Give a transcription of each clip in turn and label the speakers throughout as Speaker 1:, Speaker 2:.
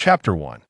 Speaker 1: Chapter 1.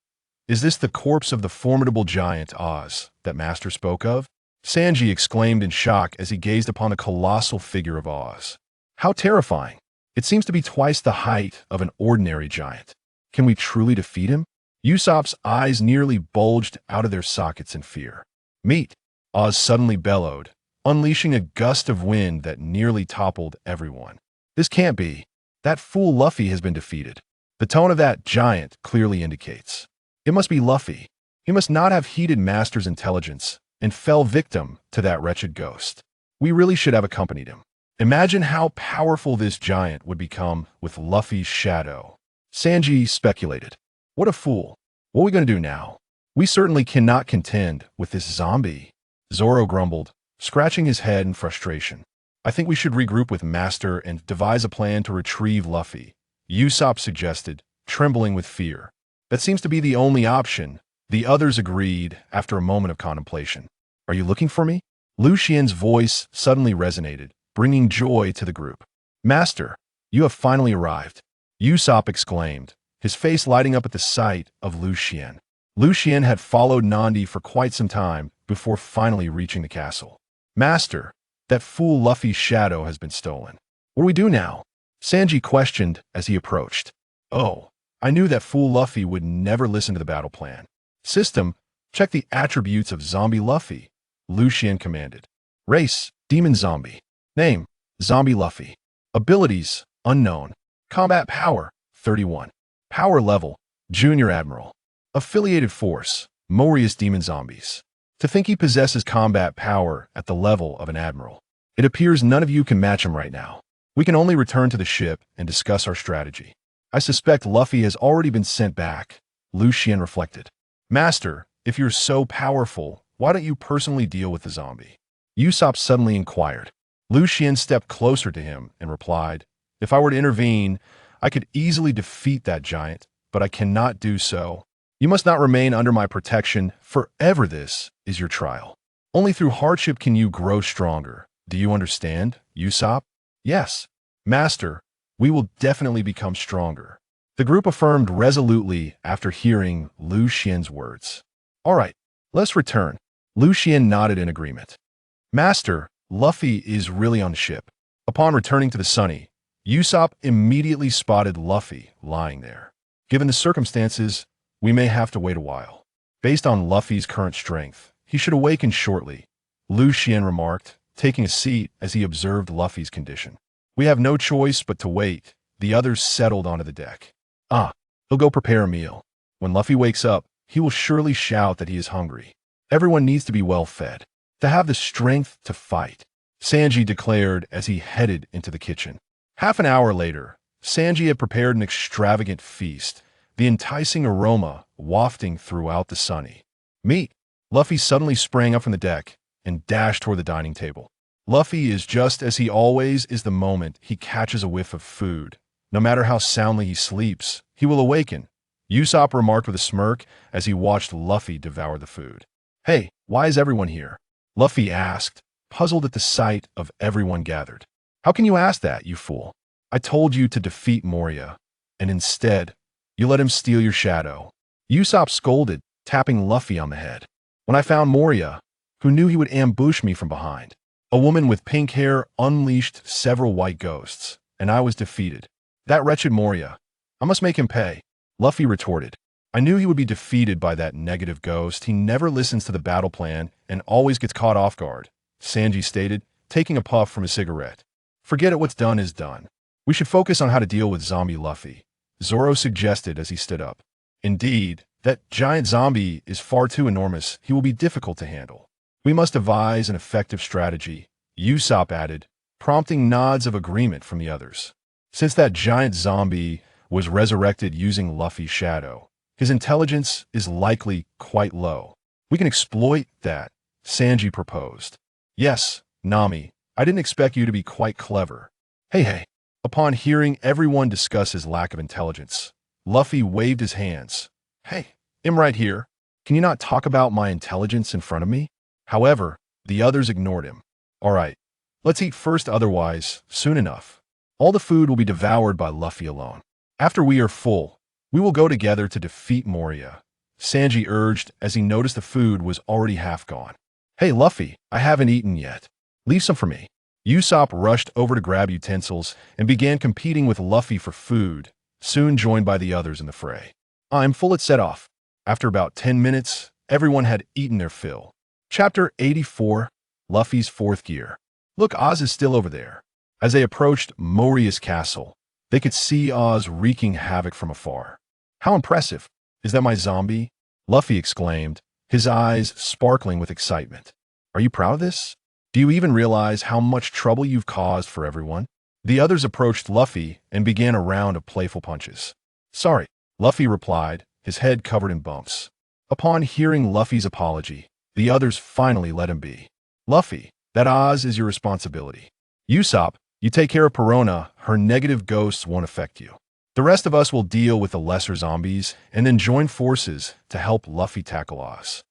Speaker 1: Is this the corpse of the formidable giant Oz that Master spoke of? Sanji exclaimed in shock as he gazed upon the colossal figure of Oz. How terrifying! It seems to be twice the height of an ordinary giant. Can we truly defeat him? Usopp's eyes nearly bulged out of their sockets in fear. Meet! Oz suddenly bellowed, unleashing a gust of wind that nearly toppled everyone. This can't be. That fool Luffy has been defeated. The tone of that giant clearly indicates. It must be Luffy. He must not have heeded Master's intelligence and fell victim to that wretched ghost. We really should have accompanied him. Imagine how powerful this giant would become with Luffy's shadow. Sanji speculated. What a fool. What are we going to do now? We certainly cannot contend with this zombie. Zoro grumbled, scratching his head in frustration. I think we should regroup with Master and devise a plan to retrieve Luffy, Usopp suggested, trembling with fear. That seems to be the only option, the others agreed after a moment of contemplation. Are you looking for me? Lucian's voice suddenly resonated, bringing joy to the group. Master, you have finally arrived, Usopp exclaimed, his face lighting up at the sight of Lucian. Lucian had followed Nandi for quite some time before finally reaching the castle. Master, that fool Luffy's shadow has been stolen. What do we do now? Sanji questioned as he approached. Oh, I knew that fool Luffy would never listen to the battle plan. System, check the attributes of Zombie Luffy, Lucian commanded. Race, Demon Zombie. Name, Zombie Luffy. Abilities, unknown. Combat power, 31. Power level, Junior Admiral. Affiliated force, Moria's Demon Zombies. To think he possesses combat power at the level of an Admiral. It appears none of you can match him right now. We can only return to the ship and discuss our strategy. I suspect Luffy has already been sent back, Lucian reflected. Master, if you're so powerful, why don't you personally deal with the zombie? Usopp suddenly inquired. Lucian stepped closer to him and replied, If I were to intervene, I could easily defeat that giant, but I cannot do so. You must not remain under my protection forever. This is your trial. Only through hardship can you grow stronger. Do you understand, Usopp? Yes, Master, we will definitely become stronger. The group affirmed resolutely after hearing Lucian's words. All right, let's return. Lucian nodded in agreement. Master, Luffy is really on the ship. Upon returning to the Sunny, Usopp immediately spotted Luffy lying there. Given the circumstances, we may have to wait a while. Based on Luffy's current strength, he should awaken shortly, Lucian remarked, taking a seat as he observed Luffy's condition. We have no choice but to wait. The others settled onto the deck. He'll go prepare a meal. When Luffy wakes up, he will surely shout that he is hungry. Everyone needs to be well fed, to have the strength to fight, Sanji declared as he headed into the kitchen. Half an hour later, Sanji had prepared an extravagant feast, the enticing aroma wafting throughout the Sunny. Meat! Luffy suddenly sprang up from the deck and dashed toward the dining table. Luffy is just as he always is the moment he catches a whiff of food. No matter how soundly he sleeps, he will awaken, Usopp remarked with a smirk as he watched Luffy devour the food. Hey, why is everyone here? Luffy asked, puzzled at the sight of everyone gathered. How can you ask that, you fool? I told you to defeat Moria, and instead, you let him steal your shadow. Usopp scolded, tapping Luffy on the head. When I found Moria, who knew he would ambush me from behind? A woman with pink hair unleashed several white ghosts, and I was defeated. That wretched Moria. I must make him pay, Luffy retorted. I knew he would be defeated by that negative ghost. He never listens to the battle plan and always gets caught off guard, Sanji stated, taking a puff from his cigarette. Forget it, what's done is done. We should focus on how to deal with zombie Luffy, Zoro suggested as he stood up. Indeed, that giant zombie is far too enormous. He will be difficult to handle. We must devise an effective strategy, Usopp added, prompting nods of agreement from the others. Since that giant zombie was resurrected using Luffy's shadow, his intelligence is likely quite low. We can exploit that, Sanji proposed. Yes, Nami, I didn't expect you to be quite clever. Hey. Upon hearing everyone discuss his lack of intelligence, Luffy waved his hands. Hey, I'm right here. Can you not talk about my intelligence in front of me? However, the others ignored him. All right, let's eat first, otherwise, soon enough, all the food will be devoured by Luffy alone. After we are full, We will go together to defeat Moria, Sanji urged as he noticed the food was already half gone. Hey, Luffy, I haven't eaten yet. Leave some for me. Usopp rushed over to grab utensils and began competing with Luffy for food, soon joined by the others in the fray. I'm full at set off. After about 10 minutes, everyone had eaten their fill. Chapter 84, Luffy's Fourth Gear. Look, Oz is still over there. As they approached Moria's castle, they could see Oz wreaking havoc from afar. How impressive! Is that my zombie? Luffy exclaimed, his eyes sparkling with excitement. Are you proud of this? Do you even realize how much trouble you've caused for everyone? The others approached Luffy and began a round of playful punches. Sorry, Luffy replied, his head covered in bumps. Upon hearing Luffy's apology, the others finally let him be. Luffy, that Oz is your responsibility. Usopp, you take care of Perona, her negative ghosts won't affect you. The rest of us will deal with the lesser zombies and then join forces to help Luffy tackle Oz.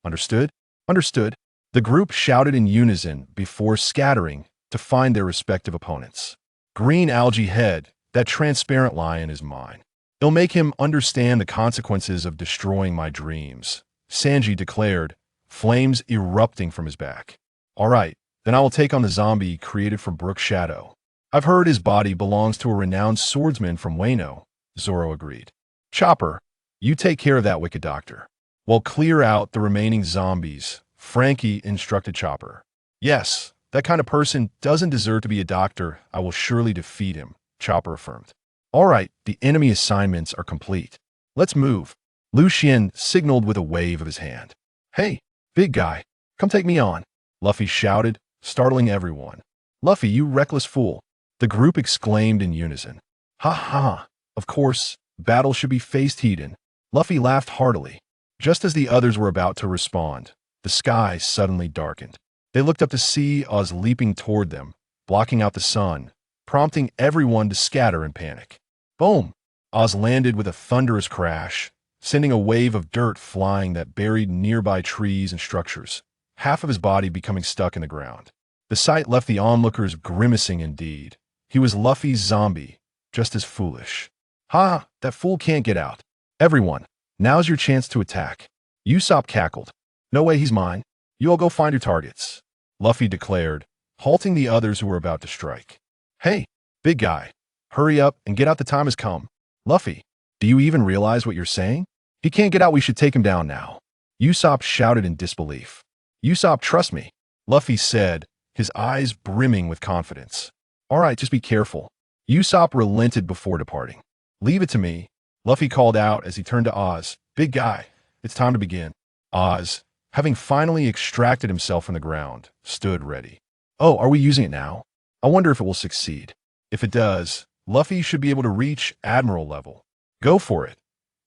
Speaker 1: Understood? Understood. The group shouted in unison before scattering to find their respective opponents. Green Algae Head, that transparent lion is mine. It'll make him understand the consequences of destroying my dreams, Sanji declared, flames erupting from his back. All right, then I will take on the zombie created from Brook Shadow. I've heard his body belongs to a renowned swordsman from Wano, Zoro agreed. Chopper, you take care of that wicked doctor. We'll clear out the remaining zombies, Frankie instructed Chopper. Yes, that kind of person doesn't deserve to be a doctor. I will surely defeat him, Chopper affirmed. All right, the enemy assignments are complete. Let's move. Lucian signaled with a wave of his hand. Hey, big guy, come take me on, Luffy shouted, startling everyone. Luffy, you reckless fool, the group exclaimed in unison. Ha ha, of course, battle should be faced heated. Luffy laughed heartily. Just as the others were about to respond, the sky suddenly darkened. They looked up to see Oz leaping toward them, blocking out the sun, prompting everyone to scatter in panic. Boom! Oz landed with a thunderous crash, sending a wave of dirt flying that buried nearby trees and structures, half of his body becoming stuck in the ground. The sight left the onlookers grimacing indeed. He was Luffy's zombie, just as foolish. Ha! That fool can't get out. Everyone, now's your chance to attack. Usopp cackled. No way, he's mine. You all go find your targets, Luffy declared, halting the others who were about to strike. Hey, big guy, hurry up and get out, the time has come. Luffy, do you even realize what you're saying? He can't get out, we should take him down now. Usopp shouted in disbelief. Usopp, trust me, Luffy said, his eyes brimming with confidence. All right, just be careful. Usopp relented before departing. Leave it to me, Luffy called out as he turned to Oz. Big guy, it's time to begin. Oz, having finally extracted himself from the ground, stood ready. Oh, are we using it now? I wonder if it will succeed. If it does, Luffy should be able to reach Admiral level. Go for it.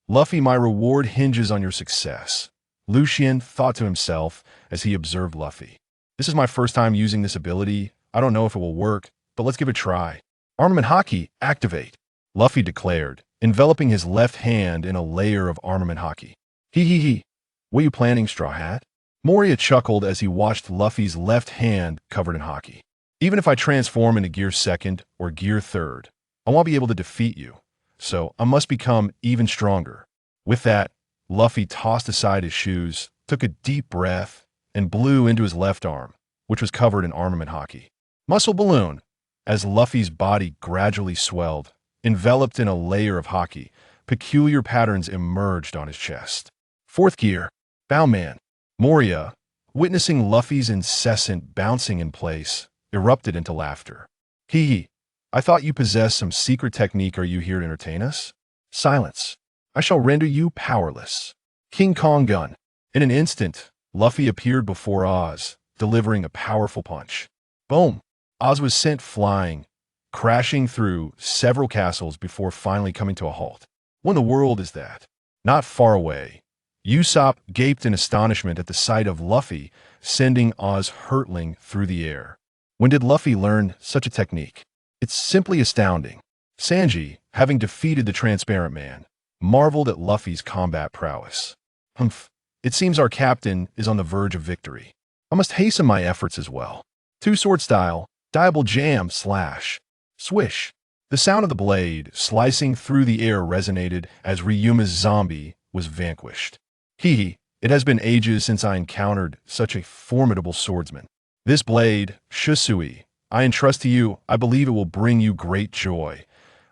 Speaker 1: Luffy, my reward hinges on your success, Lucian thought to himself as he observed Luffy. This is my first time using this ability. I don't know if it will work, but let's give it a try. Armament Haki, activate, Luffy declared, enveloping his left hand in a layer of armament Haki. Hee. What are you planning, Straw Hat? Moria chuckled as he watched Luffy's left hand covered in Haki. Even if I transform into Gear 2nd or Gear 3rd, I won't be able to defeat you, so I must become even stronger. With that, Luffy tossed aside his shoes, took a deep breath, and blew into his left arm, which was covered in armament Haki. Muscle balloon, as Luffy's body gradually swelled, enveloped in a layer of Haki, peculiar patterns emerged on his chest. Fourth gear, Bowman. Moria, witnessing Luffy's incessant bouncing in place, erupted into laughter. Hee, I thought you possessed some secret technique. Are you here to entertain us? Silence. I shall render you powerless. King Kong gun. In an instant, Luffy appeared before Oz, delivering a powerful punch. Boom! Oz was sent flying, crashing through several castles before finally coming to a halt. What in the world is that? Not far away, Usopp gaped in astonishment at the sight of Luffy sending Oz hurtling through the air. When did Luffy learn such a technique? It's simply astounding. Sanji, having defeated the Transparent Man, marveled at Luffy's combat prowess. Humph, it seems our captain is on the verge of victory. I must hasten my efforts as well. Two-sword style, diable jam, slash. Swish. The sound of the blade slicing through the air resonated as Ryuma's zombie was vanquished. It has been ages since I encountered such a formidable swordsman. This blade, Shusui, I entrust to you. I believe it will bring you great joy,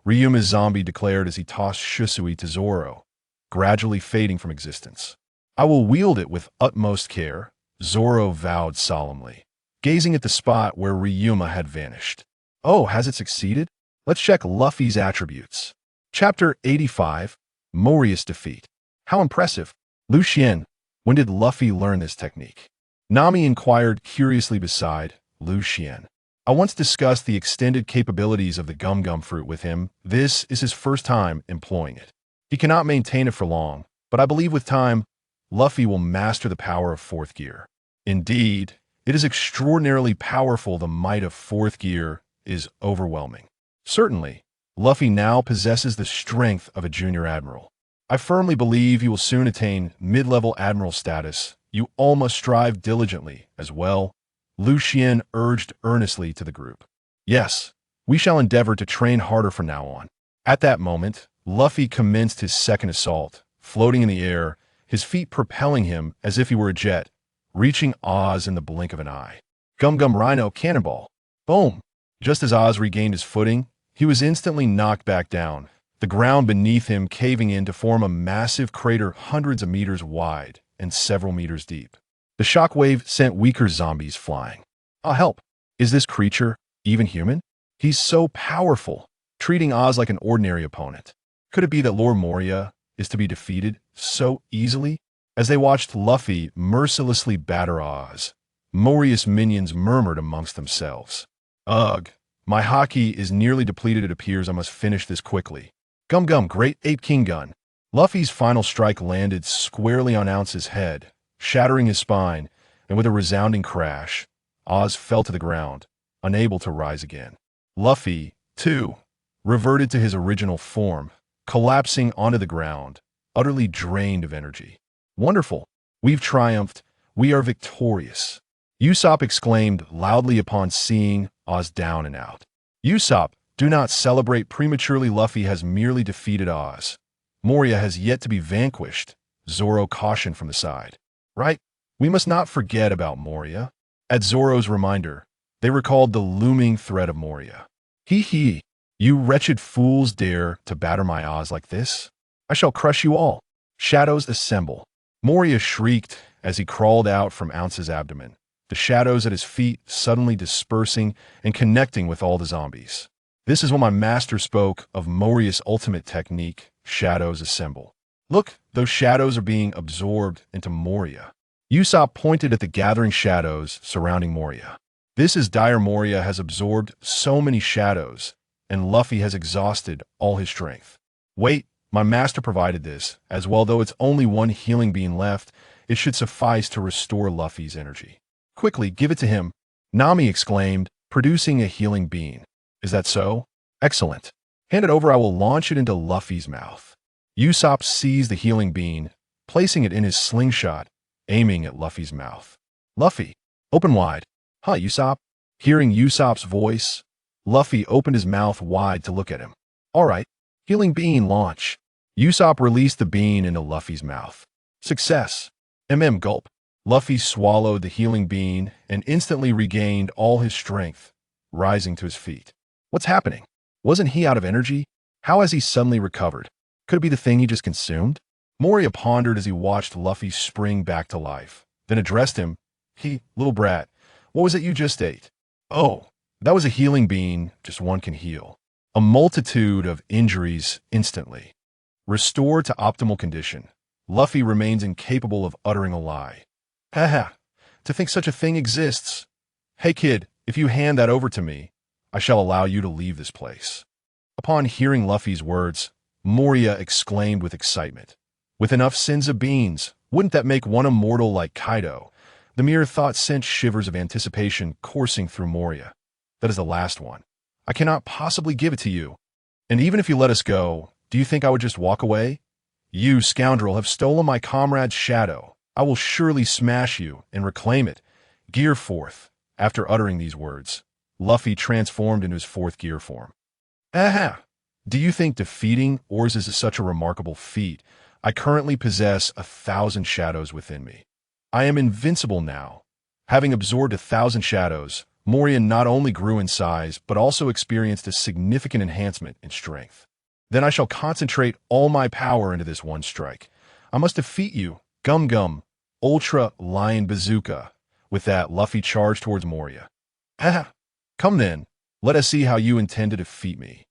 Speaker 1: Ryuma's zombie declared as he tossed Shusui to Zoro, gradually fading from existence. I will wield it with utmost care, Zoro vowed solemnly, gazing at the spot where Ryuma had vanished. Oh, has it succeeded? Let's check Luffy's attributes. Chapter 85, Moria's defeat. How impressive. Lucian, when did Luffy learn this technique? Nami inquired curiously beside Lucian. I once discussed the extended capabilities of the gum-gum fruit with him. This is his first time employing it. He cannot maintain it for long, but I believe with time, Luffy will master the power of fourth gear. Indeed, it is extraordinarily powerful. The might of fourth gear is overwhelming. Certainly, Luffy now possesses the strength of a junior admiral. I firmly believe you will soon attain mid-level admiral status. You all must strive diligently as well, Lucian urged earnestly to the group. Yes, we shall endeavor to train harder from now on. At that moment, Luffy commenced his second assault, floating in the air, his feet propelling him as if he were a jet, reaching Oz in the blink of an eye. Gum Gum Rhino Cannonball. Boom! Just as Oz regained his footing, he was instantly knocked back down, the ground beneath him caving in to form a massive crater hundreds of meters wide and several meters deep. The shockwave sent weaker zombies flying. Ah, help! Is this creature even human? He's so powerful, treating Oz like an ordinary opponent. Could it be that Lord Moria is to be defeated so easily? As they watched Luffy mercilessly batter Oz, Moria's minions murmured amongst themselves. Ugh, my Haki is nearly depleted. It appears I must finish this quickly. Gum Gum Great Ape King Gun. Luffy's final strike landed squarely on Ounce's head, shattering his spine, and with a resounding crash, Oz fell to the ground, unable to rise again. Luffy, too, reverted to his original form, collapsing onto the ground, utterly drained of energy. Wonderful! We've triumphed. We are victorious. Usopp exclaimed loudly upon seeing Oz down and out. Usopp, do not celebrate prematurely. Luffy has merely defeated Oz. Moria has yet to be vanquished, Zoro cautioned from the side. Right? We must not forget about Moria. At Zoro's reminder, they recalled the looming threat of Moria. You wretched fools dare to batter my Oz like this? I shall crush you all. Shadows assemble. Moria shrieked as he crawled out from Ounce's abdomen, the shadows at his feet suddenly dispersing and connecting with all the zombies. This is when my master spoke of Moria's ultimate technique, shadows assemble. Look, those shadows are being absorbed into Moria. Usopp pointed at the gathering shadows surrounding Moria. This is dire. Moria has absorbed so many shadows, and Luffy has exhausted all his strength. Wait, my master provided this, as well. Though it's only one healing being left, it should suffice to restore Luffy's energy. Quickly, give it to him, Nami exclaimed, producing a healing bean. Is that so? Excellent. Hand it over. I will launch it into Luffy's mouth. Usopp seized the healing bean, placing it in his slingshot, aiming at Luffy's mouth. Luffy, open wide. Huh, Usopp? Hearing Usopp's voice, Luffy opened his mouth wide to look at him. All right, healing bean launch. Usopp released the bean into Luffy's mouth. Success. Gulp. Luffy swallowed the healing bean and instantly regained all his strength, rising to his feet. What's happening? Wasn't he out of energy? How has he suddenly recovered? Could it be the thing he just consumed? Moria pondered as he watched Luffy spring back to life, then addressed him. Little brat, what was it you just ate? Oh, that was a healing bean. Just one can heal a multitude of injuries instantly. Restored to optimal condition, Luffy remains incapable of uttering a lie. Haha, to think such a thing exists. Hey kid, if you hand that over to me, I shall allow you to leave this place. Upon hearing Luffy's words, Moria exclaimed with excitement. With enough sins of beans, wouldn't that make one immortal like Kaido? The mere thought sent shivers of anticipation coursing through Moria. That is the last one. I cannot possibly give it to you. And even if you let us go, do you think I would just walk away? You, scoundrel, have stolen my comrade's shadow. I will surely smash you and reclaim it. Gear forth. After uttering these words, Luffy transformed into his fourth gear form. Aha! Do you think defeating ours is such a remarkable feat? I currently possess 1,000 shadows within me. I am invincible now. Having absorbed 1,000 shadows, Moria not only grew in size, but also experienced a significant enhancement in strength. Then I shall concentrate all my power into this one strike. I must defeat you, Gum Gum, Ultra Lion Bazooka. With that, Luffy charged towards Moria. Ha! Come then, let us see how you intend to defeat me.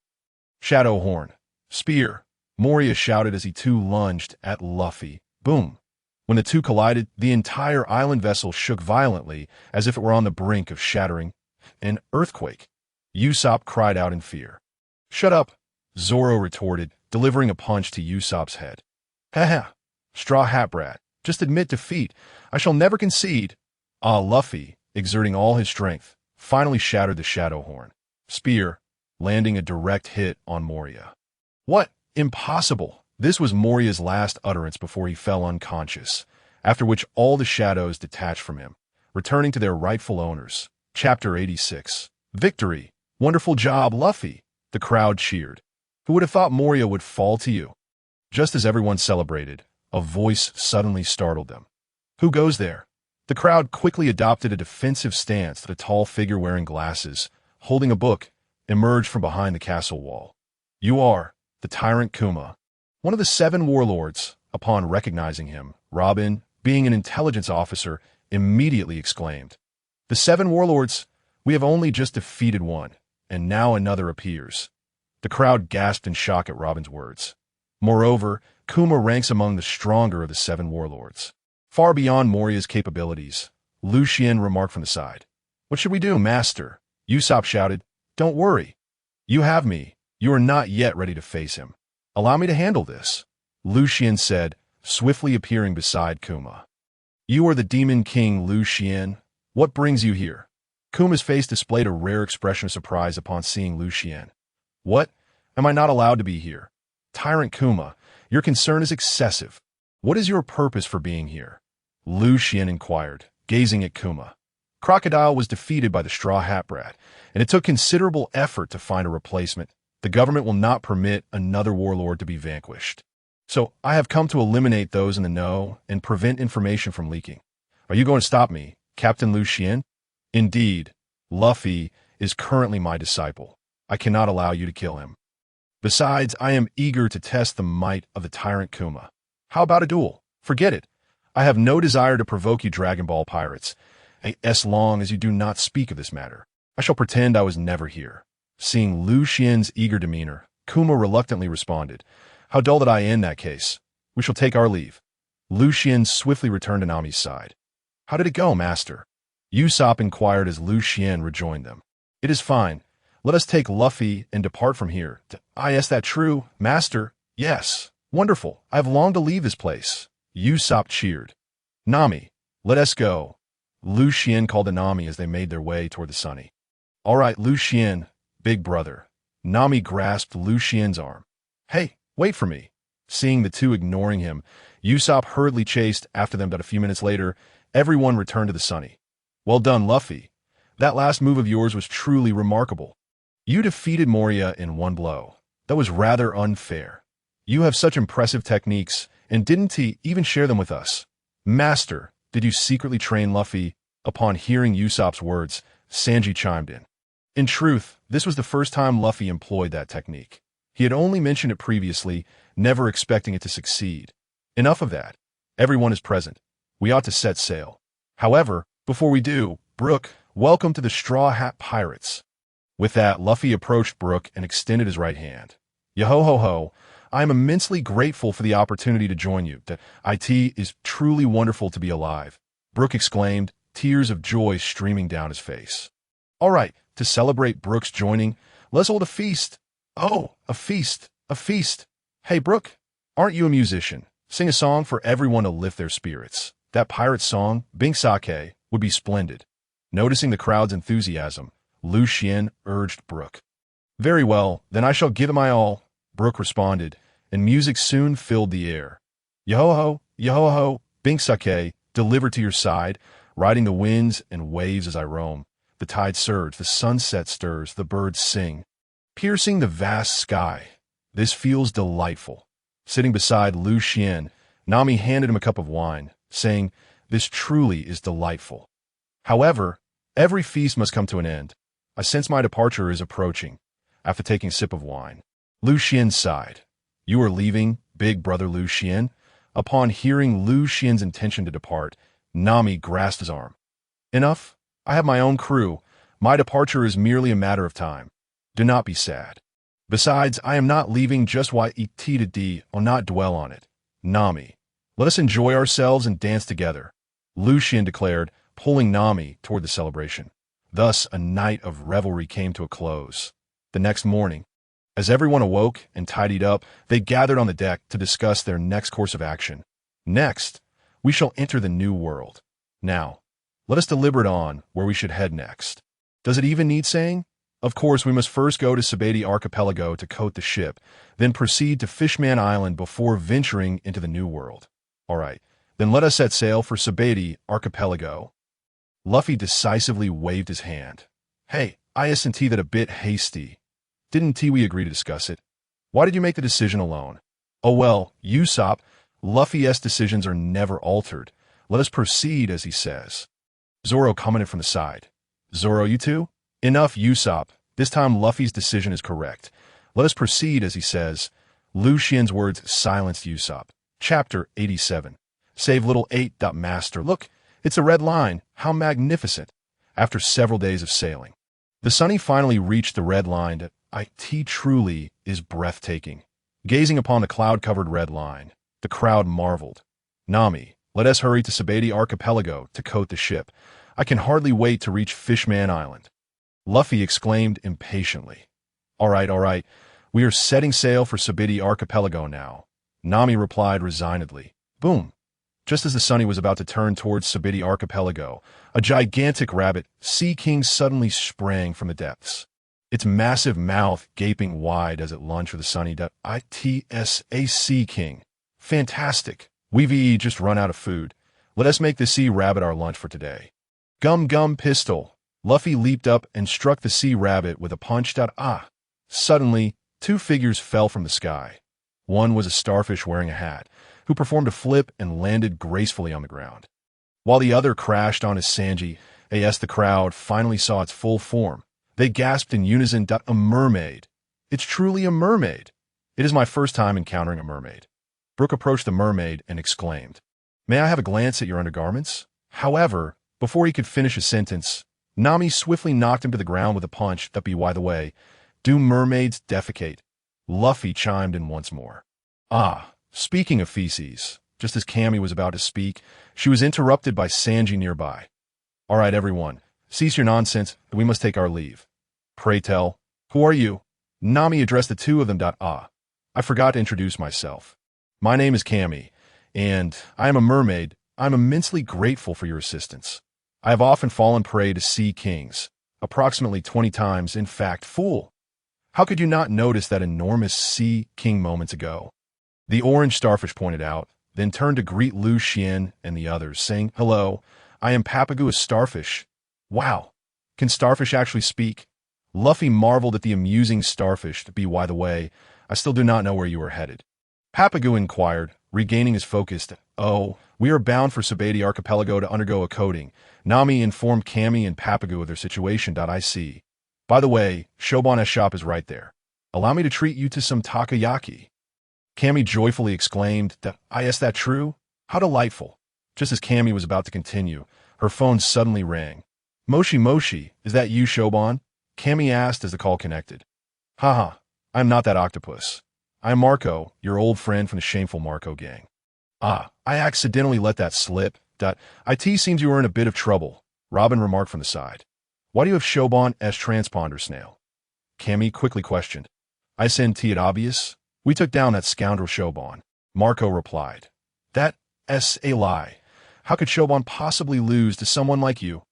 Speaker 1: Shadow Horn. Spear. Moria shouted as he too lunged at Luffy. Boom. When the two collided, the entire island vessel shook violently as if it were on the brink of shattering. An earthquake. Usopp cried out in fear. Shut up, Zoro retorted, delivering a punch to Usopp's head. Ha! Straw Hat Brat. Just admit defeat. I shall never concede. Luffy, exerting all his strength, finally shattered the Shadow Horn. Spear, landing a direct hit on Moria. What? Impossible! This was Moria's last utterance before he fell unconscious, after which all the shadows detached from him, returning to their rightful owners. Chapter 86. Victory! Wonderful job, Luffy! The crowd cheered. Who would have thought Moria would fall to you? Just as everyone celebrated, a voice suddenly startled them. Who goes there? The crowd quickly adopted a defensive stance that a tall figure wearing glasses, holding a book, emerged from behind the castle wall. You are the tyrant Kuma. One of the 7 warlords, upon recognizing him, Robin, being an intelligence officer, immediately exclaimed, The 7 warlords, we have only just defeated one, and now another appears. The crowd gasped in shock at Robin's words. Moreover, Kuma ranks among the stronger of the 7 warlords. Far beyond Moria's capabilities, Lucian remarked from the side. What should we do, master? Usopp shouted. Don't worry. You have me. You are not yet ready to face him. Allow me to handle this, Lucian said, swiftly appearing beside Kuma. You are the Demon King, Lucian. What brings you here? Kuma's face displayed a rare expression of surprise upon seeing Lucian. What? Am I not allowed to be here? Tyrant Kuma, your concern is excessive. What is your purpose for being here? Lucian inquired, gazing at Kuma. Crocodile was defeated by the Straw Hat Brat, and it took considerable effort to find a replacement. The government will not permit another warlord to be vanquished. So I have come to eliminate those in the know and prevent information from leaking. Are you going to stop me, Captain Lucian? Indeed, Luffy is currently my disciple. I cannot allow you to kill him. Besides, I am eager to test the might of the tyrant Kuma. How about a duel? Forget it. I have no desire to provoke you Dragon Ball pirates, as long as you do not speak of this matter. I shall pretend I was never here. Seeing Lucian's eager demeanor, Kuma reluctantly responded, How dull that I in that case. We shall take our leave. Lucian swiftly returned to Nami's side. How did it go, master? Usopp inquired as Lucian rejoined them. It is fine. Let us take Luffy and depart from here. Is that true, master? Yes. Wonderful. I have longed to leave this place. Usopp cheered. Nami, let us go. Lucian called to Nami as they made their way toward the sunny. All right, Lucian, big brother. Nami grasped Lucian's arm. Hey, wait for me. Seeing the two ignoring him, Usopp hurriedly chased after them, but a few minutes later, everyone returned to the sunny. Well done, Luffy. That last move of yours was truly remarkable. You defeated Moria in one blow. That was rather unfair. You have such impressive techniques, and didn't he even share them with us? Master, did you secretly train Luffy? Upon hearing Usopp's words, Sanji chimed in. In truth, this was the first time Luffy employed that technique. He had only mentioned it previously, never expecting it to succeed. Enough of that. Everyone is present. We ought to set sail. However, before we do, Brook, welcome to the Straw Hat Pirates. With that, Luffy approached Brook and extended his right hand. Yo-ho-ho-ho, I am immensely grateful for the opportunity to join you. It is truly wonderful to be alive, Brook exclaimed, tears of joy streaming down his face. All right, to celebrate Brook's joining, let's hold a feast. Oh, a feast, a feast. Hey, Brook, aren't you a musician? Sing a song for everyone to lift their spirits. That pirate song, Bink Sake, would be splendid. Noticing the crowd's enthusiasm, Lucian urged Brook. Very well, then I shall give it my all, Brook responded, and music soon filled the air. Yo-ho-ho, Bink Sake, delivered to your side, riding the winds and waves as I roam. The tide surge, the sunset stirs, the birds sing. piercing the vast sky. This feels delightful. Sitting beside Lucian, Nami handed him a cup of wine, saying, "This truly is delightful. However, every feast must come to an end. I sense my departure is approaching." After taking a sip of wine, Lucian sighed. "You are leaving, big brother Lucian?" Upon hearing Lucian's intention to depart, Nami grasped his arm. "Enough. I have my own crew. My departure is merely a matter of time. Do not be sad. Besides, I am not leaving just why ETD, I'll not dwell on it. Nami, let us enjoy ourselves and dance together," Lucian declared, pulling Nami toward the celebration. Thus, a night of revelry came to a close. The next morning, as everyone awoke and tidied up, they gathered on the deck to discuss their next course of action. Next, we shall enter the new world. Now, let us deliberate on where we should head next. Does it even need saying? Of course, we must first go to Sabaody Archipelago to coat the ship, then proceed to Fishman Island before venturing into the new world. All right, then let us set sail for Sabaody Archipelago. Luffy decisively waved his hand. "Hey, isn't that a bit hasty? Didn't we agree to discuss it? Why did you make the decision alone?" "Oh well, Usopp, Luffy's decisions are never altered. Let us proceed as he says." Zoro commented from the side. "Zoro, you too? Enough, Usopp. This time Luffy's decision is correct. Let us proceed as he says." Lucian's words silenced Usopp. Chapter 87. Save little 8. Master. Look, it's a red line. How magnificent. After several days of sailing, the Sunny finally reached the red line. It truly is breathtaking. Gazing upon the cloud-covered red line, the crowd marveled. "Nami, let us hurry to Sabaody Archipelago to coat the ship. I can hardly wait to reach Fishman Island." Luffy exclaimed impatiently. All right. We are setting sail for Sabaody Archipelago now," Nami replied resignedly. Boom. Just as the Sunny was about to turn towards Sabaody Archipelago, a gigantic rabbit, Sea King, suddenly sprang from the depths. Its massive mouth gaping wide as it lunged for the Sunny. It's a Sea King. Fantastic. We've just run out of food. Let us make the sea rabbit our lunch for today. Gum pistol. Luffy leaped up and struck the sea rabbit with a punch. Suddenly, two figures fell from the sky. One was a starfish wearing a hat, who performed a flip and landed gracefully on the ground, while the other crashed on his Sanji. The crowd finally saw its full form. They gasped in unison. "A mermaid. It's truly a mermaid. It is my first time encountering a mermaid." Brook approached the mermaid and exclaimed, "May I have a glance at your undergarments?" However, before he could finish his sentence, Nami swiftly knocked him to the ground with a punch. By the way, do mermaids defecate?" Luffy chimed in once more. Speaking of feces, just as Cammy was about to speak, she was interrupted by Sanji nearby. "All right, everyone, cease your nonsense, we must take our leave." "Pray tell, who are you?" Nami addressed the two of them. I forgot to introduce myself. My name is Cammy, and I am a mermaid. I'm immensely grateful for your assistance. I have often fallen prey to sea kings, approximately 20 times, in fact. Fool! How could you not notice that enormous sea king moments ago?" The orange starfish pointed out, then turned to greet Lucian and the others, saying, "Hello, I am Papagu, a starfish." Wow, can starfish actually speak? Luffy marveled at the amusing starfish. By the way, I still do not know where you are headed," Papagu inquired, regaining his focus. "Oh, we are bound for Sabaody Archipelago to undergo a coating." Nami informed Cammy and Papagu of their situation. I see. By the way, Shoban's shop is right there. Allow me to treat you to some takoyaki." Cammy joyfully exclaimed. Is that true? How delightful." Just as Cammy was about to continue, her phone suddenly rang. Moshi, is that you, Shoban?" Cammy asked as the call connected. "Haha, I'm not that octopus. I'm Marco, your old friend from the shameful Marco gang." "I accidentally let that slip. It seems you were in a bit of trouble," Robin remarked from the side. "Why do you have Shoban's transponder snail?" Cammy quickly questioned. "Isn't it obvious? We took down that scoundrel Shoban," Marco replied. "That's a lie. How could Shoban possibly lose to someone like you?"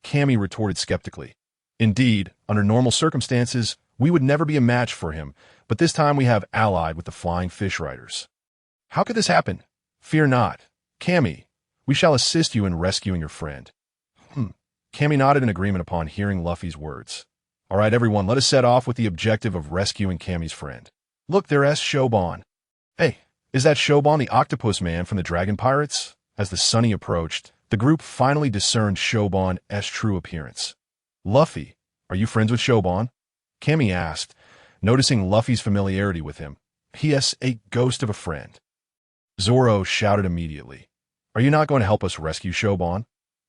Speaker 1: Cammy retorted skeptically. "Indeed, under normal circumstances, we would never be a match for him, but this time we have allied with the Flying Fish Riders." "How could this happen?" "Fear not. Cammy, we shall assist you in rescuing your friend." Cammy nodded in agreement upon hearing Luffy's words. All right, everyone, let us set off with the objective of rescuing Cammy's friend. Look, there's Shoban. Hey, is that Shoban the octopus man from the Dragon Pirates? As the Sunny approached, the group finally discerned Shoban's true appearance. Luffy, are you friends with Shoban? Cammy asked, noticing Luffy's familiarity with him. He.S. a ghost of a friend. Zoro shouted immediately. Are you not going to help us rescue Shoban?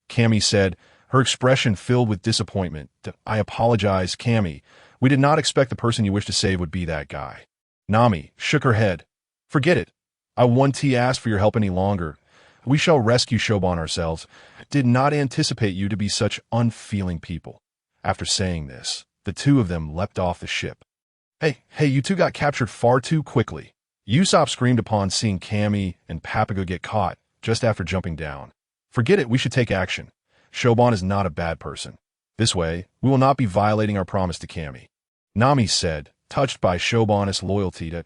Speaker 1: Cammy said, her expression filled with disappointment. I apologize, Cammy. We did not expect the person you wish to save would be that guy. Nami shook her head. Forget it. I won't ask for your help any longer. We shall rescue Shoban ourselves. Did not anticipate you to be such unfeeling people. After saying this, the two of them leapt off the ship. Hey, you two got captured far too quickly. Usopp screamed upon seeing Cammy and Papago get caught just after jumping down. Forget it, we should take action. Shoban is not a bad person. This way, we will not be violating our promise to Cammy. Nami said, touched by Shoban's loyalty to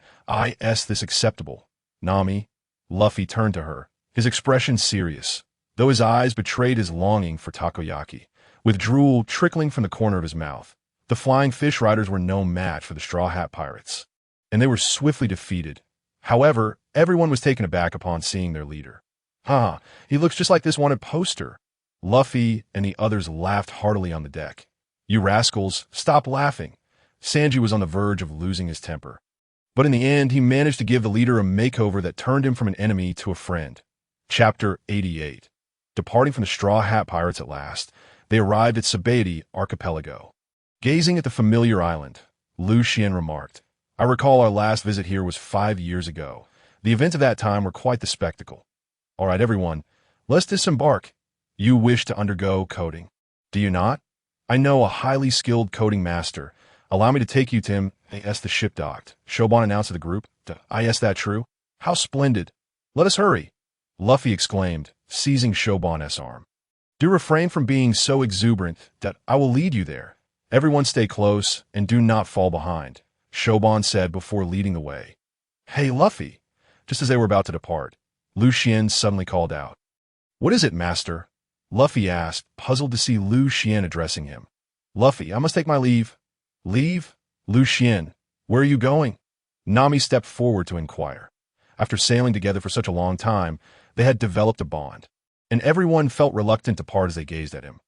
Speaker 1: this acceptable. Nami, Luffy turned to her, his expression serious, though his eyes betrayed his longing for takoyaki, with drool trickling from the corner of his mouth. The Flying Fish Riders were no match for the Straw Hat Pirates, and they were swiftly defeated. However, everyone was taken aback upon seeing their leader. He looks just like this wanted poster. Luffy and the others laughed heartily on the deck. You rascals, stop laughing. Sanji was on the verge of losing his temper. But in the end, he managed to give the leader a makeover that turned him from an enemy to a friend. Chapter 88. Departing from the Straw Hat Pirates at last, they arrived at Sabaody Archipelago. Gazing at the familiar island, Lucian remarked, I recall our last visit here was 5 years ago. The events of that time were quite the spectacle. All right, everyone, let's disembark. You wish to undergo coding, do you not? I know a highly skilled coding master. Allow me to take you to him. The ship docked. Shoban announced to the group. That true? How splendid. Let us hurry. Luffy exclaimed, seizing Shoban's arm. Do refrain from being so exuberant that I will lead you there. Everyone stay close and do not fall behind, Shoban said before leading the way. Hey, Luffy. Just as they were about to depart, Lucian suddenly called out. What is it, master? Luffy asked, puzzled to see Lucian addressing him. Luffy, I must take my leave. Leave? Lucian, where are you going? Nami stepped forward to inquire. After sailing together for such a long time, they had developed a bond, and everyone felt reluctant to part as they gazed at him.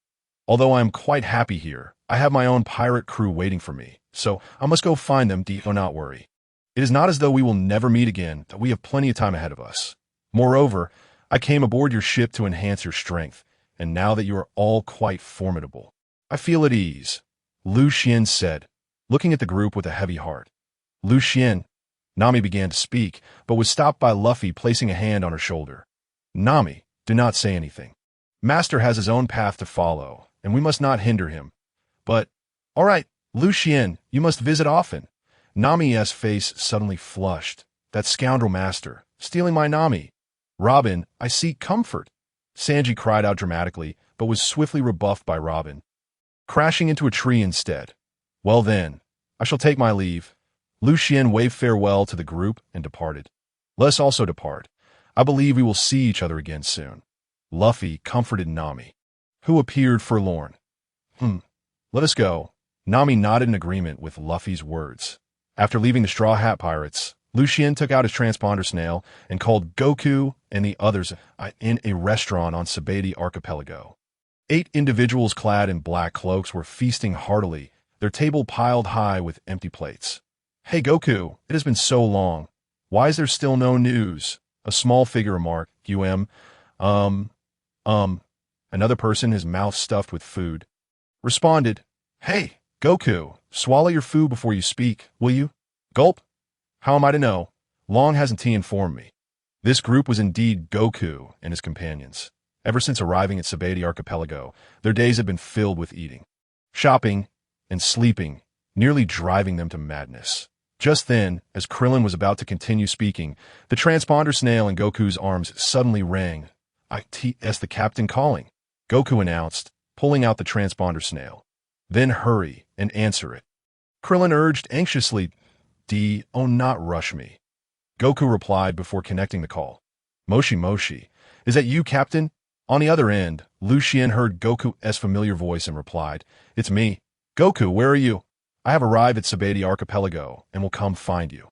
Speaker 1: Although I am quite happy here, I have my own pirate crew waiting for me, so I must go find them, do not worry. It is not as though we will never meet again, that we have plenty of time ahead of us. Moreover, I came aboard your ship to enhance your strength, and now that you are all quite formidable, I feel at ease, Lucian said, looking at the group with a heavy heart. Lucian, Nami began to speak, but was stopped by Luffy placing a hand on her shoulder. Nami, do not say anything. Master has his own path to follow, and we must not hinder him. But, all right, Lucian, you must visit often. Nami's face suddenly flushed. That scoundrel master, stealing my Nami. Robin, I seek comfort. Sanji cried out dramatically, but was swiftly rebuffed by Robin, crashing into a tree instead. Well then, I shall take my leave. Lucian waved farewell to the group and departed. Let us also depart. I believe we will see each other again soon. Luffy comforted Nami, who appeared forlorn. Let us go. Nami nodded in agreement with Luffy's words. After leaving the Straw Hat Pirates, Lucian took out his transponder snail and called Goku and the others in a restaurant on Sabaody Archipelago. 8 individuals clad in black cloaks were feasting heartily, their table piled high with empty plates. Hey Goku, it has been so long. Why is there still no news? A small figure remarked, Another person, his mouth stuffed with food, responded, Hey, Goku, swallow your food before you speak, will you? Gulp. How am I to know? Long hasn't he informed me. This group was indeed Goku and his companions. Ever since arriving at Sabaody Archipelago, their days had been filled with eating, shopping, and sleeping, nearly driving them to madness. Just then, as Krillin was about to continue speaking, the transponder snail in Goku's arms suddenly rang. "ITS the captain calling," Goku announced, pulling out the transponder snail. "Then hurry and answer it." Krillin urged anxiously, not rush me." Goku replied before connecting the call. Moshi, is that you, Captain?" On the other end, Lucian heard Goku's familiar voice and replied, "It's me." Goku, where are you? I have arrived at Sabaody Archipelago and will come find you.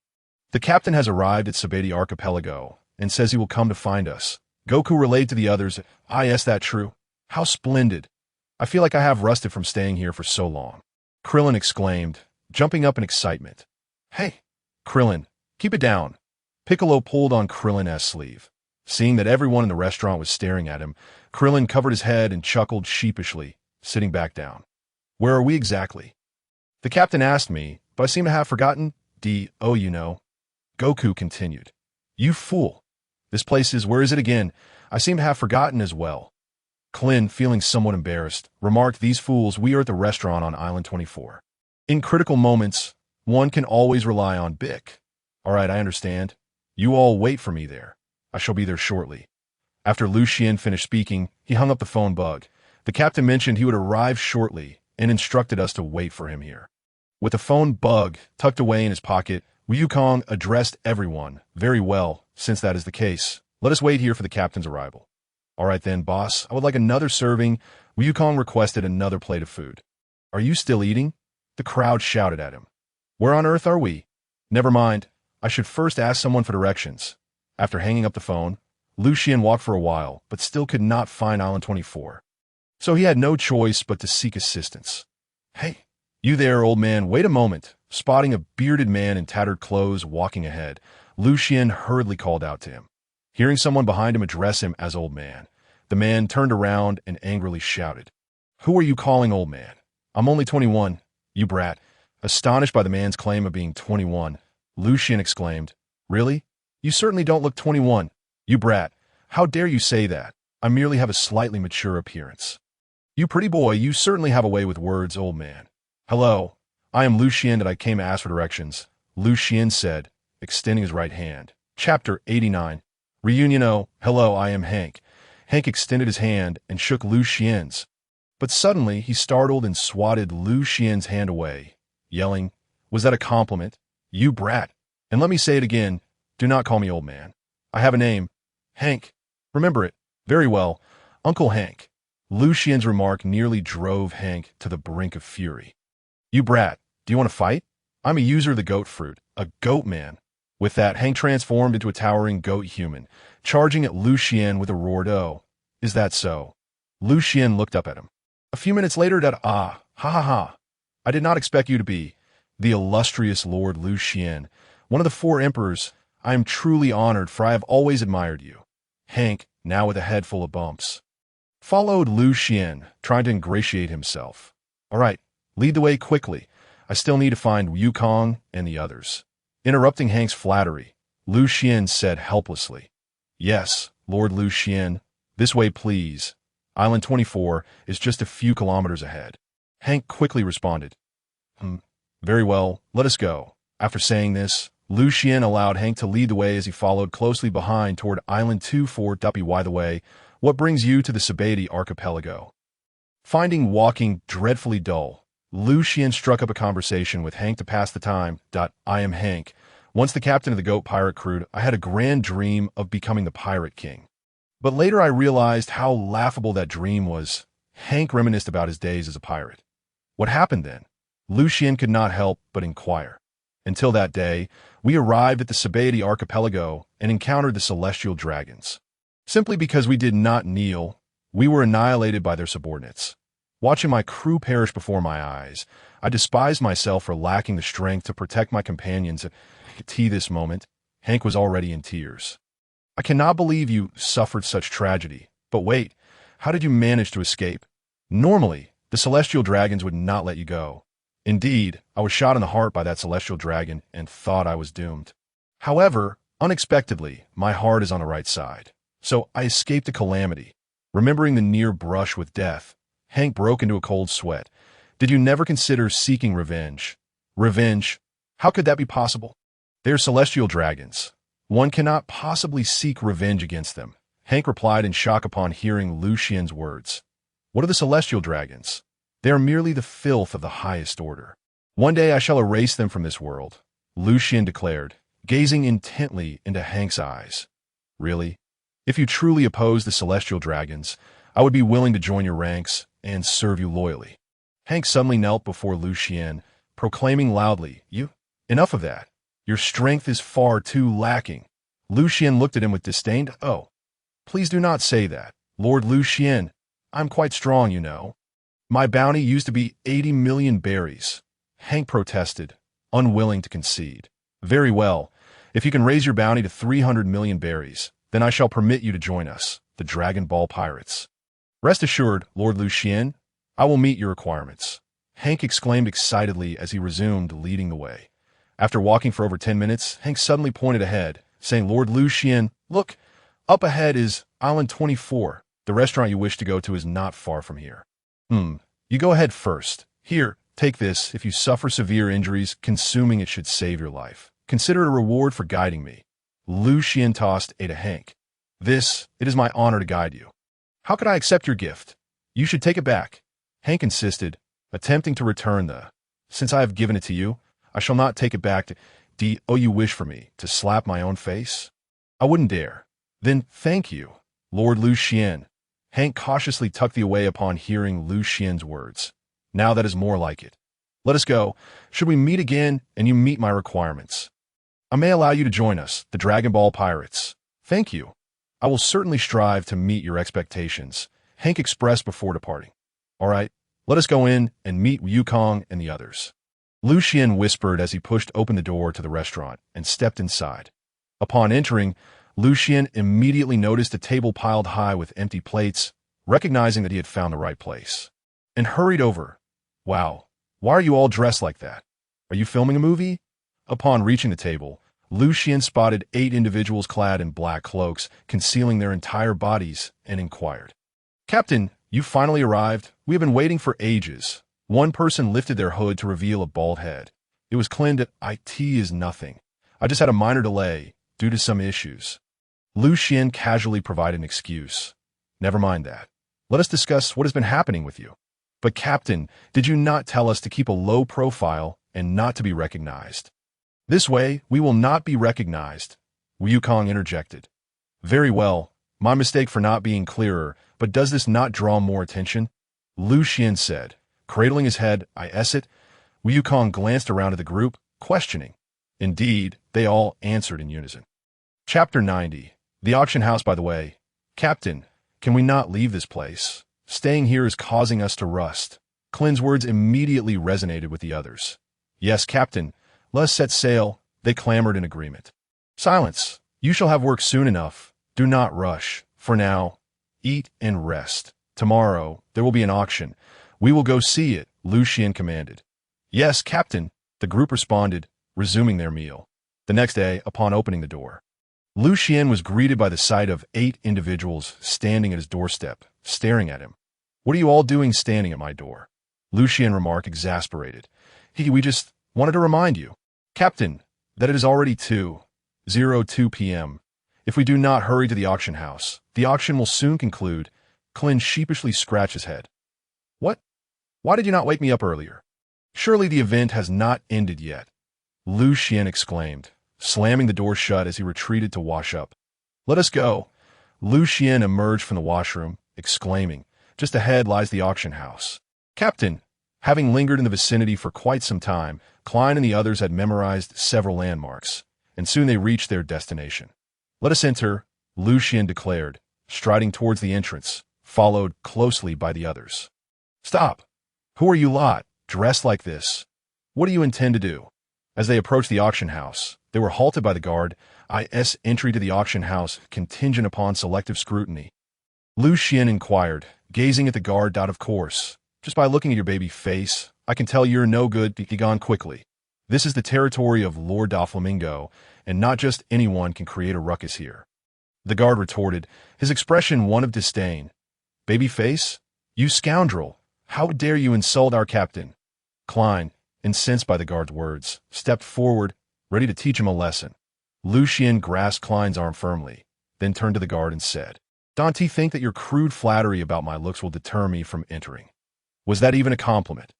Speaker 1: The captain has arrived at Sabaody Archipelago and says he will come to find us. Goku relayed to the others, yes, that true. How splendid. I feel like I have rusted from staying here for so long. Krillin exclaimed, jumping up in excitement. Hey, Krillin, keep it down. Piccolo pulled on Krillin's sleeve. Seeing that everyone in the restaurant was staring at him, Krillin covered his head and chuckled sheepishly, sitting back down. Where are we exactly? The captain asked me, but I seem to have forgotten. You know. Goku continued. You fool. This place is, where is it again? I seem to have forgotten as well. Klin, feeling somewhat embarrassed, remarked, these fools, we are at the restaurant on Island 24. In critical moments, one can always rely on Bic. All right, I understand. You all wait for me there. I shall be there shortly. After Lucian finished speaking, he hung up the phone bug. The captain mentioned he would arrive shortly and instructed us to wait for him here. With the phone bug tucked away in his pocket, Wukong addressed everyone. Very well, since that is the case. Let us wait here for the captain's arrival. All right then, boss, I would like another serving. Wukong requested another plate of food. Are you still eating? The crowd shouted at him. Where on earth are we? Never mind. I should first ask someone for directions. After hanging up the phone, Lucian walked for a while, but still could not find Island 24. So he had no choice but to seek assistance. Hey, you there, old man, wait a moment. Spotting a bearded man in tattered clothes walking ahead, Lucian hurriedly called out to him. Hearing someone behind him address him as old man, the man turned around and angrily shouted, Who are you calling old man? I'm only 21, you brat. Astonished by the man's claim of being 21, Lucian exclaimed, Really? You certainly don't look 21, you brat. How dare you say that? I merely have a slightly mature appearance. You pretty boy, you certainly have a way with words, old man. Hello, I am Lucian and I came to ask for directions, Lucian said, extending his right hand. Chapter 89. Reunion. Oh, hello, I am Hank. Hank extended his hand and shook Lucian's. But suddenly he startled and swatted Lucian's hand away, yelling, Was that a compliment? You brat. And let me say it again, do not call me old man. I have a name. Hank. Remember it. Very well. Uncle Hank. Lucian's remark nearly drove Hank to the brink of fury. You brat, do you want to fight? I'm a user of the goat fruit, a goat man. With that, Hank transformed into a towering goat human, charging at Lucian with a roared, Oh, is that so? Lucian looked up at him. A few minutes later, ha ha ha. I did not expect you to be the illustrious Lord Lucian, one of the 4 emperors. I am truly honored, for I have always admired you. Hank, now with a head full of bumps, followed Lucian, trying to ingratiate himself. All right, lead the way quickly. I still need to find Wukong and the others. Interrupting Hank's flattery, Lucian said helplessly, Yes, Lord Lucian, this way please. Island 24 is just a few kilometers ahead. Hank quickly responded, Very well, let us go. After saying this, Lucian allowed Hank to lead the way as he followed closely behind toward Island 24. By the way, what brings you to the Sabaody Archipelago? Finding walking dreadfully dull, Lucian struck up a conversation with Hank to pass the time. I am Hank. Once the captain of the goat pirate crew, I had a grand dream of becoming the pirate king. But later I realized how laughable that dream was. Hank reminisced about his days as a pirate. What happened then? Lucian could not help but inquire. Until that day, we arrived at the Sabaody Archipelago and encountered the celestial dragons. Simply because we did not kneel, we were annihilated by their subordinates. Watching my crew perish before my eyes, I despised myself for lacking the strength to protect my companions. At this moment, Hank was already in tears. I cannot believe you suffered such tragedy. But wait, how did you manage to escape? Normally, the celestial dragons would not let you go. Indeed, I was shot in the heart by that celestial dragon and thought I was doomed. However, unexpectedly, my heart is on the right side. So I escaped a calamity. Remembering the near brush with death, Hank broke into a cold sweat. Did you never consider seeking revenge? Revenge? How could that be possible? They're celestial dragons. One cannot possibly seek revenge against them. Hank replied in shock upon hearing Lucian's words. What are the celestial dragons? They are merely the filth of the highest order. One day I shall erase them from this world, Lucian declared, gazing intently into Hank's eyes. Really? If you truly oppose the celestial dragons, I would be willing to join your ranks and serve you loyally. Hank suddenly knelt before Lucian, proclaiming loudly, Enough of that. Your strength is far too lacking. Lucian looked at him with disdain. Oh, please do not say that, Lord Lucian. I'm quite strong, you know. My bounty used to be 80 million berries. Hank protested, unwilling to concede. Very well. If you can raise your bounty to 300 million berries, then I shall permit you to join us, the Dragon Ball Pirates. Rest assured, Lord Lucian, I will meet your requirements. Hank exclaimed excitedly as he resumed leading the way. After walking for over 10 minutes, Hank suddenly pointed ahead, saying, Lord Lucian, look, up ahead is Island 24. The restaurant you wish to go to is not far from here. You go ahead first. Here, take this. If you suffer severe injuries, consuming it should save your life. Consider it a reward for guiding me. Lucian tossed it to Hank. It is my honor to guide you. How could I accept your gift? You should take it back. Hank insisted, attempting to return since I have given it to you, I shall not take it back. You wish for me to slap my own face? I wouldn't dare. Then thank you, Lord Lucian. Hank cautiously tucked the away upon hearing Lucian's words. Now that is more like it. Let us go. Should we meet again and you meet my requirements, I may allow you to join us, the Dragon Ball Pirates. Thank you. I will certainly strive to meet your expectations, Hank expressed before departing. All right, let us go in and meet Wukong and the others. Lucian whispered as he pushed open the door to the restaurant and stepped inside. Upon entering, Lucian immediately noticed a table piled high with empty plates, recognizing that he had found the right place, and hurried over. Wow, why are you all dressed like that? Are you filming a movie? Upon reaching the table, Lucian spotted 8 individuals clad in black cloaks, concealing their entire bodies, and inquired, Captain, you finally arrived? We have been waiting for ages. One person lifted their hood to reveal a bald head. It was cleansed. It is nothing. I just had a minor delay due to some issues. Lucian casually provided an excuse. Never mind that. Let us discuss what has been happening with you. But Captain, did you not tell us to keep a low profile and not to be recognized? This way, we will not be recognized, Wukong interjected. Very well, my mistake for not being clearer, but does this not draw more attention? Lucian said, cradling his head. Wukong glanced around at the group, questioning. Indeed, they all answered in unison. Chapter 90. The auction house, by the way. Captain, can we not leave this place? Staying here is causing us to rust. Clint's words immediately resonated with the others. Yes, Captain. Let us set sail. They clamored in agreement. Silence. You shall have work soon enough. Do not rush. For now, eat and rest. Tomorrow, there will be an auction. We will go see it, Lucian commanded. Yes, Captain, the group responded, resuming their meal. The next day, upon opening the door, Lucian was greeted by the sight of 8 individuals standing at his doorstep, staring at him. What are you all doing standing at my door? Lucian remarked, exasperated. We just wanted to remind you, Captain, that it is already 2:02 p.m. If we do not hurry to the auction house, the auction will soon conclude. Clint sheepishly scratched his head. What? Why did you not wake me up earlier? Surely the event has not ended yet, Lucian exclaimed, slamming the door shut as he retreated to wash up. Let us go. Lucian emerged from the washroom, exclaiming, just ahead lies the auction house. Captain, having lingered in the vicinity for quite some time, Klein and the others had memorized several landmarks, and soon they reached their destination. Let us enter, Lucian declared, striding towards the entrance, followed closely by the others. Stop! Who are you lot, dressed like this? What do you intend to do? As they approached the auction house, they were halted by the guard. Entry to the auction house contingent upon selective scrutiny. Lucian inquired, gazing at the guard. Of course. Just by looking at your baby face, I can tell you're no good. Be gone quickly. This is the territory of Lord Doflamingo, and not just anyone can create a ruckus here. The guard retorted, his expression one of disdain. Baby face? You scoundrel! How dare you insult our captain? Klein, incensed by the guard's words, stepped forward, ready to teach him a lesson. Lucian grasped Klein's arm firmly, then turned to the guard and said, Don't you think that your crude flattery about my looks will deter me from entering? Was that even a compliment?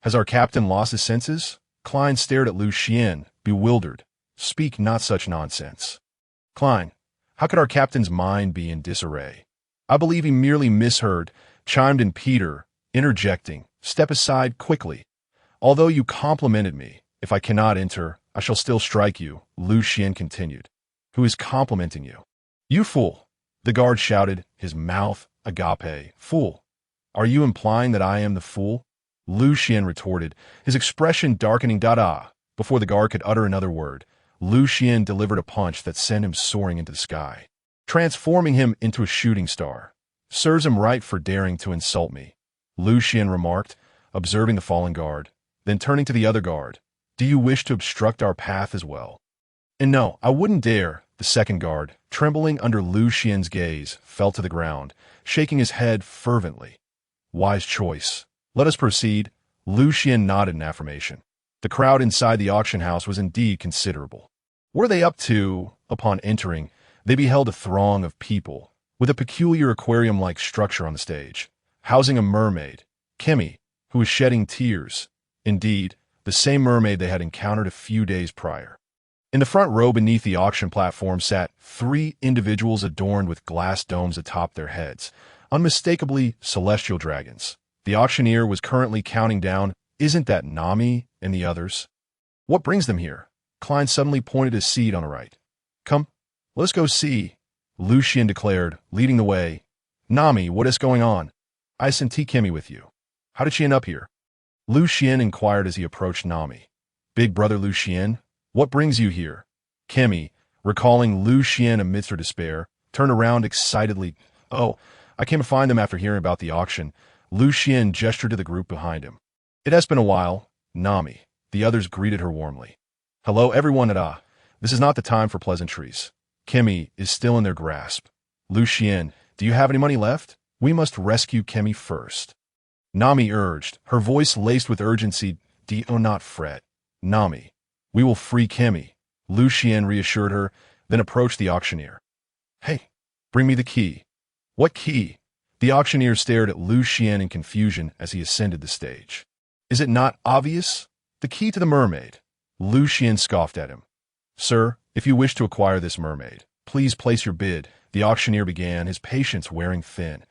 Speaker 1: Has our captain lost his senses? Klein stared at Lucian, bewildered. Speak not such nonsense. Klein, how could our captain's mind be in disarray? I believe he merely misheard, chimed in Peter, interjecting, Step aside quickly. Although you complimented me, if I cannot enter, I shall still strike you, Lucian continued. Who is complimenting you? You fool! The guard shouted, his mouth agape. Fool! Are you implying that I am the fool? Lucian retorted, his expression darkening. Before the guard could utter another word, Lucian delivered a punch that sent him soaring into the sky, transforming him into a shooting star. Serves him right for daring to insult me, Lucian remarked, observing the fallen guard. Then turning to the other guard, do you wish to obstruct our path as well? And no, I wouldn't dare. The second guard, trembling under Lucian's gaze, fell to the ground, shaking his head fervently. Wise choice. Let us proceed. Lucian nodded in affirmation. The crowd inside the auction house was indeed considerable. Were they up to? Upon entering, they beheld a throng of people, with a peculiar aquarium-like structure on the stage, housing a mermaid, Kimi, who was shedding tears. Indeed, the same mermaid they had encountered a few days prior. In the front row beneath the auction platform sat 3 individuals adorned with glass domes atop their heads, unmistakably celestial dragons. The auctioneer was currently counting down, isn't that Nami and the others? What brings them here? Klein suddenly pointed his seat on the right. Come, let's go see, Lucian declared, leading the way. Nami, what is going on? I sent Kimi with you. How did she end up here? Lucian inquired as he approached Nami. Big brother Lucian, what brings you here? Kimi, recalling Lucian amidst her despair, turned around excitedly. Oh, I came to find them after hearing about the auction. Lucian gestured to the group behind him. It has been a while, Nami. The others greeted her warmly. Hello everyone at This is not the time for pleasantries. Kimi is still in their grasp. Lucian, do you have any money left? We must rescue Kimi first. Nami urged, her voice laced with urgency. Do not fret. Nami, we will free Kimi. Lucian reassured her, then approached the auctioneer. Hey, bring me the key. What key? The auctioneer stared at Lucian in confusion as he ascended the stage. Is it not obvious? The key to the mermaid. Lucian scoffed at him. Sir, if you wish to acquire this mermaid, please place your bid, the auctioneer began, his patience wearing thin.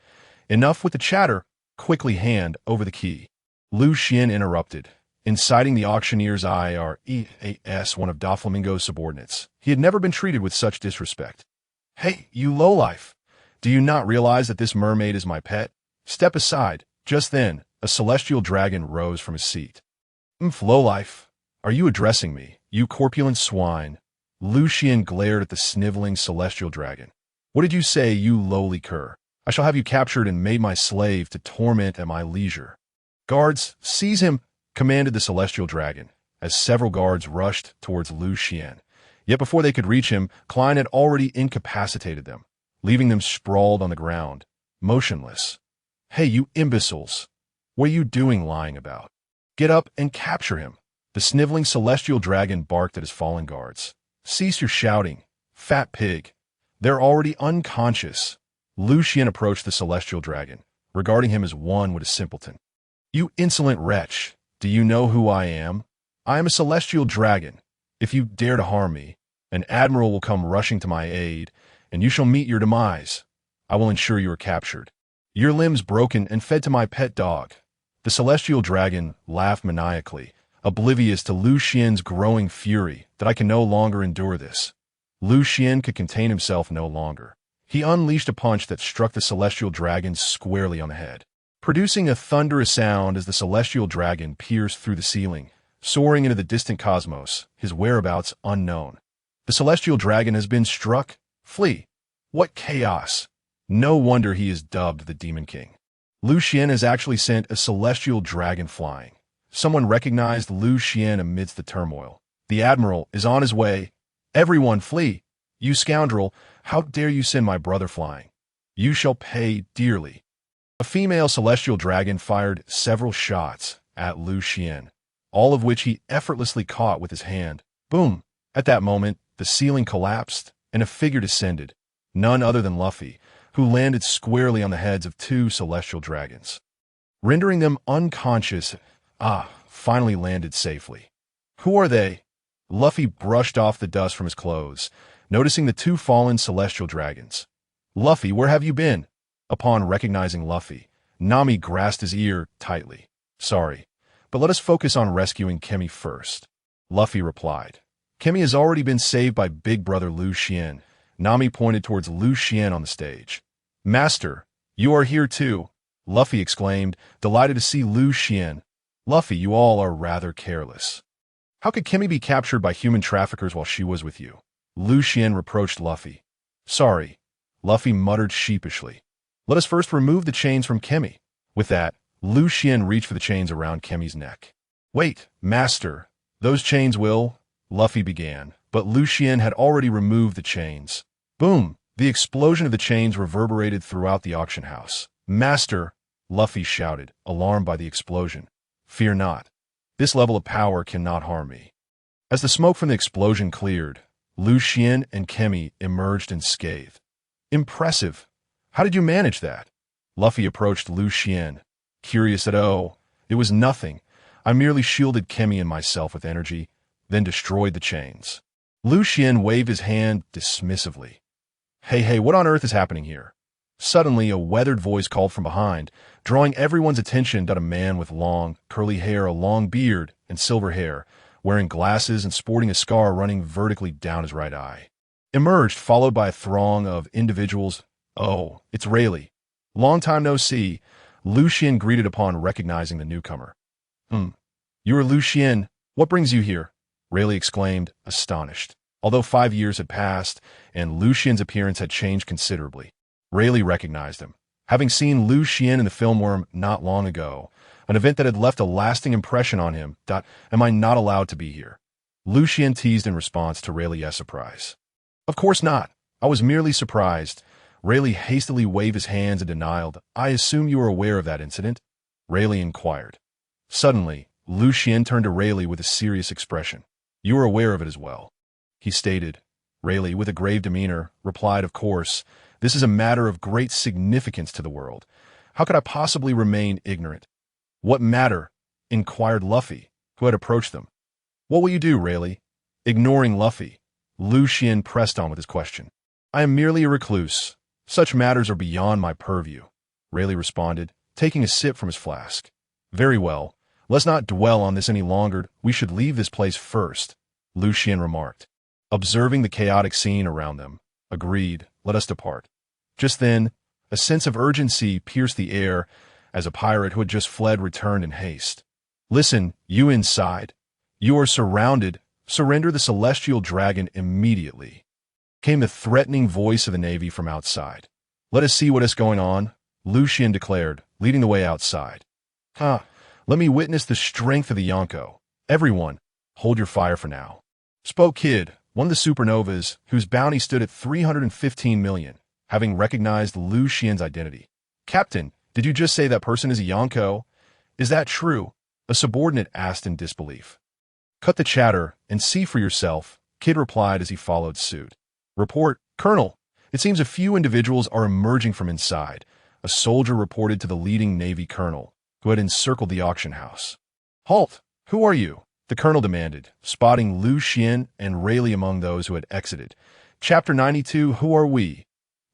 Speaker 1: Enough with the chatter. Quickly hand over the key. Lucian interrupted, inciting the auctioneer's IREAS, one of Doflamingo's subordinates. He had never been treated with such disrespect. Hey, you lowlife! Do you not realize that this mermaid is my pet? Step aside. Just then, a celestial dragon rose from his seat. Lowlife, are you addressing me, you corpulent swine? Lucian glared at the sniveling celestial dragon. What did you say, you lowly cur? I shall have you captured and made my slave to torment at my leisure. Guards, seize him, commanded the celestial dragon, as several guards rushed towards Lucian. Yet before they could reach him, Klein had already incapacitated them, leaving them sprawled on the ground, motionless. Hey, you imbeciles! What are you doing lying about? Get up and capture him. The sniveling celestial dragon barked at his fallen guards. Cease your shouting, fat pig. They're already unconscious. Lucian approached the celestial dragon, regarding him as one with a simpleton. You insolent wretch, do you know who I am? I am a celestial dragon. If you dare to harm me, an admiral will come rushing to my aid, and you shall meet your demise. I will ensure you are captured, your limbs broken and fed to my pet dog. The celestial dragon laughed maniacally, oblivious to Lucian's growing fury that I can no longer endure this. Lucian could contain himself no longer. He unleashed a punch that struck the celestial dragon squarely on the head, producing a thunderous sound as the celestial dragon pierced through the ceiling, soaring into the distant cosmos, his whereabouts unknown. The celestial dragon has been struck. Flee. What chaos! No wonder he is dubbed the Demon King. Lucian has actually sent a celestial dragon flying. Someone recognized Lucian amidst the turmoil. The Admiral is on his way. Everyone flee! You scoundrel, how dare you send my brother flying? You shall pay dearly. A female celestial dragon fired several shots at Lucian, all of which he effortlessly caught with his hand. Boom! At that moment, the ceiling collapsed, and a figure descended, none other than Luffy, who landed squarely on the heads of 2 celestial dragons, rendering them unconscious. Finally landed safely. Who are they? Luffy brushed off the dust from his clothes, noticing the 2 fallen celestial dragons. Luffy, where have you been? Upon recognizing Luffy, Nami grasped his ear tightly. Sorry, but let us focus on rescuing Kemi first. Luffy replied. Kemi has already been saved by big brother Lucian. Nami pointed towards Lucian on the stage. Master, you are here too, Luffy exclaimed, delighted to see Lucian. Luffy, you all are rather careless. How could Kemi be captured by human traffickers while she was with you? Lucian reproached Luffy. Sorry, Luffy muttered sheepishly. Let us first remove the chains from Kemi. With that, Lucian reached for the chains around Kemi's neck. Wait, master, those chains will... Luffy began, but Lucian had already removed the chains. Boom! The explosion of the chains reverberated throughout the auction house. Master, Luffy shouted, alarmed by the explosion. Fear not. This level of power cannot harm me. As the smoke from the explosion cleared, Lucian and Kemi emerged unscathed. Impressive. How did you manage that? Luffy approached Lucian, curious that, it was nothing. I merely shielded Kemi and myself with energy, then destroyed the chains. Lucian waved his hand dismissively. Hey, what on earth is happening here? Suddenly, a weathered voice called from behind, drawing everyone's attention to a man with long, curly hair, a long beard, and silver hair, wearing glasses and sporting a scar running vertically down his right eye. Emerged, followed by a throng of individuals. Oh, it's Rayleigh. Long time no see, Lucian greeted upon recognizing the newcomer. You are Lucian. What brings you here? Rayleigh exclaimed, astonished. Although 5 years had passed, and Lucian's appearance had changed considerably, Rayleigh recognized him, having seen Lucian in the film worm not long ago, an event that had left a lasting impression on him. Am I not allowed to be here? Lucian teased in response to Rayleigh's surprise. Of course not. I was merely surprised. Rayleigh hastily waved his hands in denial. I assume you are aware of that incident? Rayleigh inquired. Suddenly, Lucian turned to Rayleigh with a serious expression. You are aware of it as well, he stated. Rayleigh, with a grave demeanor, replied, of course. This is a matter of great significance to the world. How could I possibly remain ignorant? What matter? Inquired Luffy, who had approached them. What will you do, Rayleigh? Ignoring Luffy, Lucian pressed on with his question. I am merely a recluse. Such matters are beyond my purview, Rayleigh responded, taking a sip from his flask. Very well. Let's not dwell on this any longer. We should leave this place first, Lucian remarked. Observing the chaotic scene around them, agreed, let us depart. Just then, a sense of urgency pierced the air as a pirate who had just fled returned in haste. Listen, you inside. You are surrounded. Surrender the celestial dragon immediately. Came the threatening voice of the Navy from outside. Let us see what is going on, Lucian declared, leading the way outside. Let me witness the strength of the Yonko. Everyone, hold your fire for now. Spoke Kid, one of the Supernovas, whose bounty stood at 315 million, having recognized Lucian's identity. Captain, did you just say that person is a Yonko? Is that true? A subordinate asked in disbelief. Cut the chatter and see for yourself, Kid replied as he followed suit. Report, Colonel. It seems a few individuals are emerging from inside, a soldier reported to the leading Navy colonel, who had encircled the auction house. Halt! Who are you? The colonel demanded, spotting Lucian and Rayleigh among those who had exited. Chapter 92, Who are we?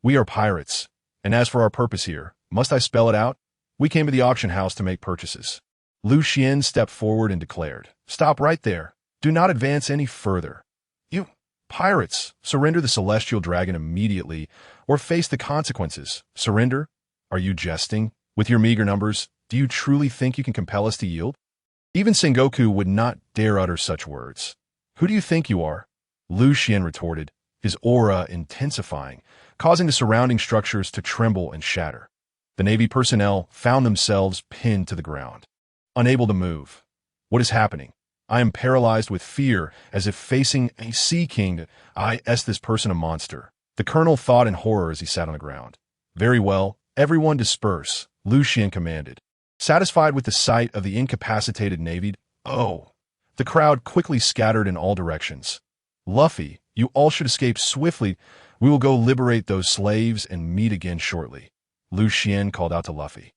Speaker 1: We are pirates. And as for our purpose here, must I spell it out? We came to the auction house to make purchases. Lucian stepped forward and declared, Stop right there. Do not advance any further. You pirates, surrender the celestial dragon immediately, or face the consequences. Surrender? Are you jesting? With your meager numbers, do you truly think you can compel us to yield? Even Sengoku would not dare utter such words. Who do you think you are? Lucian retorted, his aura intensifying, causing the surrounding structures to tremble and shatter. The Navy personnel found themselves pinned to the ground, unable to move. What is happening? I am paralyzed with fear, as if facing a sea king. This person a monster. The colonel thought in horror as he sat on the ground. Very well, everyone disperse, Lucian commanded. Satisfied with the sight of the incapacitated Navy, the crowd quickly scattered in all directions. Luffy, you all should escape swiftly. We will go liberate those slaves and meet again shortly, Lucian called out to Luffy.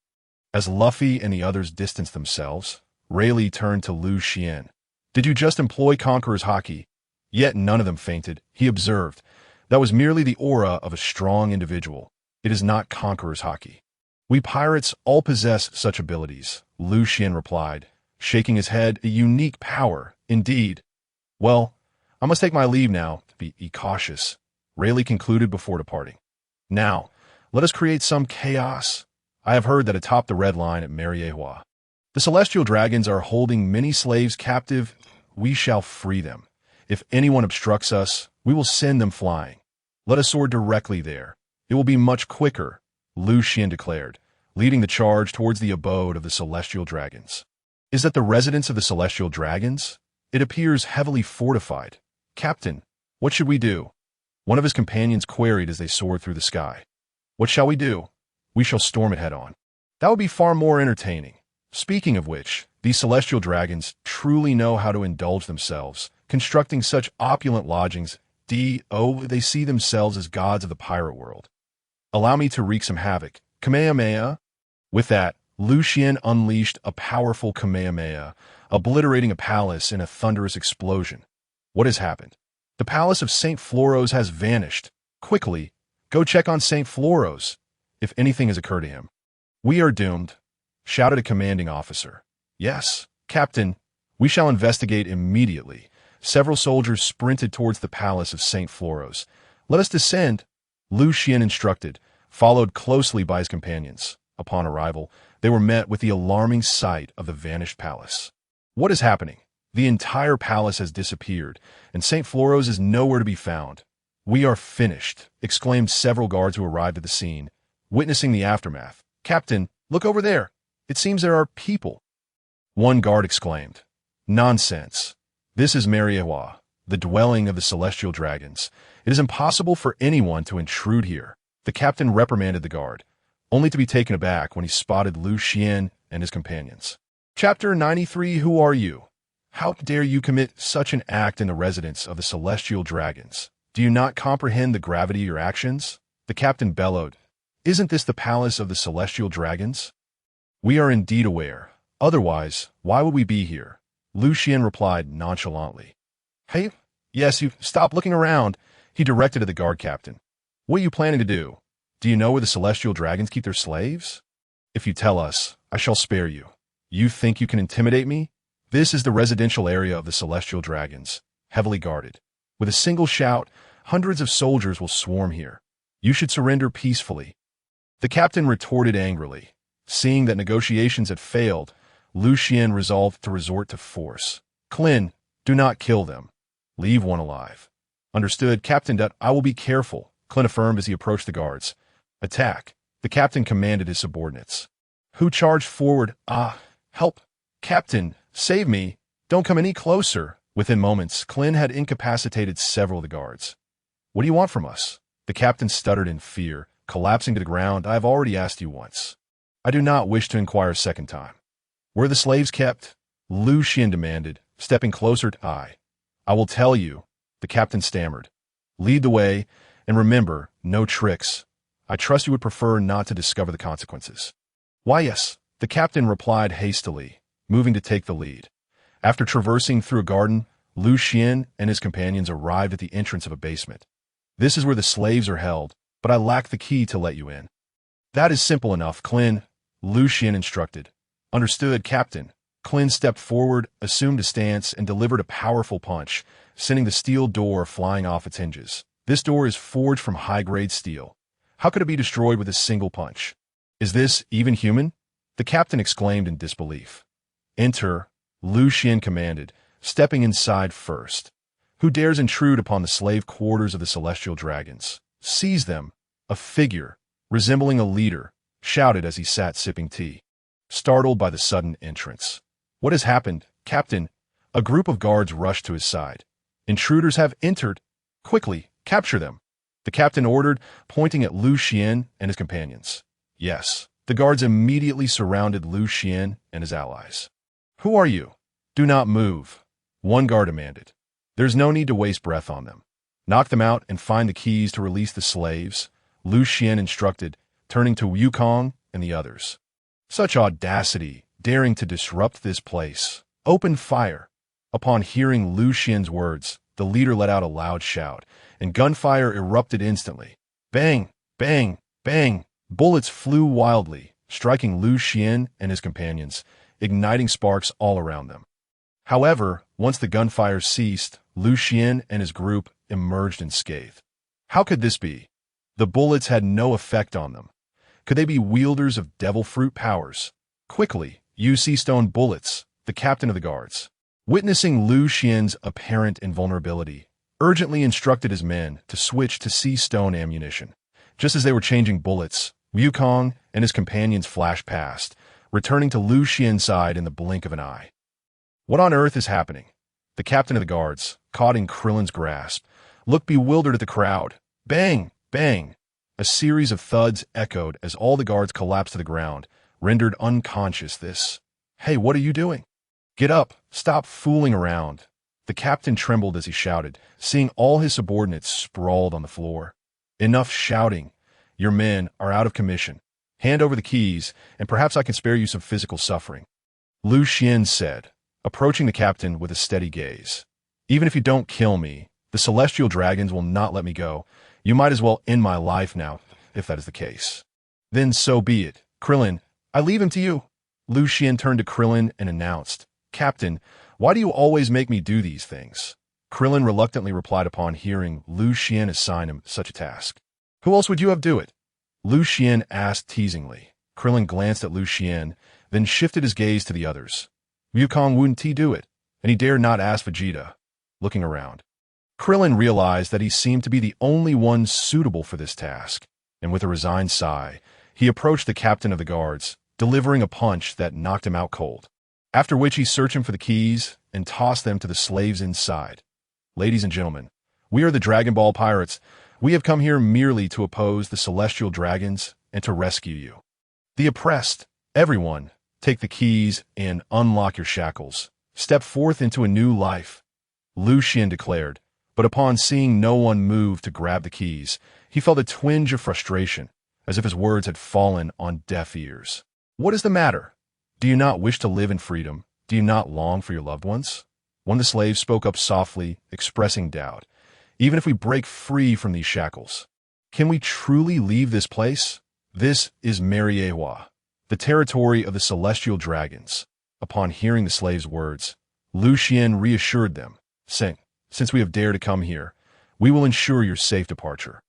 Speaker 1: As Luffy and the others distanced themselves, Rayleigh turned to Lucian. Did you just employ Conqueror's Haki? Yet none of them fainted, he observed. That was merely the aura of a strong individual. It is not Conqueror's Haki. We pirates all possess such abilities, Lucian replied, shaking his head. A unique power, indeed. Well, I must take my leave now, be cautious, Rayleigh concluded before departing. Now, let us create some chaos. I have heard that atop the red line at Mariejois, the celestial dragons are holding many slaves captive. We shall free them. If anyone obstructs us, we will send them flying. Let us soar directly there. It will be much quicker, Lucian declared, leading the charge towards the abode of the celestial dragons. Is that the residence of the celestial dragons? It appears heavily fortified. Captain, what should we do? One of his companions queried as they soared through the sky. What shall we do? We shall storm it head-on. That would be far more entertaining. Speaking of which, these celestial dragons truly know how to indulge themselves, constructing such opulent lodgings. They see themselves as gods of the pirate world. Allow me to wreak some havoc. Kamehameha. With that, Lucian unleashed a powerful Kamehameha, obliterating a palace in a thunderous explosion. What has happened? The palace of St. Floros has vanished. Quickly, go check on St. Floros, if anything has occurred to him. We are doomed, shouted a commanding officer. Yes, Captain, we shall investigate immediately. Several soldiers sprinted towards the palace of St. Floros. Let us descend, Lucian instructed, followed closely by his companions. Upon arrival, they were met with the alarming sight of the vanished palace. What is happening? The entire palace has disappeared, and St. Floros is nowhere to be found. We are finished, exclaimed several guards who arrived at the scene, witnessing the aftermath. Captain, look over there. It seems there are people. One guard exclaimed. Nonsense. This is Mariejois, the dwelling of the celestial dragons. It is impossible for anyone to intrude here. The captain reprimanded the guard, only to be taken aback when he spotted Lucian and his companions. Chapter 93. Who are you? How dare you commit such an act in the residence of the celestial dragons? Do you not comprehend the gravity of your actions? The captain bellowed. Isn't this the palace of the celestial dragons? We are indeed aware. Otherwise, why would we be here? Lucian replied nonchalantly. Hey, yes, you stop looking around, he directed to the guard captain. What are you planning to do? Do you know where the celestial dragons keep their slaves? If you tell us, I shall spare you. You think you can intimidate me? This is the residential area of the celestial dragons, heavily guarded. With a single shout, hundreds of soldiers will swarm here. You should surrender peacefully. The captain retorted angrily. Seeing that negotiations had failed, Lucian resolved to resort to force. Clin, do not kill them. Leave one alive. Understood, Captain. I will be careful, Clin affirmed as he approached the guards. Attack. The captain commanded his subordinates. Who charged forward? Help. Captain, save me. Don't come any closer. Within moments, Clin had incapacitated several of the guards. What do you want from us? The captain stuttered in fear, collapsing to the ground. I have already asked you once. I do not wish to inquire a second time. Where are the slaves kept? Lucian demanded, stepping closer to I will tell you, the captain stammered. Lead the way, and remember, no tricks. I trust you would prefer not to discover the consequences. Why, yes, the captain replied hastily, moving to take the lead. After traversing through a garden, Lucian and his companions arrived at the entrance of a basement. This is where the slaves are held, but I lack the key to let you in. That is simple enough, Clin, Lucian instructed. Understood, Captain. Clin stepped forward, assumed a stance, and delivered a powerful punch, sending the steel door flying off its hinges. This door is forged from high-grade steel. How could it be destroyed with a single punch? Is this even human? The captain exclaimed in disbelief. Enter, Lucian commanded, stepping inside first. Who dares intrude upon the slave quarters of the celestial dragons? Seize them. A figure, resembling a leader, shouted as he sat sipping tea, startled by the sudden entrance. What has happened, Captain? A group of guards rushed to his side. Intruders have entered. Quickly, capture them. The captain ordered, pointing at Lucian and his companions. Yes, the guards immediately surrounded Lucian and his allies. Who are you? Do not move, one guard demanded. There's no need to waste breath on them. Knock them out and find the keys to release the slaves, Lucian instructed, turning to Wukong and the others. Such audacity, daring to disrupt this place. Open fire. Upon hearing Lucian's words, the leader let out a loud shout, and gunfire erupted instantly. Bang, bang, bang. Bullets flew wildly, striking Lucian and his companions, igniting sparks all around them. However, once the gunfire ceased, Lucian and his group emerged unscathed. How could this be? The bullets had no effect on them. Could they be wielders of devil fruit powers? Quickly, use stone bullets, the captain of the guards. Witnessing Lucian's apparent invulnerability, urgently instructed his men to switch to sea-stone ammunition. Just as they were changing bullets, Wukong and his companions flashed past, returning to Lucian's side in the blink of an eye. What on earth is happening? The captain of the guards, caught in Krillin's grasp, looked bewildered at the crowd. Bang! Bang! A series of thuds echoed as all the guards collapsed to the ground, rendered unconscious. Hey, what are you doing? Get up! Stop fooling around! The captain trembled as he shouted, seeing all his subordinates sprawled on the floor. Enough shouting. Your men are out of commission. Hand over the keys, and perhaps I can spare you some physical suffering. Lucian said, approaching the captain with a steady gaze. Even if you don't kill me, the celestial dragons will not let me go. You might as well end my life now, if that is the case. Then so be it. Krillin, I leave him to you. Lucian turned to Krillin and announced, Captain, why do you always make me do these things? Krillin reluctantly replied upon hearing Lucian assign him such a task. Who else would you have do it? Lucian asked teasingly. Krillin glanced at Lucian, then shifted his gaze to the others. Wukong wouldn't he do it? And he dared not ask Vegeta. Looking around, Krillin realized that he seemed to be the only one suitable for this task, and with a resigned sigh, he approached the captain of the guards, delivering a punch that knocked him out cold. After which he searched him for the keys and tossed them to the slaves inside. Ladies and gentlemen, we are the Dragon Ball Pirates. We have come here merely to oppose the celestial dragons and to rescue you. The oppressed, everyone, take the keys and unlock your shackles. Step forth into a new life, Lucian declared, but upon seeing no one move to grab the keys, he felt a twinge of frustration, as if his words had fallen on deaf ears. What is the matter? Do you not wish to live in freedom? Do you not long for your loved ones? One of the slaves spoke up softly, expressing doubt. Even if we break free from these shackles, can we truly leave this place? This is Mariejois, the territory of the celestial dragons. Upon hearing the slaves' words, Lucian reassured them, saying, Since we have dared to come here, we will ensure your safe departure.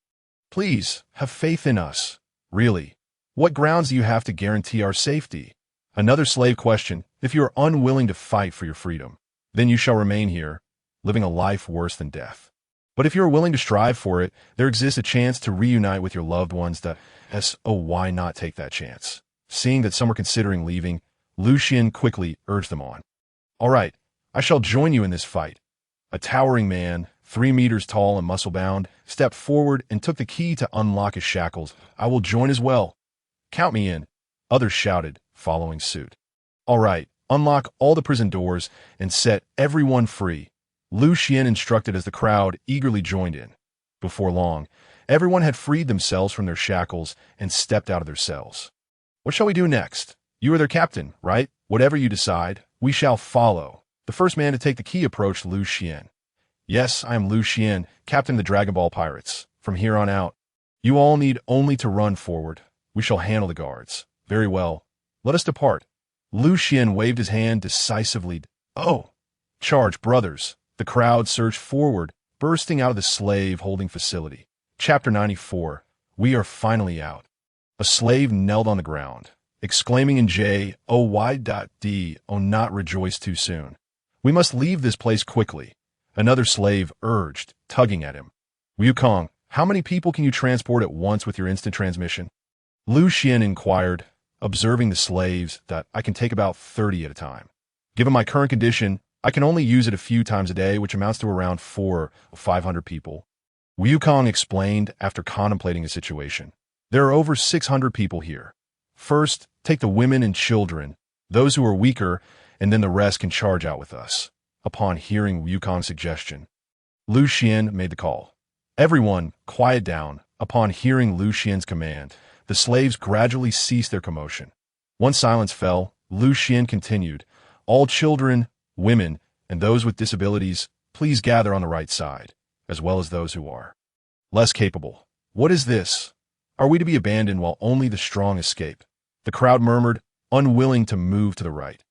Speaker 1: Please, have faith in us. Really, what grounds do you have to guarantee our safety? Another slave questioned, If you are unwilling to fight for your freedom, then you shall remain here, living a life worse than death. But if you are willing to strive for it, there exists a chance to reunite with your loved ones. Why not take that chance? Seeing that some were considering leaving, Lucian quickly urged them on. All right, I shall join you in this fight. A towering man, 3 meters tall and muscle-bound, stepped forward and took the key to unlock his shackles. I will join as well. Count me in. Others shouted, following suit. All right, unlock all the prison doors and set everyone free, Lucian instructed as the crowd eagerly joined in. Before long, everyone had freed themselves from their shackles and stepped out of their cells. What shall we do next? You are their captain, right? Whatever you decide, we shall follow. The first man to take the key approached Lucian. Yes, I am Lucian, captain of the Dragon Ball Pirates. From here on out, you all need only to run forward. We shall handle the guards. Very well. Let us depart. Lucian waved his hand decisively. Oh! Charge, brothers. The crowd surged forward, bursting out of the slave-holding facility. Chapter 94. We are finally out. A slave knelt on the ground, exclaiming in J-O-Y.D, oh, not rejoice too soon. We must leave this place quickly. Another slave urged, tugging at him. Wukong, how many people can you transport at once with your instant transmission? Lucian inquired, observing the slaves, that I can take about 30 at a time. Given my current condition, I can only use it a few times a day, which amounts to around 400 or 500 people. Wukong explained after contemplating the situation. There are over 600 people here. First, take the women and children, those who are weaker, and then the rest can charge out with us. Upon hearing Wukong's suggestion, Lucian made the call. Everyone, quiet down. Upon hearing Lucian's command, the slaves gradually ceased their commotion. Once silence fell, Lucian continued, all children, women, and those with disabilities, please gather on the right side, as well as those who are less capable. What is this? Are we to be abandoned while only the strong escape? The crowd murmured, unwilling to move to the right.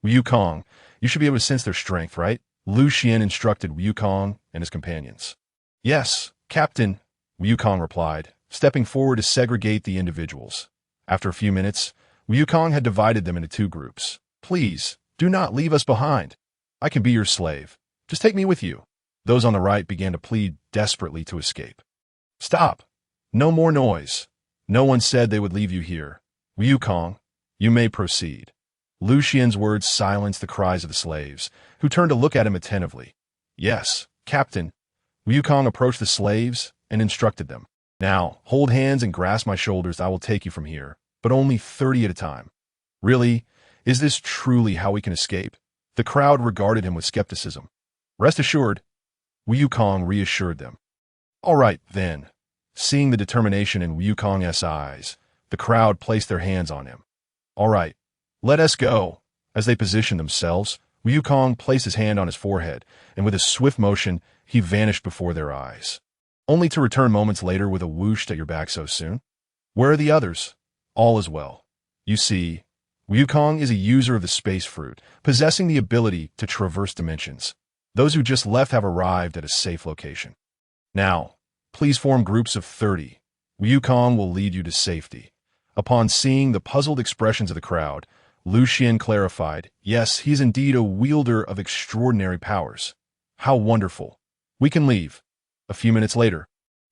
Speaker 1: Wukong, you should be able to sense their strength, right? Lucian instructed Wukong and his companions. Yes, Captain, Wukong replied, stepping forward to segregate the individuals. After a few minutes, Wukong had divided them into two groups. Please, do not leave us behind. I can be your slave. Just take me with you. Those on the right began to plead desperately to escape. Stop. No more noise. No one said they would leave you here. Wukong, you may proceed. Lucian's words silenced the cries of the slaves, who turned to look at him attentively. Yes, Captain. Wukong approached the slaves and instructed them. Now, hold hands and grasp my shoulders. I will take you from here, but only 30 at a time. Really? Is this truly how we can escape? The crowd regarded him with skepticism. Rest assured, Wukong reassured them. All right, then. Seeing the determination in Wukong's eyes, the crowd placed their hands on him. All right, let us go. As they positioned themselves, Wukong placed his hand on his forehead, and with a swift motion, he vanished before their eyes. Only to return moments later with a whoosh at your back so soon. Where are the others? All is well. You see, Wukong is a user of the space fruit, possessing the ability to traverse dimensions. Those who just left have arrived at a safe location. Now, please form groups of 30. Wukong will lead you to safety. Upon seeing the puzzled expressions of the crowd, Lucian clarified, yes, he's indeed a wielder of extraordinary powers. How wonderful. We can leave. A few minutes later,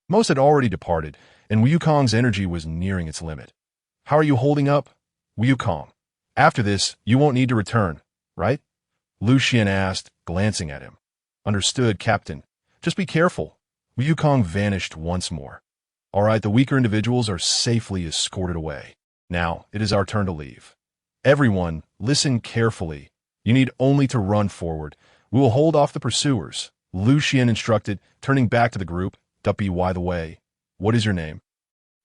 Speaker 1: most had already departed, and Wukong's energy was nearing its limit. How are you holding up? Wukong. After this, you won't need to return, right? Lucian asked, glancing at him. Understood, Captain. Just be careful. Wukong vanished once more. All right, the weaker individuals are safely escorted away. Now, it is our turn to leave. Everyone, listen carefully. You need only to run forward. We will hold off the pursuers. Lucian instructed, turning back to the group. Duppy, by the way, what is your name?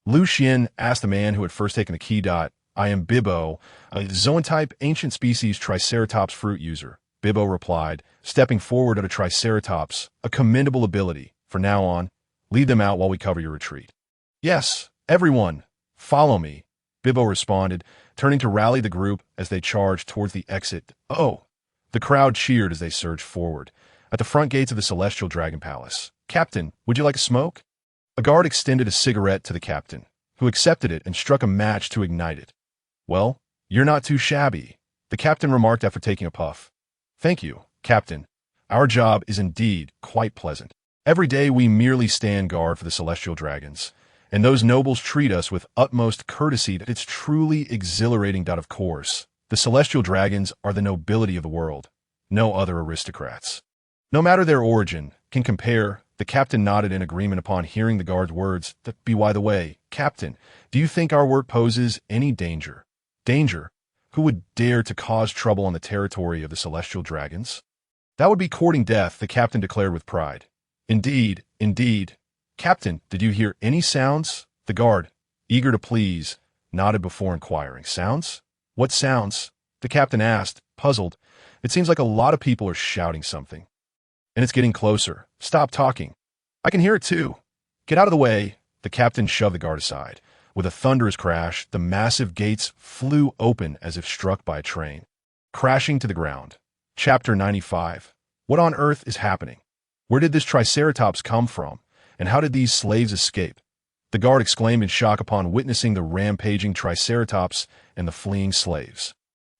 Speaker 1: Lucian asked the man who had first taken the key dot. I am Bibbo, a zoan-type ancient species Triceratops fruit user. Bibbo replied, stepping forward at a Triceratops, a commendable ability. From now on, lead them out while we cover your retreat. Yes, everyone, follow me, Bibbo responded, turning to rally the group as they charged towards the exit. Oh! The crowd cheered as they surged forward. At the front gates of the Celestial Dragon Palace, Captain, would you like a smoke? A guard extended a cigarette to the captain, who accepted it and struck a match to ignite it. Well, you're not too shabby, the captain remarked after taking a puff. Thank you, Captain. Our job is indeed quite pleasant. Every day we merely stand guard for the celestial dragons, and those nobles treat us with utmost courtesy. It's truly exhilarating. Of course, the celestial dragons are the nobility of the world. No other aristocrats, no matter their origin, can compare. The captain nodded in agreement upon hearing the guard's words. By the way, Captain, do you think our work poses any danger? Danger? Who would dare to cause trouble on the territory of the celestial dragons? That would be courting death, the captain declared with pride. Indeed, indeed. Captain, did you hear any sounds? The guard, eager to please, nodded before inquiring. Sounds? What sounds? The captain asked, puzzled. It seems like a lot of people are shouting something. And it's getting closer. Stop talking. I can hear it too. Get out of the way. The captain shoved the guard aside. With a thunderous crash, the massive gates flew open as if struck by a train, crashing to the ground. Chapter 95. What on earth is happening? Where did this Triceratops come from? And how did these slaves escape? The guard exclaimed in shock upon witnessing the rampaging Triceratops and the fleeing slaves.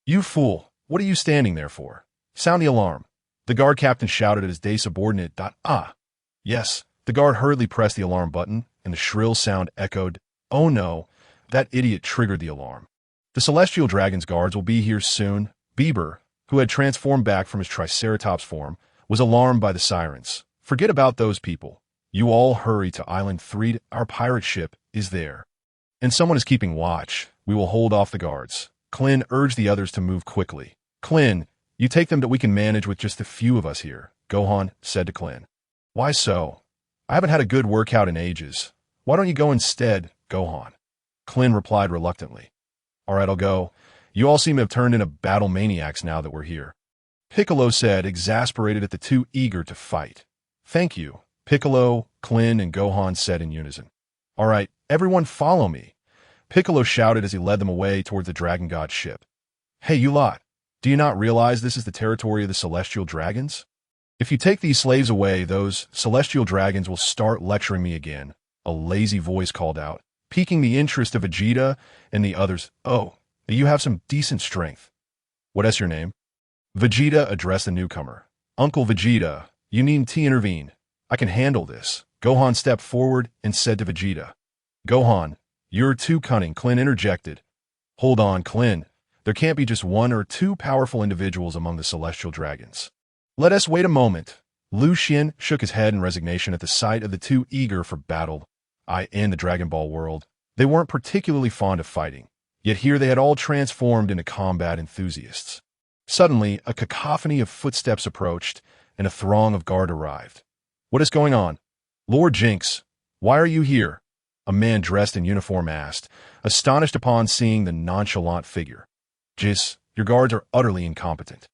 Speaker 1: You fool! What are you standing there for? Sound the alarm. The guard captain shouted at his day subordinate. Yes, the guard hurriedly pressed the alarm button, and the shrill sound echoed. Oh no, that idiot triggered the alarm. The celestial dragon's guards will be here soon. Bieber, who had transformed back from his Triceratops form, was alarmed by the sirens. Forget about those people. You all hurry to Island 3. Our pirate ship is there. And someone is keeping watch. We will hold off the guards. Clint urged the others to move quickly. Clint, you take them that we can manage with just a few of us here, Gohan said to Clint. Why so? I haven't had a good workout in ages. Why don't you go instead, Gohan? Clint replied reluctantly. All right, I'll go. You all seem to have turned into battle maniacs now that we're here. Piccolo said, exasperated at the two eager to fight. Thank you, Piccolo, Clint, and Gohan said in unison. All right, everyone follow me. Piccolo shouted as he led them away towards the Dragon God's ship. Hey, you lot! Do you not realize this is the territory of the Celestial Dragons? If you take these slaves away, those Celestial Dragons will start lecturing me again, a lazy voice called out, piquing the interest of Vegeta and the others. Oh, you have some decent strength. What's your name? Vegeta addressed the newcomer. Uncle Vegeta, you needn't intervene. I can handle this. Gohan stepped forward and said to Vegeta. Gohan, you're too cunning, Klin interjected. Hold on, Klin. There can't be just one or two powerful individuals among the Celestial Dragons. Let us wait a moment. Lucian shook his head in resignation at the sight of the two eager for battle. In the Dragon Ball world, they weren't particularly fond of fighting, yet here they had all transformed into combat enthusiasts. Suddenly, a cacophony of footsteps approached, and a throng of guard arrived. What is going on? Lord Jinx, why are you here? A man dressed in uniform asked, astonished upon seeing the nonchalant figure. Jis, your guards are utterly incompetent.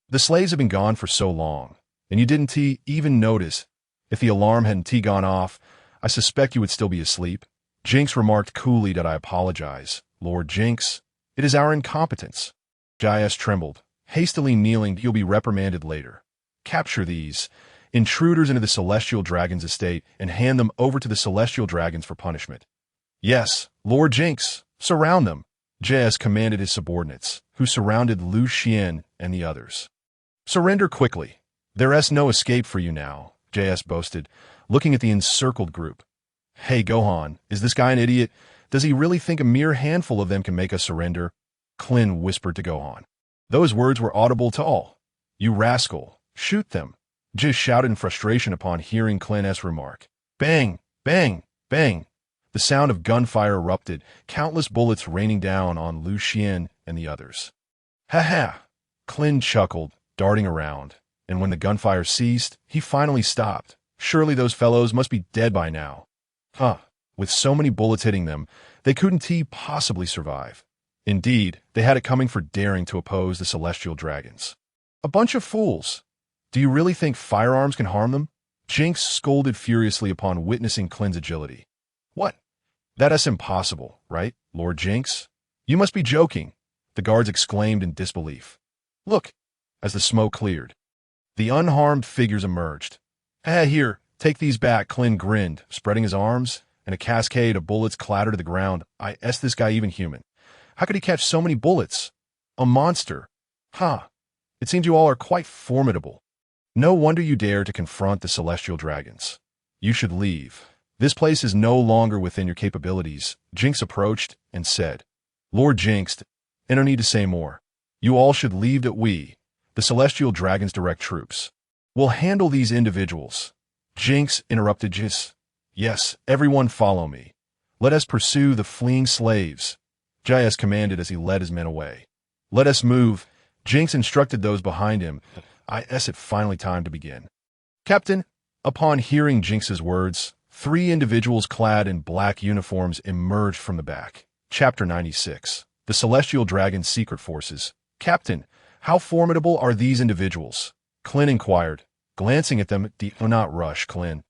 Speaker 1: The slaves have been gone for so long, and you didn't even notice. If the alarm hadn't gone off, I suspect you would still be asleep. Jinx remarked coolly that I apologize. Lord Jinx, it is our incompetence. Jis trembled, hastily kneeling. You'll be reprimanded later. Capture these intruders into the Celestial Dragon's estate and hand them over to the Celestial Dragons for punishment. Yes, Lord Jinx, surround them. Jis commanded his subordinates, who surrounded Lucian and the others. Surrender quickly. There's no escape for you now, Jis boasted, looking at the encircled group. Hey, Gohan, is this guy an idiot? Does he really think a mere handful of them can make us surrender? Klin whispered to Gohan. Those words were audible to all. You rascal, shoot them. Jis shouted in frustration upon hearing Klin's remark. Bang, bang, bang. The sound of gunfire erupted, countless bullets raining down on Lucian and the others. Ha ha! Klin chuckled, darting around, and when the gunfire ceased, he finally stopped. Surely those fellows must be dead by now. With so many bullets hitting them, they couldn't possibly survive. Indeed, they had it coming for daring to oppose the Celestial Dragons. A bunch of fools! Do you really think firearms can harm them? Jinx scolded furiously upon witnessing Klin's agility. What? That is impossible, right, Lord Jinx? You must be joking, the guards exclaimed in disbelief. Look, as the smoke cleared. The unharmed figures emerged. Here, take these back, Klin grinned, spreading his arms, and a cascade of bullets clattered to the ground. Is this guy even human? How could he catch so many bullets? A monster. It seems you all are quite formidable. No wonder you dare to confront the Celestial Dragons. You should leave. This place is no longer within your capabilities. Jinx approached and said, Lord Jinx, I don't need to say more. You all should leave that we, the Celestial Dragons' direct troops, will handle these individuals. Jinx interrupted Jis. Yes, everyone follow me. Let us pursue the fleeing slaves. Jis commanded as he led his men away. Let us move. Jinx instructed those behind him. It finally time to begin. Captain, upon hearing Jinx's words, 3 individuals clad in black uniforms emerged from the back. Chapter 96. The Celestial Dragon's Secret Forces. Captain, how formidable are these individuals? Klin inquired, glancing at them. Do not rush, Klin.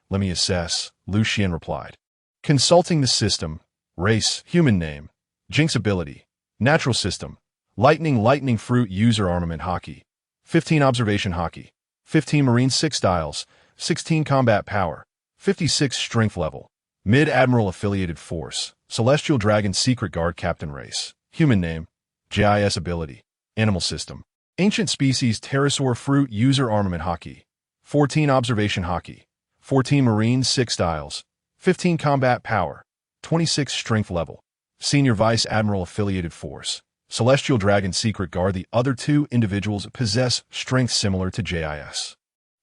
Speaker 1: Let me assess, Lucian replied. Consulting the system. Race, human name. Jinx ability. Natural system. Lightning fruit user armament Haki. 15 observation Haki. 15 marine 6 styles. 16 combat power. 56 strength level. Mid-Admiral affiliated force. Celestial Dragon Secret Guard Captain Race. Human name. JIS ability. Animal system. Ancient species pterosaur fruit user armament Haki. 14 observation Haki. 14 marine 6 styles. 15 combat power. 26 strength level. Senior Vice Admiral affiliated force. Celestial Dragon Secret Guard. The other 2 individuals possess strength similar to JIS.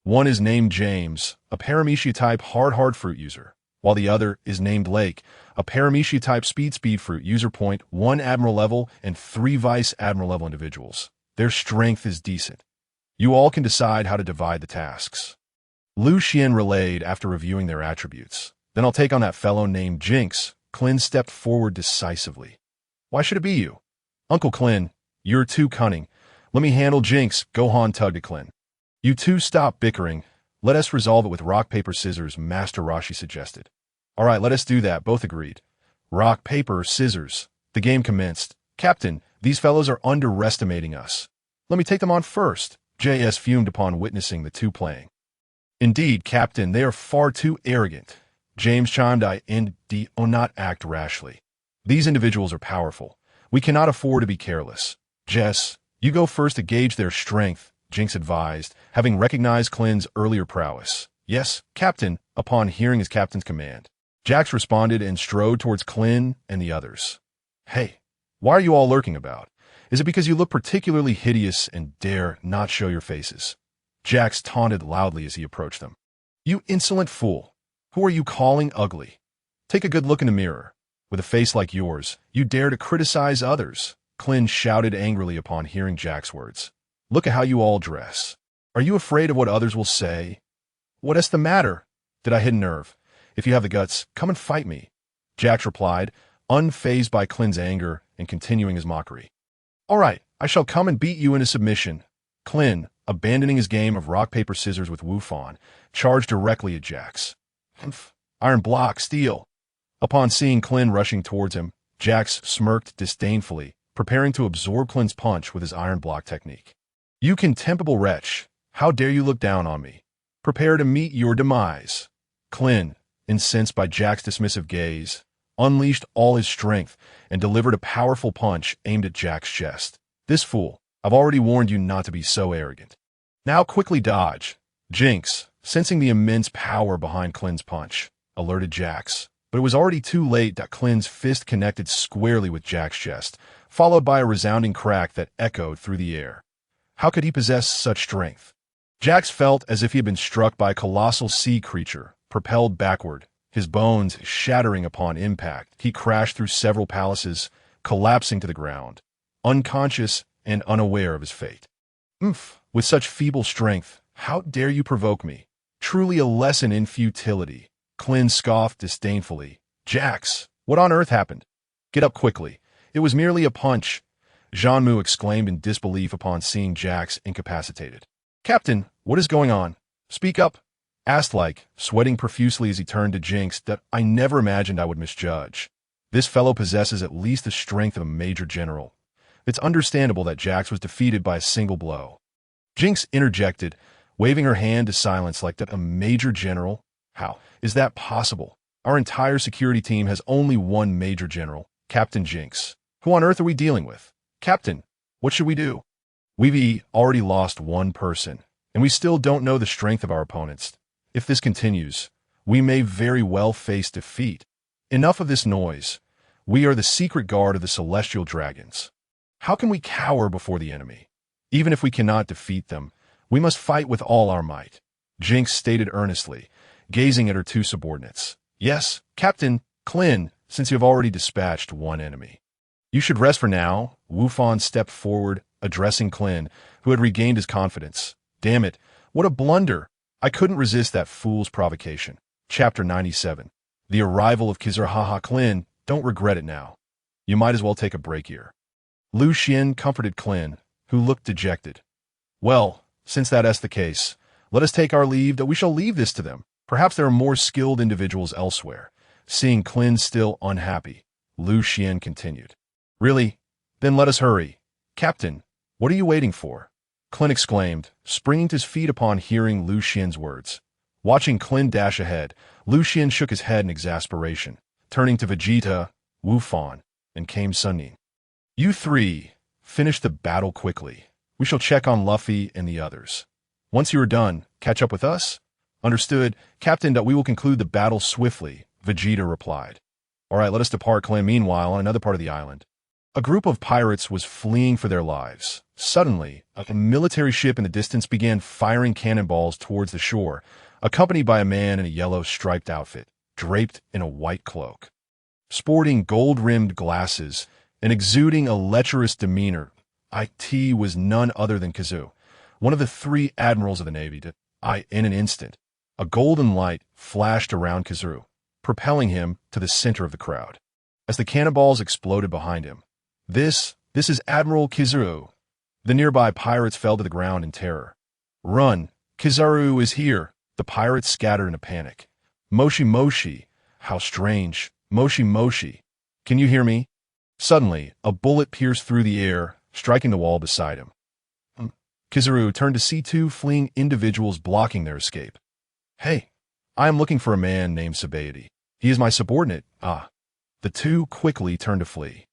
Speaker 1: One is named James, a Paramecia-type hard fruit user, while the other is named Lake, a Paramecia-type speed fruit user. 1 Admiral level and 3 Vice Admiral level individuals. Their strength is decent. You all can decide how to divide the tasks. Lucian relayed after reviewing their attributes. Then I'll take on that fellow named Jinx. Klin stepped forward decisively. Why should it be you? Uncle Klin, you're too cunning. Let me handle Jinx. Gohan tugged at Klin. You two stop bickering. Let us resolve it with rock, paper, scissors, Master Roshi suggested. All right, let us do that, both agreed. Rock, paper, scissors. The game commenced. Captain, these fellows are underestimating us. Let me take them on first. JS fumed upon witnessing the two playing. Indeed, Captain, they are far too arrogant. James chimed in, do not act rashly. These individuals are powerful. We cannot afford to be careless. Jess, you go first to gauge their strength, Jinx advised, having recognized Clint's earlier prowess. Yes, Captain, upon hearing his captain's command. Jax responded and strode towards Clint and the others. Hey, why are you all lurking about? Is it because you look particularly hideous and dare not show your faces? Jax taunted loudly as he approached them. You insolent fool! Who are you calling ugly? Take a good look in the mirror. With a face like yours, you dare to criticize others. Clint shouted angrily upon hearing Jax's words. Look at how you all dress. Are you afraid of what others will say? What is the matter? Did I hit a nerve? If you have the guts, come and fight me. Jax replied, unfazed by Clint's anger and continuing his mockery. All right, I shall come and beat you into submission. Clint, abandoning his game of rock, paper, scissors with Wukong, charged directly at Jax. Humph. Iron block, steel. Upon seeing Clint rushing towards him, Jax smirked disdainfully, preparing to absorb Clint's punch with his iron block technique. You contemptible wretch, how dare you look down on me? Prepare to meet your demise. Clint, incensed by Jax's dismissive gaze, unleashed all his strength and delivered a powerful punch aimed at Jax's chest. This fool, I've already warned you not to be so arrogant. Now quickly dodge. Jinx, sensing the immense power behind Clint's punch, alerted Jax, but it was already too late that Clint's fist connected squarely with Jax's chest, followed by a resounding crack that echoed through the air. How could he possess such strength? Jax felt as if he had been struck by a colossal sea creature, propelled backward, his bones shattering upon impact. He crashed through several palaces, collapsing to the ground, unconscious and unaware of his fate. With such feeble strength, how dare you provoke me? Truly a lesson in futility. Clint scoffed disdainfully. Jax, what on earth happened? Get up quickly. It was merely a punch. Jean-Mu exclaimed in disbelief upon seeing Jax incapacitated. Captain, what is going on? Speak up. Asked like, sweating profusely as he turned to Jinx that I never imagined I would misjudge. This fellow possesses at least the strength of a major general. It's understandable that Jax was defeated by a single blow. Jinx interjected, waving her hand to silence like that. A major general? How is that possible? Our entire security team has only one major general, Captain Jinx. Who on earth are we dealing with? Captain, what should we do? We've already lost one person, and we still don't know the strength of our opponents. If this continues, we may very well face defeat. Enough of this noise. We are the secret guard of the celestial dragons. How can we cower before the enemy? Even if we cannot defeat them, we must fight with all our might. Jinx stated earnestly, gazing at her two subordinates. Yes, Captain Clint, since you have already dispatched one enemy. You should rest for now. Wukong stepped forward, addressing Clint, who had regained his confidence. Damn it, what a blunder. I couldn't resist that fool's provocation. Chapter 97. The arrival of Kizaru. Haha, Clint, don't regret it now. You might as well take a break here. Lucian comforted Clint, who looked dejected. Well, since that is the case, let us take our leave that we shall leave this to them. Perhaps there are more skilled individuals elsewhere. Seeing Clint still unhappy, Lucian continued. Really? Then let us hurry. Captain, what are you waiting for? Clint exclaimed, springing to his feet upon hearing Lucian's words. Watching Clint dash ahead, Lucian shook his head in exasperation, turning to Vegeta, Wukong, and came Sunin. You three, finish the battle quickly. We shall check on Luffy and the others. Once you are done, catch up with us? Understood, Captain, that we will conclude the battle swiftly, Vegeta replied. All right, let us depart, Clint. Meanwhile, on another part of the island, a group of pirates was fleeing for their lives. Suddenly, a military ship in the distance began firing cannonballs towards the shore, accompanied by a man in a yellow striped outfit, draped in a white cloak. Sporting gold-rimmed glasses and exuding a lecherous demeanor, it was none other than Kizaru, one of the three admirals of the Navy. In an instant, a golden light flashed around Kizaru, propelling him to the center of the crowd. As the cannonballs exploded behind him, This is Admiral Kizaru. The nearby pirates fell to the ground in terror. Run! Kizaru is here! The pirates scattered in a panic. Moshi Moshi! How strange! Moshi Moshi! Can you hear me? Suddenly, a bullet pierced through the air, striking the wall beside him. Kizaru turned to see two fleeing individuals blocking their escape. Hey, I am looking for a man named Sabaody. He is my subordinate. The two quickly turned to flee.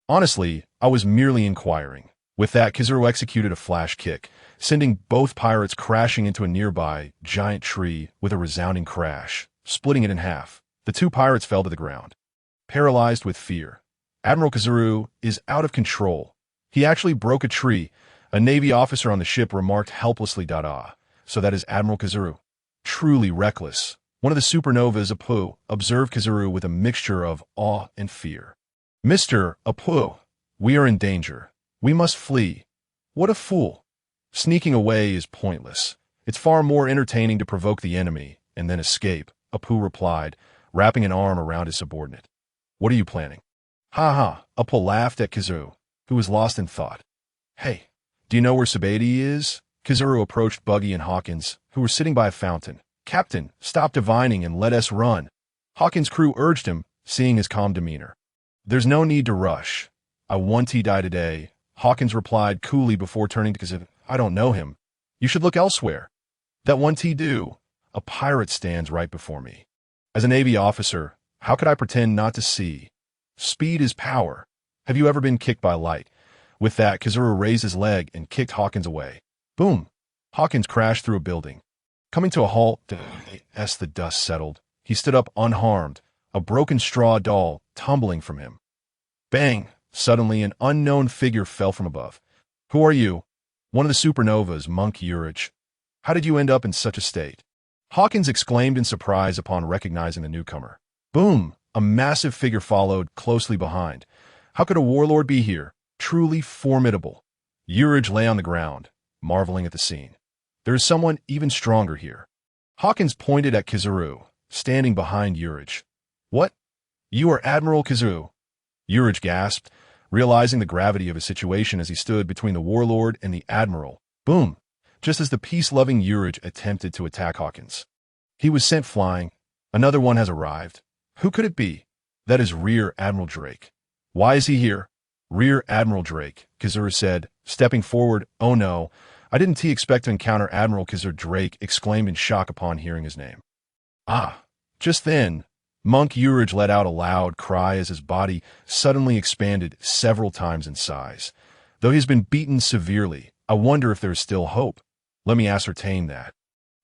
Speaker 1: Honestly, I was merely inquiring. With that, Kizaru executed a flash kick, sending both pirates crashing into a nearby giant tree with a resounding crash, splitting it in half. The two pirates fell to the ground, paralyzed with fear. Admiral Kizaru is out of control. He actually broke a tree. A Navy officer on the ship remarked helplessly, so that is Admiral Kizaru. Truly reckless. One of the Supernovas, Apu, observed Kizaru with a mixture of awe and fear. Mr. Apu, we are in danger. We must flee. What a fool. Sneaking away is pointless. It's far more entertaining to provoke the enemy and then escape, Apu replied, wrapping an arm around his subordinate. What are you planning? Ha ha, Apu laughed at Kizaru, who was lost in thought. Hey, do you know where Sabaody is? Kizaru approached Buggy and Hawkins, who were sitting by a fountain. Captain, stop divining and let us run. Hawkins' crew urged him, seeing his calm demeanor. There's no need to rush. I want to die today, Hawkins replied coolly before turning to Kizaru. I don't know him. You should look elsewhere. That one do. A pirate stands right before me. As a Navy officer, how could I pretend not to see? Speed is power. Have you ever been kicked by light? With that, Kizaru raised his leg and kicked Hawkins away. Boom! Hawkins crashed through a building. Coming to a halt, as the dust settled, he stood up unharmed, a broken straw doll tumbling from him. Bang! Suddenly, an unknown figure fell from above. Who are you? One of the Supernovas, Monk Uranus. How did you end up in such a state? Hawkins exclaimed in surprise upon recognizing the newcomer. Boom! A massive figure followed closely behind. How could a warlord be here? Truly formidable. Uranus lay on the ground, marveling at the scene. There is someone even stronger here. Hawkins pointed at Kizaru, standing behind Uranus. What? You are Admiral Kizaru? Uranus gasped, realizing the gravity of his situation as he stood between the warlord and the Admiral. Boom! Just as the peace-loving Uranus attempted to attack Hawkins. He was sent flying. Another one has arrived. Who could it be? That is Rear Admiral Drake. Why is he here? Rear Admiral Drake, Kizaru said, stepping forward. Oh no, I didn't expect to encounter Admiral Kizaru. Drake exclaimed in shock upon hearing his name. Just then, Monk Uranus let out a loud cry as his body suddenly expanded several times in size. Though he has been beaten severely, I wonder if there is still hope. Let me ascertain that.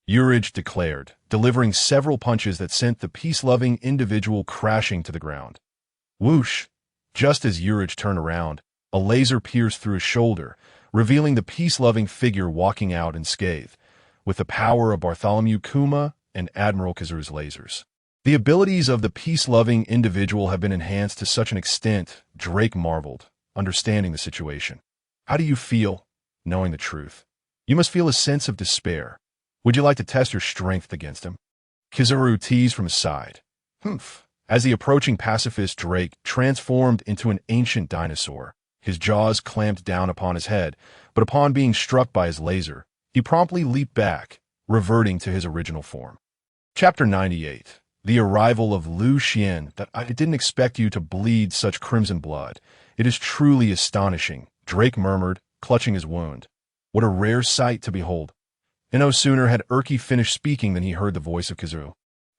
Speaker 1: Uranus declared, delivering several punches that sent the peace-loving individual crashing to the ground. Whoosh! Just as Uranus turned around, a laser pierced through his shoulder, revealing the peace-loving figure walking out unscathed, with the power of Bartholomew Kuma and Admiral Kizaru's lasers. The abilities of the peace-loving individual have been enhanced to such an extent, Drake marveled, understanding the situation. How do you feel, knowing the truth? You must feel a sense of despair. Would you like to test your strength against him? Kizaru teased from his side. Humph. As the approaching pacifist Drake transformed into an ancient dinosaur, his jaws clamped down upon his head, but upon being struck by his laser, he promptly leaped back, reverting to his original form. Chapter 98. The arrival of Lucian. That I didn't expect you to bleed such crimson blood. It is truly astonishing, Drake murmured, clutching his wound. What a rare sight to behold. And no sooner had Urki finished speaking than he heard the voice of Kizaru,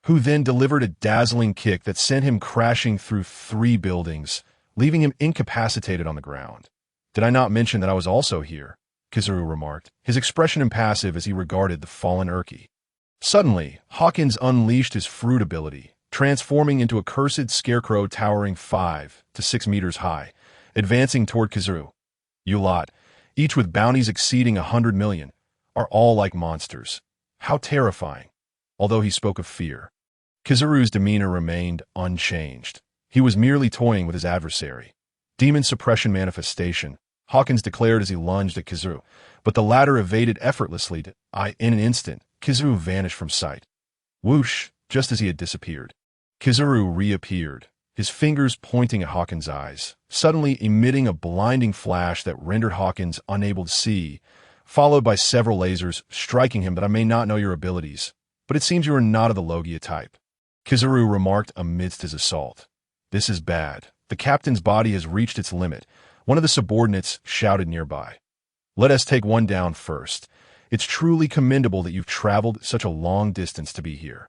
Speaker 1: who then delivered a dazzling kick that sent him crashing through 3 buildings, leaving him incapacitated on the ground. Did I not mention that I was also here? Kizaru remarked, his expression impassive as he regarded the fallen Urki. Suddenly, Hawkins unleashed his fruit ability, transforming into a cursed scarecrow towering 5 to 6 meters high, advancing toward Kizaru. You lot, each with bounties exceeding 100 million, are all like monsters. How terrifying. Although he spoke of fear, Kizaru's demeanor remained unchanged. He was merely toying with his adversary. Demon suppression manifestation, Hawkins declared as he lunged at Kizaru, but the latter evaded effortlessly. In an instant, Kizaru vanished from sight. Whoosh, just as he had disappeared. Kizaru reappeared, his fingers pointing at Hawkins' eyes, suddenly emitting a blinding flash that rendered Hawkins unable to see, followed by several lasers striking him. That I may not know your abilities, but it seems you are not of the Logia type, Kizaru remarked amidst his assault. This is bad. The captain's body has reached its limit. One of the subordinates shouted nearby. Let us take one down first. It's truly commendable that you've traveled such a long distance to be here.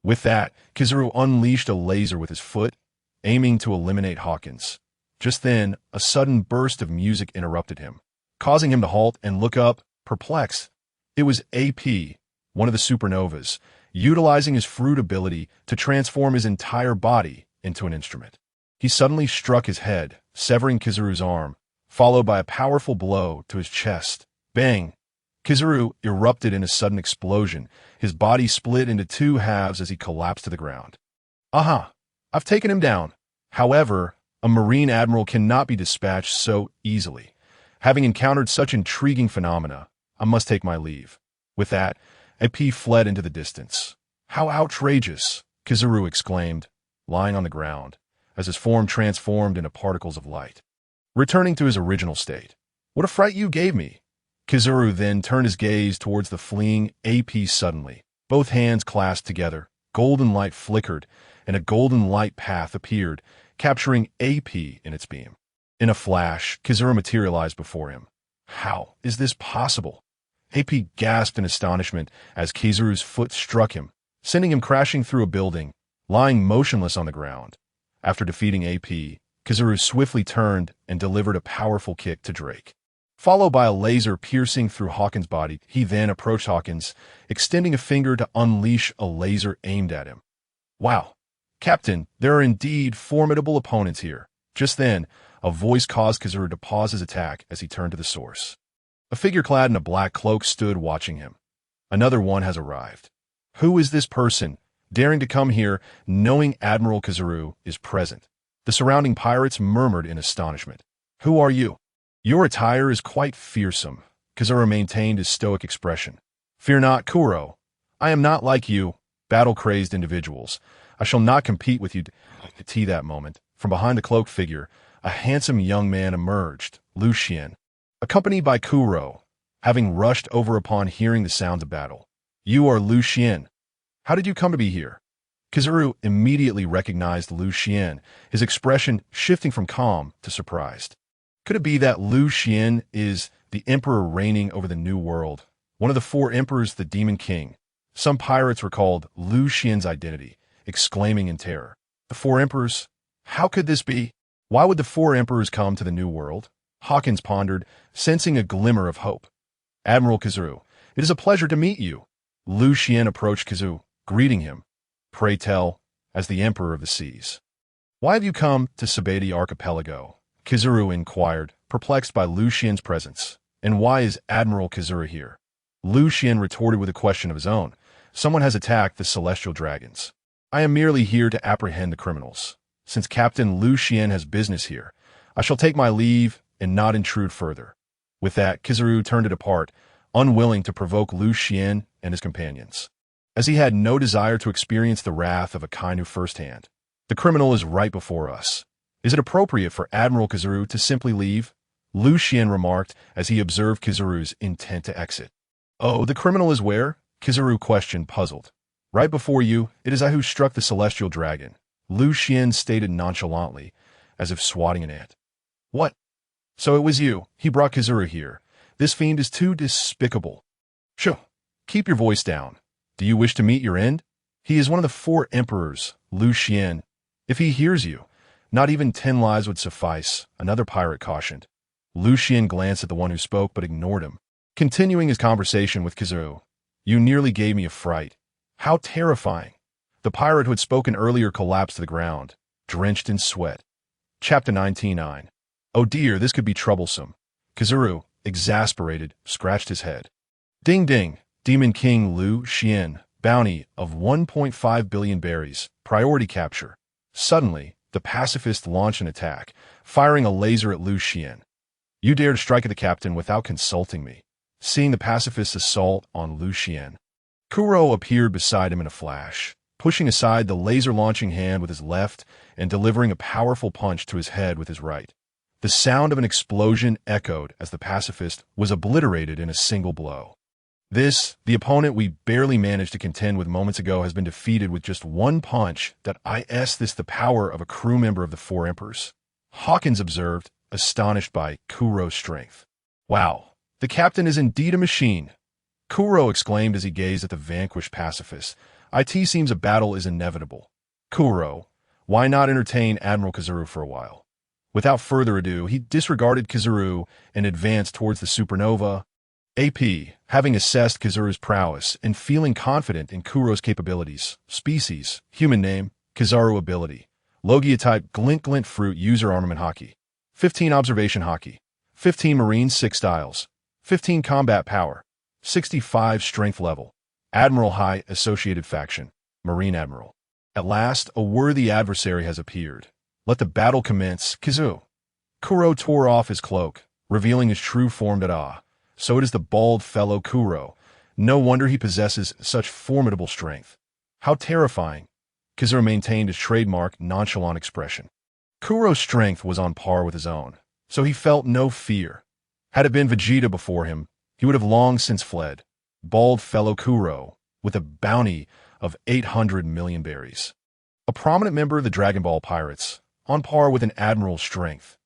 Speaker 1: With that, Kizaru unleashed a laser with his foot, aiming to eliminate Hawkins. Just then, a sudden burst of music interrupted him, causing him to halt and look up, perplexed. It was AP, one of the Supernovas, utilizing his fruit ability to transform his entire body into an instrument. He suddenly struck his head, severing Kizaru's arm, followed by a powerful blow to his chest. Bang! Kizaru erupted in a sudden explosion. His body split into two halves as he collapsed to the ground. Aha! I've taken him down. However, a Marine Admiral cannot be dispatched so easily. Having encountered such intriguing phenomena, I must take my leave. With that, AP fled into the distance. How outrageous! Kizaru exclaimed, lying on the ground, as his form transformed into particles of light. Returning to his original state. What a fright you gave me! Kizaru then turned his gaze towards the fleeing AP suddenly. Both hands clasped together, golden light flickered, and a golden light path appeared, capturing AP in its beam. In a flash, Kizaru materialized before him. How is this possible? AP gasped in astonishment as Kizaru's foot struck him, sending him crashing through a building, lying motionless on the ground. After defeating AP, Kizaru swiftly turned and delivered a powerful kick to Drake. Followed by a laser piercing through Hawkins' body, he then approached Hawkins, extending a finger to unleash a laser aimed at him. Wow! Captain, there are indeed formidable opponents here. Just then, a voice caused Kizaru to pause his attack as he turned to the source. A figure clad in a black cloak stood watching him. Another one has arrived. Who is this person, daring to come here, knowing Admiral Kizaru is present? The surrounding pirates murmured in astonishment. Who are you? Your attire is quite fearsome. Kizaru maintained his stoic expression. Fear not, Kuro. I am not like you, battle-crazed individuals. I shall not compete with you. At that moment, from behind the cloaked figure, a handsome young man emerged, Lucian, accompanied by Kuro, having rushed over upon hearing the sounds of battle. You are Lucian. How did you come to be here? Kizaru immediately recognized Lucian, his expression shifting from calm to surprised. Could it be that Lucian is the emperor reigning over the New World, one of the four emperors, the Demon King? Some pirates recalled Lucian's identity, exclaiming in terror. The four emperors? How could this be? Why would the four emperors come to the New World? Hawkins pondered, sensing a glimmer of hope. Admiral Kizaru, it is a pleasure to meet you. Lucian approached Kizaru, greeting him. Pray tell, as the Emperor of the Seas. Why have you come to Sabaody Archipelago? Kizaru inquired, perplexed by Lucian's presence. And why is Admiral Kizaru here? Lucian retorted with a question of his own. Someone has attacked the celestial dragons. I am merely here to apprehend the criminals. Since Captain Lucian has business here, I shall take my leave and not intrude further. With that, Kizaru turned to depart, unwilling to provoke Lucian and his companions, as he had no desire to experience the wrath of a Kainu firsthand. The criminal is right before us. Is it appropriate for Admiral Kizaru to simply leave? Lucian remarked as he observed Kizaru's intent to exit. Oh, the criminal is where? Kizaru questioned, puzzled. Right before you, it is I who struck the celestial dragon, Lucian stated nonchalantly, as if swatting an ant. What? So it was you. He brought Kizaru here. This fiend is too despicable. Shoo! Keep your voice down. Do you wish to meet your end? He is one of the four emperors, Lucian. If he hears you, not even 10 lives would suffice, another pirate cautioned. Lucian glanced at the one who spoke but ignored him, continuing his conversation with Kizaru. You nearly gave me a fright. How terrifying. The pirate who had spoken earlier collapsed to the ground, drenched in sweat. Chapter 19:9. Oh dear, this could be troublesome. Kizaru, exasperated, scratched his head. Ding ding, Demon King Liu Xuan, bounty of 1.5 billion berries, priority capture. Suddenly, the pacifist launched an attack, firing a laser at Liu Xuan. You dare to strike at the captain without consulting me. Seeing the pacifist's assault on Liu Xuan, Kuro appeared beside him in a flash, pushing aside the laser-launching hand with his left and delivering a powerful punch to his head with his right. The sound of an explosion echoed as the pacifist was obliterated in a single blow. This, the opponent we barely managed to contend with moments ago, has been defeated with just one punch. That is this the power of a crew member of the Four Emperors. Hawkins observed, astonished by Kuro's strength. Wow, the captain is indeed a machine, Kuro exclaimed as he gazed at the vanquished pacifist. It seems a battle is inevitable. Kuro, why not entertain Admiral Kizaru for a while? Without further ado, he disregarded Kizaru and advanced towards the supernova. AP, having assessed Kizaru's prowess and feeling confident in Kuro's capabilities, species, human name, Kizaru ability, Logia type glint glint fruit user armament Haki, 15 observation Haki, 15 marine 6 styles, 15 combat power, 65 strength level, Admiral High associated faction, Marine Admiral. At last, a worthy adversary has appeared. Let the battle commence, Kizu. Kuro tore off his cloak, revealing his true form. So it is the bald fellow Kuro. No wonder he possesses such formidable strength. How terrifying. Kizaru maintained his trademark nonchalant expression. Kuro's strength was on par with his own, so he felt no fear. Had it been Vegeta before him, he would have long since fled. Bald fellow Kuro, with a bounty of 800 million berries. A prominent member of the Dragon Ball Pirates, on par with an admiral's strength.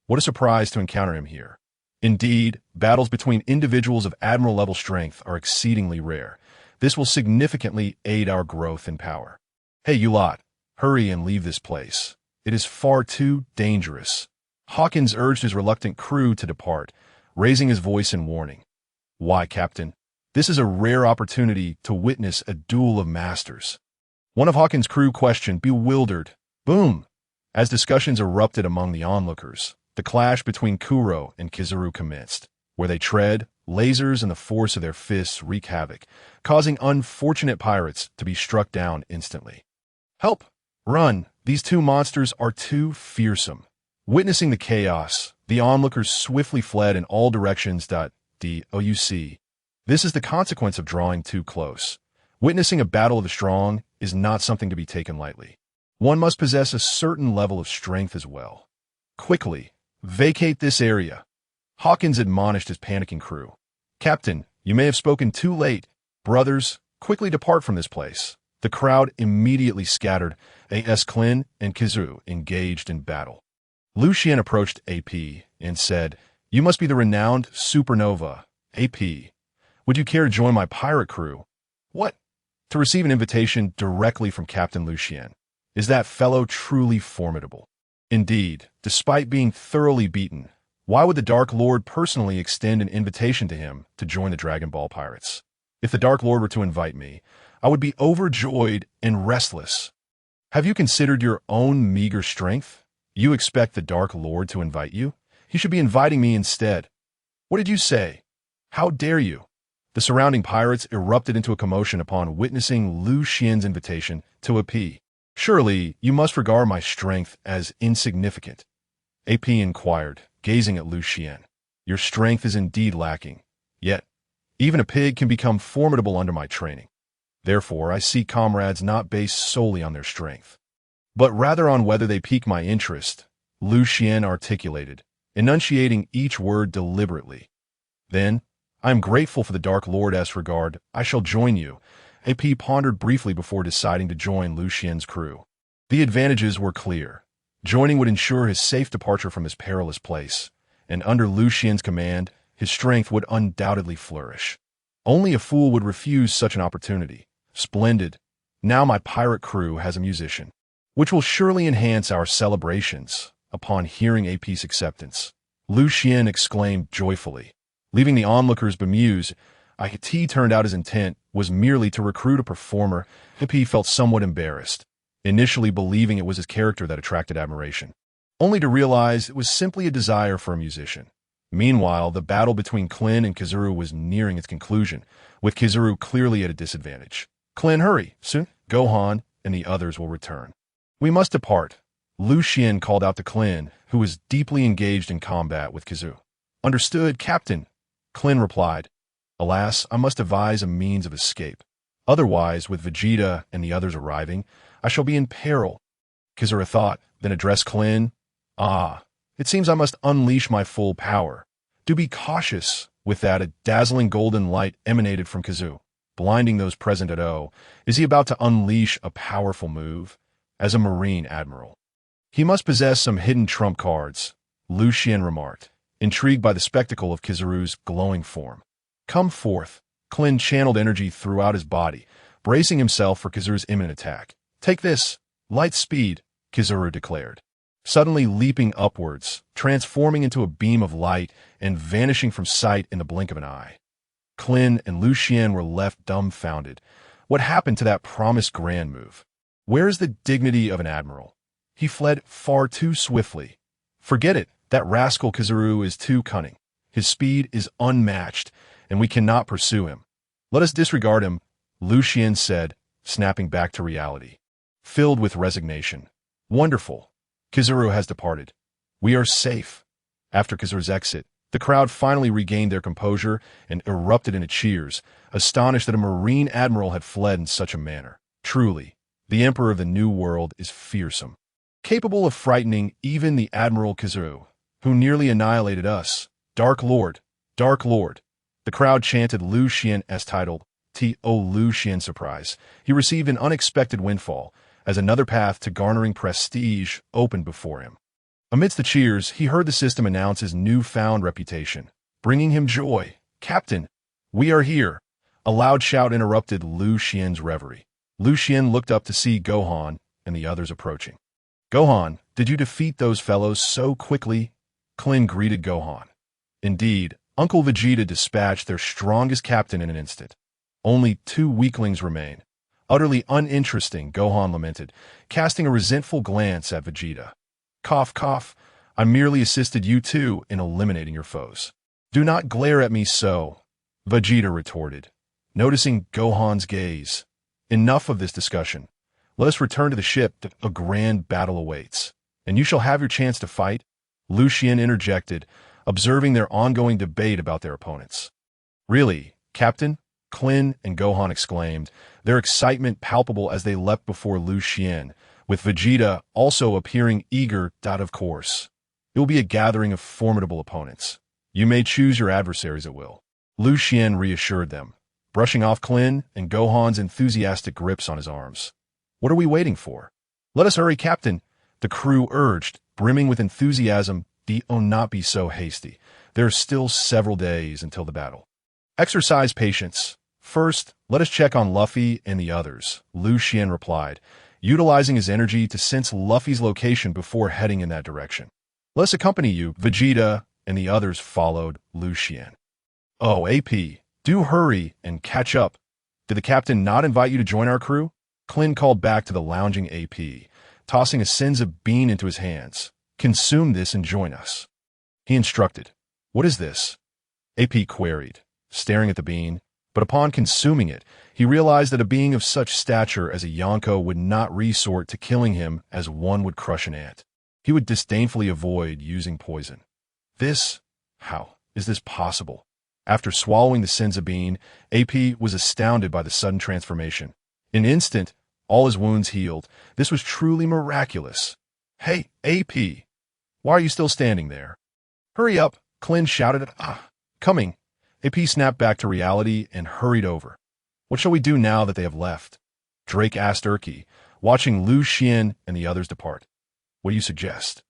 Speaker 1: What a surprise to encounter him here. Indeed, battles between individuals of admiral-level strength are exceedingly rare. This will significantly aid our growth in power. Hey, you lot, hurry and leave this place. It is far too dangerous. Hawkins urged his reluctant crew to depart, raising his voice in warning. Why, Captain? This is a rare opportunity to witness a duel of masters. One of Hawkins' crew questioned, bewildered. Boom! As discussions erupted among the onlookers, the clash between Kuro and Kizaru commenced. Where they tread, lasers and the force of their fists wreak havoc, causing unfortunate pirates to be struck down instantly. Help! Run! These two monsters are too fearsome. Witnessing the chaos, the onlookers swiftly fled in all directions. DOUC. This is the consequence of drawing too close. Witnessing a battle of the strong is not something to be taken lightly. One must possess a certain level of strength as well. Quickly, vacate this area. Hawkins admonished his panicking crew. Captain, you may have spoken too late. Brothers, quickly depart from this place. The crowd immediately scattered. A.S. Klin and Kizaru engaged in battle. Lucian approached AP and said, You must be the renowned Supernova. AP, would you care to join my pirate crew? What? To receive an invitation directly from Captain Lucian. Is that fellow truly formidable? Indeed, despite being thoroughly beaten, why would the Dark Lord personally extend an invitation to him to join the Dragon Ball Pirates? If the Dark Lord were to invite me, I would be overjoyed and restless. Have you considered your own meager strength? You expect the Dark Lord to invite you? He should be inviting me instead. What did you say? How dare you? The surrounding pirates erupted into a commotion upon witnessing Lucian's invitation to AP. Surely, you must regard my strength as insignificant. AP inquired, gazing at Lucian. Your strength is indeed lacking. Yet, even a pig can become formidable under my training. Therefore, I seek comrades not based solely on their strength, but rather on whether they pique my interest, Lucian articulated, enunciating each word deliberately. Then, I am grateful for the Dark Lord's regard. I shall join you. AP pondered briefly before deciding to join Lucian's crew. The advantages were clear. Joining would ensure his safe departure from his perilous place, and under Lucian's command, his strength would undoubtedly flourish. Only a fool would refuse such an opportunity. Splendid. Now my pirate crew has a musician, which will surely enhance our celebrations. Upon hearing AP's acceptance, Lucian exclaimed joyfully. Leaving the onlookers bemused, IT turned out his intent was merely to recruit a performer. AP felt somewhat embarrassed, initially believing it was his character that attracted admiration, only to realize it was simply a desire for a musician. Meanwhile, the battle between Klin and Kizaru was nearing its conclusion, with Kizaru clearly at a disadvantage. Klin, hurry, soon Gohan and the others will return. We must depart. Lucian called out to Klin, who was deeply engaged in combat with Kizaru. Understood, Captain. Klin replied, Alas, I must devise a means of escape. Otherwise, with Vegeta and the others arriving, I shall be in peril. Kizaru thought, then addressed Klin. It seems I must unleash my full power. Do be cautious. With that, a dazzling golden light emanated from Kizaru, blinding those present at O. Is he about to unleash a powerful move? As a Marine Admiral, He must possess some hidden trump cards, Lucian remarked, intrigued by the spectacle of Kizaru's glowing form. Come forth. Clin channeled energy throughout his body, bracing himself for Kizaru's imminent attack. Take this, light speed, Kizaru declared, suddenly leaping upwards, transforming into a beam of light and vanishing from sight in the blink of an eye. Clin and Lucian were left dumbfounded. What happened to that promised grand move? Where is the dignity of an admiral? He fled far too swiftly. Forget it, that rascal Kizaru is too cunning. His speed is unmatched, and we cannot pursue him. Let us disregard him, Lucian said, snapping back to reality, filled with resignation. Wonderful. Kizaru has departed. We are safe. After Kizaru's exit, the crowd finally regained their composure and erupted into cheers, astonished that a marine admiral had fled in such a manner. Truly, the Emperor of the New World is fearsome, capable of frightening even the Admiral Kizaru, who nearly annihilated us. Dark Lord, Dark Lord. The crowd chanted Lucian as titled, T.O. Lucian surprise. He received an unexpected windfall, as another path to garnering prestige opened before him. Amidst the cheers, he heard the system announce his newfound reputation, bringing him joy. Captain, we are here. A loud shout interrupted Lucian's reverie. Lucian looked up to see Gohan and the others approaching. Gohan, did you defeat those fellows so quickly? Clin greeted Gohan. Indeed, Uncle Vegeta dispatched their strongest captain in an instant. Only 2 weaklings remain. Utterly uninteresting, Gohan lamented, casting a resentful glance at Vegeta. Cough, cough. I merely assisted you two in eliminating your foes. Do not glare at me so, Vegeta retorted, noticing Gohan's gaze. Enough of this discussion. Let us return to the ship that a grand battle awaits. And you shall have your chance to fight, Lucian interjected, observing their ongoing debate about their opponents. Really, Captain? Clin and Gohan exclaimed, their excitement palpable as they leapt before Lucian, with Vegeta also appearing eager. Of course. It will be a gathering of formidable opponents. You may choose your adversaries at will. Lucian reassured them, brushing off Clin and Gohan's enthusiastic grips on his arms. What are we waiting for? Let us hurry, Captain, the crew urged, brimming with enthusiasm. Do not be so hasty. There are still several days until the battle. Exercise patience. First, let us check on Luffy and the others, Lucian replied, utilizing his energy to sense Luffy's location before heading in that direction. Let us accompany you, Vegeta, and the others followed Lucian. Oh, AP, do hurry and catch up. Did the captain not invite you to join our crew? Clin called back to the lounging AP, tossing a senza bean into his hands. Consume this and join us. He instructed. What is this? AP queried, staring at the bean, but upon consuming it, he realized that a being of such stature as a Yonko would not resort to killing him as one would crush an ant. He would disdainfully avoid using poison. How is this possible? After swallowing the senza bean, AP was astounded by the sudden transformation. In an instant, all his wounds healed. This was truly miraculous. Hey, AP, why are you still standing there? Hurry up, Clin shouted. Coming. AP snapped back to reality and hurried over. What shall we do now that they have left? Drake asked Urki, watching Lucian and the others depart. What do you suggest?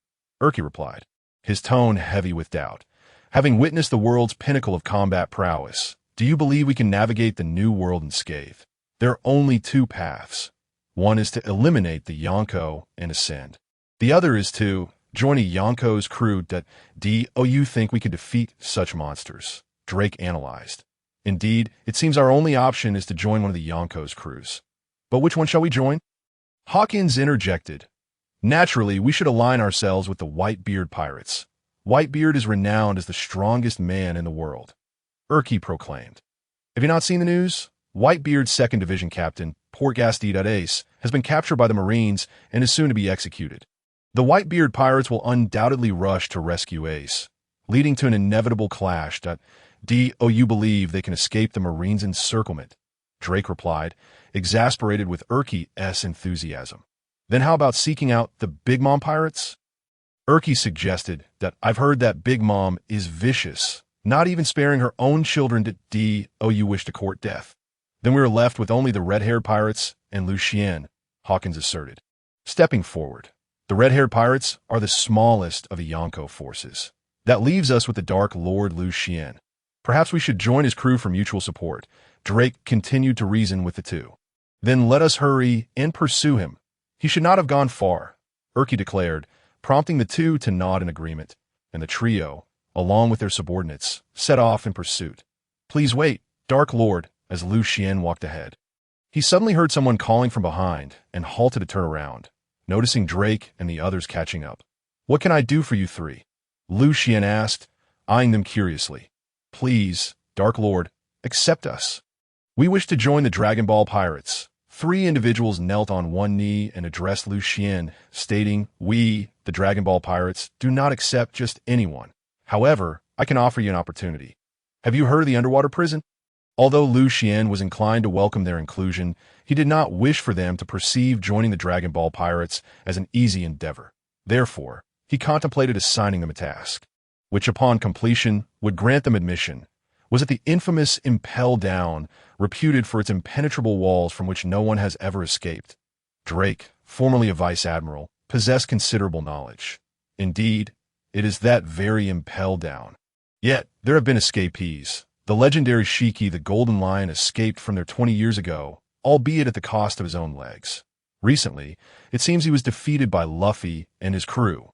Speaker 1: Urki replied, his tone heavy with doubt. Having witnessed the world's pinnacle of combat prowess, do you believe we can navigate the new world unscathed? There are only 2 paths. One is to eliminate the Yonko and ascend. The other is to join a Yonko's crew. Do you think we could defeat such monsters? Drake analyzed. Indeed, it seems our only option is to join one of the Yonko's crews. But which one shall we join? Hawkins interjected. Naturally, we should align ourselves with the Whitebeard pirates. Whitebeard is renowned as the strongest man in the world, Urki proclaimed. Have you not seen the news? Whitebeard's 2nd Division Captain, Portgasti Ace, has been captured by the Marines and is soon to be executed. The Whitebeard pirates will undoubtedly rush to rescue Ace, leading to an inevitable clash. Do you believe they can escape the Marines' encirclement? Drake replied, exasperated with Urki's enthusiasm. Then how about seeking out the Big Mom pirates? Urki suggested that I've heard that Big Mom is vicious, not even sparing her own children. Do you wish to court death? Then we were left with only the red-haired pirates and Lucian, Hawkins asserted. Stepping forward, The red-haired pirates are the smallest of the Yonko forces. That leaves us with the Dark Lord Lucian. Perhaps we should join his crew for mutual support. Drake continued to reason with the two. Then let us hurry and pursue him. He should not have gone far, Urki declared, prompting the two to nod in agreement, and the trio, along with their subordinates, set off in pursuit. Please wait, Dark Lord, as Lucian walked ahead. He suddenly heard someone calling from behind and halted to turn around, noticing Drake and the others catching up. What can I do for you three? Lucian asked, eyeing them curiously. Please, Dark Lord, accept us. We wish to join the Dragon Ball Pirates. Three individuals knelt on one knee and addressed Lucian, stating, We, the Dragon Ball Pirates, do not accept just anyone. However, I can offer you an opportunity. Have you heard of the underwater prison? Although Lucian was inclined to welcome their inclusion, he did not wish for them to perceive joining the Dragon Ball Pirates as an easy endeavor. Therefore, he contemplated assigning them a task, which upon completion would grant them admission. Was it the infamous Impel Down, reputed for its impenetrable walls from which no one has ever escaped? Drake, formerly a vice admiral, possessed considerable knowledge. Indeed, it is that very Impel Down. Yet, there have been escapees. The legendary Shiki the Golden Lion escaped from there 20 years ago, albeit at the cost of his own legs. Recently, it seems he was defeated by Luffy and his crew.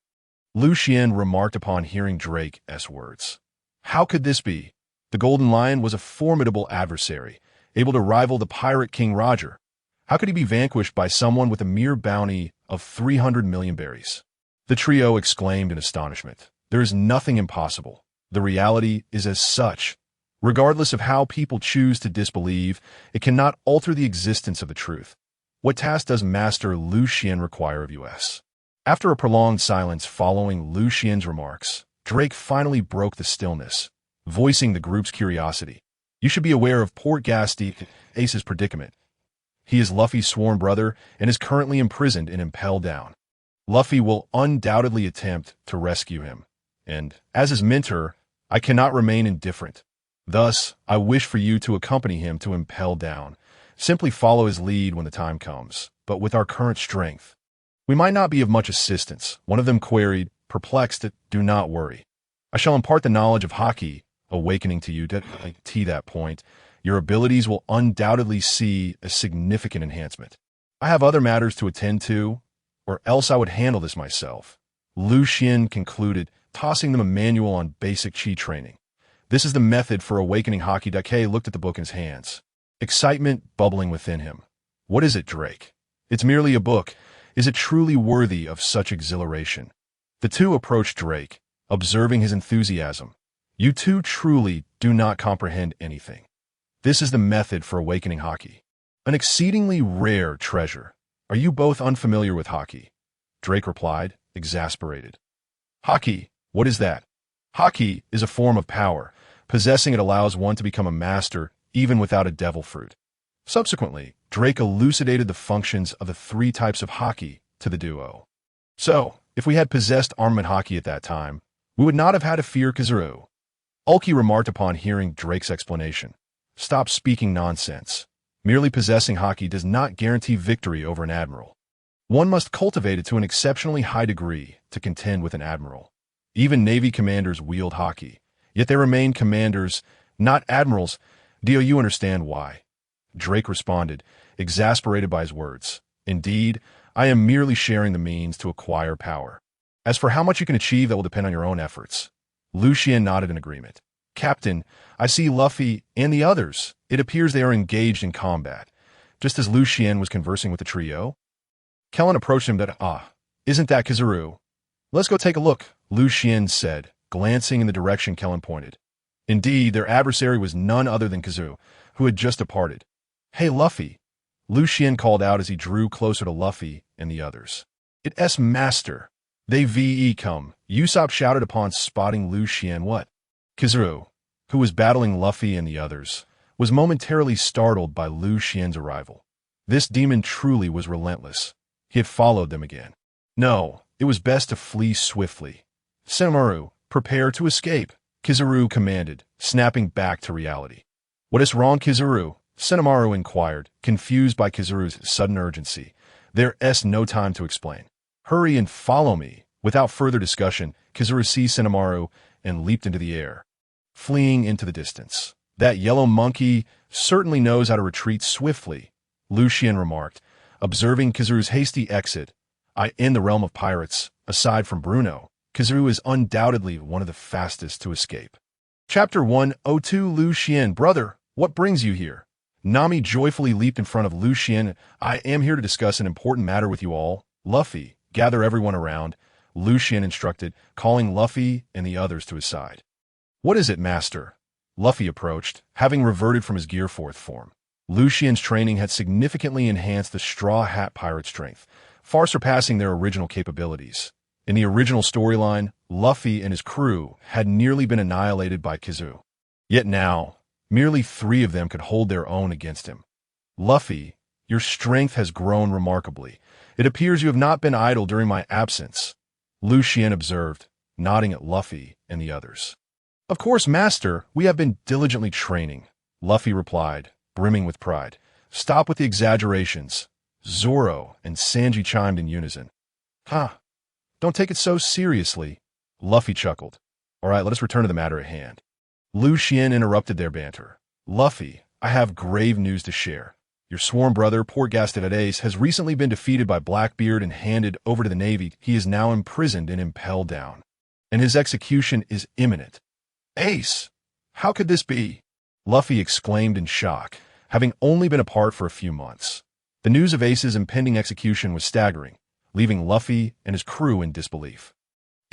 Speaker 1: Lucian remarked upon hearing Drake's words. How could this be? The Golden Lion was a formidable adversary, able to rival the pirate King Roger. How could he be vanquished by someone with a mere bounty of 300 million berries? The trio exclaimed in astonishment. There is nothing impossible. The reality is as such. Regardless of how people choose to disbelieve, it cannot alter the existence of the truth. What task does Master Lucian require of us? After a prolonged silence following Lucian's remarks, Drake finally broke the stillness, voicing the group's curiosity. You should be aware of poor Gasti Ace's predicament. He is Luffy's sworn brother and is currently imprisoned in Impel Down. Luffy will undoubtedly attempt to rescue him, and, as his mentor, I cannot remain indifferent. Thus, I wish for you to accompany him to Impel Down. Simply follow his lead when the time comes, but with our current strength. We might not be of much assistance, one of them queried, perplexed. Do not worry. I shall impart the knowledge of Haki, awakening to you to that point. Your abilities will undoubtedly see a significant enhancement. I have other matters to attend to, or else I would handle this myself. Lucian concluded, tossing them a manual on basic chi training. This is the method for awakening Haki. Dake looked at the book in his hands, excitement bubbling within him. What is it, Drake? It's merely a book. Is it truly worthy of such exhilaration? The two approached Drake, observing his enthusiasm. You two truly do not comprehend anything. This is the method for awakening Haki. An exceedingly rare treasure. Are you both unfamiliar with Haki? Drake replied, exasperated. Haki, what is that? Haki is a form of power. Possessing it allows one to become a master, even without a devil fruit. Subsequently, Drake elucidated the functions of the three types of Haki to the duo. So, if we had possessed armament Haki at that time, we would not have had to fear Kizaru. Ulki remarked upon hearing Drake's explanation. Stop speaking nonsense. Merely possessing Haki does not guarantee victory over an admiral. One must cultivate it to an exceptionally high degree to contend with an admiral. Even Navy commanders wield Haki, yet they remain commanders, not admirals. Do you understand why? Drake responded, exasperated by his words. Indeed, I am merely sharing the means to acquire power. As for how much you can achieve, that will depend on your own efforts. Lucian nodded in agreement. Captain, I see Luffy and the others. It appears they are engaged in combat. Just as Lucian was conversing with the trio, Kellen approached him. Isn't that Kizaru? Let's go take a look, Lucian said, glancing in the direction Kellen pointed. Indeed, their adversary was none other than Kizaru, who had just departed. Hey, Luffy, Lucian called out as he drew closer to Luffy and the others. It's Master. They ve come, Usopp shouted upon spotting Lucian. What? Kizaru, who was battling Luffy and the others, was momentarily startled by Lucian's arrival. This demon truly was relentless. He had followed them again. No, it was best to flee swiftly. Sengoku, prepare to escape, Kizaru commanded, snapping back to reality. What is wrong, Kizaru? Sengoku inquired, confused by Kizaru's sudden urgency. There's no time to explain. Hurry and follow me. Without further discussion, Kizaru seized Senamaru and leaped into the air, fleeing into the distance. That yellow monkey certainly knows how to retreat swiftly, Lucian remarked, observing Kizaru's hasty exit. In the realm of pirates, aside from Bruno, Kizaru is undoubtedly one of the fastest to escape. Chapter 102 Lucian, brother, what brings you here? Nami joyfully leaped in front of Lucian. I am here to discuss an important matter with you all. Luffy, gather everyone around, Lucian instructed, calling Luffy and the others to his side. What is it, master? Luffy approached, having reverted from his Gear 4th form. Lucian's training had significantly enhanced the Straw Hat pirate strength, far surpassing their original capabilities. In the original storyline, Luffy and his crew had nearly been annihilated by Kizaru. Yet now, merely 3 of them could hold their own against him. Luffy, your strength has grown remarkably. It appears you have not been idle during my absence, Lucian observed, nodding at Luffy and the others. Of course, master, we have been diligently training, Luffy replied, brimming with pride. Stop with the exaggerations. Zoro and Sanji chimed in unison. Don't take it so seriously, Luffy chuckled. All right, let us return to the matter at hand. Lucian interrupted their banter. Luffy, I have grave news to share. Your sworn brother, Portgasted Ace, has recently been defeated by Blackbeard and handed over to the Navy. He is now imprisoned in Impel Down, and his execution is imminent. Ace! How could this be? Luffy exclaimed in shock, having only been apart for a few months. The news of Ace's impending execution was staggering, leaving Luffy and his crew in disbelief.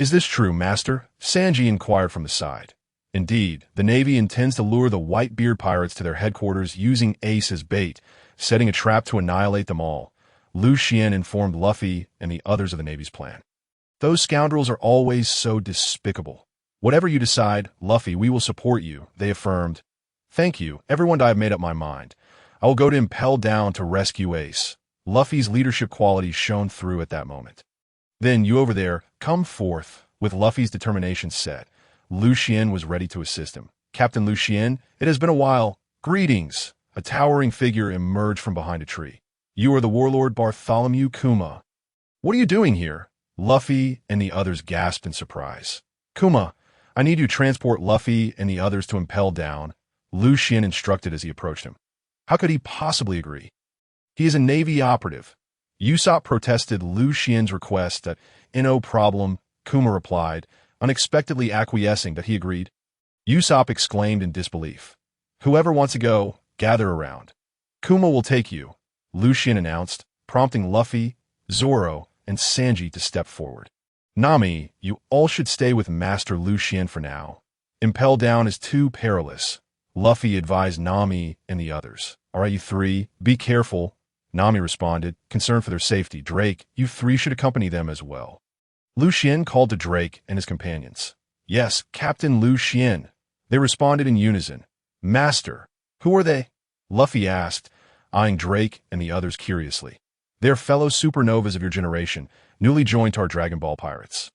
Speaker 1: Is this true, master? Sanji inquired from the side. Indeed, the Navy intends to lure the Whitebeard pirates to their headquarters using Ace as bait, setting a trap to annihilate them all. Lucian informed Luffy and the others of the Navy's plan. Those scoundrels are always so despicable. Whatever you decide, Luffy, we will support you, they affirmed. Thank you, everyone. I have made up my mind. I will go to Impel Down to rescue Ace. Luffy's leadership qualities shone through at that moment. Then you over there, come forth. With Luffy's determination set, Lucian was ready to assist him. Captain Lucian, it has been a while. Greetings. A towering figure emerged from behind a tree. You are the warlord Bartholomew Kuma. What are you doing here? Luffy and the others gasped in surprise. Kuma, I need you to transport Luffy and the others to Impel Down, Lucian instructed as he approached him. How could he possibly agree? He is a Navy operative. Usopp protested Lucian's request that, no problem, Kuma replied, unexpectedly acquiescing that he agreed. Usopp exclaimed in disbelief. Whoever wants to go, gather around. Kuma will take you, Lucian announced, prompting Luffy, Zoro, and Sanji to step forward. Nami, you all should stay with Master Lucian for now. Impel Down is too perilous, Luffy advised Nami and the others. All right, you 3, be careful, Nami responded, concerned for their safety. Drake, you 3 should accompany them as well. Lucian called to Drake and his companions. Yes, Captain Lucian. They responded in unison. Master, who are they? Luffy asked, eyeing Drake and the others curiously. They're fellow supernovas of your generation, newly joined to our Dragon Ball pirates.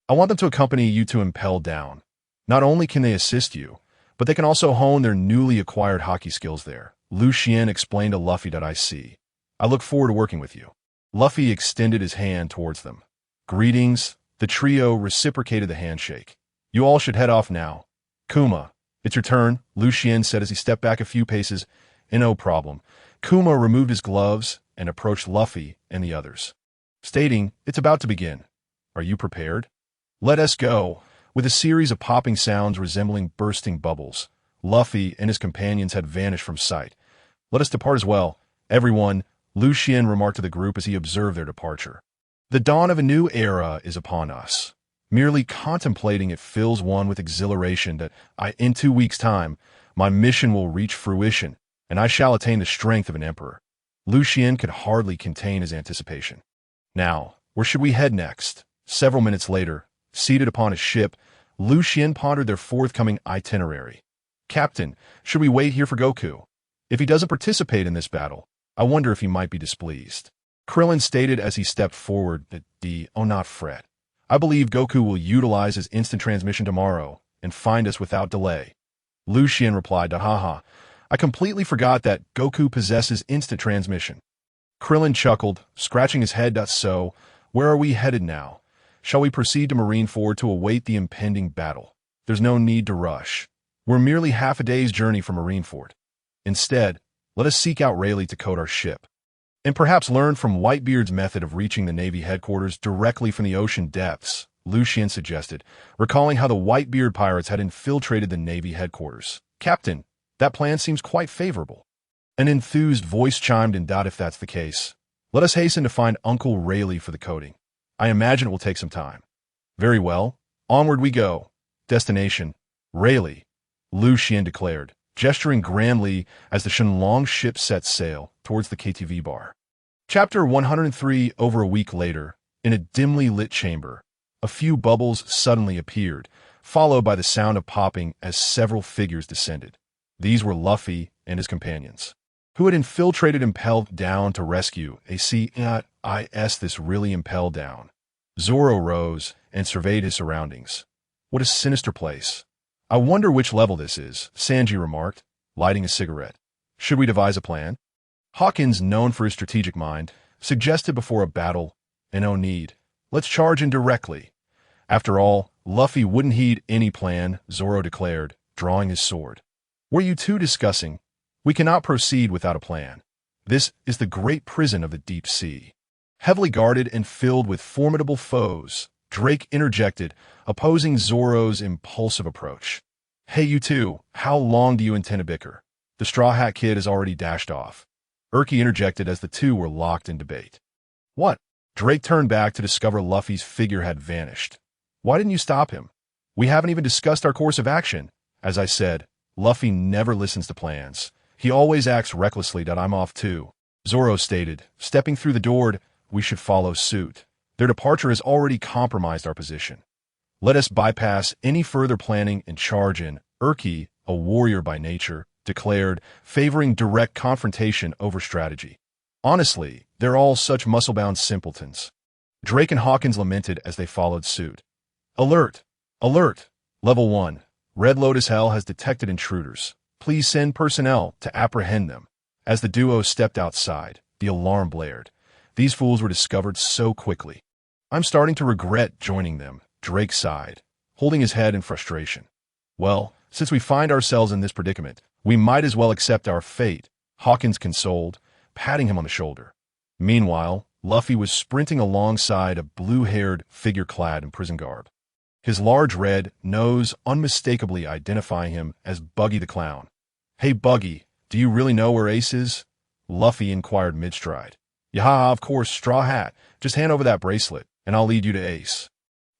Speaker 1: I want them to accompany you to Impel Down. Not only can they assist you, but they can also hone their newly acquired Haki skills there. Lucian explained to Luffy that I see. I look forward to working with you. Luffy extended his hand towards them. Greetings. The trio reciprocated the handshake. You all should head off now. Kuma, it's your turn, Lucian said as he stepped back a few paces. No problem. Kuma removed his gloves and approached Luffy and the others, stating, it's about to begin. Are you prepared? Let us go. With a series of popping sounds resembling bursting bubbles, Luffy and his companions had vanished from sight. Let us depart as well. Everyone, Lucian remarked to the group as he observed their departure. The dawn of a new era is upon us. Merely contemplating it fills one with exhilaration that in 2 weeks' time, my mission will reach fruition, and I shall attain the strength of an emperor. Lucian could hardly contain his anticipation. Now, where should we head next? Several minutes later, seated upon a ship, Lucian pondered their forthcoming itinerary. Captain, should we wait here for Goku? If he doesn't participate in this battle, I wonder if he might be displeased. Krillin stated as he stepped forward that not fret. I believe Goku will utilize his instant transmission tomorrow and find us without delay. Lucian replied to haha. I completely forgot that Goku possesses instant transmission. Krillin chuckled, scratching his head. So, Where are we headed now? Shall we proceed to Marineford to await the impending battle? There's no need to rush. We're merely half a day's journey from Marineford. Instead, let us seek out Rayleigh to coat our ship, and perhaps learn from Whitebeard's method of reaching the Navy headquarters directly from the ocean depths, Lucian suggested, recalling how the Whitebeard pirates had infiltrated the Navy headquarters. Captain, that plan seems quite favorable. An enthused voice chimed in. If that's the case, let us hasten to find Uncle Rayleigh for the coating. I imagine it will take some time. Very well, onward we go. Destination, Rayleigh, Lucian declared, gesturing grandly as the Shenlong ship set sail towards the KTV bar. Chapter 103. Over a week later, in a dimly lit chamber, a few bubbles suddenly appeared, followed by the sound of popping as several figures descended. These were Luffy and his companions, who had infiltrated Impel Down to rescue a C.I.S. This really Impel Down. Zoro rose and surveyed his surroundings. What a sinister place. I wonder which level this is, Sanji remarked, lighting a cigarette. Should we devise a plan? Hawkins, known for his strategic mind, suggested before a battle, and no need. Let's charge in directly. After all, Luffy wouldn't heed any plan, Zoro declared, drawing his sword. Were you two discussing? We cannot proceed without a plan. This is the great prison of the deep sea. Heavily guarded and filled with formidable foes, Drake interjected, opposing Zoro's impulsive approach. Hey, you two, how long do you intend to bicker? The Straw Hat Kid has already dashed off. Urki interjected as the two were locked in debate. What? Drake turned back to discover Luffy's figure had vanished. Why didn't you stop him? We haven't even discussed our course of action. As I said, Luffy never listens to plans. He always acts recklessly. I'm off too, Zoro stated, stepping through the door. We should follow suit. Their departure has already compromised our position. Let us bypass any further planning and charge in, Urki, a warrior by nature, declared, favoring direct confrontation over strategy. Honestly, they're all such muscle-bound simpletons. Drake and Hawkins lamented as they followed suit. Alert! Alert! Level 1. Red Lotus Hell has detected intruders. Please send personnel to apprehend them. As the duo stepped outside, the alarm blared. These fools were discovered so quickly. I'm starting to regret joining them, Drake sighed, holding his head in frustration. Well, since we find ourselves in this predicament, we might as well accept our fate, Hawkins consoled, patting him on the shoulder. Meanwhile, Luffy was sprinting alongside a blue-haired figure clad in prison garb, his large red nose unmistakably identifying him as Buggy the Clown. Hey Buggy, do you really know where Ace is? Luffy inquired mid-stride. Yeah, of course, Straw Hat. Just hand over that bracelet, and I'll lead you to Ace.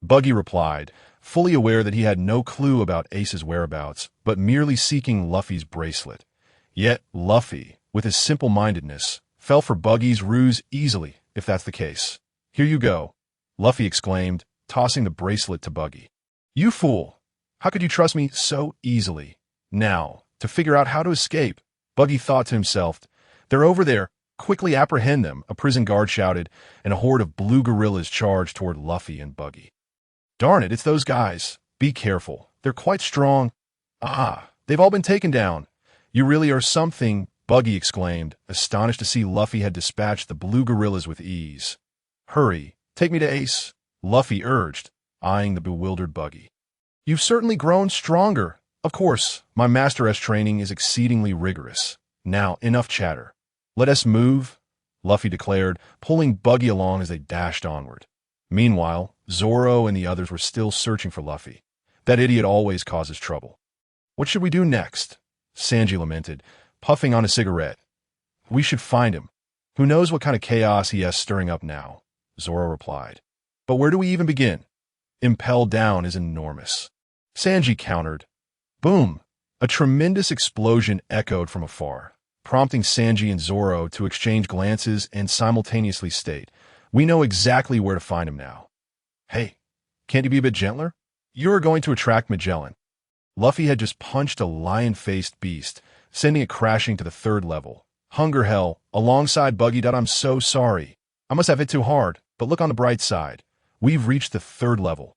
Speaker 1: Buggy replied, fully aware that he had no clue about Ace's whereabouts, but merely seeking Luffy's bracelet. Yet Luffy, with his simple-mindedness, fell for Buggy's ruse easily, if that's the case. Here you go, Luffy exclaimed, tossing the bracelet to Buggy. You fool! How could you trust me so easily? Now, to figure out how to escape, Buggy thought to himself. They're over there. Quickly apprehend them, a prison guard shouted, and a horde of blue gorillas charged toward Luffy and Buggy. Darn it, it's those guys. Be careful. They're quite strong. They've all been taken down. You really are something, Buggy exclaimed, astonished to see Luffy had dispatched the blue gorillas with ease. Hurry, take me to Ace, Luffy urged, eyeing the bewildered Buggy. You've certainly grown stronger. Of course, my Master S training is exceedingly rigorous. Now, enough chatter. Let us move, Luffy declared, pulling Buggy along as they dashed onward. Meanwhile, Zoro and the others were still searching for Luffy. That idiot always causes trouble. What should we do next? Sanji lamented, puffing on a cigarette. We should find him. Who knows what kind of chaos he has stirring up now, Zoro replied. But where do we even begin? Impel Down is enormous. Sanji countered. Boom! A tremendous explosion echoed from afar, prompting Sanji and Zoro to exchange glances and simultaneously state, we know exactly where to find him now. Hey, can't you be a bit gentler? You're going to attract Magellan. Luffy had just punched a lion-faced beast, sending it crashing to the 3rd level. Hunger Hell, alongside Buggy. I'm so sorry. I must have hit too hard, but look on the bright side. We've reached the 3rd level.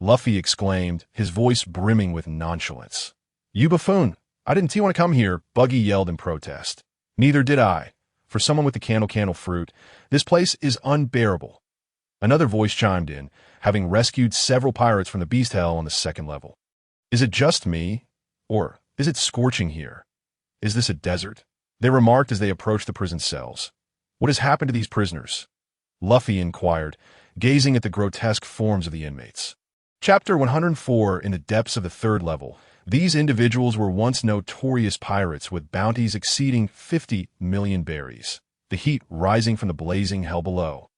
Speaker 1: Luffy exclaimed, his voice brimming with nonchalance. You buffoon! I didn't want to come here, Buggy yelled in protest. Neither did I. For someone with the candle fruit, this place is unbearable. Another voice chimed in, having rescued several pirates from the beast hell on the second level. Is it just me? Or is it scorching here? Is this a desert? They remarked as they approached the prison cells. What has happened to these prisoners? Luffy inquired, gazing at the grotesque forms of the inmates. Chapter 104. In the depths of the third level, these individuals were once notorious pirates with bounties exceeding 50 million berries, the heat rising from the blazing hell below,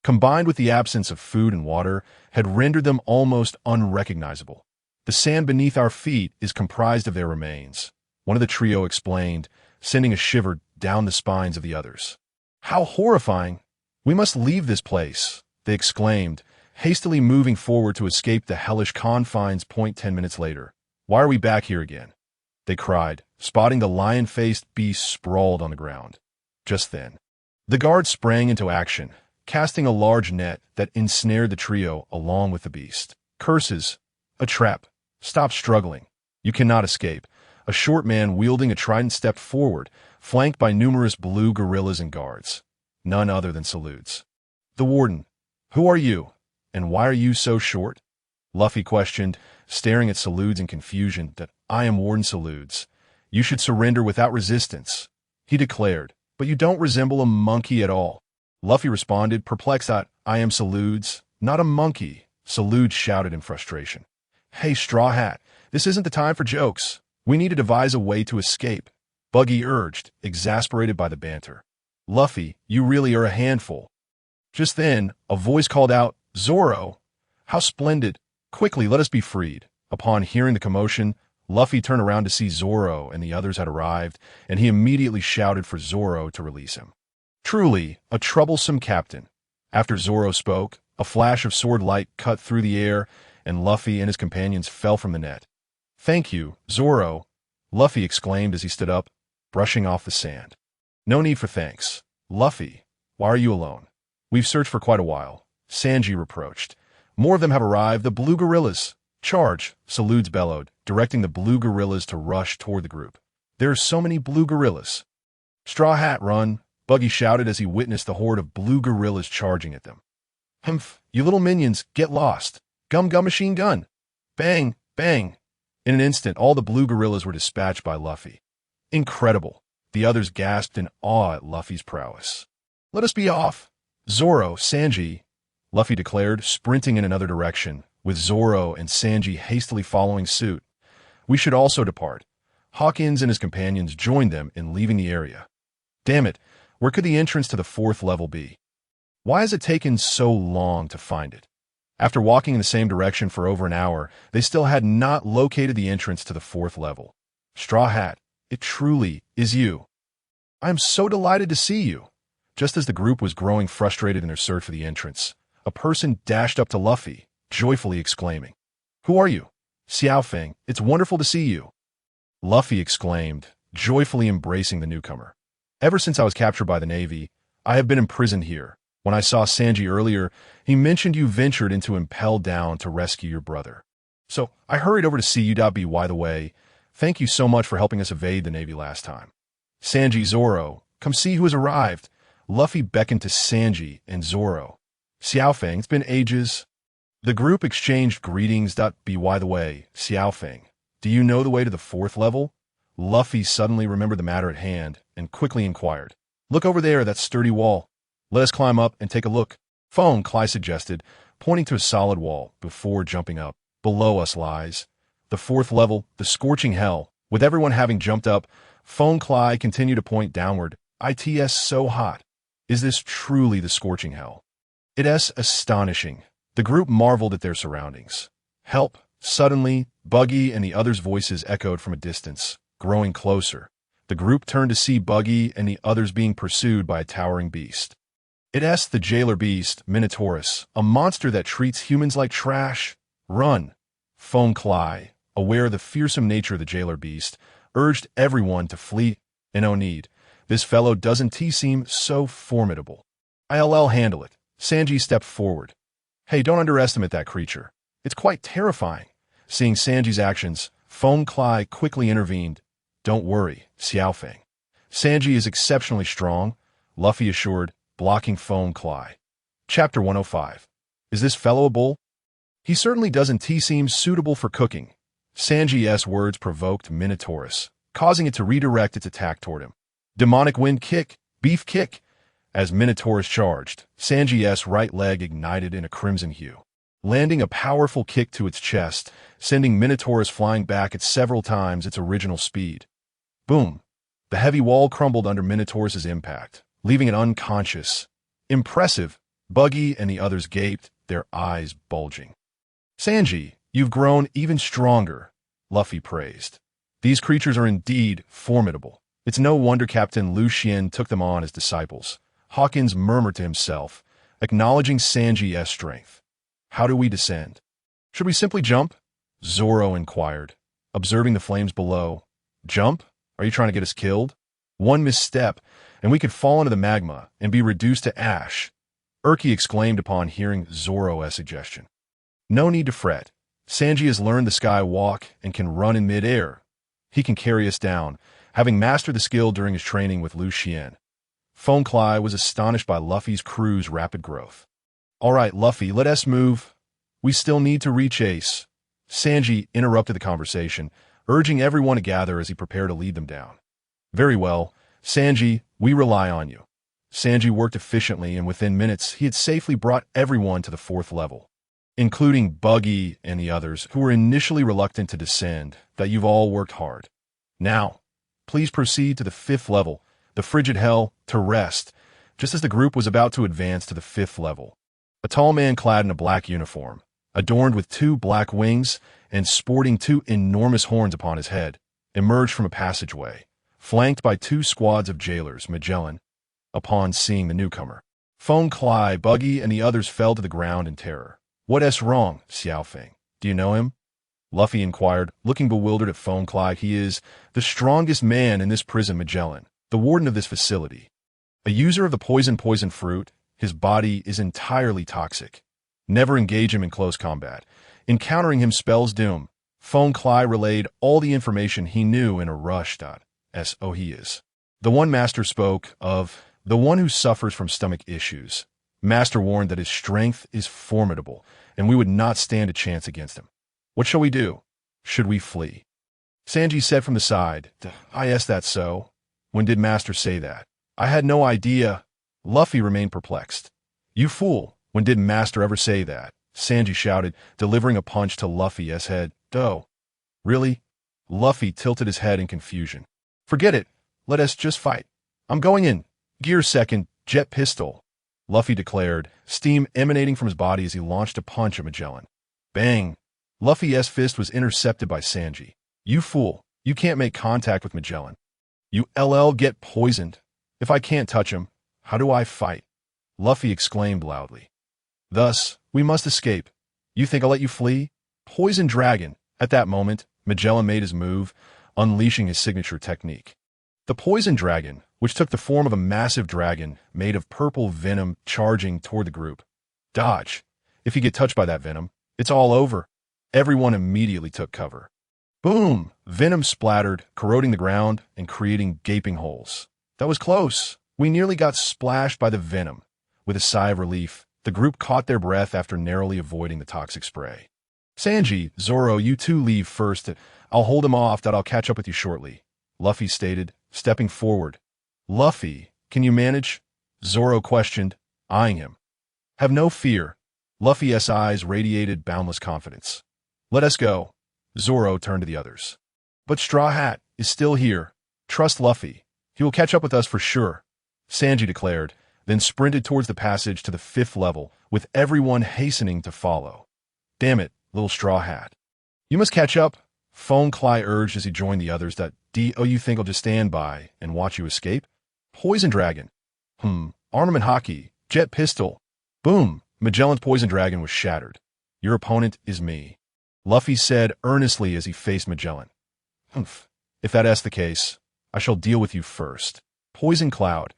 Speaker 1: combined with the absence of food and water, had rendered them almost unrecognizable. The sand beneath our feet is comprised of their remains, one of the trio explained, sending a shiver down the spines of the others. How horrifying! We must leave this place, they exclaimed, hastily moving forward to escape the hellish confines. 10 minutes later. Why are we back here again? They cried, spotting the lion-faced beast sprawled on the ground. Just then, the guards sprang into action, casting a large net that ensnared the trio along with the beast. Curses! A trap! Stop struggling. You cannot escape. A short man wielding a trident stepped forward, flanked by numerous blue gorillas and guards. None other than Salutes. The warden. Who are you? And why are you so short? Luffy questioned, staring at Salutes in confusion. That I am Warden Salutes. You should surrender without resistance, he declared. But you don't resemble a monkey at all. Luffy responded, perplexed. I am Salutes, not a monkey, Salutes shouted in frustration. Hey, Straw Hat, this isn't the time for jokes. We need to devise a way to escape, Buggy urged, exasperated by the banter. Luffy, you really are a handful. Just then, a voice called out, Zoro! How splendid! Quickly, let us be freed. Upon hearing the commotion, Luffy turned around to see Zoro and the others had arrived, and he immediately shouted for Zoro to release him. Truly, a troublesome captain. After Zoro spoke, a flash of sword light cut through the air, and Luffy and his companions fell from the net. Thank you, Zoro, Luffy exclaimed as he stood up, brushing off the sand. No need for thanks. Luffy, why are you alone? We've searched for quite a while, Sanji reproached. More of them have arrived, the blue gorillas. Charge, Salutes bellowed, directing the blue gorillas to rush toward the group. There are so many blue gorillas. Straw Hat, run, Buggy shouted as he witnessed the horde of blue gorillas charging at them. Humph, you little minions, get lost. Gum Gum Machine Gun. Bang, bang. In an instant, all the blue gorillas were dispatched by Luffy. Incredible. The others gasped in awe at Luffy's prowess. Let us be off. Zoro, Sanji, Luffy declared, sprinting in another direction, with Zoro and Sanji hastily following suit. We should also depart. Hawkins and his companions joined them in leaving the area. Damn it, where could the entrance to the fourth level be? Why has it taken so long to find it? After walking in the same direction for over an hour, they still had not located the entrance to the fourth level. Straw Hat, it truly is you. I am so delighted to see you. Just as the group was growing frustrated in their search for the entrance, a person dashed up to Luffy, joyfully exclaiming, Who are you? Xiaofeng, it's wonderful to see you. Luffy exclaimed, joyfully embracing the newcomer. Ever since I was captured by the Navy, I have been imprisoned here. When I saw Sanji earlier, he mentioned you ventured into Impel Down to rescue your brother. So I hurried over to see you. By the way, thank you so much for helping us evade the Navy last time. Sanji, Zoro, come see who has arrived. Luffy beckoned to Sanji and Zoro. Xiaofeng, it's been ages. The group exchanged greetings. By the way, Xiaofeng, do you know the way to the fourth level? Luffy suddenly remembered the matter at hand and quickly inquired. Look over there, that sturdy wall. Let us climb up and take a look. Phone, Cly suggested, pointing to a solid wall before jumping up. Below us lies the fourth level, the scorching hell. With everyone having jumped up, Phone Cly continued to point downward. It's so hot. Is this truly the scorching hell? It's astonishing. The group marveled at their surroundings. Help! Suddenly, Buggy and the others' voices echoed from a distance, growing closer. The group turned to see Buggy and the others being pursued by a towering beast. It's the jailer beast, Minotaurus, a monster that treats humans like trash. Run! Phone Cly, aware of the fearsome nature of the jailer beast, urged everyone to flee. No need. This fellow doesn't seem so formidable. I'll handle it. Sanji stepped forward. Hey, don't underestimate that creature. It's quite terrifying. Seeing Sanji's actions, Phone Cly quickly intervened. Don't worry, Xiaofeng. Sanji is exceptionally strong, Luffy assured, blocking Phone Cly. Chapter 105. Is this fellow a bull? He certainly doesn't seem suitable for cooking. Sanji's words provoked Minotaurus, causing it to redirect its attack toward him. Demonic wind kick, beef kick. As Minotaurus charged, Sanji's right leg ignited in a crimson hue, landing a powerful kick to its chest, sending Minotaurus flying back at several times its original speed. Boom! The heavy wall crumbled under Minotaurus's impact, leaving it unconscious. Impressive! Buggy and the others gaped, their eyes bulging. Sanji, you've grown even stronger, Luffy praised. These creatures are indeed formidable. It's no wonder Captain Lucian took them on as disciples. Hawkins murmured to himself, acknowledging Sanji's strength. How do we descend? Should we simply jump? Zoro inquired, observing the flames below. Jump? Are you trying to get us killed? One misstep, and we could fall into the magma and be reduced to ash. Urki exclaimed upon hearing Zoro's suggestion. No need to fret. Sanji has learned the sky walk and can run in mid-air. He can carry us down, having mastered the skill during his training with Lucian. Foncly was astonished by Luffy's crew's rapid growth. All right, Luffy, let us move. We still need to reach Ace. Sanji interrupted the conversation, urging everyone to gather as he prepared to lead them down. Very well, Sanji, we rely on you. Sanji worked efficiently, and within minutes he had safely brought everyone to the 4th level, including Buggy and the others who were initially reluctant to descend. That you've all worked hard. Now, please proceed to the 5th level, the frigid hell, to rest. Just as the group was about to advance to the 5th level, a tall man clad in a black uniform, adorned with 2 black wings and sporting 2 enormous horns upon his head, emerged from a passageway, flanked by 2 squads of jailers. Magellan. Upon seeing the newcomer, Foncly, Buggy, and the others fell to the ground in terror. What's wrong, Xiaofeng? Do you know him? Luffy inquired, looking bewildered at Foncly. He is the strongest man in this prison, Magellan, the warden of this facility. A user of the poison fruit, his body is entirely toxic. Never engage him in close combat. Encountering him spells doom. Foncly relayed all the information he knew in a rush. So he is the one Master spoke of, the one who suffers from stomach issues. Master warned that his strength is formidable, and we would not stand a chance against him. What shall we do? Should we flee? Sanji said from the side, Is that so? When did Master say that? I had no idea. Luffy remained perplexed. You fool, when did Master ever say that? Sanji shouted, delivering a punch to Luffy's head. Oh, really? Luffy tilted his head in confusion. Forget it. Let us just fight. I'm going in. Gear second, jet pistol. Luffy declared, steam emanating from his body as he launched a punch at Magellan. Bang! Luffy's fist was intercepted by Sanji. You fool, you can't make contact with Magellan. You get poisoned. If I can't touch him, how do I fight? Luffy exclaimed loudly. Thus, we must escape. You think I'll let you flee? Poison Dragon. At that moment, Magellan made his move, unleashing his signature technique. The Poison Dragon, which took the form of a massive dragon made of purple venom charging toward the group. Dodge. If you get touched by that venom, it's all over. Everyone immediately took cover. Boom! Venom splattered, corroding the ground and creating gaping holes. That was close. We nearly got splashed by the venom. With a sigh of relief, the group caught their breath after narrowly avoiding the toxic spray. Sanji, Zoro, you two leave first. I'll hold him off. I'll catch up with you shortly, Luffy stated, stepping forward. Luffy, can you manage? Zoro questioned, eyeing him. Have no fear. Luffy's eyes radiated boundless confidence. Let us go. Zoro turned to the others. But Straw Hat is still here. Trust Luffy. He will catch up with us for sure, Sanji declared, then sprinted towards the passage to the 5th level, with everyone hastening to follow. Damn it, little Straw Hat. You must catch up, Foncly urged as he joined the others. You think I'll just stand by and watch you escape? Poison Dragon. Armament Haki. Jet pistol. Boom. Magellan's Poison Dragon was shattered. Your opponent is me, Luffy said earnestly as he faced Magellan. If that's the case, I shall deal with you first. Poison Cloud.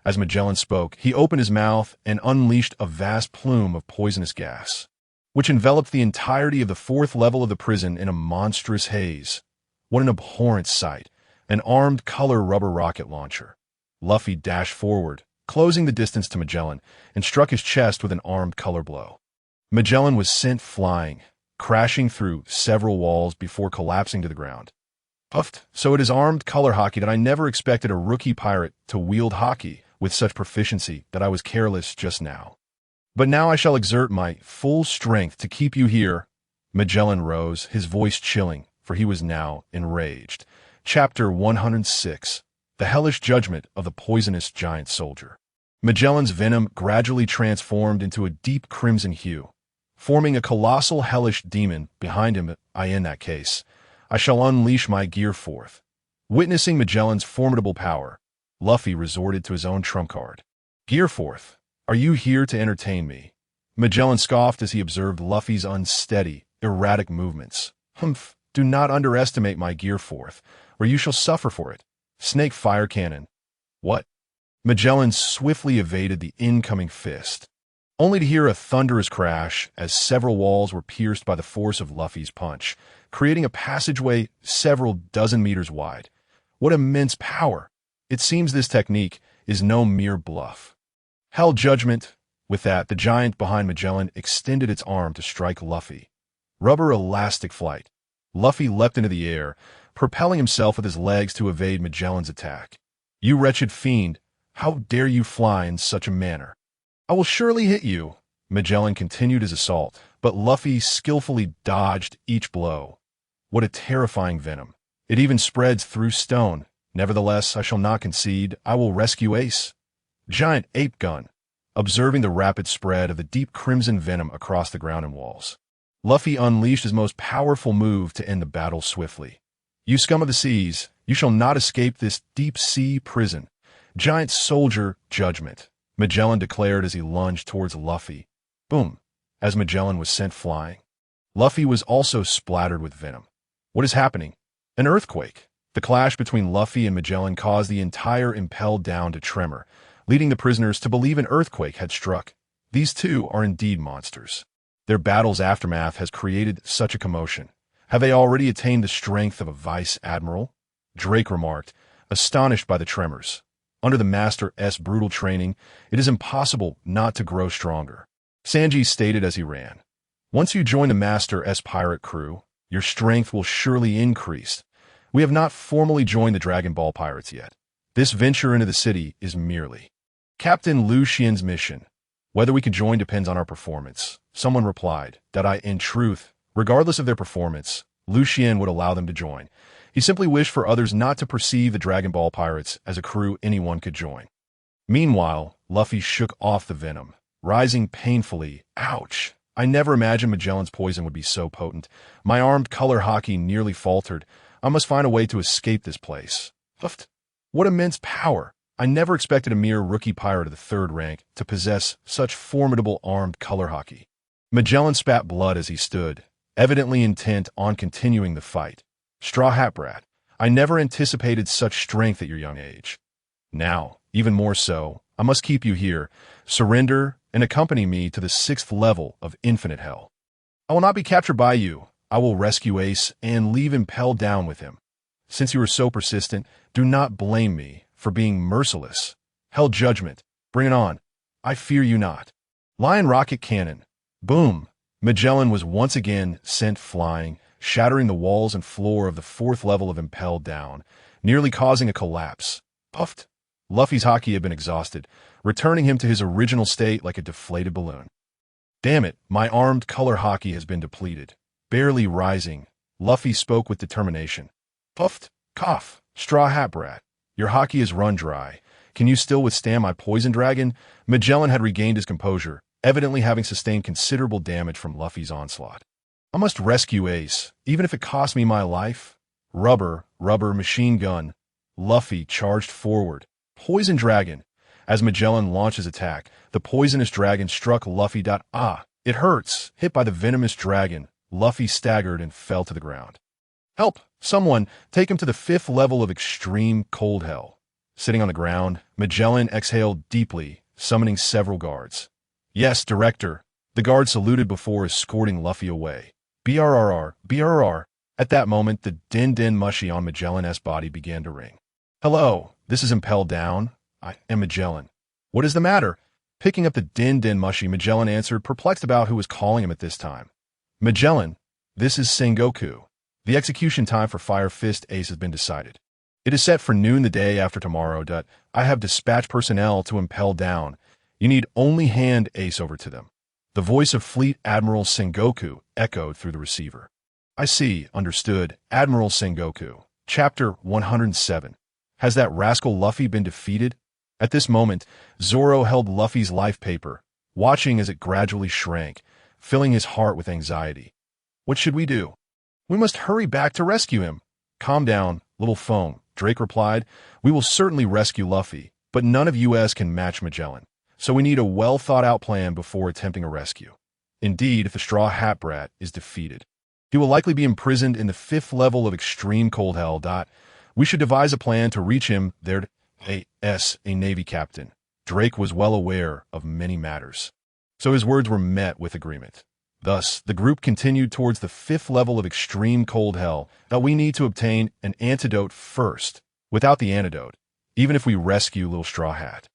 Speaker 1: As Magellan spoke, he opened his mouth and unleashed a vast plume of poisonous gas, which enveloped the entirety of the 4th level of the prison in a monstrous haze. What an abhorrent sight. An armed color rubber rocket launcher. Luffy dashed forward, closing the distance to Magellan, and struck his chest with an armed color blow. Magellan was sent flying, crashing through several walls before collapsing to the ground. Puffed. So it is armed color Haki that I never expected a rookie pirate to wield Haki with such proficiency that I was careless just now. But now I shall exert my full strength to keep you here. Magellan rose, his voice chilling, for he was now enraged. Chapter 106. The Hellish Judgment of the Poisonous Giant Soldier. Magellan's venom gradually transformed into a deep crimson hue, forming a colossal hellish demon behind him. In that case, I shall unleash my gear forth. Witnessing Magellan's formidable power, Luffy resorted to his own trump card. Gear forth. Are you here to entertain me? Magellan scoffed as he observed Luffy's unsteady, erratic movements. Humph, do not underestimate my gear forth, or you shall suffer for it. Snake fire cannon. What? Magellan swiftly evaded the incoming fist, only to hear a thunderous crash as several walls were pierced by the force of Luffy's punch, creating a passageway several dozen meters wide. What immense power! It seems this technique is no mere bluff. Hell Judgment. With that, the giant behind Magellan extended its arm to strike Luffy. Rubber elastic flight. Luffy leapt into the air, propelling himself with his legs to evade Magellan's attack. You wretched fiend, how dare you fly in such a manner? I will surely hit you. Magellan continued his assault, but Luffy skillfully dodged each blow. What a terrifying venom. It even spreads through stone. Nevertheless, I shall not concede. I will rescue Ace. Giant ape gun. Observing the rapid spread of the deep crimson venom across the ground and walls, Luffy unleashed his most powerful move to end the battle swiftly. You scum of the seas, you shall not escape this deep-sea prison. Giant soldier judgment, Magellan declared as he lunged towards Luffy. Boom! As Magellan was sent flying, Luffy was also splattered with venom. What is happening? An earthquake. The clash between Luffy and Magellan caused the entire Impel Down to tremor, leading the prisoners to believe an earthquake had struck. These two are indeed monsters. Their battle's aftermath has created such a commotion. Have they already attained the strength of a vice admiral? Drake remarked, astonished by the tremors. Under the Master's brutal training, it is impossible not to grow stronger. Sanji stated as he ran. Once you join the Master's pirate crew, your strength will surely increase. We have not formally joined the Dragon Ball Pirates yet. This venture into the city is merely Captain Lucian's mission. Whether we can join depends on our performance. Someone replied that in truth, regardless of their performance, Lucian would allow them to join. He simply wished for others not to perceive the Dragon Ball Pirates as a crew anyone could join. Meanwhile, Luffy shook off the venom, rising painfully. Ouch! I never imagined Magellan's poison would be so potent. My armed color Haki nearly faltered. I must find a way to escape this place. Huffed. What immense power! I never expected a mere rookie pirate of the third rank to possess such formidable armed color Haki. Magellan spat blood as he stood, evidently intent on continuing the fight. Straw Hat Brat, I never anticipated such strength at your young age. Now, even more so, I must keep you here. Surrender and accompany me to the 6th level of infinite hell. I will not be captured by you. I will rescue Ace and leave Impel Down with him. Since you are so persistent, do not blame me for being merciless. Hell Judgment, bring it on. I fear you not. Lion Rocket Cannon. Boom! Magellan was once again sent flying, shattering the walls and floor of the 4th level of Impel Down, nearly causing a collapse. Puffed. Luffy's Haki had been exhausted, returning him to his original state like a deflated balloon. Damn it, my armed color Haki has been depleted. Barely rising, Luffy spoke with determination. Puffed. Cough. Straw Hat Brat. Your Haki is run dry. Can you still withstand my poison dragon? Magellan had regained his composure, evidently having sustained considerable damage from Luffy's onslaught. I must rescue Ace, even if it costs me my life. Rubber, machine gun. Luffy charged forward. Poison dragon. As Magellan launched his attack, the poisonous dragon struck Luffy. It hurts. Hit by the venomous dragon, Luffy staggered and fell to the ground. Help! Someone, take him to the 5th level of extreme cold hell. Sitting on the ground, Magellan exhaled deeply, summoning several guards. Yes, Director. The guard saluted before escorting Luffy away. BRRR. At that moment, the din mushy on Magellan's body began to ring. Hello, this is Impel Down. I am Magellan. What is the matter? Picking up the din mushy, Magellan answered, perplexed about who was calling him at this time. Magellan, this is Sengoku. The execution time for Fire Fist Ace has been decided. It is set for noon the day after tomorrow. I have dispatched personnel to Impel Down. You need only hand Ace over to them. The voice of Fleet Admiral Sengoku echoed through the receiver. I see, understood. Admiral Sengoku. Chapter 107. Has that rascal Luffy been defeated? At this moment, Zoro held Luffy's life paper, watching as it gradually shrank, filling his heart with anxiety. What should we do? We must hurry back to rescue him. Calm down, little phone, Drake replied. We will certainly rescue Luffy, but none of us can match Magellan, so we need a well-thought-out plan before attempting a rescue. Indeed, if the Straw Hat Brat is defeated, he will likely be imprisoned in the 5th level of extreme cold hell. We should devise a plan to reach him there. A Navy captain. Drake was well aware of many matters, so his words were met with agreement. Thus, the group continued towards the 5th level of extreme cold hell. Now we need to obtain an antidote first. Without the antidote, even if we rescue Little Straw Hat,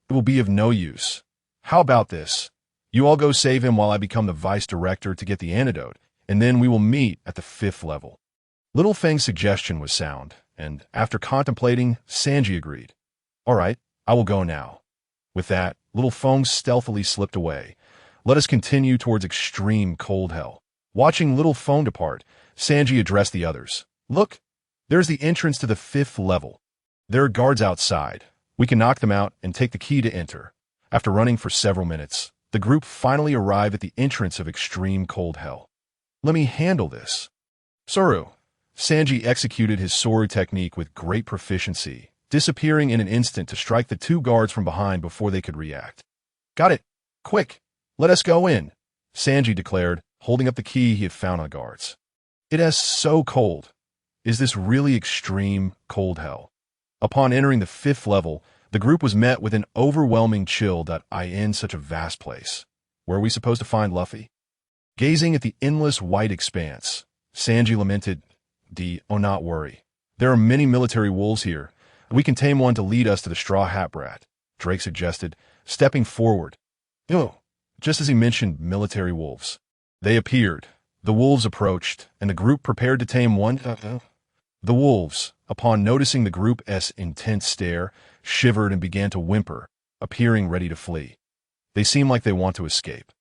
Speaker 1: it will be of no use. How about this? You all go save him while I become the vice director to get the antidote, and then we will meet at the 5th level. Little Fang's suggestion was sound, and after contemplating, Sanji agreed. All right, I will go now. With that, Little Fang stealthily slipped away. Let us continue towards extreme cold hell. Watching Little Fang depart, Sanji addressed the others. Look, there's the entrance to the 5th level. There are guards outside. We can knock them out and take the key to enter. After running for several minutes, the group finally arrived at the entrance of extreme cold hell. Let me handle this. Soru. Sanji executed his sword technique with great proficiency, disappearing in an instant to strike the 2 guards from behind before they could react. Got it. Quick. Let us go in, Sanji declared, holding up the key he had found on the guards. It is so cold. Is this really extreme cold hell? Upon entering the 5th level, the group was met with an overwhelming chill. In such a vast place. Where are we supposed to find Luffy? Gazing at the endless white expanse, Sanji lamented, Oh, not worry. There are many military wolves here. We can tame one to lead us to the Straw Hat Brat, Drake suggested, stepping forward. Just as he mentioned military wolves. They appeared. The wolves approached, and the group prepared to tame one. The wolves, upon noticing the group's intense stare, shivered and began to whimper, appearing ready to flee. They seem like they want to escape.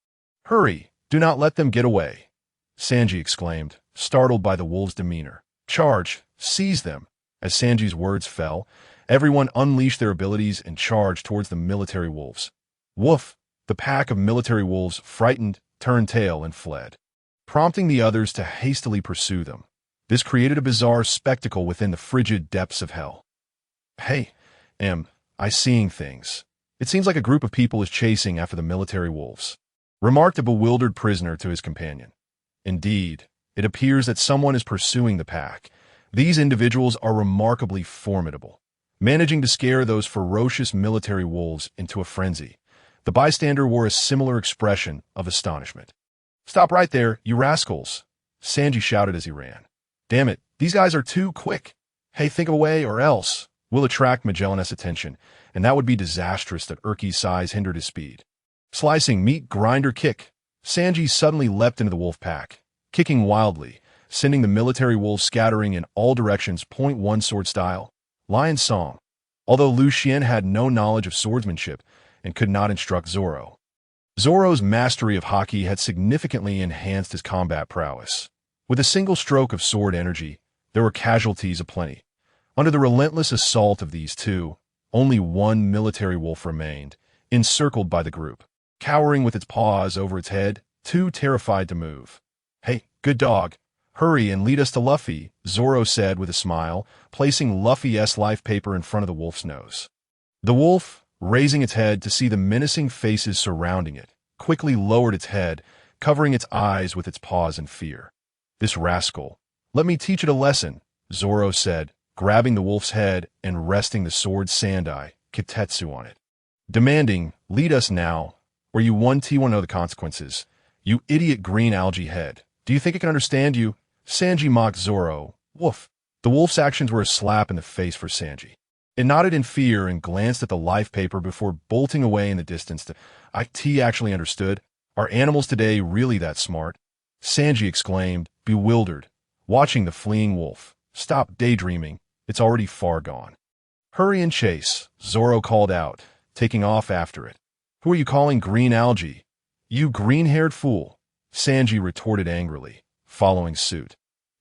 Speaker 1: Hurry! Do not let them get away, Sanji exclaimed, startled by the wolves' demeanor. Charge! Seize them! As Sanji's words fell, everyone unleashed their abilities and charged towards the military wolves. Woof! The pack of military wolves, frightened, turned tail and fled, prompting the others to hastily pursue them. This created a bizarre spectacle within the frigid depths of hell. Hey, I seeing things. It seems like a group of people is chasing after the military wolves, remarked a bewildered prisoner to his companion. Indeed, it appears that someone is pursuing the pack. These individuals are remarkably formidable, managing to scare those ferocious military wolves into a frenzy. The bystander wore a similar expression of astonishment. Stop right there, you rascals, Sanji shouted as he ran. Damn it, these guys are too quick. Hey, think of a way or else. We'll attract Magellan's attention, and that would be disastrous that Urki's size hindered his speed. Slicing meat grinder kick. Sanji suddenly leapt into the wolf pack, kicking wildly, sending the military wolves scattering in all directions. Point one sword style. Lion song. Although Lucian had no knowledge of swordsmanship and could not instruct Zoro, Zoro's mastery of Haki had significantly enhanced his combat prowess. With a single stroke of sword energy, there were casualties aplenty. Under the relentless assault of these two, only one military wolf remained, encircled by the group, cowering with its paws over its head, too terrified to move. Hey, good dog, hurry and lead us to Luffy, Zoro said with a smile, placing Luffy's life paper in front of the wolf's nose. The wolf, raising its head to see the menacing faces surrounding it, quickly lowered its head, covering its eyes with its paws in fear. This rascal, let me teach it a lesson, Zoro said, grabbing the wolf's head and resting the sword Sandai, Kitetsu on it. Demanding, lead us now, or you won't know the consequences. You idiot green algae head. Do you think it can understand you? Sanji mocked Zoro. Woof. The wolf's actions were a slap in the face for Sanji. It nodded in fear and glanced at the life paper before bolting away in the distance. IT actually understood. Are animals today really that smart? Sanji exclaimed, bewildered, watching the fleeing wolf. Stop daydreaming. It's already far gone. Hurry and chase, Zoro called out, taking off after it. Who are you calling green algae? You green-haired fool, Sanji retorted angrily, following suit.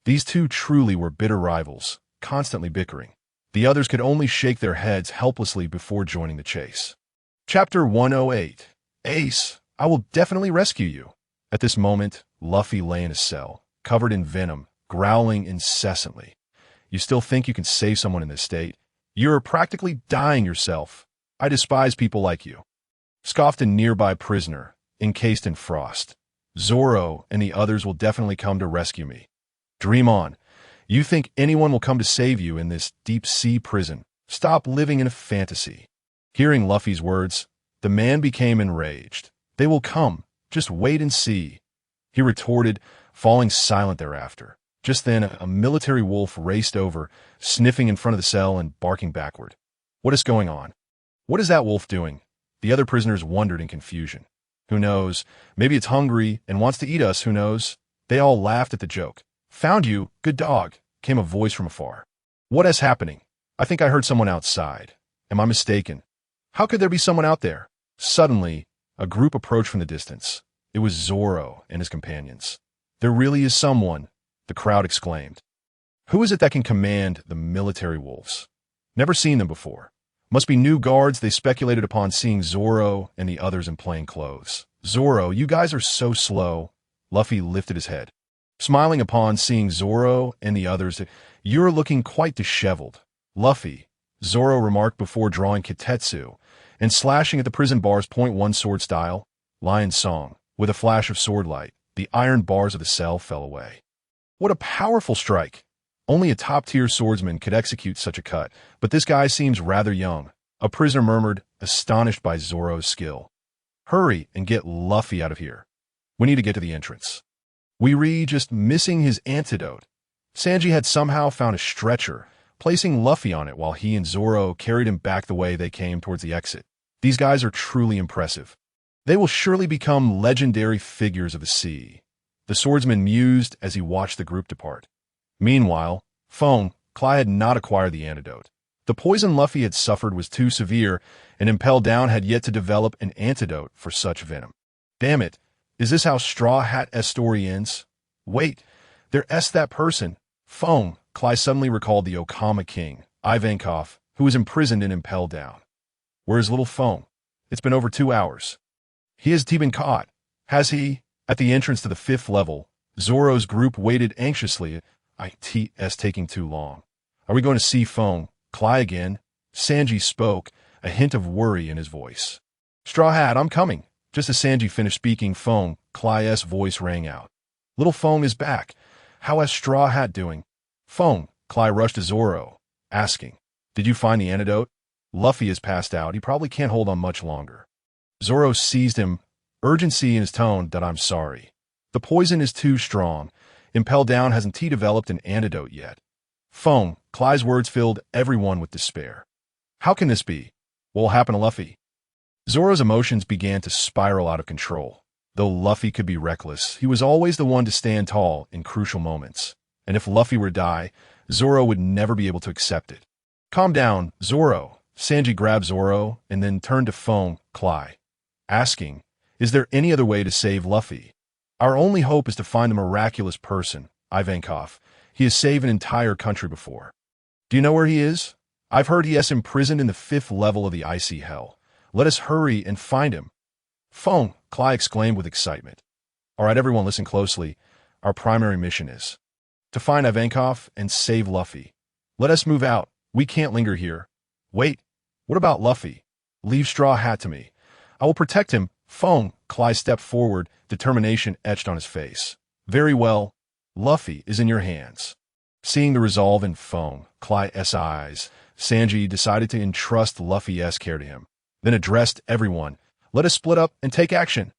Speaker 1: These two truly were bitter rivals, constantly bickering. The others could only shake their heads helplessly before joining the chase. Chapter 108. Ace, I will definitely rescue you. At this moment, Luffy lay in his cell, covered in venom, growling incessantly. You still think you can save someone in this state? You're practically dying yourself. I despise people like you. Scoffed a nearby prisoner, encased in frost. Zoro and the others will definitely come to rescue me. Dream on. You think anyone will come to save you in this deep-sea prison? Stop living in a fantasy. Hearing Luffy's words, the man became enraged. They will come. Just wait and see. He retorted, falling silent thereafter. Just then, a military wolf raced over, sniffing in front of the cell and barking backward. What is going on? What is that wolf doing? The other prisoners wondered in confusion. Who knows? Maybe it's hungry and wants to eat us, who knows? They all laughed at the joke. Found you, good dog, came a voice from afar. What is happening? I think I heard someone outside. Am I mistaken? How could there be someone out there? Suddenly, a group approached from the distance. It was Zoro and his companions. There really is someone, the crowd exclaimed. Who is it that can command the military wolves? Never seen them before. Must be new guards, they speculated upon seeing Zoro and the others in plain clothes. Zoro, you guys are so slow. Luffy lifted his head. Smiling upon seeing Zoro and the others, you're looking quite disheveled. Luffy, Zoro remarked before drawing Kitetsu and slashing at the prison bars. .1 sword style, lion song. With a flash of sword light, the iron bars of the cell fell away. What a powerful strike! Only a top-tier swordsman could execute such a cut, but this guy seems rather young, a prisoner murmured, astonished by Zoro's skill. Hurry and get Luffy out of here. We need to get to the entrance. Just missing his antidote. Sanji had somehow found a stretcher, placing Luffy on it while he and Zoro carried him back the way they came towards the exit. These guys are truly impressive. They will surely become legendary figures of the sea. The swordsman mused as he watched the group depart. Meanwhile, Kai had not acquired the antidote. The poison Luffy had suffered was too severe, and Impel Down had yet to develop an antidote for such venom. Damn it, is this how Straw Hat's story ends? Wait, there's that person. Kai suddenly recalled the Okama king, Ivankov, who was imprisoned in Impel Down. Where's little Fong? It's been over 2 hours. Has he been caught? Has he? At the entrance to the 5th level, Zoro's group waited anxiously. It's taking too long. Are we going to see Kai again? Sanji spoke, a hint of worry in his voice. Straw Hat, I'm coming. Just as Sanji finished speaking, Kai's voice rang out. Little Fong is back. How is Straw Hat doing? Kai rushed to Zoro, asking, Did you find the antidote? Luffy is passed out. He probably can't hold on much longer. Zoro seized him, urgency in his tone that I'm sorry. The poison is too strong. Impel Down hasn't developed an antidote yet. Kai's words filled everyone with despair. How can this be? What will happen to Luffy? Zoro's emotions began to spiral out of control. Though Luffy could be reckless, he was always the one to stand tall in crucial moments. And if Luffy were to die, Zoro would never be able to accept it. Calm down, Zoro. Sanji grabbed Zoro and then turned to Kai, asking, Is there any other way to save Luffy? Our only hope is to find the miraculous person, Ivankov. He has saved an entire country before. Do you know where he is? I've heard he is imprisoned in the 5th level of the icy hell. Let us hurry and find him. Kai exclaimed with excitement. All right, everyone, listen closely. Our primary mission is to find Ivankov and save Luffy. Let us move out. We can't linger here. Wait, what about Luffy? Leave Straw Hat to me. I will protect him. Kai stepped forward, determination etched on his face. Very well. Luffy is in your hands. Seeing the resolve in Kai's eyes, Sanji decided to entrust Luffy's care to him, then addressed everyone. Let us split up and take action.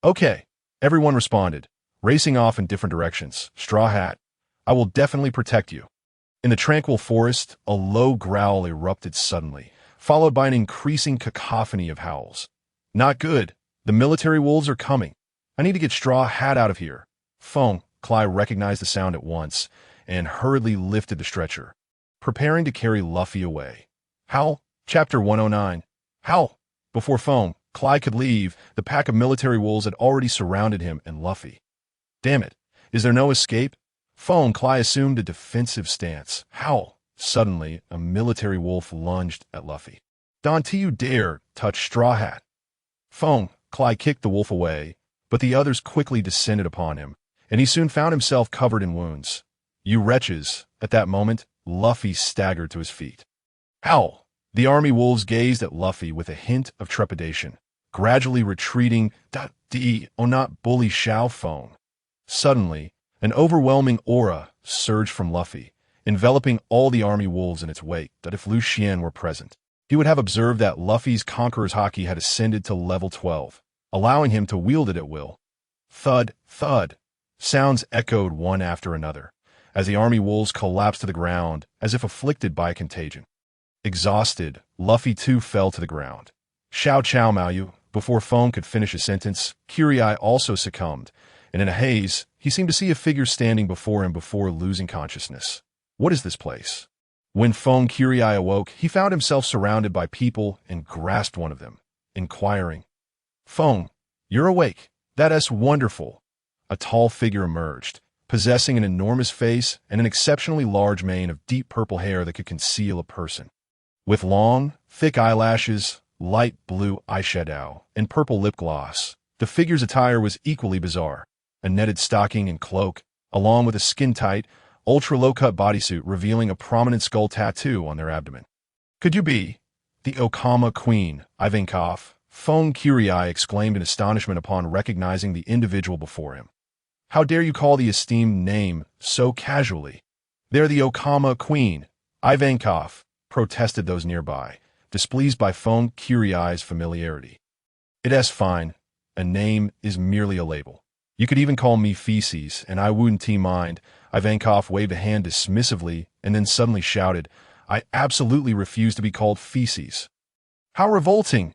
Speaker 1: Okay, everyone responded, racing off in different directions. Straw Hat, I will definitely protect you. In the tranquil forest, a low growl erupted suddenly, followed by an increasing cacophony of howls. Not good. The military wolves are coming. I need to get Straw Hat out of here. Phone. Cly recognized the sound at once and hurriedly lifted the stretcher, preparing to carry Luffy away. Howl. Chapter 109. Howl. Before Phone, Cly could leave, the pack of military wolves had already surrounded him and Luffy. Damn it. Is there no escape? Phone. Cly assumed a defensive stance. Howl. Suddenly, a military wolf lunged at Luffy. Don't you dare touch Straw Hat. Phone. Cly kicked the wolf away, but the others quickly descended upon him, and he soon found himself covered in wounds. You wretches! At that moment, Luffy staggered to his feet. Howl! The army wolves gazed at Luffy with a hint of trepidation, gradually retreating. Not bully Xiao Phone. Suddenly, an overwhelming aura surged from Luffy, enveloping all the army wolves in its wake. That if Lucian were present, he would have observed that Luffy's conqueror's Haki had ascended to level 12, allowing him to wield it at will. Thud, thud. Sounds echoed one after another, as the army wolves collapsed to the ground as if afflicted by a contagion. Exhausted, Luffy too fell to the ground. Xiao Chow Maoyu. Before Phone could finish a sentence, Kirai also succumbed, and in a haze, he seemed to see a figure standing before him before losing consciousness. What is this place? When Phone Kirai awoke, he found himself surrounded by people and grasped one of them, inquiring, Phone, you're awake. That's wonderful. A tall figure emerged, possessing an enormous face and an exceptionally large mane of deep purple hair that could conceal a person. With long, thick eyelashes, light blue eyeshadow, and purple lip gloss, the figure's attire was equally bizarre. A netted stocking and cloak, along with a skin-tight, ultra-low-cut bodysuit revealing a prominent skull tattoo on their abdomen. Could you be the Okama Queen, Ivankov? Phone Kirai exclaimed in astonishment upon recognizing the individual before him. How dare you call the esteemed name so casually? They're the Okama Queen, Ivankov, protested those nearby, displeased by Phone Kirai's familiarity. It's fine. A name is merely a label. You could even call me Feces, and I wouldn't mind. Ivankov waved a hand dismissively and then suddenly shouted, I absolutely refuse to be called Feces. How revolting!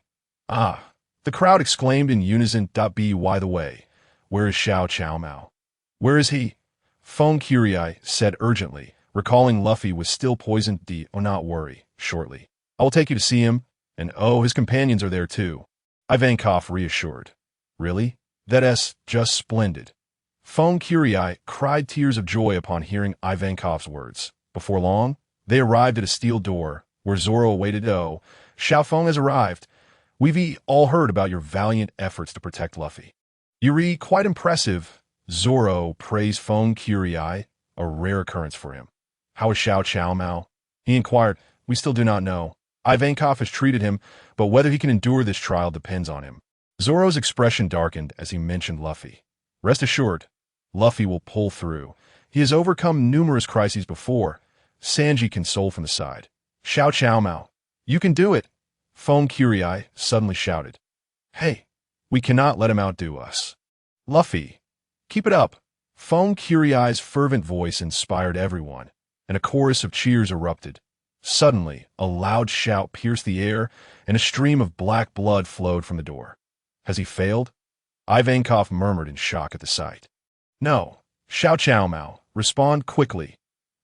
Speaker 1: Ah! The crowd exclaimed in unison. By the way, where is Xiao Chow Mao? Where is he? Phone Kirai said urgently, recalling Luffy was still poisoned. Not worry, shortly. I will take you to see him, and his companions are there too. Ivankov reassured. Really? That's just splendid. Phone Kirai cried tears of joy upon hearing Ivankov's words. Before long, they arrived at a steel door, where Zoro awaited. Xiao Feng has arrived. We've all heard about your valiant efforts to protect Luffy. You're quite impressive. Zoro praised Phone Kirai, a rare occurrence for him. How is Xiao Chow Mao? He inquired. We still do not know. Ivankov has treated him, but whether he can endure this trial depends on him. Zoro's expression darkened as he mentioned Luffy. Rest assured, Luffy will pull through. He has overcome numerous crises before. Sanji consoled from the side. Xiao Chow Mao, you can do it. Phone Kirai suddenly shouted. Hey, we cannot let him outdo us. Luffy, keep it up. Phone Kirai's fervent voice inspired everyone, and a chorus of cheers erupted. Suddenly, a loud shout pierced the air, and a stream of black blood flowed from the door. Has he failed? Ivankov murmured in shock at the sight. No. Xiao Chow Mao, respond quickly.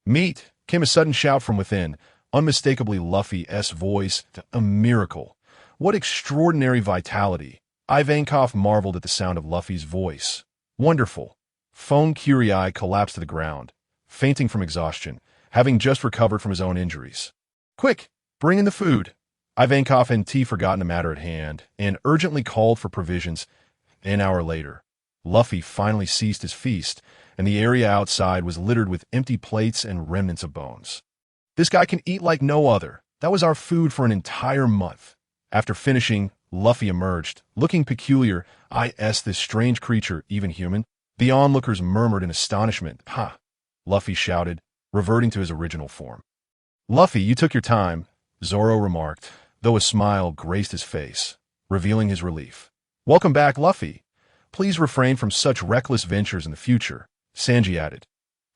Speaker 1: Meet, came a sudden shout from within, unmistakably Luffy's voice. A miracle. What extraordinary vitality. Ivankov marveled at the sound of Luffy's voice. Wonderful. Phone Kirai collapsed to the ground, fainting from exhaustion, having just recovered from his own injuries. Quick, bring in the food. Ivankov and T forgotten the matter at hand and urgently called for provisions. An hour later, Luffy finally ceased his feast, and the area outside was littered with empty plates and remnants of bones. This guy can eat like no other. That was our food for an entire month. After finishing, Luffy emerged, looking peculiar. This strange creature, even human? The onlookers murmured in astonishment. Ha! Luffy shouted, reverting to his original form. Luffy, you took your time, Zoro remarked, though a smile graced his face, revealing his relief. Welcome back, Luffy. Please refrain from such reckless ventures in the future, Sanji added.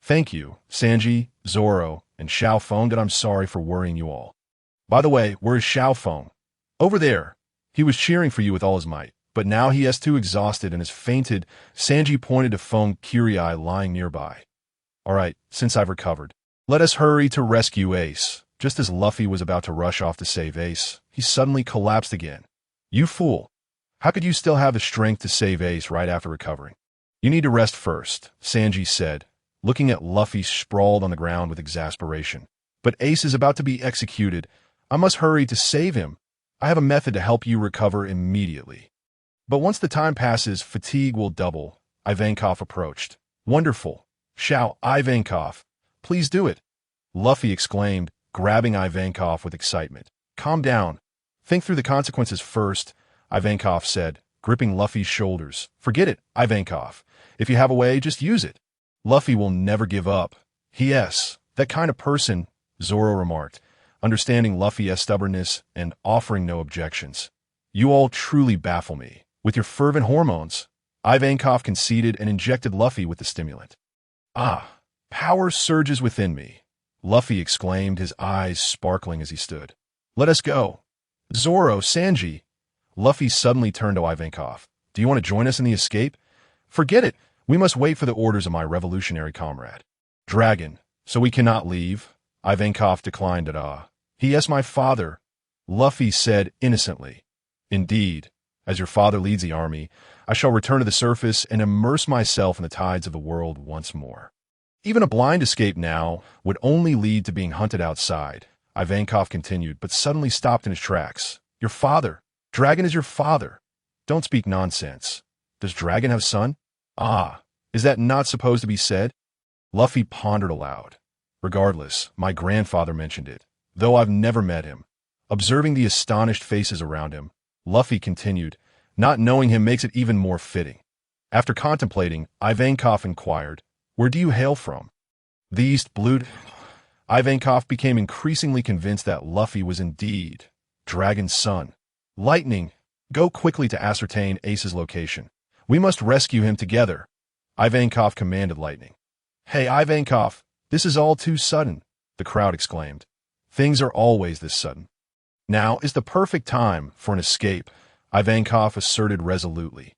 Speaker 1: Thank you, Sanji, Zoro, and Xiao phoned that I'm sorry for worrying you all. By the way, where is Xiao phone? Over there. He was cheering for you with all his might, but now he is too exhausted and has fainted. Sanji pointed to phone Kirai lying nearby. All right, since I've recovered, let us hurry to rescue Ace. Just as Luffy was about to rush off to save Ace, he suddenly collapsed again. You fool. How could you still have the strength to save Ace right after recovering? You need to rest first, Sanji said, looking at Luffy sprawled on the ground with exasperation. But Ace is about to be executed. I must hurry to save him. I have a method to help you recover immediately. But once the time passes, fatigue will double. Ivankov approached. Wonderful. Xiao, Ivankov. Please do it. Luffy exclaimed, grabbing Ivankov with excitement. Calm down. Think through the consequences first, Ivankov said, gripping Luffy's shoulders. Forget it, Ivankov. If you have a way, just use it. Luffy will never give up. Yes, that kind of person, Zoro remarked, understanding Luffy's stubbornness and offering no objections. You all truly baffle me. With your fervent hormones, Ivankov conceded and injected Luffy with the stimulant. Ah, power surges within me, Luffy exclaimed, his eyes sparkling as he stood. Let us go. Zoro, Sanji. Luffy suddenly turned to Ivankov. Do you want to join us in the escape? Forget it. We must wait for the orders of my revolutionary comrade. Dragon, so we cannot leave? Ivankov declined at He is my father, Luffy said innocently. Indeed, as your father leads the army, I shall return to the surface and immerse myself in the tides of the world once more. Even a blind escape now would only lead to being hunted outside, Ivankov continued, but suddenly stopped in his tracks. Your father. Dragon is your father. Don't speak nonsense. Does Dragon have son? Is that not supposed to be said? Luffy pondered aloud. Regardless, my grandfather mentioned it, though I've never met him. Observing the astonished faces around him, Luffy continued, not knowing him makes it even more fitting. After contemplating, Ivankov inquired, where do you hail from? The East Blue. Ivankov became increasingly convinced that Luffy was indeed Dragon's son. Lightning, go quickly to ascertain Ace's location. We must rescue him together, Ivankov commanded Lightning. Hey Ivankov, this is all too sudden, the crowd exclaimed. Things are always this sudden. Now is the perfect time for an escape, Ivankov asserted resolutely.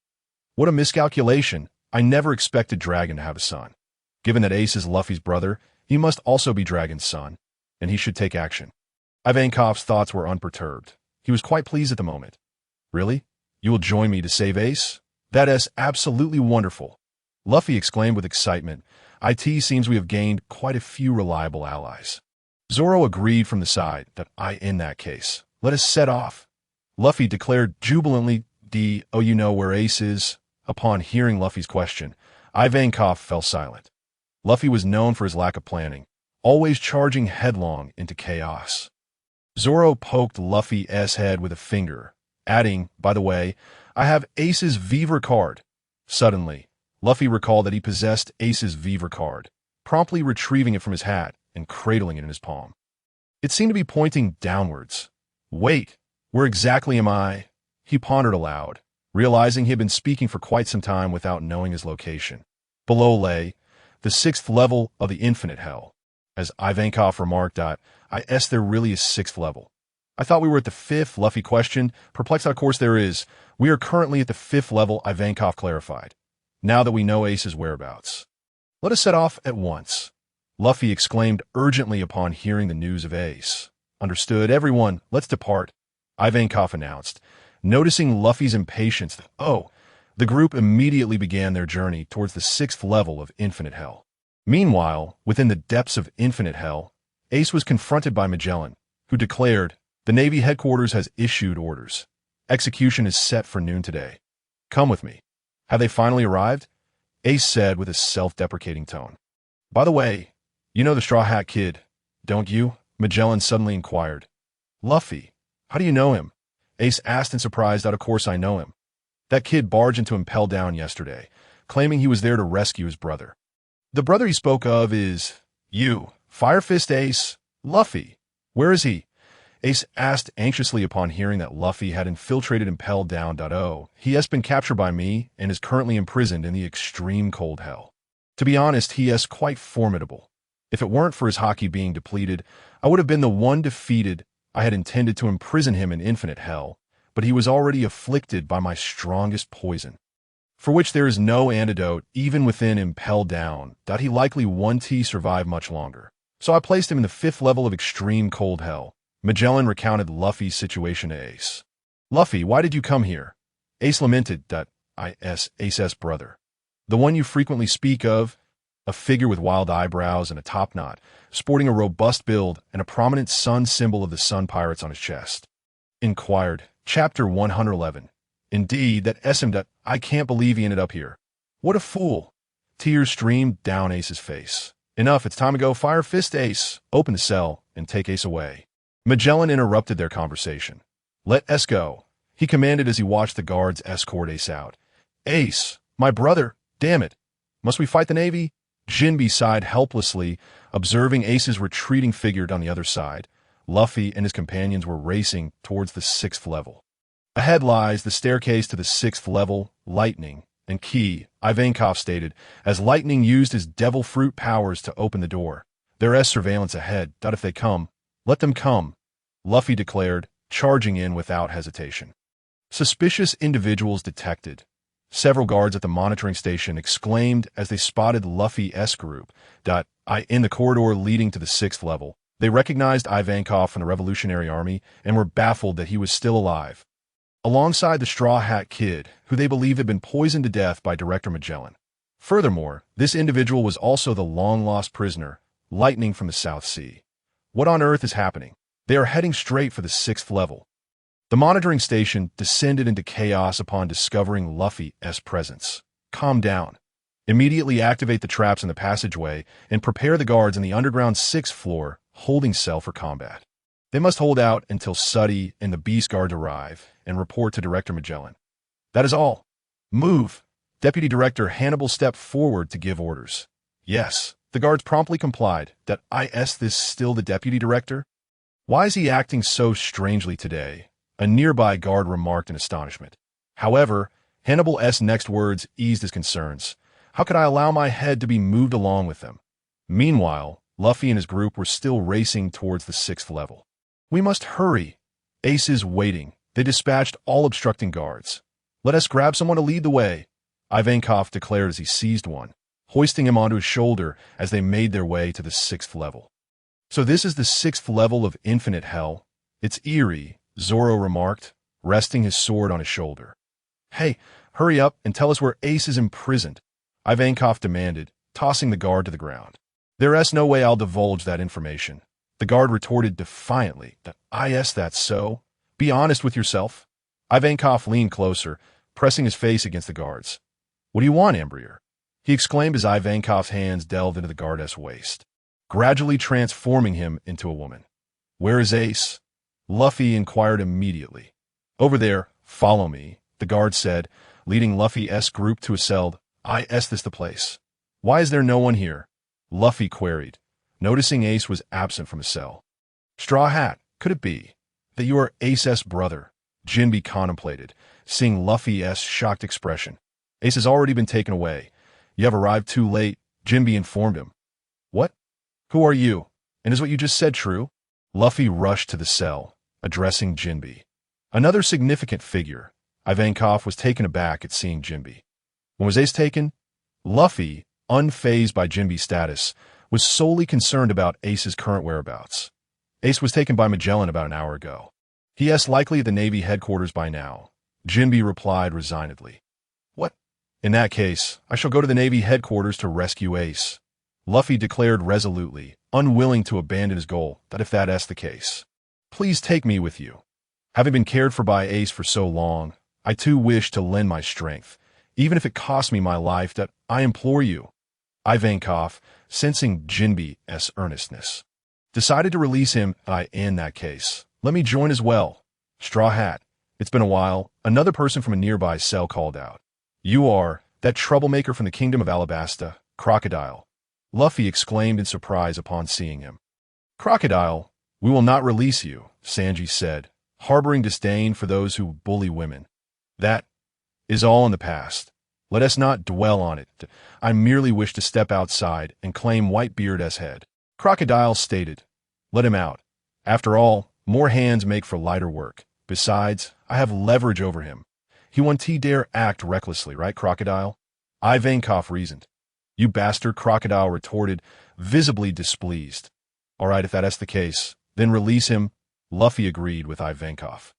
Speaker 1: What a miscalculation. I never expected Dragon to have a son. Given that Ace is Luffy's brother, he must also be Dragon's son, and he should take action. Ivankov's thoughts were unperturbed. He was quite pleased at the moment. Really? You will join me to save Ace? That is absolutely wonderful. Luffy exclaimed with excitement. It seems we have gained quite a few reliable allies. Zoro agreed from the side that in that case, let us set off. Luffy declared jubilantly, you know where Ace is? Upon hearing Luffy's question, Ivankov fell silent. Luffy was known for his lack of planning, always charging headlong into chaos. Zoro poked Luffy's head with a finger, adding, by the way, I have Ace's Viver card. Suddenly, Luffy recalled that he possessed Ace's Viver card, promptly retrieving it from his hat and cradling it in his palm. It seemed to be pointing downwards. Wait, where exactly am I? He pondered aloud, realizing he had been speaking for quite some time without knowing his location. Below lay the 6th level of the infinite hell. As Ivankov remarked, there really is 6th level. I thought we were at the 5th, Luffy questioned. Perplexed, of course there is. We are currently at the 5th level, Ivankov clarified. Now that we know Ace's whereabouts. Let us set off at once. Luffy exclaimed urgently upon hearing the news of Ace. Understood, everyone, let's depart, Ivankov announced. Noticing Luffy's impatience, the group immediately began their journey towards the 6th level of Infinite Hell. Meanwhile, within the depths of Infinite Hell, Ace was confronted by Magellan, who declared, the Navy headquarters has issued orders. Execution is set for noon today. Come with me. Have they finally arrived? Ace said with a self-deprecating tone. By the way, you know the Straw Hat Kid, don't you? Magellan suddenly inquired. Luffy, how do you know him? Ace asked in surprise. Of course I know him. That kid barged into Impel Down yesterday, claiming he was there to rescue his brother. The brother he spoke of is you, Fire Fist Ace. Luffy, where is he? Ace asked anxiously upon hearing that Luffy had infiltrated Impel Down. He has been captured by me and is currently imprisoned in the extreme cold hell. To be honest, he is quite formidable. If it weren't for his Haki being depleted, I would have been the one defeated. I had intended to imprison him in infinite hell, but he was already afflicted by my strongest poison, for which there is no antidote even within Impel Down, that he likely won't survive much longer. So I placed him in the 5th level of extreme cold hell. Magellan recounted Luffy's situation to Ace. Luffy, why did you come here? Ace lamented that Ace's brother, the one you frequently speak of, a figure with wild eyebrows and a top knot, sporting a robust build and a prominent sun symbol of the Sun Pirates on his chest, inquired. Chapter 111. Indeed, that SM. I can't believe he ended up here. What a fool. Tears streamed down Ace's face. Enough, it's time to go. Fire fist Ace. Open the cell and take Ace away. Magellan interrupted their conversation. Let Ace go, he commanded as he watched the guards escort Ace out. Ace, my brother, damn it. Must we fight the Navy? Jinbe sighed helplessly, observing Ace's retreating figure on the other side. Luffy and his companions were racing towards the 6th level. Ahead lies the staircase to the 6th level, Lightning, and Key, Ivankov stated, as Lightning used his devil fruit powers to open the door. There is surveillance ahead, if they come, let them come, Luffy declared, charging in without hesitation. Suspicious individuals detected. Several guards at the monitoring station exclaimed as they spotted Luffy's group. In the corridor leading to the 6th level, they recognized Ivankov from the Revolutionary Army and were baffled that he was still alive, alongside the Straw Hat Kid, who they believed had been poisoned to death by Director Magellan. Furthermore, this individual was also the long-lost prisoner, Lightning from the South Sea. What on earth is happening? They are heading straight for the 6th level. The monitoring station descended into chaos upon discovering Luffy's presence. Calm down. Immediately activate the traps in the passageway and prepare the guards in the underground 6th floor holding cell for combat. They must hold out until Suddy and the Beast Guards arrive and report to Director Magellan. That is all. Move. Deputy Director Hannibal stepped forward to give orders. Yes, the guards promptly complied. This still the Deputy Director? Why is he acting so strangely today? A nearby guard remarked in astonishment. However, Hannibal's next words eased his concerns. How could I allow my head to be moved along with them? Meanwhile, Luffy and his group were still racing towards the 6th level. We must hurry. Ace is waiting. They dispatched all obstructing guards. Let us grab someone to lead the way, Ivankov declared as he seized one, hoisting him onto his shoulder as they made their way to the 6th level. So this is the 6th level of infinite hell. It's eerie, Zoro remarked, resting his sword on his shoulder. Hey, hurry up and tell us where Ace is imprisoned, Ivankov demanded, tossing the guard to the ground. There is no way I'll divulge that information. The guard retorted defiantly. That's so? Be honest with yourself. Ivankov leaned closer, pressing his face against the guard's. What do you want, Embrier? He exclaimed as Ivankov's hands delved into the guard's waist, gradually transforming him into a woman. Where is Ace? Luffy inquired immediately. Over there, follow me, the guard said, leading Luffy's group to a cell. This the place. Why is there no one here? Luffy queried, noticing Ace was absent from his cell. Straw Hat, could it be that you are Ace's brother? Jinbe contemplated, seeing Luffy's shocked expression. Ace has already been taken away. You have arrived too late, Jinbe informed him. What? Who are you? And is what you just said true? Luffy rushed to the cell, addressing Jinbe. Another significant figure. Ivankov was taken aback at seeing Jinbe. When was Ace taken? Luffy, unfazed by Jinbe's status, was solely concerned about Ace's current whereabouts. Ace was taken by Magellan about an hour ago. He is likely at the Navy headquarters by now, Jinbe replied resignedly. What? In that case, I shall go to the Navy headquarters to rescue Ace, Luffy declared resolutely, unwilling to abandon his goal, that if that is the case. Please take me with you. Having been cared for by Ace for so long, I too wish to lend my strength, even if it costs me my life, that I implore you. Ivankov, sensing Jinbe's earnestness, decided to release him. In that case, let me join as well. Straw Hat, it's been a while, another person from a nearby cell called out. You are that troublemaker from the kingdom of Alabasta, Crocodile, Luffy exclaimed in surprise upon seeing him. Crocodile, we will not release you, Sanji said, harboring disdain for those who bully women. That is all in the past. Let us not dwell on it. I merely wish to step outside and claim Whitebeard as head. Crocodile stated. Let him out. After all, more hands make for lighter work. Besides, I have leverage over him. He won't dare act recklessly, right, Crocodile? Ivankov reasoned. You bastard, Crocodile retorted, visibly displeased. All right, if that's the case, then release him, Luffy agreed with Ivankov.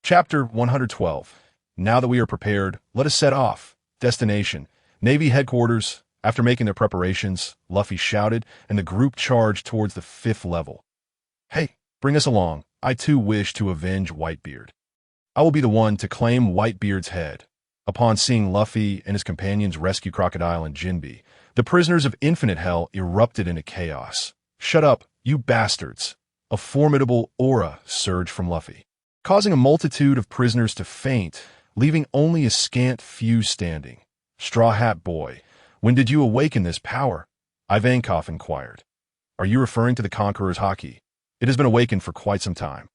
Speaker 1: Chapter 112. Now that we are prepared, let us set off. Destination: Navy headquarters. After making their preparations, Luffy shouted, and the group charged towards the 5th level. Hey, bring us along. I too wish to avenge Whitebeard. I will be the one to claim Whitebeard's head. Upon seeing Luffy and his companions rescue Crocodile and Jinbe, the prisoners of Infinite Hell erupted into chaos. Shut up, you bastards! A formidable aura surged from Luffy, causing a multitude of prisoners to faint, leaving only a scant few standing. Straw Hat Boy, when did you awaken this power? Ivankov inquired. Are you referring to the conqueror's Haki? It has been awakened for quite some time.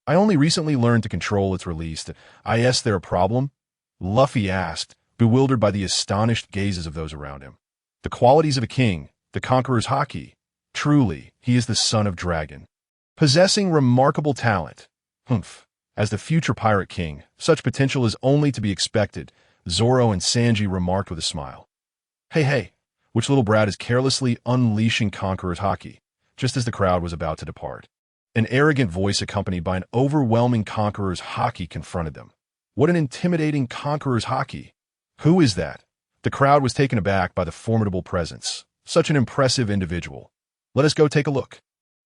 Speaker 1: I only recently learned to control its release. Is there a problem? Luffy asked, bewildered by the astonished gazes of those around him. The qualities of a king, the conqueror's Haki. Truly, he is the son of dragon, possessing remarkable talent. Humph. As the future pirate king, such potential is only to be expected, Zoro and Sanji remarked with a smile. Hey, which little brat is carelessly unleashing Conqueror's Haki, just as the crowd was about to depart? An arrogant voice accompanied by an overwhelming Conqueror's Haki confronted them. What an intimidating Conqueror's Haki! Who is that? The crowd was taken aback by the formidable presence. Such an impressive individual. Let us go take a look.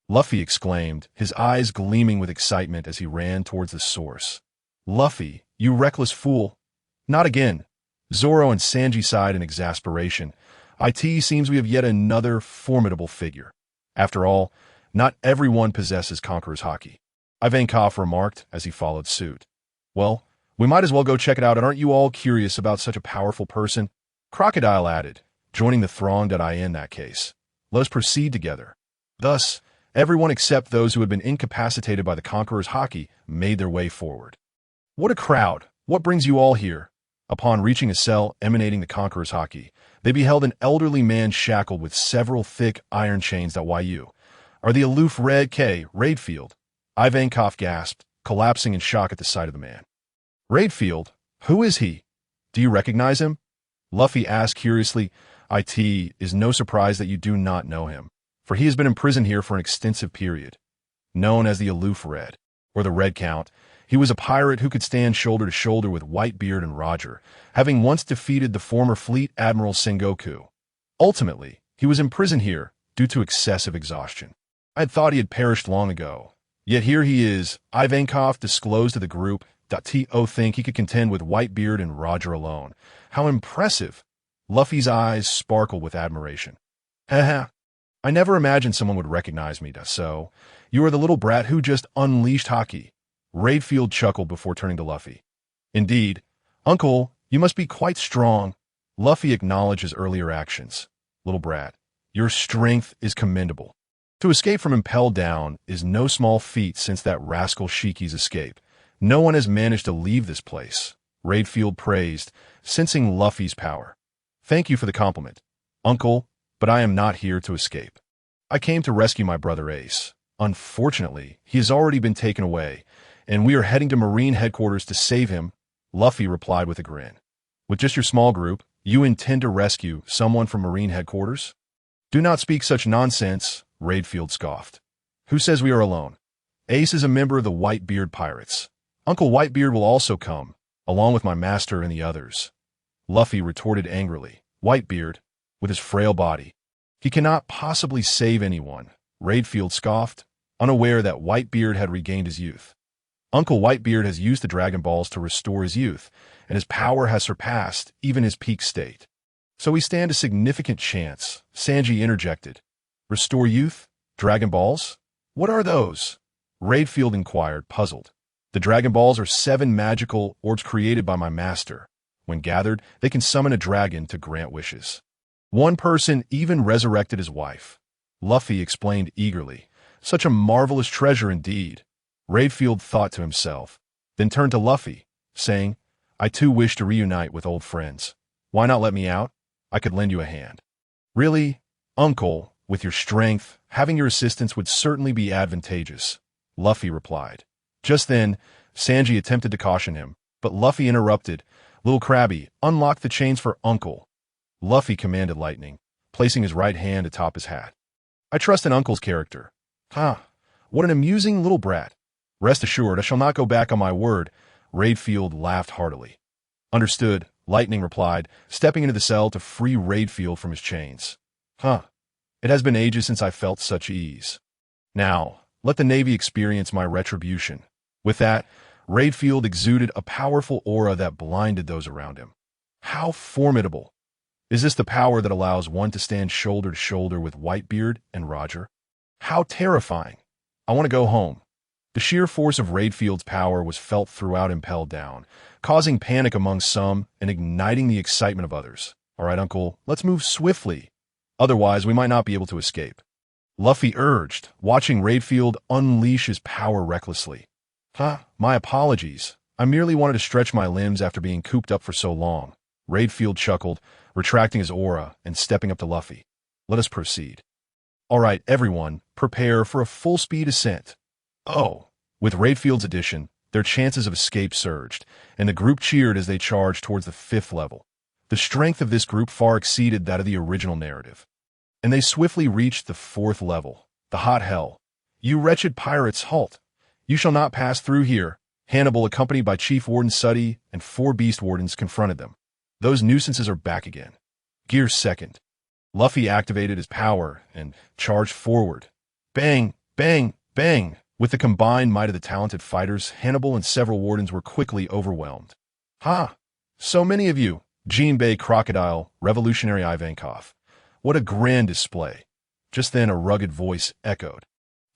Speaker 1: Luffy exclaimed, his eyes gleaming with excitement as he ran towards the source. Luffy, you reckless fool! Not again! Zoro and Sanji sighed in exasperation. It seems we have yet another formidable figure. After all, not everyone possesses Conqueror's Haki, Ivankov remarked as he followed suit. Well, we might as well go check it out, and aren't you all curious about such a powerful person? Crocodile added, joining the throng. In that case, let us proceed together. Thus, everyone except those who had been incapacitated by the Conqueror's Haki made their way forward. What a crowd! What brings you all here? Upon reaching a cell emanating the Conqueror's Haki, they beheld an elderly man shackled with several thick iron chains. You are the aloof Red K. Raidfield, Ivankov gasped, collapsing in shock at the sight of the man. Raidfield? Who is he? Do you recognize him? Luffy asked curiously. It is no surprise that you do not know him, for he has been imprisoned here for an extensive period. Known as the Aloof Red, or the Red Count, he was a pirate who could stand shoulder to shoulder with Whitebeard and Roger, having once defeated the former fleet Admiral Sengoku. Ultimately, he was imprisoned here due to excessive exhaustion. I had thought he had perished long ago. Yet here he is, Ivankov disclosed to the group. Think he could contend with Whitebeard and Roger alone. How impressive! Luffy's eyes sparkled with admiration. Haha, I never imagined someone would recognize me, so you are the little brat who just unleashed Haki. Raidfield chuckled before turning to Luffy. Indeed, Uncle, you must be quite strong. Luffy acknowledged his earlier actions. Little brat, your strength is commendable. To escape from Impel Down is no small feat since that rascal Shiki's escape. No one has managed to leave this place, Raidfield praised, sensing Luffy's power. Thank you for the compliment, Uncle, but I am not here to escape. I came to rescue my brother Ace. Unfortunately, he has already been taken away, and we are heading to Marine headquarters to save him, Luffy replied with a grin. With just your small group, you intend to rescue someone from Marine headquarters? Do not speak such nonsense, Raidfield scoffed. Who says we are alone? Ace is a member of the Whitebeard pirates. Uncle Whitebeard will also come, along with my master and the others. Luffy retorted angrily. Whitebeard, with his frail body. He cannot possibly save anyone, Raidfield scoffed, unaware that Whitebeard had regained his youth. Uncle Whitebeard has used the Dragon Balls to restore his youth, and his power has surpassed even his peak state. So we stand a significant chance, Sanji interjected. Restore youth? Dragon Balls? What are those? Raidfield inquired, puzzled. The Dragon Balls are 7 magical orbs created by my master. When gathered, they can summon a dragon to grant wishes. One person even resurrected his wife. Luffy explained eagerly. Such a marvelous treasure indeed. Raidfield thought to himself, then turned to Luffy, saying, I too wish to reunite with old friends. Why not let me out? I could lend you a hand. Really? Uncle, with your strength, Having your assistance would certainly be advantageous, Luffy replied. Just then, Sanji attempted to caution him, but Luffy interrupted. Little Krabby, unlock the chains for Uncle. Luffy commanded Lightning, placing his right hand atop his hat. I trust in Uncle's character. What an amusing little brat. Rest assured, I shall not go back on my word. Raidfield laughed heartily. Understood, Lightning replied, stepping into the cell to free Raidfield from his chains. It has been ages since I felt such ease. Now, let the Navy experience my retribution. With that, Raidfield exuded a powerful aura that blinded those around him. How formidable! Is this the power that allows one to stand shoulder to shoulder with Whitebeard and Roger? How terrifying! I want to go home. The sheer force of Raidfield's power was felt throughout Impel Down, causing panic among some and igniting the excitement of others. All right, Uncle, let's move swiftly. Otherwise, we might not be able to escape. Luffy urged, watching Raidfield unleash his power recklessly. My apologies. I merely wanted to stretch my limbs after being cooped up for so long. Raidfield chuckled, retracting his aura and stepping up to Luffy. Let us proceed. All right, everyone, prepare for a full-speed ascent. With Raidfield's addition, their chances of escape surged, and the group cheered as they charged towards the 5th level. The strength of this group far exceeded that of the original narrative. And they swiftly reached the 4th level, the hot hell. You wretched pirates, halt! You shall not pass through here. Hannibal, accompanied by Chief Warden Suddy and 4 Beast Wardens, confronted them. Those nuisances are back again. Gear 2nd. Luffy activated his power and charged forward. Bang, bang, bang! With the combined might of the talented fighters, Hannibal and several wardens were quickly overwhelmed. So many of you! Jinbei Crocodile, Revolutionary Ivankov. What a grand display! Just then a rugged voice echoed,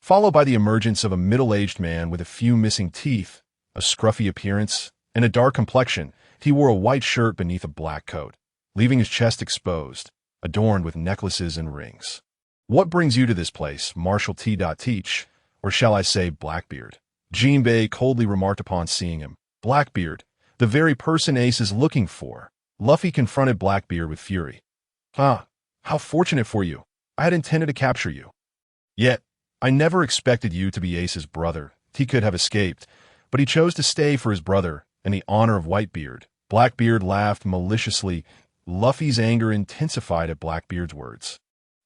Speaker 1: followed by the emergence of a middle-aged man with a few missing teeth, a scruffy appearance, and a dark complexion. He wore a white shirt beneath a black coat, leaving his chest exposed, adorned with necklaces and rings. What brings you to this place, Marshal T. Teach, or shall I say Blackbeard? Jinbei coldly remarked upon seeing him. Blackbeard, the very person Ace is looking for. Luffy confronted Blackbeard with fury. How fortunate for you. I had intended to capture you. Yet, I never expected you to be Ace's brother. He could have escaped, but he chose to stay for his brother and the honor of Whitebeard. Blackbeard laughed maliciously. Luffy's anger intensified at Blackbeard's words.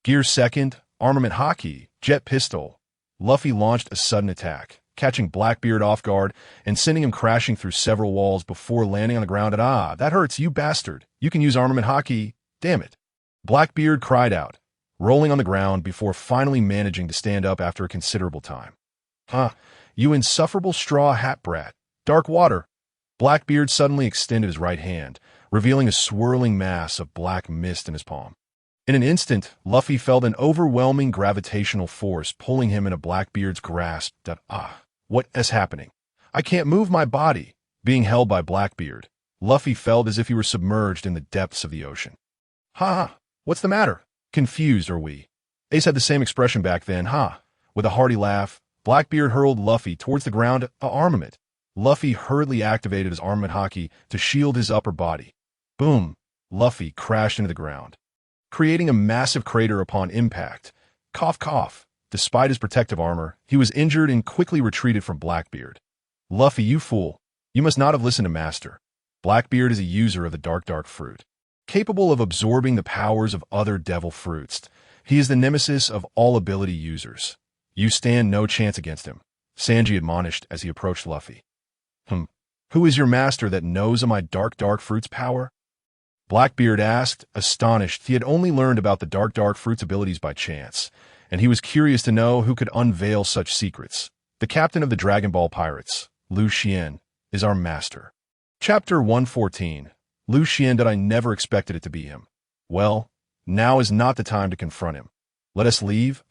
Speaker 1: Gear 2nd, Armament Haki, Jet Pistol. Luffy launched a sudden attack, catching Blackbeard off guard and sending him crashing through several walls before landing on the ground at that hurts, you bastard. You can use Armament Haki. Damn it. Blackbeard cried out, rolling on the ground before finally managing to stand up after a considerable time. You insufferable straw hat brat. Dark water. Blackbeard suddenly extended his right hand, revealing a swirling mass of black mist in his palm. In an instant, Luffy felt an overwhelming gravitational force pulling him into Blackbeard's grasp. What is happening? I can't move my body. Being held by Blackbeard, Luffy felt as if he were submerged in the depths of the ocean. What's the matter? Confused are we? Ace had the same expression back then, With a hearty laugh, Blackbeard hurled Luffy towards the ground armament. Luffy hurriedly activated his armament Haki to shield his upper body. Boom! Luffy crashed into the ground, creating a massive crater upon impact. Cough, cough. Despite his protective armor, he was injured and quickly retreated from Blackbeard. Luffy, you fool. You must not have listened to Master. Blackbeard is a user of the dark fruit, capable of absorbing the powers of other devil fruits. He is the nemesis of all ability users. You stand no chance against him, Sanji admonished as he approached Luffy. Who is your master that knows of my dark fruit's power? Blackbeard asked, astonished. He had only learned about the dark fruit's abilities by chance, and he was curious to know who could unveil such secrets. The captain of the Dragon Ball Pirates, Lucian, is our master. Chapter 114. Lucian, that I never expected it to be him. Well, now is not the time to confront him. Let us leave,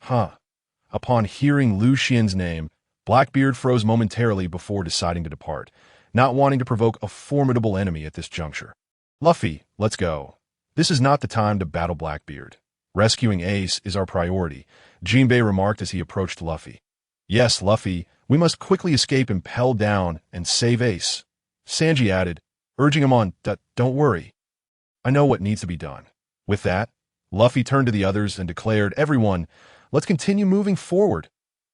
Speaker 1: Upon hearing Lucian's name, Blackbeard froze momentarily before deciding to depart, not wanting to provoke a formidable enemy at this juncture. Luffy, let's go. This is not the time to battle Blackbeard. Rescuing Ace is our priority, Jinbei remarked as he approached Luffy. Yes, Luffy, we must quickly escape Impel Down and save Ace. Sanji added, urging him on. Don't worry. I know what needs to be done. With that, Luffy turned to the others and declared, everyone, Let's continue moving forward.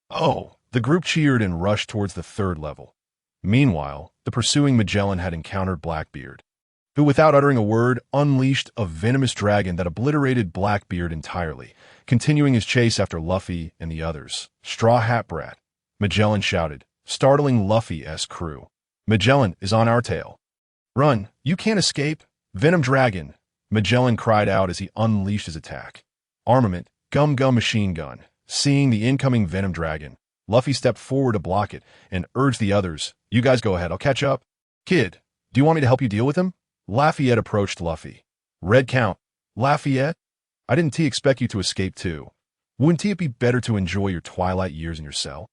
Speaker 1: Oh, the group cheered and rushed towards the third level. Meanwhile, the pursuing Magellan had encountered Blackbeard, who, without uttering a word, unleashed a venomous dragon that obliterated Blackbeard entirely, continuing his chase after Luffy and the others. Straw Hat Brat, Magellan shouted, startling Luffy's crew. Magellan is on our tail. Run, you can't escape. Venom Dragon, Magellan cried out as he unleashed his attack. Armament, Gum Gum Machine Gun. Seeing the incoming Venom Dragon, Luffy stepped forward to block it and urged the others, you guys go ahead, I'll catch up. Kid, do you want me to help you deal with him? Lafayette approached Luffy. Red Count, Lafayette? I didn't expect you to escape too. Wouldn't it be better to enjoy your twilight years in your cell?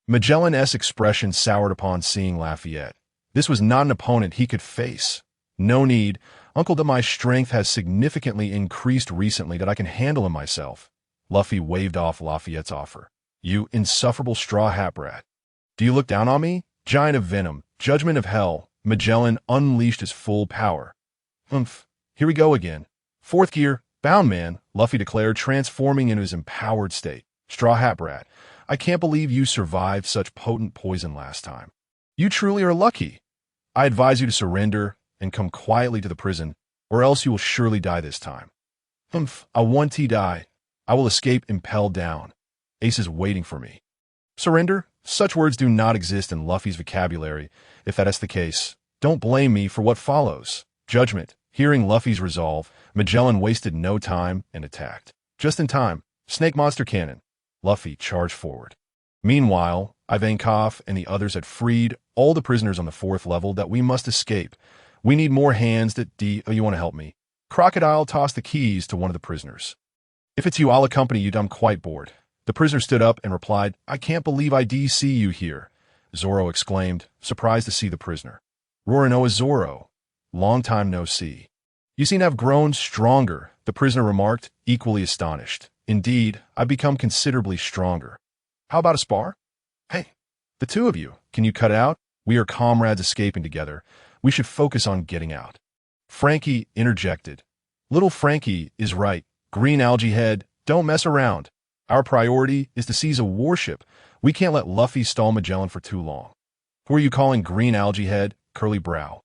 Speaker 1: Magellan's expression soured upon seeing Lafayette. This was not an opponent he could face. No need. Uncle, that my strength has significantly increased recently that I can handle him myself. Luffy waved off Lafayette's offer. You insufferable straw hat brat. Do you look down on me? Giant of Venom, Judgment of Hell, Magellan unleashed his full power. Here we go again. Fourth gear, bound man, Luffy declared, transforming into his empowered state. Straw hat brat, I can't believe you survived such potent poison last time. You truly are lucky. I advise you to surrender and come quietly to the prison, or else you will surely die this time. I want to die. I will escape Impel Down. Ace is waiting for me. Surrender? Such words do not exist in Luffy's vocabulary. If that is the case, don't blame me for what follows. Judgment. Hearing Luffy's resolve, Magellan wasted no time and attacked. Just in time. Snake Monster Cannon. Luffy charged forward. Meanwhile, Ivankov and the others had freed all the prisoners on the fourth level that we must escape. We need more hands that you want to help me. Crocodile tossed the keys to one of the prisoners. If it's you, I'll accompany you. I'm quite bored. The prisoner stood up and replied, I can't believe I see you here. Zoro exclaimed, surprised to see the prisoner. Roranoa Zoro. Long time no see. You seem to have grown stronger, the prisoner remarked, equally astonished. Indeed, I've become considerably stronger. How about a spar? Hey, the two of you, can you cut it out? We are comrades escaping together. We should focus on getting out. Frankie interjected. Little Frankie is right. Green Algae Head, don't mess around. Our priority is to seize a warship. We can't let Luffy stall Magellan for too long. Who are you calling Green Algae Head? Curly Brow.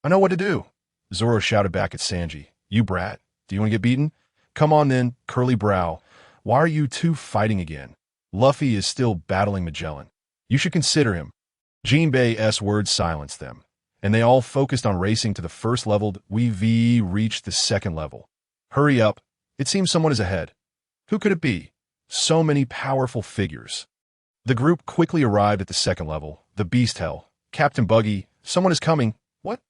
Speaker 1: I know what to do. Zoro shouted back at Sanji. You brat, do you want to get beaten? Come on then, Curly Brow. Why are you two fighting again? Luffy is still battling Magellan. You should consider him. Jinbei's words silenced them, and they all focused on racing to the first level. We reached the second level. Hurry up. It seems someone is ahead. Who could it be? So many powerful figures. The group quickly arrived at the second level. The Beast Hell. Captain Buggy, someone is coming. What?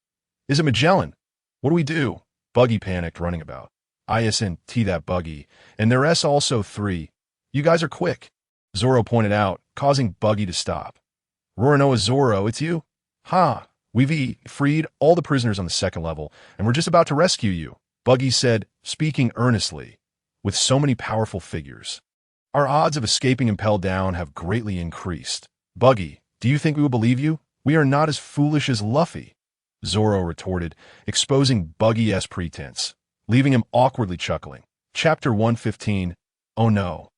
Speaker 1: Is it Magellan? What do we do? Buggy panicked, running about. ISNT that Buggy, and there's also three. You guys are quick, Zoro pointed out, causing Buggy to stop. Roranoa Zoro, it's you? Ha! We've freed all the prisoners on the second level, and we're just about to rescue you, Buggy said, speaking earnestly. With so many powerful figures, our odds of escaping Impel Down have greatly increased. Buggy, do you think we will believe you? We are not as foolish as Luffy, Zoro retorted, exposing Buggy's pretense, leaving him awkwardly chuckling. Chapter 115. Oh no.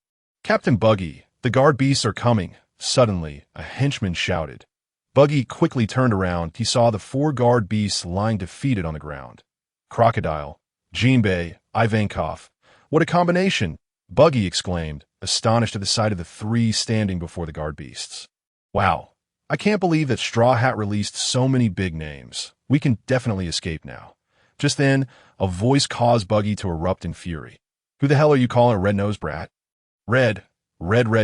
Speaker 1: Captain Buggy, the guard beasts are coming. Suddenly, a henchman shouted. Buggy quickly turned around. He saw the 4 guard beasts lying defeated on the ground. Crocodile, Jinbei, Ivankov. What a combination! Buggy exclaimed, astonished at the sight of the 3 standing before the guard beasts. Wow, I can't believe that Straw Hat released so many big names. We can definitely escape now. Just then, a voice caused Buggy to erupt in fury. Who the hell are you calling a red-nosed brat? Red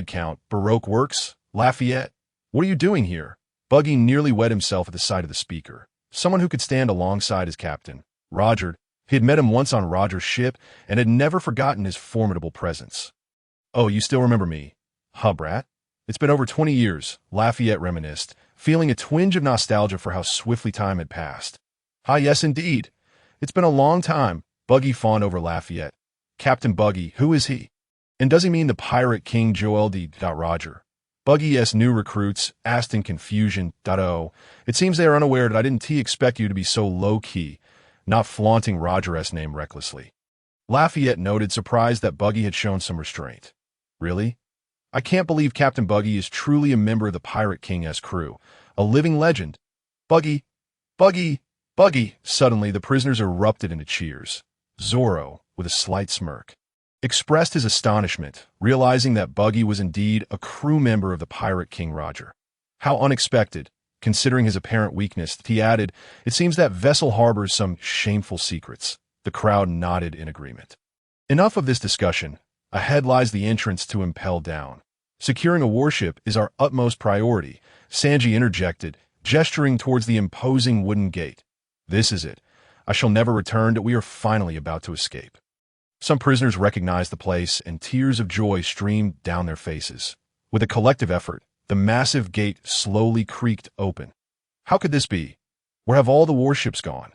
Speaker 1: Count, Baroque Works, Lafayette. What are you doing here? Buggy nearly wet himself at the sight of the speaker. Someone who could stand alongside his captain, Roger. He had met him once on Roger's ship and had never forgotten his formidable presence. Oh, you still remember me? Huh, brat? It's been over 20 years, Lafayette reminisced, feeling a twinge of nostalgia for how swiftly time had passed. Ah, yes, indeed. It's been a long time, Buggy fawned over Lafayette. Captain Buggy, who is he? And does he mean the pirate King Joel D. Roger? Buggy's new recruits asked in confusion. Oh, it seems they are unaware that I didn't expect you to be so low-key, not flaunting Roger's name recklessly. Lafayette noted, surprised that Buggy had shown some restraint. Really? I can't believe Captain Buggy is truly a member of the Pirate King's crew. A living legend. Buggy, Buggy, Buggy. Suddenly, the prisoners erupted into cheers. Zoro, with a slight smirk, expressed his astonishment, realizing that Buggy was indeed a crew member of the Pirate King Roger. How unexpected, considering his apparent weakness. He added, "It seems that vessel harbors some shameful secrets." The crowd nodded in agreement. Enough of this discussion. Ahead lies the entrance to Impel Down. Securing a warship is our utmost priority, Sanji interjected, gesturing towards the imposing wooden gate. This is it. I shall never return till we are finally about to escape. Some prisoners recognized the place, and tears of joy streamed down their faces. With a collective effort, the massive gate slowly creaked open. How could this be? Where have all the warships gone?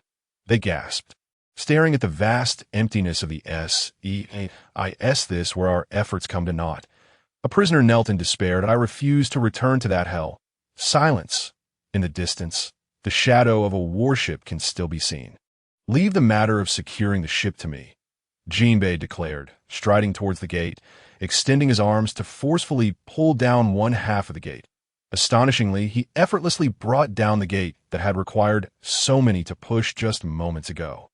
Speaker 1: They gasped, staring at the vast emptiness of the S.E.A.I.S. This where our efforts come to naught. A prisoner knelt in despair. I refuse to return to that hell. Silence. In the distance, the shadow of a warship can still be seen. Leave the matter of securing the ship to me, Jinbei declared, striding towards the gate, extending his arms to forcefully pull down one half of the gate. Astonishingly, he effortlessly brought down the gate that had required so many to push just moments ago.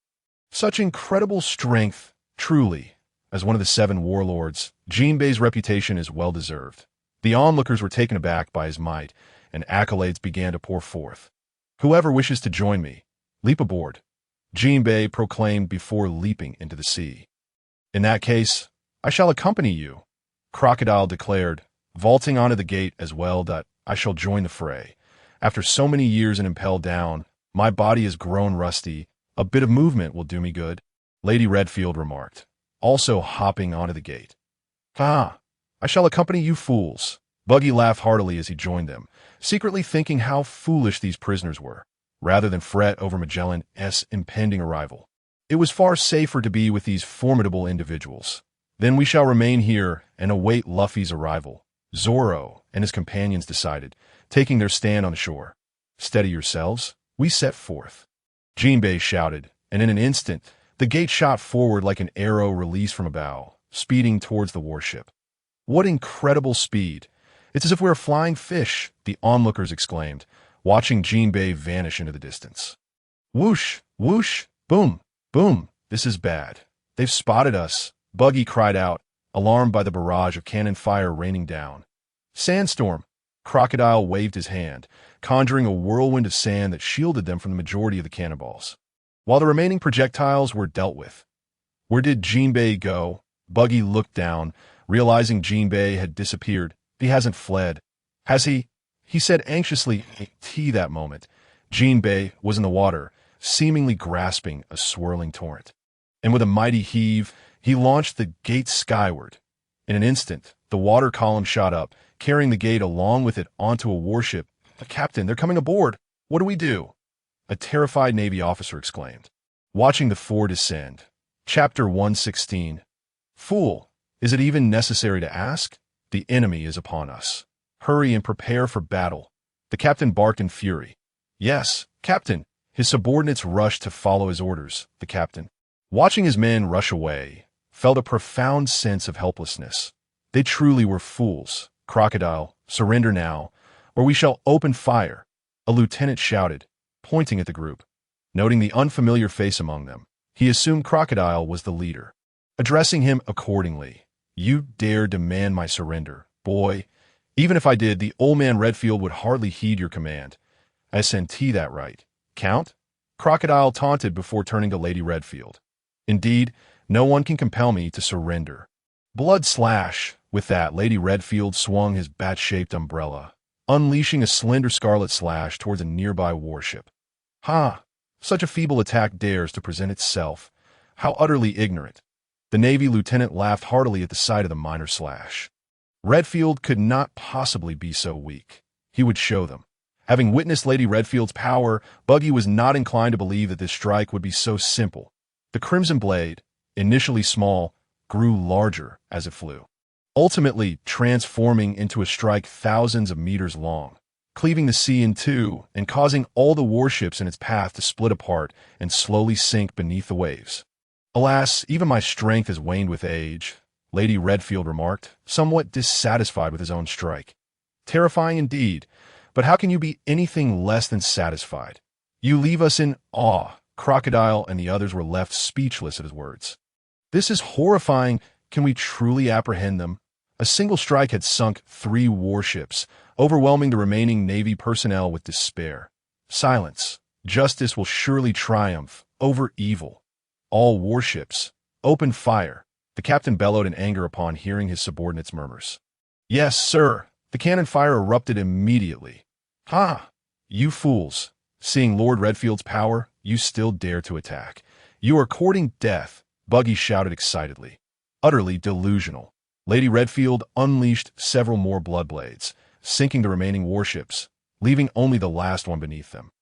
Speaker 1: Such incredible strength, truly. As one of the 7 warlords, Jinbei's reputation is well-deserved. The onlookers were taken aback by his might, and accolades began to pour forth. Whoever wishes to join me, leap aboard, Jinbei proclaimed before leaping into the sea. In that case, I shall accompany you, Crocodile declared, vaulting onto the gate as well. I shall join the fray. After so many years in Impel Down, my body has grown rusty. A bit of movement will do me good, Lady Redfield remarked, also hopping onto the gate. I shall accompany you fools. Buggy laughed heartily as he joined them, secretly thinking how foolish these prisoners were. Rather than fret over Magellan's impending arrival, it was far safer to be with these formidable individuals. Then we shall remain here and await Luffy's arrival, Zoro and his companions decided, taking their stand on the shore. Steady yourselves, we set forth, Jinbei shouted, and in an instant, the gate shot forward like an arrow released from a bow, speeding towards the warship. What incredible speed! It's as if we were flying fish, the onlookers exclaimed, watching Jinbei vanish into the distance. Whoosh, whoosh, boom, boom, this is bad. They've spotted us, Buggy cried out, alarmed by the barrage of cannon fire raining down. Sandstorm, Crocodile waved his hand, conjuring a whirlwind of sand that shielded them from the majority of the cannonballs. While the remaining projectiles were dealt with. Where did Jinbei go? Buggy looked down, realizing Jinbei had disappeared. He hasn't fled. Has he? He said anxiously. That moment, Jinbei was in the water, seemingly grasping a swirling torrent. And with a mighty heave, he launched the gate skyward. In an instant, the water column shot up, carrying the gate along with it onto a warship. Captain, they're coming aboard. What do we do? A terrified Navy officer exclaimed, watching the four descend. Chapter 116. Fool, is it even necessary to ask? The enemy is upon us. Hurry and prepare for battle. The captain barked in fury. Yes, Captain. His subordinates rushed to follow his orders. The captain, watching his men rush away, felt a profound sense of helplessness. They truly were fools. Crocodile, surrender now, or we shall open fire, a lieutenant shouted, pointing at the group. Noting the unfamiliar face among them, he assumed Crocodile was the leader. Addressing him accordingly, you dare demand my surrender, boy. Even if I did, the old man Redfield would hardly heed your command. S.N.T. that right. Count? Crocodile taunted before turning to Lady Redfield. Indeed, no one can compel me to surrender. Blood slash. With that, Lady Redfield swung his bat-shaped umbrella, unleashing a slender scarlet slash towards a nearby warship. Such a feeble attack dares to present itself. How utterly ignorant. The Navy lieutenant laughed heartily at the sight of the minor slash. Redfield could not possibly be so weak. He would show them. Having witnessed Lady Redfield's power, Buggy was not inclined to believe that this strike would be so simple. The crimson blade, initially small, grew larger as it flew, ultimately transforming into a strike thousands of meters long, cleaving the sea in two and causing all the warships in its path to split apart and slowly sink beneath the waves. Alas, even my strength has waned with age. Lady Redfield remarked, somewhat dissatisfied with his own strike. Terrifying indeed, but how can you be anything less than satisfied? You leave us in awe. Crocodile and the others were left speechless at his words. This is horrifying. Can we truly apprehend them? A single strike had sunk 3 warships, overwhelming the remaining Navy personnel with despair. Silence. Justice will surely triumph over evil. All warships, open fire. The captain bellowed in anger upon hearing his subordinates' murmurs. Yes, sir. The cannon fire erupted immediately. Ha! You fools. Seeing Lord Redfield's power, you still dare to attack. You are courting death, Buggy shouted excitedly. Utterly delusional. Lady Redfield unleashed several more bloodblades, sinking the remaining warships, leaving only the last one beneath them.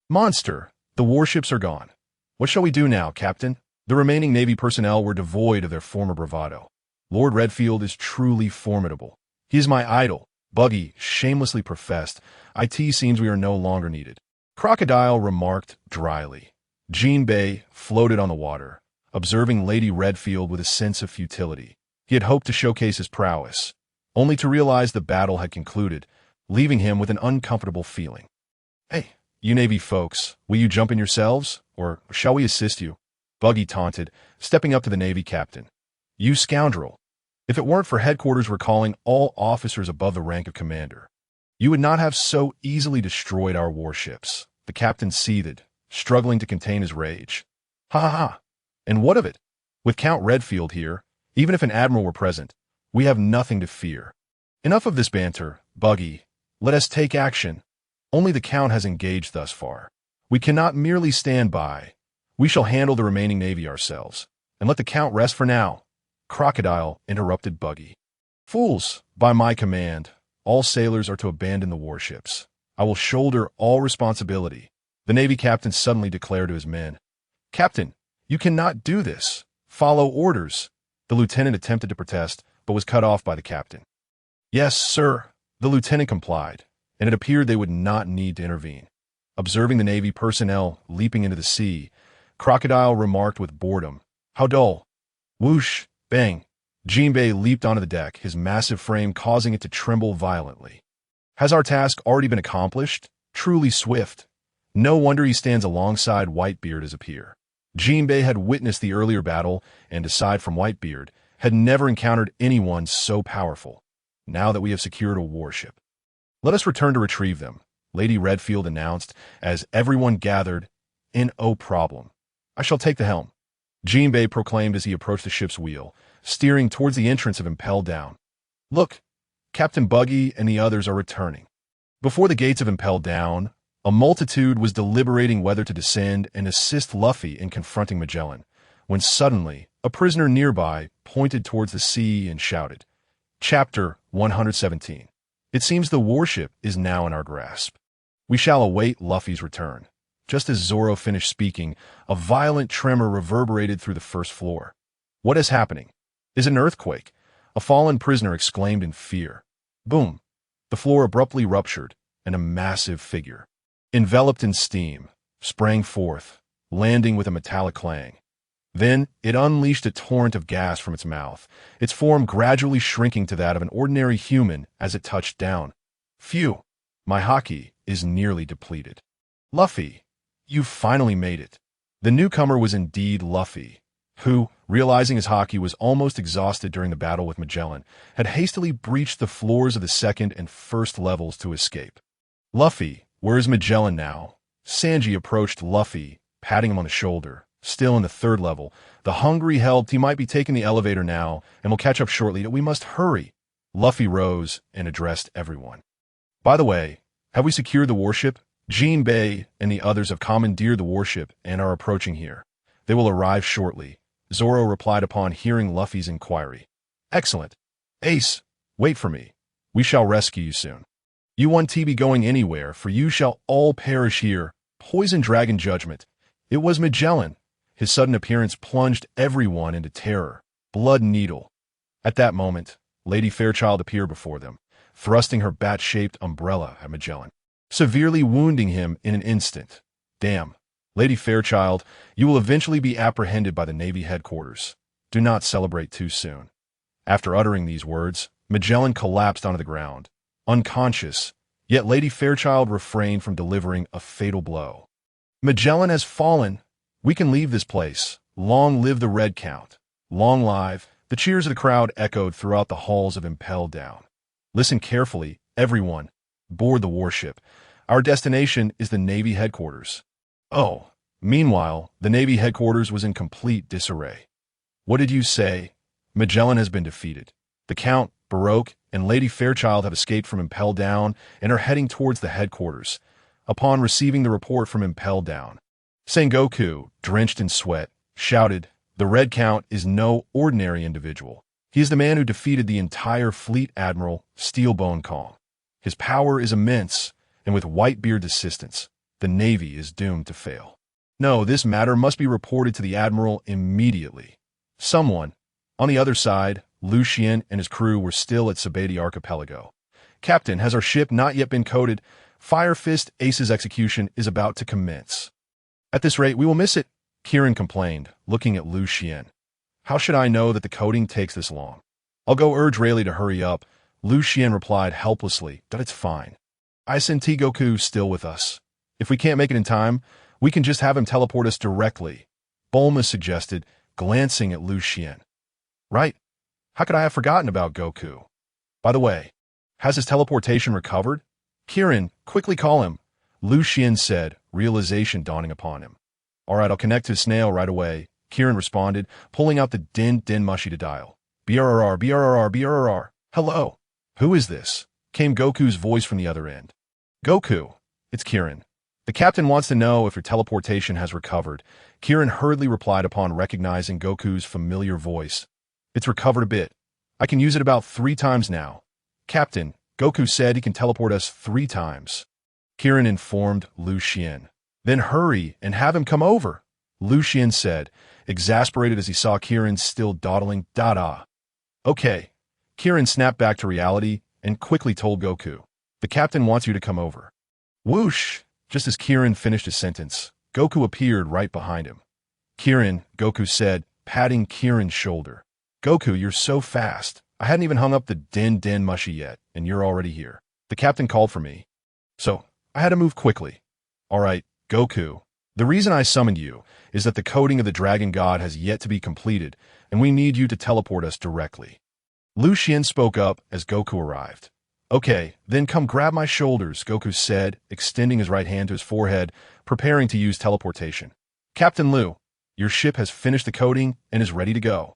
Speaker 1: Monster! The warships are gone. What shall we do now, Captain? The remaining Navy personnel were devoid of their former bravado. Lord Redfield is truly formidable. He is my idol, Buggy shamelessly professed. It seems we are no longer needed. Crocodile remarked dryly. Jinbei floated on the water, observing Lady Redfield with a sense of futility. He had hoped to showcase his prowess, only to realize the battle had concluded, leaving him with an uncomfortable feeling. Hey, you Navy folks, will you jump in yourselves, or shall we assist you? Buggy taunted, stepping up to the Navy captain. You scoundrel! If it weren't for headquarters recalling all officers above the rank of commander, you would not have so easily destroyed our warships. The captain seethed, struggling to contain his rage. Ha ha ha! And what of it? With Count Redfield here, even if an admiral were present, we have nothing to fear. Enough of this banter, Buggy. Let us take action. Only the Count has engaged thus far. We cannot merely stand by. We shall handle the remaining navy ourselves, and let the Count rest for now. Crocodile interrupted Buggy. Fools, by my command, all sailors are to abandon the warships. I will shoulder all responsibility, the Navy captain suddenly declared to his men. Captain, you cannot do this. Follow orders. The lieutenant attempted to protest, but was cut off by the captain. Yes, sir. The lieutenant complied, and it appeared they would not need to intervene. Observing the Navy personnel leaping into the sea, Crocodile remarked with boredom, How dull. Whoosh, bang. Jinbei leaped onto the deck, his massive frame causing it to tremble violently. Has our task already been accomplished? Truly swift. No wonder he stands alongside Whitebeard as a peer. Jinbei had witnessed the earlier battle, and aside from Whitebeard, had never encountered anyone so powerful. Now that we have secured a warship, let us return to retrieve them, Lady Redfield announced as everyone gathered. No problem. I shall take the helm, Jinbei proclaimed as he approached the ship's wheel, steering towards the entrance of Impel Down. Look, Captain Buggy and the others are returning. Before the gates of Impel Down, a multitude was deliberating whether to descend and assist Luffy in confronting Magellan, when suddenly a prisoner nearby pointed towards the sea and shouted, Chapter 117. It seems the warship is now in our grasp. We shall await Luffy's return. Just as Zoro finished speaking, a violent tremor reverberated through the first floor. What is happening? Is it an earthquake? A fallen prisoner exclaimed in fear. Boom! The floor abruptly ruptured, and a massive figure, enveloped in steam, sprang forth, landing with a metallic clang. Then it unleashed a torrent of gas from its mouth, its form gradually shrinking to that of an ordinary human as it touched down. Phew! My Haki is nearly depleted. Luffy, you've finally made it. The newcomer was indeed Luffy, who, realizing his Haki was almost exhausted during the battle with Magellan, had hastily breached the floors of the second and first levels to escape. Luffy, where is Magellan now? Sanji approached Luffy, patting him on the shoulder. Still in the third level, the hungry helped. He might be taking the elevator now, and will catch up shortly. We must hurry. Luffy rose and addressed everyone. By the way, have we secured the warship? Jinbei and the others have commandeered the warship and are approaching here. They will arrive shortly, Zoro replied upon hearing Luffy's inquiry. Excellent. Ace, wait for me. We shall rescue you soon. You won't be going anywhere, for you shall all perish here. Poison Dragon Judgment. It was Magellan. His sudden appearance plunged everyone into terror. Blood Needle. At that moment, Lady Fairchild appeared before them, thrusting her bat-shaped umbrella at Magellan, severely wounding him in an instant. Damn. Lady Fairchild, you will eventually be apprehended by the Navy headquarters. Do not celebrate too soon. After uttering these words, Magellan collapsed onto the ground, unconscious, yet Lady Fairchild refrained from delivering a fatal blow. Magellan has fallen. We can leave this place. Long live the Red Count. Long live. The cheers of the crowd echoed throughout the halls of Impel Down. Listen carefully, everyone. Board the warship. Our destination is the Navy headquarters. Oh, meanwhile, the Navy headquarters was in complete disarray. What did you say? Magellan has been defeated. The Count, Baroque, and Lady Fairchild have escaped from Impel Down and are heading towards the headquarters. Upon receiving the report from Impel Down, Sengoku, drenched in sweat, shouted, "The Red Count is no ordinary individual. He is the man who defeated the entire fleet admiral, Steelbone Kong. His power is immense, and with Whitebeard's assistance, the Navy is doomed to fail. No, this matter must be reported to the Admiral immediately." Someone. On the other side, Lucian and his crew were still at Sabaody Archipelago. "Captain, has our ship not yet been coded? Fire Fist Ace's execution is about to commence. At this rate, we will miss it," Kieran complained, looking at Lucian. "How should I know that the coding takes this long?" "I'll go urge Rayleigh to hurry up," Lucian replied helplessly. "That it's fine. I sent Goku still with us. If we can't make it in time, we can just have him teleport us directly," Bulma suggested, glancing at Lucian. "Right. How could I have forgotten about Goku? By the way, has his teleportation recovered?" "Kieran, quickly call him," Lucian said, realization dawning upon him. "All right, I'll connect to his snail right away," Kieran responded, pulling out the din mushy to dial. "BRRR, BRRR, BRRR. Hello. Who is this?" came Goku's voice from the other end. "Goku, it's Kieran. The captain wants to know if your teleportation has recovered," Kieran hurriedly replied upon recognizing Goku's familiar voice. "It's recovered a bit. I can use it about 3 times now. Captain, Goku said he can teleport us 3 times. Kieran informed Lucian. "Then hurry and have him come over," Lucian said, exasperated as he saw Kieran still dawdling "Dada." "Okay." Kieran snapped back to reality and quickly told Goku, "The captain wants you to come over." Whoosh! Just as Kieran finished his sentence, Goku appeared right behind him. "Kieran," Goku said, patting Kieran's shoulder. "Goku, you're so fast. I hadn't even hung up the din mushy yet, and you're already here. The captain called for me, so I had to move quickly." "All right, Goku. The reason I summoned you is that the coding of the Dragon God has yet to be completed, and we need you to teleport us directly." Lucian spoke up as Goku arrived. "Okay, then come grab my shoulders," Goku said, extending his right hand to his forehead, preparing to use teleportation. "Captain Liu, your ship has finished the coding and is ready to go."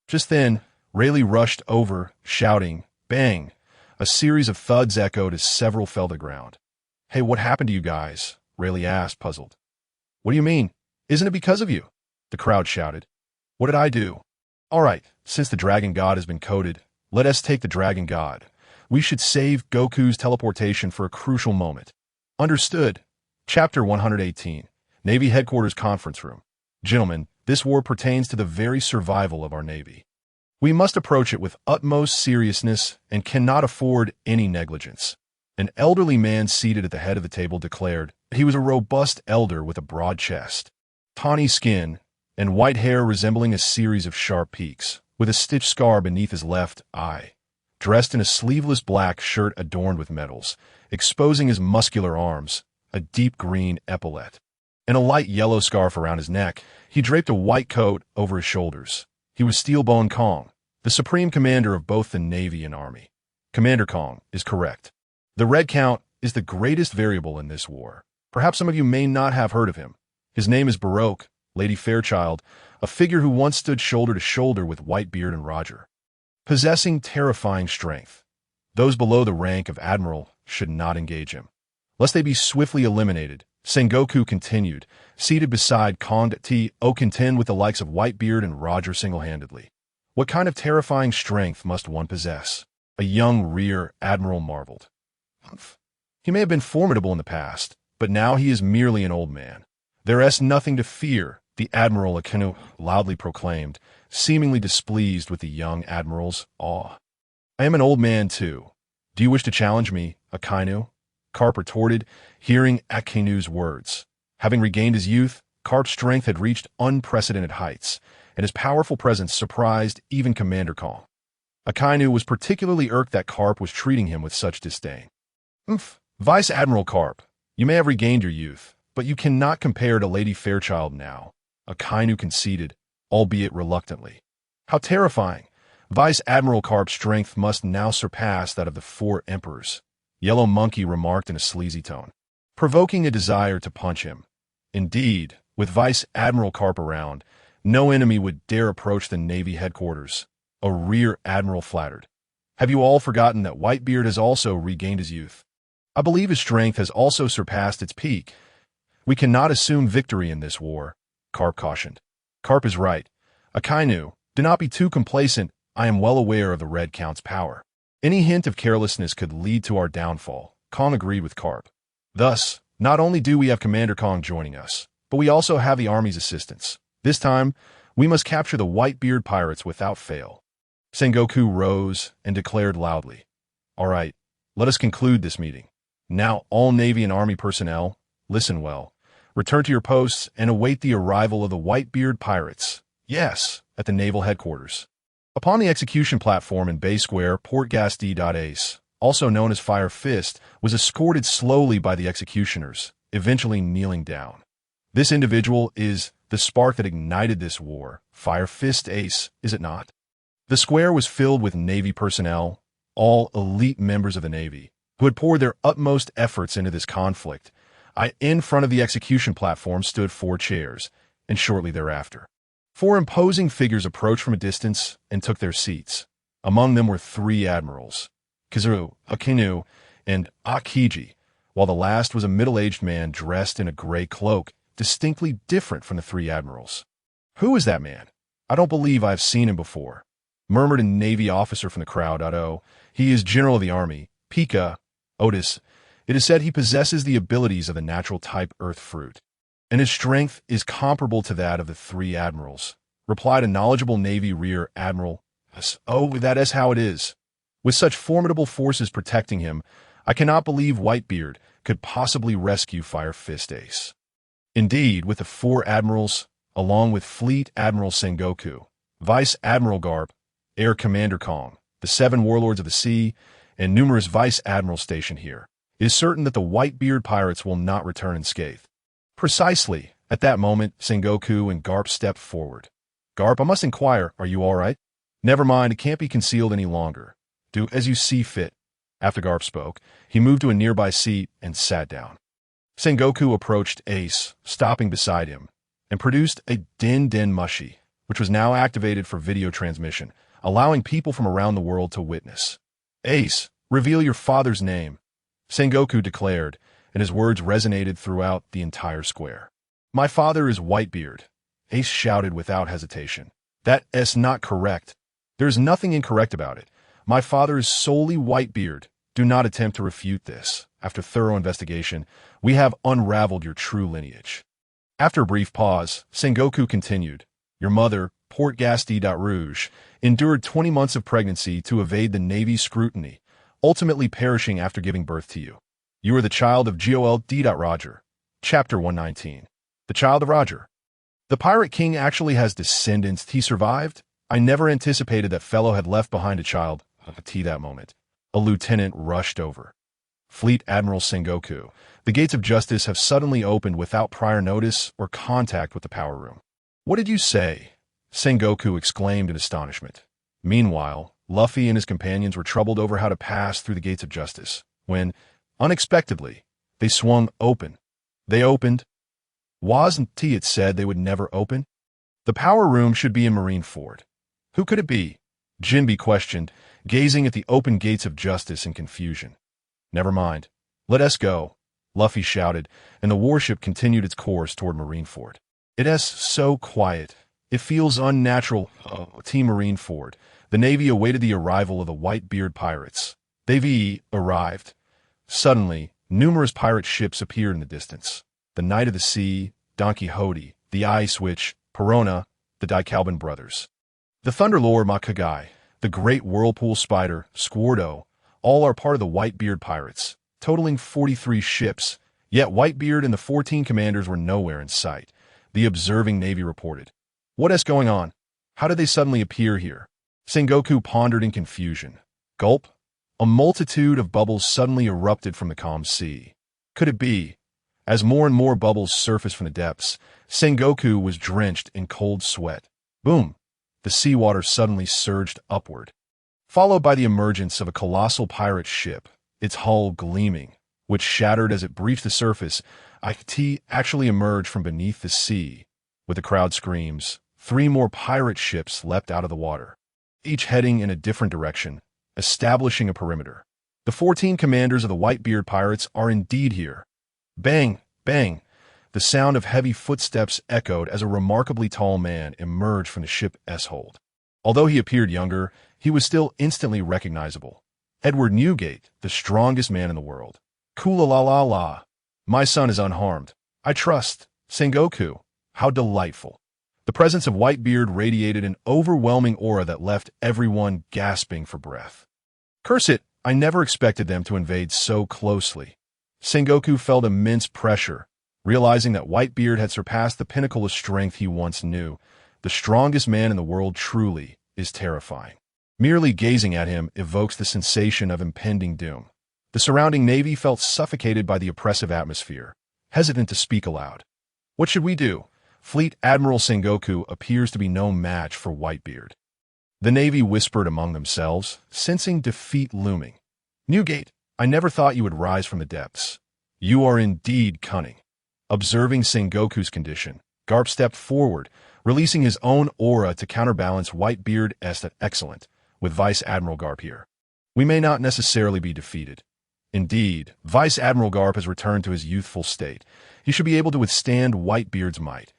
Speaker 1: Just then, Rayleigh rushed over, shouting, "Bang!" A series of thuds echoed as several fell to the ground. "Hey, what happened to you guys?" Rayleigh asked, puzzled. "What do you mean? Isn't it because of you?" the crowd shouted. "What did I do?" "All right, since the Dragon God has been coded, let us take the Dragon God. We should save Goku's teleportation for a crucial moment." "Understood." Chapter 118, Navy Headquarters Conference Room. "Gentlemen, this war pertains to the very survival of our Navy. We must approach it with utmost seriousness and cannot afford any negligence." An elderly man seated at the head of the table declared. He was a robust elder with a broad chest, tawny skin, and white hair resembling a series of sharp peaks, with a stitched scar beneath his left eye. Dressed in a sleeveless black shirt adorned with medals, exposing his muscular arms, a deep green epaulette, and a light yellow scarf around his neck, he draped a white coat over his shoulders. He was Steelbone Kong, the supreme commander of both the Navy and Army. Commander Kong is correct. The Red Count is the greatest variable in this war. Perhaps some of you may not have heard of him. His name is Baroque, Lady Fairchild, a figure who once stood shoulder to shoulder with Whitebeard and Roger. Possessing terrifying strength, those below the rank of Admiral should not engage him, lest they be swiftly eliminated. Sengoku continued, seated beside Kong to contend with the likes of Whitebeard and Roger single-handedly. What kind of terrifying strength must one possess? A young rear admiral marveled. He may have been formidable in the past, but now he is merely an old man. There is nothing to fear, the Admiral Akainu loudly proclaimed, seemingly displeased with the young admiral's awe. I am an old man too. Do you wish to challenge me, Akainu? Karp retorted, hearing Akainu's words. Having regained his youth, Karp's strength had reached unprecedented heights, and his powerful presence surprised even Commander Kong. Akainu was particularly irked that Carp was treating him with such disdain. "Oomph, Vice Admiral Carp, you may have regained your youth, but you cannot compare to Lady Fairchild now," Akainu conceded, albeit reluctantly. "How terrifying! Vice Admiral Carp's strength must now surpass that of the 4 emperors," Yellow Monkey remarked in a sleazy tone, provoking a desire to punch him. Indeed, with Vice Admiral Carp around, no enemy would dare approach the Navy headquarters, a Rear Admiral flattered. "Have you all forgotten that Whitebeard has also regained his youth? I believe his strength has also surpassed its peak. We cannot assume victory in this war," Carp cautioned. "Carp is right. Akainu, do not be too complacent. I am well aware of the Red Count's power. Any hint of carelessness could lead to our downfall," Kong agreed with Carp. "Thus, not only do we have Commander Kong joining us, but we also have the Army's assistance. This time, we must capture the Whitebeard pirates without fail." Sengoku rose and declared loudly, "All right, let us conclude this meeting. Now, all Navy and Army personnel, listen well. Return to your posts and await the arrival of the Whitebeard pirates. Yes, at the naval headquarters." Upon the execution platform in Bay Square, Portgas D.Ace, also known as Fire Fist, was escorted slowly by the executioners, eventually kneeling down. This individual is the spark that ignited this war, Fire Fist Ace, is it not? The square was filled with Navy personnel, all elite members of the Navy, who had poured their utmost efforts into this conflict. In front of the execution platform stood 4 chairs, and shortly thereafter, 4 imposing figures approached from a distance and took their seats. Among them were 3 admirals, Kizaru, Akainu, and Akiji, while the last was a middle-aged man dressed in a gray cloak, distinctly different from the 3 admirals. "Who is that man? I don't believe I have seen him before," murmured a Navy officer from the crowd. "Oh, he is General of the Army, Pika, Otis. It is said he possesses the abilities of the natural type earth fruit, and his strength is comparable to that of the 3 admirals," replied a knowledgeable Navy Rear Admiral. "Oh, that is how it is. With such formidable forces protecting him, I cannot believe Whitebeard could possibly rescue Fire Fist Ace." Indeed, with the 4 admirals, along with Fleet Admiral Sengoku, Vice Admiral Garp, Air Commander Kong, the 7 warlords of the sea, and numerous vice admirals stationed here, it is certain that the Whitebeard pirates will not return unscathed. Precisely, at that moment, Sengoku and Garp stepped forward. "Garp, I must inquire, are you all right?" "Never mind, it can't be concealed any longer. Do as you see fit." After Garp spoke, he moved to a nearby seat and sat down. Sengoku approached Ace, stopping beside him, and produced a Din Mushi, which was now activated for video transmission, allowing people from around the world to witness. "Ace, reveal your father's name," Sengoku declared, and his words resonated throughout the entire square. "My father is Whitebeard," Ace shouted without hesitation. "That is not correct. There is nothing incorrect about it. My father is solely Whitebeard. Do not attempt to refute this. After thorough investigation, we have unraveled your true lineage." After a brief pause, Sengoku continued, "Your mother, Portgas.Rouge, endured 20 months of pregnancy to evade the Navy's scrutiny, ultimately perishing after giving birth to you. You are the child of Gol.Roger. Chapter 119. The child of Roger. The Pirate King actually has descendants. He survived? I never anticipated that fellow had left behind a child." At that moment, a lieutenant rushed over. "Fleet Admiral Sengoku, the gates of justice have suddenly opened without prior notice or contact with the power room." "What did you say?" Sengoku exclaimed in astonishment. Meanwhile, Luffy and his companions were troubled over how to pass through the gates of justice, when, unexpectedly, they swung open. They opened. Wasn't it said they would never open? The power room should be in Marineford. Who could it be? Jinbe questioned, gazing at the open gates of justice in confusion. "Never mind. Let us go," Luffy shouted, and the warship continued its course toward Marineford. "It is so quiet. It feels unnatural." Team Marineford. The Navy awaited the arrival of the Whitebeard pirates. They arrived. Suddenly, numerous pirate ships appeared in the distance. The Knight of the Sea, Don Quixote, the Ice Witch, Perona, the Dicalban brothers. The Thunderlord Makagai, the Great Whirlpool Spider, Squardo, all are part of the Whitebeard pirates, totaling 43 ships, yet Whitebeard and the 14 commanders were nowhere in sight, the observing Navy reported. "What is going on? How did they suddenly appear here?" Sengoku pondered in confusion. Gulp. A multitude of bubbles suddenly erupted from the calm sea. Could it be? As more and more bubbles surfaced from the depths, Sengoku was drenched in cold sweat. Boom! The seawater suddenly surged upward, followed by the emergence of a colossal pirate ship, its hull gleaming, which shattered as it breached the surface. It actually emerged from beneath the sea. With the crowd screams, 3 more pirate ships leapt out of the water, each heading in a different direction, establishing a perimeter. The 14 commanders of the Whitebeard pirates are indeed here. Bang! Bang! The sound of heavy footsteps echoed as a remarkably tall man emerged from the ship's hold. Although he appeared younger, he was still instantly recognizable. Edward Newgate, the strongest man in the world. Kula la la la. My son is unharmed. I trust. Sengoku. How delightful. The presence of Whitebeard radiated an overwhelming aura that left everyone gasping for breath. Curse it, I never expected them to invade so closely. Sengoku felt immense pressure, realizing that Whitebeard had surpassed the pinnacle of strength he once knew. The strongest man in the world truly is terrifying. Merely gazing at him evokes the sensation of impending doom. The surrounding navy felt suffocated by the oppressive atmosphere, hesitant to speak aloud. What should we do? Fleet Admiral Sengoku appears to be no match for Whitebeard. The navy whispered among themselves, sensing defeat looming. Newgate, I never thought you would rise from the depths. You are indeed cunning. Observing Sengoku's condition, Garp stepped forward, releasing his own aura to counterbalance Whitebeard's excellent, with Vice Admiral Garp here. We may not necessarily be defeated. Indeed, Vice Admiral Garp has returned to his youthful state. He should be able to withstand Whitebeard's might.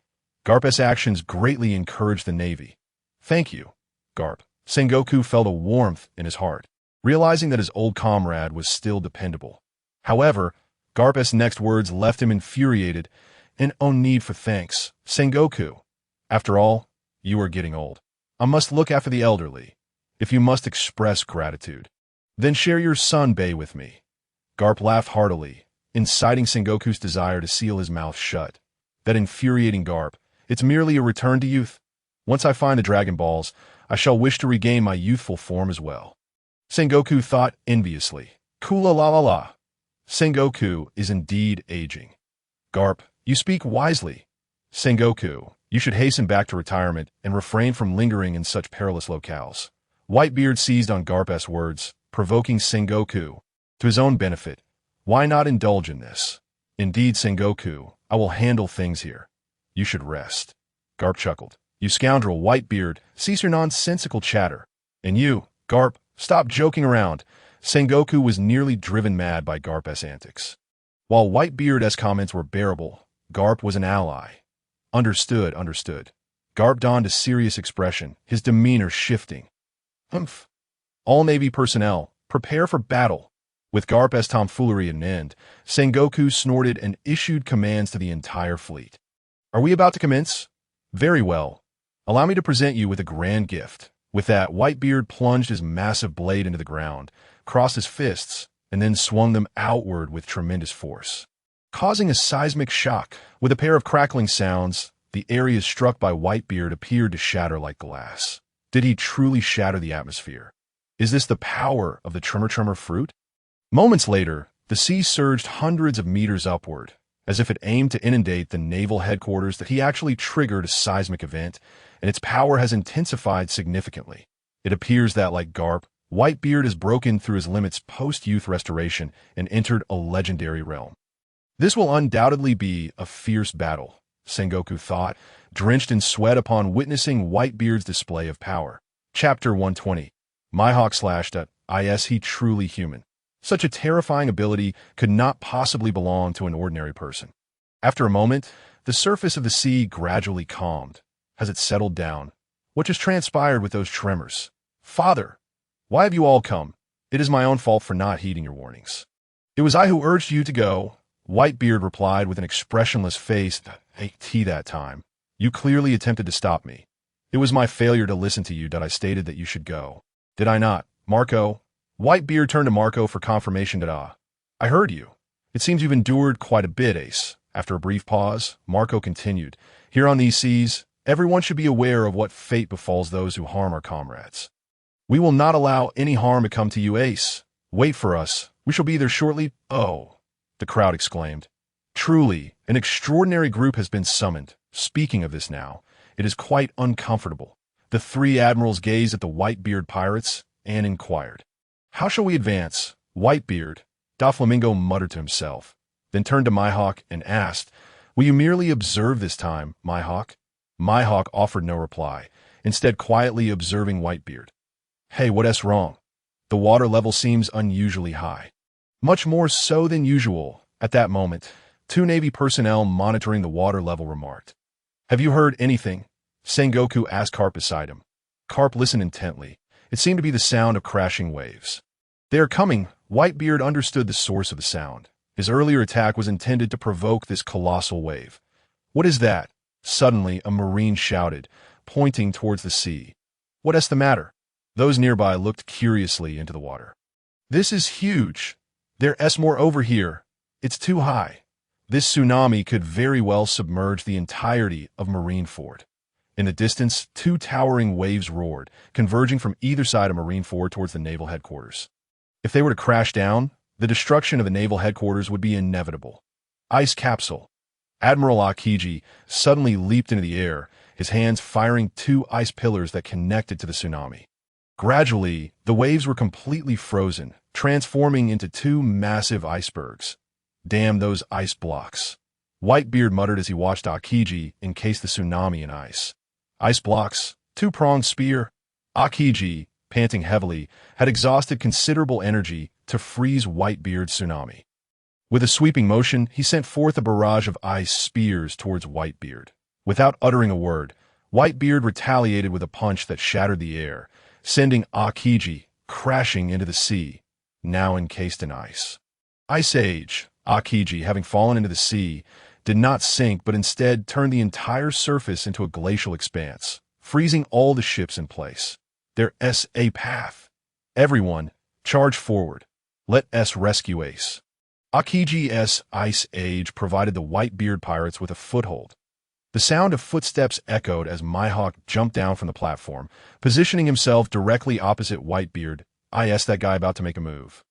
Speaker 1: Garp's actions greatly encouraged the navy. Thank you, Garp. Sengoku felt a warmth in his heart, realizing that his old comrade was still dependable. However, Garp's next words left him infuriated. And no need for thanks, Sengoku. After all, you are getting old. I must look after the elderly. If you must express gratitude, then share your sunbae with me. Garp laughed heartily, inciting Sengoku's desire to seal his mouth shut. That infuriating Garp, it's merely a return to youth. Once I find the Dragon Balls, I shall wish to regain my youthful form as well. Sengoku thought enviously. Kula la la la. Sengoku is indeed aging. Garp, you speak wisely. Sengoku, you should hasten back to retirement and refrain from lingering in such perilous locales. Whitebeard seized on Garp's words, provoking Sengoku. To his own benefit, why not indulge in this? Indeed, Sengoku, I will handle things here. You should rest. Garp chuckled. You scoundrel, Whitebeard, cease your nonsensical chatter. And you, Garp, stop joking around. Sengoku was nearly driven mad by Garp's antics. While Whitebeard's comments were bearable, Garp was an ally. Understood. Garp donned a serious expression, his demeanor shifting. Humph. All Navy personnel, prepare for battle. With Garp's tomfoolery at an end, Sengoku snorted and issued commands to the entire fleet. Are we about to commence? Very well. Allow me to present you with a grand gift. With that, Whitebeard plunged his massive blade into the ground, crossed his fists, and then swung them outward with tremendous force, causing a seismic shock. With a pair of crackling sounds, the areas struck by Whitebeard appeared to shatter like glass. Did he truly shatter the atmosphere? Is this the power of the tremor fruit? Moments later, the sea surged hundreds of meters upward, as if it aimed to inundate the naval headquarters. That he actually triggered a seismic event, and its power has intensified significantly. It appears that, like Garp, Whitebeard has broken through his limits post-youth restoration and entered a legendary realm. This will undoubtedly be a fierce battle, Sengoku thought, drenched in sweat upon witnessing Whitebeard's display of power. Chapter 120. Mihawk/is he truly human? Such a terrifying ability could not possibly belong to an ordinary person. After a moment, the surface of the sea gradually calmed. Has it settled down? What just transpired with those tremors? Father, why have you all come? It is my own fault for not heeding your warnings. It was I who urged you to go, Whitebeard replied with an expressionless face. That time. You clearly attempted to stop me. It was my failure to listen to you that I stated that you should go. Did I not, Marco? Whitebeard turned to Marco for confirmation that I heard you. It seems you've endured quite a bit, Ace. After a brief pause, Marco continued. Here on these seas, everyone should be aware of what fate befalls those who harm our comrades. We will not allow any harm to come to you, Ace. Wait for us. We shall be there shortly. Oh, the crowd exclaimed. Truly, an extraordinary group has been summoned. Speaking of this now, it is quite uncomfortable. The three admirals gazed at the Whitebeard pirates and inquired, "How shall we advance?" Whitebeard, Doflamingo muttered to himself, then turned to Mihawk and asked, "Will you merely observe this time, Mihawk?" Mihawk offered no reply, instead quietly observing Whitebeard. "Hey, what's wrong? The water level seems unusually high." Much more so than usual. At that moment, two Navy personnel monitoring the water level remarked. "Have you heard anything?" Sengoku asked Carp beside him. Carp listened intently. It seemed to be the sound of crashing waves. "They are coming." Whitebeard understood the source of the sound. His earlier attack was intended to provoke this colossal wave. "What is that?" Suddenly, a Marine shouted, pointing towards the sea. "What's the matter?" Those nearby looked curiously into the water. "This is huge. There's more over here. It's too high. This tsunami could very well submerge the entirety of Marineford." In the distance, two towering waves roared, converging from either side of Marineford towards the naval headquarters. If they were to crash down, the destruction of the naval headquarters would be inevitable. Ice capsule. Admiral Akiji suddenly leaped into the air, his hands firing two ice pillars that connected to the tsunami. Gradually, the waves were completely frozen, transforming into two massive icebergs. "Damn those ice blocks," Whitebeard muttered as he watched Akiji encase the tsunami in ice. Ice blocks, two-pronged spear. Akiji, panting heavily, had exhausted considerable energy to freeze Whitebeard's tsunami. With a sweeping motion, he sent forth a barrage of ice spears towards Whitebeard. Without uttering a word, Whitebeard retaliated with a punch that shattered the air, sending Akiji crashing into the sea, now encased in ice. Ice Age. Akiji, having fallen into the sea, did not sink but instead turned the entire surface into a glacial expanse, freezing all the ships in place. There's a path. Everyone, charge forward. Let us rescue Ace. Akiji's Ice Age provided the Whitebeard pirates with a foothold. The sound of footsteps echoed as Mihawk jumped down from the platform, positioning himself directly opposite Whitebeard. "Is that guy about to make a move?"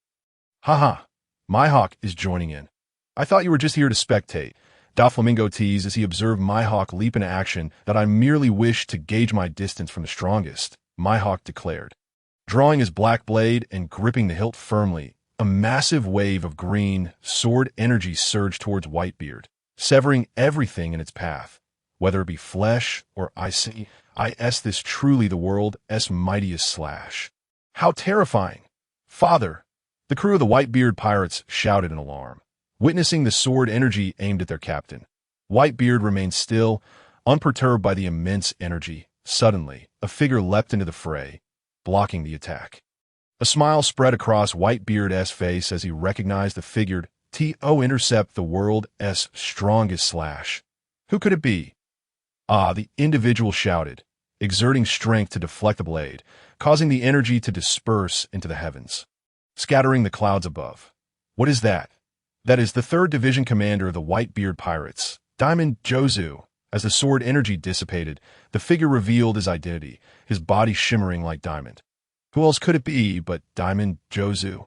Speaker 1: "Haha, Mihawk is joining in. I thought you were just here to spectate." Doflamingo teased as he observed Mihawk leap into action. "That I merely wish to gauge my distance from the strongest," Mihawk declared. Drawing his black blade and gripping the hilt firmly, a massive wave of green sword energy surged towards Whitebeard, severing everything in its path, whether it be flesh or icy. This truly the world's mightiest slash. How terrifying! "Father!" The crew of the Whitebeard pirates shouted in alarm, witnessing the sword energy aimed at their captain. Whitebeard remained still, unperturbed by the immense energy. Suddenly, a figure leapt into the fray, blocking the attack. A smile spread across Whitebeard's face as he recognized the figure to intercept the world's strongest slash. Who could it be? The individual shouted, exerting strength to deflect the blade, causing the energy to disperse into the heavens, scattering the clouds above. "What is that?" "That is the 3rd Division commander of the Whitebeard pirates, Diamond Jozu." As the sword energy dissipated, the figure revealed his identity, his body shimmering like diamond. Who else could it be but Diamond Jozu?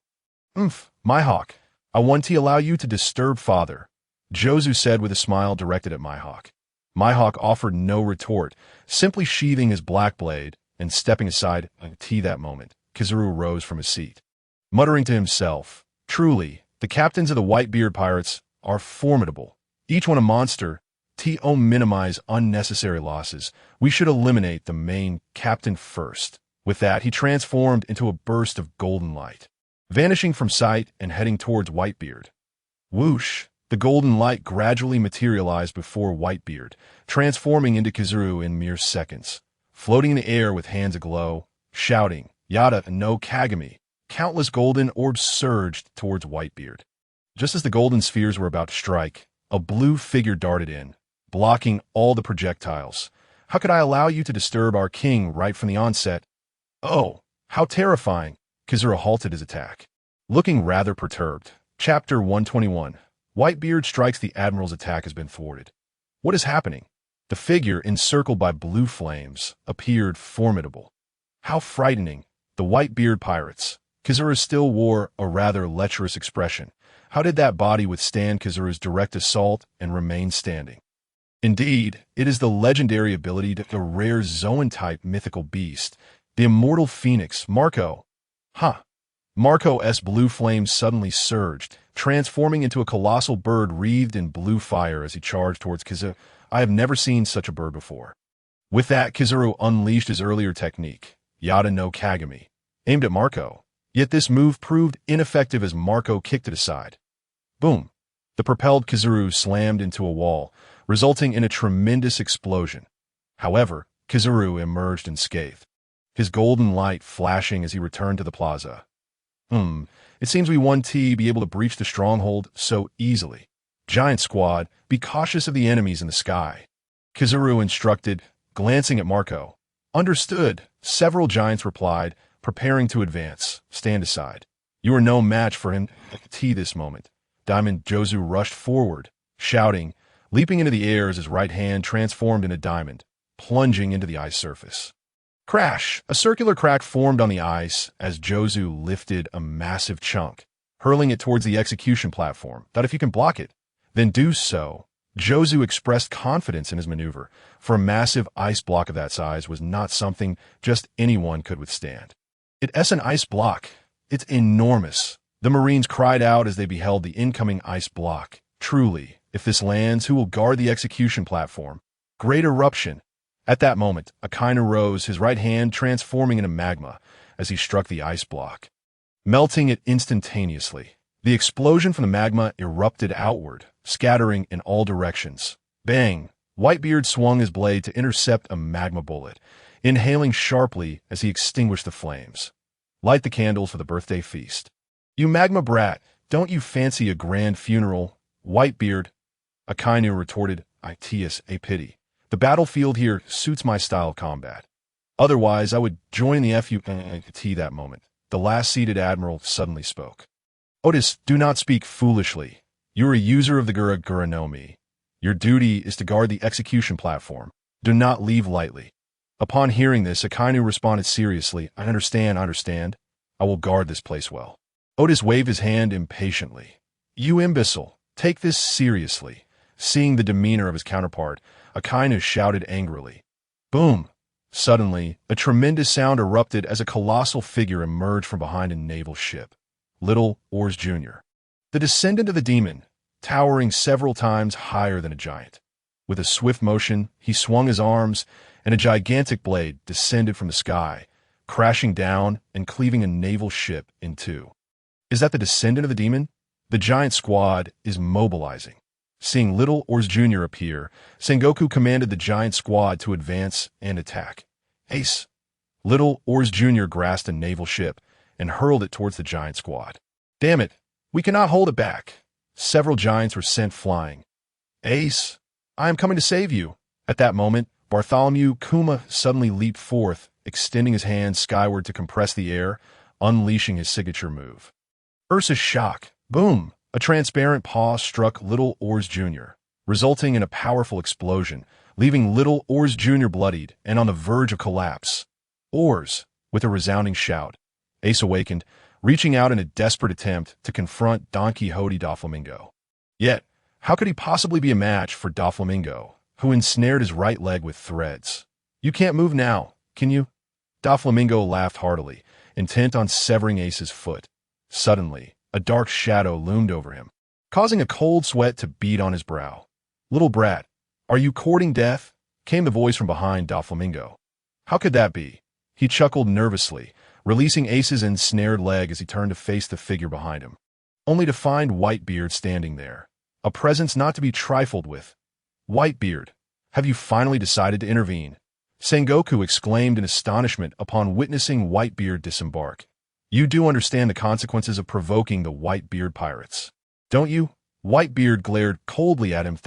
Speaker 1: Mihawk, I want to allow you to disturb father," Jozu said with a smile directed at Mihawk. Mihawk offered no retort, simply sheathing his black blade and stepping aside. At that moment, Kizaru rose from his seat, muttering to himself, "Truly, the captains of the Whitebeard pirates are formidable. Each one a monster. To minimize unnecessary losses, we should eliminate the main captain first." With that, he transformed into a burst of golden light, vanishing from sight and heading towards Whitebeard. Whoosh! The golden light gradually materialized before Whitebeard, transforming into Kizaru in mere seconds. Floating in the air with hands aglow, shouting, "Yada no Kagami!" Countless golden orbs surged towards Whitebeard. Just as the golden spheres were about to strike, a blue figure darted in, blocking all the projectiles. "How could I allow you to disturb our king right from the onset?" "Oh, how terrifying!" Kizaru halted his attack, looking rather perturbed. Chapter 121. Whitebeard strikes the Admiral's attack has been thwarted. What is happening? The figure, encircled by blue flames, appeared formidable. How frightening! The Whitebeard pirates. Kizaru still wore a rather lecherous expression. How did that body withstand Kizaru's direct assault and remain standing? Indeed, it is the legendary ability to a rare Zoan-type mythical beast, the immortal phoenix, Marco. Marco's blue flames suddenly surged, transforming into a colossal bird wreathed in blue fire as he charged towards Kizaru. I have never seen such a bird before. With that, Kizaru unleashed his earlier technique, Yada no Kagami, aimed at Marco. Yet this move proved ineffective as Marco kicked it aside. Boom! The propelled Kizaru slammed into a wall, resulting in a tremendous explosion. However, Kizaru emerged unscathed, his golden light flashing as he returned to the plaza. It seems we won't be able to breach the stronghold so easily. Giant squad, be cautious of the enemies in the sky. Kizaru instructed, glancing at Marco. Understood, several giants replied, preparing to advance. Stand aside. You are no match for him. This moment. Diamond Jozu rushed forward, shouting, leaping into the air as his right hand transformed into diamond, plunging into the ice surface. Crash! A circular crack formed on the ice as Jozu lifted a massive chunk, hurling it towards the execution platform. That if you can block it, then do so. Jozu expressed confidence in his maneuver, for a massive ice block of that size was not something just anyone could withstand. It's an ice block. It's enormous. The Marines cried out as they beheld the incoming ice block. Truly, if this lands, who will guard the execution platform? Great eruption. At that moment, Akainu rose, his right hand transforming into magma as he struck the ice block, melting it instantaneously. The explosion from the magma erupted outward, scattering in all directions. Bang! Whitebeard swung his blade to intercept a magma bullet, inhaling sharply as he extinguished the flames. Light the candles for the birthday feast. You magma brat, don't you fancy a grand funeral? Whitebeard, Akainu retorted, Itius, a pity. The battlefield here suits my style of combat. Otherwise, I would join the FUT that moment. The last seated admiral suddenly spoke. Otis, do not speak foolishly. You are a user of the Gura no Mi. Your duty is to guard the execution platform. Do not leave lightly. Upon hearing this, Akainu responded seriously, I understand. I will guard this place well. Otis waved his hand impatiently. You imbecile, take this seriously. Seeing the demeanor of his counterpart, Akainu shouted angrily. Boom! Suddenly, a tremendous sound erupted as a colossal figure emerged from behind a naval ship. Little Ors Jr., the descendant of the demon, towering several times higher than a giant. With a swift motion, he swung his arms, and a gigantic blade descended from the sky, crashing down and cleaving a naval ship in two. Is that the descendant of the demon? The giant squad is mobilizing. Seeing Little Ors Jr. appear, Sengoku commanded the giant squad to advance and attack. Ace! Little Ors Jr. grasped a naval ship and hurled it towards the giant squad. Damn it! We cannot hold it back! Several giants were sent flying. Ace! I am coming to save you! At that moment, Bartholomew Kuma suddenly leaped forth, extending his hand skyward to compress the air, unleashing his signature move. Ursa's shock. Boom! A transparent paw struck Little Ors Jr., resulting in a powerful explosion, leaving Little Ors Jr. bloodied and on the verge of collapse. Ors! With a resounding shout, Ace awakened, reaching out in a desperate attempt to confront Don Quixote Doflamingo. Yet, how could he possibly be a match for Doflamingo, who ensnared his right leg with threads? You can't move now, can you? Doflamingo laughed heartily, intent on severing Ace's foot. Suddenly, a dark shadow loomed over him, causing a cold sweat to bead on his brow. Little brat, are you courting death? Came the voice from behind Doflamingo. How could that be? He chuckled nervously, releasing Ace's ensnared leg as he turned to face the figure behind him, only to find Whitebeard standing there, a presence not to be trifled with. Whitebeard, have you finally decided to intervene? Sengoku exclaimed in astonishment upon witnessing Whitebeard disembark. You do understand the consequences of provoking the Whitebeard pirates, don't you? Whitebeard glared coldly at him.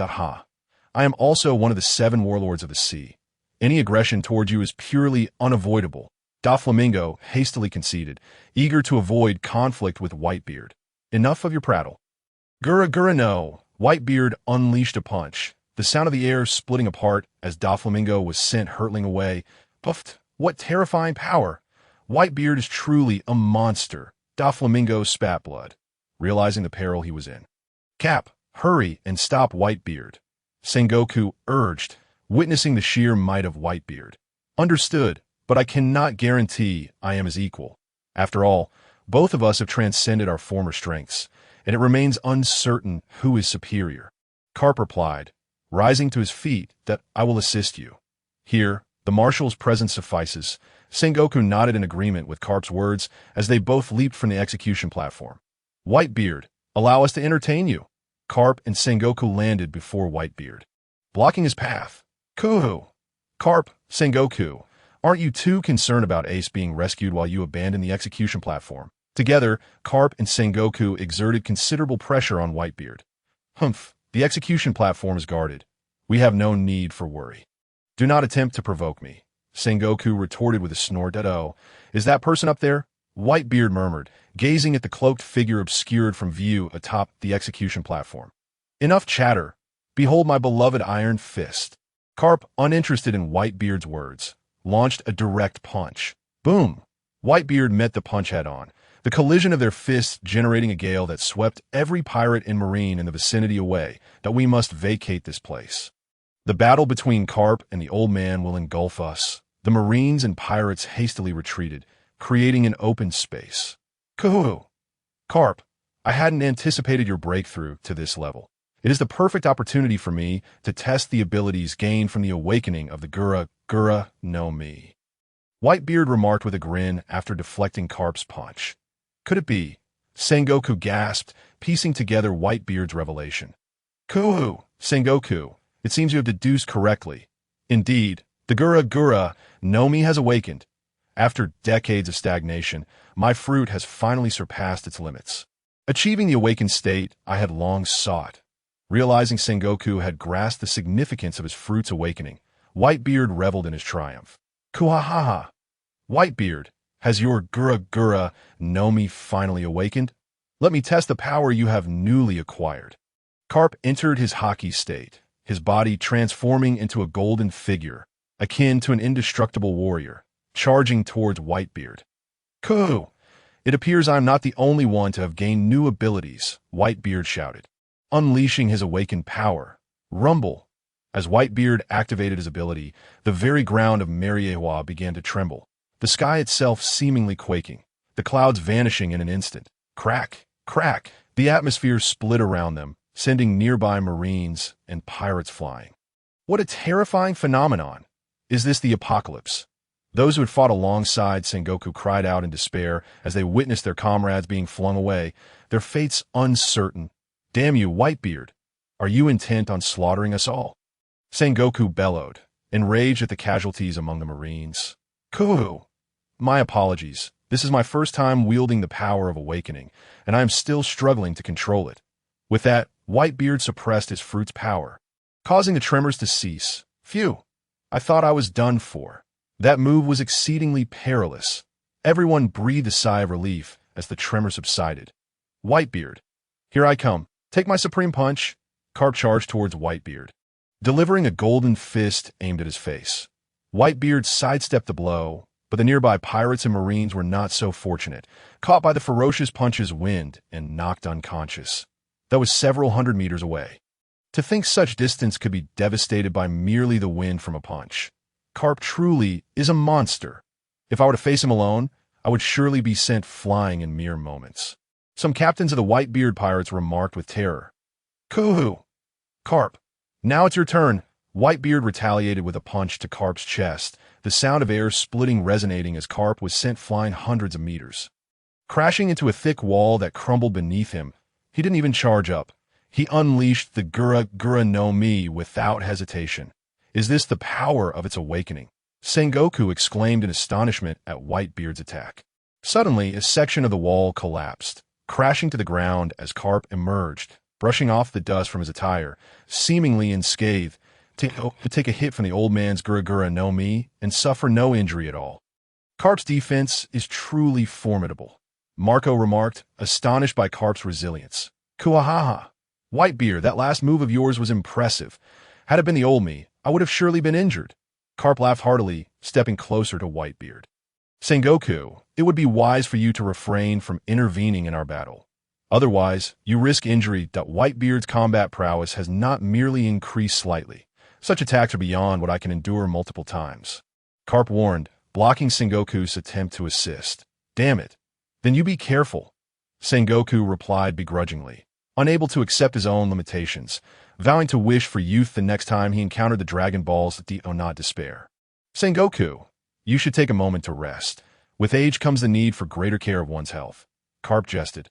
Speaker 1: I am also one of the 7 warlords of the sea. Any aggression toward you is purely unavoidable. Doflamingo hastily conceded, eager to avoid conflict with Whitebeard. Enough of your prattle. Gura no! Whitebeard unleashed a punch, the sound of the air splitting apart as Doflamingo was sent hurtling away. Puffed! What terrifying power! Whitebeard is truly a monster. Doflamingo spat blood, realizing the peril he was in. Cap, hurry and stop Whitebeard, Sengoku urged, witnessing the sheer might of Whitebeard. Understood, but I cannot guarantee I am his equal. After all, both of us have transcended our former strengths, and it remains uncertain who is superior. Carp replied, rising to his feet, that I will assist you. Here, the marshal's presence suffices. Sengoku nodded in agreement with Carp's words as they both leaped from the execution platform. Whitebeard, allow us to entertain you. Carp and Sengoku landed before Whitebeard, blocking his path. Kuhu! Carp, Sengoku, aren't you too concerned about Ace being rescued while you abandon the execution platform? Together, Carp and Sengoku exerted considerable pressure on Whitebeard. Humph, the execution platform is guarded. We have no need for worry. Do not attempt to provoke me, Sengoku retorted with a snort. Oh, is that person up there? Whitebeard murmured, gazing at the cloaked figure obscured from view atop the execution platform. Enough chatter. Behold my beloved iron fist. Carp, uninterested in Whitebeard's words, launched a direct punch. Boom! Whitebeard met the punch head-on, the collision of their fists generating a gale that swept every pirate and marine in the vicinity away. That we must vacate this place. The battle between Carp and the old man will engulf us. The marines and pirates hastily retreated, creating an open space. Kuhu! Carp, I hadn't anticipated your breakthrough to this level. It is the perfect opportunity for me to test the abilities gained from the awakening of the Gura no Mi. Whitebeard remarked with a grin after deflecting Carp's punch. Could it be? Sengoku gasped, piecing together Whitebeard's revelation. Kuhu! Sengoku, it seems you have deduced correctly. Indeed, the Gura no Mi has awakened. After decades of stagnation, my fruit has finally surpassed its limits, achieving the awakened state I had long sought. Realizing Sengoku had grasped the significance of his fruit's awakening, Whitebeard reveled in his triumph. Kuhahaha! Whitebeard, has your Gura no Mi finally awakened? Let me test the power you have newly acquired. Carp entered his Haki state, his body transforming into a golden figure, akin to an indestructible warrior, charging towards Whitebeard. Kuhu! It appears I am not the only one to have gained new abilities, Whitebeard shouted, unleashing his awakened power. Rumble! As Whitebeard activated his ability, the very ground of Mariejois began to tremble, the sky itself seemingly quaking, the clouds vanishing in an instant. Crack! Crack! The atmosphere split around them, sending nearby marines and pirates flying. What a terrifying phenomenon! Is this the apocalypse? Those who had fought alongside Sengoku cried out in despair as they witnessed their comrades being flung away, their fates uncertain. Damn you, Whitebeard! Are you intent on slaughtering us all? Sengoku bellowed, enraged at the casualties among the marines. Kuhu! My apologies. This is my first time wielding the power of awakening, and I am still struggling to control it. With that, Whitebeard suppressed his fruit's power, causing the tremors to cease. Phew! I thought I was done for. That move was exceedingly perilous. Everyone breathed a sigh of relief as the tremor subsided. Whitebeard, here I come. Take my supreme punch. Carp charged towards Whitebeard, delivering a golden fist aimed at his face. Whitebeard sidestepped the blow, but the nearby pirates and marines were not so fortunate, caught by the ferocious punch's wind and knocked unconscious. That was several hundred meters away. To think such distance could be devastated by merely the wind from a punch. Carp truly is a monster. If I were to face him alone, I would surely be sent flying in mere moments. Some captains of the Whitebeard pirates remarked with terror. Kuhu! Carp, now it's your turn. Whitebeard retaliated with a punch to Carp's chest, the sound of air splitting resonating as Carp was sent flying hundreds of meters. Crashing into a thick wall that crumbled beneath him, he didn't even charge up. He unleashed the Gura no Mi without hesitation. Is this the power of its awakening? Sengoku exclaimed in astonishment at Whitebeard's attack. Suddenly, a section of the wall collapsed, crashing to the ground as Carp emerged, brushing off the dust from his attire, seemingly unscathed, to take a hit from the old man's Gura no Mi and suffer no injury at all. Carp's defense is truly formidable, Marco remarked, astonished by Carp's resilience. Kuahaha! Whitebeard, that last move of yours was impressive. Had it been the old me, I would have surely been injured. Carp laughed heartily, stepping closer to Whitebeard. Sengoku, it would be wise for you to refrain from intervening in our battle. Otherwise, you risk injury. Whitebeard's combat prowess has not merely increased slightly. Such attacks are beyond what I can endure multiple times. Carp warned, blocking Sengoku's attempt to assist. Damn it. Then you be careful. Sengoku replied begrudgingly, unable to accept his own limitations, vowing to wish for youth the next time he encountered the Dragon Balls that did not despair. Sengoku, you should take a moment to rest. With age comes the need for greater care of one's health. Carp jested.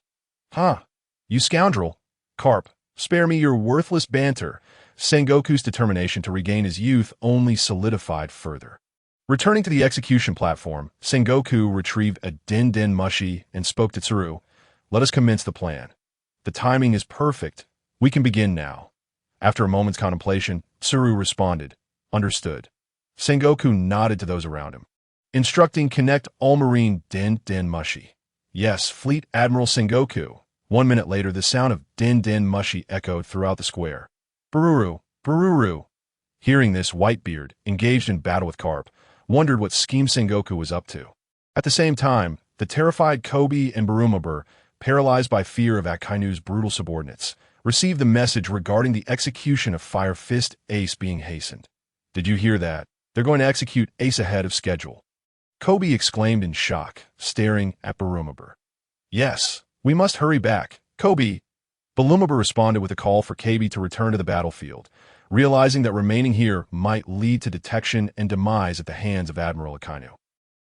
Speaker 1: Huh, you scoundrel. Carp, spare me your worthless banter. Sengoku's determination to regain his youth only solidified further. Returning to the execution platform, Sengoku retrieved a din mushi and spoke to Tsuru. Let us commence the plan. The timing is perfect. We can begin now. After a moment's contemplation, Tsuru responded. Understood. Sengoku nodded to those around him. Instructing connect all marine din mushi. Yes, Fleet Admiral Sengoku. 1 minute later, the sound of din mushi echoed throughout the square. Bururu, bururu. Hearing this, Whitebeard, engaged in battle with Carp, wondered what scheme Sengoku was up to. At the same time, the terrified Kobe and Barumabur, paralyzed by fear of Akainu's brutal subordinates, received the message regarding the execution of Fire Fist Ace being hastened. Did you hear that? They're going to execute Ace ahead of schedule. Kobe exclaimed in shock, staring at Barumabur. Yes, we must hurry back. Kobe! Barumabur responded with a call for Kobe to return to the battlefield, realizing that remaining here might lead to detection and demise at the hands of Admiral Akainu.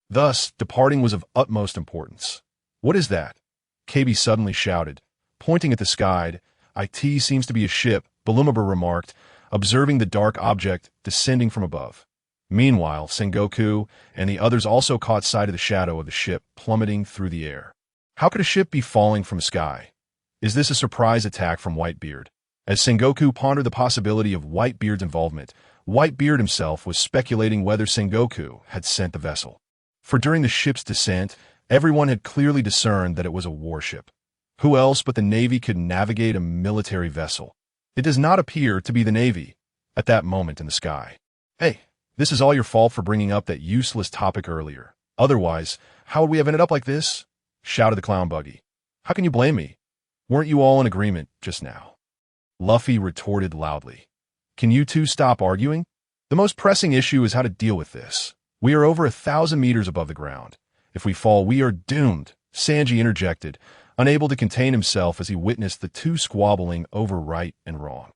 Speaker 1: Thus, departing was of utmost importance. What is that? Kobe suddenly shouted, pointing at the sky. It seems to be a ship, Barumabur remarked, observing the dark object descending from above. Meanwhile, Sengoku and the others also caught sight of the shadow of the ship plummeting through the air. How could a ship be falling from the sky? Is this a surprise attack from Whitebeard? As Sengoku pondered the possibility of Whitebeard's involvement, Whitebeard himself was speculating whether Sengoku had sent the vessel. For during the ship's descent, everyone had clearly discerned that it was a warship. Who else but the Navy could navigate a military vessel? It does not appear to be the Navy at that moment in the sky. Hey, this is all your fault for bringing up that useless topic earlier. Otherwise, how would we have ended up like this? Shouted the clown buggy. How can you blame me? Weren't you all in agreement just now? Luffy retorted loudly. Can you two stop arguing? The most pressing issue is how to deal with this. We are over 1,000 meters above the ground. If we fall, we are doomed, Sanji interjected, unable to contain himself as he witnessed the two squabbling over right and wrong.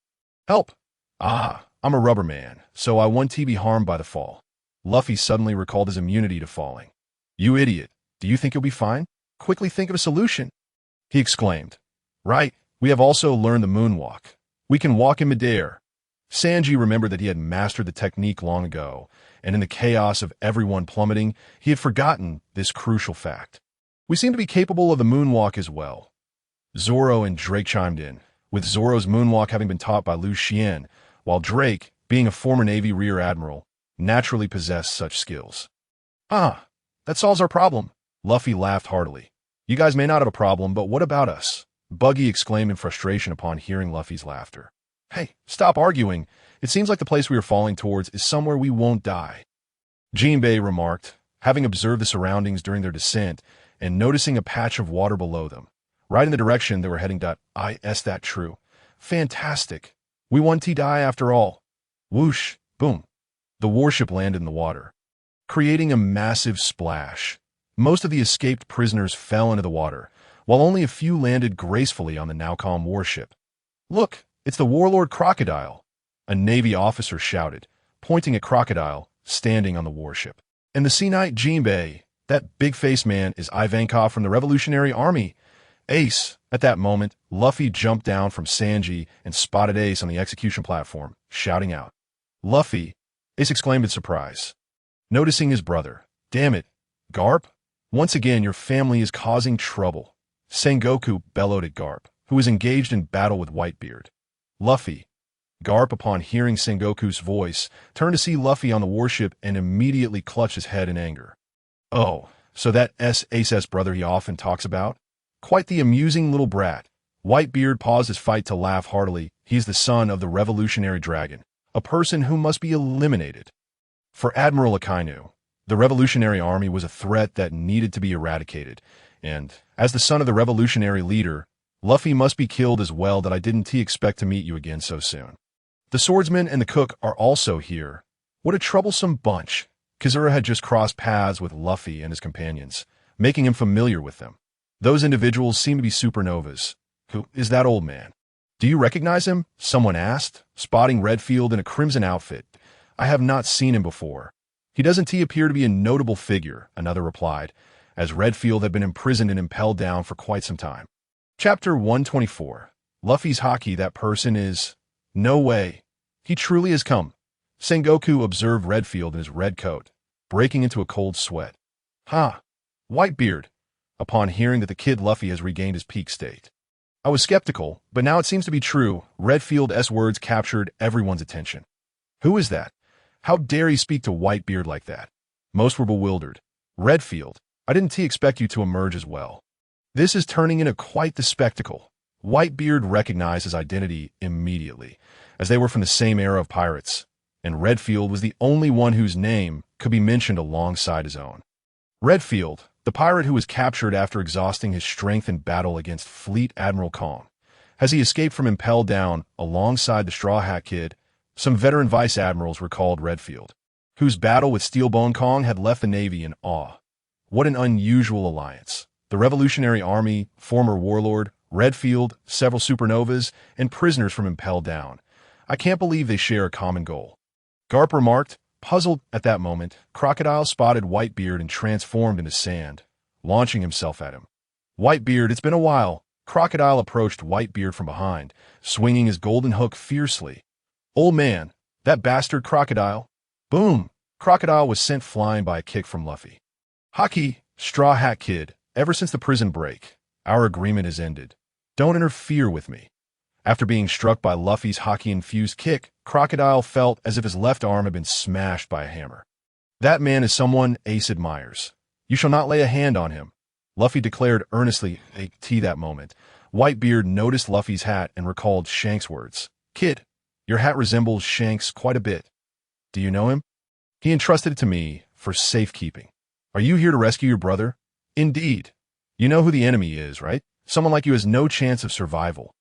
Speaker 1: Help! Ah, I'm a rubber man, so I won't be harmed by the fall. Luffy suddenly recalled his immunity to falling. You idiot, do you think you'll be fine? Quickly think of a solution, he exclaimed. Right, we have also learned the moonwalk. We can walk in midair. Sanji remembered that he had mastered the technique long ago, and in the chaos of everyone plummeting, he had forgotten this crucial fact. We seem to be capable of the moonwalk as well. Zoro and Drake chimed in, with Zoro's moonwalk having been taught by Lucian, while Drake, being a former Navy Rear Admiral, naturally possessed such skills. Ah, that solves our problem. Luffy laughed heartily. You guys may not have a problem, but what about us? Buggy exclaimed in frustration upon hearing Luffy's laughter. Hey, stop arguing. It seems like the place we are falling towards is somewhere we won't die. Jinbei remarked, having observed the surroundings during their descent and noticing a patch of water below them, right in the direction they were heading. Is that true? Fantastic. We won't die after all. Whoosh, boom. The warship landed in the water, creating a massive splash. Most of the escaped prisoners fell into the water, while only a few landed gracefully on the now calm warship. Look, it's the warlord Crocodile, a Navy officer shouted, pointing at Crocodile, standing on the warship. And the Sea Knight Jinbei, that big-faced man, is Ivankov from the Revolutionary Army. Ace. At that moment, Luffy jumped down from Sanji and spotted Ace on the execution platform, shouting out. Luffy, Ace exclaimed in surprise, noticing his brother. Damn it, Garp? Once again, your family is causing trouble. Sengoku bellowed at Garp, who was engaged in battle with Whitebeard. Luffy. Garp, upon hearing Sengoku's voice, turned to see Luffy on the warship and immediately clutched his head in anger. Oh, so that Ace's brother he often talks about? Quite the amusing little brat. Whitebeard paused his fight to laugh heartily. He is the son of the Revolutionary Dragon, a person who must be eliminated. For Admiral Akainu, The Revolutionary Army was a threat that needed to be eradicated, and, as the son of the revolutionary leader, Luffy must be killed as well. That I didn't expect to meet you again so soon. The swordsman and the cook are also here. What a troublesome bunch. Kizaru had just crossed paths with Luffy and his companions, making him familiar with them. Those individuals seem to be Supernovas. Who is that old man? Do you recognize him? Someone asked, spotting Redfield in a crimson outfit. I have not seen him before. He doesn't appear to be a notable figure, another replied, as Redfield had been imprisoned and Impel Down for quite some time. Chapter 124. Luffy's Haki. That person is... No way. He truly has come. Sengoku observed Redfield in his red coat, breaking into a cold sweat. Whitebeard, upon hearing that the kid Luffy has regained his peak state. I was skeptical, but now it seems to be true. Redfield's words captured everyone's attention. Who is that? How dare he speak to Whitebeard like that? Most were bewildered. Redfield, I didn't expect you to emerge as well. This is turning into quite the spectacle. Whitebeard recognized his identity immediately, as they were from the same era of pirates, and Redfield was the only one whose name could be mentioned alongside his own. Redfield, the pirate who was captured after exhausting his strength in battle against Fleet Admiral Wukong. As he escaped from Impel Down alongside the Straw Hat Kid, some veteran vice admirals recalled Redfield, whose battle with Steelbone Kong had left the Navy in awe. What an unusual alliance. The Revolutionary Army, former warlord, Redfield, several Supernovas, and prisoners from Impel Down. I can't believe they share a common goal. Garp remarked, puzzled at that moment. Crocodile spotted Whitebeard and transformed into sand, launching himself at him. Whitebeard, it's been a while. Crocodile approached Whitebeard from behind, swinging his golden hook fiercely. Old man, that bastard Crocodile. Boom! Crocodile was sent flying by a kick from Luffy. Haki, Straw Hat Kid, ever since the prison break, our agreement has ended. Don't interfere with me. After being struck by Luffy's Haki-infused kick, Crocodile felt as if his left arm had been smashed by a hammer. That man is someone Ace admires. You shall not lay a hand on him, Luffy declared earnestly. That moment, Whitebeard noticed Luffy's hat and recalled Shanks' words. Kid, your hat resembles Shanks quite a bit. Do you know him? He entrusted it to me for safekeeping. Are you here to rescue your brother? Indeed. You know who the enemy is, right? Someone like you has no chance of survival.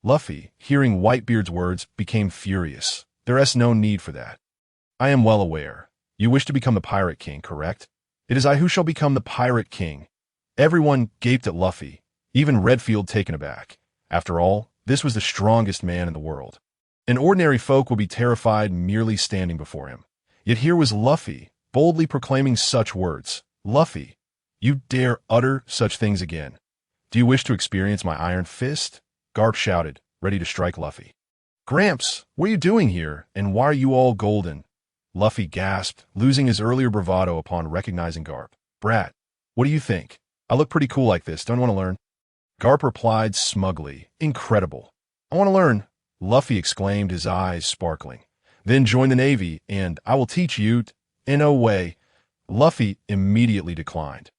Speaker 1: Luffy, hearing Whitebeard's words, became furious. There is no need for that. I am well aware. You wish to become the Pirate King, correct? It is I who shall become the Pirate King. Everyone gaped at Luffy, even Redfield taken aback. After all, this was the strongest man in the world. An ordinary folk would be terrified merely standing before him. Yet here was Luffy, boldly proclaiming such words. Luffy, you dare utter such things again. Do you wish to experience my iron fist? Garp shouted, ready to strike Luffy. Gramps, what are you doing here, and why are you all golden? Luffy gasped, losing his earlier bravado upon recognizing Garp. Brat, what do you think? I look pretty cool like this, don't you want to learn? Garp replied smugly, incredible. I want to learn, Luffy exclaimed, his eyes sparkling. Then join the Navy, and I will teach you no way. Luffy immediately declined.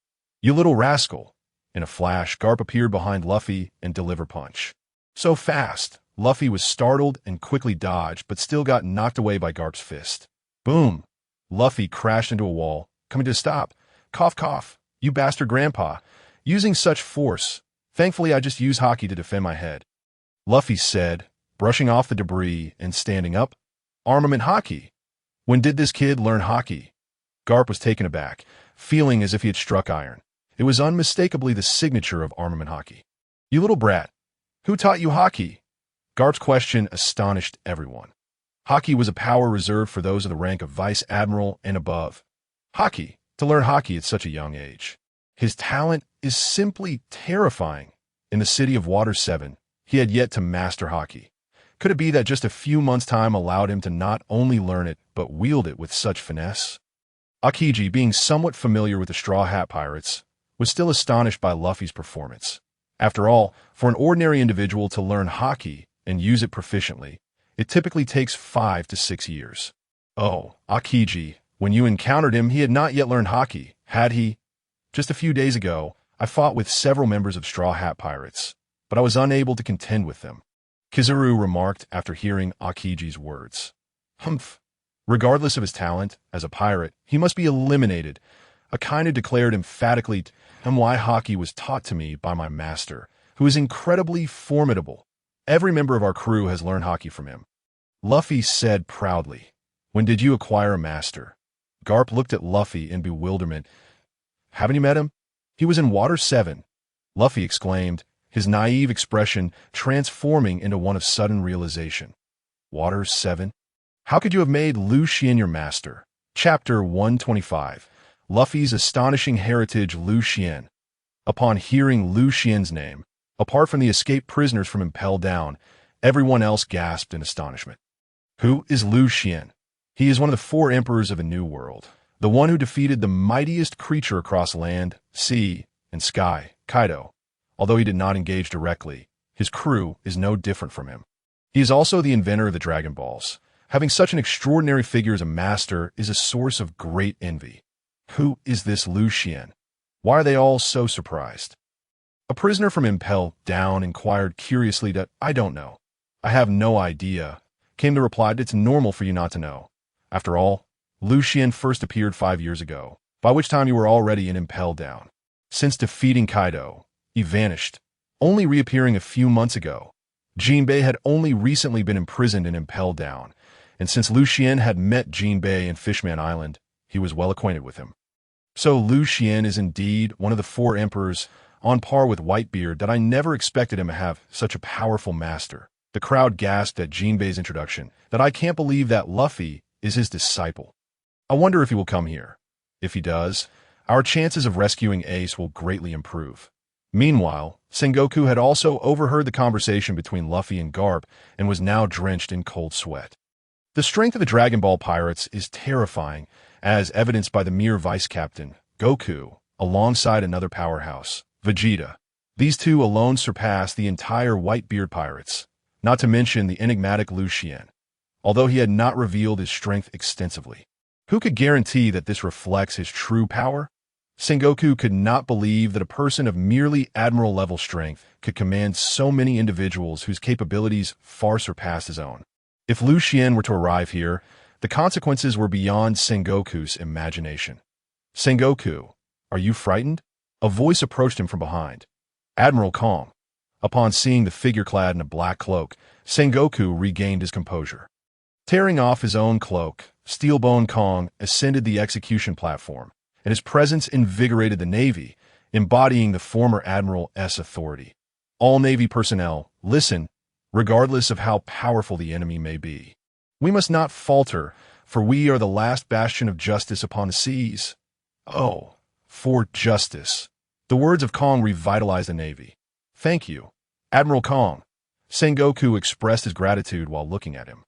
Speaker 1: You little rascal. In a flash, Garp appeared behind Luffy and delivered punch. So fast, Luffy was startled and quickly dodged, but still got knocked away by Garp's fist. Boom! Luffy crashed into a wall, coming to a stop. Cough, cough, you bastard grandpa. Using such force. Thankfully, I just used Haki to defend my head. Luffy said, brushing off the debris and standing up. Armament Haki. When did this kid learn Haki? Garp was taken aback, feeling as if he had struck iron. It was unmistakably the signature of Armament Haki. You little brat. Who taught you Haki? Garp's question astonished everyone. Haki was a power reserved for those of the rank of Vice Admiral and above. Haki, to learn Haki at such a young age. His talent is simply terrifying. In the city of Water 7, he had yet to master Haki. Could it be that just a few months' time allowed him to not only learn it, but wield it with such finesse? Akiji, being somewhat familiar with the Straw Hat Pirates, was still astonished by Luffy's performance. After all, for an ordinary individual to learn Haki and use it proficiently, it typically takes 5 to 6 years. Oh, Akiji, when you encountered him, he had not yet learned Haki, had he? Just a few days ago, I fought with several members of Straw Hat Pirates, but I was unable to contend with them. Kizaru remarked after hearing Akiji's words. Humph. Regardless of his talent, as a pirate, he must be eliminated. Kaido declared emphatically, and why Haki was taught to me by my master, who is incredibly formidable. Every member of our crew has learned Haki from him. Luffy said proudly, when did you acquire a master? Garp looked at Luffy in bewilderment. Haven't you met him? He was in Water 7. Luffy exclaimed, his naive expression transforming into one of sudden realization. Water 7? How could you have made Lucian your master? Chapter 125. Luffy's astonishing heritage. Lucian. Upon hearing Lucian's name, apart from the escaped prisoners from Impel Down, everyone else gasped in astonishment. Who is Lucian? He is one of the 4 emperors of a new world, the one who defeated the mightiest creature across land, sea, and sky, Kaido. Although he did not engage directly, his crew is no different from him. He is also the inventor of the Dragon Balls. Having such an extraordinary figure as a master is a source of great envy. Who is this Lucian? Why are they all so surprised? A prisoner from Impel Down inquired curiously that, I don't know. I have no idea, came the reply. It's normal for you not to know. After all, Lucian first appeared 5 years ago, by which time you were already in Impel Down. Since defeating Kaido, he vanished, only reappearing a few months ago. Jinbei had only recently been imprisoned in Impel Down, and since Lucian had met Jinbei in Fishman Island, he was well acquainted with him. So Lucian is indeed one of the 4 emperors, on par with Whitebeard. That I never expected him to have such a powerful master. The crowd gasped at Jinbei's introduction. That I can't believe that Luffy is his disciple. I wonder if he will come here. If he does, our chances of rescuing Ace will greatly improve. Meanwhile, Sengoku had also overheard the conversation between Luffy and Garp and was now drenched in cold sweat. The strength of the Dragon Ball pirates is terrifying, as evidenced by the mere vice-captain, Goku, alongside another powerhouse, Vegeta. These 2 alone surpass the entire Whitebeard pirates, not to mention the enigmatic Lucian, although he had not revealed his strength extensively. Who could guarantee that this reflects his true power? Sengoku could not believe that a person of merely admiral-level strength could command so many individuals whose capabilities far surpassed his own. If Lucian were to arrive here, the consequences were beyond Sengoku's imagination. Sengoku, are you frightened? A voice approached him from behind. Admiral calm. Upon seeing the figure clad in a black cloak, Sengoku regained his composure. Tearing off his own cloak, Steelbone Kong ascended the execution platform, and his presence invigorated the Navy, embodying the former Admiral's authority. All Navy personnel, listen, regardless of how powerful the enemy may be. We must not falter, for we are the last bastion of justice upon the seas. Oh, for justice. The words of Kong revitalized the Navy. Thank you, Admiral Kong. Sengoku expressed his gratitude while looking at him.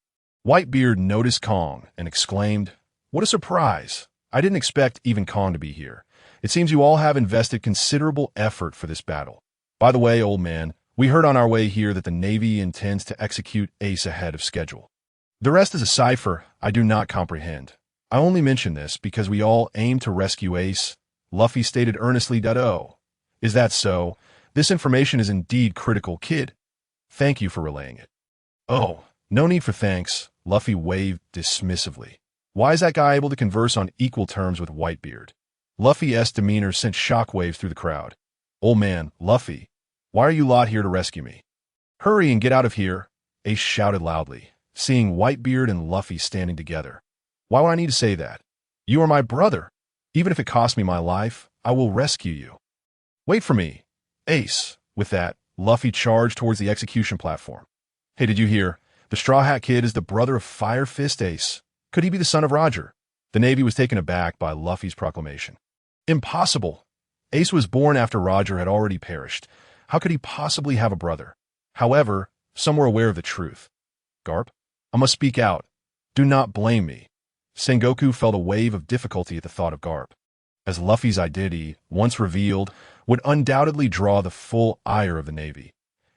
Speaker 1: Whitebeard noticed Kong and exclaimed, what a surprise. I didn't expect even Kong to be here. It seems you all have invested considerable effort for this battle. By the way, old man, we heard on our way here that the Navy intends to execute Ace ahead of schedule. The rest is a cipher I do not comprehend. I only mention this because we all aim to rescue Ace. Luffy stated earnestly. Oh, is that so? This information is indeed critical, kid. Thank you for relaying it. Oh, no need for thanks, Luffy waved dismissively. Why is that guy able to converse on equal terms with Whitebeard? Luffy's demeanor sent shockwaves through the crowd. Old man, Luffy, why are you lot here to rescue me? Hurry and get out of here, Ace shouted loudly, seeing Whitebeard and Luffy standing together. Why would I need to say that? You are my brother. Even if it costs me my life, I will rescue you. Wait for me, Ace. With that, Luffy charged towards the execution platform. Hey, did you hear? The Straw Hat Kid is the brother of Fire Fist Ace. Could he be the son of Roger? The Navy was taken aback by Luffy's proclamation. Impossible. Ace was born after Roger had already perished. How could he possibly have a brother? However, some were aware of the truth. Garp, I must speak out. Do not blame me. Sengoku felt a wave of difficulty at the thought of Garp, as Luffy's identity, once revealed, would undoubtedly draw the full ire of the Navy.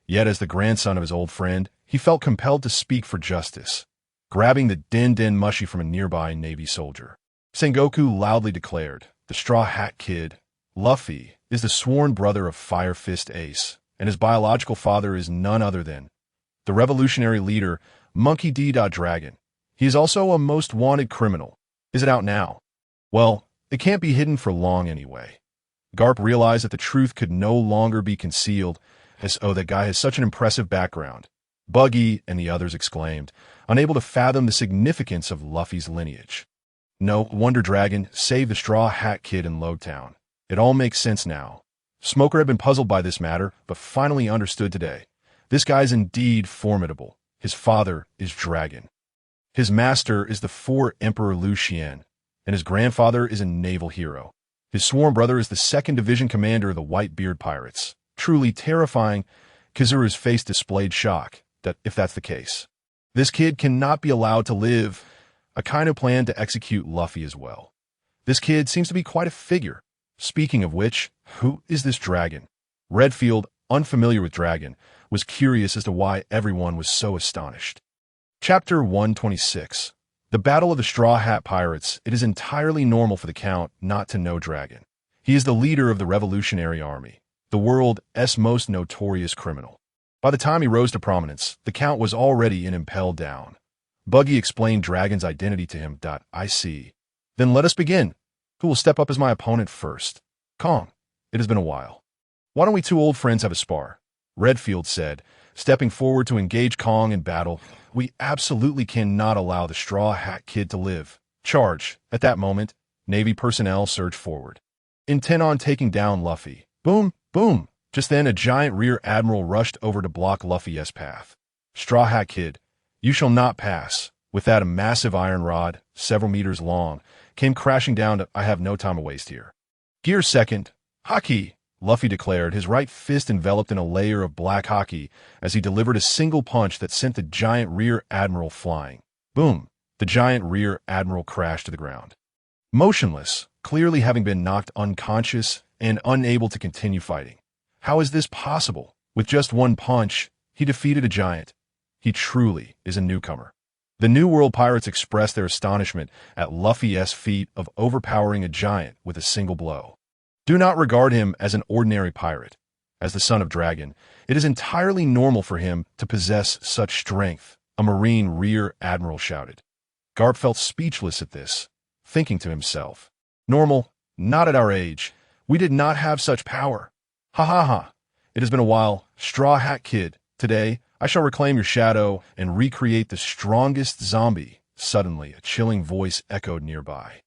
Speaker 1: Yet as the grandson of his old friend, he felt compelled to speak for justice. Grabbing the den mushi from a nearby Navy soldier, Sengoku loudly declared, the Straw Hat Kid, Luffy, is the sworn brother of Fire Fist Ace, and his biological father is none other than the revolutionary leader, Monkey D. Dragon. He is also a most wanted criminal. Is it out now? Well, it can't be hidden for long anyway. Garp realized that the truth could no longer be concealed, as oh, that guy has such an impressive background. Buggy and the others exclaimed, unable to fathom the significance of Luffy's lineage. No wonder Dragon saved the Straw Hat Kid in Lowtown. It all makes sense now. Smoker had been puzzled by this matter, but finally understood today. This guy's indeed formidable. His father is Dragon. His master is the 4th Emperor Lucian, and his grandfather is a naval hero. His sworn brother is the 2nd Division commander of the Whitebeard pirates. Truly terrifying. Kizaru's face displayed shock, that if that's the case. This kid cannot be allowed to live. A kind of plan to execute Luffy as well. This kid seems to be quite a figure. Speaking of which, who is this Dragon? Redfield, unfamiliar with Dragon, was curious as to why everyone was so astonished. Chapter 126. The Battle of the Straw Hat Pirates. It is entirely normal for the Count not to know Dragon. He is the leader of the Revolutionary Army, the world's most notorious criminal. By the time he rose to prominence, the Count was already in Impel Down. Buggy explained Dragon's identity to him. I see. Then let us begin. Who will step up as my opponent first? Kong. It has been a while. Why don't we two old friends have a spar? Redfield said, stepping forward to engage Kong in battle. We absolutely cannot allow the Straw Hat Kid to live. Charge. At that moment, Navy personnel surged forward, intent on taking down Luffy. Boom, boom. Just then, a giant rear admiral rushed over to block Luffy's path. Straw Hat Kid, you shall not pass. With that, a massive iron rod, several meters long, came crashing down to, I have no time to waste here. Gear second. Haki, Luffy declared, his right fist enveloped in a layer of black haki as he delivered a single punch that sent the giant rear admiral flying. Boom. The giant rear admiral crashed to the ground. Motionless, clearly having been knocked unconscious and unable to continue fighting. How is this possible? With just one punch, he defeated a giant. He truly is a newcomer. The New World pirates expressed their astonishment at Luffy's feat of overpowering a giant with a single blow. Do not regard him as an ordinary pirate. As the son of Dragon, it is entirely normal for him to possess such strength, a Marine rear admiral shouted. Garp felt speechless at this, thinking to himself, normal, not at our age. We did not have such power. Ha ha ha. It has been a while, Straw Hat Kid. Today, I shall reclaim your shadow and recreate the strongest zombie. Suddenly, a chilling voice echoed nearby.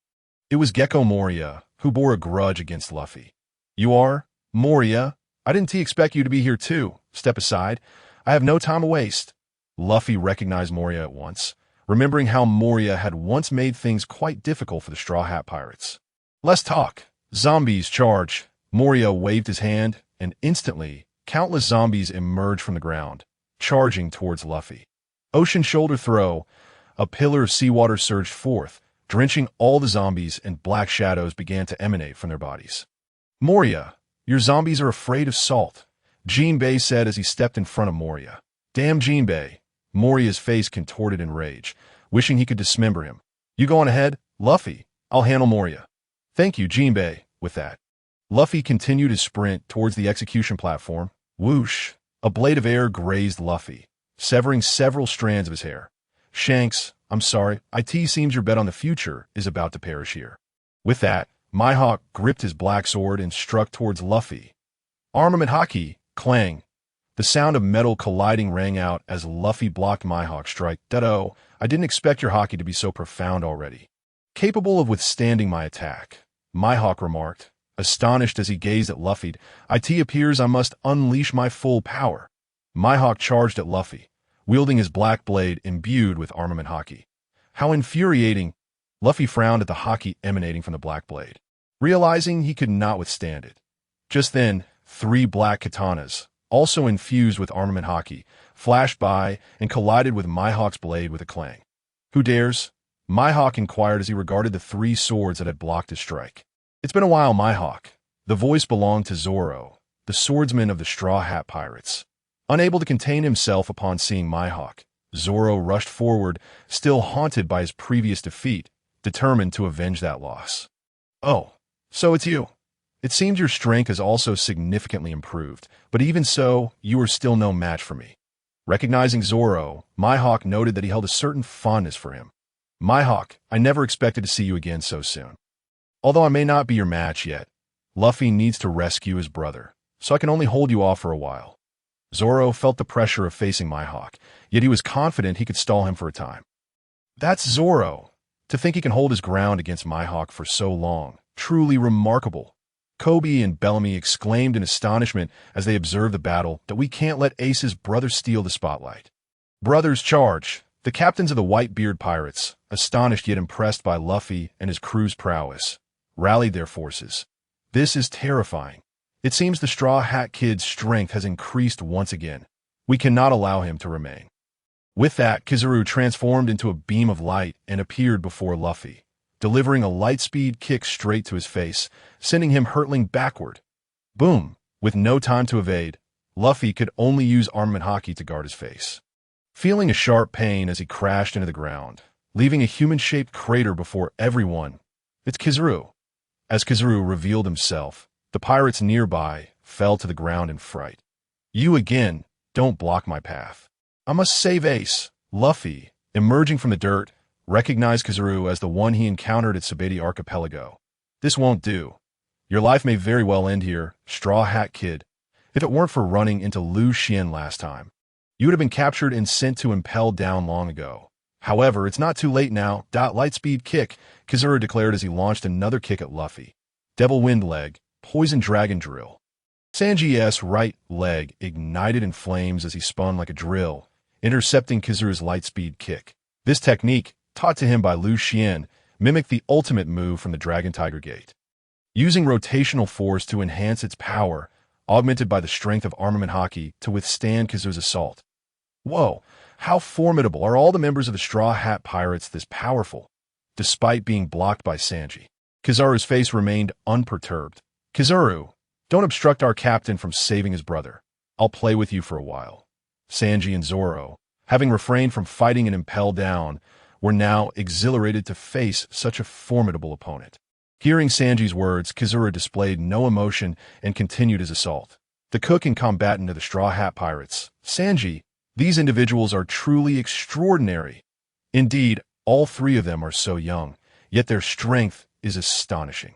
Speaker 1: It was Gecko Moria, who bore a grudge against Luffy. You are? Moria? I didn't expect you to be here too. Step aside. I have no time to waste. Luffy recognized Moria at once, remembering how Moria had once made things quite difficult for the Straw Hat Pirates. Let's talk. Zombies charge. Moria waved his hand, and instantly, countless zombies emerged from the ground, charging towards Luffy. Ocean shoulder throw. A pillar of seawater surged forth, drenching all the zombies, and black shadows began to emanate from their bodies. Moria, your zombies are afraid of salt, Jinbei said as he stepped in front of Moria. Damn Jinbei. Moria's face contorted in rage, wishing he could dismember him. You go on ahead, Luffy. I'll handle Moria. Thank you, Jinbei. With that, Luffy continued his sprint towards the execution platform. Whoosh! A blade of air grazed Luffy, severing several strands of his hair. Shanks, I'm sorry, it seems your bet on the future is about to perish here. With that, Mihawk gripped his black sword and struck towards Luffy. Armament Haki, clang. The sound of metal colliding rang out as Luffy blocked Mihawk's strike. Ditto, I didn't expect your Haki to be so profound already. Capable of withstanding my attack, Mihawk remarked, astonished as he gazed at Luffy. It appears I must unleash my full power. Mihawk charged at Luffy, wielding his black blade imbued with armament Haki. How infuriating! Luffy frowned at the Haki emanating from the black blade, realizing he could not withstand it. Just then, 3 black katanas, also infused with armament Haki, flashed by and collided with Mihawk's blade with a clang. Who dares? Mihawk inquired as he regarded the 3 swords that had blocked his strike. It's been a while, Mihawk. The voice belonged to Zoro, the swordsman of the Straw Hat Pirates. Unable to contain himself upon seeing Mihawk, Zoro rushed forward, still haunted by his previous defeat, determined to avenge that loss. Oh, so it's you. It seems your strength has also significantly improved, but even so, you are still no match for me. Recognizing Zoro, Mihawk noted that he held a certain fondness for him. Mihawk, I never expected to see you again so soon. Although I may not be your match yet, Luffy needs to rescue his brother, so I can only hold you off for a while. Zoro felt the pressure of facing Mihawk, yet he was confident he could stall him for a time. That's Zoro. To think he can hold his ground against Mihawk for so long. Truly remarkable. Kobe and Bellamy exclaimed in astonishment as they observed the battle that we can't let Ace's brother steal the spotlight. Brothers charge! The captains of the Whitebeard pirates, astonished yet impressed by Luffy and his crew's prowess, rallied their forces. This is terrifying. It seems the Straw Hat Kid's strength has increased once again. We cannot allow him to remain. With that, Kizaru transformed into a beam of light and appeared before Luffy, delivering a light-speed kick straight to his face, sending him hurtling backward. Boom! With no time to evade, Luffy could only use armament Haki to guard his face. Feeling a sharp pain as he crashed into the ground, leaving a human-shaped crater before everyone, it's Kizaru. As Kizaru revealed himself, the pirates nearby fell to the ground in fright. You again, don't block my path. I must save Ace. Luffy, emerging from the dirt, recognized Kizaru as the one he encountered at Sabaody Archipelago. This won't do. Your life may very well end here, Straw Hat Kid. If it weren't for running into Liu Xuan last time, you would have been captured and sent to Impel Down long ago. However, it's not too late now. Lightspeed kick, Kizaru declared as he launched another kick at Luffy. Devil Wind Leg, Poison Dragon Drill. Sanji's right leg ignited in flames as he spun like a drill, intercepting Kizaru's lightspeed kick. This technique, taught to him by Liu Xuan, mimicked the ultimate move from the Dragon Tiger Gate. Using rotational force to enhance its power, augmented by the strength of armament Haki to withstand Kizaru's assault. Whoa, how formidable are all the members of the Straw Hat Pirates this powerful, despite being blocked by Sanji. Kizaru's face remained unperturbed. Kizaru, don't obstruct our captain from saving his brother. I'll play with you for a while. Sanji and Zoro, having refrained from fighting and Impel Down, were now exhilarated to face such a formidable opponent. Hearing Sanji's words, Kizaru displayed no emotion and continued his assault. The cook and combatant of the Straw Hat Pirates, Sanji, these individuals are truly extraordinary. Indeed, all three of them are so young, yet their strength is astonishing.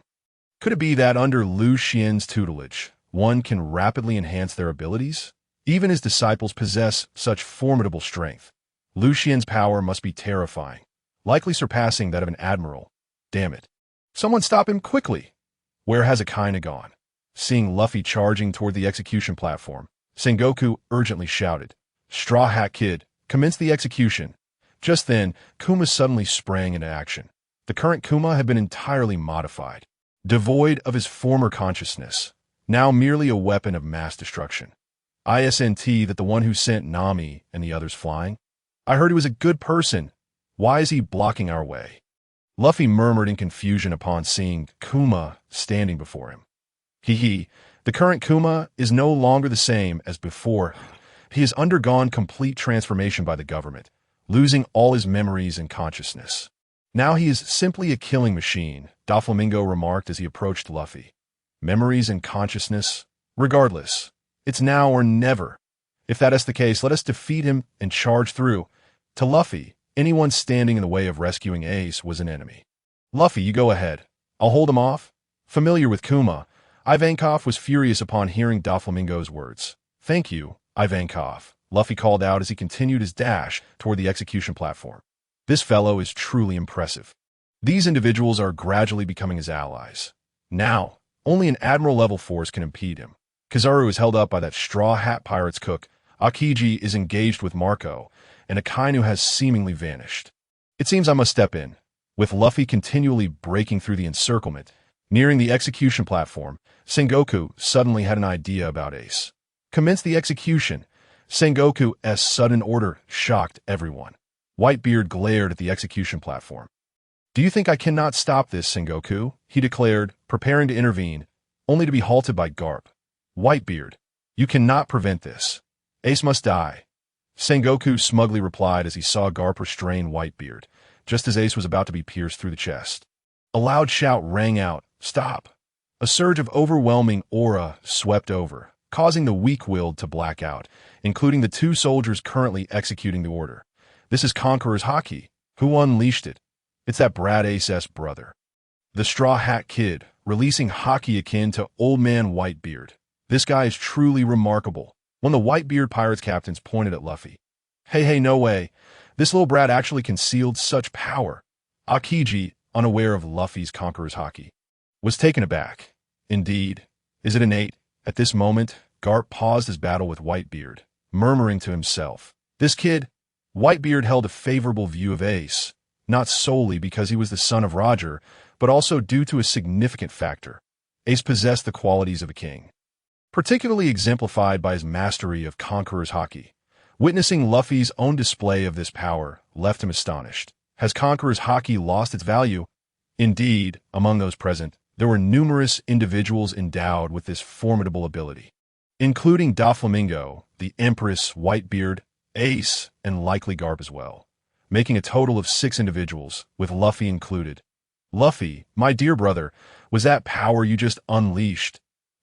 Speaker 1: Could it be that under Liu Xuan's tutelage, one can rapidly enhance their abilities? Even his disciples possess such formidable strength. Liu Xuan's power must be terrifying, likely surpassing that of an admiral. Damn it. Someone stop him quickly! Where has Akainu gone? Seeing Luffy charging toward the execution platform, Sengoku urgently shouted, Straw Hat Kid, commence the execution. Just then, Kuma suddenly sprang into action. The current Kuma had been entirely modified, devoid of his former consciousness, now merely a weapon of mass destruction. ISNT that the one who sent Nami and the others flying? I heard he was a good person. Why is he blocking our way? Luffy murmured in confusion upon seeing Kuma standing before him. The current Kuma is no longer the same as before. He has undergone complete transformation by the government, losing all his memories and consciousness. Now he is simply a killing machine, Doflamingo remarked as he approached Luffy. Memories and consciousness? Regardless, it's now or never. If that is the case, let us defeat him and charge through. To Luffy, anyone standing in the way of rescuing Ace was an enemy. Luffy, you go ahead. I'll hold him off. Familiar with Kuma, Ivankov was furious upon hearing Doflamingo's words. Thank you, Ivankov, Luffy called out as he continued his dash toward the execution platform. This fellow is truly impressive. These individuals are gradually becoming his allies. Now, only an admiral-level force can impede him. Kizaru is held up by that Straw Hat Pirate's cook. Akiji is engaged with Marco, and Akainu has seemingly vanished. It seems I must step in. With Luffy continually breaking through the encirclement, nearing the execution platform, Sengoku suddenly had an idea about Ace. Commence the execution. Sengoku's sudden order shocked everyone. Whitebeard glared at the execution platform. Do you think I cannot stop this, Sengoku? He declared, preparing to intervene, only to be halted by Garp. Whitebeard, you cannot prevent this. Ace must die. Sengoku smugly replied as he saw Garp restrain Whitebeard, just as Ace was about to be pierced through the chest. A loud shout rang out, Stop! A surge of overwhelming aura swept over, causing the weak-willed to black out, including the two soldiers currently executing the order. This is Conqueror's Haki. Who unleashed it? It's that Brad Ace's brother. The Straw Hat Kid, releasing Haki akin to Old Man Whitebeard. This guy is truly remarkable. One of the Whitebeard pirates captains pointed at Luffy. Hey, no way. This little brat actually concealed such power. Akiji, unaware of Luffy's conqueror's Haki, was taken aback. Indeed. Is it innate? At this moment, Garp paused his battle with Whitebeard, murmuring to himself. This kid, Whitebeard held a favorable view of Ace, not solely because he was the son of Roger, but also due to a significant factor. Ace possessed the qualities of a king, particularly exemplified by his mastery of conqueror's Haki. Witnessing Luffy's own display of this power left him astonished. Has conqueror's Haki lost its value? Indeed, among those present, there were numerous individuals endowed with this formidable ability, including Doflamingo, the Empress, Whitebeard, Ace, and likely Garp as well, making a total of 6 individuals, with Luffy included. Luffy, my dear brother, was that power you just unleashed?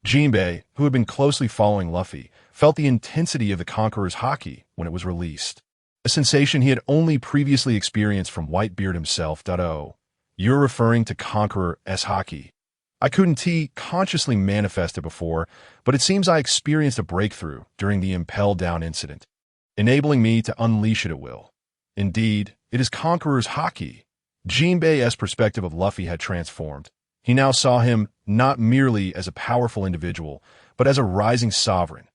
Speaker 1: Jinbei, who had been closely following Luffy, felt the intensity of the Conqueror's Haki when it was released, a sensation he had only previously experienced from Whitebeard himself. Oh, you're referring to Conqueror's Haki. I couldn't consciously manifest it before, but it seems I experienced a breakthrough during the Impel Down incident, enabling me to unleash it at will. Indeed, it is Conqueror's Haki. Jinbei's perspective of Luffy had transformed. He now saw him not merely as a powerful individual, but as a rising sovereign.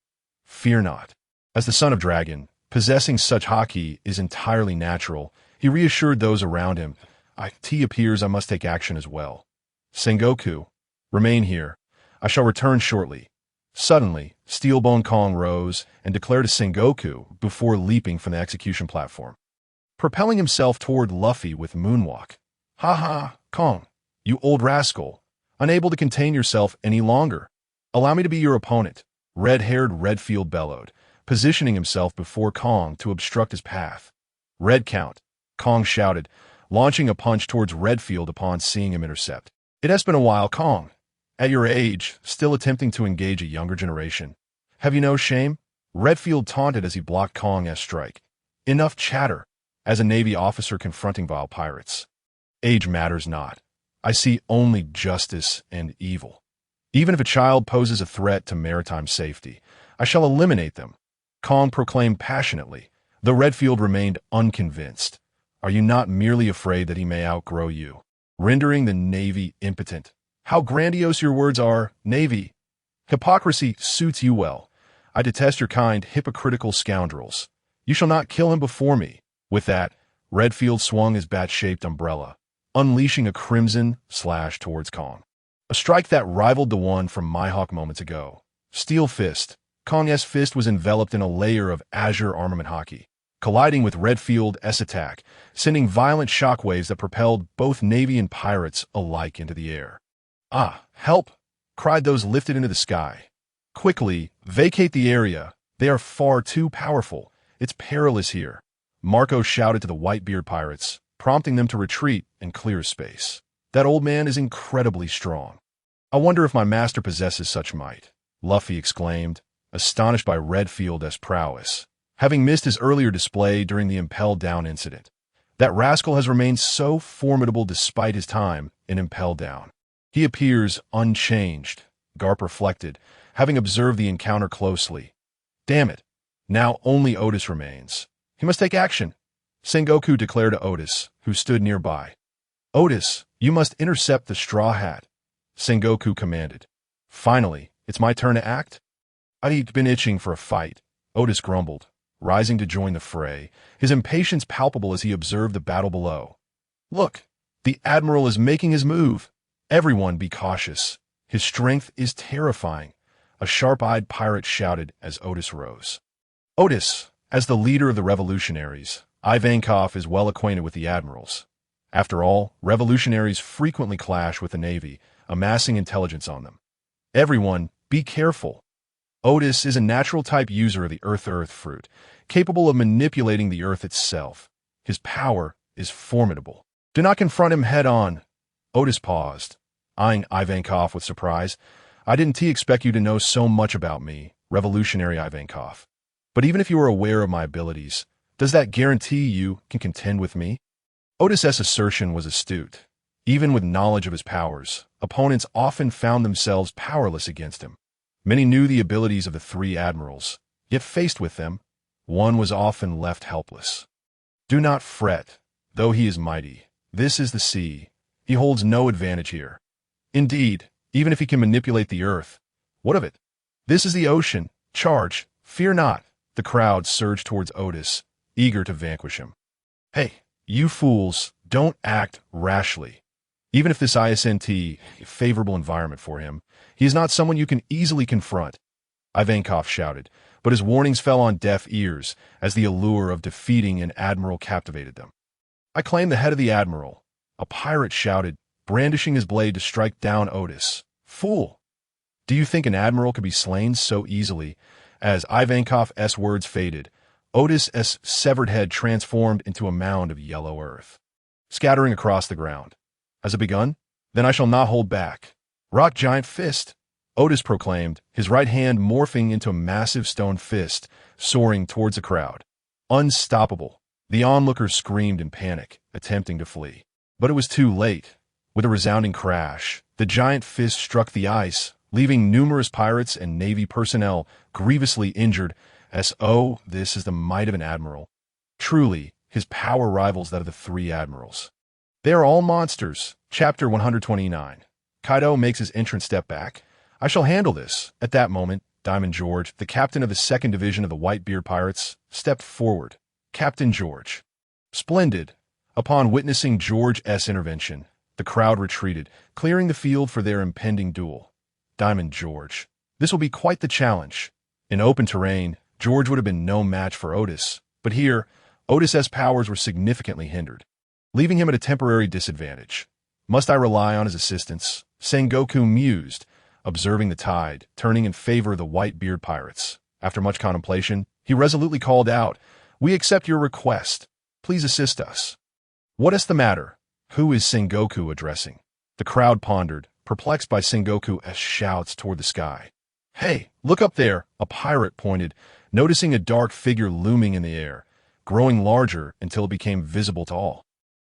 Speaker 1: Fear not. As the son of Dragon, possessing such Haki is entirely natural. He reassured those around him. It appears I must take action as well. Sengoku, remain here. I shall return shortly. Suddenly, Steelbone Kong rose and declared to Sengoku before leaping from the execution platform, propelling himself toward Luffy with moonwalk. Ha, Kong, you old rascal, unable to contain yourself any longer. Allow me to be your opponent, red-haired Redfield bellowed, positioning himself before Kong to obstruct his path. Red count, Kong shouted, launching a punch towards Redfield upon seeing him intercept. It has been a while, Kong. At your age, still attempting to engage a younger generation. Have you no shame? Redfield taunted as he blocked Kong's strike. Enough chatter, as a Navy officer confronting vile pirates. Age matters not. I see only justice and evil. Even if a child poses a threat to maritime safety, I shall eliminate them, Kong proclaimed passionately, though Redfield remained unconvinced. Are you not merely afraid that he may outgrow you, rendering the Navy impotent? How grandiose your words are, Navy. Hypocrisy suits you well. I detest your kind, hypocritical scoundrels. You shall not kill him before me. With that, Redfield swung his bat-shaped umbrella, unleashing a crimson slash towards Kong. A strike that rivaled the one from Mihawk moments ago. Steel Fist. Kong's fist was enveloped in a layer of azure armament Haki, colliding with Redfield's attack, sending violent shockwaves that propelled both Navy and pirates alike into the air. Help! Cried those lifted into the sky. Quickly, vacate the area. They are far too powerful. It's perilous here. Marco shouted to the Whitebeard pirates, prompting them to retreat and clear space. That old man is incredibly strong. I wonder if my master possesses such might, Luffy exclaimed, astonished by Redfield's prowess, having missed his earlier display during the Impel Down incident. That rascal has remained so formidable despite his time in Impel Down. He appears unchanged, Garp reflected, having observed the encounter closely. Damn it. Now only Otis remains. He must take action, Sengoku declared to Otis, who stood nearby. Otis, you must intercept the Straw Hat, Sengoku commanded. Finally, it's my turn to act? I'd been itching for a fight, Otis grumbled, rising to join the fray, his impatience palpable as he observed the battle below. Look, the Admiral is making his move. Everyone be cautious. His strength is terrifying, a sharp-eyed pirate shouted as Otis rose. Otis, as the leader of the revolutionaries, Ivankov is well acquainted with the admirals. After all, revolutionaries frequently clash with the Navy, amassing intelligence on them. Everyone, be careful. Otis is a natural-type user of the Earth fruit, capable of manipulating the Earth itself. His power is formidable. Do not confront him head-on. Otis paused, eyeing Ivankov with surprise. I didn't expect you to know so much about me, revolutionary Ivankov. But even if you are aware of my abilities, does that guarantee you can contend with me? Otis's assertion was astute. Even with knowledge of his powers, opponents often found themselves powerless against him. Many knew the abilities of the three admirals, yet faced with them, one was often left helpless. Do not fret, though he is mighty. This is the sea. He holds no advantage here. Indeed, even if he can manipulate the earth, what of it? This is the ocean. Charge. Fear not. The crowd surged towards Otis, eager to vanquish him. Hey, you fools, don't act rashly. Even if this isn't a favorable environment for him, he is not someone you can easily confront. Ivankov shouted, but his warnings fell on deaf ears as the allure of defeating an admiral captivated them. I claim the head of the admiral, a pirate shouted, brandishing his blade to strike down Otis. Fool! Do you think an admiral could be slain so easily? As Ivankov's words faded, Otis's severed head transformed into a mound of yellow earth, scattering across the ground. Has it begun? Then I shall not hold back. Rock giant fist, Otis proclaimed, his right hand morphing into a massive stone fist, soaring towards the crowd. Unstoppable. The onlookers screamed in panic, attempting to flee. But it was too late. With a resounding crash, the giant fist struck the ice, leaving numerous pirates and navy personnel grievously injured. This is the might of an admiral. Truly, his power rivals that of the three admirals. They are all monsters. Chapter 129. Kaido makes his entrance step back. I shall handle this. At that moment, Diamond George, the captain of the 2nd Division of the Whitebeard Pirates, stepped forward. Captain George. Splendid. Upon witnessing George's intervention, the crowd retreated, clearing the field for their impending duel. Diamond George. This will be quite the challenge. In open terrain, George would have been no match for Otis, but here, Otis's powers were significantly hindered, leaving him at a temporary disadvantage. Must I rely on his assistance? Sengoku mused, observing the tide, turning in favor of the Whitebeard pirates. After much contemplation, he resolutely called out, We accept your request. Please assist us. What is the matter? Who is Sengoku addressing? The crowd pondered, perplexed by Sengoku's shouts toward the sky. Hey, look up there, a pirate pointed, noticing a dark figure looming in the air, growing larger until it became visible to all.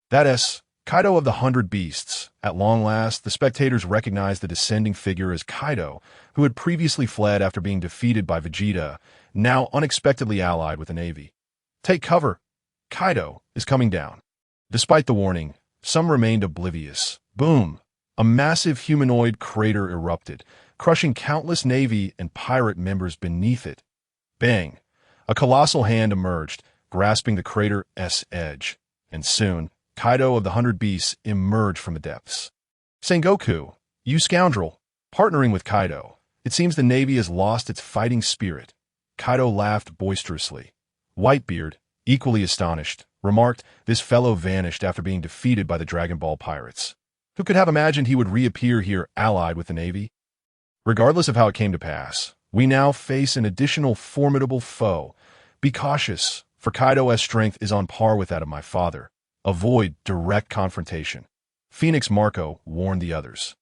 Speaker 1: That is Kaido of the 100 Beasts. At long last, the spectators recognized the descending figure as Kaido, who had previously fled after being defeated by Vegeta, now unexpectedly allied with the Navy. Take cover. Kaido is coming down. Despite the warning, some remained oblivious. Boom! A massive humanoid crater erupted, crushing countless Navy and pirate members beneath it. Bang! A colossal hand emerged, grasping the crater's edge, and soon, Kaido of the 100 Beasts emerged from the depths. Sengoku, you scoundrel! Partnering with Kaido, it seems the Navy has lost its fighting spirit. Kaido laughed boisterously. Whitebeard, equally astonished, remarked, This fellow vanished after being defeated by the Dragon Ball pirates. Who could have imagined he would reappear here allied with the Navy? Regardless of how it came to pass, we now face an additional formidable foe. Be cautious, for Kaido's strength is on par with that of my father. Avoid direct confrontation. Phoenix Marco warned the others.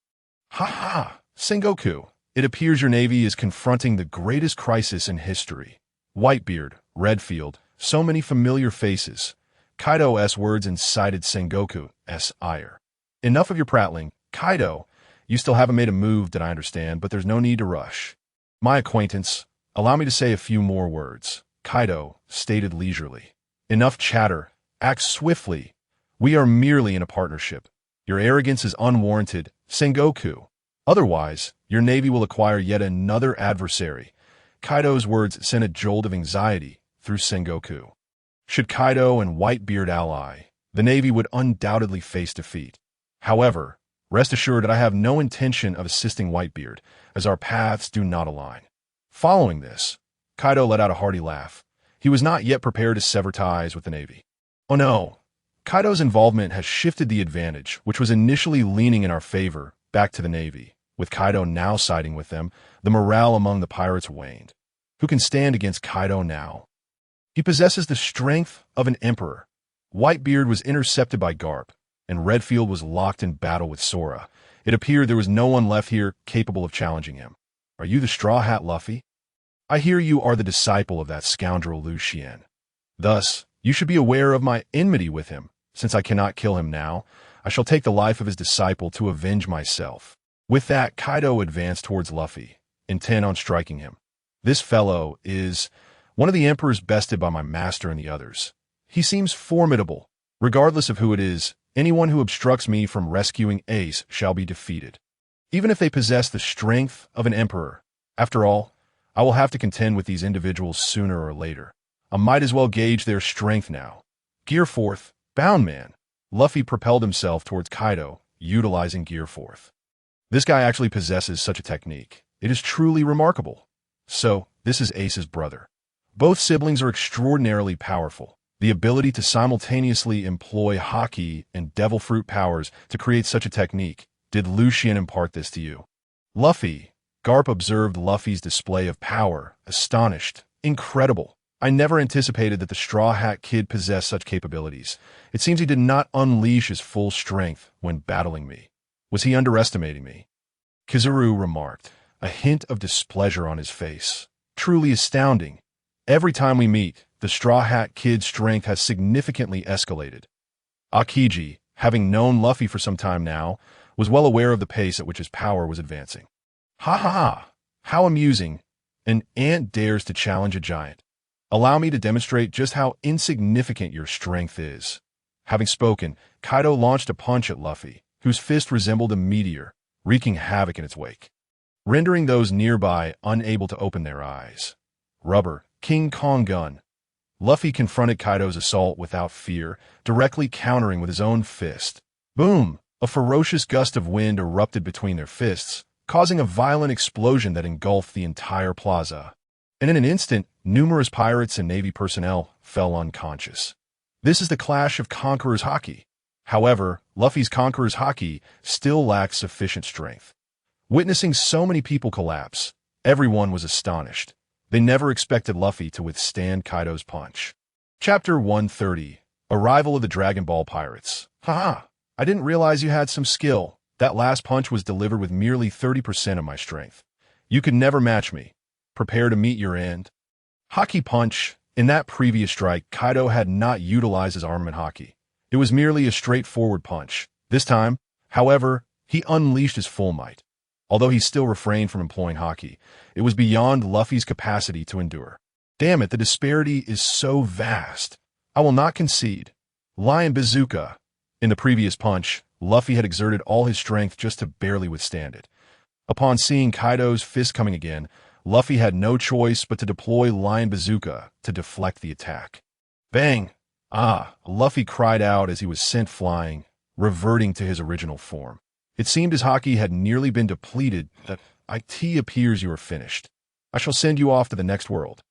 Speaker 1: Ha ha! Sengoku, it appears your Navy is confronting the greatest crisis in history. Whitebeard, Redfield, so many familiar faces. Kaido's words incited Sengoku's ire. Enough of your prattling. Kaido, you still haven't made a move that I understand, but there's no need to rush. My acquaintance, allow me to say a few more words. Kaido stated leisurely. Enough chatter. Act swiftly. We are merely in a partnership. Your arrogance is unwarranted, Sengoku. Otherwise, your Navy will acquire yet another adversary. Kaido's words sent a jolt of anxiety through Sengoku. Should Kaido and Whitebeard ally, the Navy would undoubtedly face defeat. However, rest assured that I have no intention of assisting Whitebeard, as our paths do not align. Following this, Kaido let out a hearty laugh. He was not yet prepared to sever ties with the Navy. Oh no! Kaido's involvement has shifted the advantage, which was initially leaning in our favor, back to the Navy. With Kaido now siding with them, the morale among the pirates waned. Who can stand against Kaido now? He possesses the strength of an emperor. Whitebeard was intercepted by Garp, and Redfield was locked in battle with Sora. It appeared there was no one left here capable of challenging him. Are you the Straw Hat Luffy? I hear you are the disciple of that scoundrel Lucian. Thus, you should be aware of my enmity with him, Since I cannot kill him now, I shall take the life of his disciple to avenge myself." With that, Kaido advanced towards Luffy, intent on striking him. This fellow is one of the Emperor's bested by my master and the others. He seems formidable. Regardless of who it is, anyone who obstructs me from rescuing Ace shall be defeated. Even if they possess the strength of an emperor. After all, I will have to contend with these individuals sooner or later. I might as well gauge their strength now. Gear Fourth, Bound Man. Luffy propelled himself towards Kaido, utilizing Gear Fourth. This guy actually possesses such a technique. It is truly remarkable. So, this is Ace's brother. Both siblings are extraordinarily powerful. The ability to simultaneously employ Haki and Devil Fruit powers to create such a technique. Did Lucian impart this to you? Luffy. Garp observed Luffy's display of power, astonished. Incredible. I never anticipated that the Straw Hat Kid possessed such capabilities. It seems he did not unleash his full strength when battling me. Was he underestimating me? Kizaru remarked, a hint of displeasure on his face. Truly astounding. Every time we meet, the Straw Hat Kid's strength has significantly escalated. Akiji, having known Luffy for some time now, was well aware of the pace at which his power was advancing. Ha ha ha! How amusing! An ant dares to challenge a giant. Allow me to demonstrate just how insignificant your strength is. Having spoken, Kaido launched a punch at Luffy, whose fist resembled a meteor, wreaking havoc in its wake, rendering those nearby unable to open their eyes. Rubber, King Kong gun. Luffy confronted Kaido's assault without fear, directly countering with his own fist. Boom! A ferocious gust of wind erupted between their fists, causing a violent explosion that engulfed the entire plaza. And in an instant, numerous pirates and Navy personnel fell unconscious. This is the clash of Conqueror's Haki. However, Luffy's Conqueror's Haki still lacks sufficient strength. Witnessing so many people collapse, everyone was astonished. They never expected Luffy to withstand Kaido's punch. Chapter 130. Arrival of the Dragon Ball Pirates. Haha, I didn't realize you had some skill. That last punch was delivered with merely 30% of my strength. You could never match me. Prepare to meet your end. Haki punch. In that previous strike, Kaido had not utilized his armament Haki. It was merely a straightforward punch. This time, however, he unleashed his full might. Although he still refrained from employing Haki, it was beyond Luffy's capacity to endure. Damn it, the disparity is so vast. I will not concede. Lion Bazooka. In the previous punch, Luffy had exerted all his strength just to barely withstand it. Upon seeing Kaido's fist coming again, Luffy had no choice but to deploy Lion Bazooka to deflect the attack. Bang! Ah! Luffy cried out as he was sent flying, reverting to his original form. It seemed his Haki had nearly been depleted that it appears you are finished. I shall send you off to the next world.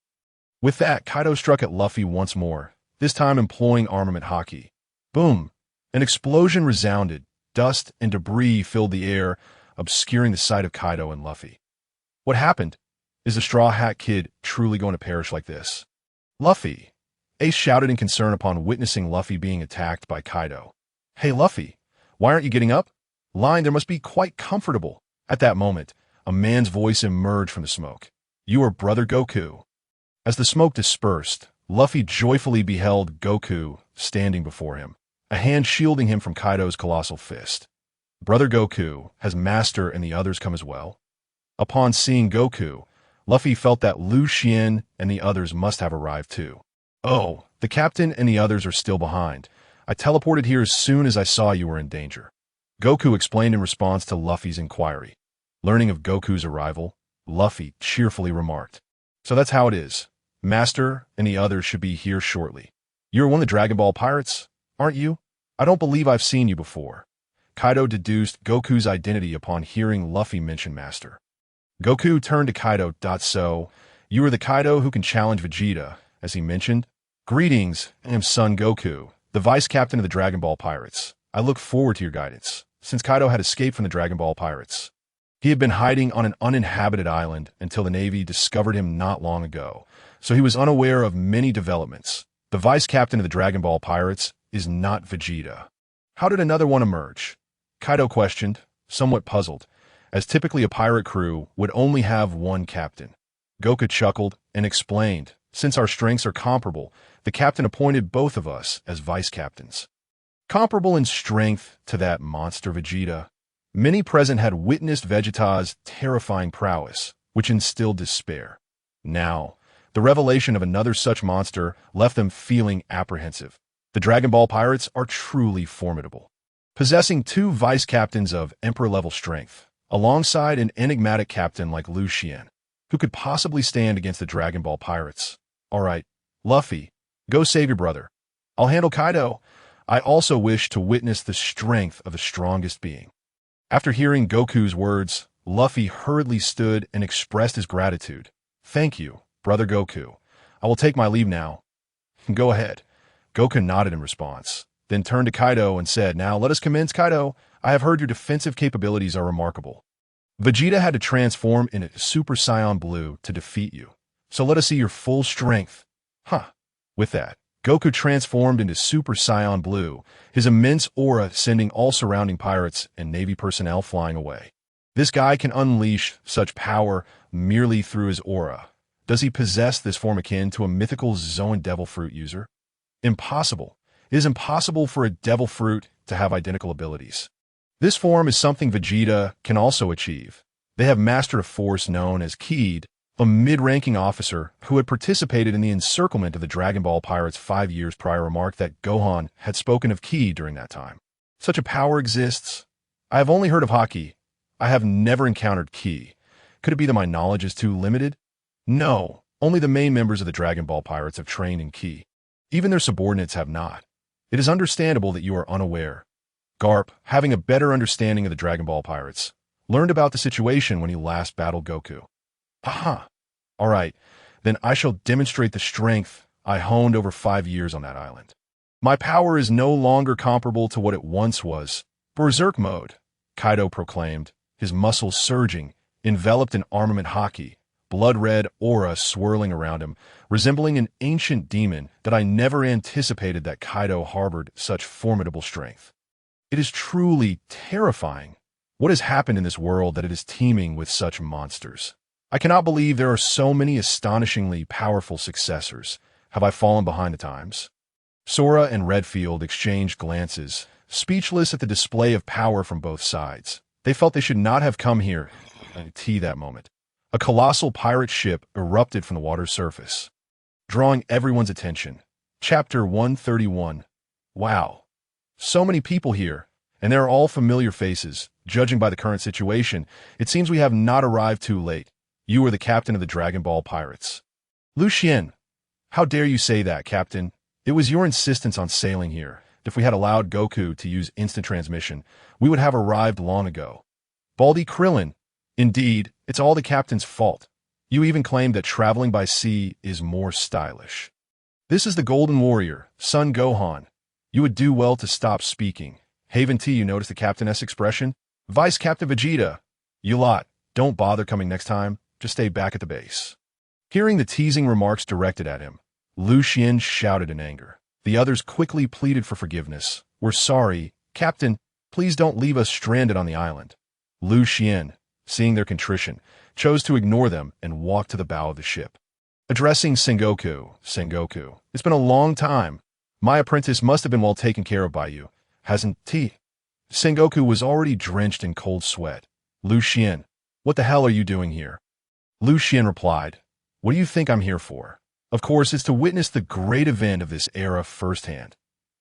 Speaker 1: With that, Kaido struck at Luffy once more, this time employing armament Haki. Boom! An explosion resounded. Dust and debris filled the air, obscuring the sight of Kaido and Luffy. What happened? Is the Straw Hat Kid truly going to perish like this? Luffy! Ace shouted in concern upon witnessing Luffy being attacked by Kaido. Hey Luffy, why aren't you getting up? Line, there must be quite comfortable. At that moment, a man's voice emerged from the smoke. You are Brother Goku. As the smoke dispersed, Luffy joyfully beheld Goku standing before him, a hand shielding him from Kaido's colossal fist. Brother Goku, has Master and the others come as well? Upon seeing Goku, Luffy felt that Lucian and the others must have arrived too. Oh, the captain and the others are still behind. I teleported here as soon as I saw you were in danger. Goku explained in response to Luffy's inquiry. Learning of Goku's arrival, Luffy cheerfully remarked. So that's how it is. Master and the others should be here shortly. You're one of the Dragon Ball Pirates, aren't you? I don't believe I've seen you before. Kaido deduced Goku's identity upon hearing Luffy mention Master. Goku turned to Kaido. So, you are the Kaido who can challenge Vegeta, as he mentioned? Greetings, I am Son Goku, the Vice Captain of the Dragon Ball Pirates. I look forward to your guidance, since Kaido had escaped from the Dragon Ball Pirates. He had been hiding on an uninhabited island until the Navy discovered him not long ago, so he was unaware of many developments. The Vice Captain of the Dragon Ball Pirates is not Vegeta. How did another one emerge? Kaido questioned, somewhat puzzled, as typically a pirate crew would only have one captain. Goku chuckled and explained, since our strengths are comparable, the captain appointed both of us as vice captains. comparable in strength to that monster Vegeta. Many present had witnessed Vegeta's terrifying prowess, which instilled despair. Now, the revelation of another such monster left them feeling apprehensive. The Dragon Ball pirates are truly formidable. Possessing two vice-captains of Emperor-level strength, alongside an enigmatic captain like Lucian, who could possibly stand against the Dragon Ball pirates. Alright, Luffy, go save your brother. I'll handle Kaido. I also wish to witness the strength of the strongest being. After hearing Goku's words, Luffy hurriedly stood and expressed his gratitude. Thank you, brother Goku. I will take my leave now. Go ahead. Goku nodded in response, then turned to Kaido and said, Now let us commence, Kaido. I have heard your defensive capabilities are remarkable. Vegeta had to transform into Super Saiyan Blue to defeat you, so let us see your full strength. With that, Goku transformed into Super Saiyan Blue, his immense aura sending all surrounding pirates and Navy personnel flying away. This guy can unleash such power merely through his aura. Does he possess this form akin to a mythical Zoan Devil Fruit user? Impossible. It is impossible for a Devil Fruit to have identical abilities. This form is something Vegeta can also achieve. They have mastered a force known as Kid, a mid-ranking officer who had participated in the encirclement of the Dragon Ball pirates 5 years prior. Remarked that Gohan had spoken of Ki during that time. Such a power exists. I have only heard of Haki. I have never encountered Ki. Could it be that my knowledge is too limited? No, only the main members of the Dragon Ball pirates have trained in Ki. Even their subordinates have not. It is understandable that you are unaware. Garp, having a better understanding of the Dragon Ball pirates, learned about the situation when he last battled Goku. Aha! Alright, then I shall demonstrate the strength I honed over 5 years on that island. My power is no longer comparable to what it once was. Berserk mode, Kaido proclaimed, his muscles surging, enveloped in armament Haki, blood-red aura swirling around him, resembling an ancient demon that I never anticipated that Kaido harbored such formidable strength. It is truly terrifying. What has happened in this world that it is teeming with such monsters? I cannot believe there are so many astonishingly powerful successors. Have I fallen behind the times? Sora and Redfield exchanged glances, speechless at the display of power from both sides. They felt they should not have come here that moment. A colossal pirate ship erupted from the water's surface, drawing everyone's attention. Chapter 131. Wow. So many people here, and they are all familiar faces. Judging by the current situation, it seems we have not arrived too late. You are the captain of the Dragon Ball pirates. Lucian, how dare you say that, Captain? It was your insistence on sailing here. If we had allowed Goku to use instant transmission, we would have arrived long ago. Baldy Krillin, indeed, it's all the captain's fault. You even claimed that traveling by sea is more stylish. This is the Golden Warrior, Son Gohan. You would do well to stop speaking. Haven T, you notice the Captain-S expression? Vice Captain Vegeta, you lot, don't bother coming next time. Just stay back at the base. Hearing the teasing remarks directed at him, Lucian shouted in anger. The others quickly pleaded for forgiveness. We're sorry. Captain, please don't leave us stranded on the island. Lucian, seeing their contrition, chose to ignore them and walk to the bow of the ship. Addressing Sengoku, it's been a long time. My apprentice must have been well taken care of by you, hasn't he? Sengoku was already drenched in cold sweat. Lucian, what the hell are you doing here? Lucian replied, What do you think I'm here for? Of course, it's to witness the great event of this era firsthand.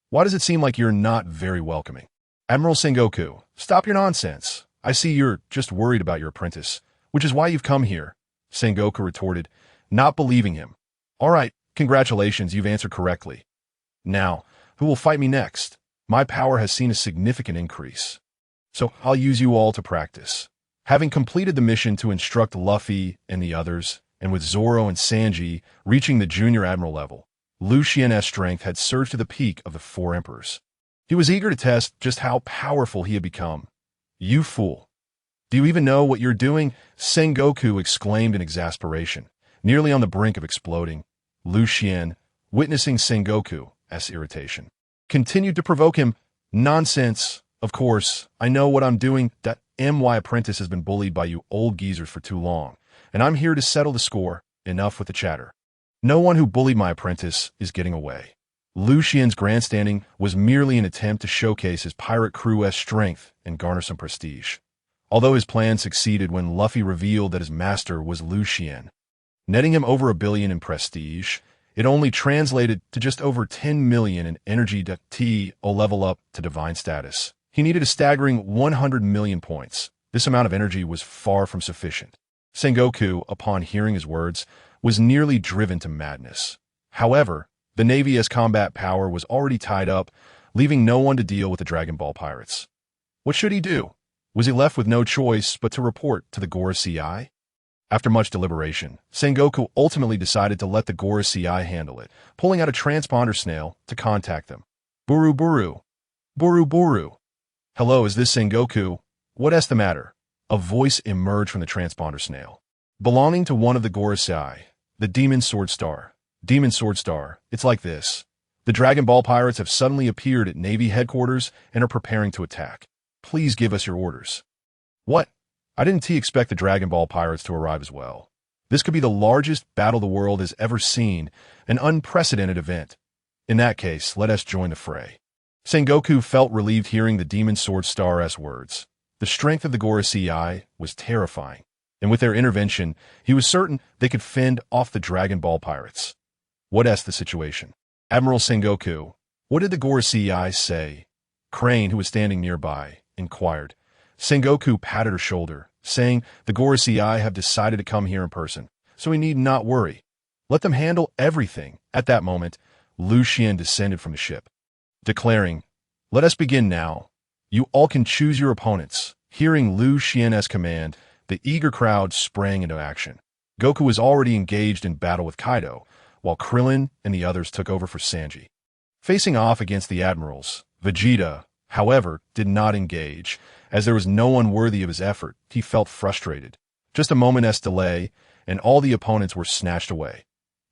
Speaker 1: Why does it seem like you're not very welcoming? Admiral Sengoku, stop your nonsense. I see you're just worried about your apprentice, which is why you've come here. Sengoku retorted, not believing him. All right, congratulations, you've answered correctly. Now, who will fight me next? My power has seen a significant increase. So I'll use you all to practice. Having completed the mission to instruct Luffy and the others, and with Zoro and Sanji reaching the junior admiral level, Lucian's strength had surged to the peak of the 4 emperors. He was eager to test just how powerful he had become. You fool. Do you even know what you're doing? Sengoku exclaimed in exasperation, nearly on the brink of exploding. Lucian, witnessing Sengoku's irritation, continued to provoke him. Nonsense. Of course, I know what I'm doing. That MY apprentice has been bullied by you old geezers for too long, and I'm here to settle the score. Enough with the chatter. No one who bullied my apprentice is getting away. Lucian's grandstanding was merely an attempt to showcase his pirate crew's strength and garner some prestige. Although his plan succeeded when Luffy revealed that his master was Lucian, netting him over $1 billion in prestige, it only translated to just over 10 million in energy to level up to divine status. He needed a staggering 100 million points. This amount of energy was far from sufficient. Sengoku, upon hearing his words, was nearly driven to madness. However, the Navy's combat power was already tied up, leaving no one to deal with the Dragon Ball pirates. What should he do? Was he left with no choice but to report to the Gora CI? After much deliberation, Sengoku ultimately decided to let the Gora CI handle it, pulling out a transponder snail to contact them. Buru Buru. Buru Buru. Hello, is this Sengoku? What's the matter? A voice emerged from the transponder snail. Belonging to one of the Gora CI, the Demon Sword Star. Demon Sword Star, it's like this. The Dragon Ball pirates have suddenly appeared at Navy headquarters and are preparing to attack. Please give us your orders. What? I didn't expect the Dragon Ball pirates to arrive as well. This could be the largest battle the world has ever seen, an unprecedented event. In that case, let us join the fray. Sengoku felt relieved hearing the Demon Sword Star's words. The strength of the Gora CI was terrifying, and with their intervention, he was certain they could fend off the Dragon Ball pirates. What's the situation? Admiral Sengoku, what did the Gora CI say? Crane, who was standing nearby, inquired. Sengoku patted her shoulder, saying, the Gora CI have decided to come here in person, so we need not worry. Let them handle everything. At that moment, Lucian descended from the ship, declaring, let us begin now. You all can choose your opponents. Hearing Lucian's command, the eager crowd sprang into action. Goku was already engaged in battle with Kaido, while Krillin and the others took over for Sanji. Facing off against the admirals, Vegeta, however, did not engage. As there was no one worthy of his effort, he felt frustrated. Just a moment's delay, and all the opponents were snatched away.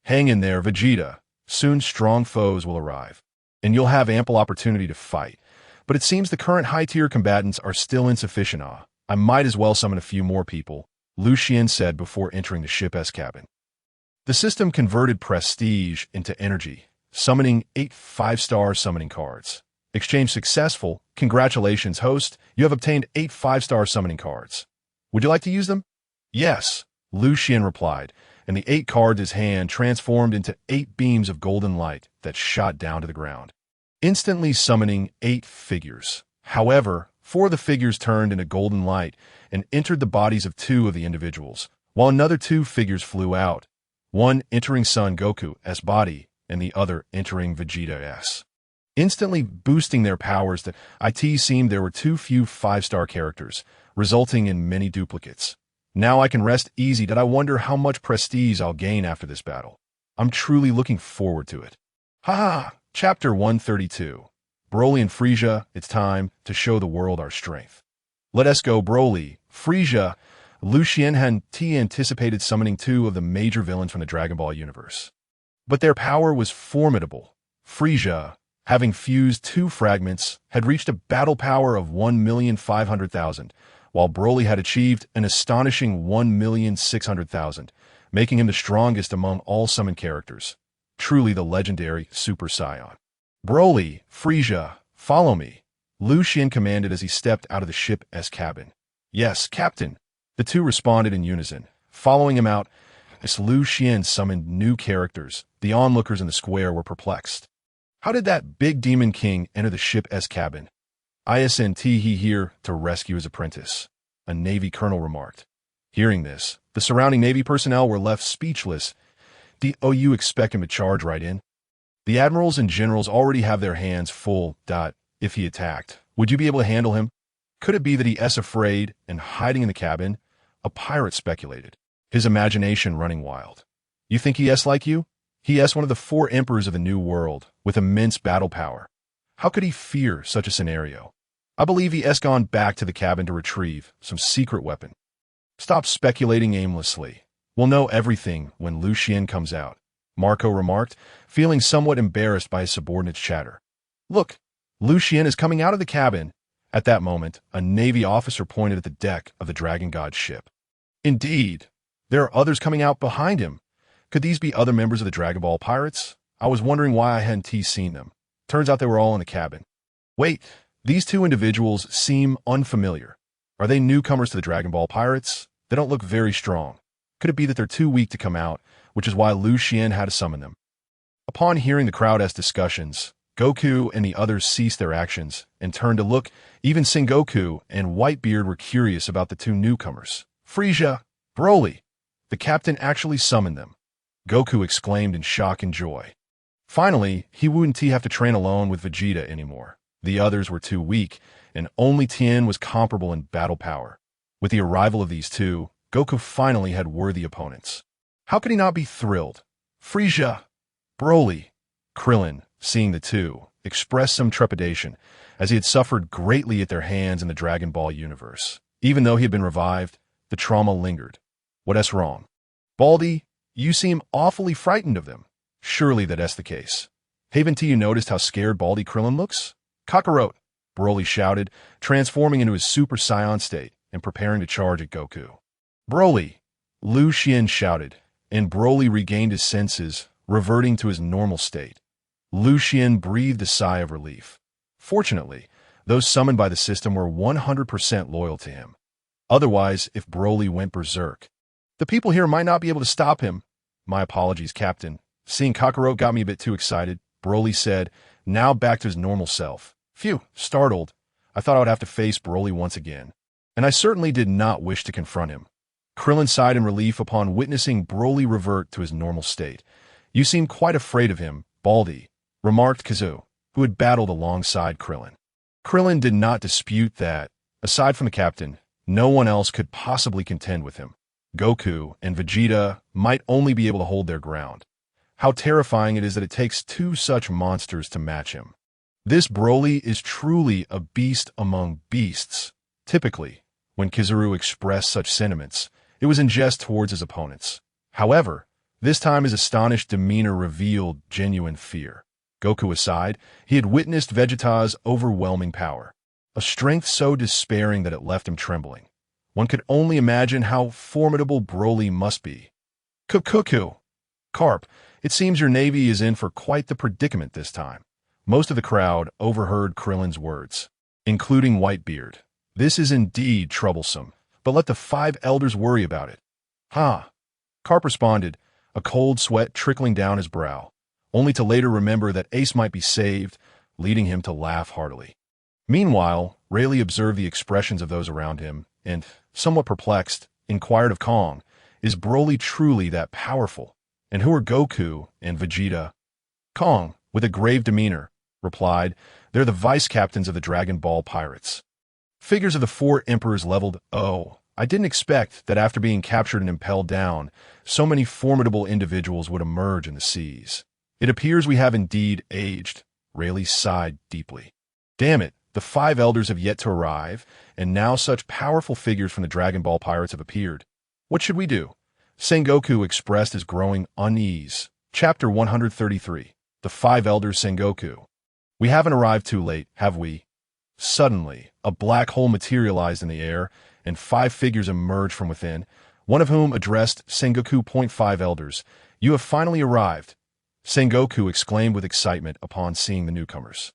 Speaker 1: Hang in there, Vegeta. Soon strong foes will arrive, and you'll have ample opportunity to fight. But it seems the current high-tier combatants are still insufficient. I might as well summon a few more people, Lucian said before entering the ship's cabin. The system converted prestige into energy, summoning 8 5-star summoning cards. Exchange successful. Congratulations, host. You have obtained 8 5-star summoning cards. Would you like to use them? Yes, Lucian replied, and the 8 cards in his hand transformed into 8 beams of golden light that shot down to the ground, instantly summoning 8 figures. However, 4 of the figures turned into golden light and entered the bodies of 2 of the individuals, while another 2 figures flew out, one entering Son Goku's body and the other entering Vegeta's, instantly boosting their powers. That it seemed there were too few 5-star characters, resulting in many duplicates. Now I can rest easy. That I wonder how much prestige I'll gain after this battle. I'm truly looking forward to it. Haha! Chapter 132. Broly and Frieza, it's time to show the world our strength. Let us go, Broly. Frieza. Lucian had anticipated summoning 2 of the major villains from the Dragon Ball universe, but their power was formidable. Frieza, having fused 2 fragments, had reached a battle power of 1,500,000, while Broly had achieved an astonishing 1,600,000, making him the strongest among all summoned characters. Truly the legendary Super Saiyan. Broly, Frieza, follow me, Lucian commanded as he stepped out of the ship's cabin. Yes, Captain. The 2 responded in unison. Following him out, as Lucian summoned new characters, the onlookers in the square were perplexed. How did that big demon king enter the ship's cabin? Isn't he here to rescue his apprentice? A Navy colonel remarked. Hearing this, the surrounding Navy personnel were left speechless. Do you expect him to charge right in? The admirals and generals already have their hands full. If he attacked, would you be able to handle him? Could it be that he is afraid and hiding in the cabin? A pirate speculated, his imagination running wild. You think he is like you? He is one of the 4 emperors of the New World, with immense battle power. How could he fear such a scenario? I believe he has gone back to the cabin to retrieve some secret weapon. Stop speculating aimlessly. We'll know everything when Lucian comes out, Marco remarked, feeling somewhat embarrassed by his subordinate's chatter. Look, Lucian is coming out of the cabin. At that moment, a Navy officer pointed at the deck of the Dragon God's ship. Indeed, there are others coming out behind him. Could these be other members of the Dragon Ball pirates? I was wondering why I hadn't seen them. Turns out they were all in the cabin. Wait, these two individuals seem unfamiliar. Are they newcomers to the Dragon Ball Pirates? They don't look very strong. Could it be that they're too weak to come out, which is why Lucian had to summon them? Upon hearing the crowd's discussions, Goku and the others ceased their actions and turned to look. Even Sengoku and Whitebeard were curious about the two newcomers. Frieza, Broly. The captain actually summoned them. Goku exclaimed in shock and joy. Finally, he wouldn't have to train alone with Vegeta anymore. The others were too weak, and only Tien was comparable in battle power. With the arrival of these two, Goku finally had worthy opponents. How could he not be thrilled? Frieza, Broly. Krillin, seeing the two, expressed some trepidation, as he had suffered greatly at their hands in the Dragon Ball universe. Even though he had been revived, the trauma lingered. What's wrong? Baldy, you seem awfully frightened of them. Surely that's the case. Haven't you noticed how scared Baldy Krillin looks? Kakarot, Broly shouted, transforming into his Super Saiyan state and preparing to charge at Goku. Broly, Lucian shouted, and Broly regained his senses, reverting to his normal state. Lucian breathed a sigh of relief. Fortunately, those summoned by the system were 100% loyal to him. Otherwise, if Broly went berserk, the people here might not be able to stop him. My apologies, Captain. Seeing Kakarot got me a bit too excited, Broly said, now back to his normal self. Phew, startled. I thought I would have to face Broly once again. And I certainly did not wish to confront him. Krillin sighed in relief upon witnessing Broly revert to his normal state. You seem quite afraid of him, Baldy, remarked Kizaru, who had battled alongside Krillin. Krillin did not dispute that, aside from the captain, no one else could possibly contend with him. Goku and Vegeta might only be able to hold their ground. How terrifying it is that it takes two such monsters to match him. This Broly is truly a beast among beasts. Typically, when Kizaru expressed such sentiments, it was in jest towards his opponents. However, this time his astonished demeanor revealed genuine fear. Goku aside, he had witnessed Vegeta's overwhelming power, a strength so despairing that it left him trembling. One could only imagine how formidable Broly must be. Cuckoo! Carp, it seems your navy is in for quite the predicament this time. Most of the crowd overheard Krillin's words, including Whitebeard. This is indeed troublesome, but let the five elders worry about it. Ha! Carp responded, a cold sweat trickling down his brow, only to later remember that Ace might be saved, leading him to laugh heartily. Meanwhile, Rayleigh observed the expressions of those around him, and, somewhat perplexed, inquired of Kong, is Broly truly that powerful? And who are Goku and Vegeta? Kong, with a grave demeanor, replied, they're the vice-captains of the Dragon Ball Pirates. Figures of the four emperors leveled. Oh, I didn't expect that after being captured and impelled down, so many formidable individuals would emerge in the seas. It appears we have indeed aged. Rayleigh sighed deeply. Damn it, the five elders have yet to arrive, and now such powerful figures from the Dragon Ball Pirates have appeared. What should we do? Sengoku expressed his growing unease. Chapter 133. The Five Elders Sengoku. We haven't arrived too late, have we? Suddenly, a black hole materialized in the air, and five figures emerged from within, one of whom addressed Sengoku. Five elders, you have finally arrived. Sengoku exclaimed with excitement upon seeing the newcomers.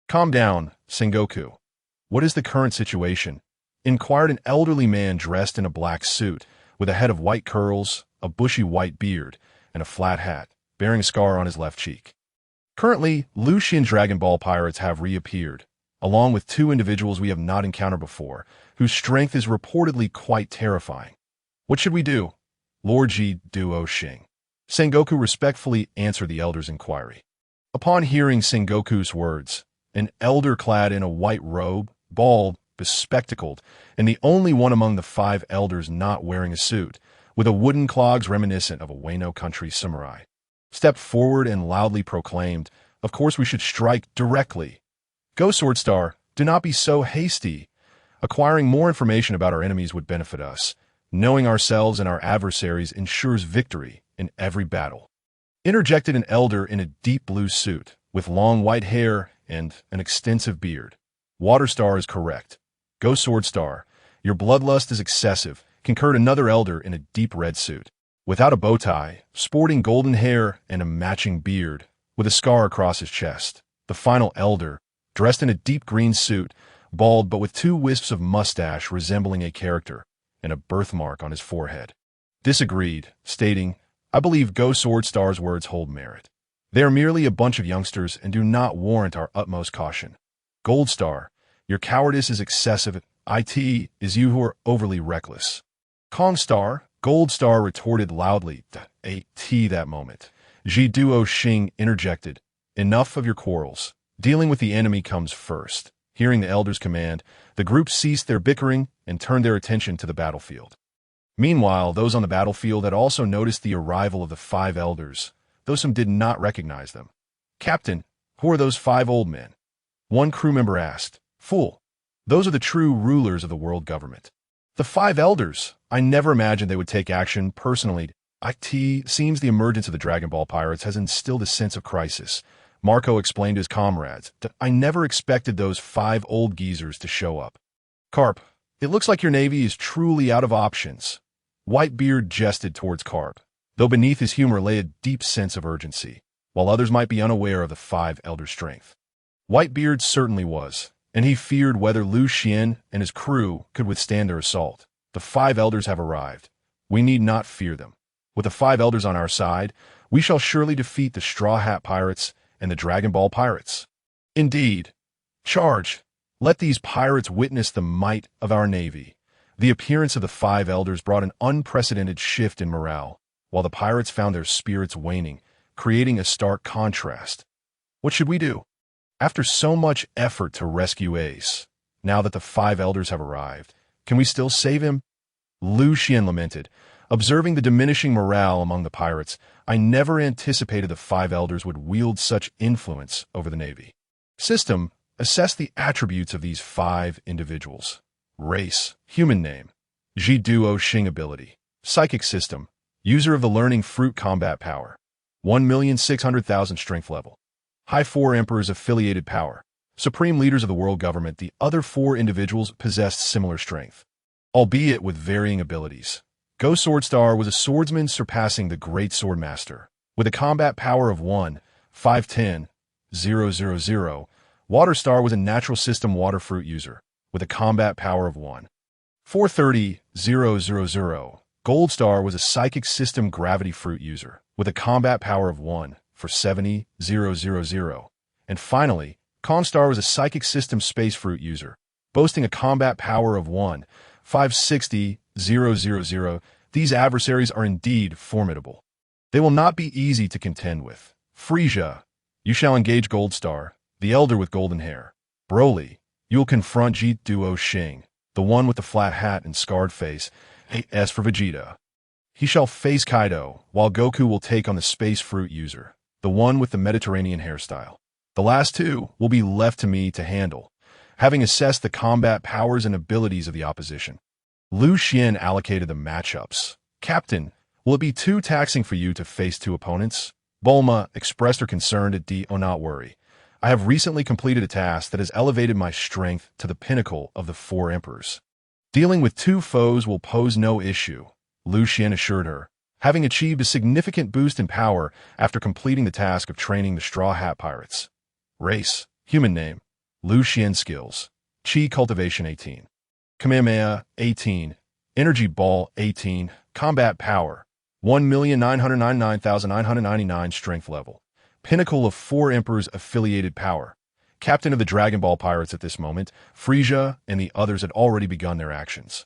Speaker 1: Calm down, Sengoku. What is the current situation? Inquired an elderly man dressed in a black suit, with a head of white curls, a bushy white beard, and a flat hat, bearing a scar on his left cheek. Currently, Lucian Dragon Ball Pirates have reappeared, along with two individuals we have not encountered before, whose strength is reportedly quite terrifying. What should we do? Lord Ji Duo Xing. Sengoku respectfully answered the elder's inquiry. Upon hearing Sengoku's words, an elder clad in a white robe, bald, bespectacled, and the only one among the five elders not wearing a suit, with a wooden clogs reminiscent of a Wano country samurai, stepped forward and loudly proclaimed, of course we should strike directly. Go, Swordstar, do not be so hasty. Acquiring more information about our enemies would benefit us. Knowing ourselves and our adversaries ensures victory in every battle. Interjected an elder in a deep blue suit, with long white hair and an extensive beard. Waterstar is correct. Go, Swordstar. Your bloodlust is excessive, concurred another elder in a deep red suit. Without a bow tie, sporting golden hair and a matching beard, with a scar across his chest. The final elder, dressed in a deep green suit, bald but with two wisps of mustache resembling a character, and a birthmark on his forehead, disagreed, stating, "I believe Go Sword Star's words hold merit. They are merely a bunch of youngsters and do not warrant our utmost caution. Gold Star, your cowardice is excessive. It is you who are overly reckless." Kong Star, Gold Star retorted loudly, that moment. Ji Duo Xing interjected, "Enough of your quarrels. Dealing with the enemy comes first." Hearing the elder's command, the group ceased their bickering and turned their attention to the battlefield. Meanwhile, those on the battlefield had also noticed the arrival of the 5 elders, though some did not recognize them. "Captain, who are those 5 old men?" one crew member asked. "Fool, those are the true rulers of the world government." "The 5 elders? I never imagined they would take action personally. It seems the emergence of the Dragon Ball pirates has instilled a sense of crisis." Marco explained to his comrades, "I never expected those 5 old geezers to show up." "Carp, it looks like your navy is truly out of options." Whitebeard jested towards Carp, though beneath his humor lay a deep sense of urgency, while others might be unaware of the 5 elders' strength. Whitebeard certainly was, and he feared whether Lucian and his crew could withstand their assault. "The 5 elders have arrived. We need not fear them. With the 5 elders on our side, we shall surely defeat the Straw Hat Pirates and the Dragon Ball Pirates." "Indeed. Charge! Let these pirates witness the might of our navy." The appearance of the 5 elders brought an unprecedented shift in morale, while the pirates found their spirits waning, creating a stark contrast. "What should we do? After so much effort to rescue Ace, now that the 5 elders have arrived, can we still save him?" Lucian lamented, observing the diminishing morale among the pirates. "I never anticipated the 5 elders would wield such influence over the navy." System, assess the attributes of these 5 individuals. Race, human name. Ji Duo Xing ability. Psychic system, user of the learning fruit combat power. 1,600,000 strength level. High 4 emperors affiliated power. Supreme leaders of the world government. The other 4 individuals possessed similar strength, albeit with varying abilities. Go Sword Star was a swordsman surpassing the Great Sword Master, with a combat power of 1,510,000. Water Star was a natural system water fruit user, with a combat power of 1,430,000. Gold Star was a psychic system gravity fruit user, with a combat power of 1,470,000. And finally, Constar was a psychic system space fruit user, boasting a combat power of 1,560,000. These adversaries are indeed formidable. They will not be easy to contend with. Frisia, you shall engage Gold Star, the elder with golden hair. Broly, you will confront Ji Duo Xing, the one with the flat hat and scarred face. As for Vegeta, he shall face Kaido, while Goku will take on the space fruit user, the one with the Mediterranean hairstyle. The last 2 will be left to me to handle, having assessed the combat powers and abilities of the opposition. Lucian allocated the matchups. "Captain, will it be too taxing for you to face 2 opponents?" Bulma expressed her concern to "Oh, not worry. I have recently completed a task that has elevated my strength to the pinnacle of the 4 emperors. Dealing with 2 foes will pose no issue," Lucian assured her, having achieved a significant boost in power after completing the task of training the Straw Hat Pirates. Race, human name. Lucian skills. Chi cultivation 18. Kamehameha 18. Energy ball 18. Combat power 1,999,999 strength level. Pinnacle of 4 emperors affiliated power. Captain of the Dragon Ball Pirates at this moment, Frisia and the others had already begun their actions.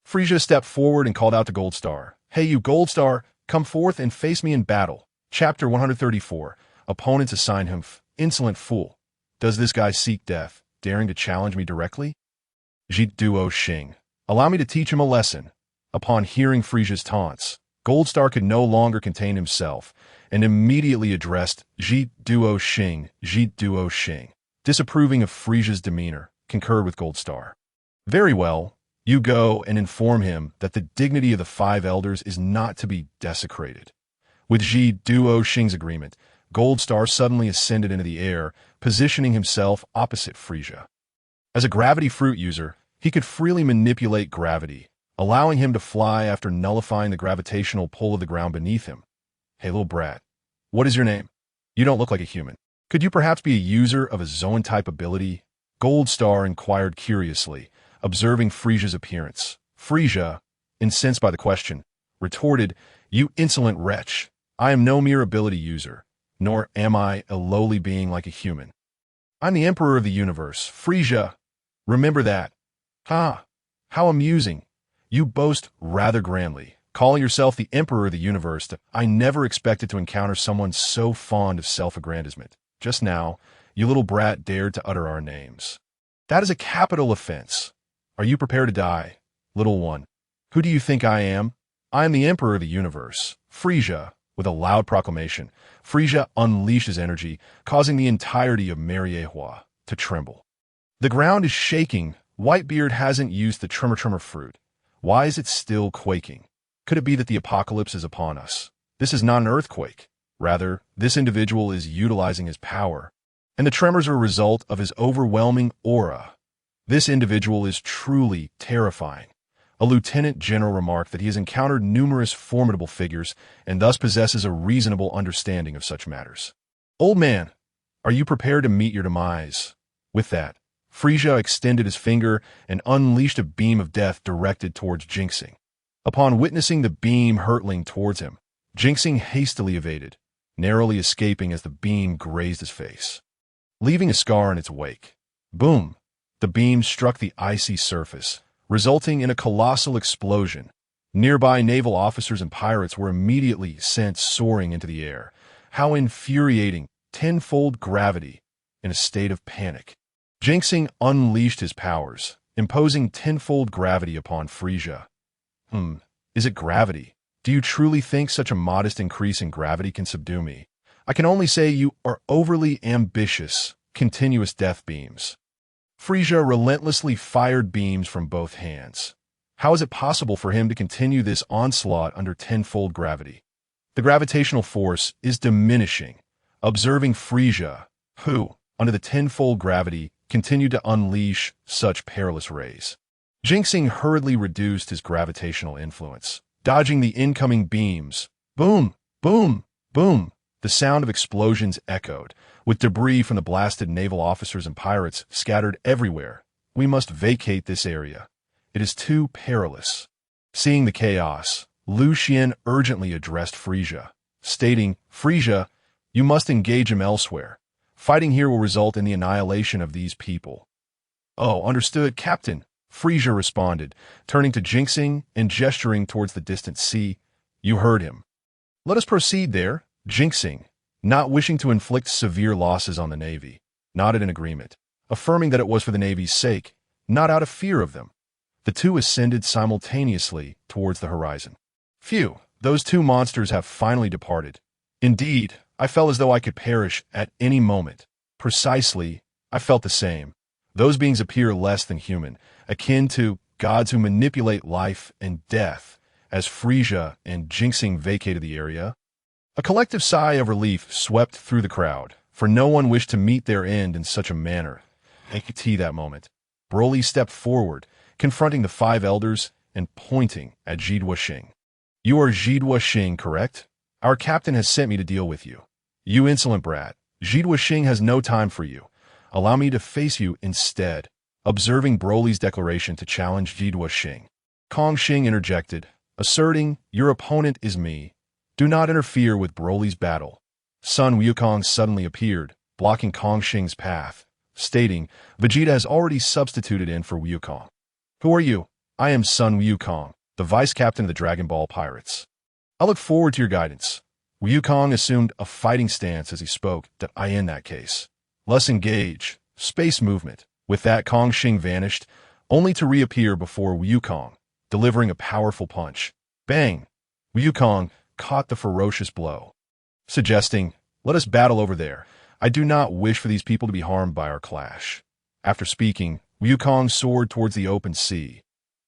Speaker 1: Frisia stepped forward and called out to Gold Star. "Hey you Gold Star, come forth and face me in battle." Chapter 134. Opponents assign him insolent fool. Does this guy seek death, daring to challenge me directly? Ji Duo Xing. Allow me to teach him a lesson. Upon hearing Frisia's taunts, Gold Star could no longer contain himself and immediately addressed Ji Duo Xing. Ji Duo Xing, disapproving of Frisia's demeanor, concurred with Gold Star. "Very well. You go and inform him that the dignity of the 5 elders is not to be desecrated." With Ji Duo Xing's agreement, Gold Star suddenly ascended into the air, positioning himself opposite Frisia. As a gravity fruit user, he could freely manipulate gravity, allowing him to fly after nullifying the gravitational pull of the ground beneath him. "Hey little brat, what is your name?" You don't look like a human. Could you perhaps be a user of a Zoan-type ability? Goldstar inquired curiously, observing Frisia's appearance. Frisia, incensed by the question, retorted, "You insolent wretch! I am no mere ability user, nor am I a lowly being like a human. I'm the Emperor of the Universe, Frisia. Remember that." "Ha! How amusing! You boast rather grandly, calling yourself the Emperor of the Universe. I never expected to encounter someone so fond of self-aggrandizement. Just now, you little brat dared to utter our names. That is a capital offense. Are you prepared to die, little one? Who do you think I am? I am the Emperor of the Universe, Frisia." With a loud proclamation, Frisia unleashed his energy, causing the entirety of Mariejois to tremble. The ground is shaking. Whitebeard hasn't used the tremor fruit. Why is it still quaking? Could it be that the apocalypse is upon us? This is not an earthquake. Rather, this individual is utilizing his power, and the tremors are a result of his overwhelming aura. This individual is truly terrifying. A lieutenant general remarked that he has encountered numerous formidable figures and thus possesses a reasonable understanding of such matters. "Old man, are you prepared to meet your demise?" With that, Frisia extended his finger and unleashed a beam of death directed towards Jinxing. Upon witnessing the beam hurtling towards him, Jinxing hastily evaded, narrowly escaping as the beam grazed his face, leaving a scar in its wake. Boom! The beam struck the icy surface, resulting in a colossal explosion. Nearby naval officers and pirates were immediately sent soaring into the air. How infuriating! Tenfold gravity, in a state of panic. Jinxing unleashed his powers, imposing tenfold gravity upon Frisia. Is it gravity? Do you truly think such a modest increase in gravity can subdue me? I can only say you are overly ambitious. Continuous death beams. Frisia relentlessly fired beams from both hands. How is it possible for him to continue this onslaught under tenfold gravity? The gravitational force is diminishing. Observing Frisia, who, under the tenfold gravity, continued to unleash such perilous rays. Jinxing hurriedly reduced his gravitational influence, dodging the incoming beams. Boom! Boom! Boom! The sound of explosions echoed, with debris from the blasted naval officers and pirates scattered everywhere. "We must vacate this area. It is too perilous." Seeing the chaos, Lucian urgently addressed Frisia, stating, "Frisia, you must engage him elsewhere. Fighting here will result in the annihilation of these people." "Oh, understood, Captain," Frisia responded, turning to Jinxing and gesturing towards the distant sea. "You heard him. Let us proceed there." Jinxing, not wishing to inflict severe losses on the Navy, nodded in agreement, affirming that it was for the Navy's sake, not out of fear of them. The two ascended simultaneously towards the horizon. Phew, those two monsters have finally departed. Indeed, I felt as though I could perish at any moment. Precisely, I felt the same. Those beings appear less than human, akin to gods who manipulate life and death. As Frisia and Jinxing vacated the area, a collective sigh of relief swept through the crowd, for no one wished to meet their end in such a manner. At that moment, Broly stepped forward, confronting the five elders and pointing at Jidwa Xing. "You are Jidwa Xing, correct? Our captain has sent me to deal with you. You insolent brat, Jidwa Xing has no time for you. Allow me to face you instead." Observing Broly's declaration to challenge Jidwa Xing, Kong Xing interjected, asserting, "Your opponent is me. Do not interfere with Broly's battle." Son Wukong suddenly appeared, blocking Kong Xing's path, stating, "Vegeta has already substituted in for Wukong." "Who are you?" "I am Son Wukong, the vice captain of the Dragon Ball Pirates. I look forward to your guidance." Wukong assumed a fighting stance as he spoke. "I in that case. Let's engage." Space movement. With that, Kong Xing vanished, only to reappear before Wukong, delivering a powerful punch. Bang! Wukong caught the ferocious blow, suggesting, "Let us battle over there. I do not wish for these people to be harmed by our clash." After speaking, Wukong soared towards the open sea.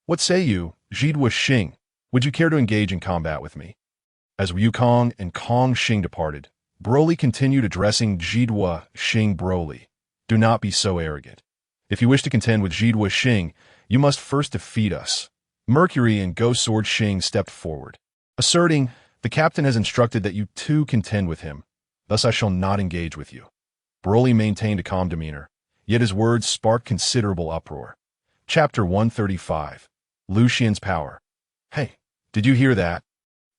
Speaker 1: "What say you, Jidwa Xing? Would you care to engage in combat with me?" As Wukong and Kong Xing departed, Broly continued addressing Jidwa Xing. "Broly, do not be so arrogant. If you wish to contend with Jidwa Xing, you must first defeat us." Mercury and Ghost Sword Xing stepped forward, asserting, "The captain has instructed that you too contend with him. thus I shall not engage with you." Broly maintained a calm demeanor, yet his words sparked considerable uproar. Chapter 135. Lucian's Power. "Hey, did you hear that?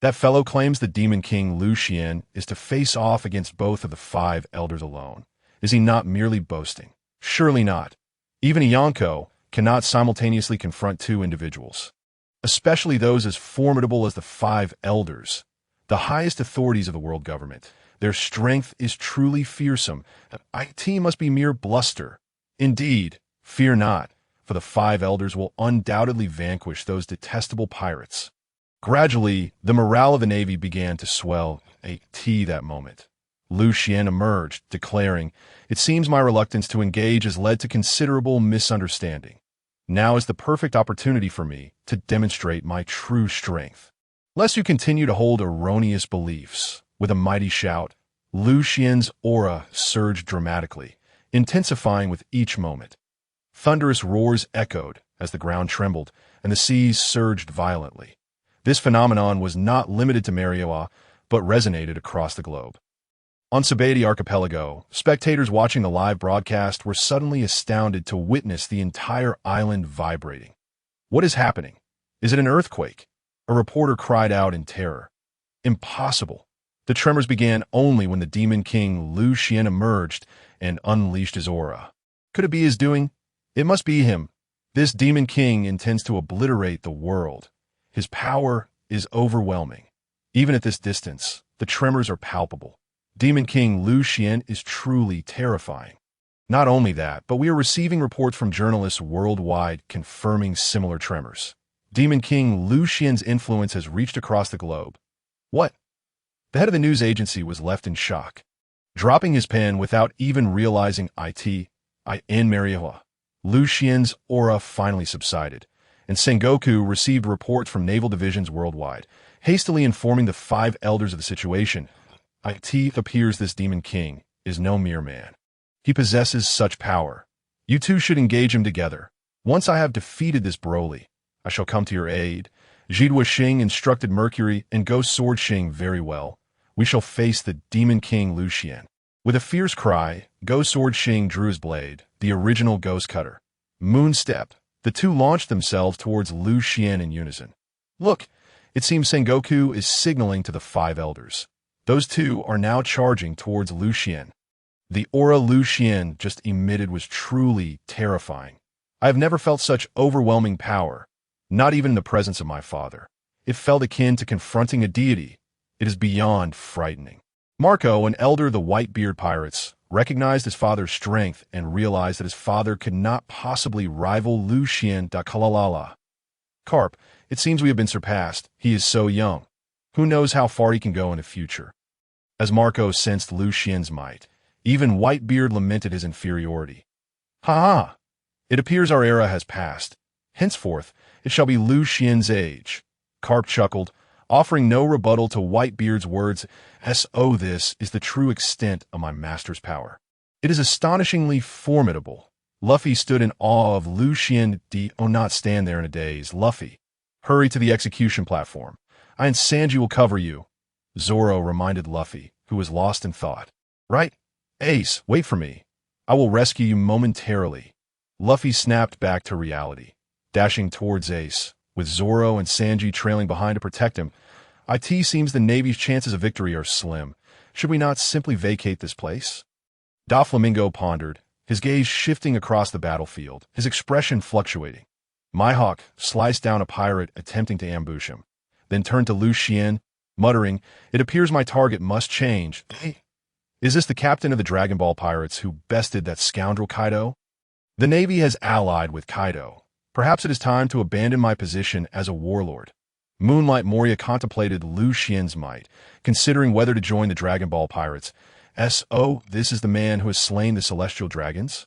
Speaker 1: That fellow claims the Demon King Lucian is to face off against both of the five elders alone. Is he not merely boasting? Surely not. Even a Yonko cannot simultaneously confront two individuals, especially those as formidable as the five elders, the highest authorities of the world government. Their strength is truly fearsome. IT must be mere bluster. Indeed, fear not, for the five elders will undoubtedly vanquish those detestable pirates." Gradually, the morale of the Navy began to swell. That moment, Lucian emerged, declaring, "It seems my reluctance to engage has led to considerable misunderstanding. Now is the perfect opportunity for me to demonstrate my true strength. Lest you continue to hold erroneous beliefs." With a mighty shout, Lucian's aura surged dramatically, intensifying with each moment. Thunderous roars echoed as the ground trembled and the seas surged violently. This phenomenon was not limited to Mariejois, but resonated across the globe. On Sabaody Archipelago, spectators watching the live broadcast were suddenly astounded to witness the entire island vibrating. "What is happening? Is it an earthquake?" A reporter cried out in terror. Impossible. The tremors began only when the Demon King Lucian emerged and unleashed his aura. Could it be his doing? It must be him. This Demon King intends to obliterate the world. His power is overwhelming. Even at this distance, the tremors are palpable. Demon King Lucian is truly terrifying. Not only that, but we are receiving reports from journalists worldwide confirming similar tremors. Demon King Lucian's influence has reached across the globe. What? The head of the news agency was left in shock. Dropping his pen without even realizing in Mariejois, Lucian's aura finally subsided, and Sengoku received reports from naval divisions worldwide, hastily informing the five elders of the situation. It appears this Demon King is no mere man. He possesses such power. You two should engage him together. Once I have defeated this Broly, I shall come to your aid. Jidwa Xing instructed Mercury and Ghost Sword Xing very well. We shall face the Demon King Lucian. With a fierce cry, Ghost Sword Xing drew his blade, the original Ghost Cutter. Moonstep. The two launched themselves towards Lucian in unison. Look, it seems Sengoku is signaling to the five elders. Those two are now charging towards Lucian. The aura Lucian just emitted was truly terrifying. I have never felt such overwhelming power, not even in the presence of my father. It felt akin to confronting a deity. It is beyond frightening. Marco, an elder of the Whitebeard pirates, recognized his father's strength and realized that his father could not possibly rival Lucian da Kalalala. Carp, it seems we have been surpassed. He is so young. Who knows how far he can go in the future? As Marco sensed Lucian's might, even Whitebeard lamented his inferiority. Ha! It appears our era has passed. Henceforth, it shall be Lucian's age. Carp chuckled, offering no rebuttal to Whitebeard's words. This is the true extent of my master's power. It is astonishingly formidable. Luffy stood in awe of Lucian. Not stand there in a daze. Luffy, hurry to the execution platform. I and Sanji will cover you. Zoro reminded Luffy, who was lost in thought. Right? Ace, wait for me. I will rescue you momentarily. Luffy snapped back to reality, dashing towards Ace, with Zoro and Sanji trailing behind to protect him. It seems the Navy's chances of victory are slim. Should we not simply vacate this place? Doflamingo pondered, his gaze shifting across the battlefield, his expression fluctuating. Mihawk sliced down a pirate attempting to ambush him, then turned to Lucian, muttering, "It appears my target must change." Is this the captain of the Dragon Ball pirates who bested that scoundrel Kaido? The Navy has allied with Kaido. Perhaps it is time to abandon my position as a warlord. Moonlight Moria contemplated Lucian's might, considering whether to join the Dragon Ball pirates. This is the man who has slain the celestial dragons?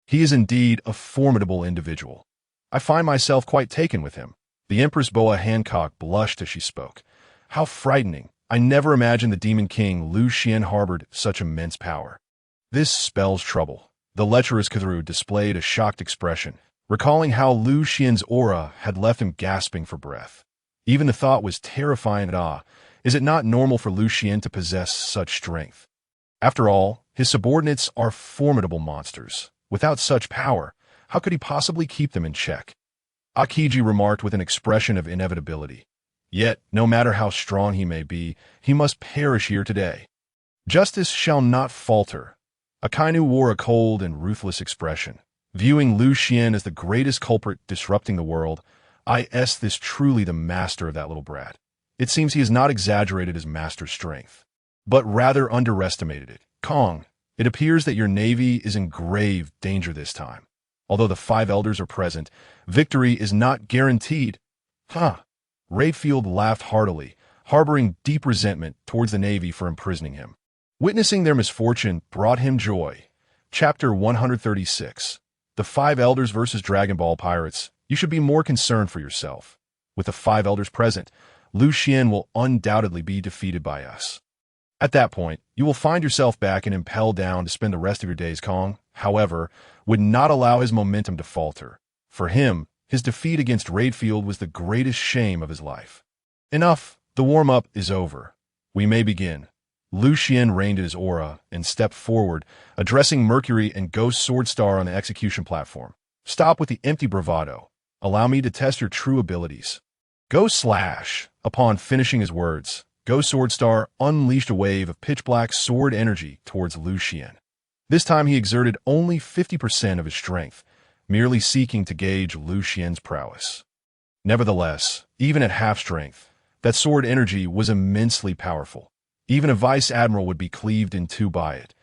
Speaker 1: He is indeed a formidable individual. I find myself quite taken with him. The Empress Boa Hancock blushed as she spoke. How frightening. I never imagined the Demon King Lucian harbored such immense power. This spells trouble. The lecherous Kizaru displayed a shocked expression, recalling how Lucian's aura had left him gasping for breath. Even the thought was terrifying. Is it not normal for Lucian to possess such strength? After all, his subordinates are formidable monsters. Without such power, how could he possibly keep them in check? Akiji remarked with an expression of inevitability. Yet, no matter how strong he may be, he must perish here today. Justice shall not falter. Akainu wore a cold and ruthless expression. Viewing Lucian as the greatest culprit disrupting the world, this truly the master of that little brat. It seems he has not exaggerated his master's strength, but rather underestimated it. Kong, it appears that your navy is in grave danger this time. Although the 5 elders are present, victory is not guaranteed. Rayfield laughed heartily, harboring deep resentment towards the navy for imprisoning him. Witnessing their misfortune brought him joy. Chapter 136. The 5 elders versus Dragon Ball pirates. You should be more concerned for yourself. With the 5 elders present, Lucian will undoubtedly be defeated by us. At that point, you will find yourself back in Impel Down to spend the rest of your days. Kong, however, would not allow his momentum to falter. For him, his defeat against Rayfield was the greatest shame of his life. Enough, the warm-up is over. We may begin. Lucian reined in his aura and stepped forward, addressing Mercury and Ghost Swordstar on the execution platform. Stop with the empty bravado. Allow me to test your true abilities. Go slash. Upon finishing his words, Ghost Swordstar unleashed a wave of pitch-black sword energy towards Lucian. This time he exerted only 50% of his strength, merely seeking to gauge Lucian's prowess. Nevertheless, even at half strength, that sword energy was immensely powerful. Even a vice admiral would be cleaved in two by it.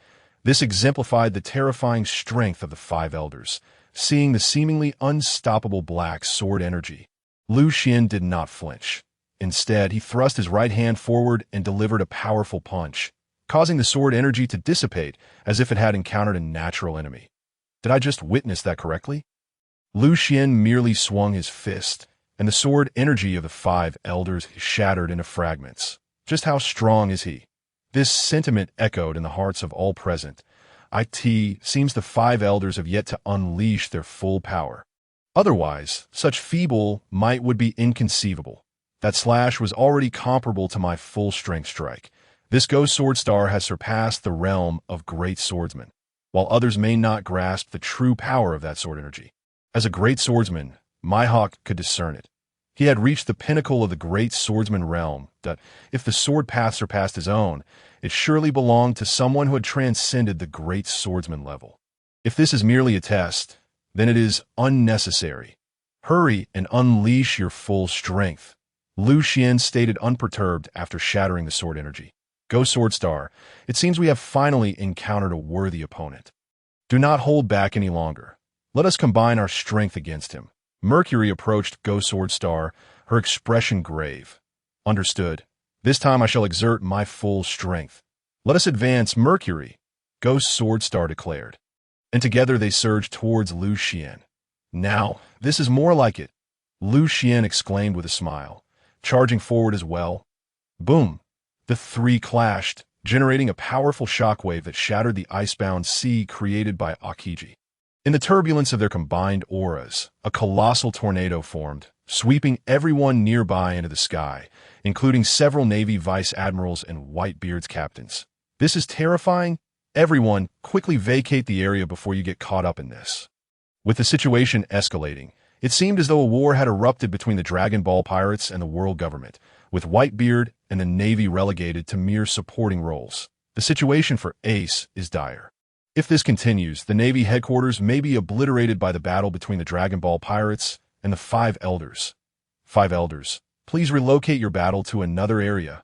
Speaker 1: This exemplified the terrifying strength of the 5 elders. Seeing the seemingly unstoppable black sword energy, Lucian did not flinch. Instead, he thrust his right hand forward and delivered a powerful punch, causing the sword energy to dissipate as if it had encountered a natural enemy. Did I just witness that correctly? Lucian merely swung his fist, and the sword energy of the 5 elders shattered into fragments. Just how strong is he? This sentiment echoed in the hearts of all present. Seems the 5 elders have yet to unleash their full power. Otherwise, such feeble might would be inconceivable. That slash was already comparable to my full-strength strike. This Ghost Swordstar has surpassed the realm of great swordsmen, while others may not grasp the true power of that sword energy. As a great swordsman, Mihawk could discern it. He had reached the pinnacle of the great swordsman realm, that if the sword path surpassed his own, it surely belonged to someone who had transcended the great swordsman level. If this is merely a test, then it is unnecessary. Hurry and unleash your full strength. Lucian stated unperturbed after shattering the sword energy. Ghost Swordstar, it seems we have finally encountered a worthy opponent. Do not hold back any longer. Let us combine our strength against him. Mercury approached Ghost Swordstar, her expression grave. Understood. This time I shall exert my full strength. Let us advance, Mercury, Ghost Swordstar declared. And together they surged towards Lucian. Now, this is more like it, Lucian exclaimed with a smile, charging forward as well. Boom! The 3 clashed, generating a powerful shockwave that shattered the icebound sea created by Akiji. In the turbulence of their combined auras, a colossal tornado formed, sweeping everyone nearby into the sky, including several Navy vice admirals and Whitebeard's captains. This is terrifying. Everyone, quickly vacate the area before you get caught up in this. With the situation escalating, it seemed as though a war had erupted between the Dragon Ball pirates and the world government, with Whitebeard and the Navy relegated to mere supporting roles. The situation for Ace is dire. If this continues, the Navy headquarters may be obliterated by the battle between the Dragon Ball pirates and the 5 elders. 5 elders, please relocate your battle to another area.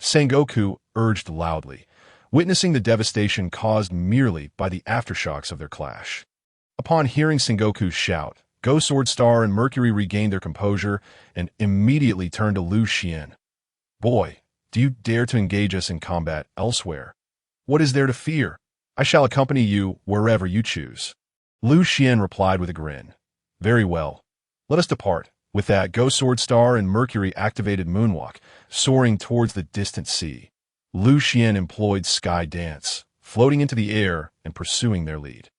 Speaker 1: Sengoku urged loudly, witnessing the devastation caused merely by the aftershocks of their clash. Upon hearing Sengoku's shout, Ghost Swordstar and Mercury regained their composure and immediately turned to Lucian. Boy, do you dare to engage us in combat elsewhere? What is there to fear? I shall accompany you wherever you choose. Lucian replied with a grin. Very well. Let us depart. With that, Ghost Swordstar and Mercury activated Moonwalk, soaring towards the distant sea. Lucian employed Sky Dance, floating into the air and pursuing their lead.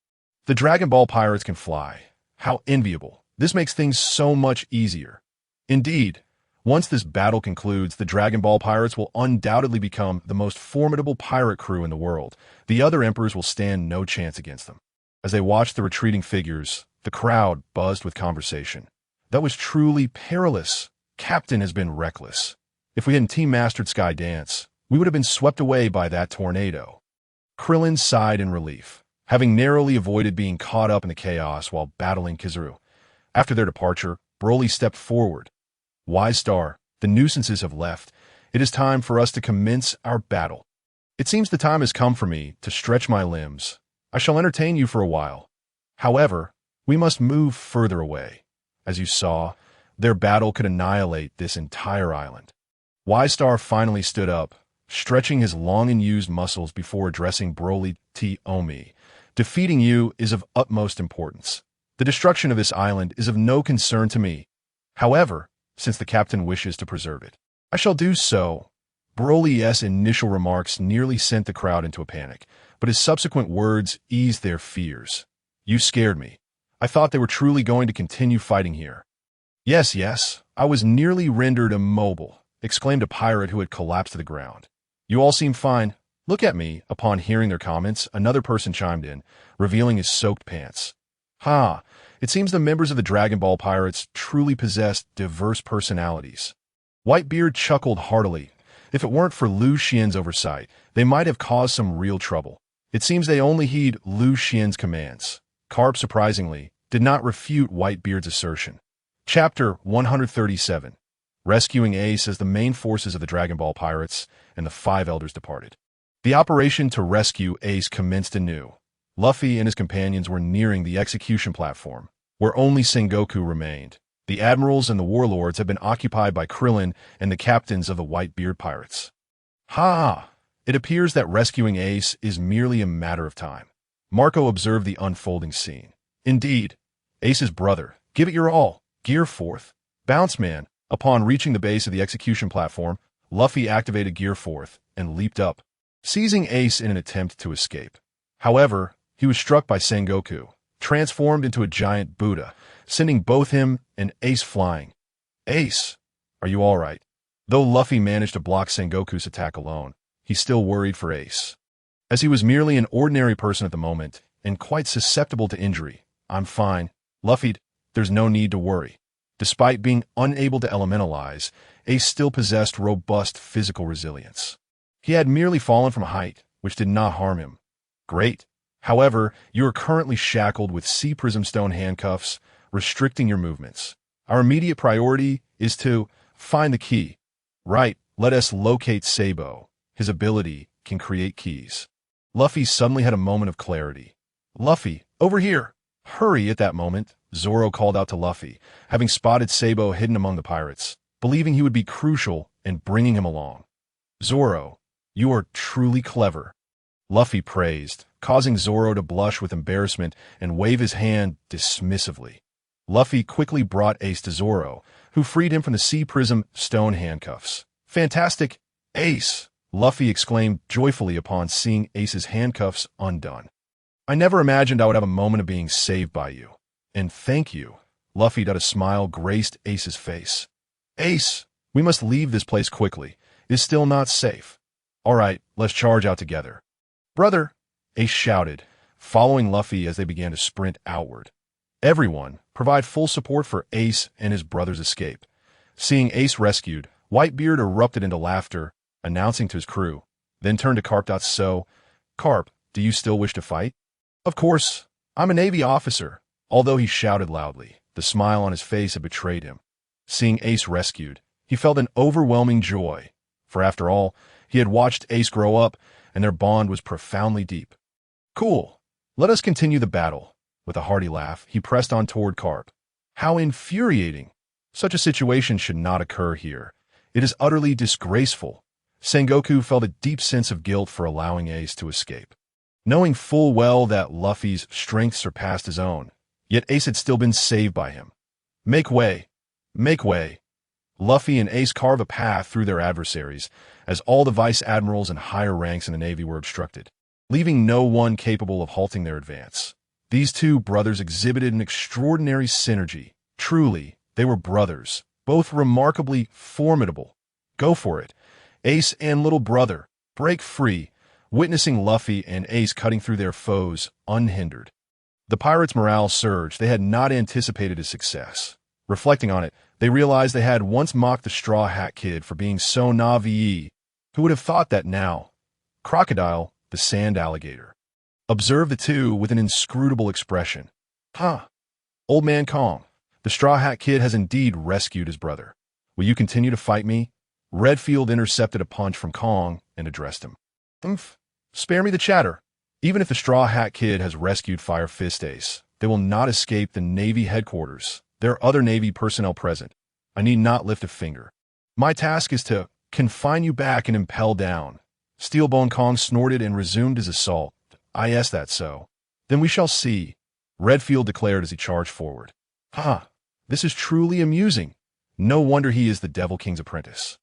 Speaker 1: The Dragon Ball pirates can fly. How enviable. This makes things so much easier. Indeed, Once this battle concludes, the Dragon Ball pirates will undoubtedly become the most formidable pirate crew in the world. The other emperors will stand no chance against them. As they watched the retreating figures, the crowd buzzed with conversation. That was truly perilous. Captain has been reckless. If we hadn't team-mastered Sky Dance, we would have been swept away by that tornado. Krillin sighed in relief, having narrowly avoided being caught up in the chaos while battling Kizaru. After their departure, Broly stepped forward. Wise Star, the nuisances have left. It is time for us to commence our battle. It seems the time has come for me to stretch my limbs. I shall entertain you for a while. However, we must move further away. As you saw, their battle could annihilate this entire island. Wise Star finally stood up, stretching his long and used muscles before addressing Broly. Omi. Defeating you is of utmost importance. The destruction of this island is of no concern to me. However, since the captain wishes to preserve it, I shall do so. Broly's initial remarks nearly sent the crowd into a panic, but his subsequent words eased their fears. You scared me. I thought they were truly going to continue fighting here. Yes, I was nearly rendered immobile, exclaimed a pirate who had collapsed to the ground. You all seem fine. Look at me. Upon hearing their comments, another person chimed in, revealing his soaked pants. It seems the members of the Dragon Ball pirates truly possessed diverse personalities. Whitebeard chuckled heartily. If it weren't for Lucian's oversight, they might have caused some real trouble. It seems they only heed Lucian's commands. Carp, surprisingly, did not refute Whitebeard's assertion. Chapter 137. Rescuing Ace as the main forces of the Dragon Ball pirates and the five elders departed. The operation to rescue Ace commenced anew. Luffy and his companions were nearing the execution platform, where only Sengoku remained. The admirals and the warlords had been occupied by Krillin and the captains of the Whitebeard pirates. It appears that rescuing Ace is merely a matter of time. Marco observed the unfolding scene. Indeed, Ace's brother. Give it your all. Gear Fourth. Bounce Man. Upon reaching the base of the execution platform, Luffy activated Gear Fourth and leaped up, seizing Ace in an attempt to escape. However, he was struck by Sengoku, transformed into a giant Buddha, sending both him and Ace flying. Ace, are you all right? Though Luffy managed to block Sengoku's attack alone, he still worried for Ace. As he was merely an ordinary person at the moment, and quite susceptible to injury. I'm fine. Luffy, there's no need to worry. Despite being unable to elementalize, Ace still possessed robust physical resilience. He had merely fallen from height, which did not harm him. Great. However, you are currently shackled with Sea Prism Stone handcuffs, restricting your movements. Our immediate priority is to find the key. Right, let us locate Sabo. His ability can create keys. Luffy suddenly had a moment of clarity. Luffy, over here! Hurry! At that moment, Zoro called out to Luffy, having spotted Sabo hidden among the pirates, believing he would be crucial in bringing him along. Zoro, you are truly clever. Luffy praised, causing Zoro to blush with embarrassment and wave his hand dismissively. Luffy quickly brought Ace to Zoro, who freed him from the Sea Prism Stone handcuffs. Fantastic! Ace! Luffy exclaimed joyfully upon seeing Ace's handcuffs undone. I never imagined I would have a moment of being saved by you. And thank you. Luffy, a smile graced Ace's face. Ace, we must leave this place quickly. It is still not safe. All right, let's charge out together. Brother, Ace shouted, following Luffy as they began to sprint outward. Everyone, provide full support for Ace and his brother's escape. Seeing Ace rescued, Whitebeard erupted into laughter, announcing to his crew, then turned to Carp. So, Carp, do you still wish to fight? Of course, I'm a Navy officer. Although he shouted loudly, the smile on his face had betrayed him. Seeing Ace rescued, he felt an overwhelming joy, for after all, he had watched Ace grow up, and their bond was profoundly deep. Cool. Let us continue the battle. With a hearty laugh, he pressed on toward Carp. How infuriating! Such a situation should not occur here. It is utterly disgraceful. Sengoku felt a deep sense of guilt for allowing Ace to escape. Knowing full well that Luffy's strength surpassed his own, yet Ace had still been saved by him. Make way! Make way! Luffy and Ace carve a path through their adversaries, as all the vice admirals and higher ranks in the Navy were obstructed, leaving no one capable of halting their advance. These two brothers exhibited an extraordinary synergy. Truly, they were brothers, both remarkably formidable. Go for it. Ace and little brother, break free, witnessing Luffy and Ace cutting through their foes unhindered. The pirates' morale surged. They had not anticipated his success. Reflecting on it, they realized they had once mocked the Straw Hat Kid for being so naive. Who would have thought that now? Crocodile, the sand alligator, observed the two with an inscrutable expression. Huh. Old man Kong, the Straw Hat Kid has indeed rescued his brother. Will you continue to fight me? Redfield intercepted a punch from Kong and addressed him. Spare me the chatter. Even if the Straw Hat Kid has rescued Fire Fist Ace, they will not escape the Navy headquarters. There are other Navy personnel present. I need not lift a finger. My task is to confine you back and Impel Down. Steelbone Kong snorted and resumed his assault. Yes, that's so. Then we shall see, Redfield declared as he charged forward. This is truly amusing. No wonder he is the Devil King's apprentice.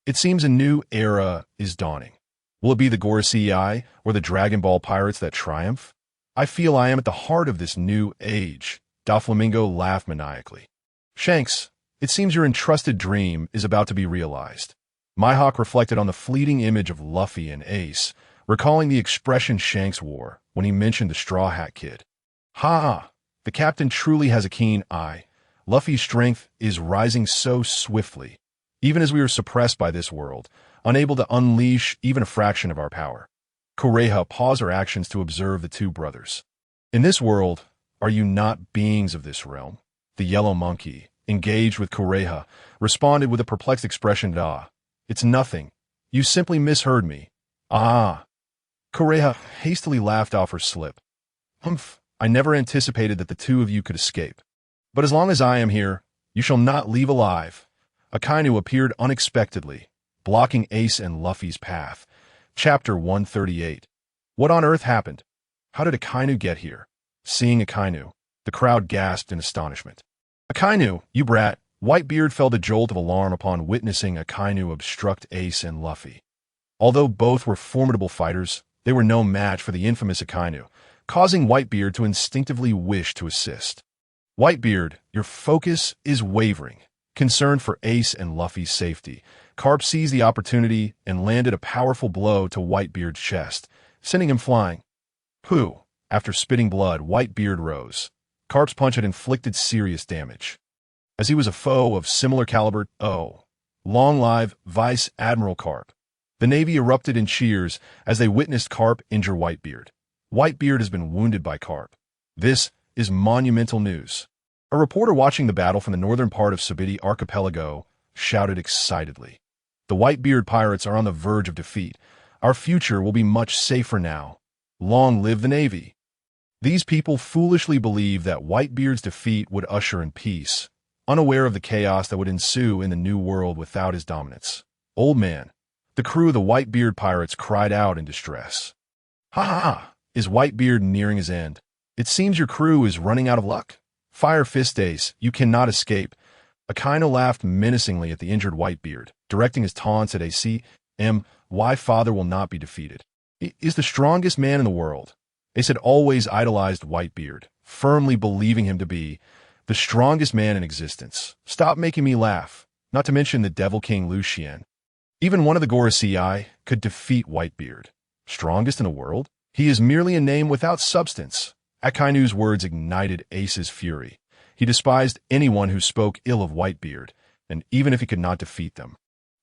Speaker 1: It seems a new era is dawning. Will it be the Gorosei or the Dragon Ball pirates that triumph? I feel I am at the heart of this new age. Doflamingo laughed maniacally. Shanks, it seems your entrusted dream is about to be realized. Mihawk reflected on the fleeting image of Luffy and Ace, recalling the expression Shanks wore when he mentioned the Straw Hat Kid. The captain truly has a keen eye. Luffy's strength is rising so swiftly, even as we are suppressed by this world, unable to unleash even a fraction of our power. Kureha paused her actions to observe the two brothers. In this world, are you not beings of this realm? The yellow monkey, engaged with Kureha, responded with a perplexed expression. It's nothing. You simply misheard me. Kureha hastily laughed off her slip. I never anticipated that the two of you could escape. But as long as I am here, you shall not leave alive. Akainu appeared unexpectedly, blocking Ace and Luffy's path. Chapter 138. What on earth happened? How did Akainu get here? Seeing Akainu, the crowd gasped in astonishment. Akainu, you brat! Whitebeard felt a jolt of alarm upon witnessing Akainu obstruct Ace and Luffy. Although both were formidable fighters, they were no match for the infamous Akainu, causing Whitebeard to instinctively wish to assist. Whitebeard, your focus is wavering. Concerned for Ace and Luffy's safety, Carp seized the opportunity and landed a powerful blow to Whitebeard's chest, sending him flying. After spitting blood, Whitebeard rose. Carp's punch had inflicted serious damage. As he was a foe of similar caliber, long live Vice Admiral Carp. The Navy erupted in cheers as they witnessed Carp injure Whitebeard. Whitebeard has been wounded by Carp. This is monumental news. A reporter watching the battle from the northern part of Sabaody Archipelago shouted excitedly. The Whitebeard pirates are on the verge of defeat. Our future will be much safer now. Long live the Navy. These people foolishly believed that Whitebeard's defeat would usher in peace, unaware of the chaos that would ensue in the new world without his dominance. Old man, the crew of the Whitebeard pirates cried out in distress. Is Whitebeard nearing his end? It seems your crew is running out of luck. Fire Fist Ace, you cannot escape. Akainu laughed menacingly at the injured Whitebeard, directing his taunts at ACM. Why father will not be defeated? He is the strongest man in the world. Ace had always idolized Whitebeard, firmly believing him to be the strongest man in existence. Stop making me laugh, not to mention the Devil King Lucian. Even one of the Gorosei could defeat Whitebeard. Strongest in the world? He is merely a name without substance. Akainu's words ignited Ace's fury. He despised anyone who spoke ill of Whitebeard, and even if he could not defeat them,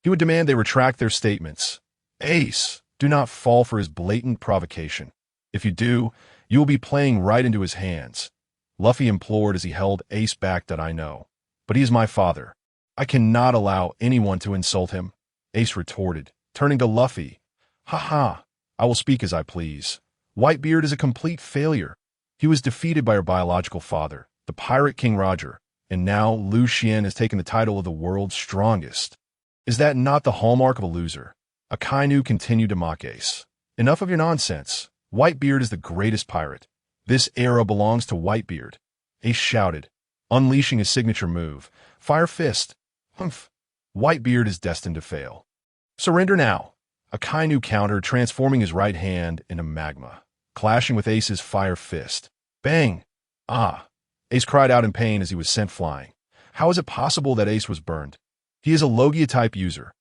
Speaker 1: he would demand they retract their statements. Ace, do not fall for his blatant provocation. If you do, you will be playing right into his hands. Luffy implored as he held Ace back. I know, but he is my father. I cannot allow anyone to insult him. Ace retorted, turning to Luffy. I will speak as I please. Whitebeard is a complete failure. He was defeated by her biological father, the pirate King Roger, and now Lucian has taken the title of the world's strongest. Is that not the hallmark of a loser? Akainu continued to mock Ace. Enough of your nonsense. Whitebeard is the greatest pirate. This era belongs to Whitebeard. Ace shouted, unleashing his signature move. Fire Fist. Whitebeard is destined to fail. Surrender now. Akainu countered, transforming his right hand into magma, clashing with Ace's Fire Fist. Bang! Ace cried out in pain as he was sent flying. How is it possible that Ace was burned? He is a Logia-type user.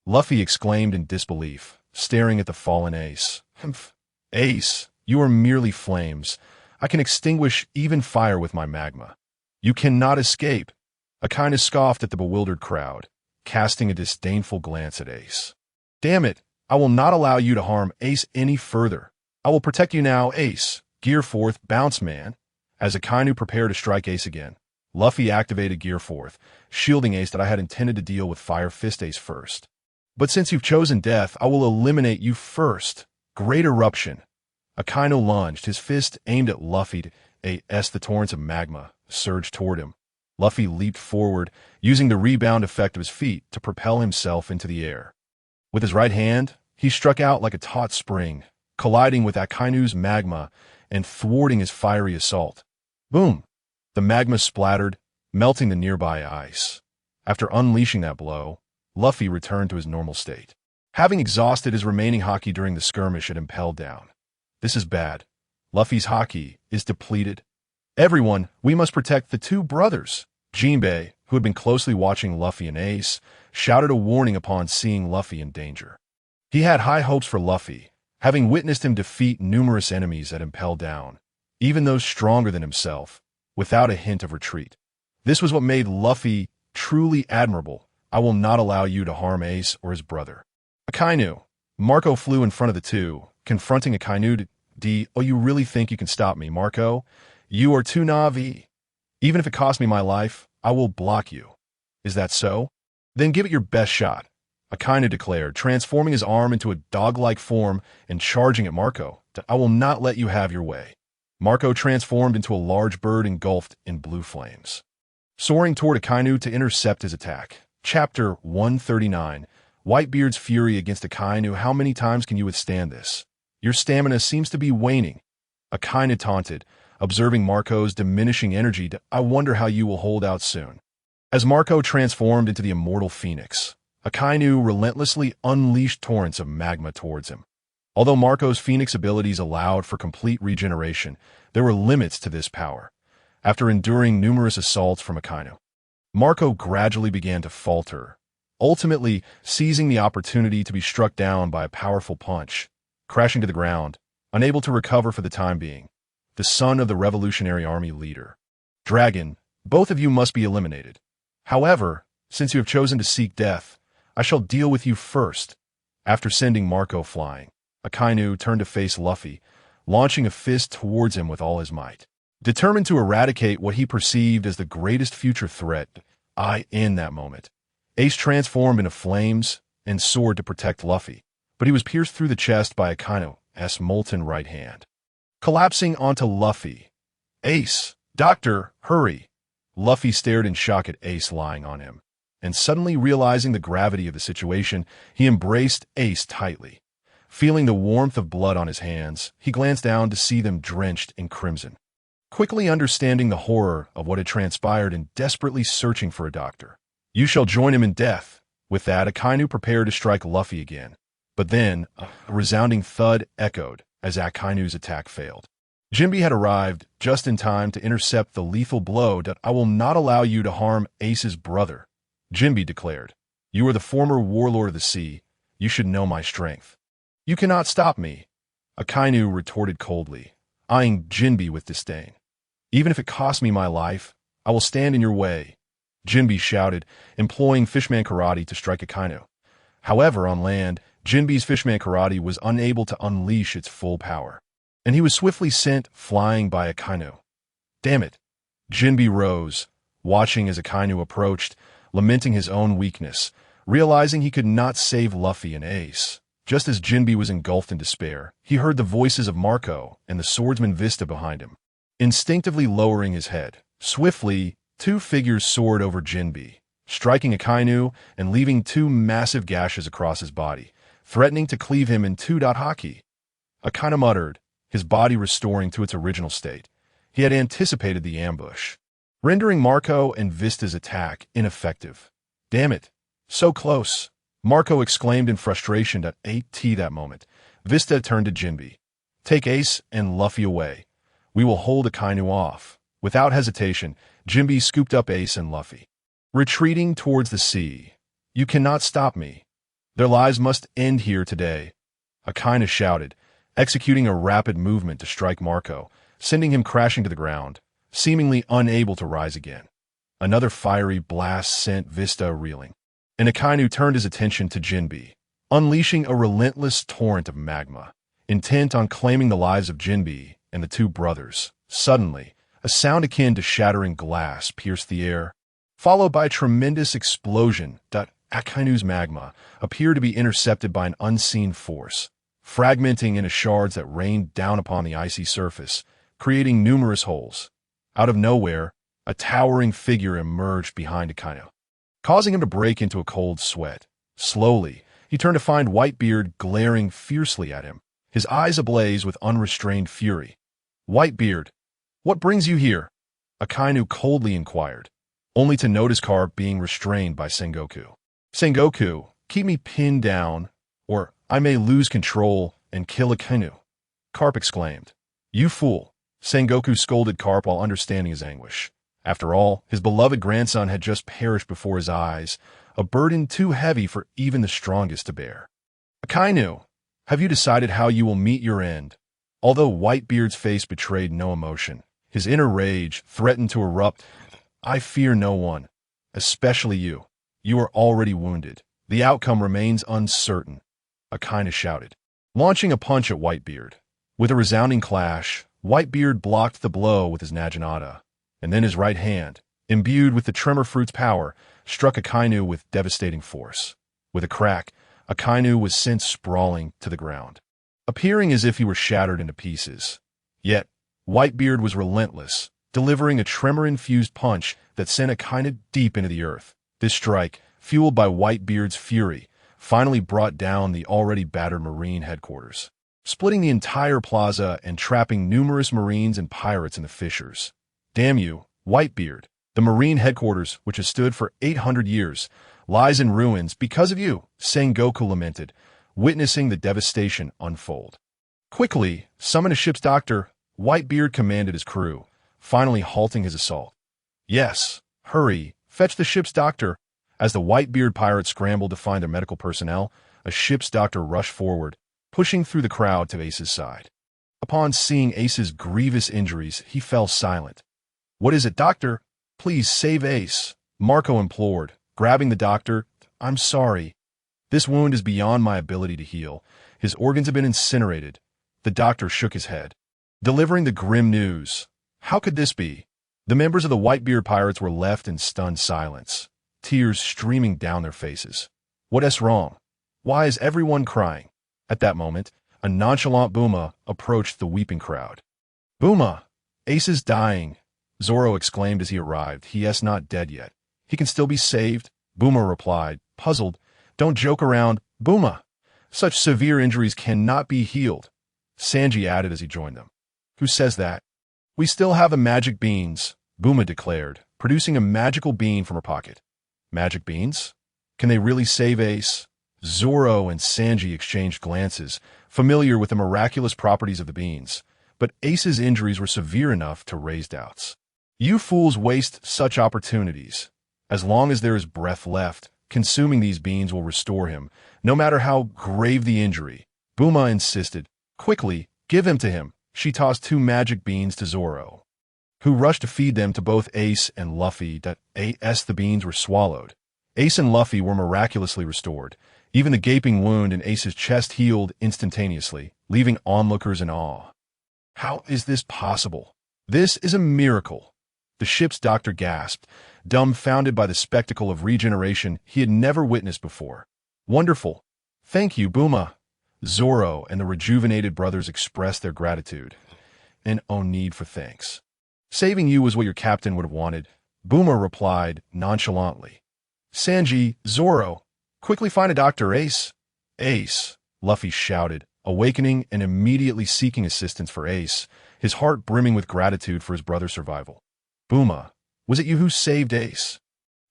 Speaker 1: Luffy exclaimed in disbelief, staring at the fallen Ace. Humph. Ace, you are merely flames. I can extinguish even fire with my magma. You cannot escape. Akainu scoffed at the bewildered crowd, casting a disdainful glance at Ace. Damn it, I will not allow you to harm Ace any further. I will protect you now, Ace. Gear Forth, bounce man. As Akainu prepared to strike Ace again, Luffy activated Gear Forth, shielding Ace that I had intended to deal with Fire Fist Ace first. But since you've chosen death, I will eliminate you first. Great eruption. Akainu lunged, his fist aimed at Luffy as the torrents of magma surged toward him. Luffy leaped forward, using the rebound effect of his feet to propel himself into the air. With his right hand, he struck out like a taut spring, colliding with Akainu's magma and thwarting his fiery assault. Boom! The magma splattered, melting the nearby ice. After unleashing that blow, Luffy returned to his normal state, having exhausted his remaining Haki during the skirmish at Impel Down. This is bad. Luffy's Haki is depleted. Everyone, we must protect the two brothers. Jinbei, who had been closely watching Luffy and Ace, shouted a warning upon seeing Luffy in danger. He had high hopes for Luffy, having witnessed him defeat numerous enemies at Impel Down, even those stronger than himself, without a hint of retreat. This was what made Luffy truly admirable. I will not allow you to harm Ace or his brother. Akainu. Marco flew in front of the two, confronting Akainu. Oh, you really think you can stop me, Marco? You are too naive. Even if it costs me my life, I will block you. Is that so? Then give it your best shot, Akainu declared, transforming his arm into a dog-like form and charging at Marco. I will not let you have your way. Marco transformed into a large bird engulfed in blue flames, soaring toward Akainu to intercept his attack. Chapter 139. Whitebeard's fury against Akainu. How many times can you withstand this? Your stamina seems to be waning. Akainu taunted, observing Marco's diminishing energy. I wonder how you will hold out soon. As Marco transformed into the immortal phoenix, Akainu relentlessly unleashed torrents of magma towards him. Although Marco's phoenix abilities allowed for complete regeneration, there were limits to this power. After enduring numerous assaults from Akainu, Marco gradually began to falter, ultimately seizing the opportunity to be struck down by a powerful punch, crashing to the ground, unable to recover for the time being. The son of the Revolutionary Army leader. Dragon, both of you must be eliminated. However, since you have chosen to seek death, I shall deal with you first. After sending Marco flying, Akainu turned to face Luffy, launching a fist towards him with all his might. Determined to eradicate what he perceived as the greatest future threat, in that moment, Ace transformed into flames and soared to protect Luffy, but he was pierced through the chest by Akainu's molten right hand. Collapsing onto Luffy. Ace, Doctor, hurry! Luffy stared in shock at Ace lying on him, and suddenly realizing the gravity of the situation, he embraced Ace tightly. Feeling the warmth of blood on his hands, he glanced down to see them drenched in crimson. Quickly understanding the horror of what had transpired and desperately searching for a doctor. You shall join him in death. With that, Akainu prepared to strike Luffy again. But then, a resounding thud echoed as Akainu's attack failed. Jinbei had arrived just in time to intercept the lethal blow. I will not allow you to harm Ace's brother, Jinbei declared. You are the former warlord of the sea. You should know my strength. You cannot stop me, Akainu retorted coldly, eyeing Jinbei with disdain. Even if it costs me my life, I will stand in your way, Jinbei shouted, employing Fishman Karate to strike Akainu. However, on land, Jinbei's Fishman Karate was unable to unleash its full power, and he was swiftly sent flying by Akainu. Damn it! Jinbei rose, watching as Akainu approached, lamenting his own weakness, realizing he could not save Luffy and Ace. Just as Jinbei was engulfed in despair, he heard the voices of Marco and the swordsman Vista behind him. Instinctively lowering his head, swiftly, two figures soared over Jinbei, striking Akainu and leaving two massive gashes across his body, threatening to cleave him in two. Haki. Akainu muttered, his body restoring to its original state. He had anticipated the ambush, rendering Marco and Vista's attack ineffective. Damn it, so close, Marco exclaimed in frustration. That moment, Vista turned to Jinbei. Take Ace and Luffy away. We will hold Akainu off. Without hesitation, Jinbei scooped up Ace and Luffy, retreating towards the sea. You cannot stop me. Their lives must end here today. Akainu shouted, executing a rapid movement to strike Marco, sending him crashing to the ground, seemingly unable to rise again. Another fiery blast sent Vista reeling, and Akainu turned his attention to Jinbe, unleashing a relentless torrent of magma, intent on claiming the lives of Jinbe and the two brothers. Suddenly, a sound akin to shattering glass pierced the air, followed by a tremendous explosion. Akainu's magma appeared to be intercepted by an unseen force, fragmenting into shards that rained down upon the icy surface, creating numerous holes. Out of nowhere, a towering figure emerged behind Akainu, causing him to break into a cold sweat. Slowly, he turned to find Whitebeard glaring fiercely at him, his eyes ablaze with unrestrained fury. "Whitebeard, what brings you here?" Akainu coldly inquired, only to notice Carp being restrained by Sengoku. "Sengoku, keep me pinned down, or I may lose control and kill Akainu," Carp exclaimed. "You fool," Sengoku scolded Carp while understanding his anguish. After all, his beloved grandson had just perished before his eyes, a burden too heavy for even the strongest to bear. "Akainu, have you decided how you will meet your end?" Although Whitebeard's face betrayed no emotion, his inner rage threatened to erupt. "I fear no one, especially you. You are already wounded. The outcome remains uncertain," Akainu shouted, launching a punch at Whitebeard. With a resounding clash, Whitebeard blocked the blow with his naginata, and then his right hand, imbued with the Tremor Fruit's power, struck Akainu with devastating force. With a crack, Akainu was sent sprawling to the ground, appearing as if he were shattered into pieces. Yet, Whitebeard was relentless, delivering a tremor-infused punch that sent Akainu deep into the earth. This strike, fueled by Whitebeard's fury, finally brought down the already battered Marine headquarters, splitting the entire plaza and trapping numerous Marines and pirates in the fissures. "Damn you, Whitebeard, the Marine headquarters, which has stood for 800 years, lies in ruins because of you," Sengoku lamented, witnessing the devastation unfold. "Quickly, summon a ship's doctor," Whitebeard commanded his crew, finally halting his assault. "Yes, hurry, fetch the ship's doctor." As the Whitebeard pirates scrambled to find their medical personnel, a ship's doctor rushed forward, pushing through the crowd to Ace's side. Upon seeing Ace's grievous injuries, he fell silent. "What is it, doctor? Please save Ace," Marco implored, grabbing the doctor. "I'm sorry. This wound is beyond my ability to heal. His organs have been incinerated." The doctor shook his head, delivering the grim news. How could this be? The members of the Whitebeard pirates were left in stunned silence, tears streaming down their faces. "What's wrong? Why is everyone crying?" At that moment, a nonchalant Buma approached the weeping crowd. "Buma, Ace is dying," Zoro exclaimed as he arrived. "He is not dead yet. He can still be saved," Buma replied, puzzled. "Don't joke around, Buma. Such severe injuries cannot be healed," Sanji added as he joined them. "Who says that?" "We still have the magic beans," Buma declared, producing a magical bean from her pocket. "Magic beans? Can they really save Ace?" Zoro and Sanji exchanged glances, familiar with the miraculous properties of the beans, but Ace's injuries were severe enough to raise doubts. "You fools waste such opportunities. As long as there is breath left, consuming these beans will restore him, no matter how grave the injury," Buma insisted. "Quickly, give him to him." She tossed 2 magic beans to Zoro, who rushed to feed them to both Ace and Luffy. As the beans were swallowed, Ace and Luffy were miraculously restored. Even the gaping wound in Ace's chest healed instantaneously, leaving onlookers in awe. "How is this possible? This is a miracle," the ship's doctor gasped, dumbfounded by the spectacle of regeneration he had never witnessed before. "Wonderful. Thank you, Buma." Zoro and the rejuvenated brothers expressed their gratitude. "And no need for thanks. Saving you was what your captain would have wanted," Buma replied nonchalantly. "Sanji, Zoro, quickly find a doctor, Ace." "Ace," Luffy shouted, awakening and immediately seeking assistance for Ace, his heart brimming with gratitude for his brother's survival. "Buma, was it you who saved Ace?"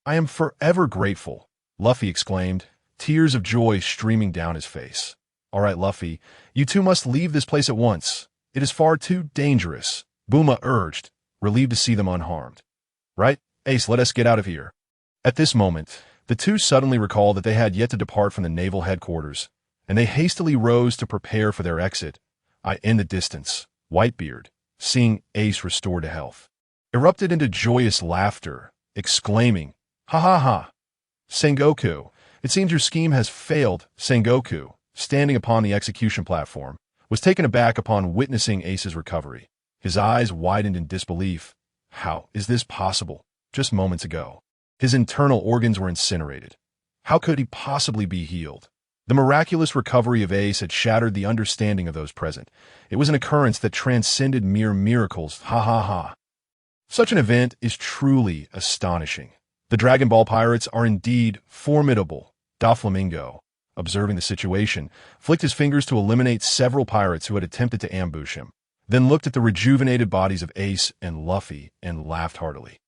Speaker 1: "I am forever grateful," Luffy exclaimed, tears of joy streaming down his face. "All right, Luffy, you two must leave this place at once. It is far too dangerous," Buma urged, relieved to see them unharmed. "Right, Ace, let us get out of here." At this moment, the two suddenly recalled that they had yet to depart from the naval headquarters, and they hastily rose to prepare for their exit. In the distance, Whitebeard, seeing Ace restored to health, erupted into joyous laughter, exclaiming, "Ha ha ha! Sengoku, it seems your scheme has failed." Sengoku, standing upon the execution platform, was taken aback upon witnessing Ace's recovery. His eyes widened in disbelief. How is this possible? Just moments ago, his internal organs were incinerated. How could he possibly be healed? The miraculous recovery of Ace had shattered the understanding of those present. It was an occurrence that transcended mere miracles. Ha ha ha. Such an event is truly astonishing. The Dragon Ball pirates are indeed formidable. Doflamingo, observing the situation, flicked his fingers to eliminate several pirates who had attempted to ambush him, then looked at the rejuvenated bodies of Ace and Luffy and laughed heartily.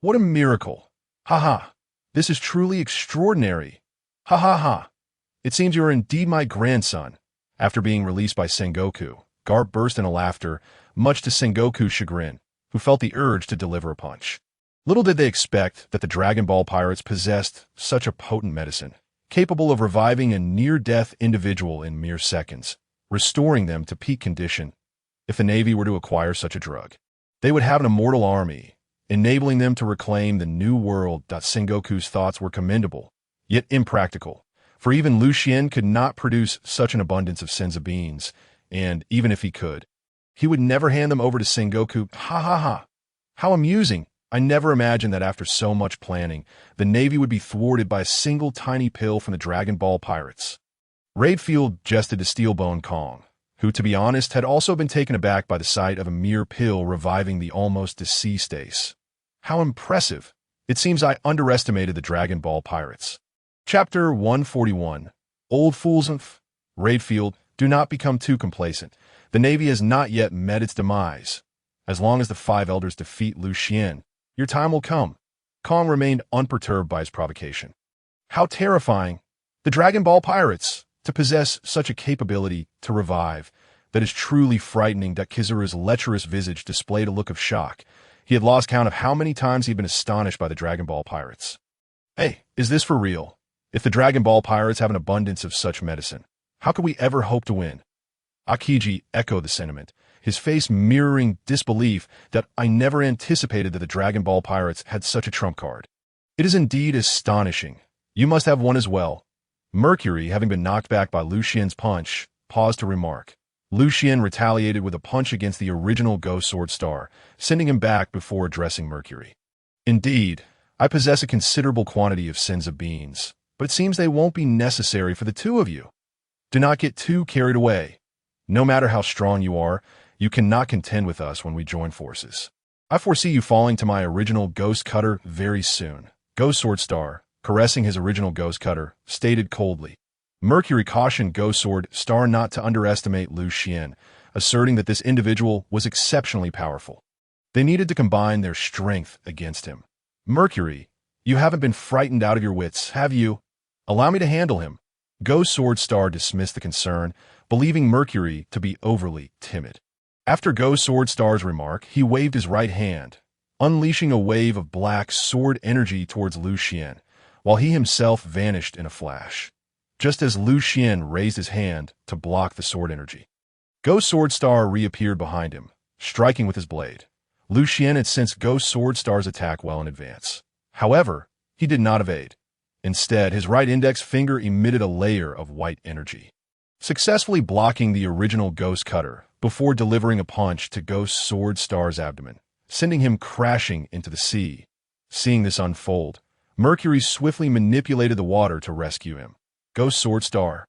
Speaker 1: What a miracle! Ha ha! This is truly extraordinary! Ha ha ha! It seems you are indeed my grandson. After being released by Sengoku, Garp burst into laughter, much to Sengoku's chagrin, who felt the urge to deliver a punch. Little did they expect that the Dragon Ball pirates possessed such a potent medicine, capable of reviving a near-death individual in mere seconds, restoring them to peak condition. If the Navy were to acquire such a drug, they would have an immortal army, enabling them to reclaim the new world. Sengoku's thoughts were commendable, yet impractical, for even Lucian could not produce such an abundance of senza beans, and even if he could, he would never hand them over to Sengoku. Ha ha ha! How amusing! I never imagined that after so much planning, the Navy would be thwarted by a single tiny pill from the Dragon Ball pirates. Raidfield jested to Steelbone Kong, who, to be honest, had also been taken aback by the sight of a mere pill reviving the almost deceased Ace. How impressive! It seems I underestimated the Dragon Ball pirates. Chapter 141. Old Fools. Raidfield, do not become too complacent. The Navy has not yet met its demise. As long as the five elders defeat Lucian, your time will come. Kong remained unperturbed by his provocation. How terrifying! The Dragon Ball pirates! To possess such a capability to revive, that is truly frightening. Kizaru's lecherous visage displayed a look of shock. He had lost count of how many times he had been astonished by the Dragon Ball pirates. Hey, is this for real? If the Dragon Ball pirates have an abundance of such medicine, how could we ever hope to win? Akiji echoed the sentiment, his face mirroring disbelief that I never anticipated that the Dragon Ball pirates had such a trump card. It is indeed astonishing. You must have one as well. Mercury, having been knocked back by Lucian's punch, paused to remark. Lucian retaliated with a punch against the original Ghost Sword Star, sending him back before addressing Mercury. Indeed, I possess a considerable quantity of senza beans, but it seems they won't be necessary for the two of you. Do not get too carried away. No matter how strong you are, you cannot contend with us when we join forces. I foresee you falling to my original Ghost Cutter very soon. Ghost Sword Star, caressing his original Ghost Cutter, stated coldly. Mercury cautioned Ghost Sword Star not to underestimate Lucian, asserting that this individual was exceptionally powerful. They needed to combine their strength against him. Mercury, you haven't been frightened out of your wits, have you? Allow me to handle him. Ghost Sword Star dismissed the concern, believing Mercury to be overly timid. After Ghost Sword Star's remark, he waved his right hand, unleashing a wave of black sword energy towards Lucian, while he himself vanished in a flash, just as Lucian raised his hand to block the sword energy. Ghost Sword Star reappeared behind him, striking with his blade. Lucian had sensed Ghost Sword Star's attack well in advance. However, he did not evade. Instead, his right index finger emitted a layer of white energy, successfully blocking the original Ghost Cutter before delivering a punch to Ghost Sword Star's abdomen, sending him crashing into the sea. Seeing this unfold, Mercury swiftly manipulated the water to rescue him. Ghost Sword Star,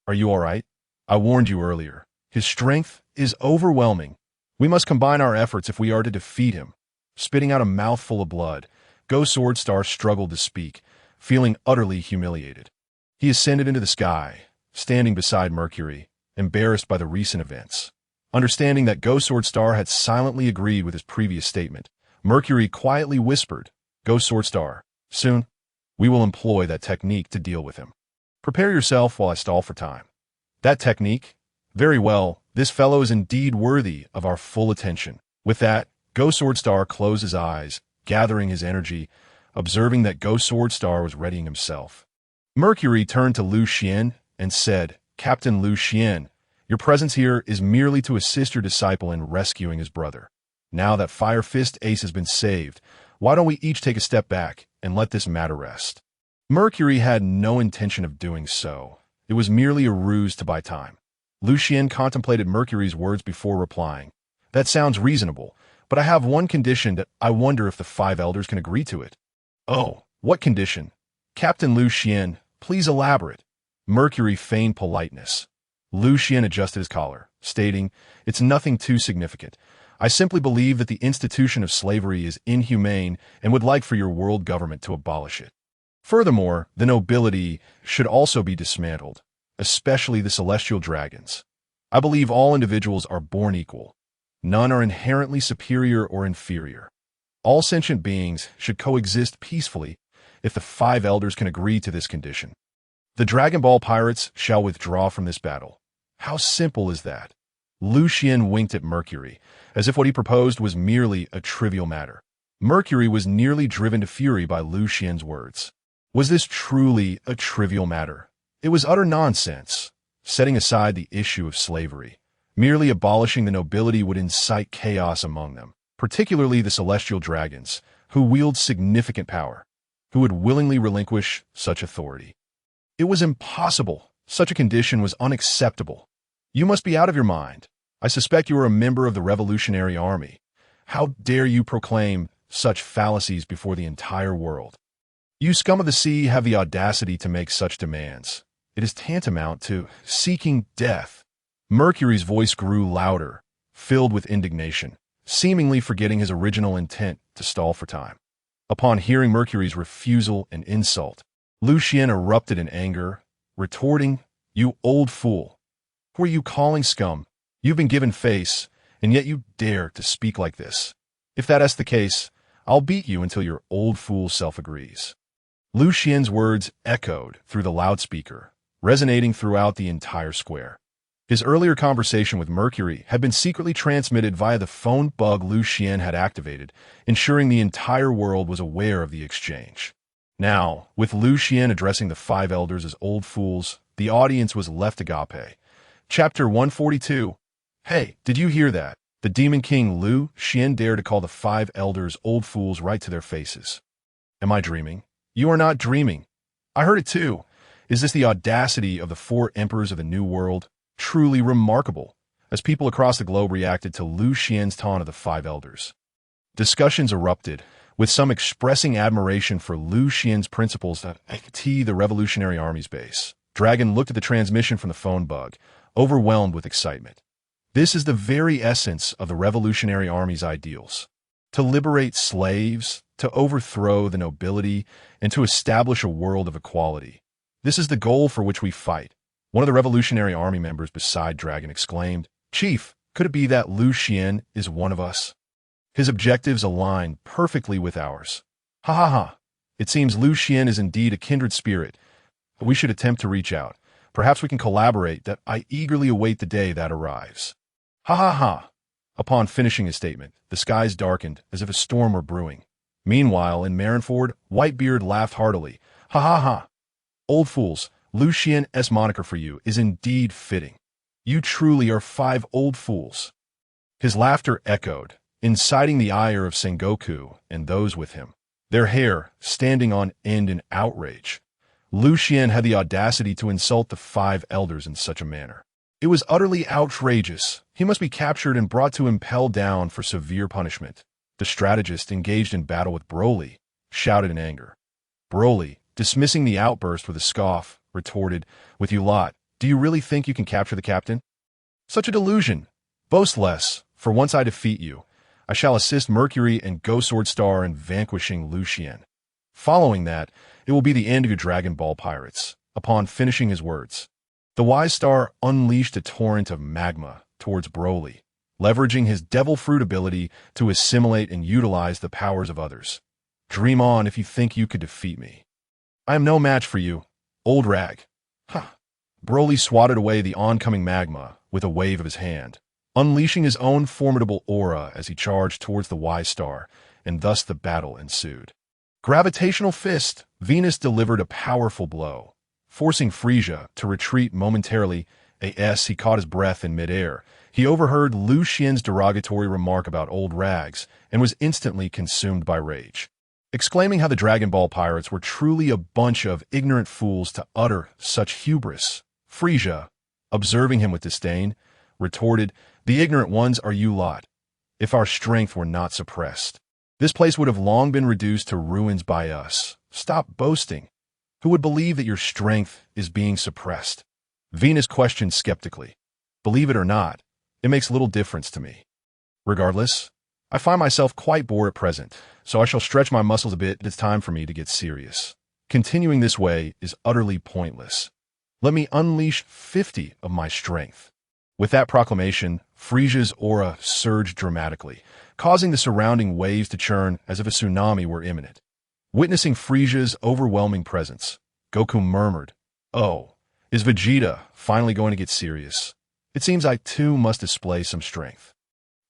Speaker 1: are you all right? I warned you earlier. His strength is overwhelming. We must combine our efforts if we are to defeat him. Spitting out a mouthful of blood, Ghost Sword Star struggled to speak, feeling utterly humiliated. He ascended into the sky, standing beside Mercury, embarrassed by the recent events. Understanding that Ghost Sword Star had silently agreed with his previous statement, Mercury quietly whispered, Ghost Sword Star, soon, we will employ that technique to deal with him. Prepare yourself while I stall for time. That technique? Very well, this fellow is indeed worthy of our full attention. With that, Ghost Sword Star closed his eyes, gathering his energy. observing that Ghost Sword Star was readying himself. Mercury turned to Lucian and said, "Captain Lucian, your presence here is merely to assist your disciple in rescuing his brother. Now that Fire Fist Ace has been saved, why don't we each take a step back and let this matter rest?" Mercury had no intention of doing so. It was merely a ruse to buy time. Lucian contemplated Mercury's words before replying. "That sounds reasonable, but I have one condition that I wonder if the 5 elders can agree to it." "Oh, what condition? Captain Lucian, please elaborate." Mercury feigned politeness. Lucian adjusted his collar, stating, "It's nothing too significant. I simply believe that the institution of slavery is inhumane and would like for your world government to abolish it. Furthermore, the nobility should also be dismantled, especially the celestial dragons. I believe all individuals are born equal. None are inherently superior or inferior. All sentient beings should coexist peacefully if the 5 elders can agree to this condition. The Dragon Ball pirates shall withdraw from this battle. How simple is that?" Lucian winked at Mercury, as if what he proposed was merely a trivial matter. Mercury was nearly driven to fury by Lucian's words. Was this truly a trivial matter? It was utter nonsense. Setting aside the issue of slavery, merely abolishing the nobility would incite chaos among them, particularly the celestial dragons, who wield significant power. Who would willingly relinquish such authority? It was impossible. Such a condition was unacceptable. "You must be out of your mind. I suspect you are a member of the Revolutionary Army. How dare you proclaim such fallacies before the entire world? You scum of the sea have the audacity to make such demands. It is tantamount to seeking death." Mercury's voice grew louder, filled with indignation, seemingly forgetting his original intent to stall for time. Upon hearing Mercury's refusal and insult, Lucian erupted in anger, retorting, "You old fool! Who are you calling scum? You've been given face, and yet you dare to speak like this. If that is the case, I'll beat you until your old fool self agrees." Lucian's words echoed through the loudspeaker, resonating throughout the entire square. His earlier conversation with Mercury had been secretly transmitted via the phone bug Lucian had activated, ensuring the entire world was aware of the exchange. Now, with Lucian addressing the 5 elders as old fools, the audience was left agape. Chapter 142. Hey, did you hear that? The Demon King Liu Xuan dared to call the 5 elders old fools right to their faces. Am I dreaming? You are not dreaming. I heard it too. Is this the audacity of the 4 emperors of the New World? Truly remarkable, as people across the globe reacted to Liu Xuan's taunt of the 5 elders. Discussions erupted, with some expressing admiration for Liu Xuan's principles at the Revolutionary Army's base. Dragon looked at the transmission from the phone bug, overwhelmed with excitement. This is the very essence of the Revolutionary Army's ideals. To liberate slaves, to overthrow the nobility, and to establish a world of equality. This is the goal for which we fight. One of the Revolutionary Army members beside Dragon exclaimed, "Chief, could it be that Liu Xuan is one of us? His objectives align perfectly with ours. Ha ha ha. It seems Liu Xuan is indeed a kindred spirit. We should attempt to reach out. Perhaps we can collaborate. That I eagerly await the day that arrives." Ha ha ha. Upon finishing his statement, the skies darkened as if a storm were brewing. Meanwhile, in Marineford, Whitebeard laughed heartily. Ha ha ha. Old fools, Liu Xuan's moniker for you is indeed fitting. You truly are 5 old fools. His laughter echoed, inciting the ire of Sengoku and those with him, their hair standing on end in outrage. Liu Xuan had the audacity to insult the 5 elders in such a manner. It was utterly outrageous. He must be captured and brought to Impel Down for severe punishment. The strategist engaged in battle with Broly shouted in anger. Broly, dismissing the outburst with a scoff, retorted, "With you lot, do you really think you can capture the captain? Such a delusion. Boast less, for once I defeat you, I shall assist Mercury and Ghost Sword Star in vanquishing Liu Xuan. Following that, it will be the end of your Dragon Ball pirates." Upon finishing his words, the Wise Star unleashed a torrent of magma towards Broly, leveraging his Devil Fruit ability to assimilate and utilize the powers of others. Dream on if you think you could defeat me. I am no match for you, old rag. Ha! Broly swatted away the oncoming magma with a wave of his hand, unleashing his own formidable aura as he charged towards the Wise Star, and thus the battle ensued. Gravitational fist. Venus delivered a powerful blow, forcing Frisia to retreat momentarily. He caught his breath in midair. He overheard Lucian's derogatory remark about old rags and was instantly consumed by rage, exclaiming how the Dragon Ball pirates were truly a bunch of ignorant fools to utter such hubris. Frisia, observing him with disdain, retorted, "The ignorant ones are you lot. If our strength were not suppressed, this place would have long been reduced to ruins by us. Stop boasting. Who would believe that your strength is being suppressed?" Venus questioned skeptically. "Believe it or not, it makes little difference to me. Regardless, I find myself quite bored at present, so I shall stretch my muscles a bit. It's time for me to get serious. Continuing this way is utterly pointless. Let me unleash 50 of my strength." With that proclamation, Frisia's aura surged dramatically, causing the surrounding waves to churn as if a tsunami were imminent. Witnessing Frisia's overwhelming presence, Goku murmured, "Oh, is Vegeta finally going to get serious? It seems I too must display some strength."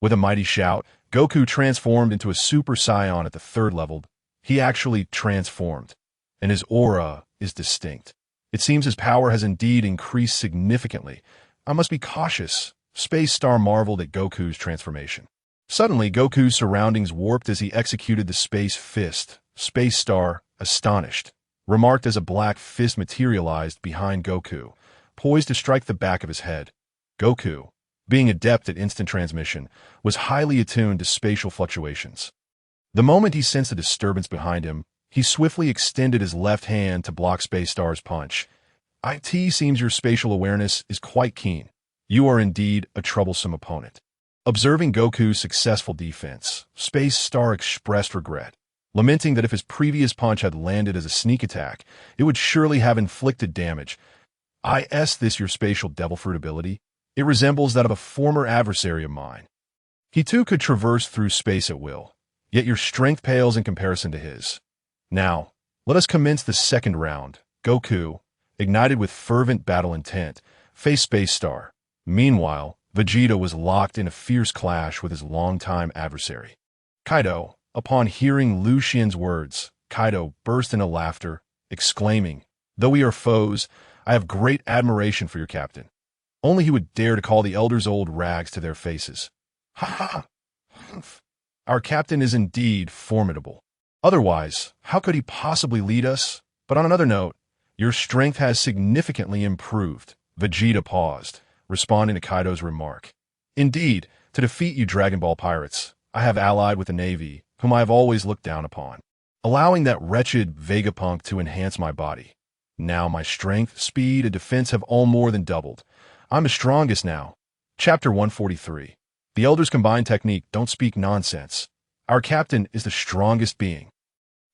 Speaker 1: With a mighty shout, Goku transformed into a Super Saiyan at the 3rd level. He actually transformed, and his aura is distinct. It seems his power has indeed increased significantly. I must be cautious. Space Star marveled at Goku's transformation. Suddenly, Goku's surroundings warped as he executed the Space Fist. Space Star, astonished, remarked as a black fist materialized behind Goku, poised to strike the back of his head. Goku, being adept at instant transmission, was highly attuned to spatial fluctuations. The moment he sensed a disturbance behind him, he swiftly extended his left hand to block Space Star's punch. "It seems your spatial awareness is quite keen. You are indeed a troublesome opponent." Observing Goku's successful defense, Space Star expressed regret, lamenting that if his previous punch had landed as a sneak attack, it would surely have inflicted damage. "Is this your spatial devil fruit ability? It resembles that of a former adversary of mine. He too could traverse through space at will, yet your strength pales in comparison to his. Now, let us commence the 2nd round." Goku, ignited with fervent battle intent, faced Space Star. Meanwhile, Vegeta was locked in a fierce clash with his longtime adversary, Kaido. Upon hearing Lucian's words, Kaido burst into laughter, exclaiming, "Though we are foes, I have great admiration for your captain. Only he would dare to call the elders old rags to their faces. Ha ha! Our captain is indeed formidable. Otherwise, how could he possibly lead us? But on another note, your strength has significantly improved." Vegeta paused, responding to Kaido's remark. "Indeed, to defeat you Dragon Ball pirates, I have allied with the Navy, whom I have always looked down upon, allowing that wretched Vegapunk to enhance my body. Now my strength, speed, and defense have all more than doubled. I'm the strongest now." Chapter 143. The Elders' combined technique. Don't speak nonsense. Our captain is the strongest being.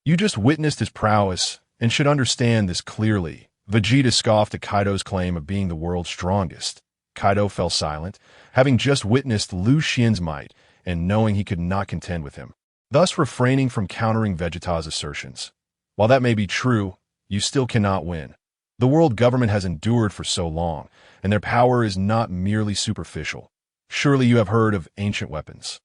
Speaker 1: You just witnessed his prowess and should understand this clearly. Vegeta scoffed at Kaido's claim of being the world's strongest. Kaido fell silent, having just witnessed Lucian's might and knowing he could not contend with him, thus refraining from countering Vegeta's assertions. While that may be true, you still cannot win. The world government has endured for so long, and their power is not merely superficial. Surely you have heard of ancient weapons,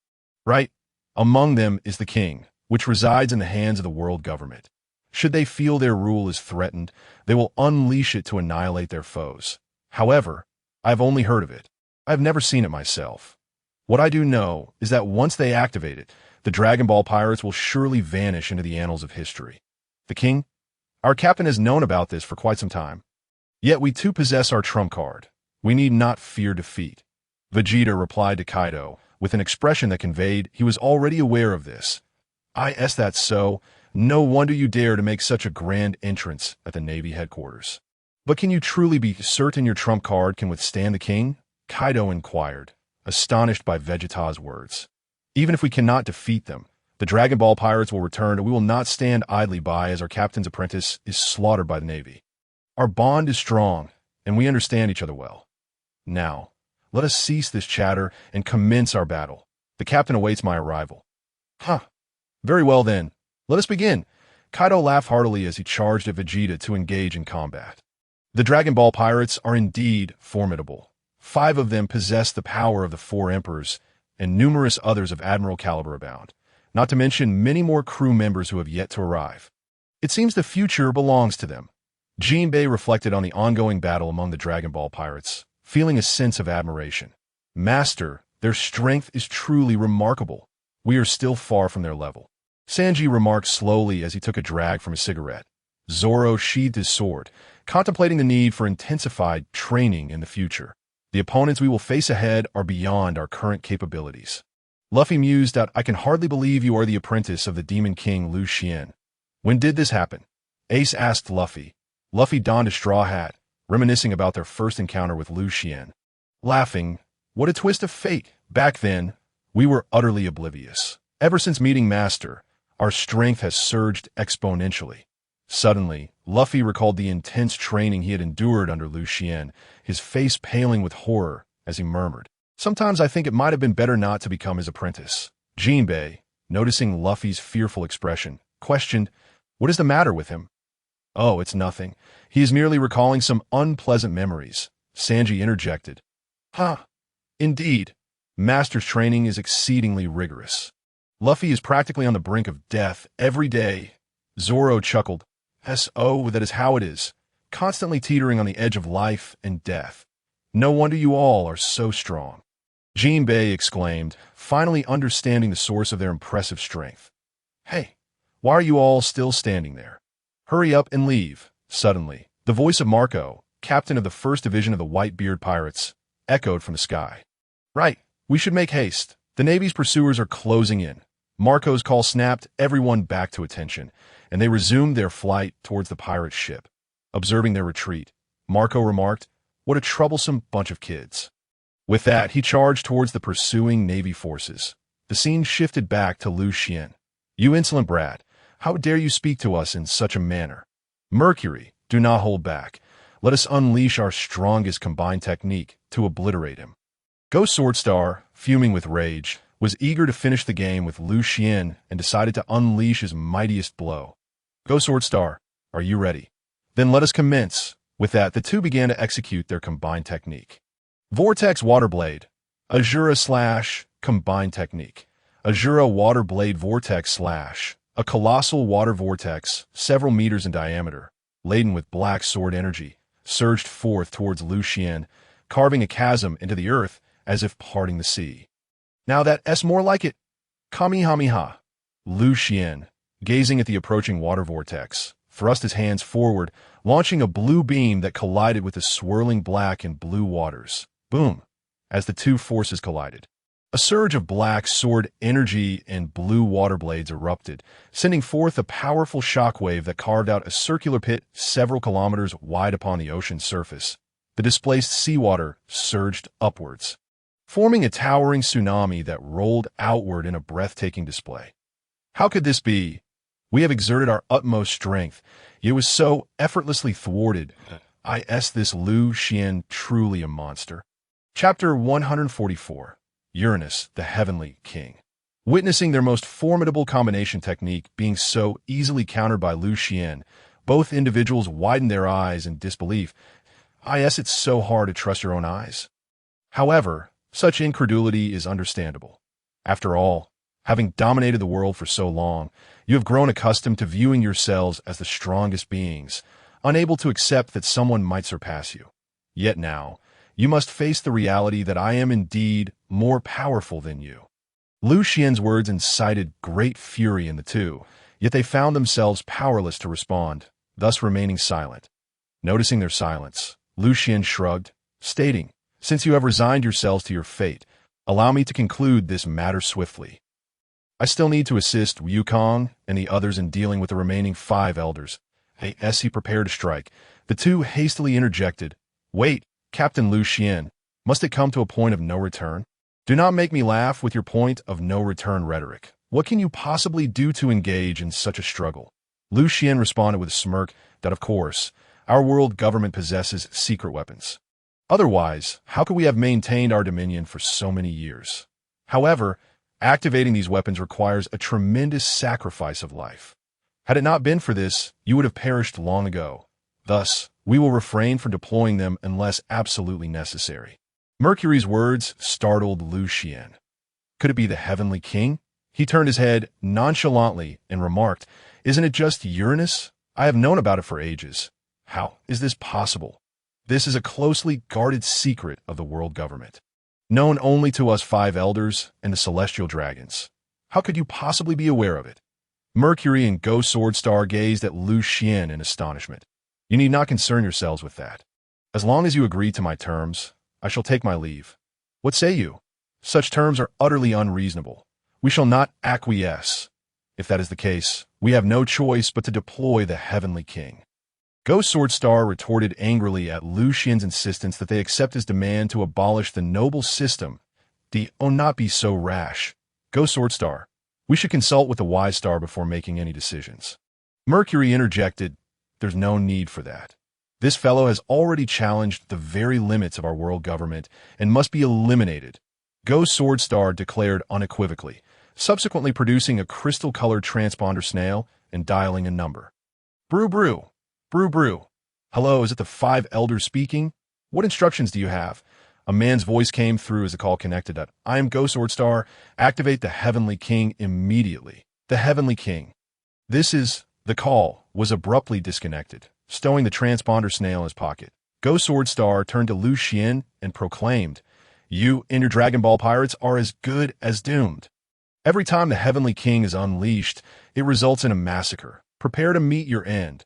Speaker 1: right? Among them is the king, which resides in the hands of the world government. Should they feel their rule is threatened, they will unleash it to annihilate their foes. However, I have only heard of it. I have never seen it myself. What I do know is that once they activate it, the Dragon Ball pirates will surely vanish into the annals of history. The king? Our captain has known about this for quite some time. Yet we too possess our trump card. We need not fear defeat. Vegeta replied to Kaido with an expression that conveyed he was already aware of this. Is that so? No wonder you dare to make such a grand entrance at the Navy headquarters. But can you truly be certain your trump card can withstand the king? Kaido inquired, astonished by Vegeta's words. Even if we cannot defeat them, the Dragon Ball pirates will return and we will not stand idly by as our captain's apprentice is slaughtered by the Navy. Our bond is strong, and we understand each other well. Now, let us cease this chatter and commence our battle. The captain awaits my arrival. Very well then. Let us begin. Kaido laughed heartily as he charged at Vegeta to engage in combat. The Dragon Ball pirates are indeed formidable. 5 of them possess the power of the 4 emperors, and numerous others of Admiral caliber abound. not to mention many more crew members who have yet to arrive. It seems the future belongs to them. Jinbei reflected on the ongoing battle among the Dragon Ball pirates, feeling a sense of admiration. Master, their strength is truly remarkable. We are still far from their level. Sanji remarked slowly as he took a drag from his cigarette. Zoro sheathed his sword, contemplating the need for intensified training in the future. The opponents we will face ahead are beyond our current capabilities. Luffy mused that I can hardly believe you are the apprentice of the Demon King Lucian. When did this happen? Ace asked Luffy. Luffy donned a straw hat, reminiscing about their first encounter with Lucian. Laughing, what a twist of fate. Back then, we were utterly oblivious. Ever since meeting Master, our strength has surged exponentially. Suddenly, Luffy recalled the intense training he had endured under Lucian, his face paling with horror as he murmured, "Sometimes I think it might have been better not to become his apprentice." Jinbei, noticing Luffy's fearful expression, questioned, "What is the matter with him?" "Oh, it's nothing. He is merely recalling some unpleasant memories," Sanji interjected. "Huh. Indeed. Master's training is exceedingly rigorous. Luffy is practically on the brink of death every day." Zoro chuckled. "So, that is how it is. Constantly teetering on the edge of life and death. No wonder you all are so strong." Jinbei exclaimed, finally understanding the source of their impressive strength. "Hey, why are you all still standing there? Hurry up and leave." Suddenly, the voice of Marco, captain of the 1st Division of the Whitebeard pirates, echoed from the sky. "Right, we should make haste. The Navy's pursuers are closing in." Marco's call snapped everyone back to attention, and they resumed their flight towards the pirate ship. Observing their retreat, Marco remarked, "What a troublesome bunch of kids." With that, he charged towards the pursuing Navy forces. The scene shifted back to Lucian. "You insolent brat, how dare you speak to us in such a manner? Mercury, do not hold back. Let us unleash our strongest combined technique to obliterate him." Ghost Swordstar, fuming with rage, was eager to finish the game with Lucian and decided to unleash his mightiest blow. "Ghost Swordstar, are you ready? Then let us commence." With that, the two began to execute their combined technique. Vortex Water Blade, Azura Slash, combined technique. Azura Water Blade Vortex Slash, a colossal water vortex, several meters in diameter, laden with black sword energy, surged forth towards Lucian, carving a chasm into the earth as if parting the sea. "Now that's more like it. Kamehameha." Lucian, gazing at the approaching water vortex, thrust his hands forward, launching a blue beam that collided with the swirling black and blue waters. Boom! As the two forces collided, a surge of black sword energy and blue water blades erupted, sending forth a powerful shockwave that carved out a circular pit several kilometers wide upon the ocean's surface. The displaced seawater surged upwards, forming a towering tsunami that rolled outward in a breathtaking display. How could this be? We have exerted our utmost strength, yet was so effortlessly thwarted. This Lucian truly a monster. Chapter 144. Uranus, the Heavenly King. Witnessing their most formidable combination technique being so easily countered by Lucian, both individuals widened their eyes in disbelief. It's so hard to trust your own eyes. However, such incredulity is understandable. After all, having dominated the world for so long, you have grown accustomed to viewing yourselves as the strongest beings, unable to accept that someone might surpass you. Yet now, you must face the reality that I am indeed more powerful than you. Lucian's words incited great fury in the two, yet they found themselves powerless to respond, thus remaining silent. Noticing their silence, Lucian shrugged, stating, "Since you have resigned yourselves to your fate, allow me to conclude this matter swiftly. I still need to assist Wukong and the others in dealing with the remaining 5 elders." As he prepared to strike, the two hastily interjected, "Wait, Captain Lucian, must it come to a point of no return? Do not make me laugh with your point of no return rhetoric. What can you possibly do to engage in such a struggle?" Lucian responded with a smirk that, of course, our world government possesses secret weapons. Otherwise, how could we have maintained our dominion for so many years? However, activating these weapons requires a tremendous sacrifice of life. Had it not been for this, you would have perished long ago. Thus, we will refrain from deploying them unless absolutely necessary. Mercury's words startled Lucian. Could it be the Heavenly King? He turned his head nonchalantly and remarked, "Isn't it just Uranus? I have known about it for ages. How is this possible? This is a closely guarded secret of the world government, known only to us five elders and the celestial dragons. How could you possibly be aware of it?" Mercury and Ghost Sword Star gazed at Lucian in astonishment. "You need not concern yourselves with that. As long as you agree to my terms, I shall take my leave. What say you? Such terms are utterly unreasonable. We shall not acquiesce. If that is the case, we have no choice but to deploy the Heavenly King." Ghost Sword Star retorted angrily at Lucian's insistence that they accept his demand to abolish the noble system. "Oh, not be so rash. Ghost Sword Star, we should consult with the Wise Star before making any decisions." Mercury interjected, "There's no need for that. This fellow has already challenged the very limits of our world government and must be eliminated." Ghost Sword Star declared unequivocally, subsequently producing a crystal-colored transponder snail and dialing a number. "Brew, brew. Brew, brew. Hello, is it the five elders speaking? What instructions do you have?" A man's voice came through as the call connected. "I am Ghost Sword Star. Activate the Heavenly King immediately." The Heavenly King. The call was abruptly disconnected, stowing the transponder snail in his pocket. Ghost Sword Star turned to Lucian and proclaimed, "You and your Dragon Ball pirates are as good as doomed. Every time the Heavenly King is unleashed, it results in a massacre. Prepare to meet your end."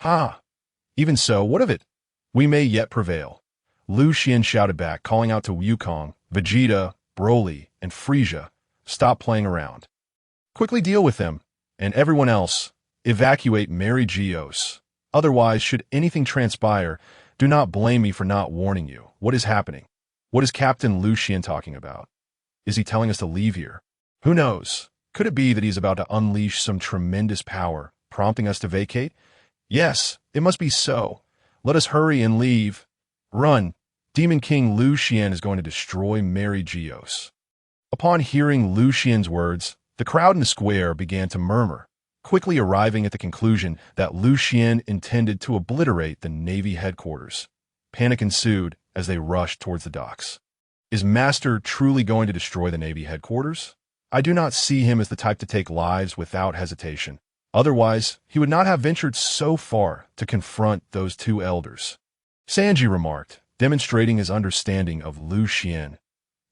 Speaker 1: "Ha! Even so, what of it? We may yet prevail." Lucian shouted back, calling out to Wukong, Vegeta, Broly, and Frieza, "Stop playing around. Quickly deal with them, and everyone else, evacuate Mariejois. Otherwise, should anything transpire, do not blame me for not warning you. What is happening? What is Captain Lucian talking about? Is he telling us to leave here? Who knows? Could it be that he's about to unleash some tremendous power, prompting us to vacate? Yes, it must be so. Let us hurry and leave. Run. Demon King Lucian is going to destroy Mariejois." Upon hearing Lucian's words, the crowd in the square began to murmur, quickly arriving at the conclusion that Lucian intended to obliterate the Navy headquarters. Panic ensued as they rushed towards the docks. Is Master truly going to destroy the Navy headquarters? I do not see him as the type to take lives without hesitation. Otherwise, he would not have ventured so far to confront those two elders. Sanji remarked, demonstrating his understanding of Lucian.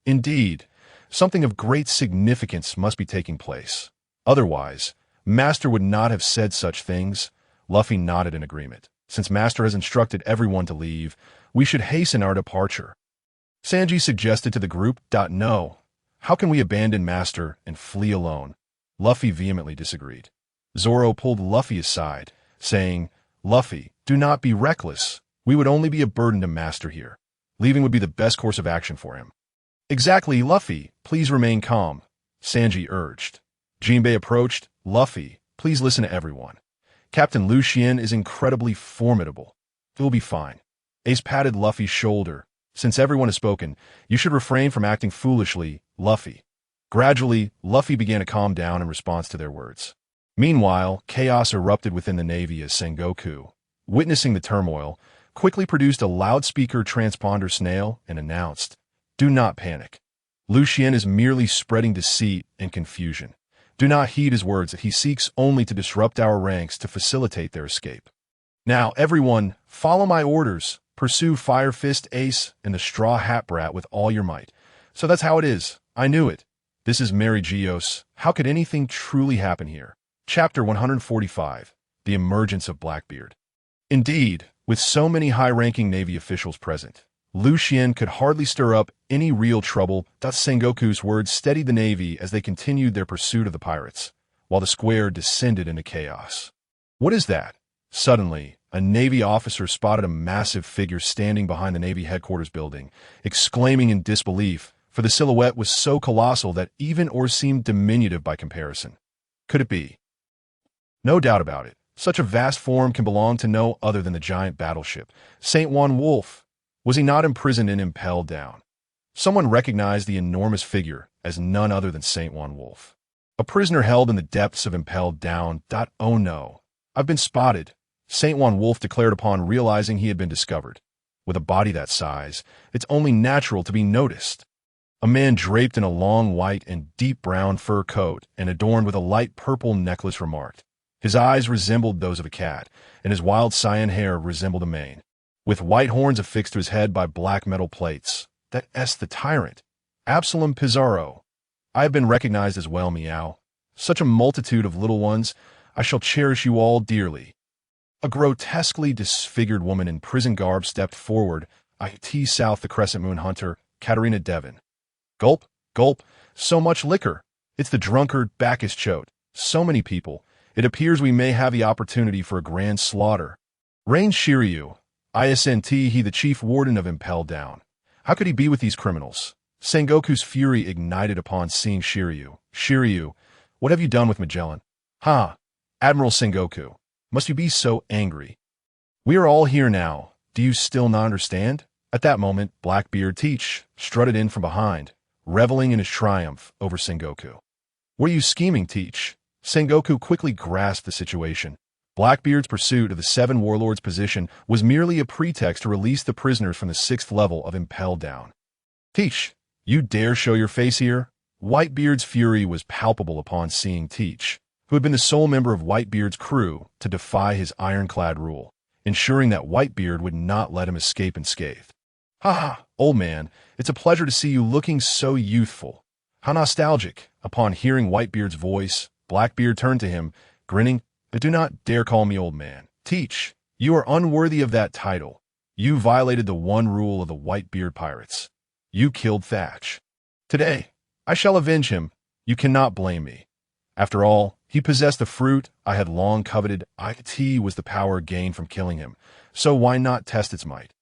Speaker 1: Indeed, something of great significance must be taking place. Otherwise, Master would not have said such things. Luffy nodded in agreement. Since Master has instructed everyone to leave, we should hasten our departure. Sanji suggested to the group, "No. How can we abandon Master and flee alone?" Luffy vehemently disagreed. Zoro pulled Luffy aside, saying, "Luffy, do not be reckless. We would only be a burden to Master here. Leaving would be the best course of action for him." "Exactly, Luffy. Please remain calm," Sanji urged. Jinbei approached. "Luffy, please listen to everyone. Captain Lucian is incredibly formidable. It will be fine." Ace patted Luffy's shoulder. "Since everyone has spoken, you should refrain from acting foolishly, Luffy." Gradually, Luffy began to calm down in response to their words. Meanwhile, chaos erupted within the Navy as Sengoku, witnessing the turmoil, quickly produced a loudspeaker transponder snail and announced, "Do not panic. Lucian is merely spreading deceit and confusion. Do not heed his words that he seeks only to disrupt our ranks to facilitate their escape. Now, everyone, follow my orders. Pursue Fire Fist Ace and the Straw Hat Brat with all your might." So that's how it is. I knew it. This is Mariejois. How could anything truly happen here? Chapter 145, The Emergence of Blackbeard. Indeed, with so many high-ranking Navy officials present, Lucian could hardly stir up any real trouble. Sengoku's words steadied the Navy as they continued their pursuit of the pirates, while the square descended into chaos. What is that? Suddenly, a Navy officer spotted a massive figure standing behind the Navy headquarters building, exclaiming in disbelief, for the silhouette was so colossal that even or seemed diminutive by comparison. Could it be? No doubt about it. Such a vast form can belong to no other than the giant battleship, St. Juan Wolf. Was he not imprisoned in Impel Down? Someone recognized the enormous figure as none other than St. Juan Wolf. A prisoner held in the depths of Impel Down. Oh no. I've been spotted, St. Juan Wolf declared upon realizing he had been discovered. With a body that size, it's only natural to be noticed. A man draped in a long white and deep brown fur coat and adorned with a light purple necklace remarked. His eyes resembled those of a cat, and his wild cyan hair resembled a mane. With white horns affixed to his head by black metal plates. That's the tyrant. Absalom Pizarro. I have been recognized as well, meow. Such a multitude of little ones, I shall cherish you all dearly. A grotesquely disfigured woman in prison garb stepped forward. IT South the Crescent Moon Hunter, Katarina Devon. Gulp, gulp, so much liquor. It's the drunkard Bacchus chote. So many people. It appears we may have the opportunity for a grand slaughter. Rain Shiryu. ISNT he the chief warden of Impel Down. How could he be with these criminals? Sengoku's fury ignited upon seeing Shiryu. Shiryu, what have you done with Magellan? Ha! Admiral Sengoku. Must you be so angry? We are all here now. Do you still not understand? At that moment, Blackbeard Teach strutted in from behind, reveling in his triumph over Sengoku. Were you scheming, Teach? Sengoku quickly grasped the situation. Blackbeard's pursuit of the 7 warlords' position was merely a pretext to release the prisoners from the 6th level of Impel Down. Teach, you dare show your face here? Whitebeard's fury was palpable upon seeing Teach, who had been the sole member of Whitebeard's crew to defy his ironclad rule, ensuring that Whitebeard would not let him escape unscathed. Ha ha, old man, it's a pleasure to see you looking so youthful. How nostalgic. Upon hearing Whitebeard's voice, Blackbeard turned to him, grinning. Do not dare call me old man. Teach, you are unworthy of that title. You violated the one rule of the Whitebeard pirates. You killed Thatch. Today, I shall avenge him. You cannot blame me. After all, he possessed the fruit I had long coveted. It was the power gained from killing him, so why not test its might?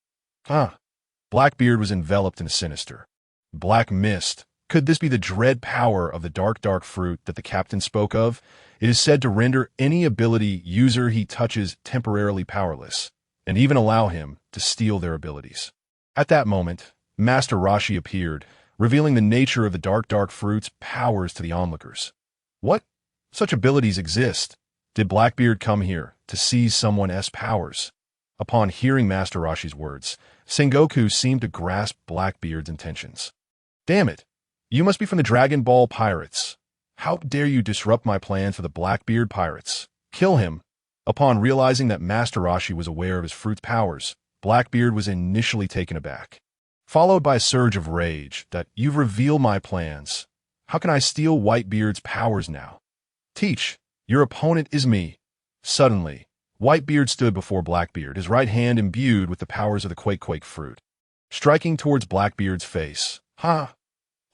Speaker 1: Blackbeard was enveloped in a sinister black mist. Could this be the dread power of the dark fruit that the captain spoke of? It is said to render any ability user he touches temporarily powerless, and even allow him to steal their abilities. At that moment, Master Roshi appeared, revealing the nature of the dark fruit's powers to the onlookers. What? Such abilities exist. Did Blackbeard come here to seize someone's powers? Upon hearing Master Roshi's words, Sengoku seemed to grasp Blackbeard's intentions. Damn it! You must be from the Dragon Ball Pirates. How dare you disrupt my plans for the Blackbeard Pirates? Kill him! Upon realizing that Master Roshi was aware of his fruit's powers, Blackbeard was initially taken aback, followed by a surge of rage that you've revealed my plans. How can I steal Whitebeard's powers now? Teach, your opponent is me. Suddenly, Whitebeard stood before Blackbeard, his right hand imbued with the powers of the Quake fruit, striking towards Blackbeard's face. Ha!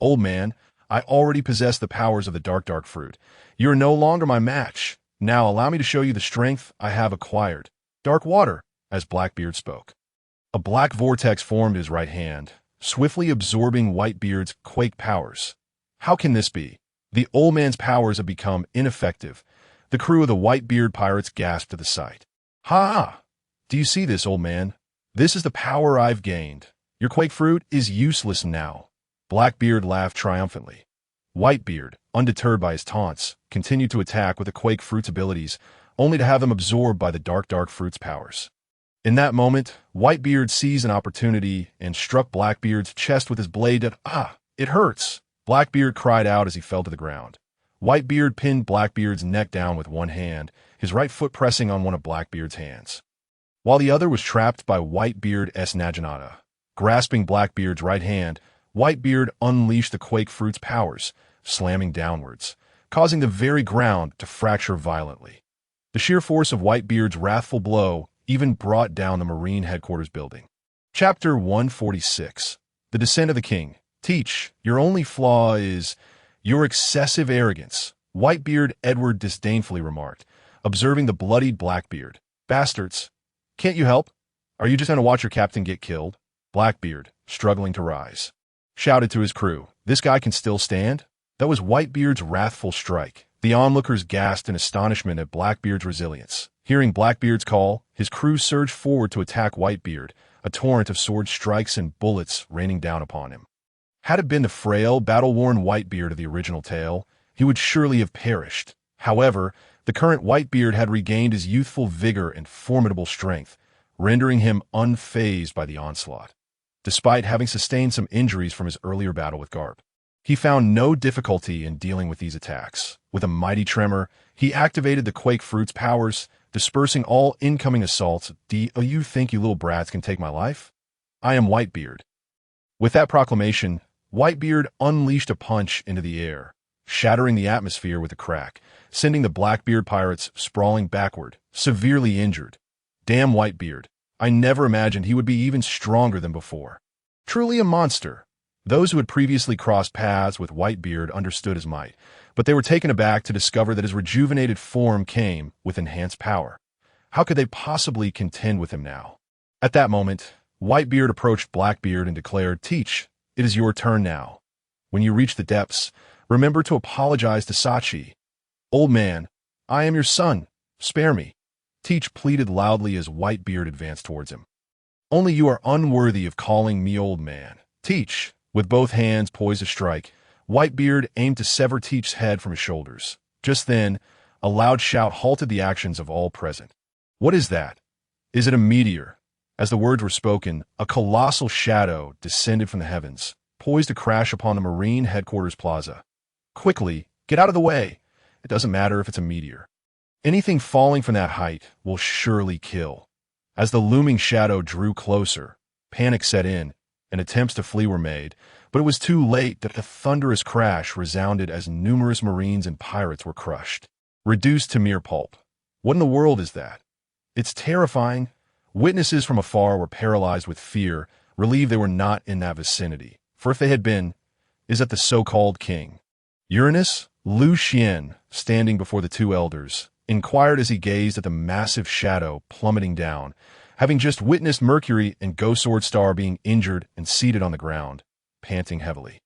Speaker 1: Old man, I already possess the powers of the dark fruit. You are no longer my match. Now allow me to show you the strength I have acquired. Dark water, as Blackbeard spoke. A black vortex formed his right hand, swiftly absorbing Whitebeard's quake powers. How can this be? The old man's powers have become ineffective. The crew of the Whitebeard pirates gasped at the sight. Ha! Do you see this, old man? This is the power I've gained. Your quake fruit is useless now. Blackbeard laughed triumphantly. Whitebeard, undeterred by his taunts, continued to attack with the quake fruit's abilities, only to have them absorbed by the dark fruit's powers. In that moment, Whitebeard seized an opportunity and struck Blackbeard's chest with his blade. It hurts! Blackbeard cried out as he fell to the ground. Whitebeard pinned Blackbeard's neck down with one hand, his right foot pressing on one of Blackbeard's hands, while the other was trapped by Whitebeard's Naginata. Grasping Blackbeard's right hand, Whitebeard unleashed the quake fruit's powers, slamming downwards, causing the very ground to fracture violently. The sheer force of Whitebeard's wrathful blow even brought down the Marine headquarters building. Chapter 146. The Descent of the King. Teach, your only flaw is your excessive arrogance, Whitebeard Edward disdainfully remarked, observing the bloodied Blackbeard. Bastards. Can't you help? Are you just going to watch your captain get killed? Blackbeard, struggling to rise, shouted to his crew. This guy can still stand? That was Whitebeard's wrathful strike. The onlookers gasped in astonishment at Blackbeard's resilience. Hearing Blackbeard's call, his crew surged forward to attack Whitebeard, a torrent of sword strikes and bullets raining down upon him. Had it been the frail, battle-worn Whitebeard of the original tale, he would surely have perished. However, the current Whitebeard had regained his youthful vigor and formidable strength, rendering him unfazed by the onslaught. despite having sustained some injuries from his earlier battle with Garp. He found no difficulty in dealing with these attacks. With a mighty tremor, he activated the Quake Fruit's powers, dispersing all incoming assaults. Do you think you little brats can take my life? I am Whitebeard. With that proclamation, Whitebeard unleashed a punch into the air, shattering the atmosphere with a crack, sending the Blackbeard pirates sprawling backward, severely injured. Damn Whitebeard. I never imagined he would be even stronger than before. Truly a monster. Those who had previously crossed paths with Whitebeard understood his might, but they were taken aback to discover that his rejuvenated form came with enhanced power. How could they possibly contend with him now? At that moment, Whitebeard approached Blackbeard and declared, "Teach, it is your turn now. When you reach the depths, remember to apologize to Sachi. Old man, I am your son. Spare me." Teach pleaded loudly as Whitebeard advanced towards him. "Only you are unworthy of calling me old man." Teach, with both hands poised to strike, Whitebeard aimed to sever Teach's head from his shoulders. Just then, a loud shout halted the actions of all present. "What is that? Is it a meteor?" As the words were spoken, a colossal shadow descended from the heavens, poised to crash upon the Marine headquarters plaza. "Quickly, get out of the way. It doesn't matter if it's a meteor. Anything falling from that height will surely kill." As the looming shadow drew closer, panic set in, and attempts to flee were made, but it was too late. That the thunderous crash resounded as numerous Marines and pirates were crushed, reduced to mere pulp. What in the world is that? It's terrifying. Witnesses from afar were paralyzed with fear, relieved they were not in that vicinity, for if they had been, is that the so-called king? Uranus, Lucian, standing before the two elders, inquired as he gazed at the massive shadow plummeting down, having just witnessed Mercury and Ghost Sword Star being injured and seated on the ground, panting heavily.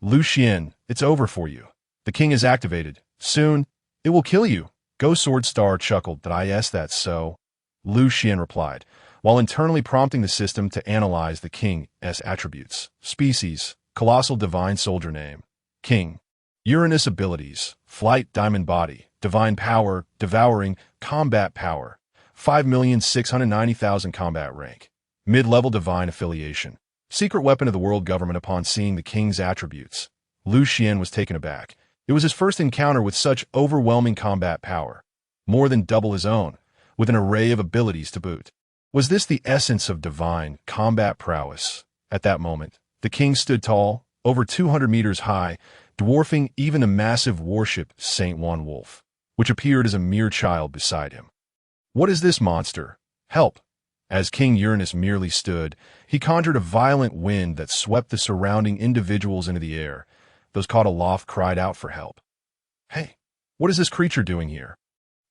Speaker 1: Lucian, it's over for you. The king is activated. Soon, it will kill you." Ghost Sword Star chuckled. That's so?" Lucian replied, while internally prompting the system to analyze the king's attributes. Species, colossal divine soldier name. King. Uranus abilities, flight, diamond body, divine power, devouring, combat power. 5,690,000 combat rank. Mid-level divine affiliation. Secret weapon of the world government. Upon seeing the king's attributes, Lucian was taken aback. It was his first encounter with such overwhelming combat power, more than double his own, with an array of abilities to boot. Was this the essence of divine combat prowess? At that moment, the king stood tall, over 200 meters high, dwarfing even the massive warship St. Juan Wolf, which appeared as a mere child beside him. "What is this monster? Help!" As King Uranus merely stood, he conjured a violent wind that swept the surrounding individuals into the air. Those caught aloft cried out for help. "Hey, what is this creature doing here?"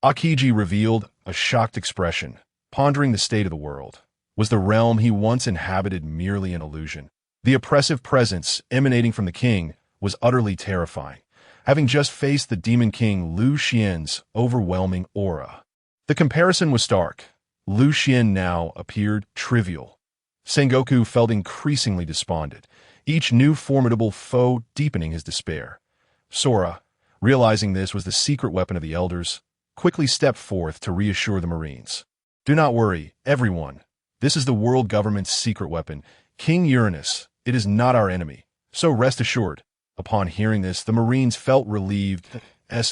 Speaker 1: Akiji revealed a shocked expression, pondering the state of the world. Was the realm he once inhabited merely an illusion? The oppressive presence emanating from the king was utterly terrifying, having just faced the demon king Lucian's overwhelming aura. The comparison was stark. Lucian now appeared trivial. Sengoku felt increasingly despondent, each new formidable foe deepening his despair. Sora, realizing this was the secret weapon of the elders, quickly stepped forth to reassure the Marines. "Do not worry, everyone. This is the world government's secret weapon, King Uranus. It is not our enemy, so rest assured." Upon hearing this, the Marines felt relieved.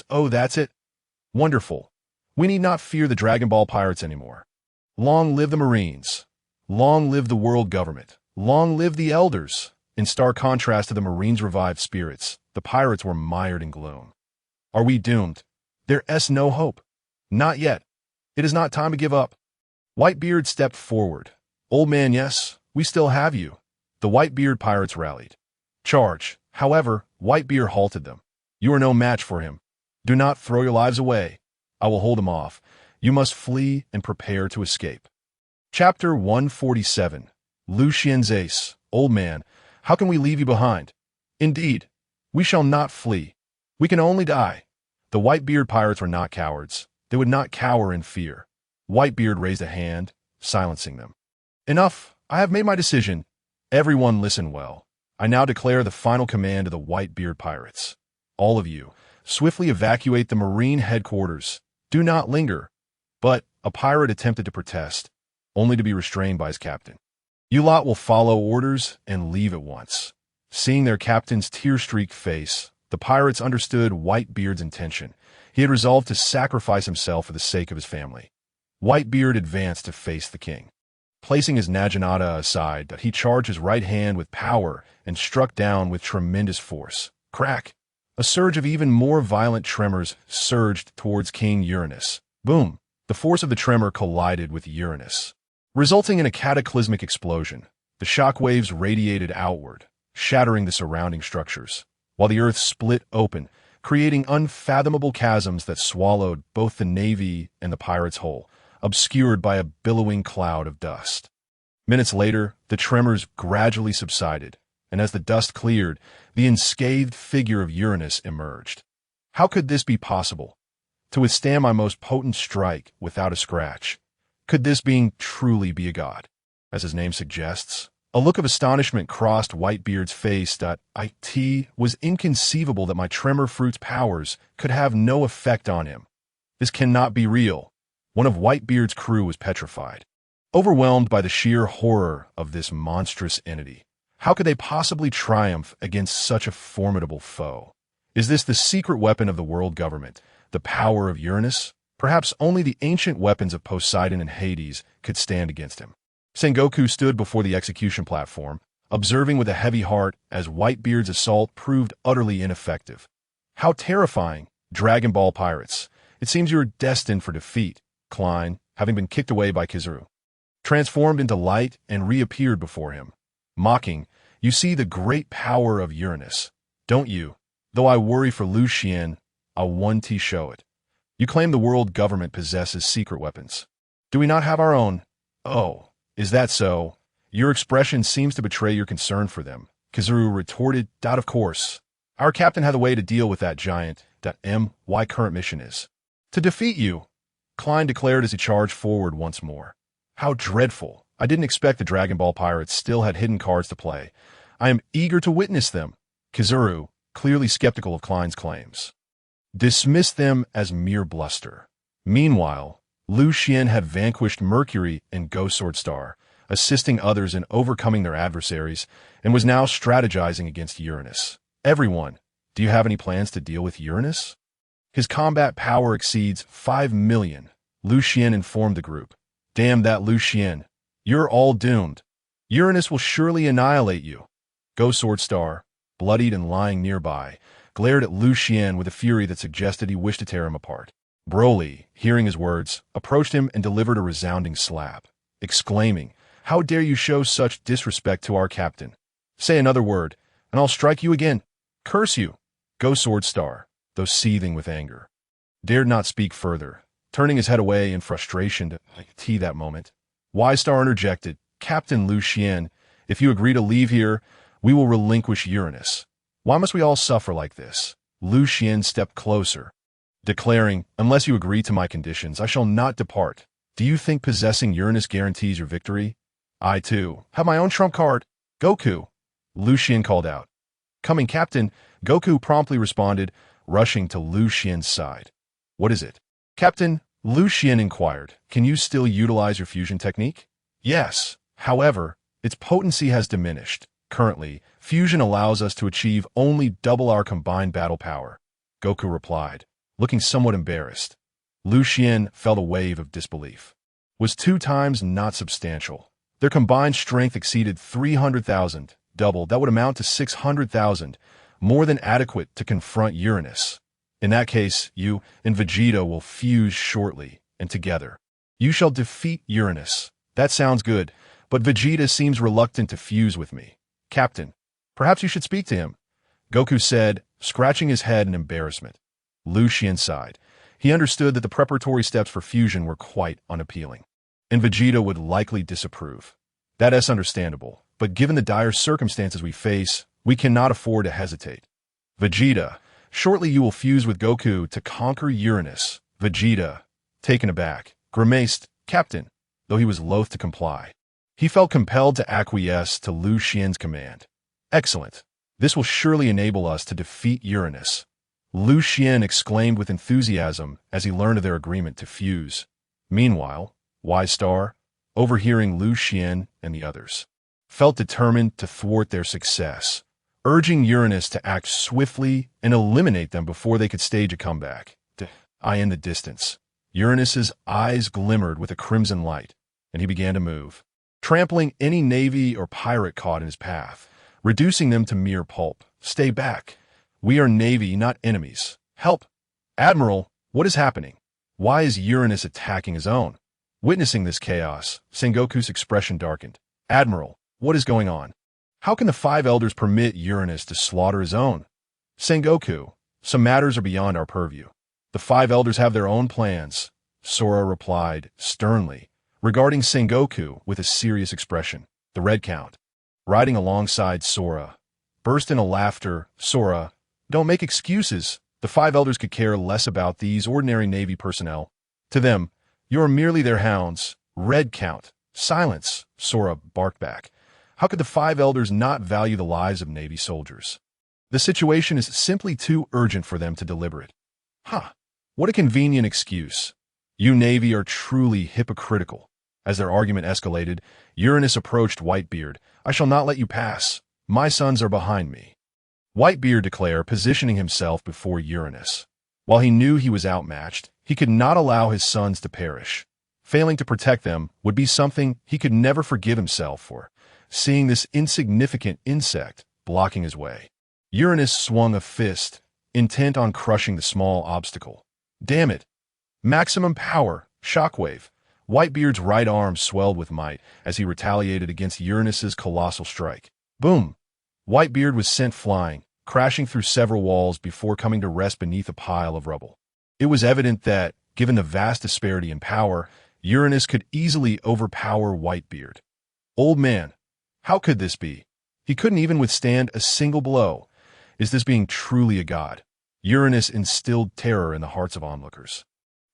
Speaker 1: "Oh, that's it? Wonderful. We need not fear the Dragon Ball pirates anymore. Long live the Marines. Long live the world government. Long live the elders." In stark contrast to the Marines' revived spirits, the pirates were mired in gloom. "Are we doomed? There's no hope." "Not yet. It is not time to give up." Whitebeard stepped forward. "Old man, yes, we still have you." The Whitebeard pirates rallied. "Charge." However, Whitebeard halted them. "You are no match for him. Do not throw your lives away. I will hold him off. You must flee and prepare to escape." Chapter 147. Lucian's Ace. "Old man, how can we leave you behind?" "Indeed, we shall not flee. We can only die." The Whitebeard pirates were not cowards. They would not cower in fear. Whitebeard raised a hand, silencing them. "Enough. I have made my decision. Everyone listen well. I now declare the final command of the Whitebeard pirates. All of you, swiftly evacuate the Marine headquarters. Do not linger." But a pirate attempted to protest, only to be restrained by his captain. You lot will follow orders and leave at once. Seeing their captain's tear-streaked face, the pirates understood Whitebeard's intention. He had resolved to sacrifice himself for the sake of his family. Whitebeard advanced to face the king. Placing his naginata aside, he charged his right hand with power and struck down with tremendous force. Crack! A surge of even more violent tremors surged towards King Uranus. Boom! The force of the tremor collided with Uranus, resulting in a cataclysmic explosion. The shock waves radiated outward, shattering the surrounding structures, while the earth split open, creating unfathomable chasms that swallowed both the navy and the pirates whole, obscured by a billowing cloud of dust. Minutes later, the tremors gradually subsided, and as the dust cleared, the unscathed figure of Uranus emerged. How could this be possible? To withstand my most potent strike without a scratch? Could this being truly be a god? As his name suggests, a look of astonishment crossed Whitebeard's face. It was inconceivable that my Tremor Fruit's powers could have no effect on him. This cannot be real. One of Whitebeard's crew was petrified, overwhelmed by the sheer horror of this monstrous entity. How could they possibly triumph against such a formidable foe? Is this the secret weapon of the world government, the power of Uranus? Perhaps only the ancient weapons of Poseidon and Hades could stand against him. Sengoku stood before the execution platform, observing with a heavy heart as Whitebeard's assault proved utterly ineffective. How terrifying, Dragon Ball pirates. It seems you are destined for defeat, Klein, having been kicked away by Kizaru, transformed into light and reappeared before him. Mocking, you see the great power of Uranus, don't you? Though I worry for Lucian, I'll want to show it. You claim the world government possesses secret weapons. Do we not have our own? Oh, is that so? Your expression seems to betray your concern for them. Kizaru retorted, of course. Our captain had a way to deal with that giant. My current mission is to defeat you, Klein declared as he charged forward once more. How dreadful. I didn't expect the Dragon Ball pirates still had hidden cards to play. I am eager to witness them. Kizaru, clearly skeptical of Klein's claims, dismissed them as mere bluster. Meanwhile, Lucian had vanquished Mercury and Ghost Sword Star, assisting others in overcoming their adversaries, and was now strategizing against Uranus. Everyone, do you have any plans to deal with Uranus? His combat power exceeds 5 million, Lucian informed the group. Damn that Lucian. You're all doomed. Uranus will surely annihilate you. Ghost Sword Star, bloodied and lying nearby, glared at Lucian with a fury that suggested he wished to tear him apart. Broly, hearing his words, approached him and delivered a resounding slap, exclaiming, "How dare you show such disrespect to our captain? Say another word, and I'll strike you again. Curse you!" Ghost Sword Star, though seething with anger, dared not speak further, turning his head away in frustration to that moment. Wise Star interjected, "Captain Lucian, if you agree to leave here, we will relinquish Uranus. Why must we all suffer like this?" Lucian stepped closer, declaring, "Unless you agree to my conditions, I shall not depart. Do you think possessing Uranus guarantees your victory? I, too, have my own trump card. Goku," Lucian called out. "Coming, Captain," Goku promptly responded, rushing to Lucian's side. "What is it?" "Captain," Lucian inquired, "can you still utilize your fusion technique?" "Yes. However, its potency has diminished. Currently, fusion allows us to achieve only double our combined battle power," Goku replied, looking somewhat embarrassed. Lucian felt a wave of disbelief. Was 2 times not substantial? Their combined strength exceeded 300,000, double. That would amount to 600,000, more than adequate to confront Uranus. In that case, you and Vegeta will fuse shortly, and together you shall defeat Uranus. That sounds good, but Vegeta seems reluctant to fuse with me. "Captain, perhaps you should speak to him," Goku said, scratching his head in embarrassment. Lucian sighed. He understood that the preparatory steps for fusion were quite unappealing, and Vegeta would likely disapprove. That's understandable, but given the dire circumstances we face, we cannot afford to hesitate. "Vegeta, shortly you will fuse with Goku to conquer Uranus." Vegeta, taken aback, grimaced, "Captain," though he was loath to comply. He felt compelled to acquiesce to Lucian's command. "Excellent. This will surely enable us to defeat Uranus," Lucian exclaimed with enthusiasm as he learned of their agreement to fuse. Meanwhile, Wise Star, overhearing Lucian and the others, felt determined to thwart their success, urging Uranus to act swiftly and eliminate them before they could stage a comeback. In the distance, Uranus's eyes glimmered with a crimson light, and he began to move, trampling any navy or pirate caught in his path, reducing them to mere pulp. Stay back. We are navy, not enemies. Help! Admiral, what is happening? Why is Uranus attacking his own? Witnessing this chaos, Sengoku's expression darkened. Admiral, what is going on? How can the five elders permit Uranus to slaughter his own? Sengoku, some matters are beyond our purview. The five elders have their own plans, Sora replied sternly, regarding Sengoku with a serious expression. The Red Count, riding alongside Sora, burst into laughter. Sora, don't make excuses. The five elders could care less about these ordinary Navy personnel. To them, you are merely their hounds. Red Count, silence, Sora barked back. How could the five elders not value the lives of Navy soldiers? The situation is simply too urgent for them to deliberate. What a convenient excuse. You Navy are truly hypocritical. As their argument escalated, Uranus approached Whitebeard. I shall not let you pass. My sons are behind me. Whitebeard declared, positioning himself before Uranus. While he knew he was outmatched, he could not allow his sons to perish. Failing to protect them would be something he could never forgive himself for, seeing this insignificant insect blocking his way. Uranus swung a fist, intent on crushing the small obstacle. Damn it! Maximum power, shockwave. Whitebeard's right arm swelled with might as he retaliated against Uranus's colossal strike. Boom! Whitebeard was sent flying, crashing through several walls before coming to rest beneath a pile of rubble. It was evident that, given the vast disparity in power, Uranus could easily overpower Whitebeard. Old man, how could this be? He couldn't even withstand a single blow. Is this being truly a god? Uranus instilled terror in the hearts of onlookers.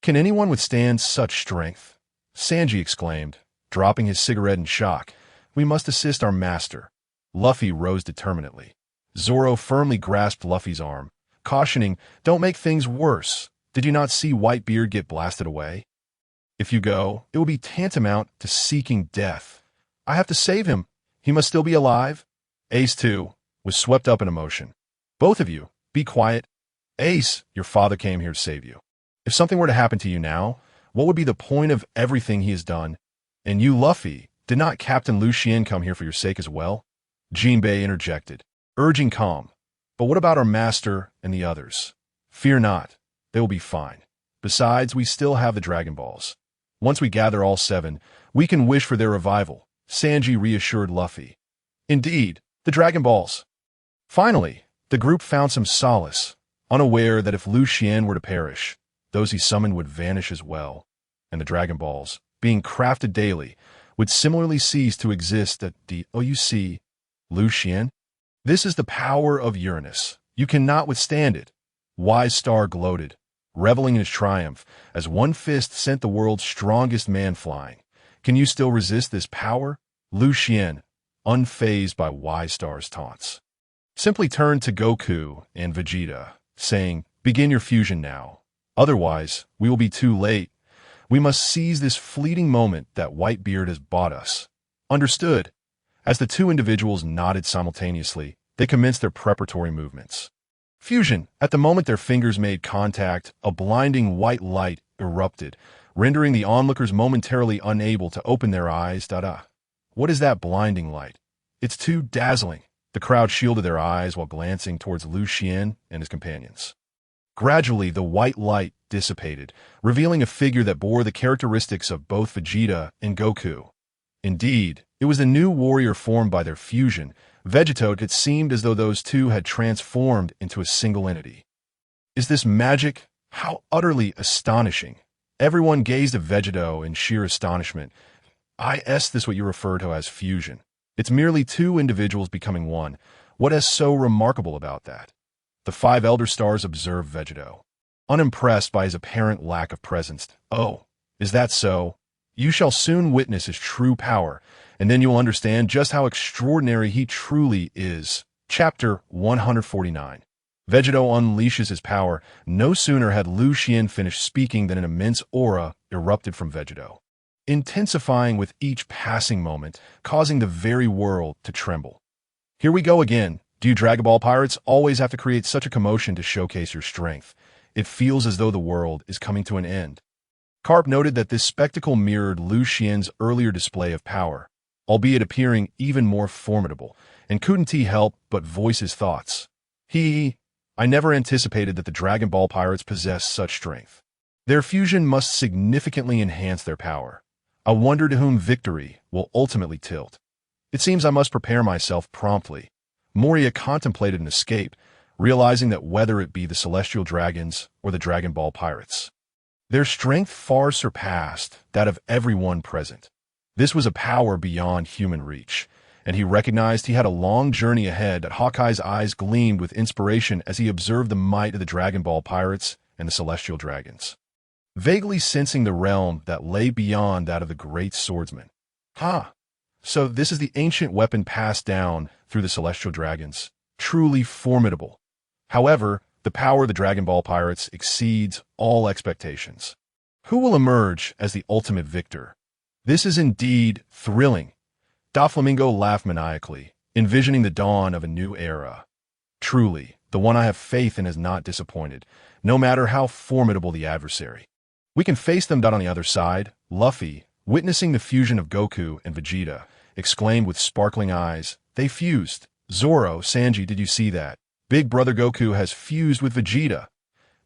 Speaker 1: Can anyone withstand such strength? Sanji exclaimed, dropping his cigarette in shock. We must assist our master. Luffy rose determinedly. Zoro firmly grasped Luffy's arm, cautioning, don't make things worse. Did you not see Whitebeard get blasted away? If you go, it will be tantamount to seeking death. I have to save him. He must still be alive. Ace, too, was swept up in emotion. Both of you, be quiet. Ace, your father came here to save you. If something were to happen to you now, what would be the point of everything he has done? And you, Luffy, did not Captain Lucian come here for your sake as well? Jinbei interjected, urging calm. But what about our master and the others? Fear not, they will be fine. Besides, we still have the Dragon Balls. Once we gather all 7, we can wish for their revival, Sanji reassured Luffy. Indeed, the Dragon Balls. Finally, the group found some solace, unaware that if Lucian were to perish, those he summoned would vanish as well, and the Dragon Balls, being crafted daily, would similarly cease to exist at the OUC. Lucian? This is the power of Uranus. You cannot withstand it. Wise Star gloated, reveling in his triumph, as one fist sent the world's strongest man flying. Can you still resist this power? Lucian, unfazed by Wise Star's taunts, simply turned to Goku and Vegeta, saying, begin your fusion now. Otherwise, we will be too late. We must seize this fleeting moment that Whitebeard has bought us. Understood. As the two individuals nodded simultaneously, they commenced their preparatory movements. Fusion. At the moment their fingers made contact, a blinding white light erupted, rendering the onlookers momentarily unable to open their eyes. What is that blinding light? It's too dazzling. The crowd shielded their eyes while glancing towards Lucian and his companions. Gradually, the white light dissipated, revealing a figure that bore the characteristics of both Vegeta and Goku. Indeed, it was the new warrior formed by their fusion. Vegito, it seemed as though those two had transformed into a single entity. Is this magic? How utterly astonishing. Everyone gazed at Vegito in sheer astonishment. This what you refer to as fusion. It's merely two individuals becoming one. What is so remarkable about that? The 5 Elder Stars observed Vegito, unimpressed by his apparent lack of presence. Oh, is that so? You shall soon witness his true power, and then you'll understand just how extraordinary he truly is. Chapter 149. Vegito unleashes his power. No sooner had Lucian finished speaking than an immense aura erupted from Vegito. intensifying with each passing moment, causing the very world to tremble. Here we go again. Do you Dragon Ball pirates always have to create such a commotion to showcase your strength? It feels as though the world is coming to an end. Carp noted that this spectacle mirrored Liu Xuan's earlier display of power, albeit appearing even more formidable, and couldn't he help but voice his thoughts. I never anticipated that the Dragon Ball pirates possessed such strength. Their fusion must significantly enhance their power. I wonder to whom victory will ultimately tilt. It seems I must prepare myself promptly. Moria contemplated an escape, realizing that whether it be the Celestial Dragons or the Dragon Ball pirates, their strength far surpassed that of everyone present. This was a power beyond human reach, and he recognized he had a long journey ahead. That Hawkeye's eyes gleamed with inspiration as he observed the might of the Dragon Ball pirates and the Celestial Dragons, vaguely sensing the realm that lay beyond that of the great swordsman. So this is the ancient weapon passed down through the Celestial Dragons. Truly formidable. However, the power of the Dragon Ball pirates exceeds all expectations. Who will emerge as the ultimate victor? This is indeed thrilling. Doflamingo laughed maniacally, envisioning the dawn of a new era. Truly, the one I have faith in is not disappointed, no matter how formidable the adversary. We can face them. On the other side, Luffy, witnessing the fusion of Goku and Vegeta, exclaimed with sparkling eyes, "They fused. Zoro, Sanji, did you see that? Big Brother Goku has fused with Vegeta.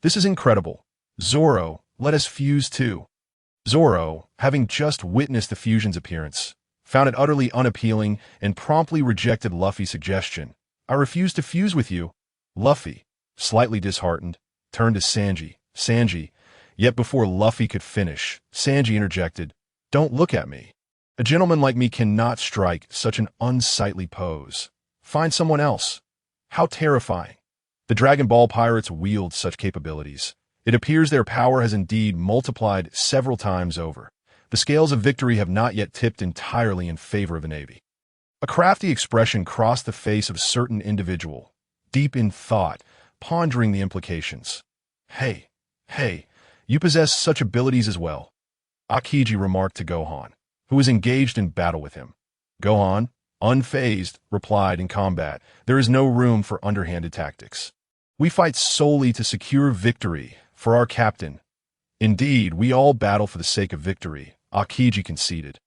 Speaker 1: This is incredible. Zoro, let us fuse too." Zoro, having just witnessed the fusion's appearance, found it utterly unappealing and promptly rejected Luffy's suggestion. "I refuse to fuse with you." Luffy, slightly disheartened, turned to Sanji, yet before Luffy could finish, Sanji interjected, "Don't look at me. A gentleman like me cannot strike such an unsightly pose. Find someone else." How terrifying. The Dragon Ball pirates wield such capabilities. It appears their power has indeed multiplied several times over. The scales of victory have not yet tipped entirely in favor of the Navy. A crafty expression crossed the face of a certain individual, deep in thought, pondering the implications. Hey, you possess such abilities as well," Akiji remarked to Gohan, who was engaged in battle with him. Gohan, unfazed, replied, "In combat, there is no room for underhanded tactics. We fight solely to secure victory for our captain." "Indeed, we all battle for the sake of victory," Akiji conceded.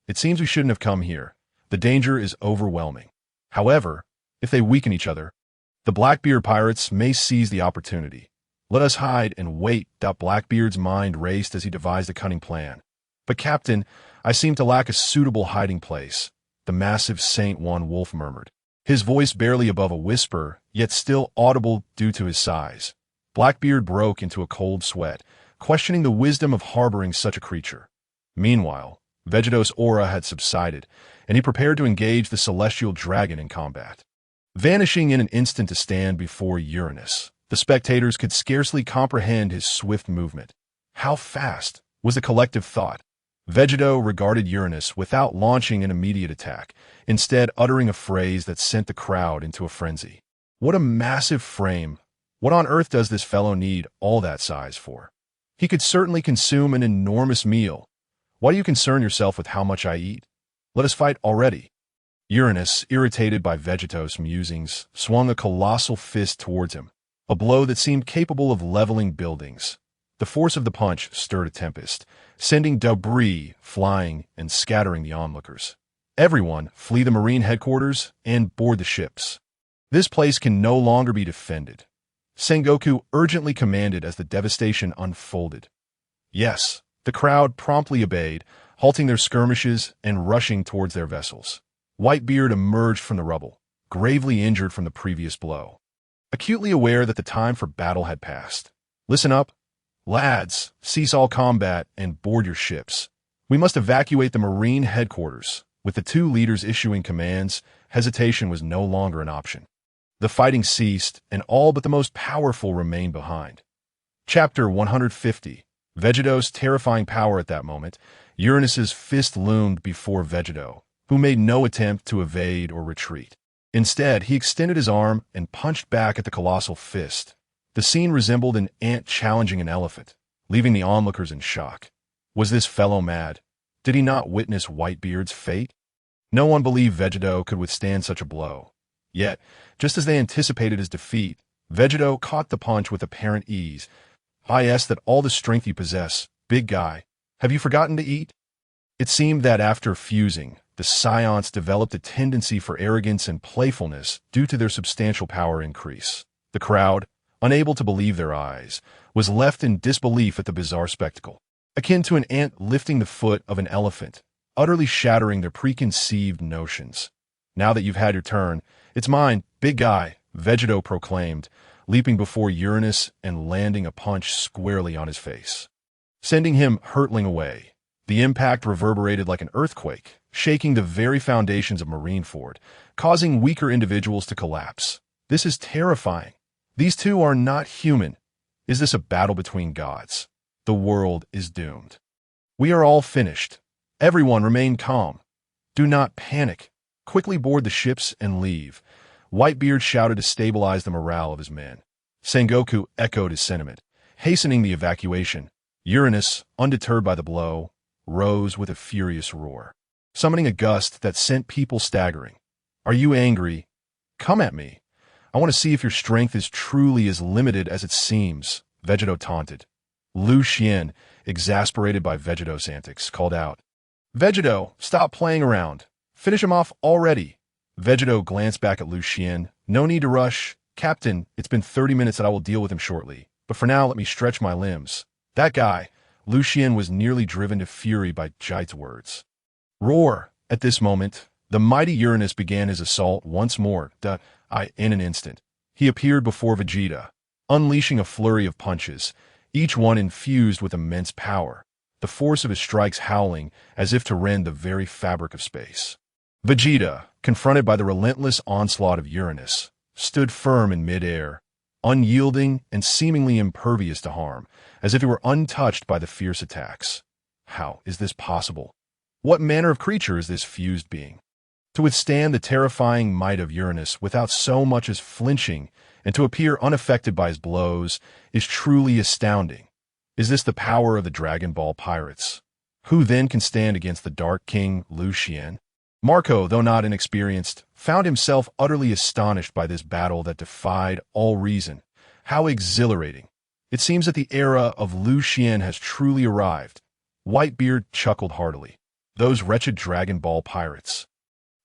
Speaker 1: It seems we shouldn't have come here. The danger is overwhelming. However, if they weaken each other, the Blackbeard pirates may seize the opportunity. Let us hide and wait. Blackbeard's mind raced as he devised a cunning plan. "But Captain, I seem to lack a suitable hiding place," the massive Saint One Wolf murmured, his voice barely above a whisper, yet still audible due to his size. Blackbeard broke into a cold sweat, questioning the wisdom of harboring such a creature. Meanwhile, Vegeto's aura had subsided, and he prepared to engage the Celestial Dragon in combat. Vanishing in an instant to stand before Uranus, the spectators could scarcely comprehend his swift movement. How fast, was the collective thought. Vegeto regarded Uranus without launching an immediate attack, instead uttering a phrase that sent the crowd into a frenzy. "What a massive frame! What on earth does this fellow need all that size for? He could certainly consume an enormous meal. Why do you concern yourself with how much I eat? Let us fight already." Uranus, irritated by Vegeto's musings, swung a colossal fist towards him, a blow that seemed capable of leveling buildings. The force of the punch stirred a tempest, sending debris flying and scattering the onlookers. "Everyone, flee the Marine headquarters and board the ships. This place can no longer be defended," Sengoku urgently commanded as the devastation unfolded. Yes, the crowd promptly obeyed, halting their skirmishes and rushing towards their vessels. Whitebeard emerged from the rubble, gravely injured from the previous blow, acutely aware that the time for battle had passed. "Listen up. Lads, cease all combat and board your ships. We must evacuate the Marine headquarters." With the two leaders issuing commands, hesitation was no longer an option. The fighting ceased, and all but the most powerful remained behind. Chapter 150. Vegeto's terrifying power. At that moment, Uranus's fist loomed before Vegeto, who made no attempt to evade or retreat. Instead, he extended his arm and punched back at the colossal fist. The scene resembled an ant challenging an elephant, leaving the onlookers in shock. Was this fellow mad? Did he not witness Whitebeard's fate? No one believed Vegeto could withstand such a blow. Yet, just as they anticipated his defeat, Vegeto caught the punch with apparent ease. That all the strength you possess, big guy. Have you forgotten to eat? It seemed that after fusing, the Scions developed a tendency for arrogance and playfulness due to their substantial power increase. The crowd, unable to believe their eyes, was left in disbelief at the bizarre spectacle, akin to an ant lifting the foot of an elephant, utterly shattering their preconceived notions. Now that you've had your turn, it's mine, big guy, Vegeto proclaimed, leaping before Uranus and landing a punch squarely on his face, sending him hurtling away. The impact reverberated like an earthquake, shaking the very foundations of Marineford, causing weaker individuals to collapse. This is terrifying. These two are not human. Is this a battle between gods? The world is doomed. We are all finished. Everyone remain calm. Do not panic. Quickly board the ships and leave. Whitebeard shouted to stabilize the morale of his men. Sengoku echoed his sentiment, hastening the evacuation. Uranus, undeterred by the blow, rose with a furious roar, summoning a gust that sent people staggering. Are you angry? Come at me. I want to see if your strength is truly as limited as it seems, Vegeto taunted. Lucian, exasperated by Vegeto's antics, called out, Vegeto, stop playing around. Finish him off already. Vegeto glanced back at Lucian. No need to rush. Captain, it's been 30 minutes and I will deal with him shortly. But for now, let me stretch my limbs. That guy. Lucian was nearly driven to fury by Jite's words. Roar! At this moment, the mighty Uranus began his assault once more. In an instant, he appeared before Vegeta, unleashing a flurry of punches, each one infused with immense power, the force of his strikes howling as if to rend the very fabric of space. Vegeta, confronted by the relentless onslaught of Uranus, stood firm in midair, unyielding and seemingly impervious to harm, as if he were untouched by the fierce attacks. How is this possible? What manner of creature is this fused being? To withstand the terrifying might of Uranus without so much as flinching and to appear unaffected by his blows is truly astounding. Is this the power of the Dragon Ball pirates? Who then can stand against the Dark King Lucian? Marco, though not inexperienced, found himself utterly astonished by this battle that defied all reason. How exhilarating! It seems that the era of Lucian has truly arrived. Whitebeard chuckled heartily. Those wretched Dragon Ball pirates.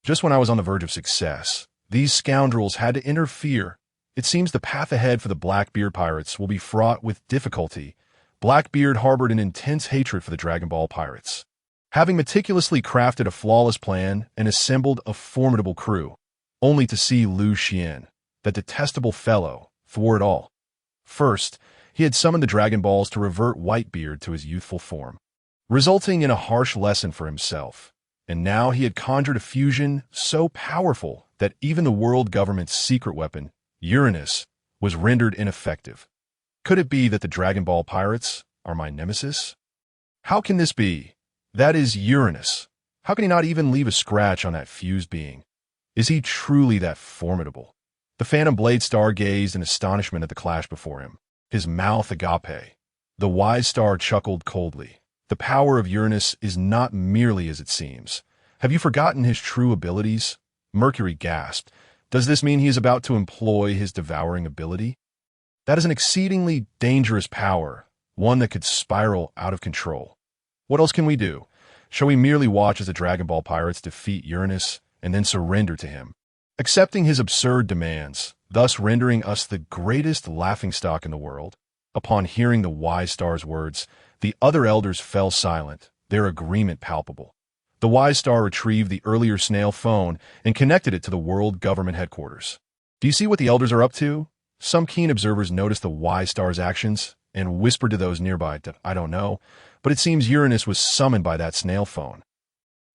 Speaker 1: Just when I was on the verge of success, these scoundrels had to interfere. It seems the path ahead for the Blackbeard pirates will be fraught with difficulty. Blackbeard harbored an intense hatred for the Dragon Ball pirates, having meticulously crafted a flawless plan and assembled a formidable crew, only to see Lucian, that detestable fellow, thwart all. First, he had summoned the Dragon Balls to revert Whitebeard to his youthful form, resulting in a harsh lesson for himself. And now he had conjured a fusion so powerful that even the world government's secret weapon, Uranus, was rendered ineffective. Could it be that the Dragon Ball pirates are my nemesis? How can this be? That is Uranus. How can he not even leave a scratch on that fused being? Is he truly that formidable? The Phantom Blade Star gazed in astonishment at the clash before him, his mouth agape. The Wise Star chuckled coldly. The power of Uranus is not merely as it seems. Have you forgotten his true abilities? Mercury gasped. Does this mean he is about to employ his devouring ability? That is an exceedingly dangerous power, one that could spiral out of control. What else can we do? Shall we merely watch as the Dragon Ball pirates defeat Uranus and then surrender to him, accepting his absurd demands, thus rendering us the greatest laughingstock in the world? Upon hearing the Wise Star's words, the other elders fell silent, their agreement palpable. The Wise Star retrieved the earlier snail phone and connected it to the world government headquarters. Do you see what the elders are up to? Some keen observers noticed the Wise Star's actions and whispered to those nearby that, I don't know, but it seems Uranus was summoned by that snail phone.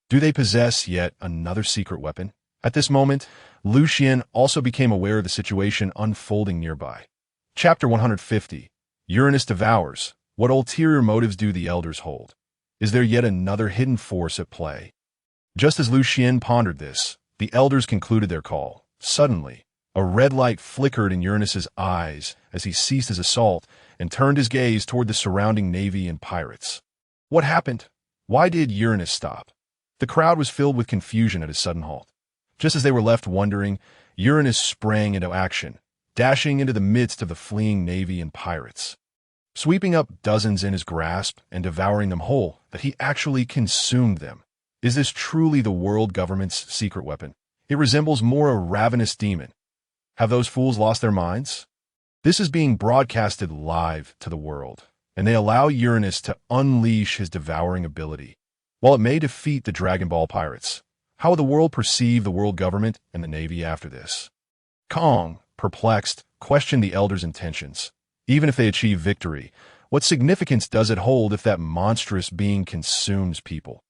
Speaker 1: Do they possess yet another secret weapon? At this moment, Lucian also became aware of the situation unfolding nearby. Chapter 150. Uranus devours. What ulterior motives do the elders hold? Is there yet another hidden force at play? Just as Lucian pondered this, the elders concluded their call. Suddenly, a red light flickered in Uranus's eyes as he ceased his assault and turned his gaze toward the surrounding navy and pirates. What happened? Why did Uranus stop? The crowd was filled with confusion at his sudden halt. Just as they were left wondering, Uranus sprang into action, dashing into the midst of the fleeing navy and pirates. Sweeping up dozens in his grasp and devouring them whole, that he actually consumed them. Is this truly the world government's secret weapon? It resembles more a ravenous demon. Have those fools lost their minds? This is being broadcasted live to the world, and they allow Uranus to unleash his devouring ability. While it may defeat the Dragon Ball pirates, how will the world perceive the world government and the navy after this? Kong, perplexed, questioned the elders' intentions. Even if they achieve victory, what significance does it hold if that monstrous being consumes people?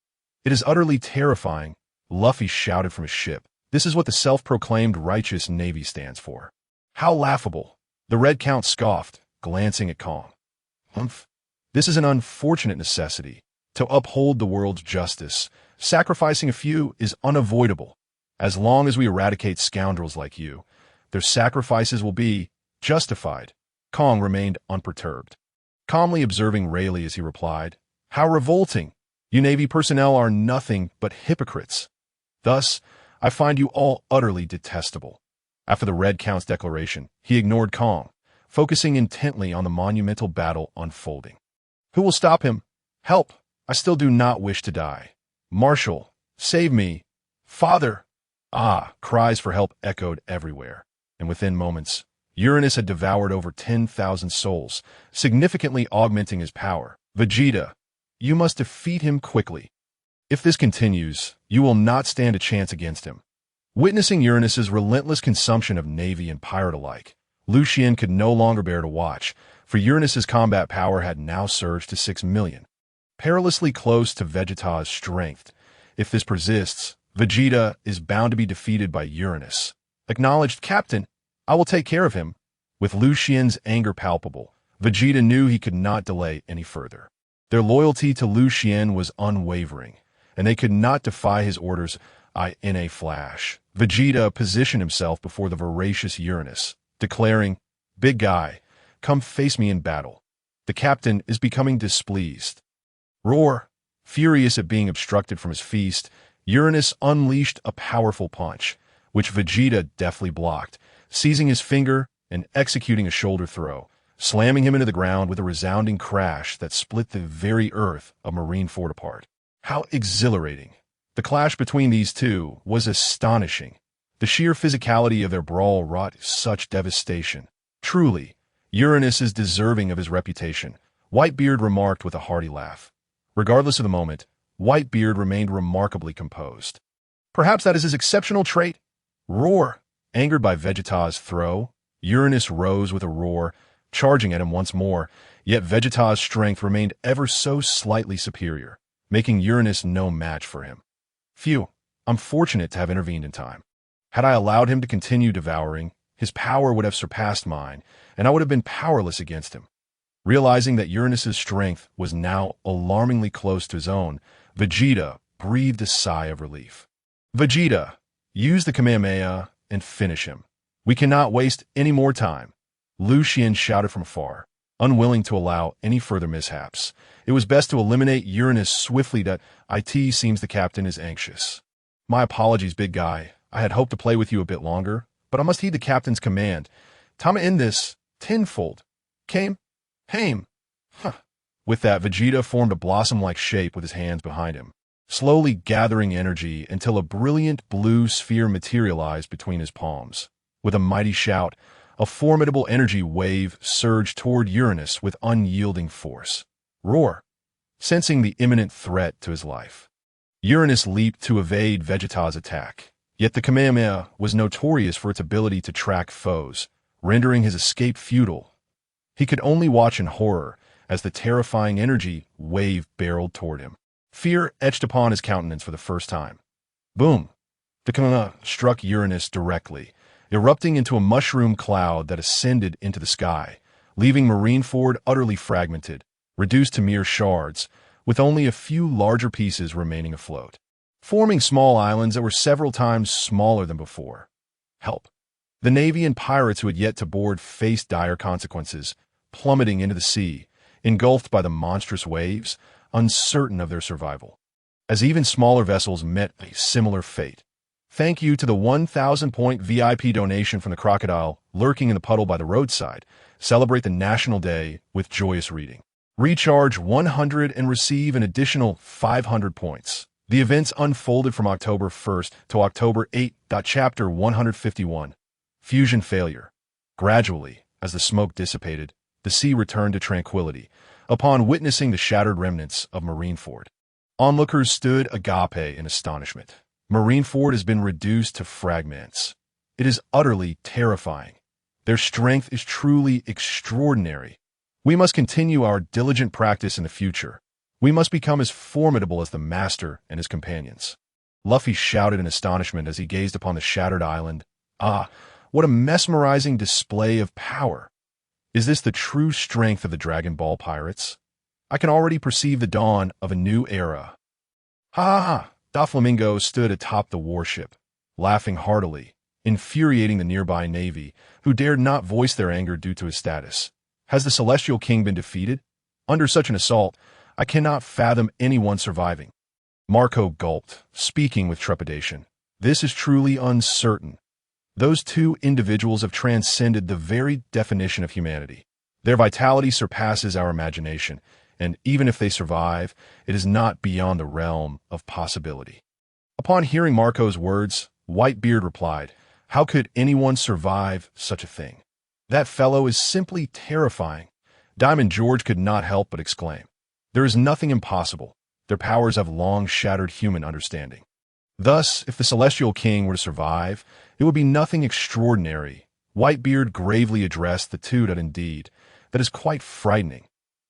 Speaker 1: It is utterly terrifying, Luffy shouted from his ship. This is what the self-proclaimed righteous navy stands for. How laughable! The Red Count scoffed, glancing at Kong. Humph. This is an unfortunate necessity. To uphold the world's justice, sacrificing a few is unavoidable. As long as we eradicate scoundrels like you, their sacrifices will be justified. Kong remained unperturbed, calmly observing Rayleigh as he replied, How revolting! You Navy personnel are nothing but hypocrites. Thus, I find you all utterly detestable. After the Red Count's declaration, he ignored Kong, focusing intently on the monumental battle unfolding. Who will stop him? Help! I still do not wish to die. Marshal, save me! Father! Ah! Cries for help echoed everywhere, and within moments, Uranus had devoured over 10,000 souls, significantly augmenting his power. Vegeta, you must defeat him quickly. If this continues, you will not stand a chance against him. Witnessing Uranus's relentless consumption of navy and pirate alike, Lucian could no longer bear to watch, for Uranus's combat power had now surged to 6 million. Perilously close to Vegeta's strength. If this persists, Vegeta is bound to be defeated by Uranus. Acknowledged Captain, I will take care of him. With Lucian's anger palpable, Vegeta knew he could not delay any further. Their loyalty to Lucian was unwavering, and they could not defy his orders. In a flash, Vegeta positioned himself before the voracious Uranus, declaring, Big guy, come face me in battle. The captain is becoming displeased. Roar! Furious at being obstructed from his feast, Uranus unleashed a powerful punch, which Vegeta deftly blocked, seizing his finger and executing a shoulder throw, slamming him into the ground with a resounding crash that split the very earth of Marineford apart. How exhilarating! The clash between these two was astonishing. The sheer physicality of their brawl wrought such devastation. Truly, Uranus is deserving of his reputation, Whitebeard remarked with a hearty laugh. Regardless of the moment, Whitebeard remained remarkably composed. Perhaps that is his exceptional trait. Roar! Angered by Vegeta's throw, Uranus rose with a roar, charging at him once more, yet Vegeta's strength remained ever so slightly superior, making Uranus no match for him. Phew, I'm fortunate to have intervened in time. Had I allowed him to continue devouring, his power would have surpassed mine, and I would have been powerless against him. Realizing that Uranus's strength was now alarmingly close to his own, Vegeta breathed a sigh of relief. Vegeta, use the Kamehameha and finish him. We cannot waste any more time. Lucian shouted from afar, unwilling to allow any further mishaps. It was best to eliminate Uranus swiftly. It seems the captain is anxious. My apologies, big guy. I had hoped to play with you a bit longer, but I must heed the captain's command. Time in this, tenfold. Came? Haim. Huh. With that, Vegeta formed a blossom-like shape with his hands behind him, slowly gathering energy until a brilliant blue sphere materialized between his palms. With a mighty shout, a formidable energy wave surged toward Uranus with unyielding force. Roar! Sensing the imminent threat to his life, Uranus leaped to evade Vegeta's attack. Yet the Kamehameha was notorious for its ability to track foes, rendering his escape futile. He could only watch in horror as the terrifying energy wave barreled toward him. Fear etched upon his countenance for the first time. Boom! The Kamehameha struck Uranus directly, erupting into a mushroom cloud that ascended into the sky, leaving Marineford utterly fragmented, reduced to mere shards, with only a few larger pieces remaining afloat, forming small islands that were several times smaller than before. Help! The navy and pirates who had yet to board faced dire consequences, plummeting into the sea, engulfed by the monstrous waves. uncertain of their survival, as even smaller vessels met a similar fate. Thank you to the 1,000-point VIP donation from the crocodile lurking in the puddle by the roadside. Celebrate the National Day with joyous reading. Recharge 100 and receive an additional 500 points. The events unfolded from October 1st to October 8th. Chapter 151. Fusion Failure. Gradually, as the smoke dissipated, the sea returned to tranquility, upon witnessing the shattered remnants of Marineford. Onlookers stood agape in astonishment. Marineford has been reduced to fragments. It is utterly terrifying. Their strength is truly extraordinary. We must continue our diligent practice in the future. We must become as formidable as the Master and his companions. Luffy shouted in astonishment as he gazed upon the shattered island. Ah, what a mesmerizing display of power! Is this the true strength of the Dragon Ball pirates? I can already perceive the dawn of a new era. Ha ha ha! Doflamingo stood atop the warship, laughing heartily, infuriating the nearby navy, who dared not voice their anger due to his status. Has the Celestial King been defeated? Under such an assault, I cannot fathom anyone surviving. Marco gulped, speaking with trepidation. This is truly uncertain. Those two individuals have transcended the very definition of humanity. Their vitality surpasses our imagination, and even if they survive, it is not beyond the realm of possibility. Upon hearing Marco's words, Whitebeard replied, How could anyone survive such a thing? That fellow is simply terrifying. Diamond George could not help but exclaim. There is nothing impossible. Their powers have long shattered human understanding. Thus, if the Celestial King were to survive, it would be nothing extraordinary. Whitebeard gravely addressed the two. Indeed, that is quite frightening.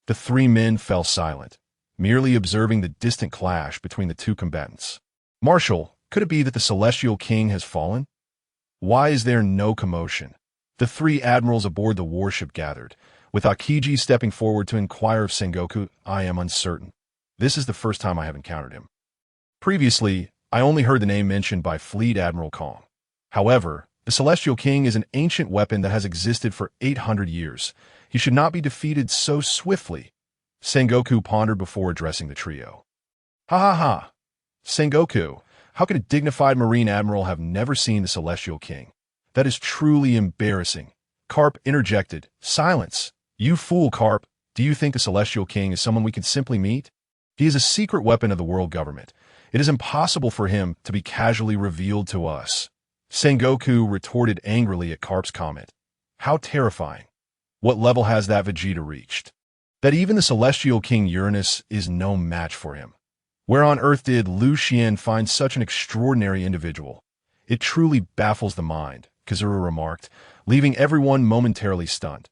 Speaker 1: The three men fell silent, merely observing the distant clash between the two combatants. Marshal, could it be that the Celestial King has fallen? Why is there no commotion? The three admirals aboard the warship gathered, with Akiji stepping forward to inquire of Sengoku. I am uncertain. This is the first time I have encountered him. Previously, I only heard the name mentioned by Fleet Admiral Kong. However, the Celestial King is an ancient weapon that has existed for 800 years. He should not be defeated so swiftly. Sengoku pondered before addressing the trio. Ha ha ha! Sengoku, how could a dignified Marine Admiral have never seen the Celestial King? That is truly embarrassing. Carp interjected. Silence! You fool, Carp. Do you think the Celestial King is someone we can simply meet? He is a secret weapon of the world government. It is impossible for him to be casually revealed to us. Sengoku retorted angrily at Carp's comment. How terrifying. What level has that Vegeta reached? That even the Celestial King Uranus is no match for him. Where on earth did Lucian find such an extraordinary individual? It truly baffles the mind, Kizaru remarked, leaving everyone momentarily stunned.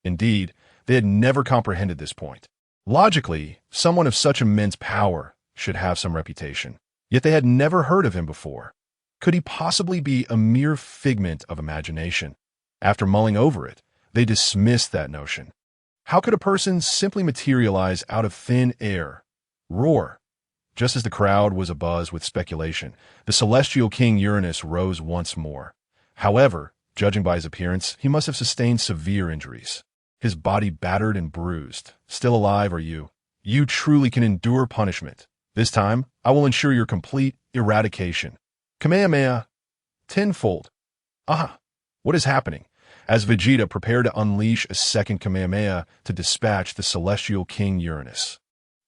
Speaker 1: Indeed, they had never comprehended this point. Logically, someone of such immense power should have some reputation, yet they had never heard of him before. Could he possibly be a mere figment of imagination? After mulling over it, they dismissed that notion. How could a person simply materialize out of thin air? Roar! Just as the crowd was abuzz with speculation, the Celestial King Uranus rose once more. However, judging by his appearance, he must have sustained severe injuries. His body battered and bruised. Still alive are you? You truly can endure punishment. This time, I will ensure your complete eradication. Kamehameha! Tenfold! Ah! What is happening? As Vegeta prepared to unleash a second Kamehameha to dispatch the Celestial King Uranus.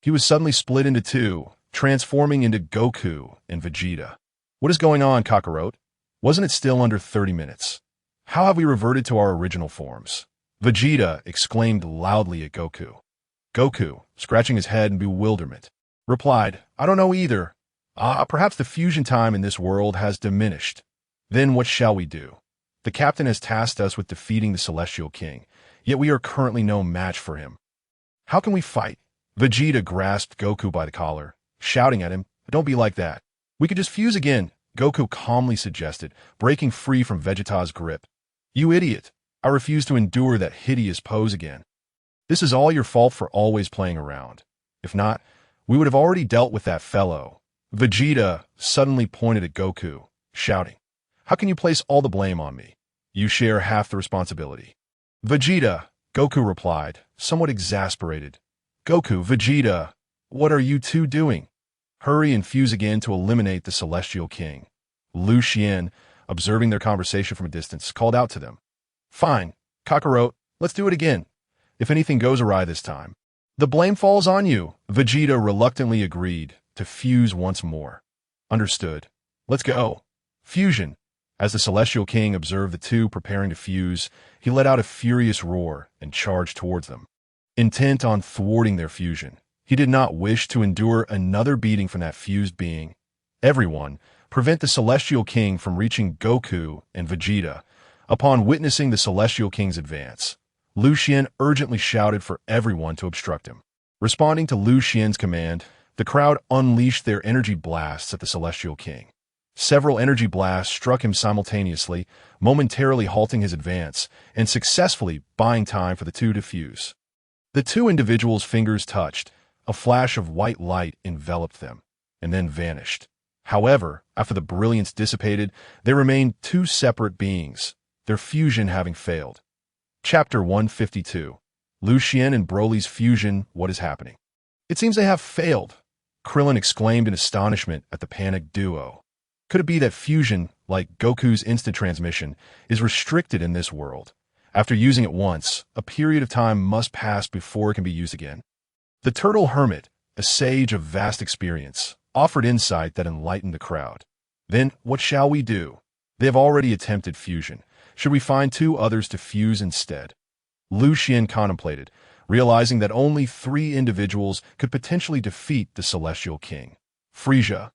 Speaker 1: He was suddenly split into two, transforming into Goku and Vegeta. What is going on, Kakarot? Wasn't it still under 30 minutes? How have we reverted to our original forms? Vegeta exclaimed loudly at Goku. Goku, scratching his head in bewilderment, replied, I don't know either. Perhaps the fusion time in this world has diminished. Then what shall we do? The captain has tasked us with defeating the Celestial King, yet we are currently no match for him. How can we fight? Vegeta grasped Goku by the collar, shouting at him, Don't be like that. We could just fuse again, Goku calmly suggested, breaking free from Vegeta's grip. You idiot. I refuse to endure that hideous pose again. This is all your fault for always playing around. If not, we would have already dealt with that fellow. Vegeta suddenly pointed at Goku, shouting, How can you place all the blame on me? You share half the responsibility. Vegeta, Goku replied, somewhat exasperated. Goku, Vegeta, What are you two doing? Hurry and fuse again to eliminate the Celestial King. Lucian, observing their conversation from a distance, called out to them. Fine, Kakarot, let's do it again. If anything goes awry this time, the blame falls on you. Vegeta reluctantly agreed to fuse once more. Understood. Let's go. Fusion. As the Celestial King observed the two preparing to fuse, he let out a furious roar and charged towards them. Intent on thwarting their fusion, he did not wish to endure another beating from that fused being. Everyone, prevent the Celestial King from reaching Goku and Vegeta. Upon witnessing the Celestial King's advance, Lucian urgently shouted for everyone to obstruct him. Responding to Lucian's command, the crowd unleashed their energy blasts at the Celestial King. Several energy blasts struck him simultaneously, momentarily halting his advance and successfully buying time for the two to fuse. The two individuals' fingers touched, a flash of white light enveloped them, and then vanished. However, after the brilliance dissipated, they remained two separate beings, their fusion having failed. Chapter 152. Lucian and Broly's fusion, what is happening? It seems they have failed, Krillin exclaimed in astonishment at the panicked duo. Could it be that fusion, like Goku's instant transmission, is restricted in this world? After using it once, a period of time must pass before it can be used again. The Turtle Hermit, a sage of vast experience, offered insight that enlightened the crowd. Then, what shall we do? They have already attempted fusion. Should we find two others to fuse instead? Lucian contemplated, realizing that only 3 individuals could potentially defeat the Celestial King. Frieza,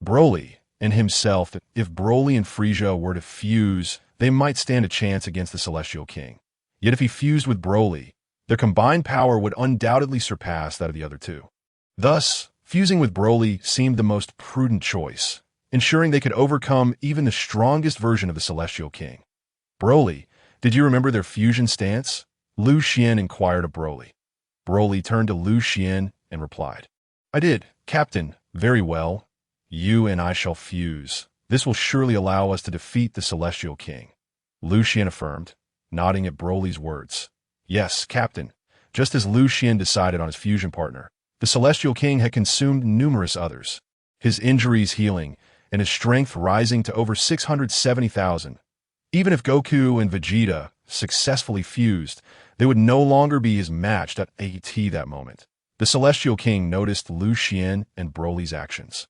Speaker 1: Broly, and himself. That if Broly and Frieza were to fuse, they might stand a chance against the Celestial King. Yet if he fused with Broly, their combined power would undoubtedly surpass that of the other two. Thus, fusing with Broly seemed the most prudent choice, ensuring they could overcome even the strongest version of the Celestial King. Broly, did you remember their fusion stance? Lucian inquired of Broly. Broly turned to Lucian and replied, I did, Captain. Very well. You and I shall fuse. This will surely allow us to defeat the Celestial King. Lucian affirmed, nodding at Broly's words. Yes, Captain. Just as Lucian decided on his fusion partner, the Celestial King had consumed numerous others, his injuries healing and his strength rising to over 670,000. Even if Goku and Vegeta successfully fused, they would no longer be his match at that moment. The Celestial King noticed Lucian and Broly's actions.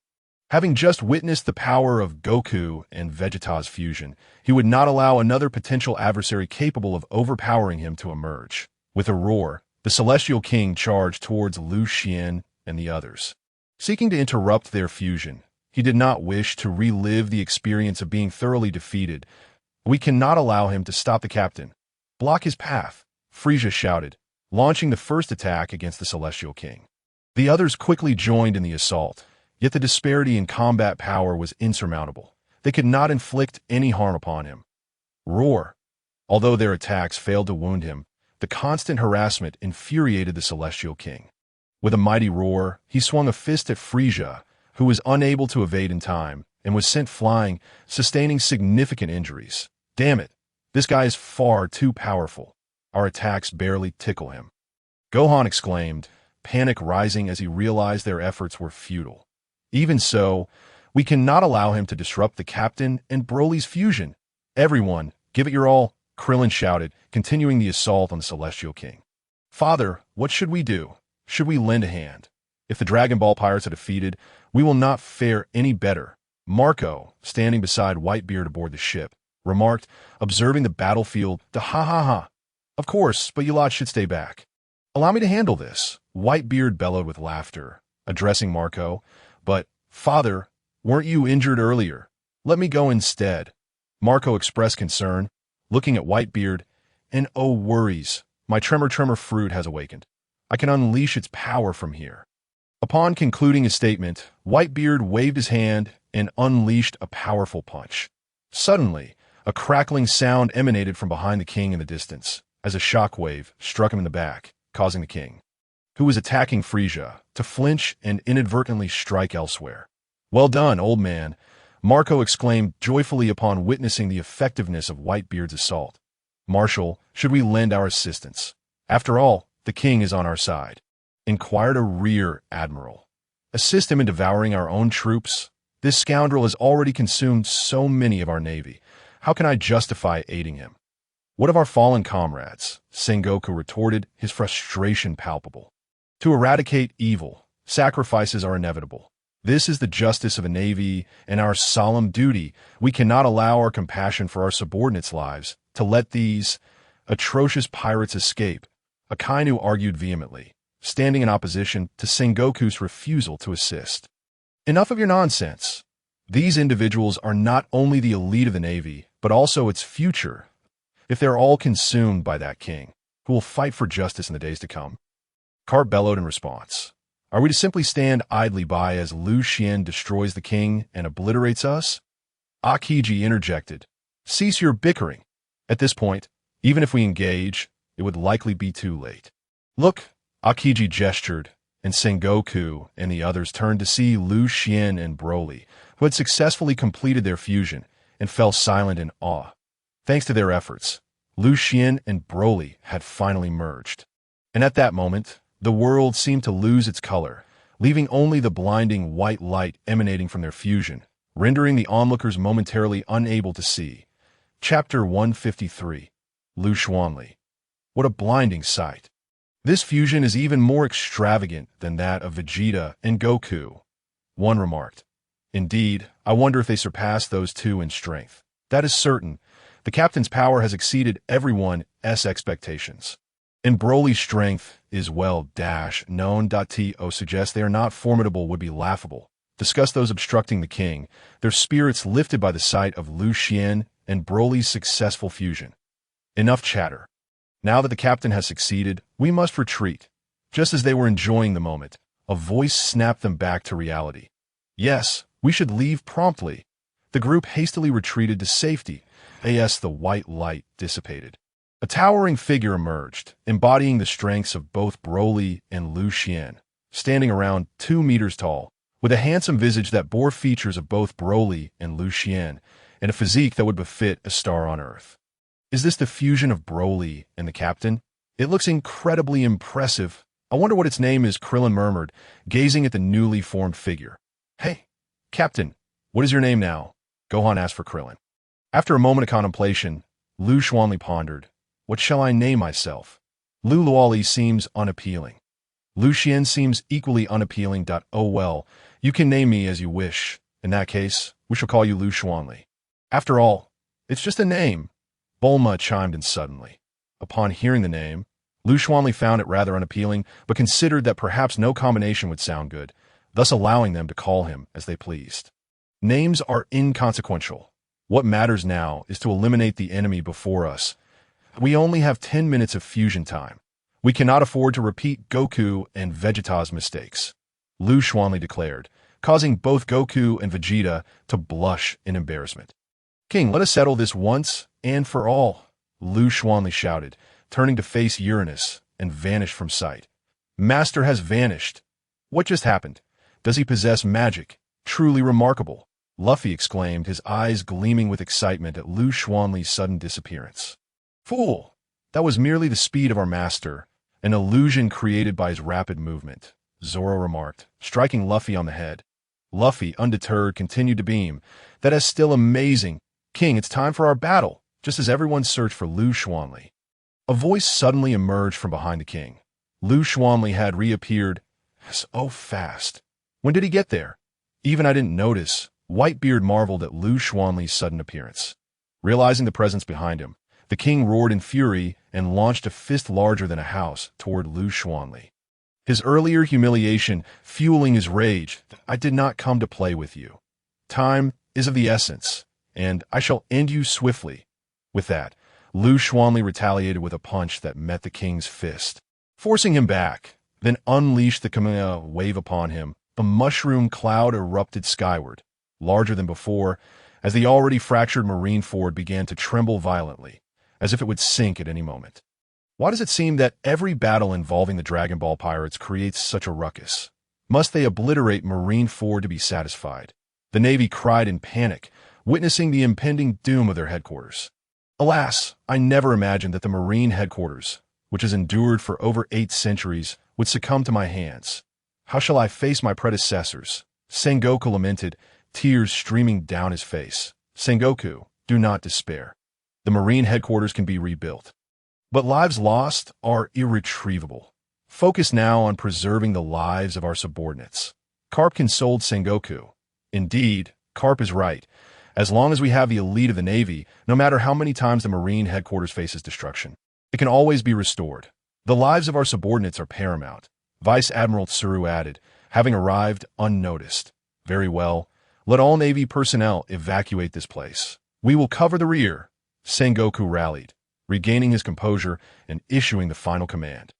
Speaker 1: Having just witnessed the power of Goku and Vegeta's fusion, he would not allow another potential adversary capable of overpowering him to emerge. With a roar, the Celestial King charged towards Lucian and the others. Seeking to interrupt their fusion, he did not wish to relive the experience of being thoroughly defeated. We cannot allow him to stop the captain. Block his path, Frieza shouted, launching the first attack against the Celestial King. The others quickly joined in the assault. Yet the disparity in combat power was insurmountable. They could not inflict any harm upon him. Roar. Although their attacks failed to wound him, the constant harassment infuriated the Celestial King. With a mighty roar, he swung a fist at Frieza, who was unable to evade in time, and was sent flying, sustaining significant injuries. Damn it, this guy is far too powerful. Our attacks barely tickle him. Gohan exclaimed, panic rising as he realized their efforts were futile. Even so, we cannot allow him to disrupt the captain and Broly's fusion. Everyone, give it your all, Krillin shouted, continuing the assault on the Celestial King. Father, what should we do? Should we lend a hand? If the Dragon Ball pirates are defeated, we will not fare any better. Marco, standing beside Whitebeard aboard the ship, remarked, observing the battlefield, ha. Of course, but you lot should stay back. Allow me to handle this, Whitebeard bellowed with laughter, addressing Marco. But, Father, weren't you injured earlier? Let me go instead. Marco expressed concern, looking at Whitebeard, and oh worries, my tremor fruit has awakened. I can unleash its power from here. Upon concluding his statement, Whitebeard waved his hand and unleashed a powerful punch. Suddenly, a crackling sound emanated from behind the king in the distance, as a shockwave struck him in the back, causing the king, who was attacking Frieza, to flinch and inadvertently strike elsewhere. Well done, old man, Marco exclaimed joyfully upon witnessing the effectiveness of Whitebeard's assault. Marshal, should we lend our assistance? After all, the king is on our side. inquired a rear admiral. Assist him in devouring our own troops? This scoundrel has already consumed so many of our navy. How can I justify aiding him? What of our fallen comrades? Sengoku retorted, his frustration palpable. To eradicate evil, sacrifices are inevitable. This is the justice of a navy and our solemn duty. We cannot allow our compassion for our subordinates' lives to let these atrocious pirates escape, Akainu argued vehemently, standing in opposition to Sengoku's refusal to assist. Enough of your nonsense. These individuals are not only the elite of the navy, but also its future. If they're all consumed by that king, who will fight for justice in the days to come? Carp bellowed in response. Are we to simply stand idly by as Lucian destroys the king and obliterates us? Akiji interjected. Cease your bickering. At this point, even if we engage, it would likely be too late. Look, Akiji gestured, and Sengoku and the others turned to see Lucian and Broly, who had successfully completed their fusion, and fell silent in awe. Thanks to their efforts, Lucian and Broly had finally merged. And at that moment, the world seemed to lose its color, leaving only the blinding white light emanating from their fusion, rendering the onlookers momentarily unable to see. Chapter 153. Liu Xuan. What a blinding sight. This fusion is even more extravagant than that of Vegeta and Goku, one remarked. Indeed, I wonder if they surpass those two in strength. That is certain. The captain's power has exceeded everyone's expectations. And Broly's strength is well-known. To suggest they are not formidable would be laughable. Discuss those obstructing the king, their spirits lifted by the sight of Lucian and Broly's successful fusion. Enough chatter. Now that the captain has succeeded, we must retreat. Just as they were enjoying the moment, a voice snapped them back to reality. Yes, we should leave promptly. The group hastily retreated to safety as the white light dissipated. A towering figure emerged, embodying the strengths of both Broly and Lucian, standing around 2 meters tall, with a handsome visage that bore features of both Broly and Lucian, and a physique that would befit a star on Earth. Is this the fusion of Broly and the captain? It looks incredibly impressive. I wonder what its name is, Krillin murmured, gazing at the newly formed figure. Hey, Captain, what is your name now? Gohan asked for Krillin. After a moment of contemplation, Liu Xuan pondered. What shall I name myself? Liu Luali seems unappealing. Lucian seems equally unappealing. Oh well, you can name me as you wish. In that case, we shall call you Liu Xuan. After all, it's just a name. Bulma chimed in suddenly. Upon hearing the name, Liu Xuan found it rather unappealing, but considered that perhaps no combination would sound good, thus allowing them to call him as they pleased. Names are inconsequential. What matters now is to eliminate the enemy before us. We only have 10 minutes of fusion time. We cannot afford to repeat Goku and Vegeta's mistakes, Liu Xuan declared, causing both Goku and Vegeta to blush in embarrassment. King, let us settle this once and for all, Liu Xuan shouted, turning to face Uranus and vanished from sight. Master has vanished. What just happened? Does he possess magic? Truly remarkable, Luffy exclaimed, his eyes gleaming with excitement at Liu Xuan's sudden disappearance. Fool! That was merely the speed of our master, an illusion created by his rapid movement, Zoro remarked, striking Luffy on the head. Luffy, undeterred, continued to beam. That is still amazing. King, it's time for our battle, just as everyone searched for Liu Xuan. A voice suddenly emerged from behind the king. Liu Xuan had reappeared so fast. When did he get there? Even I didn't notice. Whitebeard marveled at Liu Xuan's sudden appearance. Realizing the presence behind him, the king roared in fury and launched a fist larger than a house toward Liu Xuan. His earlier humiliation fueling his rage. I did not come to play with you. Time is of the essence, and I shall end you swiftly. With that, Liu Xuan retaliated with a punch that met the king's fist, forcing him back, then unleashed the Kamehameha wave upon him. A mushroom cloud erupted skyward, larger than before, as the already fractured Marineford began to tremble violently, as if it would sink at any moment. Why does it seem that every battle involving the Dragon Ball pirates creates such a ruckus? Must they obliterate Marineford to be satisfied? The Navy cried in panic, witnessing the impending doom of their headquarters. Alas, I never imagined that the Marine headquarters, which has endured for over 8 centuries, would succumb to my hands. How shall I face my predecessors? Sengoku lamented, tears streaming down his face. Sengoku, do not despair. The Marine headquarters can be rebuilt. But lives lost are irretrievable. Focus now on preserving the lives of our subordinates. Carp consoled Sengoku. Indeed, Carp is right. As long as we have the elite of the Navy, no matter how many times the Marine headquarters faces destruction, it can always be restored. The lives of our subordinates are paramount, Vice Admiral Kizaru added, having arrived unnoticed. Very well. Let all Navy personnel evacuate this place. We will cover the rear. Sengoku rallied, regaining his composure and issuing the final command.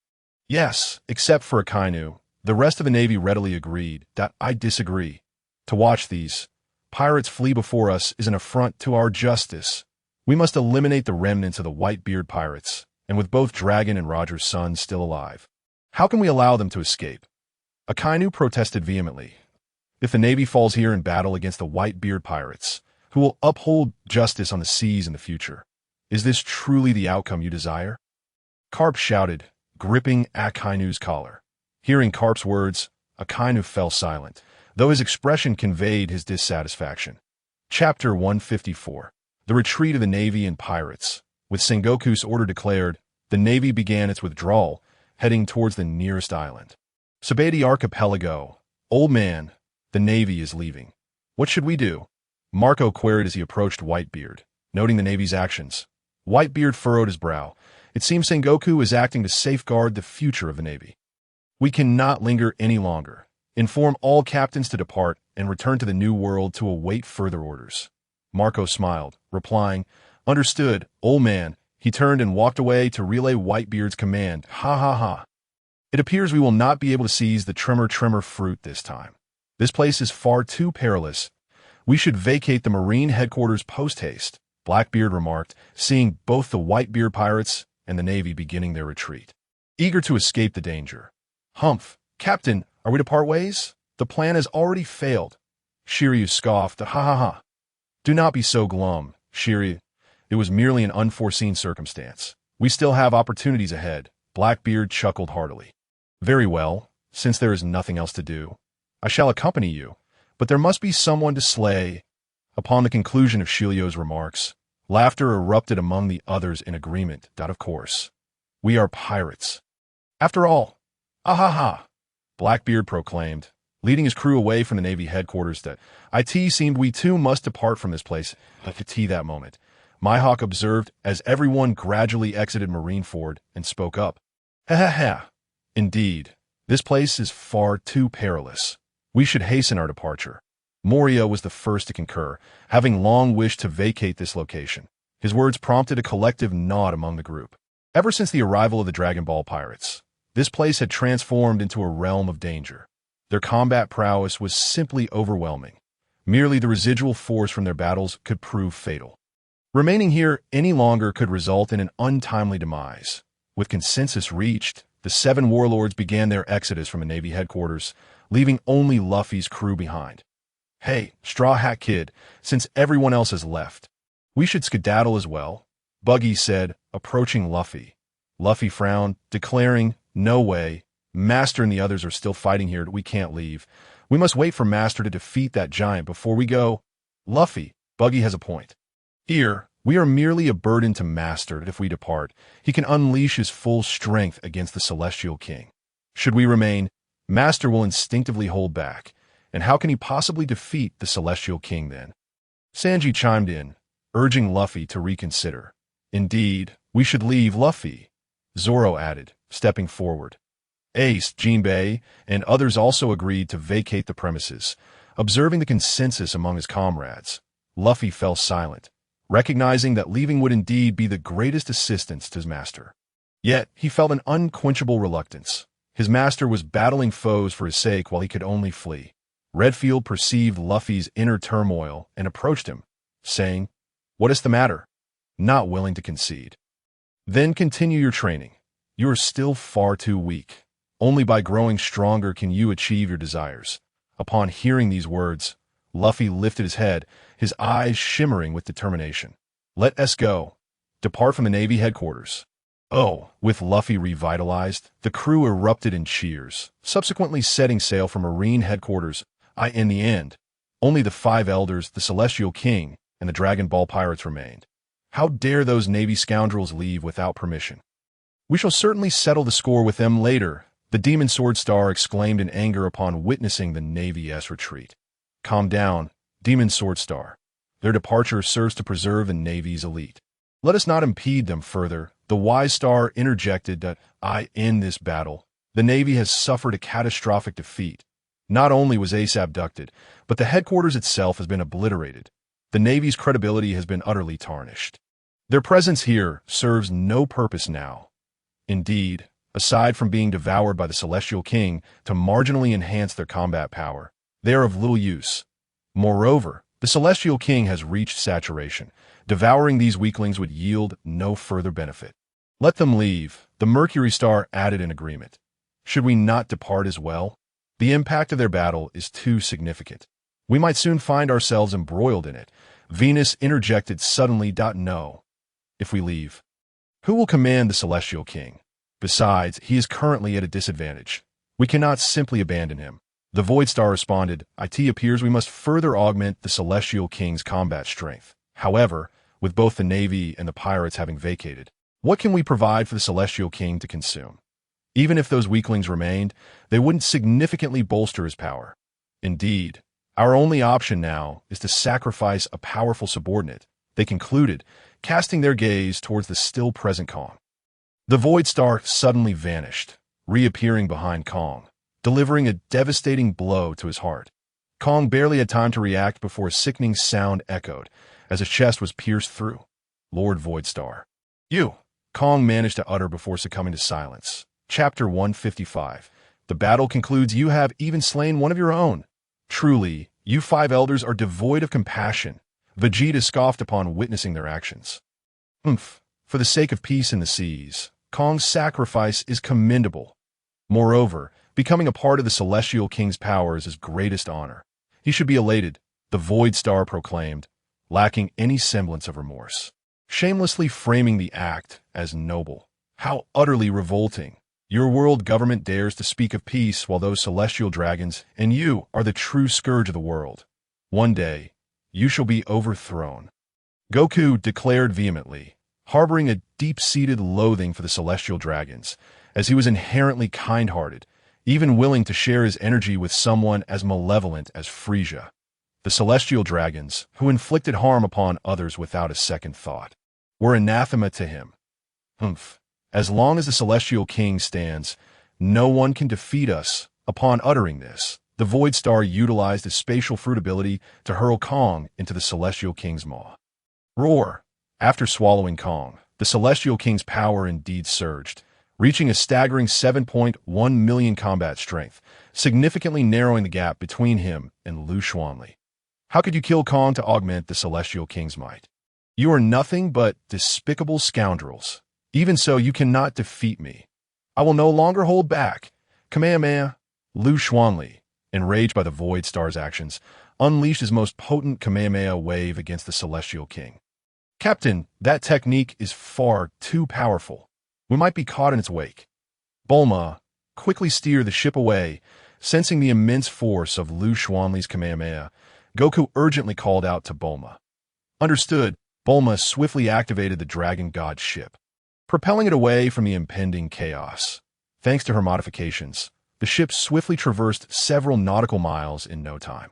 Speaker 1: Yes, except for Akainu. The rest of the Navy readily agreed that I disagree. To watch these pirates flee before us is an affront to our justice. We must eliminate the remnants of the Whitebeard pirates, and with both Dragon and Roger's son still alive. How can we allow them to escape? Akainu protested vehemently. If the Navy falls here in battle against the Whitebeard pirates, who will uphold justice on the seas in the future, is this truly the outcome you desire? Carp shouted, gripping Akainu's collar. Hearing Carp's words, Akainu fell silent, though his expression conveyed his dissatisfaction. Chapter 154. The Retreat of the Navy and Pirates. With Sengoku's order declared, the Navy began its withdrawal, heading towards the nearest island. Sabaody Archipelago. Old man, the Navy is leaving. What should we do? Marco queried as he approached Whitebeard, noting the Navy's actions. Whitebeard furrowed his brow. It seems Sengoku is acting to safeguard the future of the Navy. We cannot linger any longer. Inform all captains to depart and return to the New World to await further orders. Marco smiled, replying, Understood, old man. He turned and walked away to relay Whitebeard's command. Ha ha ha. It appears we will not be able to seize the Tremor fruit this time. This place is far too perilous. We should vacate the Marine headquarters post-haste, Blackbeard remarked, seeing both the Whitebeard pirates and the Navy beginning their retreat. Eager to escape the danger. Humph, Captain, are we to part ways? The plan has already failed. Shiryu scoffed, ha ha ha. Do not be so glum, Shiryu. It was merely an unforeseen circumstance. We still have opportunities ahead. Blackbeard chuckled heartily. Very well, since there is nothing else to do. I shall accompany you, but there must be someone to slay. Upon the conclusion of Shiryu's remarks, laughter erupted among the others in agreement that, of course, we are pirates. After all, ah ha ha, Blackbeard proclaimed, leading his crew away from the Navy headquarters that it seemed we too must depart from this place at that moment. Mihawk observed as everyone gradually exited Marineford and spoke up. Ha ha ha. Indeed, this place is far too perilous. We should hasten our departure. Moria was the first to concur, having long wished to vacate this location. His words prompted a collective nod among the group. Ever since the arrival of the Dragon Ball pirates, this place had transformed into a realm of danger. Their combat prowess was simply overwhelming. Merely the residual force from their battles could prove fatal. Remaining here any longer could result in an untimely demise. With consensus reached, the 7 warlords began their exodus from the Navy headquarters, leaving only Luffy's crew behind. Hey, Straw Hat Kid, since everyone else has left, we should skedaddle as well, Buggy said, approaching Luffy. Luffy frowned, declaring, No way. Master and the others are still fighting here. We can't leave. We must wait for Master to defeat that giant before we go. Luffy, Buggy has a point. Here, we are merely a burden to Master. If we depart, he can unleash his full strength against the Celestial King. Should we remain, Master will instinctively hold back. And how can he possibly defeat the Celestial King then? Sanji chimed in, urging Luffy to reconsider. Indeed, we should leave Luffy, Zoro added, stepping forward. Ace, Jinbei, and others also agreed to vacate the premises. Observing the consensus among his comrades, Luffy fell silent, recognizing that leaving would indeed be the greatest assistance to his master. Yet, he felt an unquenchable reluctance. His master was battling foes for his sake while he could only flee. Redfield perceived Luffy's inner turmoil and approached him, saying, What is the matter? Not willing to concede. Then continue your training. You are still far too weak. Only by growing stronger can you achieve your desires. Upon hearing these words, Luffy lifted his head, his eyes shimmering with determination. Let us go. Depart from the Navy headquarters. Oh, with Luffy revitalized, the crew erupted in cheers, subsequently setting sail for Marine headquarters. In the end, only the five elders, the Celestial King, and the Dragon Ball pirates remained. How dare those Navy scoundrels leave without permission? We shall certainly settle the score with them later, the Demon Sword Star exclaimed in anger upon witnessing the Navy's retreat. Calm down, Demon Sword Star. Their departure serves to preserve the Navy's elite. Let us not impede them further. The Wise Star interjected that, in this battle, the Navy has suffered a catastrophic defeat. Not only was Ace abducted, but the headquarters itself has been obliterated. The Navy's credibility has been utterly tarnished. Their presence here serves no purpose now. Indeed, aside from being devoured by the Celestial King to marginally enhance their combat power, they are of little use. Moreover, the Celestial King has reached saturation. Devouring these weaklings would yield no further benefit. Let them leave, the Mercury Star added in agreement. Should we not depart as well? The impact of their battle is too significant. We might soon find ourselves embroiled in it. Venus interjected suddenly. No. If we leave, who will command the Celestial King? Besides, he is currently at a disadvantage. We cannot simply abandon him. The Void Star responded, It appears we must further augment the Celestial King's combat strength. However, with both the Navy and the pirates having vacated, what can we provide for the Celestial King to consume? Even if those weaklings remained, they wouldn't significantly bolster his power. Indeed, our only option now is to sacrifice a powerful subordinate, they concluded, casting their gaze towards the still present Kong. The Void Star suddenly vanished, reappearing behind Kong, delivering a devastating blow to his heart. Kong barely had time to react before a sickening sound echoed as his chest was pierced through. Lord Void Star. You! Kong managed to utter before succumbing to silence. Chapter 155. The battle concludes. You have even slain one of your own. Truly, you five elders are devoid of compassion. Vegeta scoffed upon witnessing their actions. For the sake of peace in the seas, Kong's sacrifice is commendable. Moreover, becoming a part of the Celestial King's power is his greatest honor. He should be elated, the Void Star proclaimed, lacking any semblance of remorse, shamelessly framing the act as noble. How utterly revolting. Your world government dares to speak of peace while those celestial dragons and you are the true scourge of the world. One day, you shall be overthrown. Goku declared vehemently, harboring a deep-seated loathing for the celestial dragons, as he was inherently kind-hearted, even willing to share his energy with someone as malevolent as Frisia. The celestial dragons, who inflicted harm upon others without a second thought, were anathema to him. As long as the Celestial King stands, no one can defeat us. Upon uttering this, the Void Star utilized his spatial fruit ability to hurl Kong into the Celestial King's maw. Roar! After swallowing Kong, the Celestial King's power indeed surged, reaching a staggering 7.1 million combat strength, significantly narrowing the gap between him and Liu Xuan. How could you kill Kong to augment the Celestial King's might? You are nothing but despicable scoundrels. Even so, you cannot defeat me. I will no longer hold back. Kamehameha. Liu Xuan, enraged by the Void Star's actions, unleashed his most potent Kamehameha wave against the Celestial King. Captain, that technique is far too powerful. We might be caught in its wake. Bulma, quickly steer the ship away. Sensing the immense force of Liu Xuan's Kamehameha, Goku urgently called out to Bulma. Understood, Bulma swiftly activated the Dragon God ship, propelling it away from the impending chaos. Thanks to her modifications, the ship swiftly traversed several nautical miles in no time.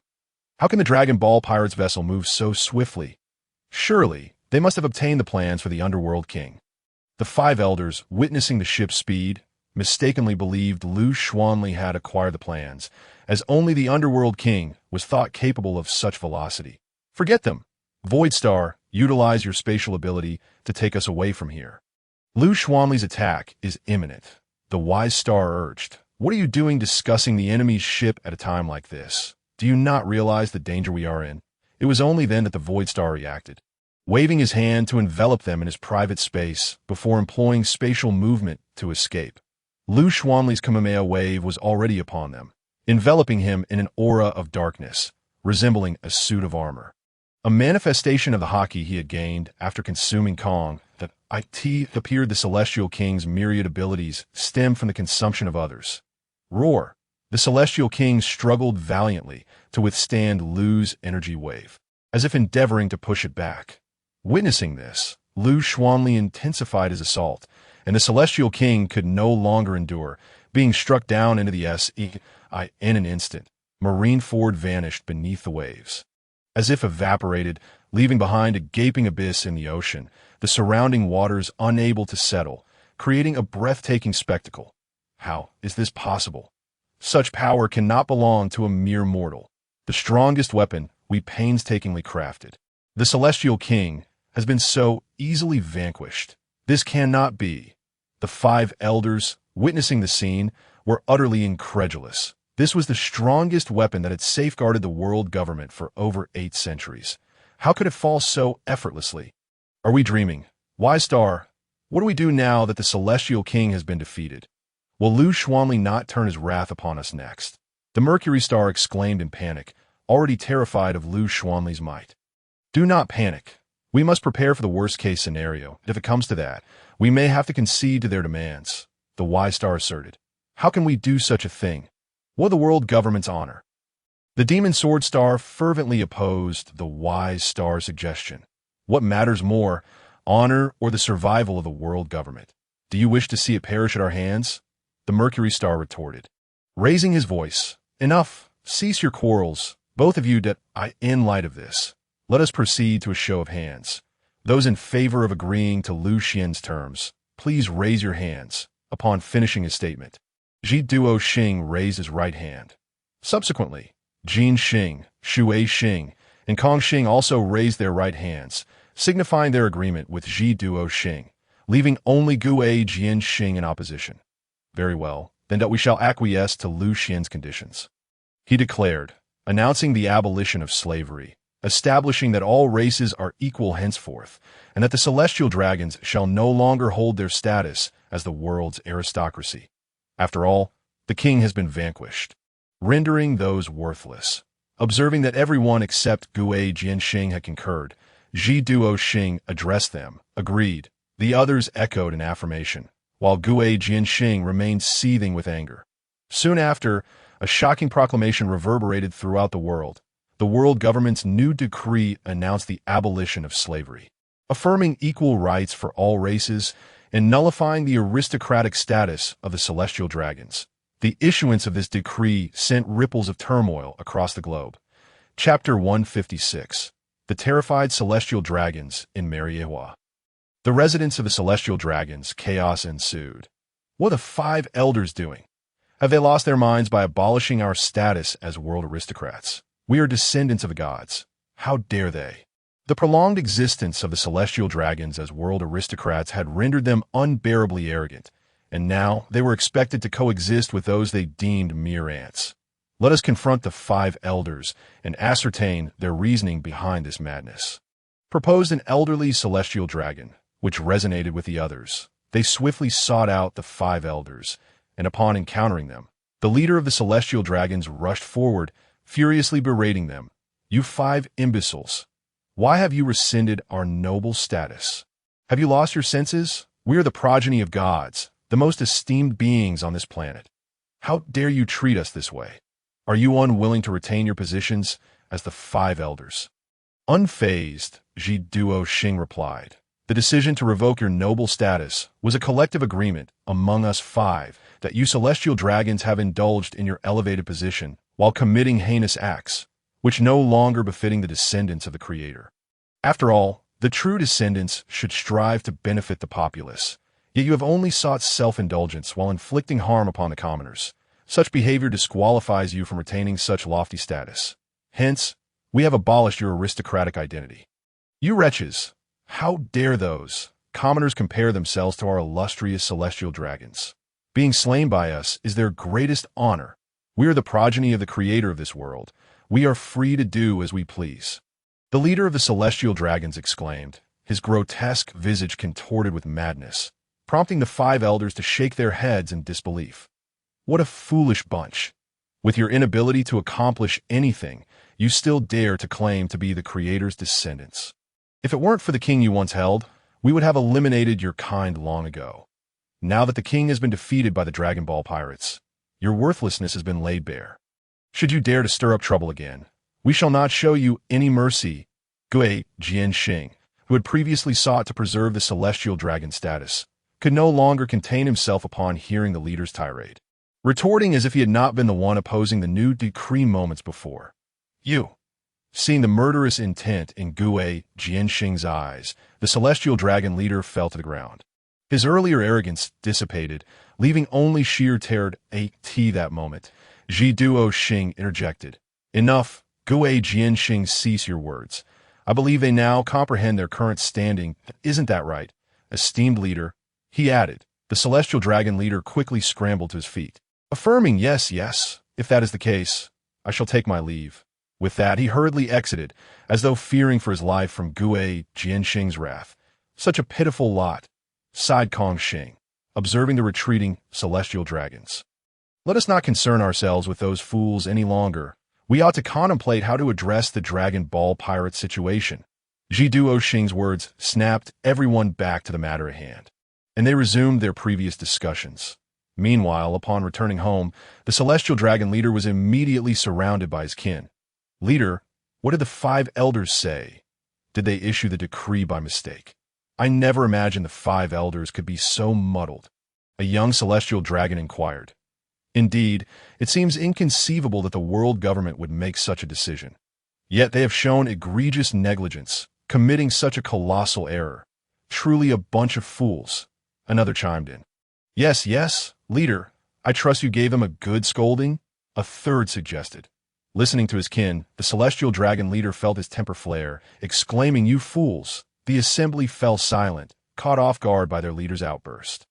Speaker 1: How can the Dragon Ball pirates' vessel move so swiftly? Surely, they must have obtained the plans for the Underworld King. The five elders, witnessing the ship's speed, mistakenly believed Liu Xuan had acquired the plans, as only the Underworld King was thought capable of such velocity. Forget them. Void Star, utilize your spatial ability to take us away from here. Liu Xuan's attack is imminent, the Wise Star urged. What are you doing discussing the enemy's ship at a time like this? Do you not realize the danger we are in? It was only then that the Void Star reacted, waving his hand to envelop them in his private space before employing spatial movement to escape. Liu Xuan's Kamehameha wave was already upon them, enveloping him in an aura of darkness, resembling a suit of armor. A manifestation of the Haki he had gained after consuming Kong that it appeared the Celestial King's myriad abilities stem from the consumption of others. Roar. The Celestial King struggled valiantly to withstand Liu's energy wave, as if endeavoring to push it back. Witnessing this, Liu Xuan intensified his assault, and the Celestial King could no longer endure, being struck down into the sea in an instant. Marineford vanished beneath the waves. As if evaporated, leaving behind a gaping abyss in the ocean, the surrounding waters unable to settle, creating a breathtaking spectacle. How is this possible? Such power cannot belong to a mere mortal. The strongest weapon we painstakingly crafted. The Celestial King has been so easily vanquished. This cannot be. The 5 elders, witnessing the scene, were utterly incredulous. This was the strongest weapon that had safeguarded the world government for over 8 centuries. How could it fall so effortlessly? Are we dreaming? Wise Star, what do we do now that the Celestial King has been defeated? Will Liu Xuan not turn his wrath upon us next? The Mercury Star exclaimed in panic, already terrified of Liu Xuan's might. Do not panic. We must prepare for the worst-case scenario. If it comes to that, we may have to concede to their demands, the Wise Star asserted. How can we do such a thing? What the world government's honor? The Demon Sword Star fervently opposed the Wise Star's suggestion. What matters more, honor or the survival of the world government? Do you wish to see it perish at our hands? The Mercury Star retorted, raising his voice. Enough, cease your quarrels, both of you. In light of this, let us proceed to a show of hands. Those in favor of agreeing to Lucian's terms, please raise your hands. Upon finishing his statement, Ji Duo Xing raised his right hand. Subsequently, Jin Xing, Shui Xing, and Kong Xing also raised their right hands, signifying their agreement with Ji Duo Xing, leaving only Gue Jian Xing in opposition. Very well, then that we shall acquiesce to Lucian's conditions. He declared, announcing the abolition of slavery, establishing that all races are equal henceforth, and that the celestial dragons shall no longer hold their status as the world's aristocracy. After all, the king has been vanquished, rendering those worthless. Observing that everyone except Gue Jianxing had concurred, Ji Duo Xing addressed them, agreed. The others echoed in affirmation, while Gue Jianxing remained seething with anger. Soon after, a shocking proclamation reverberated throughout the world. The world government's new decree announced the abolition of slavery, affirming equal rights for all races and nullifying the aristocratic status of the celestial dragons. The issuance of this decree sent ripples of turmoil across the globe. Chapter 156. The Terrified Celestial Dragons in Mariejois. The residents of the celestial dragons, chaos ensued. What are the 5 elders doing? Have they lost their minds by abolishing our status as world aristocrats? We are descendants of the gods. How dare they? The prolonged existence of the celestial dragons as world aristocrats had rendered them unbearably arrogant, and now they were expected to coexist with those they deemed mere ants. Let us confront the 5 elders and ascertain their reasoning behind this madness. Proposed an elderly celestial dragon, which resonated with the others. They swiftly sought out the 5 elders, and upon encountering them, the leader of the celestial dragons rushed forward, furiously berating them. You 5 imbeciles! Why have you rescinded our noble status? Have you lost your senses? We are the progeny of gods, the most esteemed beings on this planet. How dare you treat us this way? Are you unwilling to retain your positions as the 5 elders? Unfazed, Ji Duo Xing replied. The decision to revoke your noble status was a collective agreement among us 5 that you celestial dragons have indulged in your elevated position while committing heinous acts, which no longer befitting the descendants of the Creator. After all, the true descendants should strive to benefit the populace, yet you have only sought self-indulgence while inflicting harm upon the commoners. Such behavior disqualifies you from retaining such lofty status. Hence, we have abolished your aristocratic identity. You wretches! How dare those commoners compare themselves to our illustrious celestial dragons? Being slain by us is their greatest honor. We are the progeny of the Creator of this world. We are free to do as we please. The leader of the celestial dragons exclaimed, his grotesque visage contorted with madness, prompting the 5 elders to shake their heads in disbelief. What a foolish bunch! With your inability to accomplish anything, you still dare to claim to be the Creator's descendants. If it weren't for the king you once held, we would have eliminated your kind long ago. Now that the king has been defeated by the Dragon Ball pirates, your worthlessness has been laid bare. Should you dare to stir up trouble again, we shall not show you any mercy. Gui Jianxing, who had previously sought to preserve the celestial dragon status, could no longer contain himself upon hearing the leader's tirade, retorting as if he had not been the one opposing the new decree moments before. You. Seeing the murderous intent in Gui Jianxing's eyes, the celestial dragon leader fell to the ground. His earlier arrogance dissipated, leaving only sheer terror at that moment. Ji Duo Xing interjected. Enough, Gui Jianxing, cease your words. I believe they now comprehend their current standing. Isn't that right, esteemed leader? He added. The celestial dragon leader quickly scrambled to his feet, affirming, yes, if that is the case, I shall take my leave. With that, he hurriedly exited, as though fearing for his life from Gui Jianxing's wrath. Such a pitiful lot, sighed Kong Xing, observing the retreating celestial dragons. Let us not concern ourselves with those fools any longer. We ought to contemplate how to address the Dragon Ball pirate situation. Ji Duo Xing's words snapped everyone back to the matter at hand, and they resumed their previous discussions. Meanwhile, upon returning home, the celestial dragon leader was immediately surrounded by his kin. Leader, what did the 5 elders say? Did they issue the decree by mistake? I never imagined the 5 elders could be so muddled. A young celestial dragon inquired. Indeed, it seems inconceivable that the world government would make such a decision. Yet they have shown egregious negligence, committing such a colossal error. Truly a bunch of fools. Another chimed in. Yes, leader, I trust you gave them a good scolding? A third suggested. Listening to his kin, the celestial dragon leader felt his temper flare, exclaiming, You fools! The assembly fell silent, caught off guard by their leader's outburst.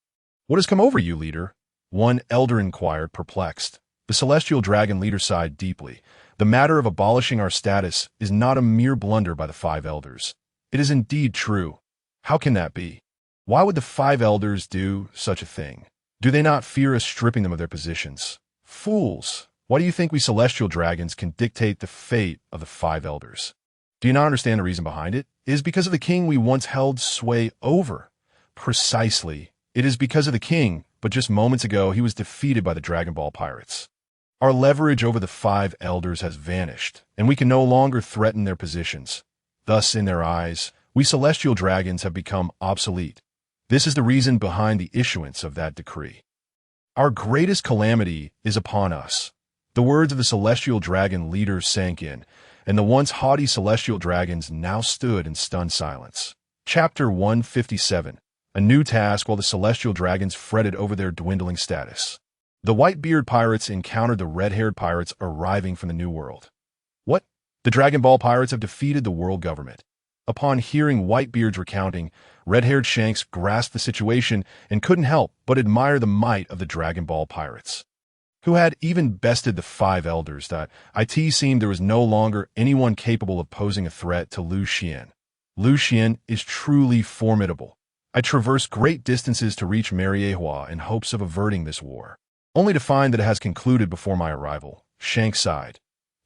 Speaker 1: What has come over you, leader? One elder inquired, perplexed. The celestial dragon leader sighed deeply. The matter of abolishing our status is not a mere blunder by the 5 elders. It is indeed true. How can that be? Why would the 5 elders do such a thing? Do they not fear us stripping them of their positions? Fools! Why do you think we celestial dragons can dictate the fate of the 5 elders? Do you not understand the reason behind it? It is because of the king we once held sway over. Precisely. It is because of the king, but just moments ago he was defeated by the Dragon Ball pirates. Our leverage over the 5 elders has vanished, and we can no longer threaten their positions. Thus, in their eyes, we celestial dragons have become obsolete. This is the reason behind the issuance of that decree. Our greatest calamity is upon us. The words of the celestial dragon leader sank in, and the once haughty celestial dragons now stood in stunned silence. Chapter 157. A new task while the celestial dragons fretted over their dwindling status. The Whitebeard pirates encountered the red-haired pirates arriving from the New World. What? The Dragon Ball pirates have defeated the world government. Upon hearing Whitebeard's recounting, red-haired Shanks grasped the situation and couldn't help but admire the might of the Dragon Ball pirates, who had even bested the 5 elders. That it seemed there was no longer anyone capable of posing a threat to Lucian. Lucian is truly formidable. I traversed great distances to reach Mariejois in hopes of averting this war, only to find that it has concluded before my arrival. Shanks sighed.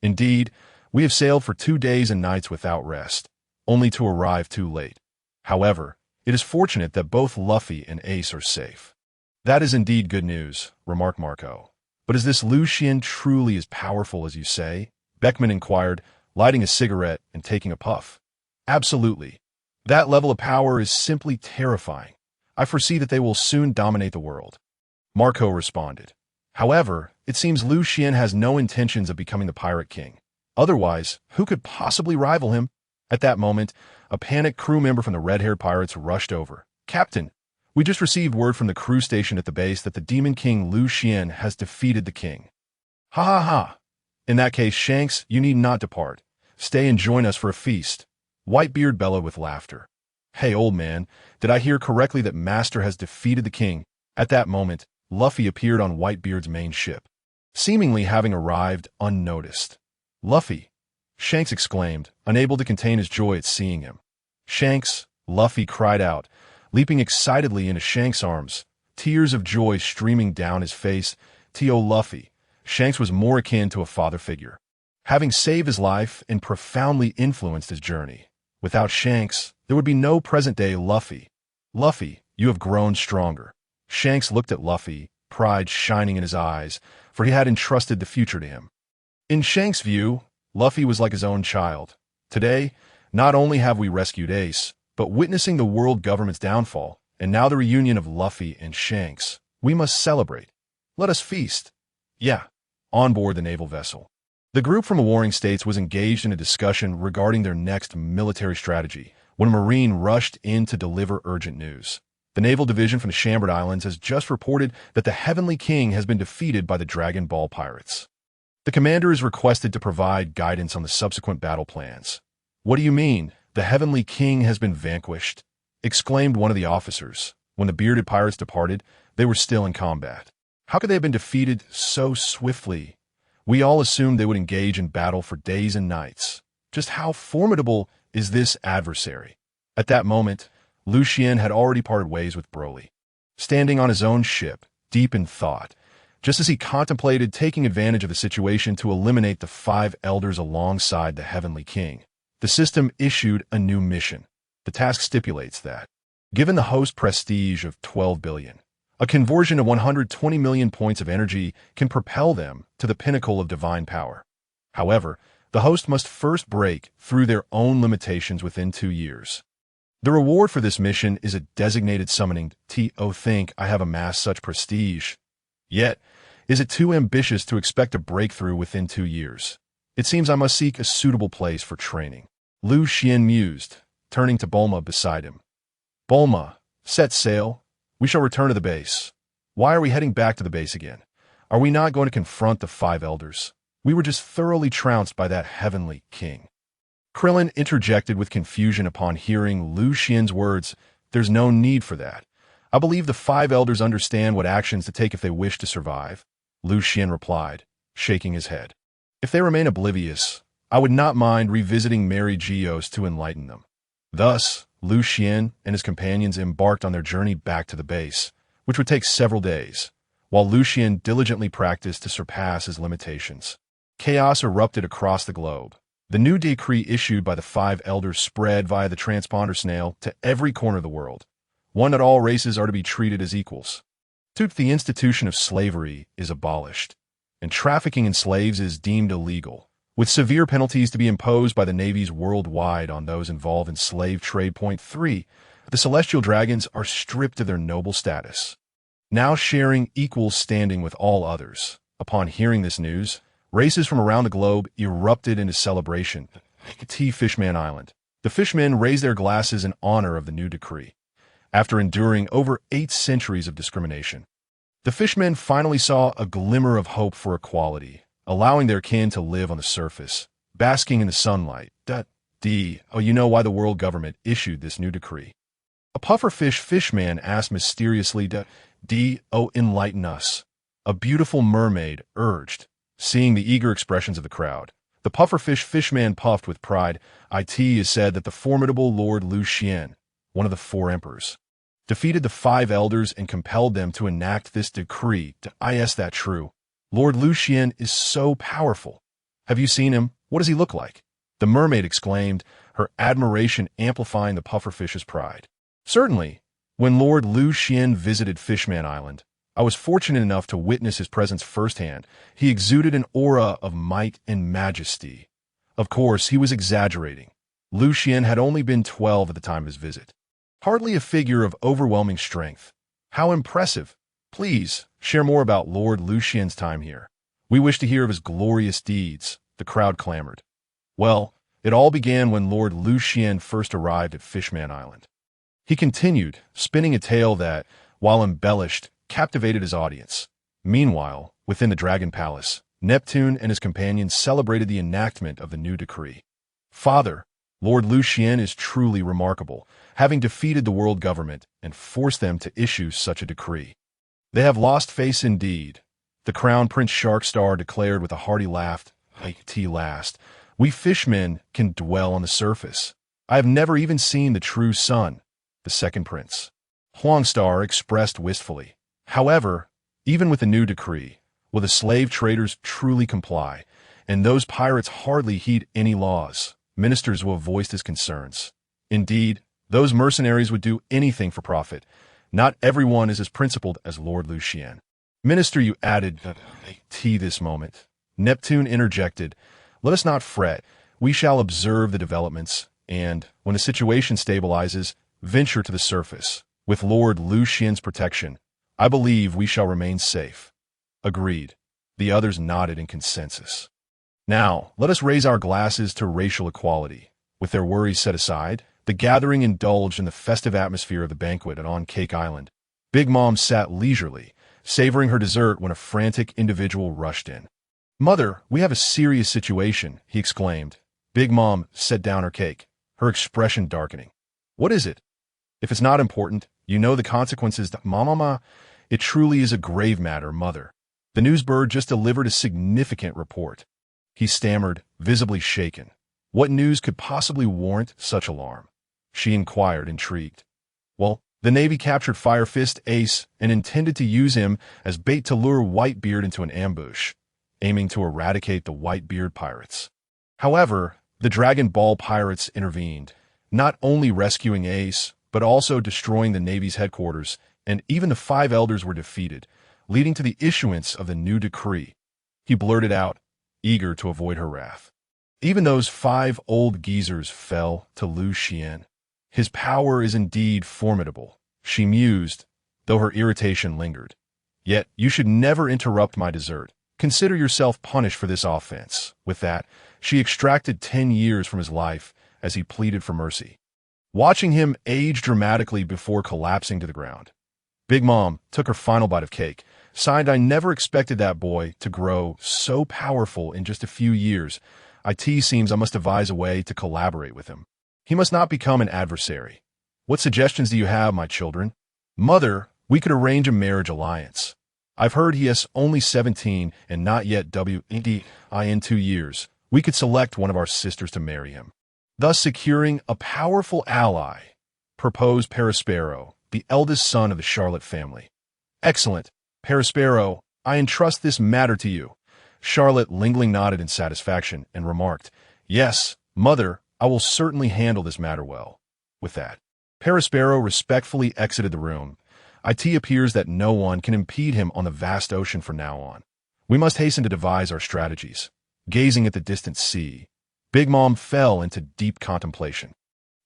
Speaker 1: Indeed, we have sailed for 2 days and nights without rest, only to arrive too late. However, it is fortunate that both Luffy and Ace are safe. That is indeed good news, remarked Marco. But is this Lucian truly as powerful as you say? Beckman inquired, lighting a cigarette and taking a puff. Absolutely. That level of power is simply terrifying. I foresee that they will soon dominate the world. Marco responded. However, it seems Lucian has no intentions of becoming the Pirate King. Otherwise, who could possibly rival him? At that moment, a panicked crew member from the red-haired pirates rushed over. Captain, we just received word from the crew station at the base that the Demon King Lucian has defeated the king. Ha ha ha. In that case, Shanks, you need not depart. Stay and join us for a feast. Whitebeard bellowed with laughter. Hey, old man, did I hear correctly that Master has defeated the king? At that moment, Luffy appeared on Whitebeard's main ship, seemingly having arrived unnoticed. Luffy! Shanks exclaimed, unable to contain his joy at seeing him. Shanks! Luffy cried out, leaping excitedly into Shanks' arms, tears of joy streaming down his face. T.O. Luffy! Shanks was more akin to a father figure, having saved his life and profoundly influenced his journey. Without Shanks, there would be no present-day Luffy. Luffy, you have grown stronger. Shanks looked at Luffy, pride shining in his eyes, for he had entrusted the future to him. In Shanks' view, Luffy was like his own child. Today, not only have we rescued Ace, but witnessing the world government's downfall, and now the reunion of Luffy and Shanks, we must celebrate. Let us feast. Yeah, on board the naval vessel. The group from the warring states was engaged in a discussion regarding their next military strategy when a Marine rushed in to deliver urgent news. The naval division from the Chambered Islands has just reported that the Heavenly King has been defeated by the Dragon Ball pirates. The commander is requested to provide guidance on the subsequent battle plans. What do you mean, the Heavenly King has been vanquished? Exclaimed one of the officers. When the bearded pirates departed, they were still in combat. How could they have been defeated so swiftly? We all assumed they would engage in battle for days and nights. Just how formidable is this adversary? At that moment, Lucian had already parted ways with Broly. Standing on his own ship, deep in thought, just as he contemplated taking advantage of the situation to eliminate the 5 elders alongside the Heavenly King, the system issued a new mission. The task stipulates that, given the host prestige of 12 billion, a conversion of 120 million points of energy can propel them to the pinnacle of divine power. However, the host must first break through their own limitations within 2 years. The reward for this mission is a designated summoning. Think I have amassed such prestige. Yet, is it too ambitious to expect a breakthrough within 2 years? It seems I must seek a suitable place for training. Lucian mused, turning to Bulma beside him. Bulma, set sail. We shall return to the base. Why are we heading back to the base again? Are we not going to confront the 5 elders? We were just thoroughly trounced by that Heavenly King. Krillin interjected with confusion upon hearing Lucian's words. There's no need for that. I believe the 5 elders understand what actions to take if they wish to survive. Lucian replied, shaking his head. If they remain oblivious, I would not mind revisiting Mariejois to enlighten them. Thus, Lucian and his companions embarked on their journey back to the base, which would take several days, while Lucian diligently practiced to surpass his limitations. Chaos erupted across the globe. The new decree issued by the 5 elders spread via the transponder snail to every corner of the world, one that all races are to be treated as equals. The institution of slavery is abolished, and trafficking in slaves is deemed illegal, with severe penalties to be imposed by the navies worldwide on those involved in slave trade. Point 3. The celestial dragons are stripped of their noble status, now sharing equal standing with all others. Upon hearing this news, races from around the globe erupted into celebration. Fishman Island. The fishmen raised their glasses in honor of the new decree. After enduring over 8 centuries of discrimination, the fishmen finally saw a glimmer of hope for equality, allowing their kin to live on the surface, basking in the sunlight. You know why the world government issued this new decree? A pufferfish fishman asked mysteriously. Enlighten us. A beautiful mermaid urged. Seeing the eager expressions of the crowd, the pufferfish fishman puffed with pride. It is said that the formidable Lord Lucian, one of the 4 emperors, defeated the 5 elders and compelled them to enact this decree. Is that true? Lord Lucian is so powerful. Have you seen him? What does he look like? The mermaid exclaimed, her admiration amplifying the pufferfish's pride. Certainly, when Lord Lucian visited Fishman Island, I was fortunate enough to witness his presence firsthand. He exuded an aura of might and majesty. Of course, he was exaggerating. Lucian had only been 12 at the time of his visit. Hardly a figure of overwhelming strength. How impressive. Please, share more about Lord Lucian's time here. We wish to hear of his glorious deeds, the crowd clamored. Well, it all began when Lord Lucian first arrived at Fishman Island. He continued, spinning a tale that, while embellished, captivated his audience. Meanwhile, within the Dragon Palace, Neptune and his companions celebrated the enactment of the new decree. Father, Lord Lucian is truly remarkable, having defeated the world government and forced them to issue such a decree. They have lost face indeed, the Crown Prince Sharkstar declared with a hearty laugh. Last, we fishmen can dwell on the surface. I have never even seen the true sun, the second prince. Huangstar expressed wistfully. However, even with the new decree, will the slave traders truly comply, and those pirates hardly heed any laws? Ministers will have voiced his concerns. Indeed, Those mercenaries would do anything for profit. Not everyone is as principled as Lord Lucian. Minister, you added, this moment. Neptune interjected, let us not fret. We shall observe the developments, and, when the situation stabilizes, venture to the surface. With Lord Lucian's protection, I believe we shall remain safe. Agreed. The others nodded in consensus. Now, let us raise our glasses to racial equality. With their worries set aside, the gathering indulged in the festive atmosphere of the banquet on Cake Island. Big Mom sat leisurely, savoring her dessert when a frantic individual rushed in. Mother, we have a serious situation, he exclaimed. Big Mom set down her cake, her expression darkening. What is it? If it's not important, you know the consequences. Mama, it truly is a grave matter, Mother. The newsbird just delivered a significant report. He stammered, visibly shaken. What news could possibly warrant such alarm? She inquired, intrigued. Well, the Navy captured Fire Fist Ace and intended to use him as bait to lure Whitebeard into an ambush, aiming to eradicate the Whitebeard pirates. However, the Dragon Ball pirates intervened, not only rescuing Ace, but also destroying the Navy's headquarters, and even the 5 elders were defeated, leading to the issuance of the new decree. He blurted out, eager to avoid her wrath. Even those 5 old geezers fell to Lucian. His power is indeed formidable, she mused, though her irritation lingered. Yet you should never interrupt my dessert. Consider yourself punished for this offense. With that, she extracted 10 years from his life as he pleaded for mercy. Watching him age dramatically before collapsing to the ground. Big Mom took her final bite of cake, sighed, I never expected that boy to grow so powerful in just a few years. It seems I must devise a way to collaborate with him. He must not become an adversary. What suggestions do you have, my children? Mother, we could arrange a marriage alliance. I've heard he is only 17 and not yet WED in 2 years. We could select one of our sisters to marry him, thus securing a powerful ally, proposed Perispero, the eldest son of the Charlotte family. Excellent. Perispero, I entrust this matter to you. Charlotte lingeringly nodded in satisfaction and remarked, Yes, Mother, I will certainly handle this matter well. With that, Perispero respectfully exited the room. It appears that no one can impede him on the vast ocean from now on. We must hasten to devise our strategies. Gazing at the distant sea, Big Mom fell into deep contemplation.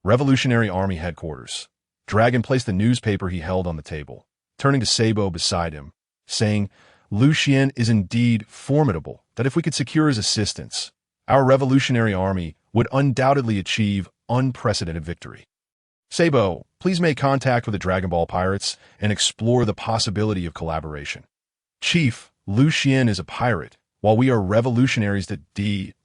Speaker 1: Revolutionary Army Headquarters. Dragon placed the newspaper he held on the table, turning to Sabo beside him, saying, Lucian is indeed formidable, that if we could secure his assistance, our revolutionary army would undoubtedly achieve unprecedented victory. Sabo, please make contact with the Dragon Ball pirates and explore the possibility of collaboration. Chief, Lucian is a pirate, while we are revolutionaries that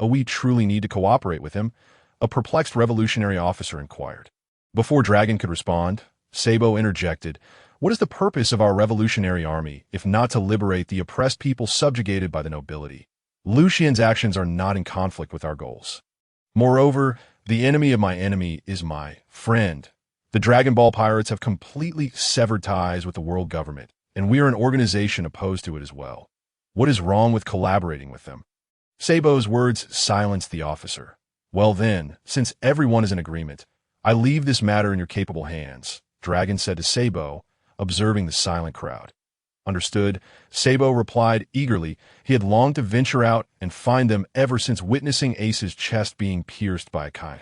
Speaker 1: we truly need to cooperate with him, a perplexed revolutionary officer inquired. Before Dragon could respond, Sabo interjected, What is the purpose of our revolutionary army, if not to liberate the oppressed people subjugated by the nobility? Lucian's actions are not in conflict with our goals. Moreover, the enemy of my enemy is my friend. The Dragon Ball pirates have completely severed ties with the world government, and we are an organization opposed to it as well. What is wrong with collaborating with them? Sabo's words silenced the officer. Well then, since everyone is in agreement, I leave this matter in your capable hands, Dragon said to Sabo, observing the silent crowd. Understood, Sabo replied eagerly. He had longed to venture out and find them ever since witnessing Ace's chest being pierced by a kite.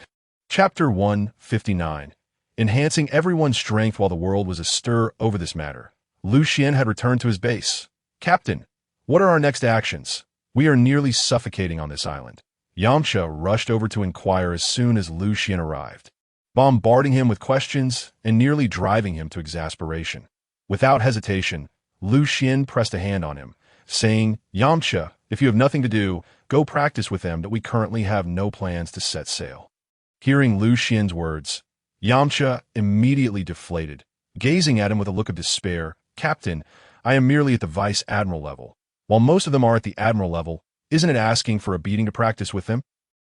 Speaker 1: Chapter 159. Enhancing everyone's strength while the world was astir over this matter. Lucian had returned to his base. Captain, what are our next actions? We are nearly suffocating on this island. Yamcha rushed over to inquire as soon as Lucian arrived, bombarding him with questions and nearly driving him to exasperation. Without hesitation, Lucian pressed a hand on him, saying, Yamcha, if you have nothing to do, go practice with them that we currently have no plans to set sail. Hearing Lucian's words, Yamcha immediately deflated, gazing at him with a look of despair. Captain, I am merely at the Vice Admiral level. While most of them are at the Admiral level, isn't it asking for a beating to practice with them?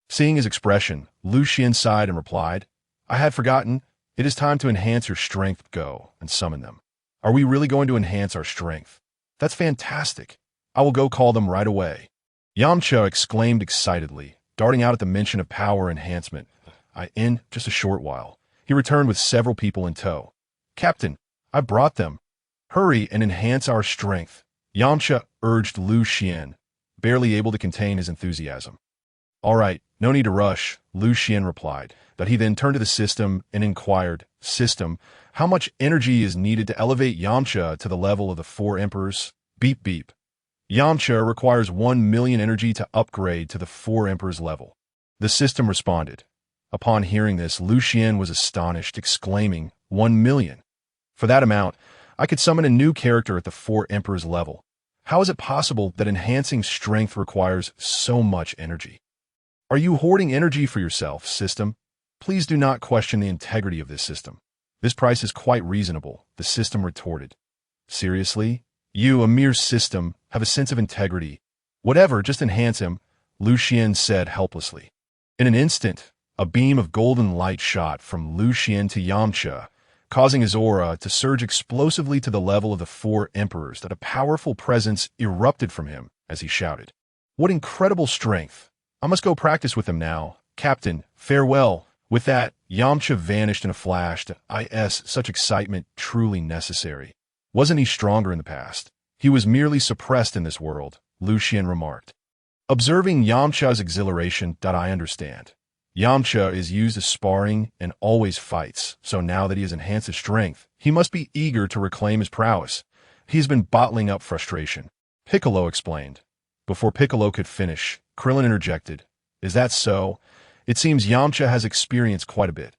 Speaker 1: Seeing his expression, Lucian sighed and replied, I had forgotten. It is time to enhance your strength. Go and summon them. Are we really going to enhance our strength? That's fantastic. I will go call them right away. Yamcha exclaimed excitedly, darting out at the mention of power enhancement. In just a short while. He returned with several people in tow. "Captain, I brought them. Hurry and enhance our strength," Yamcha urged Lucian, barely able to contain his enthusiasm. "All right, no need to rush," Lucian replied. But he then turned to the system and inquired, "System, how much energy is needed to elevate Yamcha to the level of the 4 emperors?" Beep beep. "Yamcha requires 1 million energy to upgrade to the 4 emperors level," the system responded. Upon hearing this, Lucian was astonished, exclaiming, 1 million? For that amount, I could summon a new character at the 4 emperors level. How is it possible that enhancing strength requires so much energy? Are you hoarding energy for yourself, system? Please do not question the integrity of this system. This price is quite reasonable, the system retorted. Seriously? You, a mere system, have a sense of integrity. Whatever, just enhance him, Lucian said helplessly. In an instant, a beam of golden light shot from Lucian to Yamcha, causing his aura to surge explosively to the level of the 4 emperors that a powerful presence erupted from him as he shouted. "What incredible strength! I must go practice with him now. Captain, farewell." With that, Yamcha vanished in a flash. Such excitement truly necessary. Wasn't he stronger in the past? He was merely suppressed in this world, Lucian remarked. Observing Yamcha's exhilaration, I understand. Yamcha is used as sparring and always fights, so now that he has enhanced his strength, he must be eager to reclaim his prowess. He's been bottling up frustration. Piccolo explained. Before Piccolo could finish, Krillin interjected. "Is that so? It seems Yamcha has experienced quite a bit."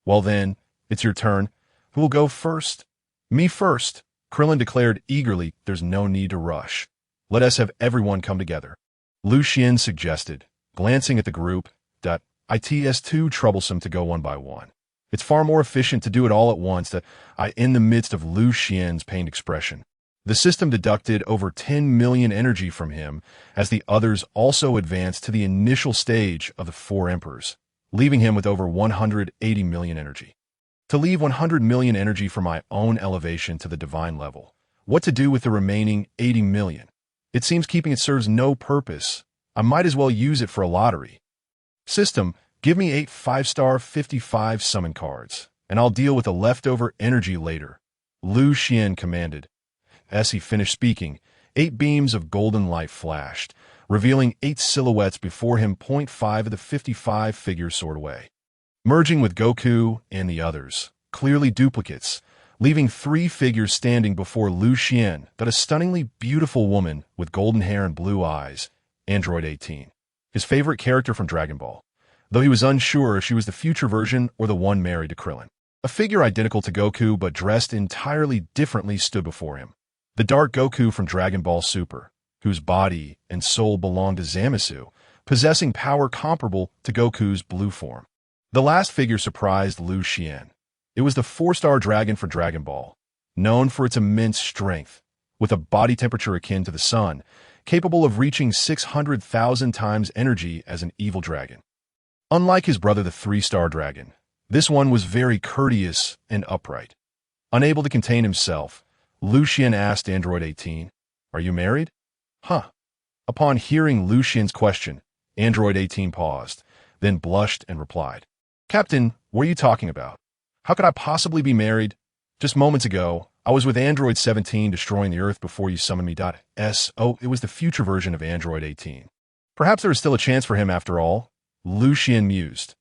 Speaker 1: "Well then, it's your turn. Who will go first?" "Me first," Krillin declared eagerly. "There's no need to rush. Let us have everyone come together," Lucian suggested, glancing at the group. "It's too troublesome to go one by one. It's far more efficient to do it all at once." In the midst of Lucian's pained expression, the system deducted over 10 million energy from him as the others also advanced to the initial stage of the 4 emperors, leaving him with over 180 million energy. To leave 100 million energy for my own elevation to the divine level. What to do with the remaining 80 million? It seems keeping it serves no purpose. I might as well use it for a lottery. System, give me 8 5-star 55 summon cards, and I'll deal with the leftover energy later, Lucian commanded. As he finished speaking, 8 beams of golden light flashed, revealing 8 silhouettes before him. 5 of the 55 figures soared away, merging with Goku and the others, clearly duplicates, leaving 3 figures standing before Lucian, a stunningly beautiful woman with golden hair and blue eyes, Android 18. His favorite character from Dragon Ball, though he was unsure if she was the future version or the one married to Krillin. A figure identical to Goku but dressed entirely differently stood before him. The dark Goku from Dragon Ball Super, whose body and soul belonged to Zamasu, possessing power comparable to Goku's blue form. The last figure surprised Lucian. It was the 4-star dragon for Dragon Ball, known for its immense strength, with a body temperature akin to the sun, capable of reaching 600,000 times energy as an evil dragon. Unlike his brother, the 3-star dragon, this one was very courteous and upright. Unable to contain himself, Lucian asked Android 18, "Are you married?" "Huh." Upon hearing Lucian's question, Android 18 paused, then blushed and replied, "Captain, what are you talking about? How could I possibly be married? Just moments ago, I was with Android 17 destroying the Earth before you summoned me. It was the future version of Android 18. Perhaps there is still a chance for him after all," Lucian mused.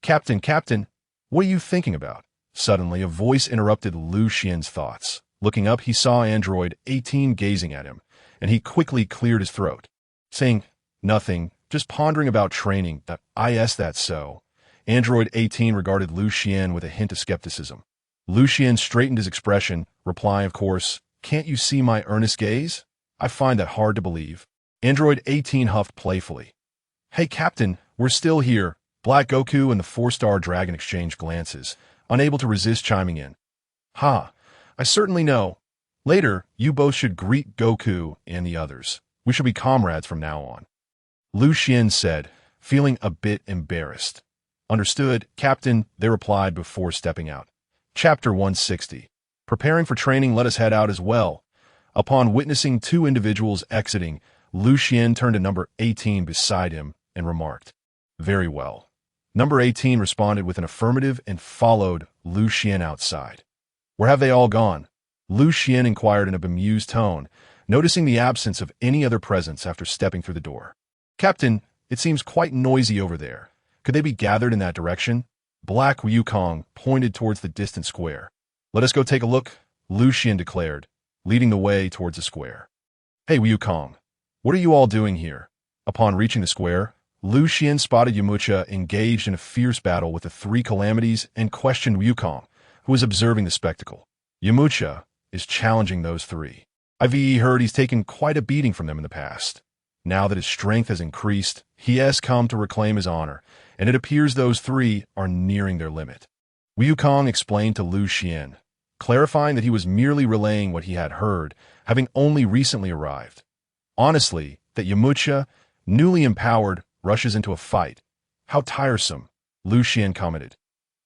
Speaker 1: Captain, what are you thinking about?" Suddenly, a voice interrupted Lucian's thoughts. Looking up, he saw Android 18 gazing at him, and he quickly cleared his throat, saying, "Nothing, just pondering about training. That's so." Android 18 regarded Lucian with a hint of skepticism. Lucian straightened his expression, replying, "Of course, can't you see my earnest gaze? I find that hard to believe." Android 18 huffed playfully. "Hey, Captain, we're still here." Black Goku and the 4-star dragon exchanged glances, unable to resist chiming in. "Ha, I certainly know. Later, you both should greet Goku and the others. We shall be comrades from now on," Lucian said, feeling a bit embarrassed. "Understood, Captain," they replied before stepping out. Chapter 160. Preparing for training, let us head out as well. Upon witnessing 2 individuals exiting, Lucian turned to number 18 beside him and remarked, "Very well. Number 18 responded with an affirmative and followed Lucian outside. Where have they all gone? Lucian inquired in a bemused tone, noticing the absence of any other presence after stepping through the door. Captain, it seems quite noisy over there. Could they be gathered in that direction? Black Wukong pointed towards the distant square. Let us go take a look, Lucian declared, leading the way towards the square. Hey Wukong, what are you all doing here? Upon reaching the square, Lucian spotted Yamcha engaged in a fierce battle with the three calamities and questioned Wukong, who was observing the spectacle. Yamcha is challenging those three. I've heard he's taken quite a beating from them in the past. Now that his strength has increased, he has come to reclaim his honor, and it appears those three are nearing their limit. Wukong explained to Lucian, clarifying that he was merely relaying what he had heard, having only recently arrived. Honestly, that Yamcha, newly empowered, rushes into a fight. How tiresome, Lucian commented.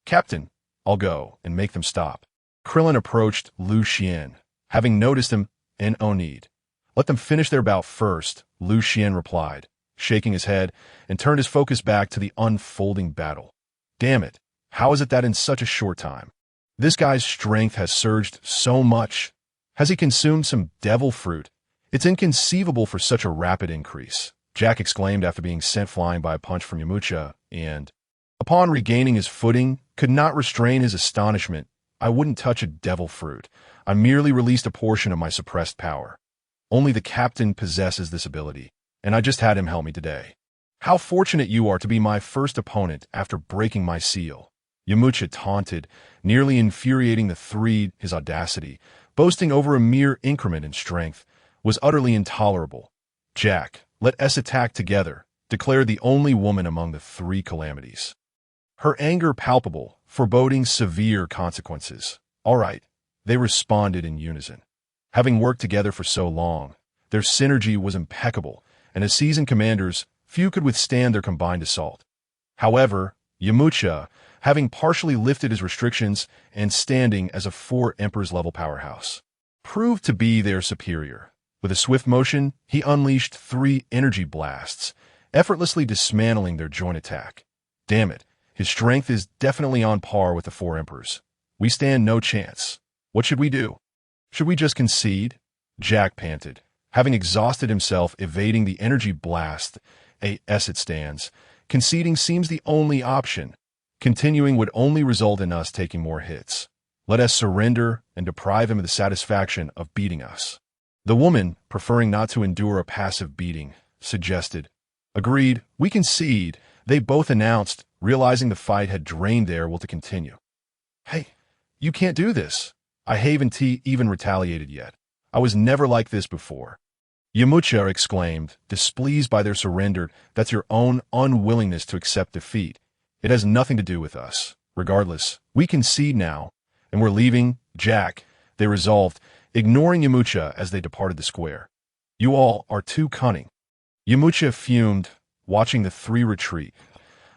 Speaker 1: Captain, I'll go and make them stop. Krillin approached Lucian, having noticed him, and no need. Let them finish their bout first, Lucian replied, shaking his head, and turned his focus back to the unfolding battle. Damn it, how is it that in such a short time, this guy's strength has surged so much? Has he consumed some devil fruit? It's inconceivable for such a rapid increase, Jack exclaimed after being sent flying by a punch from Yamcha, and, upon regaining his footing, could not restrain his astonishment. I wouldn't touch a devil fruit. I merely released a portion of my suppressed power. Only the captain possesses this ability, and I just had him help me today. How fortunate you are to be my first opponent after breaking my seal. Yamcha taunted, nearly infuriating the three. His audacity, boasting over a mere increment in strength, was utterly intolerable. Jack, let us attack together, declared the only woman among the three calamities. Her anger palpable, foreboding severe consequences. All right, they responded in unison. Having worked together for so long, their synergy was impeccable, and as seasoned commanders, few could withstand their combined assault. However, Yamcha, having partially lifted his restrictions and standing as a four Emperors level powerhouse, proved to be their superior. With a swift motion, he unleashed three energy blasts, effortlessly dismantling their joint attack. Damn it, his strength is definitely on par with the four Emperors. We stand no chance. What should we do? Should we just concede? Jack panted, having exhausted himself evading the energy blast. As it stands, conceding seems the only option. Continuing would only result in us taking more hits. Let us surrender and deprive him of the satisfaction of beating us. The woman, preferring not to endure a passive beating, suggested. Agreed, we concede, they both announced, realizing the fight had drained their will to continue. Hey, you can't do this. I haven't even retaliated yet. I was never like this before. Yamcha exclaimed, displeased by their surrender. That's your own unwillingness to accept defeat. It has nothing to do with us. Regardless, we concede now, and we're leaving, Jack, they resolved, ignoring Yamcha as they departed the square. You all are too cunning. Yamcha fumed, watching the three retreat.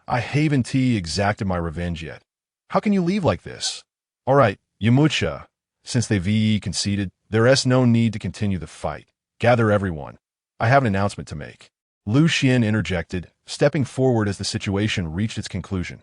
Speaker 1: I haven't exacted my revenge yet. How can you leave like this? All right, Yamcha, since they've conceded, there's no need to continue the fight. Gather everyone. I have an announcement to make. Lucian interjected, stepping forward as the situation reached its conclusion.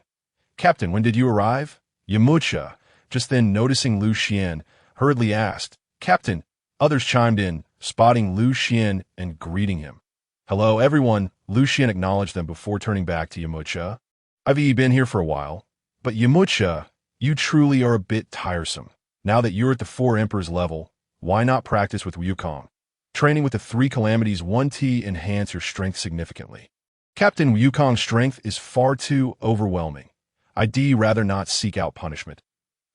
Speaker 1: Captain, when did you arrive? Yamcha, just then noticing Lucian, hurriedly asked. Captain, others chimed in, spotting Lucian and greeting him. Hello, everyone, Lucian acknowledged them before turning back to Yamcha. I've been here for a while, but Yamcha, you truly are a bit tiresome. Now that you're at the four Emperors level, why not practice with Wukong? Training with the three calamities won't enhance your strength significantly. Captain, Wukong's strength is far too overwhelming. I'd rather not seek out punishment.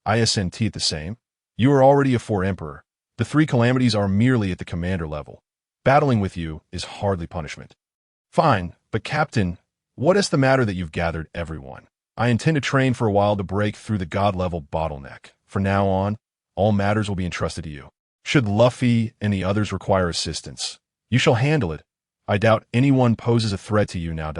Speaker 1: ISNT at the same. You are already a four Emperor. The three calamities are merely at the commander level. Battling with you is hardly punishment. Fine, but Captain, what is the matter that you've gathered everyone? I intend to train for a while to break through the god-level bottleneck. From now on, all matters will be entrusted to you. Should Luffy and the others require assistance, you shall handle it. I doubt anyone poses a threat to you now.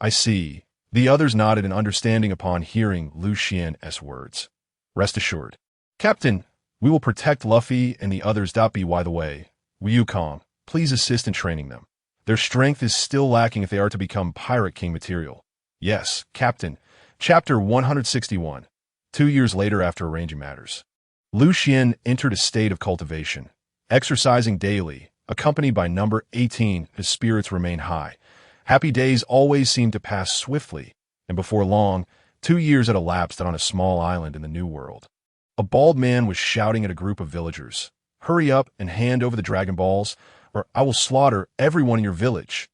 Speaker 1: I see. The others nodded in understanding upon hearing Lucian's words. Rest assured. Captain, we will protect Luffy and the others. By the way, Wukong, please assist in training them. Their strength is still lacking if they are to become Pirate King material. Yes, Captain. Chapter 161. 2 years later after arranging matters. Lucian entered a state of cultivation. Exercising daily, accompanied by number 18, his spirits remain high. Happy days always seem to pass swiftly, and before long, 2 years had elapsed on a small island in the New World. A bald man was shouting at a group of villagers. Hurry up and hand over the Dragon Balls, or I will slaughter everyone in your village.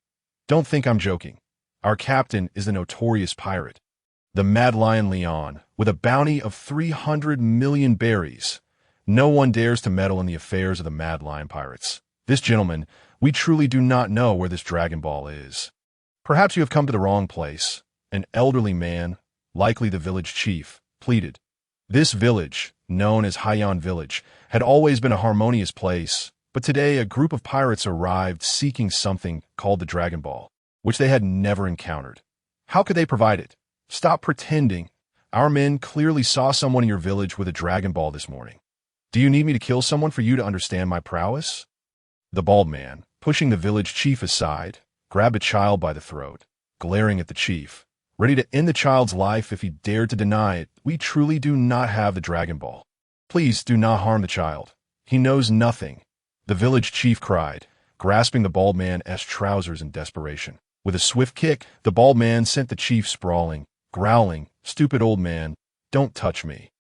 Speaker 1: Don't think I'm joking. Our captain is the notorious pirate, the Mad Lion Leon, with a bounty of 300 million berries. No one dares to meddle in the affairs of the Mad Lion pirates. This gentleman, we truly do not know where this Dragon Ball is. Perhaps you have come to the wrong place. An elderly man, likely the village chief, pleaded. This village, known as Haiyan Village, had always been a harmonious place, but today a group of pirates arrived seeking something called the Dragon Ball, which they had never encountered. How could they provide it? Stop pretending. Our men clearly saw someone in your village with a Dragon Ball this morning. Do you need me to kill someone for you to understand my prowess? The bald man, pushing the village chief aside, grabbed a child by the throat, glaring at the chief, ready to end the child's life if he dared to deny it. We truly do not have the Dragon Ball. Please do not harm the child. He knows nothing. The village chief cried, grasping the bald man's trousers in desperation. With a swift kick, the bald man sent the chief sprawling, growling, "Stupid old man, don't touch me.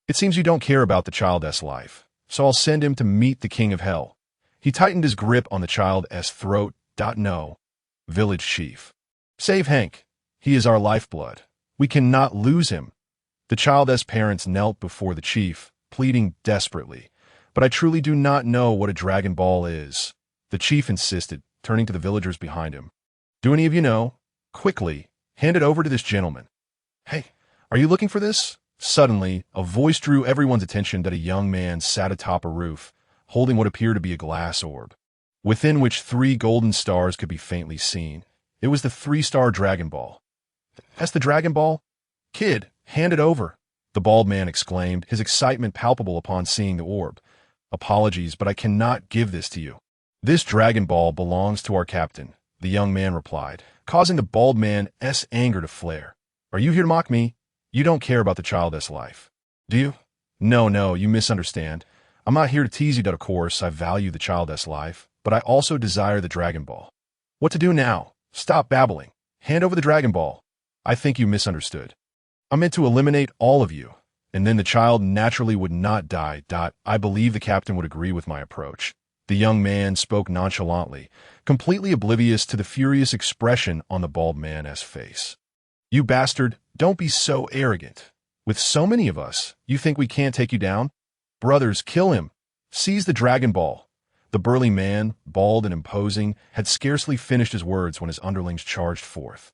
Speaker 1: It seems you don't care about the child's life, so I'll send him to meet the king of hell." He tightened his grip on the child's throat. No. Village chief. Save Hank. He is our lifeblood. We cannot lose him. The child's parents knelt before the chief, pleading desperately. But I truly do not know what a Dragon Ball is. The chief insisted, turning to the villagers behind him. Do any of you know? Quickly, hand it over to this gentleman. Hey, are you looking for this? Suddenly, a voice drew everyone's attention that a young man sat atop a roof, holding what appeared to be a glass orb, within which 3 golden stars could be faintly seen. It was the 3-star Dragon Ball. That's the Dragon Ball? Kid, hand it over, the bald man exclaimed, his excitement palpable upon seeing the orb. Apologies, but I cannot give this to you. This Dragon Ball belongs to our captain, the young man replied, causing the bald man's anger to flare. Are you here to mock me? You don't care about the child's life, do you? No, you misunderstand. I'm not here to tease you that, of course, I value the child's life, but I also desire the Dragon Ball. What to do now? Stop babbling. Hand over the Dragon Ball. I think you misunderstood. I meant to eliminate all of you, and then the child naturally would not die. I believe the captain would agree with my approach. The young man spoke nonchalantly, completely oblivious to the furious expression on the bald man's face. You bastard, don't be so arrogant. With so many of us, you think we can't take you down? Brothers, kill him. Seize the Dragon Ball. The burly man, bald and imposing, had scarcely finished his words when his underlings charged forth,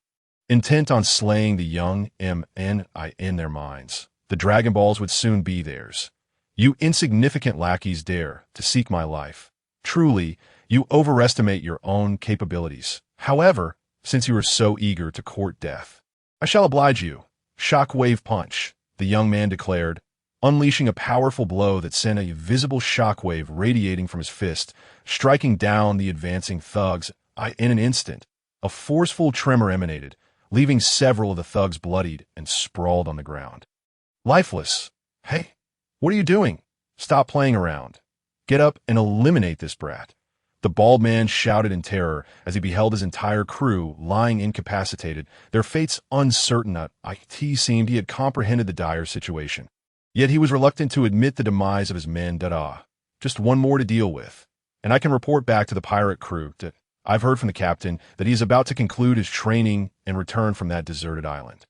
Speaker 1: intent on slaying the young in their minds. The Dragon Balls would soon be theirs. You insignificant lackeys dare to seek my life. Truly, you overestimate your own capabilities. However, since you are so eager to court death, I shall oblige you. Shockwave punch, the young man declared, unleashing a powerful blow that sent a visible shockwave radiating from his fist, striking down the advancing thugs. In an instant, a forceful tremor emanated, leaving several of the thugs bloodied and sprawled on the ground. Lifeless. Hey, what are you doing? Stop playing around. Get up and eliminate this brat. The bald man shouted in terror as he beheld his entire crew lying incapacitated, their fates uncertain. It seemed he had comprehended the dire situation. Yet he was reluctant to admit the demise of his men. Just one more to deal with, and I can report back to the pirate crew that I've heard from the captain that he is about to conclude his training and return from that deserted island.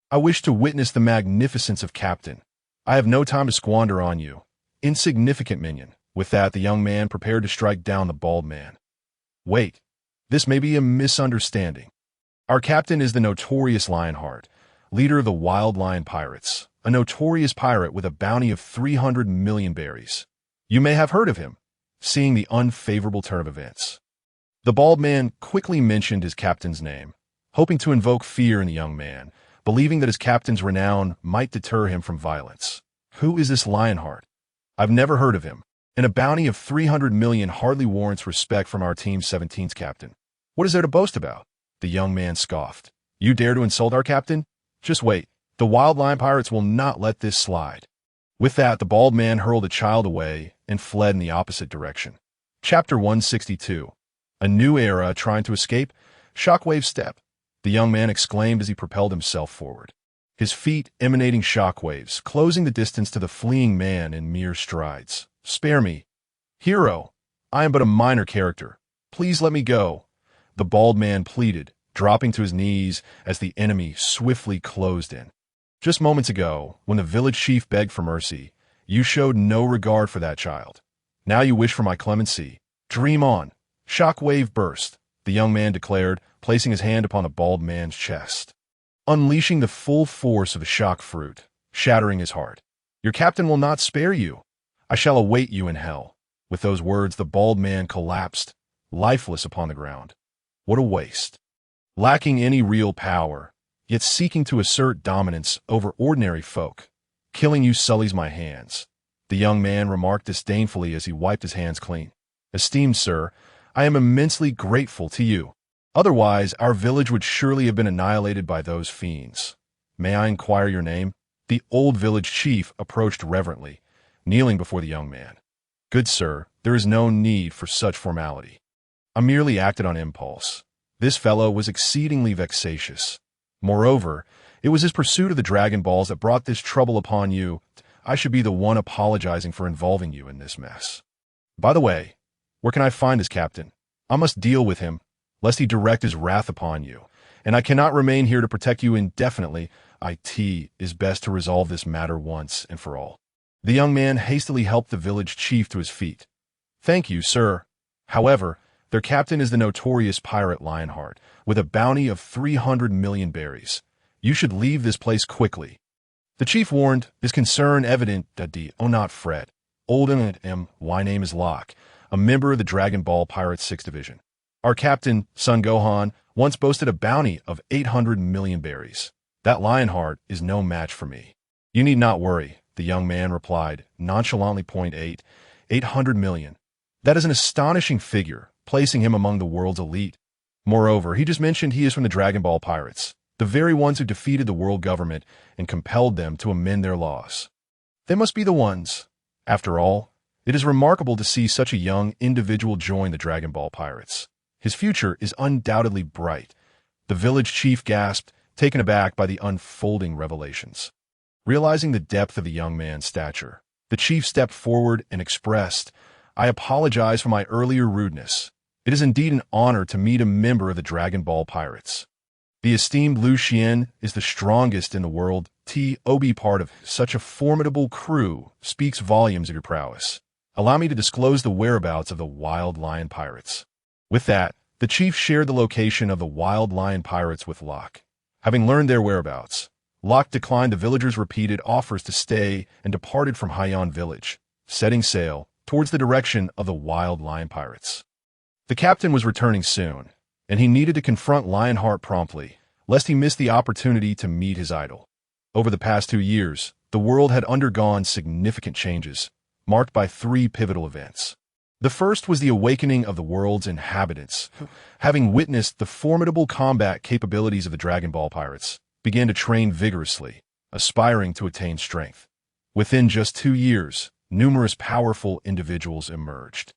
Speaker 1: I wish to witness the magnificence of Captain. I have no time to squander on you, insignificant minion. With that, the young man prepared to strike down the bald man. Wait, this may be a misunderstanding. Our captain is the notorious Lionheart, leader of the Wild Lion Pirates, a notorious pirate with a bounty of 300 million berries. You may have heard of him, seeing the unfavorable turn of events. The bald man quickly mentioned his captain's name, hoping to invoke fear in the young man, believing that his captain's renown might deter him from violence. Who is this Lionheart? I've never heard of him, and a bounty of 300 million hardly warrants respect from our Team 17's captain. What is there to boast about? The young man scoffed. You dare to insult our captain? Just wait. The Wild Lion Pirates will not let this slide. With that, the bald man hurled a child away and fled in the opposite direction. Chapter 162. A new era trying to escape? Shockwave step, the young man exclaimed as he propelled himself forward. His feet emanating shockwaves, closing the distance to the fleeing man in mere strides. Spare me. Hero, I am but a minor character. Please let me go, the bald man pleaded, dropping to his knees as the enemy swiftly closed in. Just moments ago, when the village chief begged for mercy, you showed no regard for that child. Now you wish for my clemency. Dream on. Shockwave burst, the young man declared, placing his hand upon the bald man's chest, unleashing the full force of the shock fruit, shattering his heart. Your captain will not spare you. I shall await you in hell. With those words, the bald man collapsed, lifeless upon the ground. What a waste. Lacking any real power, yet seeking to assert dominance over ordinary folk. Killing you sullies my hands, the young man remarked disdainfully as he wiped his hands clean. Esteemed sir, I am immensely grateful to you. Otherwise, our village would surely have been annihilated by those fiends. May I inquire your name? The old village chief approached reverently, kneeling before the young man. Good sir, there is no need for such formality. I merely acted on impulse. This fellow was exceedingly vexatious. Moreover, it was his pursuit of the Dragon Balls that brought this trouble upon you. I should be the one apologizing for involving you in this mess. By the way, where can I find his captain? I must deal with him, lest he direct his wrath upon you, and I cannot remain here to protect you indefinitely. It is best to resolve this matter once and for all. The young man hastily helped the village chief to his feet. Thank you, sir. However, their captain is the notorious pirate Lionheart, with a bounty of 300 million berries. You should leave this place quickly. The chief warned, his concern evident. Not fret. Olden my name is Locke, a member of the Dragon Ball Pirates 6th Division. Our captain, Son Gohan, once boasted a bounty of 800 million berries. That Lionheart is no match for me. You need not worry, the young man replied, nonchalantly. 800 million. That is an astonishing figure, placing him among the world's elite. Moreover, he just mentioned he is from the Dragon Ball Pirates, the very ones who defeated the world government and compelled them to amend their laws. They must be the ones. After all, it is remarkable to see such a young individual join the Dragon Ball Pirates. His future is undoubtedly bright. The village chief gasped, taken aback by the unfolding revelations. Realizing the depth of the young man's stature, the chief stepped forward and expressed, I apologize for my earlier rudeness. It is indeed an honor to meet a member of the Dragon Ball Pirates. The esteemed Lucian is the strongest in the world. To be part of such a formidable crew speaks volumes of your prowess. Allow me to disclose the whereabouts of the Wild Lion Pirates. With that, the chief shared the location of the Wild Lion Pirates with Locke. Having learned their whereabouts, Locke declined the villagers' repeated offers to stay and departed from Haiyan village, setting sail towards the direction of the Wild Lion Pirates. The captain was returning soon, and he needed to confront Lionheart promptly, lest he miss the opportunity to meet his idol. Over the past 2 years, the world had undergone significant changes, marked by 3 pivotal events. The first was the awakening of the world's inhabitants, having witnessed the formidable combat capabilities of the Dragon Ball Pirates, began to train vigorously, aspiring to attain strength. Within just 2 years, numerous powerful individuals emerged,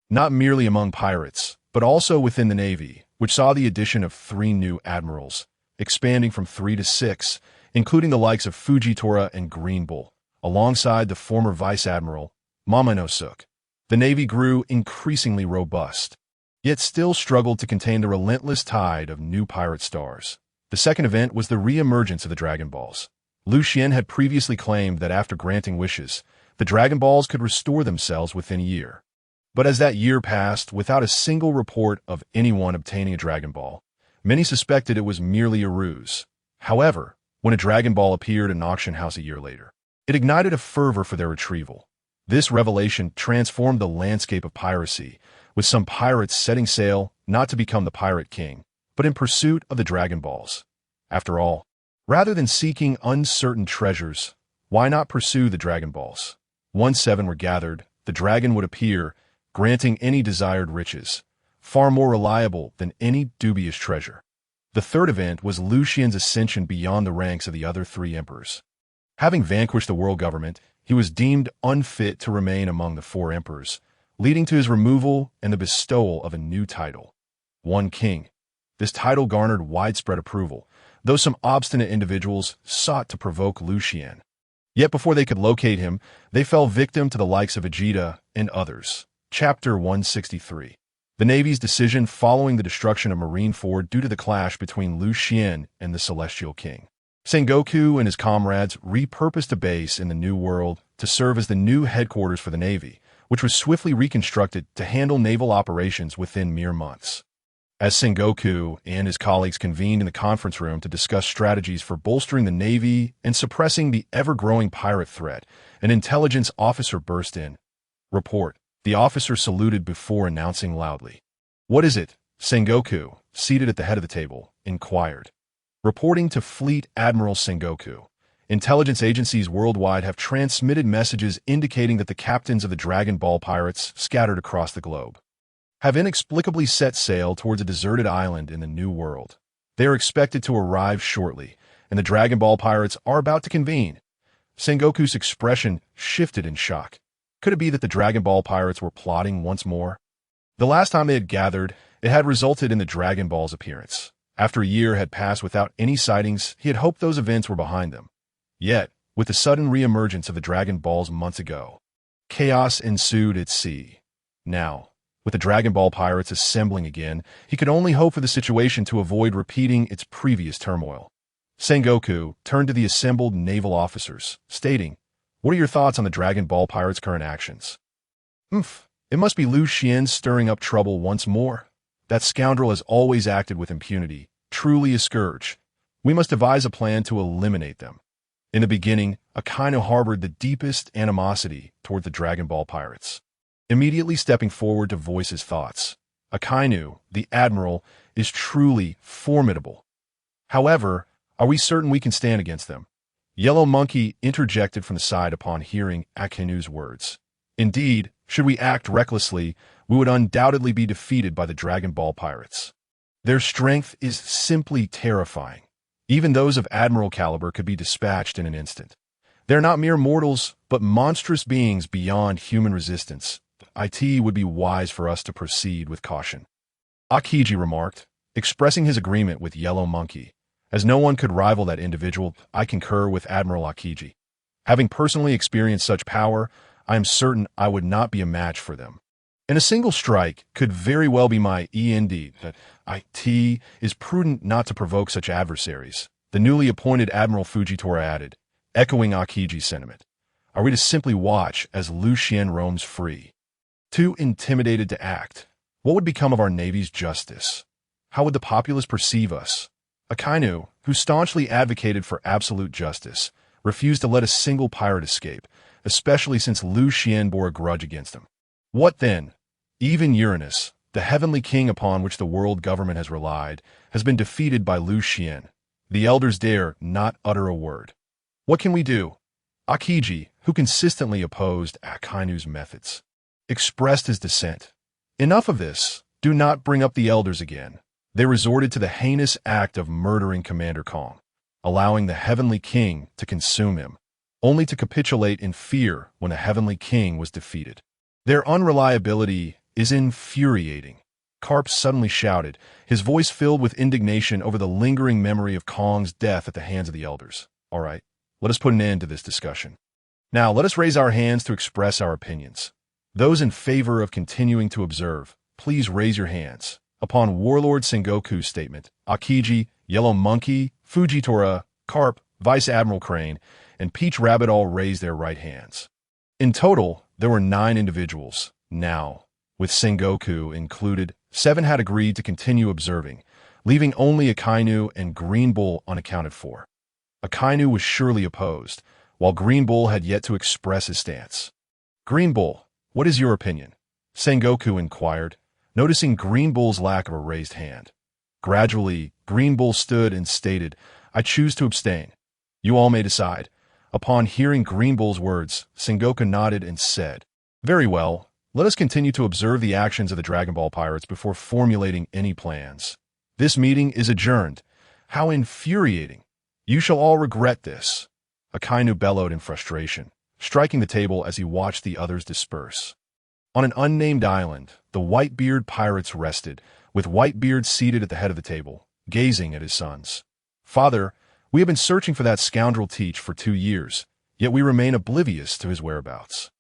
Speaker 1: not merely among pirates, but also within the Navy, which saw the addition of 3 new admirals, expanding from 3 to 6, including the likes of Fujitora and Green Bull, alongside the former Vice Admiral, Momonosuke. The Navy grew increasingly robust, yet still struggled to contain the relentless tide of new pirate stars. The second event was the re-emergence of the Dragon Balls. Lucian had previously claimed that after granting wishes, the Dragon Balls could restore themselves within a year. But as that year passed without a single report of anyone obtaining a Dragon Ball, many suspected it was merely a ruse. However, when a Dragon Ball appeared in an auction house a year later, it ignited a fervor for their retrieval. This revelation transformed the landscape of piracy, with some pirates setting sail not to become the Pirate King, but in pursuit of the Dragon Balls. After all, rather than seeking uncertain treasures, why not pursue the Dragon Balls? Once 7 were gathered, the dragon would appear, granting any desired riches, far more reliable than any dubious treasure. The third event was Lucian's ascension beyond the ranks of the other three emperors. Having vanquished the world government, he was deemed unfit to remain among the four emperors, leading to his removal and the bestowal of a new title, One King. This title garnered widespread approval, though some obstinate individuals sought to provoke Lucian. Yet before they could locate him, they fell victim to the likes of Vegeta and others. Chapter 163. The Navy's decision following the destruction of Marineford due to the clash between Lucian and the Celestial King. Sengoku and his comrades repurposed a base in the New World to serve as the new headquarters for the Navy, which was swiftly reconstructed to handle naval operations within mere months. As Sengoku and his colleagues convened in the conference room to discuss strategies for bolstering the Navy and suppressing the ever-growing pirate threat, an intelligence officer burst in. Report. The officer saluted before announcing loudly. What is it? Sengoku, seated at the head of the table, inquired. Reporting to Fleet Admiral Sengoku. Intelligence agencies worldwide have transmitted messages indicating that the captains of the Dragon Ball pirates, scattered across the globe, have inexplicably set sail towards a deserted island in the New World. They are expected to arrive shortly, and the Dragon Ball pirates are about to convene. Sengoku's expression shifted in shock. Could it be that the Dragon Ball pirates were plotting once more? The last time they had gathered, it had resulted in the Dragon Ball's appearance. After a year had passed without any sightings, he had hoped those events were behind them. Yet, with the sudden re-emergence of the Dragon Balls months ago, chaos ensued at sea. Now, with the Dragon Ball pirates assembling again, he could only hope for the situation to avoid repeating its previous turmoil. Sengoku turned to the assembled naval officers, stating, "What are your thoughts on the Dragon Ball pirates' current actions?" It must be Lucian stirring up trouble once more. That scoundrel has always acted with impunity, truly a scourge. We must devise a plan to eliminate them." In the beginning, Akainu harbored the deepest animosity toward the Dragon Ball pirates. Immediately stepping forward to voice his thoughts, Akainu, the Admiral, is truly formidable. However, are we certain we can stand against them? Yellow Monkey interjected from the side upon hearing Akainu's words. Indeed, should we act recklessly, we would undoubtedly be defeated by the Dragon Ball pirates. Their strength is simply terrifying. Even those of Admiral caliber could be dispatched in an instant. They're not mere mortals, but monstrous beings beyond human resistance. It would be wise for us to proceed with caution. Akiji remarked, expressing his agreement with Yellow Monkey. As no one could rival that individual, I concur with Admiral Akiji. Having personally experienced such power, I am certain I would not be a match for them. And a single strike could very well be my end. It is prudent not to provoke such adversaries, the newly appointed Admiral Fujitora added, echoing Akiji's sentiment. Are we to simply watch as Lucian roams free? Too intimidated to act. What would become of our Navy's justice? How would the populace perceive us? Akainu, who staunchly advocated for absolute justice, refused to let a single pirate escape, especially since Lucian bore a grudge against him. What then? Even Uranus, the heavenly king upon which the world government has relied, has been defeated by Lucian. The elders dare not utter a word. What can we do? Akiji, who consistently opposed Akainu's methods, expressed his dissent. Enough of this. Do not bring up the elders again. They resorted to the heinous act of murdering Commander Kong, allowing the heavenly king to consume him, only to capitulate in fear when the heavenly king was defeated. Their unreliability is infuriating. Carp suddenly shouted, his voice filled with indignation over the lingering memory of Kong's death at the hands of the elders. All right, let us put an end to this discussion. Now let us raise our hands to express our opinions. Those in favor of continuing to observe, please raise your hands. Upon Warlord Sengoku's statement, Akiji, Yellow Monkey, Fujitora, Carp, Vice Admiral Crane, and Peach Rabbit all raised their right hands. In total, there were 9 individuals. Now, with Sengoku included, 7 had agreed to continue observing, leaving only Akainu and Green Bull unaccounted for. Akainu was surely opposed, while Green Bull had yet to express his stance. Green Bull, what is your opinion? Sengoku inquired, noticing Green Bull's lack of a raised hand. Gradually, Green Bull stood and stated, I choose to abstain. You all may decide. Upon hearing Green Bull's words, Sengoku nodded and said, Very well, let us continue to observe the actions of the Dragon Ball pirates before formulating any plans. This meeting is adjourned. How infuriating. You shall all regret this. Akainu bellowed in frustration, striking the table as he watched the others disperse. On an unnamed island, the Whitebeard pirates rested, with Whitebeard seated at the head of the table, gazing at his sons. Father, we have been searching for that scoundrel Teach for 2 years, yet we remain oblivious to his whereabouts.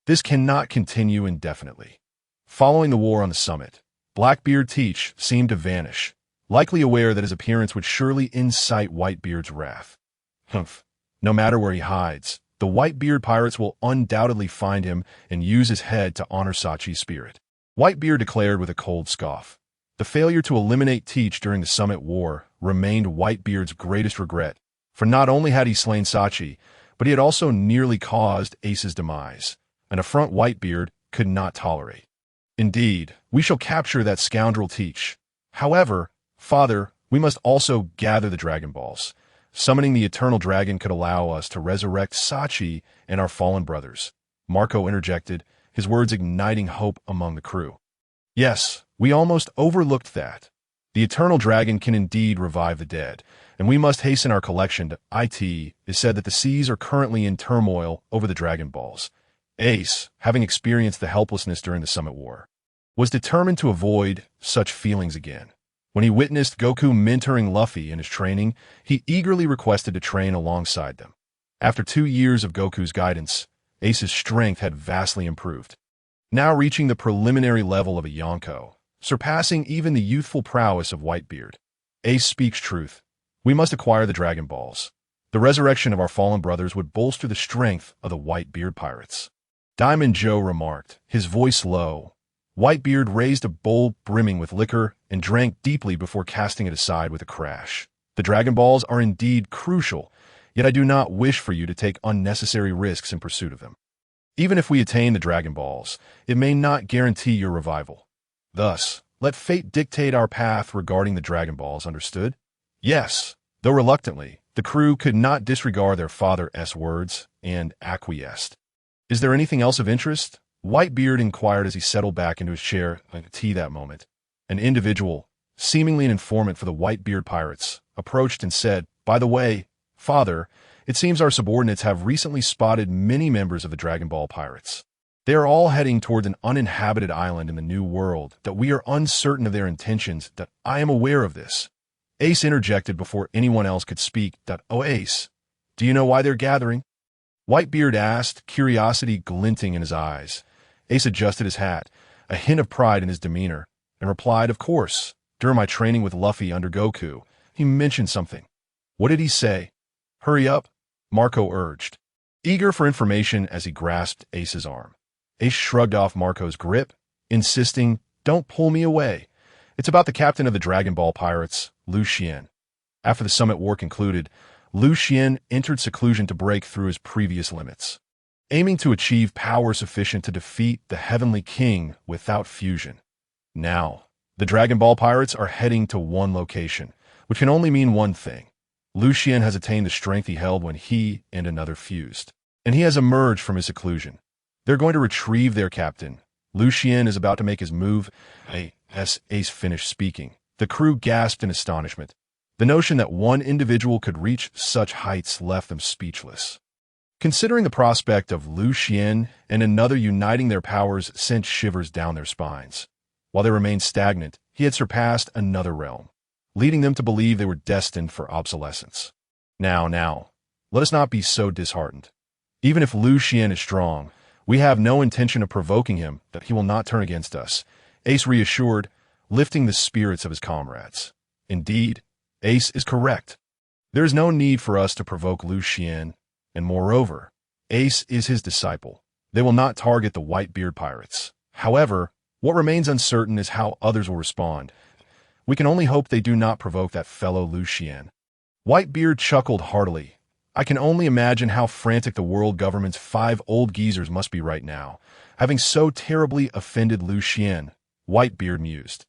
Speaker 1: This cannot continue indefinitely. Following the war on the summit, Blackbeard Teach seemed to vanish, likely aware that his appearance would surely incite Whitebeard's wrath. Humph. No matter where he hides, the Whitebeard pirates will undoubtedly find him and use his head to honor Sachi's spirit. Whitebeard declared with a cold scoff. The failure to eliminate Teach during the Summit War remained Whitebeard's greatest regret, for not only had he slain Sachi, but he had also nearly caused Ace's demise, an affront Whitebeard could not tolerate. Indeed, we shall capture that scoundrel Teach. However, Father, we must also gather the Dragon Balls. Summoning the Eternal Dragon could allow us to resurrect Sachi and our fallen brothers. Marco interjected, his words igniting hope among the crew. Yes, we almost overlooked that. The Eternal Dragon can indeed revive the dead, and we must hasten our collection to IT. Is said that the seas are currently in turmoil over the Dragon Balls. Ace, having experienced the helplessness during the Summit War, was determined to avoid such feelings again. When he witnessed Goku mentoring Luffy in his training, he eagerly requested to train alongside them. After 2 years of Goku's guidance, Ace's strength had vastly improved, now reaching the preliminary level of a Yonko, surpassing even the youthful prowess of Whitebeard. Ace speaks truth. We must acquire the Dragon Balls. The resurrection of our fallen brothers would bolster the strength of the Whitebeard pirates. Diamond Joe remarked, his voice low. Whitebeard raised a bowl brimming with liquor and drank deeply before casting it aside with a crash. The Dragon Balls are indeed crucial, yet I do not wish for you to take unnecessary risks in pursuit of them. Even if we attain the Dragon Balls, it may not guarantee your revival. Thus, let fate dictate our path regarding the Dragon Balls, understood? Yes, though reluctantly, the crew could not disregard their father's words and acquiesced. Is there anything else of interest? Whitebeard inquired as he settled back into his chair at tea that moment. An individual, seemingly an informant for the Whitebeard pirates, approached and said, "By the way, Father, it seems our subordinates have recently spotted many members of the Dragon Ball pirates. They are all heading towards an uninhabited island in the New World that we are uncertain of their intentions. That I am aware of this." Ace interjected before anyone else could speak. "Oh, Ace, do you know why they're gathering?" Whitebeard asked, curiosity glinting in his eyes. Ace adjusted his hat, a hint of pride in his demeanor, and replied, "Of course. During my training with Luffy under Goku, he mentioned something." "What did he say?" "Hurry up," Marco urged, eager for information as he grasped Ace's arm. Ace shrugged off Marco's grip, insisting, "Don't pull me away. It's about the captain of the Dragon Ball pirates, Lucian." After the Summit War concluded, Lucian entered seclusion to break through his previous limits, aiming to achieve power sufficient to defeat the Heavenly King without fusion. Now, the Dragon Ball pirates are heading to one location, which can only mean one thing. Lucian has attained the strength he held when he and another fused, and he has emerged from his seclusion. They're going to retrieve their captain. Lucian is about to make his move. As Ace finished speaking, the crew gasped in astonishment. The notion that one individual could reach such heights left them speechless. Considering the prospect of Lucian and another uniting their powers sent shivers down their spines. While they remained stagnant, he had surpassed another realm, leading them to believe they were destined for obsolescence. Now, let us not be so disheartened. Even if Lucian is strong, we have no intention of provoking him that he will not turn against us, Ace reassured, lifting the spirits of his comrades. Indeed, Ace is correct. There is no need for us to provoke Lucian, and moreover, Ace is his disciple. They will not target the Whitebeard pirates. However, what remains uncertain is how others will respond. We can only hope they do not provoke that fellow Lucian. Whitebeard chuckled heartily. I can only imagine how frantic the world government's 5 old geezers must be right now, having so terribly offended Lucian, Whitebeard mused.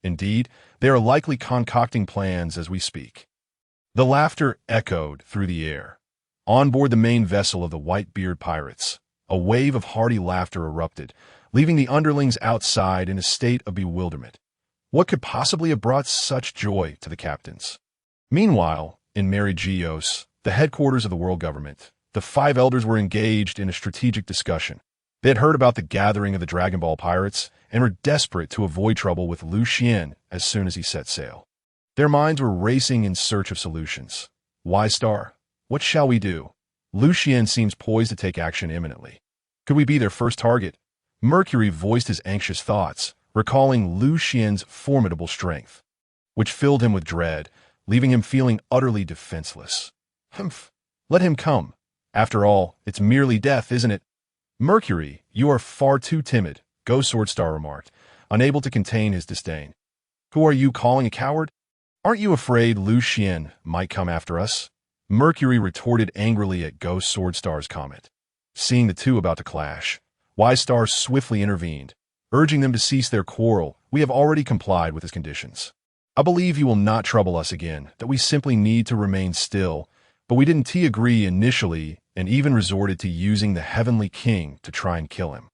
Speaker 1: Indeed, they are likely concocting plans as we speak. The laughter echoed through the air. On board the main vessel of the Whitebeard pirates, a wave of hearty laughter erupted, leaving the underlings outside in a state of bewilderment. What could possibly have brought such joy to the captains? Meanwhile, in Mariejois, the headquarters of the world government, the five elders were engaged in a strategic discussion. They had heard about the gathering of the Dragon Ball pirates and were desperate to avoid trouble with Lucian as soon as he set sail. Their minds were racing in search of solutions. Wise Star, what shall we do? Lucian seems poised to take action imminently. Could we be their first target? Mercury voiced his anxious thoughts, recalling Lucian's formidable strength, which filled him with dread, leaving him feeling utterly defenseless. Humph, let him come. After all, it's merely death, isn't it? Mercury, you are far too timid, Ghost Sword Star remarked, unable to contain his disdain. Who are you calling a coward? Aren't you afraid Lucian might come after us? Mercury retorted angrily at Ghost Sword Star's comment. Seeing the two about to clash, Wise Star swiftly intervened, urging them to cease their quarrel. We have already complied with his conditions. I believe you will not trouble us again, that we simply need to remain still, but we didn't agree initially and even resorted to using the Heavenly King to try and kill him.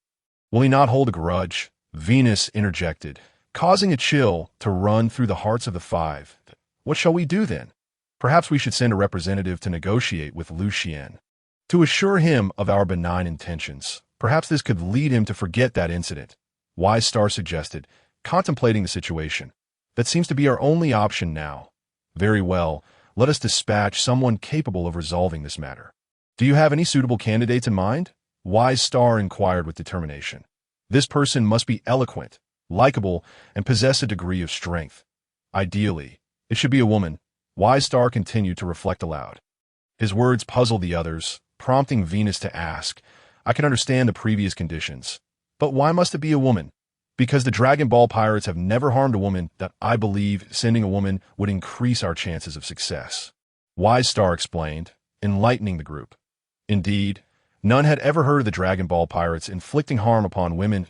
Speaker 1: Will he not hold a grudge? Venus interjected, causing a chill to run through the hearts of the five. What shall we do then? Perhaps we should send a representative to negotiate with Lucian, to assure him of our benign intentions. Perhaps this could lead him to forget that incident. Wise Star suggested, contemplating the situation. That seems to be our only option now. Very well, let us dispatch someone capable of resolving this matter. Do you have any suitable candidates in mind? Wise Star inquired with determination. This person must be eloquent, likable, and possess a degree of strength. Ideally, it should be a woman. Wise Star continued to reflect aloud. His words puzzled the others, prompting Venus to ask, I can understand the previous conditions, but why must it be a woman? Because the Dragon Ball pirates have never harmed a woman, that I believe sending a woman would increase our chances of success. Wise Star explained, enlightening the group. Indeed, none had ever heard of the Dragon Ball pirates inflicting harm upon women.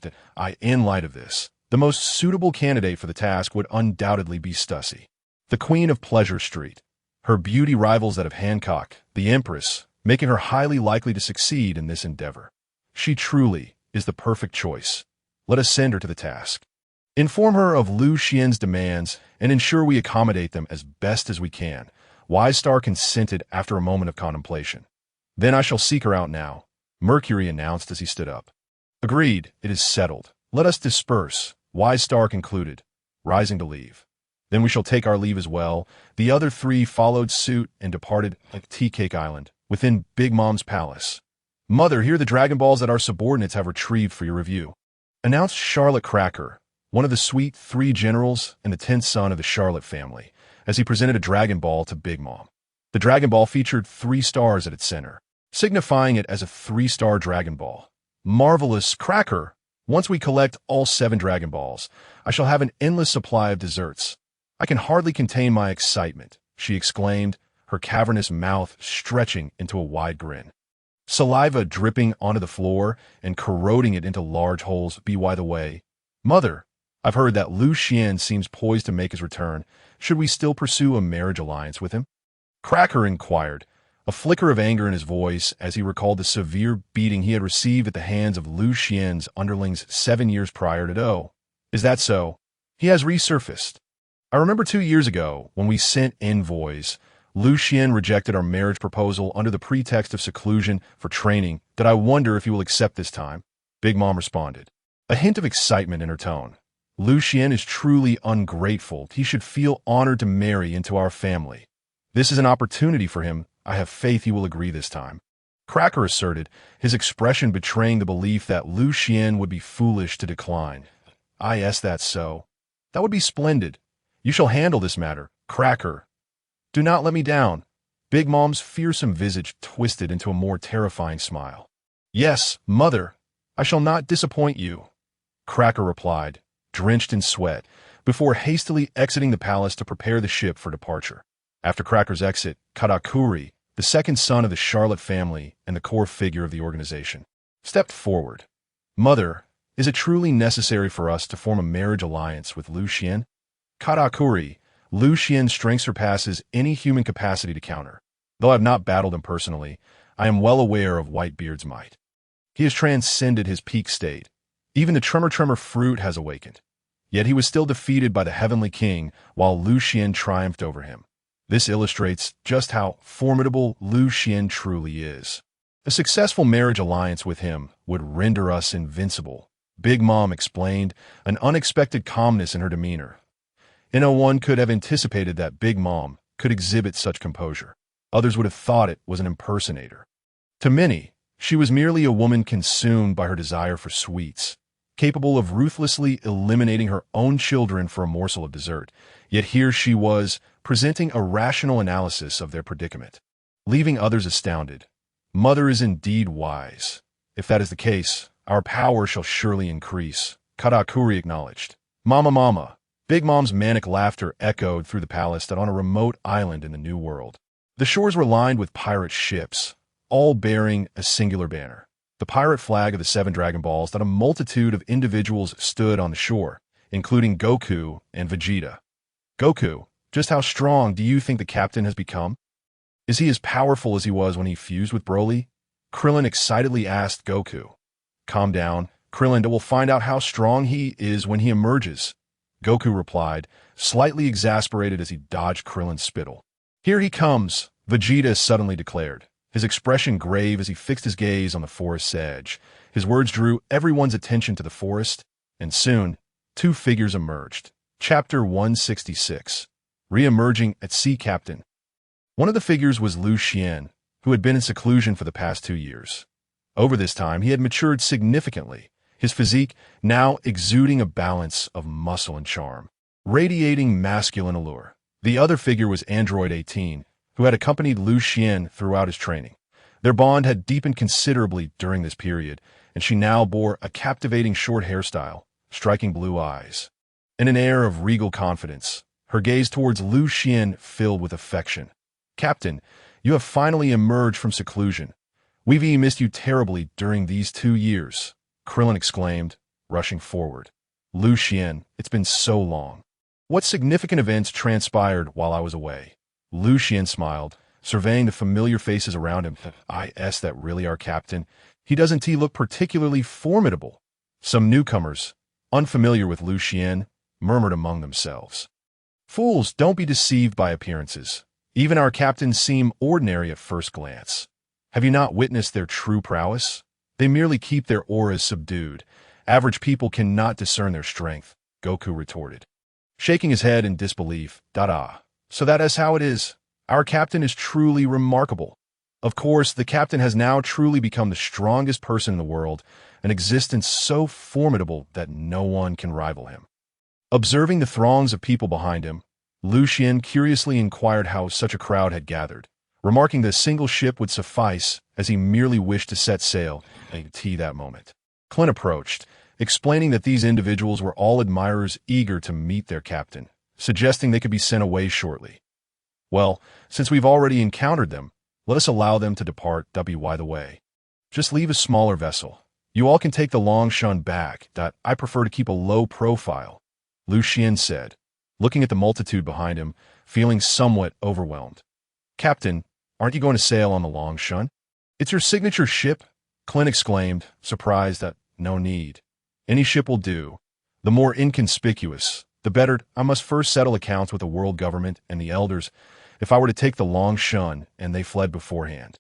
Speaker 1: In light of this, the most suitable candidate for the task would undoubtedly be Stussy, the Queen of Pleasure Street. Her beauty rivals that of Hancock, the Empress, making her highly likely to succeed in this endeavor. She truly is the perfect choice. Let us send her to the task. Inform her of Lucian's demands and ensure we accommodate them as best as we can. Wise Star consented after a moment of contemplation. Then I shall seek her out now, Mercury announced as he stood up. Agreed, it is settled. Let us disperse, Wise Star concluded, rising to leave. Then we shall take our leave as well. The other three followed suit and departed like Tea Cake Island, within Big Mom's palace. Mother, here are the Dragon Balls that our subordinates have retrieved for your review, announced Charlotte Cracker, one of the sweet three generals and the 10th son of the Charlotte family, as he presented a Dragon Ball to Big Mom. The Dragon Ball featured 3 stars at its center, signifying it as a 3-star Dragon Ball. Marvelous, Cracker! Once we collect all 7 Dragon Balls, I shall have an endless supply of desserts. I can hardly contain my excitement, she exclaimed, her cavernous mouth stretching into a wide grin. Saliva dripping onto the floor and corroding it into large holes. By the way, Mother, I've heard that Lucian seems poised to make his return. Should we still pursue a marriage alliance with him? Cracker inquired, a flicker of anger in his voice as he recalled the severe beating he had received at the hands of Lucian's underlings 7 years prior to Do. Is that so? He has resurfaced. I remember 2 years ago, when we sent envoys, Lucian rejected our marriage proposal under the pretext of seclusion for training. Did I wonder if he will accept this time? Big Mom responded, a hint of excitement in her tone. Lucian is truly ungrateful. He should feel honored to marry into our family. This is an opportunity for him. I have faith he will agree this time. Cracker asserted, his expression betraying the belief that Lucian would be foolish to decline. Yes, that's so. That would be splendid. You shall handle this matter, Cracker. Do not let me down. Big Mom's fearsome visage twisted into a more terrifying smile. Yes, Mother, I shall not disappoint you, Cracker replied, drenched in sweat, before hastily exiting the palace to prepare the ship for departure. After Cracker's exit, Katakuri, the second son of the Charlotte family and the core figure of the organization, stepped forward. Mother, is it truly necessary for us to form a marriage alliance with Lucian? Katakuri, Lucian's strength surpasses any human capacity to counter. Though I have not battled him personally, I am well aware of Whitebeard's might. He has transcended his peak state. Even the tremor fruit has awakened. Yet he was still defeated by the Heavenly King while Lucian triumphed over him. This illustrates just how formidable Lucian truly is. A successful marriage alliance with him would render us invincible, Big Mom explained, an unexpected calmness in her demeanor. No one could have anticipated that Big Mom could exhibit such composure. Others would have thought it was an impersonator. To many, she was merely a woman consumed by her desire for sweets, capable of ruthlessly eliminating her own children for a morsel of dessert. Yet here she was, presenting a rational analysis of their predicament, leaving others astounded. Mother is indeed wise. If that is the case, our power shall surely increase, Karakuri acknowledged. Mama, mama. Big Mom's manic laughter echoed through the palace that on a remote island in the New World. The shores were lined with pirate ships, all bearing a singular banner, the pirate flag of the 7 Dragon Balls. That a multitude of individuals stood on the shore, including Goku and Vegeta. Goku, just how strong do you think the captain has become? Is he as powerful as he was when he fused with Broly? Krillin excitedly asked Goku. Calm down, Krillin, we'll find out how strong he is when he emerges, Goku replied, slightly exasperated as he dodged Krillin's spittle. Here he comes, Vegeta suddenly declared, his expression grave as he fixed his gaze on the forest's edge. His words drew everyone's attention to the forest, and soon, 2 figures emerged. Chapter 166. Re-emerging at Sea Captain. One of the figures was Lucian, who had been in seclusion for the past 2 years. Over this time, he had matured significantly, his physique now exuding a balance of muscle and charm, radiating masculine allure. The other figure was Android 18, who had accompanied Lucian throughout his training. Their bond had deepened considerably during this period, and she now bore a captivating short hairstyle, striking blue eyes, and an air of regal confidence, her gaze towards Lucian filled with affection. Captain, you have finally emerged from seclusion. We've missed you terribly during these 2 years, Krillin exclaimed, rushing forward. Lucian, it's been so long. What significant events transpired while I was away? Lucian smiled, surveying the familiar faces around him. That really our captain? Doesn't he look particularly formidable? Some newcomers, unfamiliar with Lucian, murmured among themselves. Fools, don't be deceived by appearances. Even our captains seem ordinary at first glance. Have you not witnessed their true prowess? They merely keep their auras subdued. Average people cannot discern their strength, Goku retorted, shaking his head in disbelief. So that is how it is. Our captain is truly remarkable. Of course, the captain has now truly become the strongest person in the world, an existence so formidable that no one can rival him. Observing the throngs of people behind him, Lucian curiously inquired how such a crowd had gathered, remarking that a single ship would suffice as he merely wished to set sail and tea that moment. Clint approached, explaining that these individuals were all admirers eager to meet their captain, suggesting they could be sent away shortly. Well, since we've already encountered them, let us allow them to depart. By the way, just leave a smaller vessel. You all can take the Longshan back. I prefer to keep a low profile, Lucian said, looking at the multitude behind him, feeling somewhat overwhelmed. Captain, aren't you going to sail on the Longshan? It's your signature ship, Clint exclaimed, surprised that no need. Any ship will do. The more inconspicuous, the better. I must first settle accounts with the world government and the elders if I were to take the Longshan and they fled beforehand.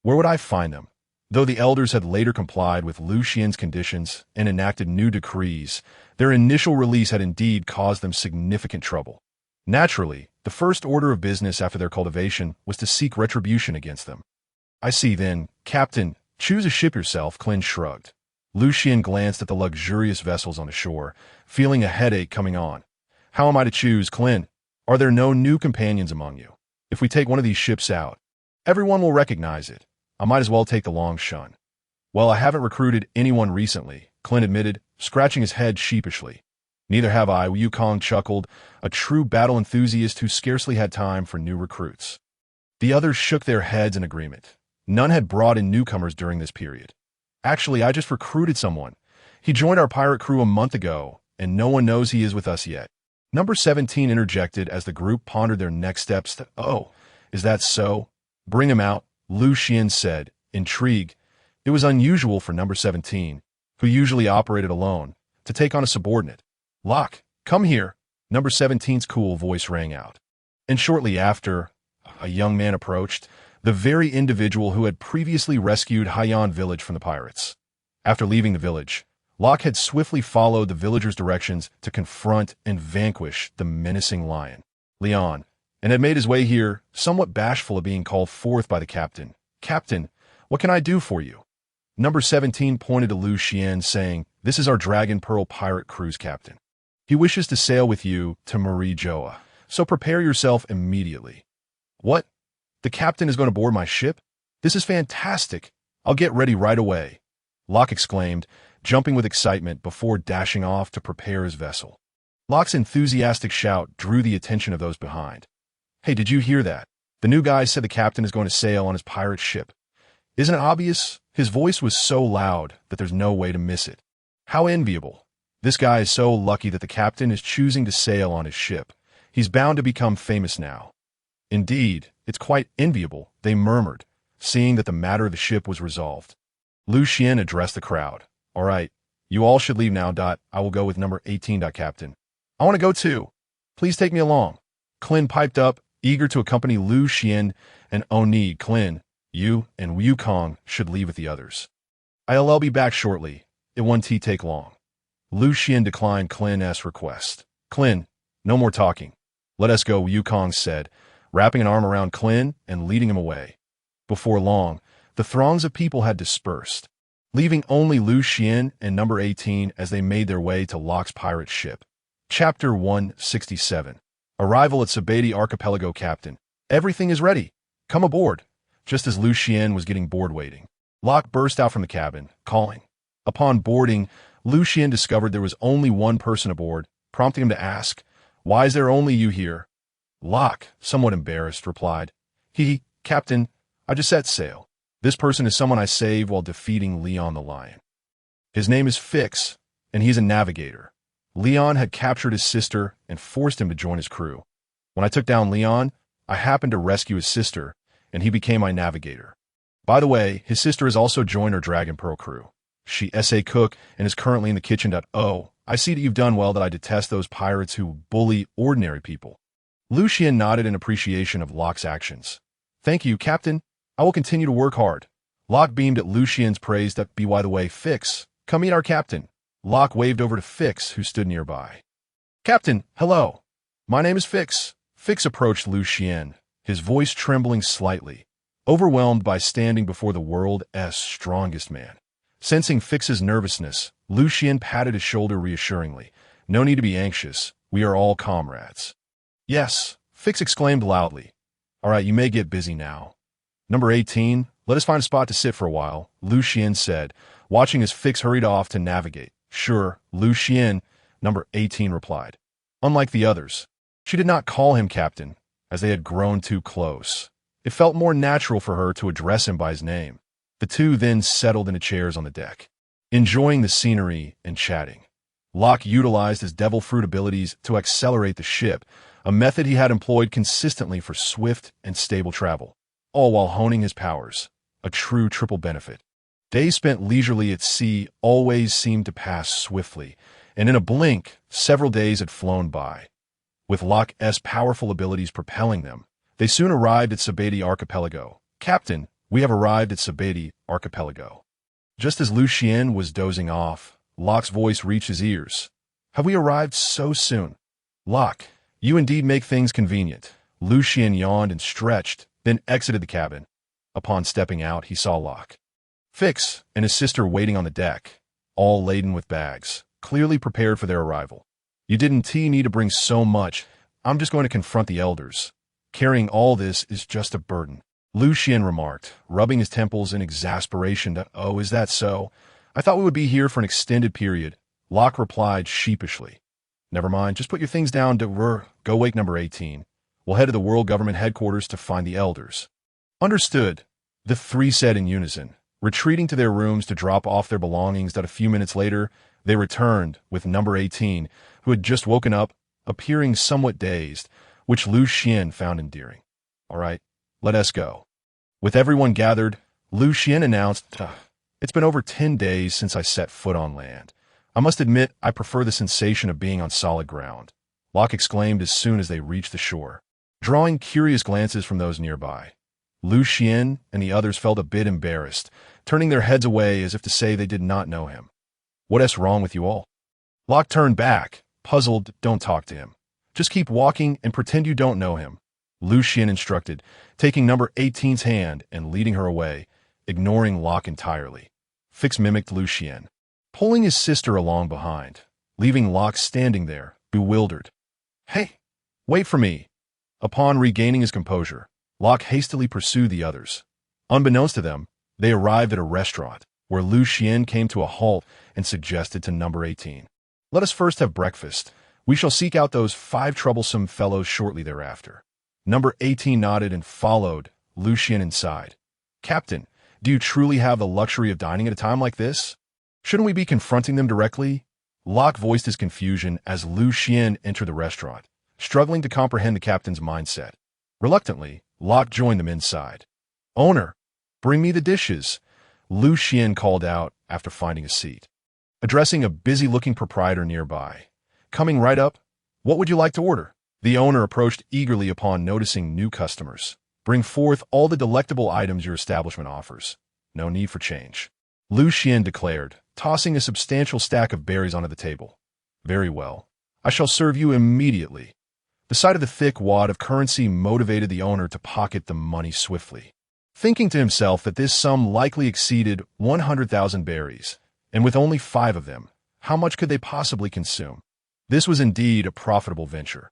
Speaker 1: Where would I find them? Though the elders had later complied with Lucian's conditions and enacted new decrees, their initial release had indeed caused them significant trouble. Naturally, the first order of business after their cultivation was to seek retribution against them. I see then, Captain, choose a ship yourself, Clint shrugged. Lucian glanced at the luxurious vessels on the shore, feeling a headache coming on. How am I to choose, Clint? Are there no new companions among you? If we take one of these ships out, everyone will recognize it. I might as well take the Longshan. Well, I haven't recruited anyone recently, Clint admitted, scratching his head sheepishly. Neither have I, Wukong chuckled, a true battle enthusiast who scarcely had time for new recruits. The others shook their heads in agreement. None had brought in newcomers during this period. Actually, I just recruited someone. He joined our pirate crew a month ago, and no one knows he is with us yet. Number 17 interjected as the group pondered their next steps. Oh, is that so? Bring him out, Lucian said, intrigued. It was unusual for number 17, who usually operated alone, to take on a subordinate. Locke, come here. Number 17's cool voice rang out. And shortly after, a young man approached, the very individual who had previously rescued Haiyan village from the pirates. After leaving the village, Locke had swiftly followed the villagers' directions to confront and vanquish the menacing lion, Leon, and had made his way here, somewhat bashful of being called forth by the captain. Captain, what can I do for you? Number 17 pointed to Lucian, saying, This is our Dragon Pearl pirate cruise captain. He wishes to sail with you to Mariejois, so prepare yourself immediately. What? The captain is going to board my ship? This is fantastic. I'll get ready right away, Locke exclaimed, jumping with excitement before dashing off to prepare his vessel. Locke's enthusiastic shout drew the attention of those behind. Hey, did you hear that? The new guy said the captain is going to sail on his pirate ship. Isn't it obvious? His voice was so loud that there's no way to miss it. How enviable. This guy is so lucky that the captain is choosing to sail on his ship. He's bound to become famous now. Indeed, it's quite enviable, they murmured, seeing that the matter of the ship was resolved. Lucian addressed the crowd. All right, you all should leave now. I will go with number 18. Captain. I want to go too. Please take me along. Clin piped up, eager to accompany Lucian and Oni. Clin, you and Wukong should leave with the others. I'll be back shortly. It won't take long. Lucian declined Clin's request. Clin, no more talking. Let us go, Wukong said, wrapping an arm around Clin and leading him away. Before long, the throngs of people had dispersed, leaving only Lucian and number 18 as they made their way to Locke's pirate ship. Chapter 167. Arrival at Sabaody Archipelago. Captain, everything is ready. Come aboard. Just as Lucian was getting board waiting, Locke burst out from the cabin, calling. Upon boarding, Lucian discovered there was only one person aboard, prompting him to ask, Why is there only you here? Locke, somewhat embarrassed, replied, Captain, I just set sail. This person is someone I saved while defeating Leon the Lion. His name is Fix, and he's a navigator. Leon had captured his sister and forced him to join his crew. When I took down Leon, I happened to rescue his sister, and he became my navigator. By the way, his sister has also joined our Dragon Pearl crew. She is a cook and is currently in the kitchen. Oh, I see that you've done well. That I detest those pirates who bully ordinary people. Lucian nodded in appreciation of Locke's actions. Thank you, Captain. I will continue to work hard. Locke beamed at Lucian's praise. By the way, Fix, come meet our captain. Locke waved over to Fix, who stood nearby. Captain, hello. My name is Fix. Fix approached Lucian, his voice trembling slightly, overwhelmed by standing before the world's strongest man. Sensing Fix's nervousness, Lucian patted his shoulder reassuringly. No need to be anxious. We are all comrades. Yes, Fix exclaimed loudly. All right, you may get busy now. Number 18, let us find a spot to sit for a while, Lucian said, watching as Fix hurried off to navigate. Sure, Lucian, number 18 replied. Unlike the others, she did not call him captain, as they had grown too close. It felt more natural for her to address him by his name. The two then settled into chairs on the deck, enjoying the scenery and chatting. Locke utilized his devil fruit abilities to accelerate the ship, a method he had employed consistently for swift and stable travel, all while honing his powers, a true triple benefit. Days spent leisurely at sea always seemed to pass swiftly, and in a blink, several days had flown by. With Locke's powerful abilities propelling them, they soon arrived at Sabaody Archipelago. Captain, we have arrived at Sabaody Archipelago. Just as Lucian was dozing off, Locke's voice reached his ears. Have we arrived so soon? Locke, you indeed make things convenient. Lucian yawned and stretched, then exited the cabin. Upon stepping out, he saw Locke, Fix, and his sister waiting on the deck, all laden with bags, clearly prepared for their arrival. You didn't need to bring so much. I'm just going to confront the elders. Carrying all this is just a burden, Lucian remarked, rubbing his temples in exasperation. Oh, is that so? I thought we would be here for an extended period. Locke replied sheepishly. Never mind, just put your things down. Go wake number 18. We'll head to the World Government Headquarters to find the elders. Understood, the three said in unison, retreating to their rooms to drop off their belongings. A few minutes later, they returned with number 18, who had just woken up, appearing somewhat dazed, which Lucian found endearing. All right, let us go. With everyone gathered, Lucian announced, It's been over 10 days since I set foot on land. I must admit, I prefer the sensation of being on solid ground, Locke exclaimed as soon as they reached the shore, drawing curious glances from those nearby. Lucian and the others felt a bit embarrassed, turning their heads away as if to say they did not know him. What's wrong with you all? Locke turned back, puzzled. Don't talk to him. Just keep walking and pretend you don't know him, Lucian instructed, taking number 18's hand and leading her away, ignoring Locke entirely. Fix mimicked Lucian, pulling his sister along behind, leaving Locke standing there, bewildered. Hey, wait for me. Upon regaining his composure, Locke hastily pursued the others. Unbeknownst to them, they arrived at a restaurant, where Lucian came to a halt and suggested to number 18. Let us first have breakfast. We shall seek out those 5 troublesome fellows shortly thereafter. Number 18 nodded and followed Lucian inside. Captain, do you truly have the luxury of dining at a time like this? Shouldn't we be confronting them directly? Locke voiced his confusion as Lucian entered the restaurant, struggling to comprehend the captain's mindset. Reluctantly, Locke joined them inside. Owner, bring me the dishes, Lucian called out after finding a seat. Addressing a busy-looking proprietor nearby. Coming right up, what would you like to order? The owner approached eagerly upon noticing new customers. Bring forth all the delectable items your establishment offers. No need for change, Lucian declared, tossing a substantial stack of berries onto the table. Very well. I shall serve you immediately. The sight of the thick wad of currency motivated the owner to pocket the money swiftly. Thinking to himself that this sum likely exceeded 100,000 berries, and with only 5 of them, how much could they possibly consume? This was indeed a profitable venture.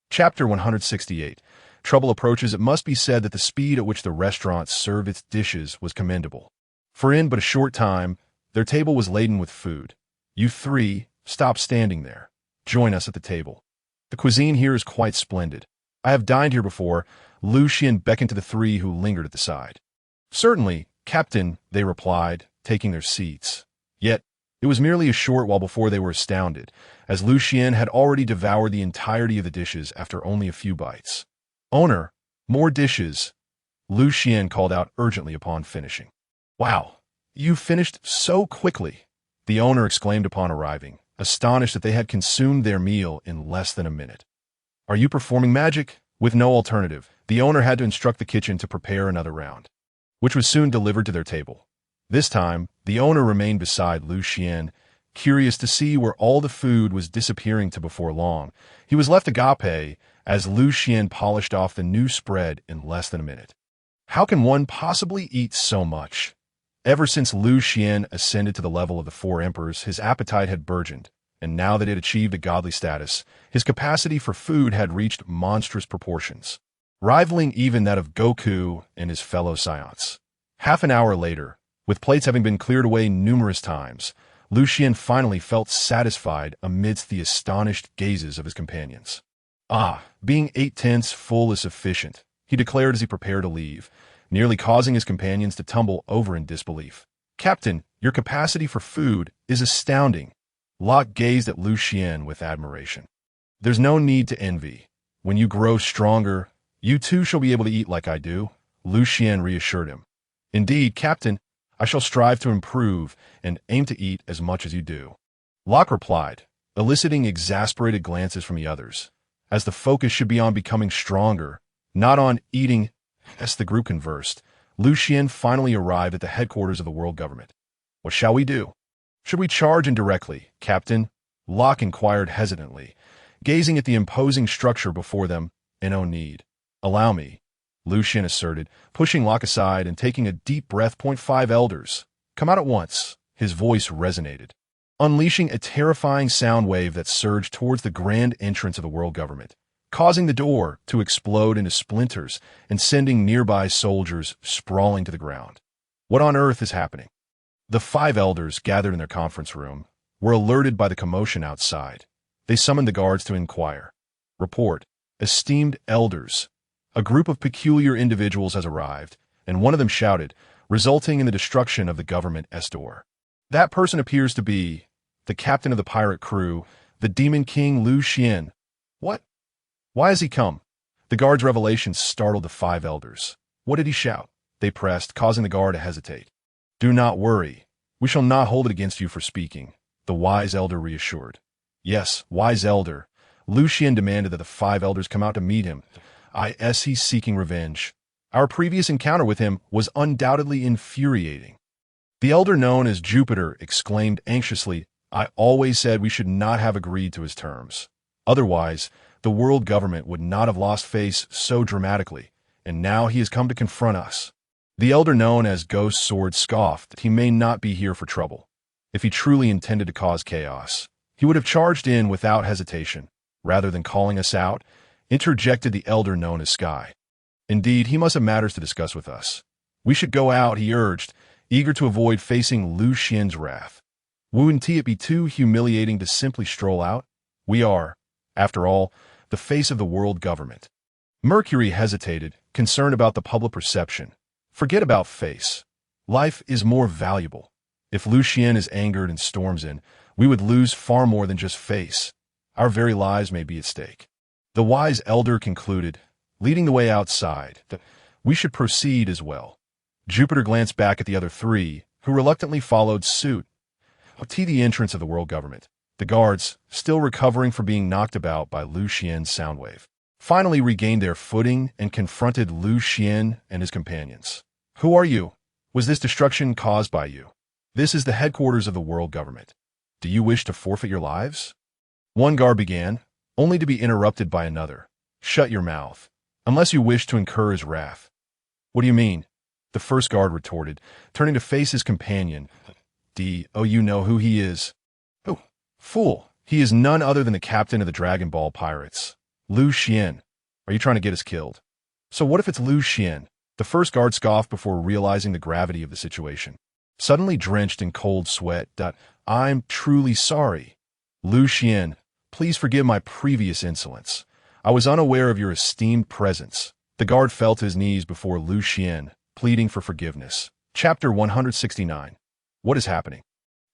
Speaker 1: Chapter 168. Trouble approaches. It must be said that the speed at which the restaurant served its dishes was commendable. For in but a short time, their table was laden with food. You 3, stop standing there. Join us at the table. The cuisine here is quite splendid. I have dined here before. Lucian beckoned to the 3 who lingered at the side. Certainly, Captain, they replied, taking their seats. Yet, it was merely a short while before they were astounded, as Lucian had already devoured the entirety of the dishes after only a few bites. Owner, more dishes, Lucian called out urgently upon finishing. Wow, you finished so quickly, the owner exclaimed upon arriving, astonished that they had consumed their meal in less than a minute. Are you performing magic? With no alternative, the owner had to instruct the kitchen to prepare another round, which was soon delivered to their table. This time, the owner remained beside Lucian, curious to see where all the food was disappearing to before long. He was left agape as Lucian polished off the new spread in less than a minute. How can one possibly eat so much? Ever since Lucian ascended to the level of the 4 emperors, his appetite had burgeoned, and now that it achieved a godly status, his capacity for food had reached monstrous proportions, rivaling even that of Goku and his fellow scions. Half an hour later, with plates having been cleared away numerous times, Lucian finally felt satisfied amidst the astonished gazes of his companions. Being 8/10 full is sufficient, he declared as he prepared to leave, nearly causing his companions to tumble over in disbelief. Captain, your capacity for food is astounding. Locke gazed at Lucian with admiration. There's no need to envy. When you grow stronger, you too shall be able to eat like I do, Lucian reassured him. Indeed, Captain, I shall strive to improve and aim to eat as much as you do, Locke replied, eliciting exasperated glances from the others, as the focus should be on becoming stronger, not on eating. As the group conversed, Lucian finally arrived at the headquarters of the world government. What shall we do? Should we charge in directly, Captain? Locke inquired hesitantly, gazing at the imposing structure before them. No need. Allow me, Lucian asserted, pushing Locke aside and taking a deep breath. 5 elders. Come out at once. His voice resonated, unleashing a terrifying sound wave that surged towards the grand entrance of the world government, causing the door to explode into splinters and sending nearby soldiers sprawling to the ground. What on earth is happening? The 5 elders gathered in their conference room were alerted by the commotion outside. They summoned the guards to inquire. Report, esteemed elders, a group of peculiar individuals has arrived, and one of them shouted, resulting in the destruction of the government's door. That person appears to be the captain of the pirate crew, the Demon King Lucian. What? Why has he come? The guard's revelation startled the 5 elders. What did he shout? They pressed, causing the guard to hesitate. Do not worry. We shall not hold it against you for speaking, the wise elder reassured. Yes, wise elder. Lucian demanded that the 5 elders come out to meet him. He's seeking revenge. Our previous encounter with him was undoubtedly infuriating. The elder known as Jupiter exclaimed anxiously, I always said we should not have agreed to his terms. Otherwise, the world government would not have lost face so dramatically, and now he has come to confront us. The elder known as Ghost Sword scoffed that he may not be here for trouble. If he truly intended to cause chaos, he would have charged in without hesitation. Rather than calling us out, interjected the elder known as Sky. Indeed, he must have matters to discuss with us. We should go out, he urged, eager to avoid facing Lucian's wrath. Wouldn't it be too humiliating to simply stroll out? We are, after all, the face of the world government. Mercury hesitated, concerned about the public perception. Forget about face. Life is more valuable. If Lucian is angered and storms in, we would lose far more than just face. Our very lives may be at stake. The wise elder concluded, leading the way outside, that we should proceed as well. Jupiter glanced back at the other 3, who reluctantly followed suit. To the entrance of the world government, the guards, still recovering from being knocked about by Lucian's soundwave, finally regained their footing and confronted Lucian and his companions. Who are you? Was this destruction caused by you? This is the headquarters of the world government. Do you wish to forfeit your lives? One guard began, only to be interrupted by another. Shut your mouth, unless you wish to incur his wrath. What do you mean? The first guard retorted, turning to face his companion. You know who he is. Oh, fool. He is none other than the captain of the Dragon Ball Pirates. Lucian. Are you trying to get us killed? So what if it's Lucian? The first guard scoffed before realizing the gravity of the situation. Suddenly drenched in cold sweat, I'm truly sorry. Lucian, please forgive my previous insolence. I was unaware of your esteemed presence. The guard fell to his knees before Lucian, pleading for forgiveness. Chapter 169. What is happening?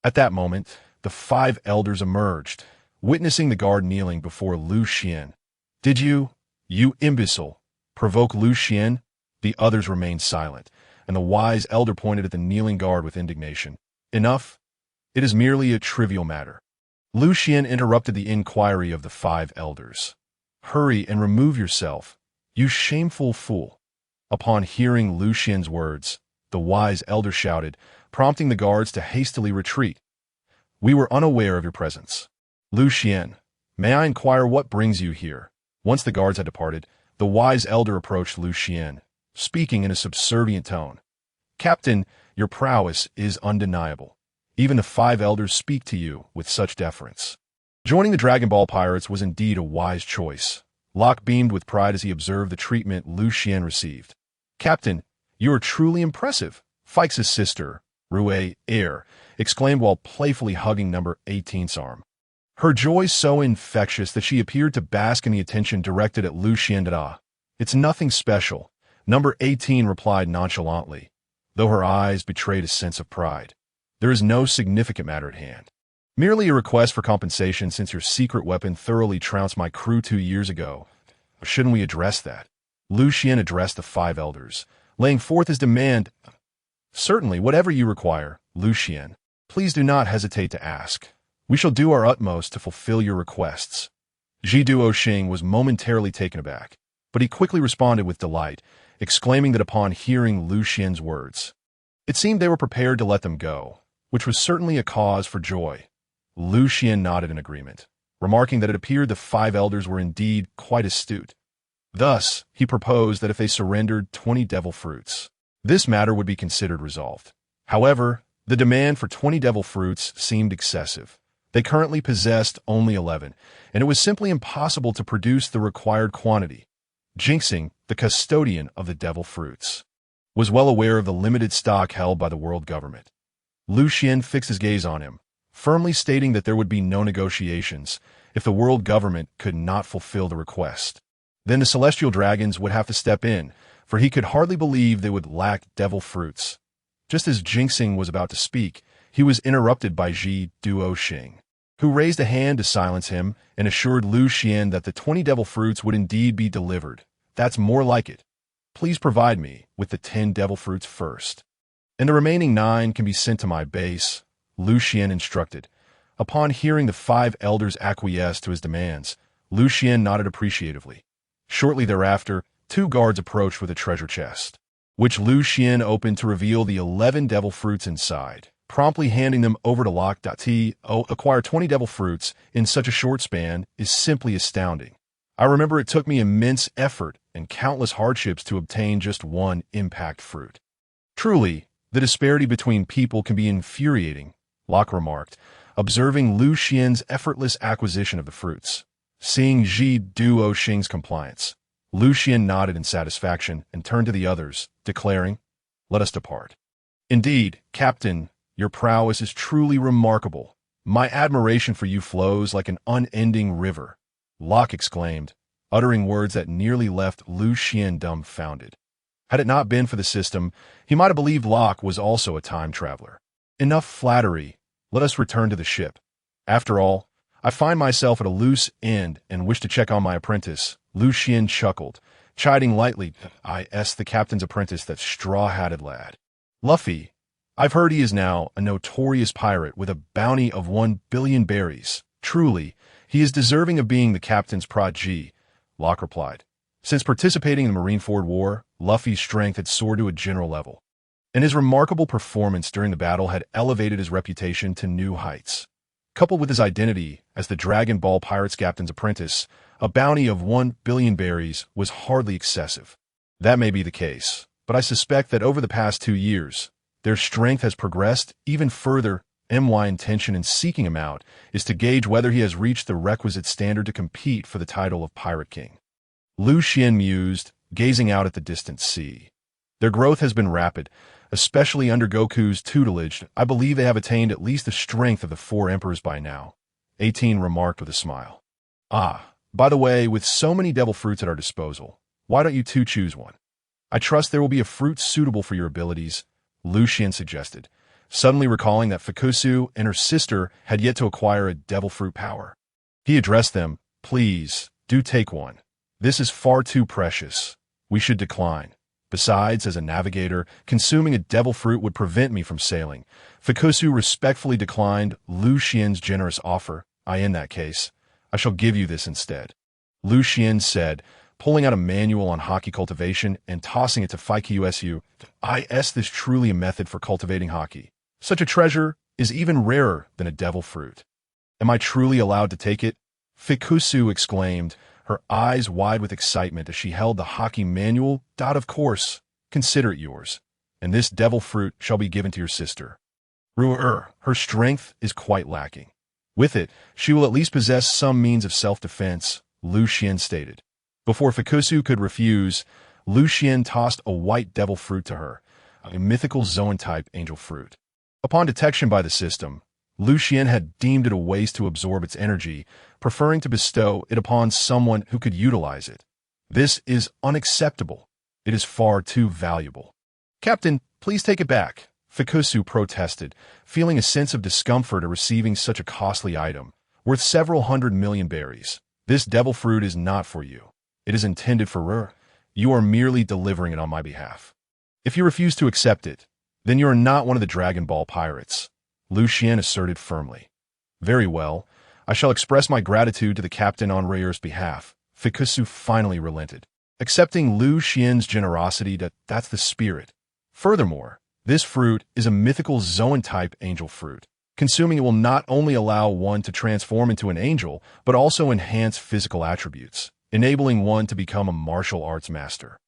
Speaker 1: At that moment, the 5 elders emerged, witnessing the guard kneeling before Lucian. Did you imbecile, provoke Lucian? The others remained silent, and the wise elder pointed at the kneeling guard with indignation. Enough. It is merely a trivial matter. Lucian interrupted the inquiry of the 5 elders. Hurry and remove yourself, you shameful fool. Upon hearing Lucian's words, the wise elder shouted, prompting the guards to hastily retreat. We were unaware of your presence. Lucian, may I inquire what brings you here? Once the guards had departed, the wise elder approached Lucian, speaking in a subservient tone. Captain, your prowess is undeniable. Even the 5 elders speak to you with such deference. Joining the Dragon Ball Pirates was indeed a wise choice. Locke beamed with pride as he observed the treatment Lucian received. Captain, you are truly impressive, Fikes' sister, Rue Air, exclaimed while playfully hugging number 18's arm. Her joy so infectious that she appeared to bask in the attention directed at Lucian. It's nothing special, number 18 replied nonchalantly, though her eyes betrayed a sense of pride. There is no significant matter at hand. Merely a request for compensation since your secret weapon thoroughly trounced my crew 2 years ago. Shouldn't we address that? Lucian addressed the 5 elders, laying forth his demand. Certainly, whatever you require, Lucian. Please do not hesitate to ask. We shall do our utmost to fulfill your requests. Jiduo Xing was momentarily taken aback, but he quickly responded with delight, exclaiming that upon hearing Lucian's words, it seemed they were prepared to let them go, which was certainly a cause for joy. Lucian nodded in agreement, remarking that it appeared the 5 elders were indeed quite astute. Thus, he proposed that if they surrendered 20 devil fruits, this matter would be considered resolved. However, the demand for 20 devil fruits seemed excessive. They currently possessed only 11, and it was simply impossible to produce the required quantity. Jinxing, the custodian of the devil fruits, was well aware of the limited stock held by the world government. Lucian fixed his gaze on him, firmly stating that there would be no negotiations if the world government could not fulfill the request. Then the celestial dragons would have to step in, for he could hardly believe they would lack devil fruits. Just as Jinxing was about to speak, he was interrupted by Jiduo Xing, who raised a hand to silence him and assured Lucian that the 20 devil fruits would indeed be delivered. That's more like it. Please provide me with the 10 devil fruits first, and the remaining 9 can be sent to my base, Lucian instructed, Upon hearing the 5 elders acquiesce to his demands, Lucian nodded appreciatively. Shortly thereafter, 2 guards approached with a treasure chest, which Lucian opened to reveal the 11 devil fruits inside, promptly handing them over to Locke. Acquire 20 devil fruits in such a short span is simply astounding. I remember it took me immense effort and countless hardships to obtain just 1 impact fruit. Truly, the disparity between people can be infuriating, Locke remarked, observing Lucian's effortless acquisition of the fruits. Seeing Ji Duo Xing's compliance, Lucian nodded in satisfaction and turned to the others, declaring, "Let us depart." "Indeed, Captain, your prowess is truly remarkable. My admiration for you flows like an unending river," Locke exclaimed, uttering words that nearly left Lucian dumbfounded. Had it not been for the system, he might have believed Locke was also a time traveler. Enough flattery. Let us return to the ship. After all, I find myself at a loose end and wish to check on my apprentice. Lucian chuckled, chiding lightly, the captain's apprentice, that straw-hatted lad. Luffy, I've heard he is now a notorious pirate with a bounty of 1 billion berries. Truly, he is deserving of being the captain's protege, Locke replied. Since participating in the Marineford War, Luffy's strength had soared to a general level, and his remarkable performance during the battle had elevated his reputation to new heights. Coupled with his identity as the Dragon Ball Pirates captain's apprentice, a bounty of 1 billion berries was hardly excessive. That may be the case, but I suspect that over the past 2 years, their strength has progressed even further. My intention in seeking him out is to gauge whether he has reached the requisite standard to compete for the title of Pirate King. Lucian mused, gazing out at the distant sea. Their growth has been rapid, especially under Goku's tutelage. I believe they have attained at least the strength of the 4 emperors by now, 18 remarked with a smile. By the way, with so many devil fruits at our disposal, why don't you 2 choose one? I trust there will be a fruit suitable for your abilities, Lucian suggested, suddenly recalling that Fukusu and her sister had yet to acquire a devil fruit power. He addressed them, "Please, do take one. This is far too precious. We should decline. Besides, as a navigator, consuming a devil fruit would prevent me from sailing." Fukusu respectfully declined Lucian's generous offer. "In that case, I shall give you this instead," Lucian said, pulling out a manual on Haki cultivation and tossing it to Fukusu. This truly a method for cultivating Haki. Such a treasure is even rarer than a devil fruit. Am I truly allowed to take it? Fukusu exclaimed, her eyes wide with excitement as she held the Haki manual. Of course, consider it yours, and this devil fruit shall be given to your sister. Her strength is quite lacking. With it, she will at least possess some means of self-defense, Lucian stated. Before Fukusu could refuse, Lucian tossed a white devil fruit to her, a mythical Zoan-type angel fruit. Upon detection by the system, Lucian had deemed it a waste to absorb its energy, preferring to bestow it upon someone who could utilize it. This is unacceptable. It is far too valuable. "Captain, please take it back," Fukusu protested, feeling a sense of discomfort at receiving such a costly item, worth several 100 million berries. "This devil fruit is not for you. It is intended for her. You are merely delivering it on my behalf. If you refuse to accept it, then you are not one of the Dragon Ball pirates," Lucian asserted firmly. "Very well. I shall express my gratitude to the captain on Rayur's behalf." Fukusu finally relented, accepting Lucian's generosity. That's the spirit. Furthermore, this fruit is a mythical Zoan-type angel fruit. Consuming it will not only allow one to transform into an angel, but also enhance physical attributes, enabling one to become a martial arts master.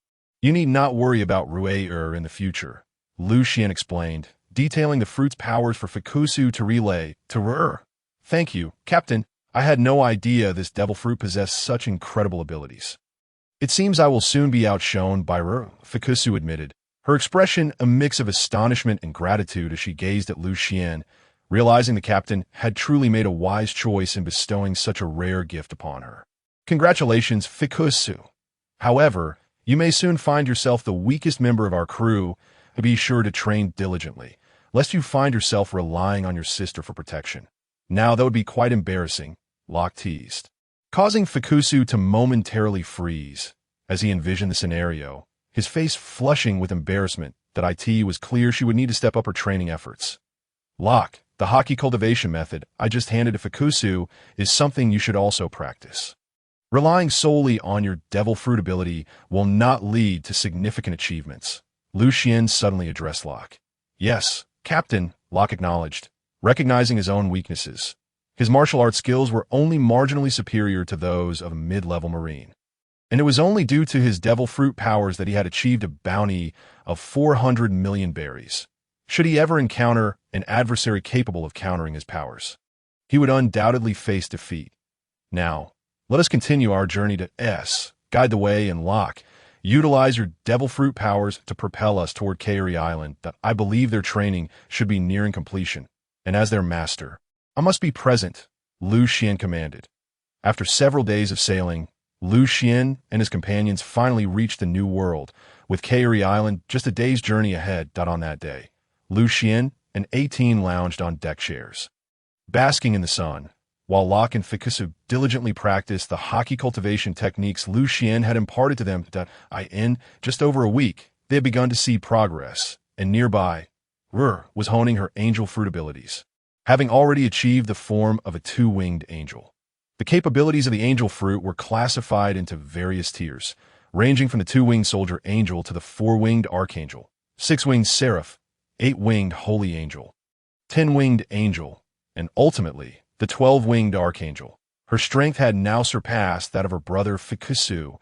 Speaker 1: "You need not worry about Rayur in the future," Lucian explained, detailing the fruit's powers for Fukusu to relay to Rayur. "Thank you, Captain. I had no idea this devil fruit possessed such incredible abilities." "It seems I will soon be outshone by Rayur," Fukusu admitted, her expression a mix of astonishment and gratitude as she gazed at Lucian, realizing the captain had truly made a wise choice in bestowing such a rare gift upon her. "Congratulations, Fukusu. However, you may soon find yourself the weakest member of our crew. Be sure to train diligently, lest you find yourself relying on your sister for protection." "Now that would be quite embarrassing," Locke teased, causing Fukusu to momentarily freeze as he envisioned the scenario, his face flushing with embarrassment. That it was clear she would need to step up her training efforts. "Locke, The Haki cultivation method I just handed to Fukusu is something you should also practice. Relying solely on your devil fruit ability will not lead to significant achievements. Lucian suddenly addressed Locke. Yes, Captain, Locke acknowledged, recognizing his own weaknesses. His martial arts skills were only marginally superior to those of a mid-level Marine. And it was only due to his devil fruit powers that he had achieved a bounty of 400 million berries. Should he ever encounter an adversary capable of countering his powers, he would undoubtedly face defeat. Now, let us continue our journey to S. Guide the way, and Locke. Utilize your devil fruit powers to propel us toward Kairi Island. That I believe their training should be nearing completion. And as their master, I must be present, Lucian commanded. After several days of sailing, Lucian and his companions finally reached the New World, with Kairi Island just a day's journey ahead. On that day, Lucian and 18 lounged on deck chairs, basking in the sun, while Locke and Fukusu diligently practiced the Haki cultivation techniques Lucian had imparted to them. In just over a week, they had begun to see progress, and nearby, was honing her angel fruit abilities, having already achieved the form of a two-winged angel. The capabilities of the angel fruit were classified into various tiers, ranging from the two-winged soldier angel to the four-winged archangel, six-winged seraph, eight-winged holy angel, 10-winged angel, and ultimately, the 12-winged archangel. Her strength had now surpassed that of her brother Fukusu,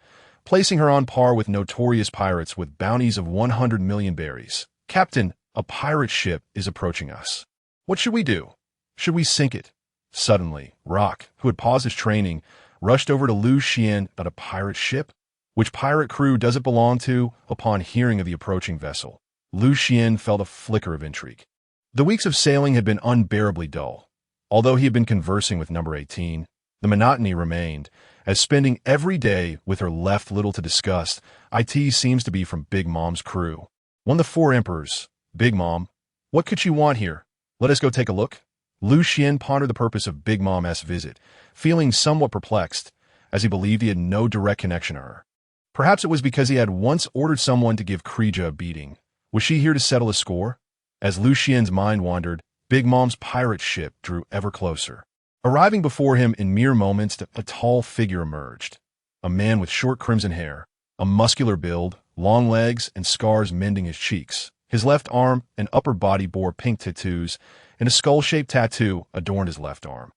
Speaker 1: placing her on par with notorious pirates with bounties of 100 million berries. Captain, a pirate ship is approaching us. What should we do? Should we sink it? Suddenly, Rock, who had paused his training, rushed over to Lucian. But a pirate ship? Which pirate crew does it belong to? Upon hearing of the approaching vessel, Lucian felt a flicker of intrigue. The weeks of sailing had been unbearably dull. Although he had been conversing with number 18, the monotony remained, as spending every day with her left little to discuss. It seems to be from Big Mom's crew. One of the four emperors. Big Mom, what could she want here? Let us go take a look. Lucian pondered the purpose of Big Mom's visit, feeling somewhat perplexed, as he believed he had no direct connection to her. Perhaps it was because he had once ordered someone to give Krija a beating. Was she here to settle a score? As Lucian's mind wandered, Big Mom's pirate ship drew ever closer. Arriving before him in mere moments, a tall figure emerged. A man with short crimson hair, a muscular build, long legs, and scars mending his cheeks. His left arm and upper body bore pink tattoos, and a skull-shaped tattoo adorned his left arm.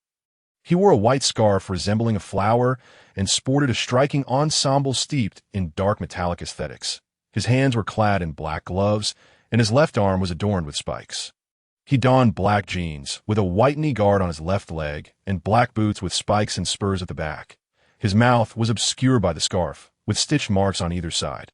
Speaker 1: He wore a white scarf resembling a flower and sported a striking ensemble steeped in dark metallic aesthetics. His hands were clad in black gloves, and his left arm was adorned with spikes. He donned black jeans, with a white knee guard on his left leg, and black boots with spikes and spurs at the back. His mouth was obscured by the scarf, with stitched marks on either side,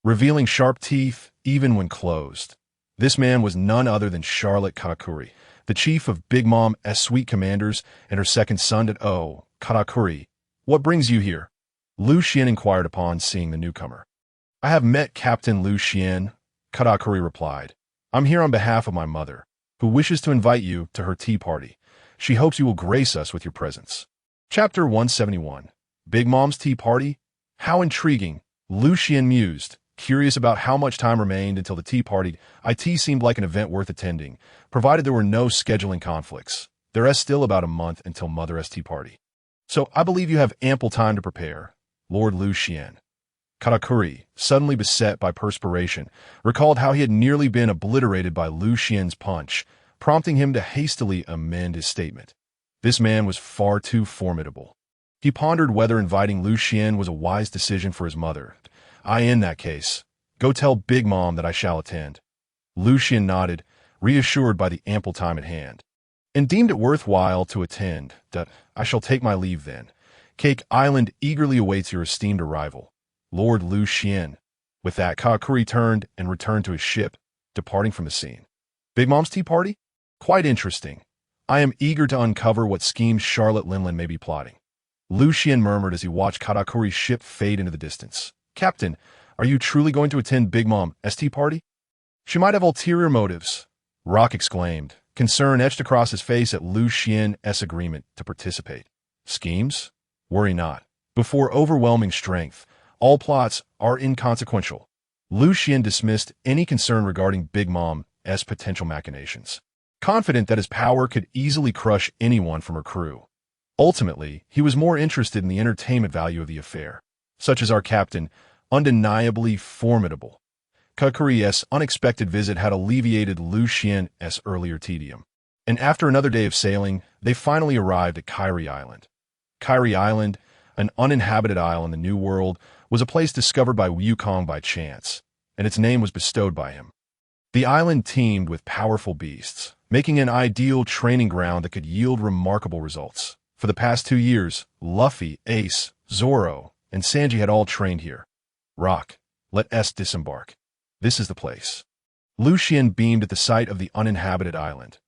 Speaker 1: revealing sharp teeth even when closed. This man was none other than Charlotte Katakuri, the chief of Big Mom's suite commanders and her second son. Oh, Katakuri, what brings you here? Lucian inquired upon seeing the newcomer. I have met Captain Lucian, Katakuri replied. I'm here on behalf of my mother, who wishes to invite you to her tea party. She hopes you will grace us with your presence. Chapter 171. Big Mom's Tea Party? How intriguing, Lucian mused, curious about how much time remained until the tea party. It seemed like an event worth attending, provided there were no scheduling conflicts. There is still about a month until Mother's tea party. So I believe you have ample time to prepare, Lord Lucian. Katakuri, suddenly beset by perspiration, recalled how he had nearly been obliterated by Lucian's punch, prompting him to hastily amend his statement. This man was far too formidable. He pondered whether inviting Lucian was a wise decision for his mother. In that case, go tell Big Mom that I shall attend. Lucian nodded, reassured by the ample time at hand, and deemed it worthwhile to attend. I shall take my leave then. Cake Island eagerly awaits your esteemed arrival, Lord Lucian. With that, Katakuri turned and returned to his ship, departing from the scene. Big Mom's tea party? Quite interesting. I am eager to uncover what schemes Charlotte Linlin may be plotting. Lucian murmured as he watched Katakuri's ship fade into the distance. Captain, are you truly going to attend Big Mom's tea party? She might have ulterior motives, Rock exclaimed, concern etched across his face at Lucian's agreement to participate. Schemes? Worry not. Before overwhelming strength, all plots are inconsequential. Lucian dismissed any concern regarding Big Mom's potential machinations. confident that his power could easily crush anyone from her crew. Ultimately, he was more interested in the entertainment value of the affair, such as our captain, undeniably formidable. Kakuri's unexpected visit had alleviated Lucian's earlier tedium, and after another day of sailing, they finally arrived at Kairi Island. Kairi Island, an uninhabited isle in the New World, was a place discovered by Wukong by chance, and its name was bestowed by him. The island teemed with powerful beasts, making an ideal training ground that could yield remarkable results. For the past 2 years, Luffy, Ace, Zoro, and Sanji had all trained here. Rock, let us disembark. This is the place. Lucian beamed at the sight of the uninhabited island.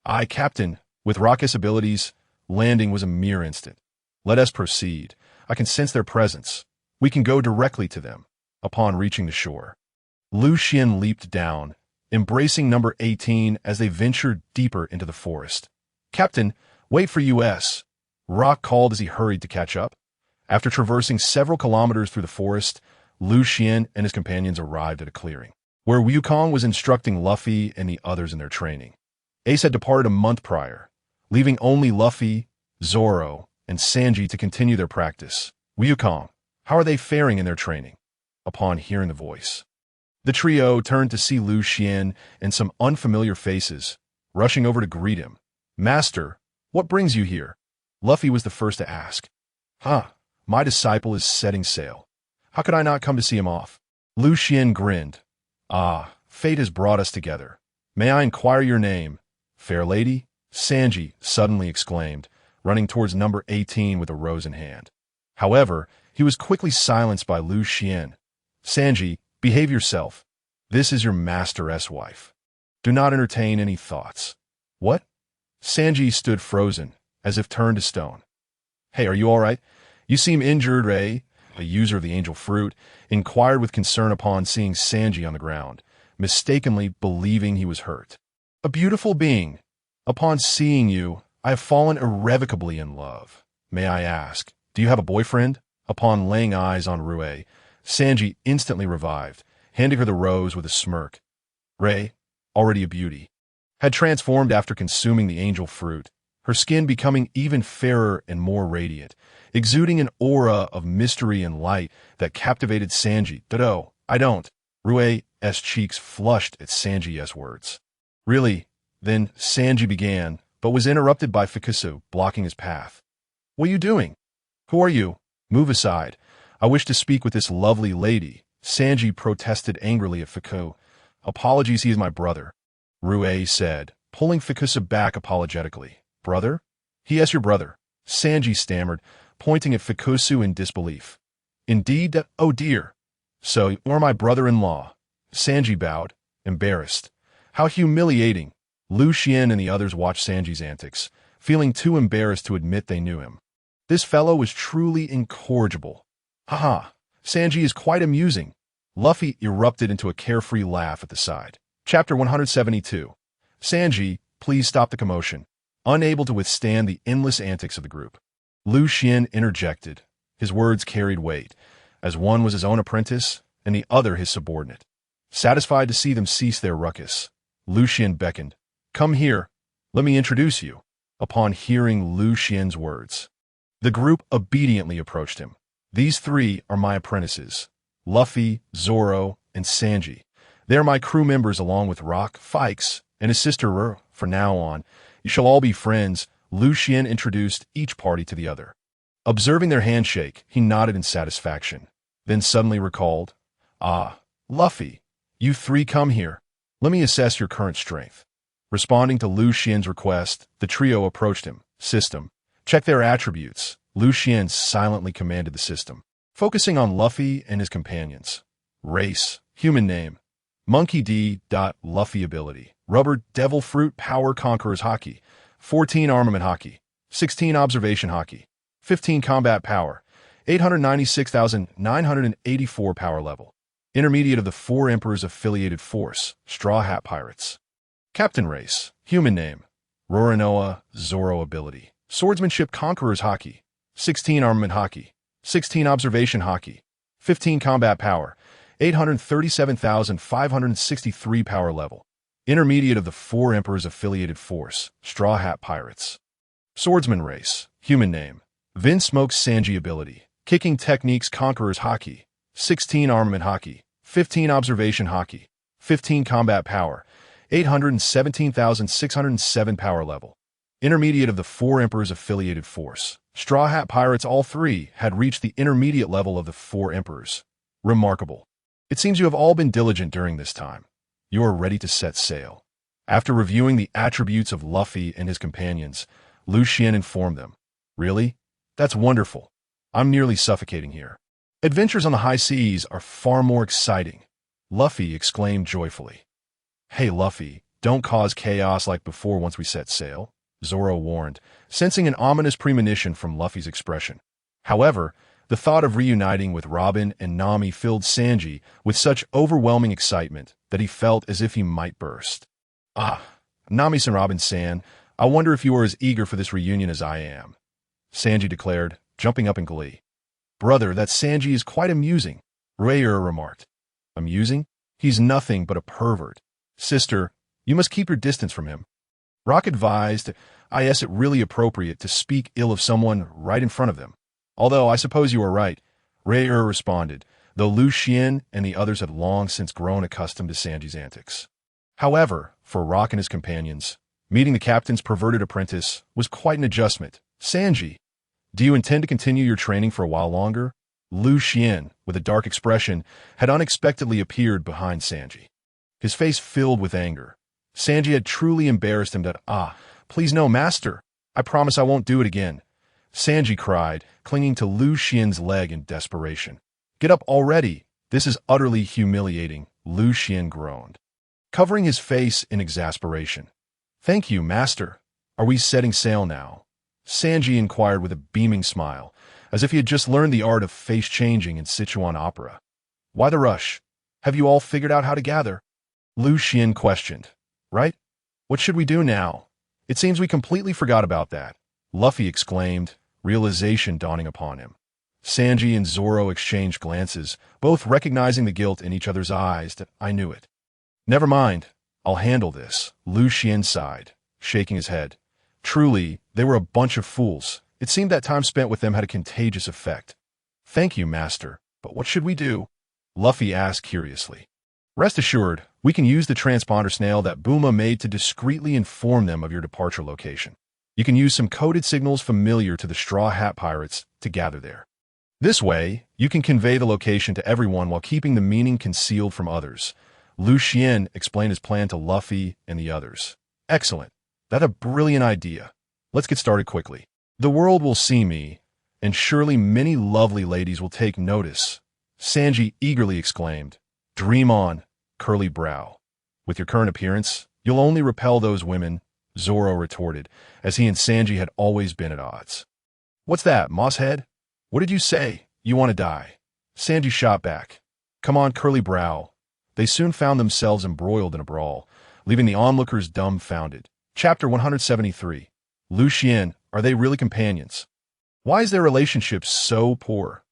Speaker 1: Aye, Captain, with Rock's abilities, landing was a mere instant. Let us proceed. I can sense their presence. We can go directly to them. Upon reaching the shore, Lucian leaped down, embracing number 18 as they ventured deeper into the forest. Captain, wait for us. Rock called as he hurried to catch up. After traversing several kilometers through the forest, Lucian and his companions arrived at a clearing, where Wukong was instructing Luffy and the others in their training. Ace had departed a month prior, leaving only Luffy, Zoro, and Sanji to continue their practice. Wukong, how are they faring in their training? Upon hearing the voice, the trio turned to see Lucian and some unfamiliar faces, rushing over to greet him. Master, what brings you here? Luffy was the first to ask. My disciple is setting sail. How could I not come to see him off? Lucian grinned. Fate has brought us together. May I inquire your name? Fair lady? Sanji suddenly exclaimed, running towards number 18 with a rose in hand. However, he was quickly silenced by Lucian. Sanji, behave yourself. This is your master's wife. Do not entertain any thoughts. What? Sanji stood frozen, as if turned to stone. Hey, are you all right? You seem injured, Ray. A user of the angel fruit inquired with concern upon seeing Sanji on the ground, mistakenly believing he was hurt. A beautiful being. Upon seeing you, I have fallen irrevocably in love. May I ask, do you have a boyfriend? Upon laying eyes on Rue, Sanji instantly revived, handing her the rose with a smirk. Ray, already a beauty, had transformed after consuming the angel fruit, her skin becoming even fairer and more radiant, exuding an aura of mystery and light that captivated Sanji. Dodo, I don't. Rue's cheeks flushed at Sanji's words. Really? Then Sanji began, but was interrupted by Fukusu, blocking his path. What are you doing? Who are you? Move aside. I wish to speak with this lovely lady. Sanji protested angrily at Fuku. Apologies, he is my brother, Rue said, pulling Fukusu back apologetically. Brother? He is your brother, Sanji stammered, pointing at Fukusu in disbelief. Indeed, oh dear. So you are my brother-in-law. Sanji bowed, embarrassed. How humiliating. Lucian and the others watched Sanji's antics, feeling too embarrassed to admit they knew him. This fellow was truly incorrigible. Sanji is quite amusing. Luffy erupted into a carefree laugh at the side. Chapter 172. Sanji, please stop the commotion. Unable to withstand the endless antics of the group, Lucian interjected. His words carried weight, as one was his own apprentice and the other his subordinate. Satisfied to see them cease their ruckus, Lucian beckoned. Come here. Let me introduce you. Upon hearing Lucian's words, the group obediently approached him. These three are my apprentices, Luffy, Zoro, and Sanji. They are my crew members along with Rock, Fikes, and his sister Rur. From now on, you shall all be friends. Lucian introduced each party to the other. Observing their handshake, he nodded in satisfaction, then suddenly recalled, Luffy, you three come here. Let me assess your current strength. Responding to Lucian's request, the trio approached him. System. Check their attributes. Lucian silently commanded the system, focusing on Luffy and his companions. Race. Human name. Monkey D. Luffy ability. Rubber Devil Fruit Power Conqueror's Haki. 14 Armament Haki. 16 Observation Haki. 15 Combat Power. 896,984 power level. Intermediate of the 4 Emperors Affiliated Force. Straw Hat Pirates. Captain Race. Human name. Roranoa Zoro ability. Swordsmanship Conqueror's Haki. 16 Armament Haki. 16 Observation Haki. 15 Combat Power. 837,563 power level. Intermediate of the Four Emperors Affiliated Force, Straw Hat Pirates. Swordsman Race, Human Name. Vin Smoke's Sanji Ability. Kicking Techniques Conqueror's Haki. 16 Armament Haki. 15 Observation Haki. 15 Combat Power. 817,607 Power Level. Intermediate of the Four Emperors Affiliated Force. Straw Hat Pirates, all three, had reached the intermediate level of the Four Emperors. Remarkable. It seems you have all been diligent during this time. You are ready to set sail. After reviewing the attributes of Luffy and his companions, Lucian informed them. Really? That's wonderful. I'm nearly suffocating here. Adventures on the high seas are far more exciting. Luffy exclaimed joyfully. Hey Luffy, don't cause chaos like before once we set sail, Zoro warned, sensing an ominous premonition from Luffy's expression. However, the thought of reuniting with Robin and Nami filled Sanji with such overwhelming excitement that he felt as if he might burst. Ah, Nami-san, Robin-san, I wonder if you are as eager for this reunion as I am, Sanji declared, jumping up in glee. Brother, that Sanji is quite amusing, Rayer remarked. Amusing? He's nothing but a pervert. Sister, you must keep your distance from him. Rock advised, is it really appropriate to speak ill of someone right in front of them? Although I suppose you are right, Rayer responded, though Lucian and the others had long since grown accustomed to Sanji's antics. However, for Rock and his companions, meeting the captain's perverted apprentice was quite an adjustment. Sanji, do you intend to continue your training for a while longer? Lucian, with a dark expression, had unexpectedly appeared behind Sanji. His face filled with anger. Sanji had truly embarrassed him that, please no, master. I promise I won't do it again. Sanji cried, clinging to Lucian's leg in desperation. Get up already. This is utterly humiliating, Lucian groaned, covering his face in exasperation. Thank you, master. Are we setting sail now? Sanji inquired with a beaming smile, as if he had just learned the art of face-changing in Sichuan opera. Why the rush? Have you all figured out how to gather? Lucian questioned. Right? What should we do now? It seems we completely forgot about that, Luffy exclaimed, realization dawning upon him. Sanji and Zoro exchanged glances, both recognizing the guilt in each other's eyes. I knew it. Never mind. I'll handle this, Lucian sighed, shaking his head. Truly, they were a bunch of fools. It seemed that time spent with them had a contagious effect. Thank you, master, but what should we do? Luffy asked curiously. Rest assured, we can use the transponder snail that Buma made to discreetly inform them of your departure location. You can use some coded signals familiar to the Straw Hat Pirates to gather there. This way, you can convey the location to everyone while keeping the meaning concealed from others. Lucian explained his plan to Luffy and the others. Excellent. That's a brilliant idea. Let's get started quickly. The world will see me, and surely many lovely ladies will take notice, Sanji eagerly exclaimed. Dream on, curly brow. With your current appearance, you'll only repel those women, Zoro retorted, as he and Sanji had always been at odds. What's that, Mosshead? What did you say? You want to die? Sanji shot back. Come on, curly brow. They soon found themselves embroiled in a brawl, leaving the onlookers dumbfounded. Chapter 173. Lucian, are they really companions? Why is their relationship so poor?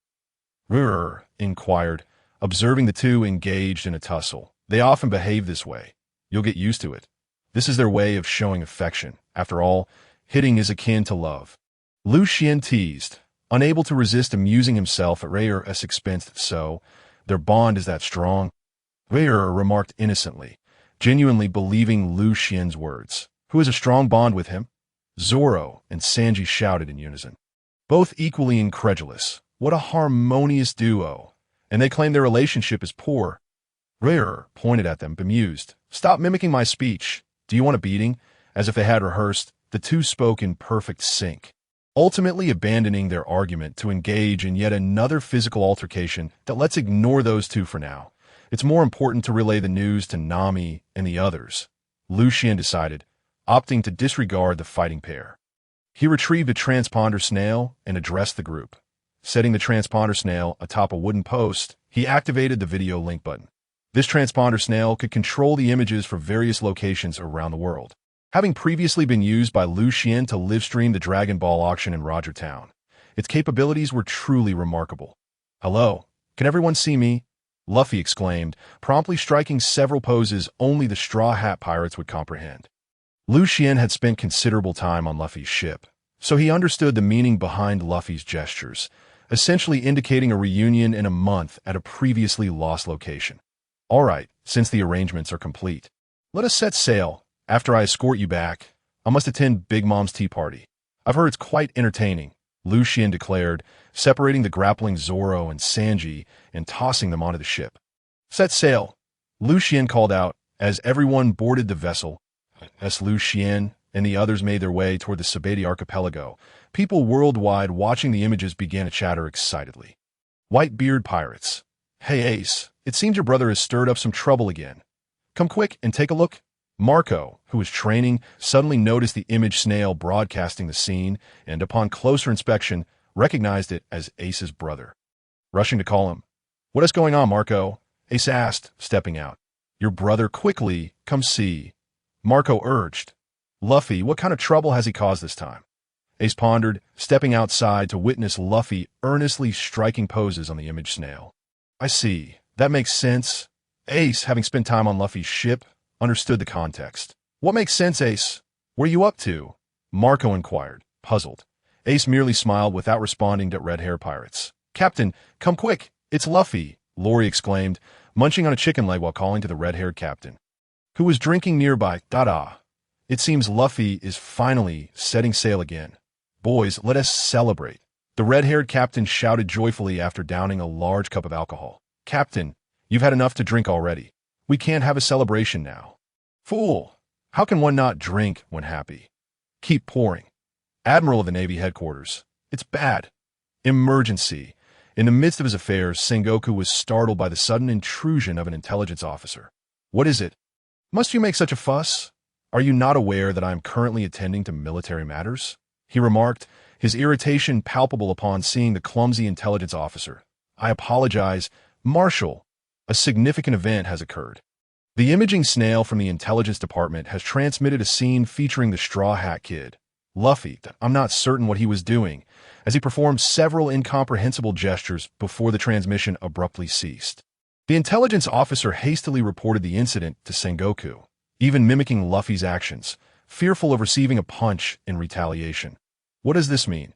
Speaker 1: Rrr, inquired, observing the two engaged in a tussle. They often behave this way. You'll get used to it. This is their way of showing affection. After all, hitting is akin to love. Lucian teased, unable to resist amusing himself at Rayer's expense. So, their bond is that strong? Rayer remarked innocently, genuinely believing Lucian's words. Who has a strong bond with him? Zoro and Sanji shouted in unison. Both equally incredulous. What a harmonious duo. And they claim their relationship is poor. Rayer pointed at them, bemused. Stop mimicking my speech. Do you want a beating? As if they had rehearsed, the two spoke in perfect sync, ultimately abandoning their argument to engage in yet another physical altercation that let's ignore those two for now. It's more important to relay the news to Nami and the others, Lucian decided, opting to disregard the fighting pair. He retrieved a transponder snail and addressed the group. Setting the transponder snail atop a wooden post, he activated the video link button. This transponder snail could control the images for various locations around the world, having previously been used by Lucian to livestream the Dragon Ball auction in Roger Town. Its capabilities were truly remarkable. Hello, can everyone see me? Luffy exclaimed, promptly striking several poses only the Straw Hat Pirates would comprehend. Lucian had spent considerable time on Luffy's ship, so he understood the meaning behind Luffy's gestures, essentially indicating a reunion in a month at a previously lost location. All right, since the arrangements are complete, let us set sail. After I escort you back, I must attend Big Mom's tea party. I've heard it's quite entertaining, Lucian declared, separating the grappling Zoro and Sanji and tossing them onto the ship. Set sail, Lucian called out as everyone boarded the vessel. As Lucian and the others made their way toward the Sabaody archipelago, people worldwide watching the images began to chatter excitedly. Whitebeard pirates. Hey Ace, it seems your brother has stirred up some trouble again. Come quick and take a look. Marco, who was training, suddenly noticed the image snail broadcasting the scene and, upon closer inspection, recognized it as Ace's brother. Rushing to call him. What is going on, Marco? Ace asked, stepping out. Your brother, quickly, come see. Marco urged. Luffy, what kind of trouble has he caused this time? Ace pondered, stepping outside to witness Luffy earnestly striking poses on the image snail. I see. That makes sense. Ace, having spent time on Luffy's ship, understood the context. What makes sense, Ace? What are you up to? Marco inquired, puzzled. Ace merely smiled without responding to red-hair pirates. Captain, come quick! It's Luffy! Lori exclaimed, munching on a chicken leg while calling to the red-haired captain, who was drinking nearby. Da-da. It seems Luffy is finally setting sail again. Boys, let us celebrate. The red-haired captain shouted joyfully after downing a large cup of alcohol. Captain, you've had enough to drink already. We can't have a celebration now. Fool! How can one not drink when happy? Keep pouring. Admiral of the Navy headquarters. It's bad. Emergency. In the midst of his affairs, Sengoku was startled by the sudden intrusion of an intelligence officer. What is it? Must you make such a fuss? Are you not aware that I am currently attending to military matters? He remarked, his irritation palpable upon seeing the clumsy intelligence officer. I apologize, Marshal. A significant event has occurred. The imaging snail from the intelligence department has transmitted a scene featuring the Straw Hat Kid. Luffy, I'm not certain what he was doing, as he performed several incomprehensible gestures before the transmission abruptly ceased. The intelligence officer hastily reported the incident to Sengoku, even mimicking Luffy's actions, fearful of receiving a punch in retaliation. What does this mean?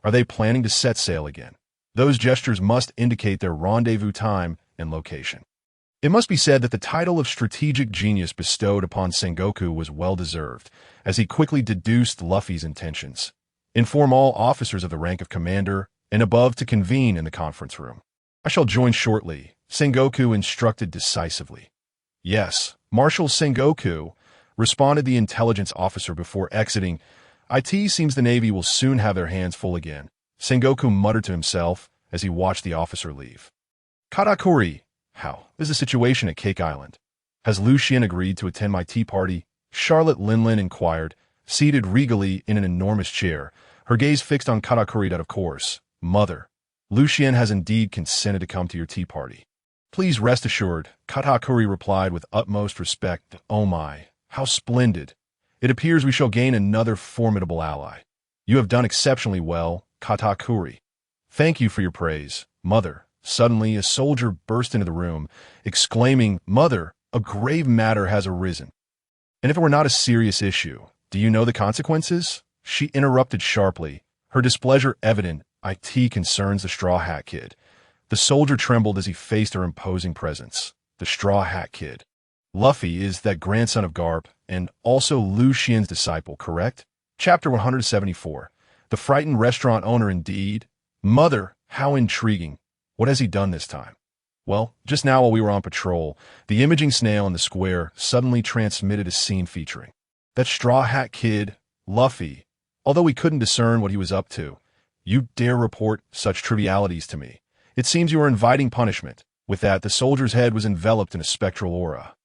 Speaker 1: Are they planning to set sail again? Those gestures must indicate their rendezvous time and location. It must be said that the title of strategic genius bestowed upon Sengoku was well-deserved, as he quickly deduced Luffy's intentions. Inform all officers of the rank of commander and above to convene in the conference room. I shall join shortly, Sengoku instructed decisively. Yes, Marshal Sengoku, responded the intelligence officer before exiting. It seems the Navy will soon have their hands full again, Sengoku muttered to himself as he watched the officer leave. Katakuri, how is the situation at Cake Island? Has Lucian agreed to attend my tea party? Charlotte Linlin inquired, seated regally in an enormous chair, her gaze fixed on Katakuri. Of course, mother. Lucian has indeed consented to come to your tea party. Please rest assured, Katakuri replied with utmost respect. Oh my, how splendid. It appears we shall gain another formidable ally. You have done exceptionally well, Katakuri. Thank you for your praise, mother. Suddenly, a soldier burst into the room, exclaiming, Mother, a grave matter has arisen. And if it were not a serious issue, do you know the consequences? She interrupted sharply, her displeasure evident. It concerns the Straw Hat Kid. The soldier trembled as he faced her imposing presence. The Straw Hat Kid. Luffy is that grandson of Garp, and also Lucian's disciple, correct? Chapter 174. The frightened restaurant owner indeed. Mother, how intriguing. What has he done this time? Well, just now while we were on patrol, the imaging snail in the square suddenly transmitted a scene featuring that Straw Hat Kid, Luffy. Although we couldn't discern what he was up to, you dare report such trivialities to me. It seems you are inviting punishment. With that, the soldier's head was enveloped in a spectral aura.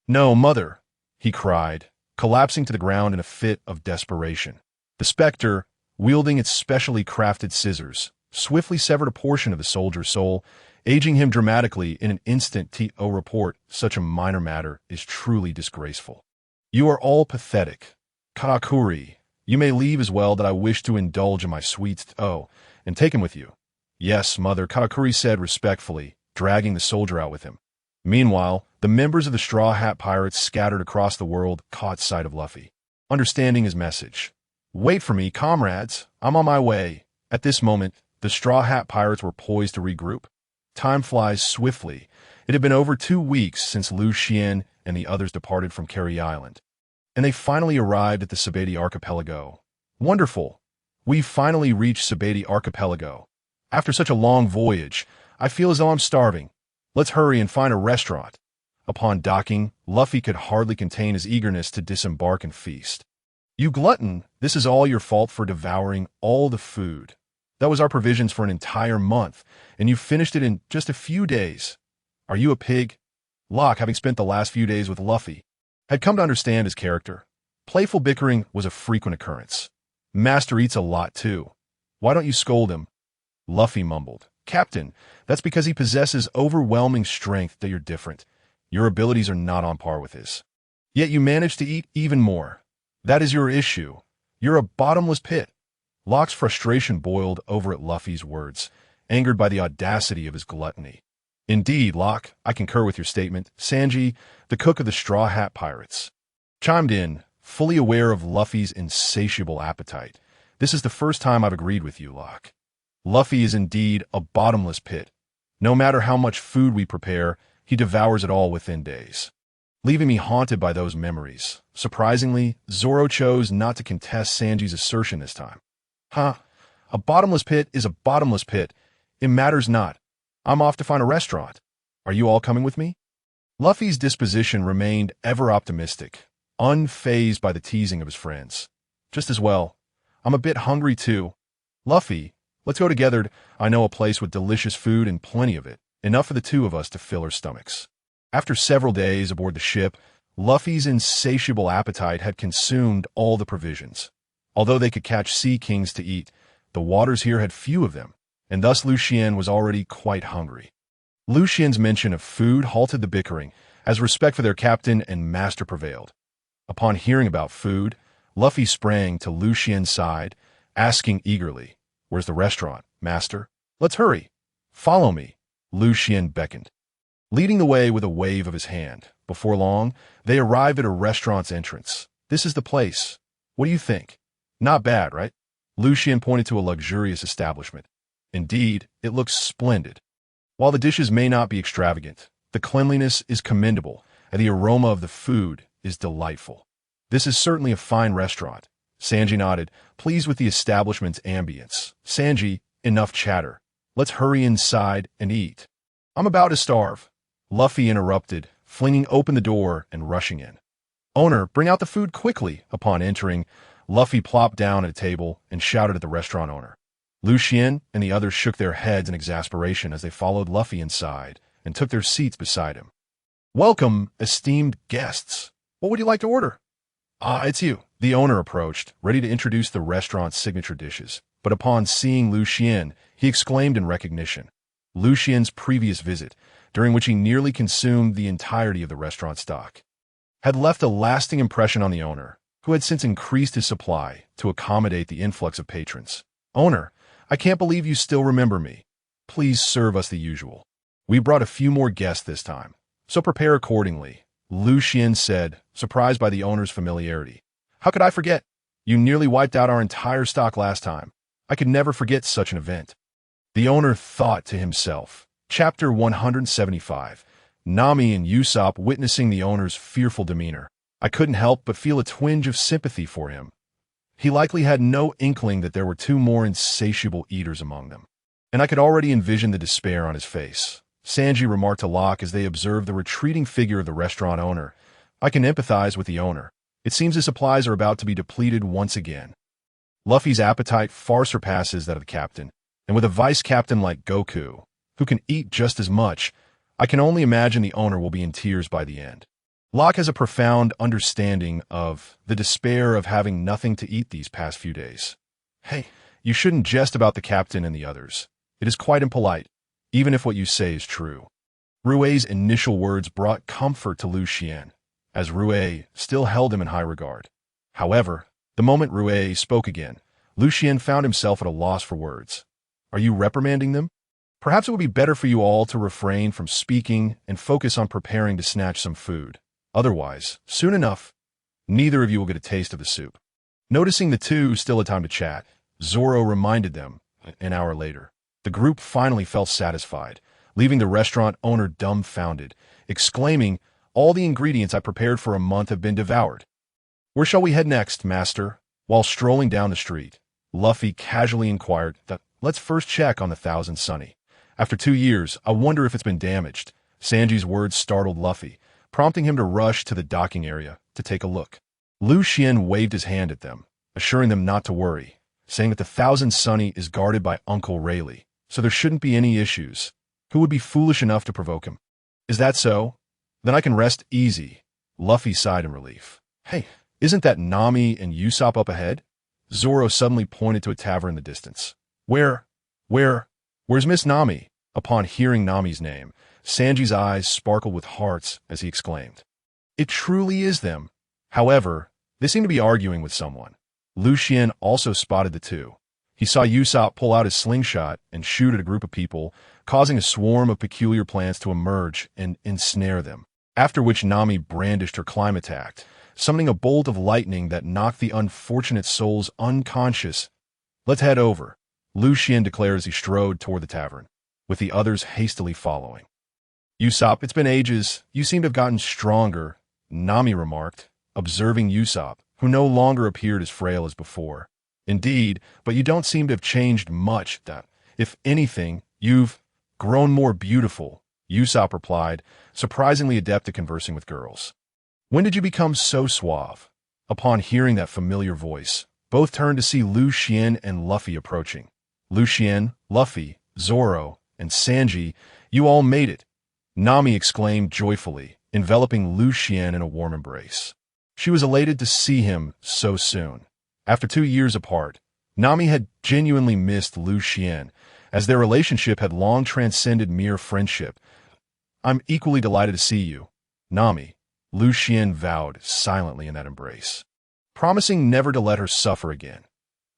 Speaker 1: No, mother, he cried, collapsing to the ground in a fit of desperation. The specter, wielding its specially crafted scissors, swiftly severed a portion of the soldier's soul, aging him dramatically in an instant. To report such a minor matter is truly disgraceful. You are all pathetic. Katakuri, you may leave as well, that I wish to indulge in my sweets. Oh, and take him with you. Yes, mother, Katakuri said respectfully, dragging the soldier out with him. Meanwhile, the members of the Straw Hat Pirates scattered across the world caught sight of Luffy. Understanding his message. "Wait for me, comrades. I'm on my way." At this moment, the Straw Hat Pirates were poised to regroup. Time flies swiftly. It had been over 2 weeks since Lucian and the others departed from Carey Island, and they finally arrived at the Sabaody Archipelago. Wonderful! We've finally reached Sabaody Archipelago. After such a long voyage, I feel as though I'm starving. Let's hurry and find a restaurant. Upon docking, Luffy could hardly contain his eagerness to disembark and feast. "You glutton, this is all your fault for devouring all the food. That was our provisions for an entire month, and you finished it in just a few days. Are you a pig?" Locke, having spent the last few days with Luffy, had come to understand his character. Playful bickering was a frequent occurrence. "Master eats a lot too. Why don't you scold him?" Luffy mumbled. "Captain, that's because he possesses overwhelming strength that you're different. Your abilities are not on par with his. Yet you manage to eat even more. That is your issue. You're a bottomless pit." Locke's frustration boiled over at Luffy's words, angered by the audacity of his gluttony. "Indeed, Locke, I concur with your statement." Sanji, the cook of the Straw Hat Pirates, chimed in, fully aware of Luffy's insatiable appetite. "This is the first time I've agreed with you, Locke. Luffy is indeed a bottomless pit. No matter how much food we prepare, he devours it all within days," leaving me haunted by those memories. Surprisingly, Zoro chose not to contest Sanji's assertion this time. "Huh, a bottomless pit is a bottomless pit. It matters not. I'm off to find a restaurant. Are you all coming with me?" Luffy's disposition remained ever optimistic, unfazed by the teasing of his friends. "Just as well. I'm a bit hungry too. Luffy, let's go together. I know a place with delicious food and plenty of it, enough for the two of us to fill our stomachs." After several days aboard the ship, Luffy's insatiable appetite had consumed all the provisions. Although they could catch sea kings to eat, the waters here had few of them, and thus Lucian was already quite hungry. Lucian's mention of food halted the bickering, as respect for their captain and master prevailed. Upon hearing about food, Luffy sprang to Lucian's side, asking eagerly, "Where's the restaurant, master? Let's hurry. Follow me." Lucian beckoned, leading the way with a wave of his hand. Before long, they arrived at a restaurant's entrance. "This is the place. What do you think? Not bad, right?" Lucian pointed to a luxurious establishment. Indeed, it looks splendid. While the dishes may not be extravagant, the cleanliness is commendable, and the aroma of the food is delightful. "This is certainly a fine restaurant." Sanji nodded, pleased with the establishment's ambience. "Sanji, enough chatter. Let's hurry inside and eat." "I'm about to starve," Luffy interrupted, flinging open the door and rushing in. "Owner, bring out the food quickly." Upon entering, Luffy plopped down at a table and shouted at the restaurant owner. Lucian and the others shook their heads in exasperation as they followed Luffy inside and took their seats beside him. "Welcome, esteemed guests. What would you like to order?" "Ah, it's you." The owner approached, ready to introduce the restaurant's signature dishes, but upon seeing Lucian, he exclaimed in recognition. Lucian's previous visit, during which he nearly consumed the entirety of the restaurant stock, had left a lasting impression on the owner, who had since increased his supply to accommodate the influx of patrons. "Owner, I can't believe you still remember me. Please serve us the usual. We brought a few more guests this time, so prepare accordingly," Lucian said, surprised by the owner's familiarity. "How could I forget? You nearly wiped out our entire stock last time. I could never forget such an event." The owner thought to himself. Chapter 175. Nami and Usopp witnessing the owner's fearful demeanor. I couldn't help but feel a twinge of sympathy for him. He likely had no inkling that there were 2 more insatiable eaters among them, and I could already envision the despair on his face. Sanji remarked to Locke as they observed the retreating figure of the restaurant owner. "I can empathize with the owner. It seems his supplies are about to be depleted once again." Luffy's appetite far surpasses that of the captain, and with a vice-captain like Goku, who can eat just as much, I can only imagine the owner will be in tears by the end. Locke has a profound understanding of the despair of having nothing to eat these past few days. "Hey, you shouldn't jest about the captain and the others. It is quite impolite, even if what you say is true." Rue's initial words brought comfort to Lucian, as Rue still held him in high regard. However, the moment Rue spoke again, Lucian found himself at a loss for words. "Are you reprimanding them?" Perhaps it would be better for you all to refrain from speaking and focus on preparing to snatch some food. Otherwise, soon enough, neither of you will get a taste of the soup. Noticing the two still had time to chat, Zoro reminded them an hour later. The group finally felt satisfied, leaving the restaurant owner dumbfounded, exclaiming, "All the ingredients I prepared for a month have been devoured." "Where shall we head next, master?" While strolling down the street, Luffy casually inquired, "Let's first check on the Thousand Sunny. After 2 years, I wonder if it's been damaged." Sanji's words startled Luffy, prompting him to rush to the docking area to take a look. Lucian waved his hand at them, assuring them not to worry, saying that the Thousand Sunny is guarded by Uncle Rayleigh, so there shouldn't be any issues. Who would be foolish enough to provoke him? "Is that so? Then I can rest easy." Luffy sighed in relief. "Hey, isn't that Nami and Usopp up ahead?" Zoro suddenly pointed to a tavern in the distance. Where's Miss Nami?" Upon hearing Nami's name, Sanji's eyes sparkled with hearts as he exclaimed, "It truly is them." However, they seemed to be arguing with someone. Lucian also spotted the two. He saw Usopp pull out his slingshot and shoot at a group of people, causing a swarm of peculiar plants to emerge and ensnare them, after which Nami brandished her climb attack, summoning a bolt of lightning that knocked the unfortunate souls unconscious. "Let's head over," Lucian declared as he strode toward the tavern, with the others hastily following. "Usopp, it's been ages. You seem to have gotten stronger," Nami remarked, observing Usopp, who no longer appeared as frail as before. "Indeed, but you don't seem to have changed much. If anything, you've grown more beautiful," Usopp replied, surprisingly adept at conversing with girls. "When did you become so suave?" Upon hearing that familiar voice, both turned to see Lucian and Luffy approaching. "Lucian, Luffy, Zoro, and Sanji, you all made it," Nami exclaimed joyfully, enveloping Lucian in a warm embrace. She was elated to see him so soon. After 2 years apart, Nami had genuinely missed Lucian, as their relationship had long transcended mere friendship. "I'm equally delighted to see you, Nami," Lucian vowed silently in that embrace, promising never to let her suffer again.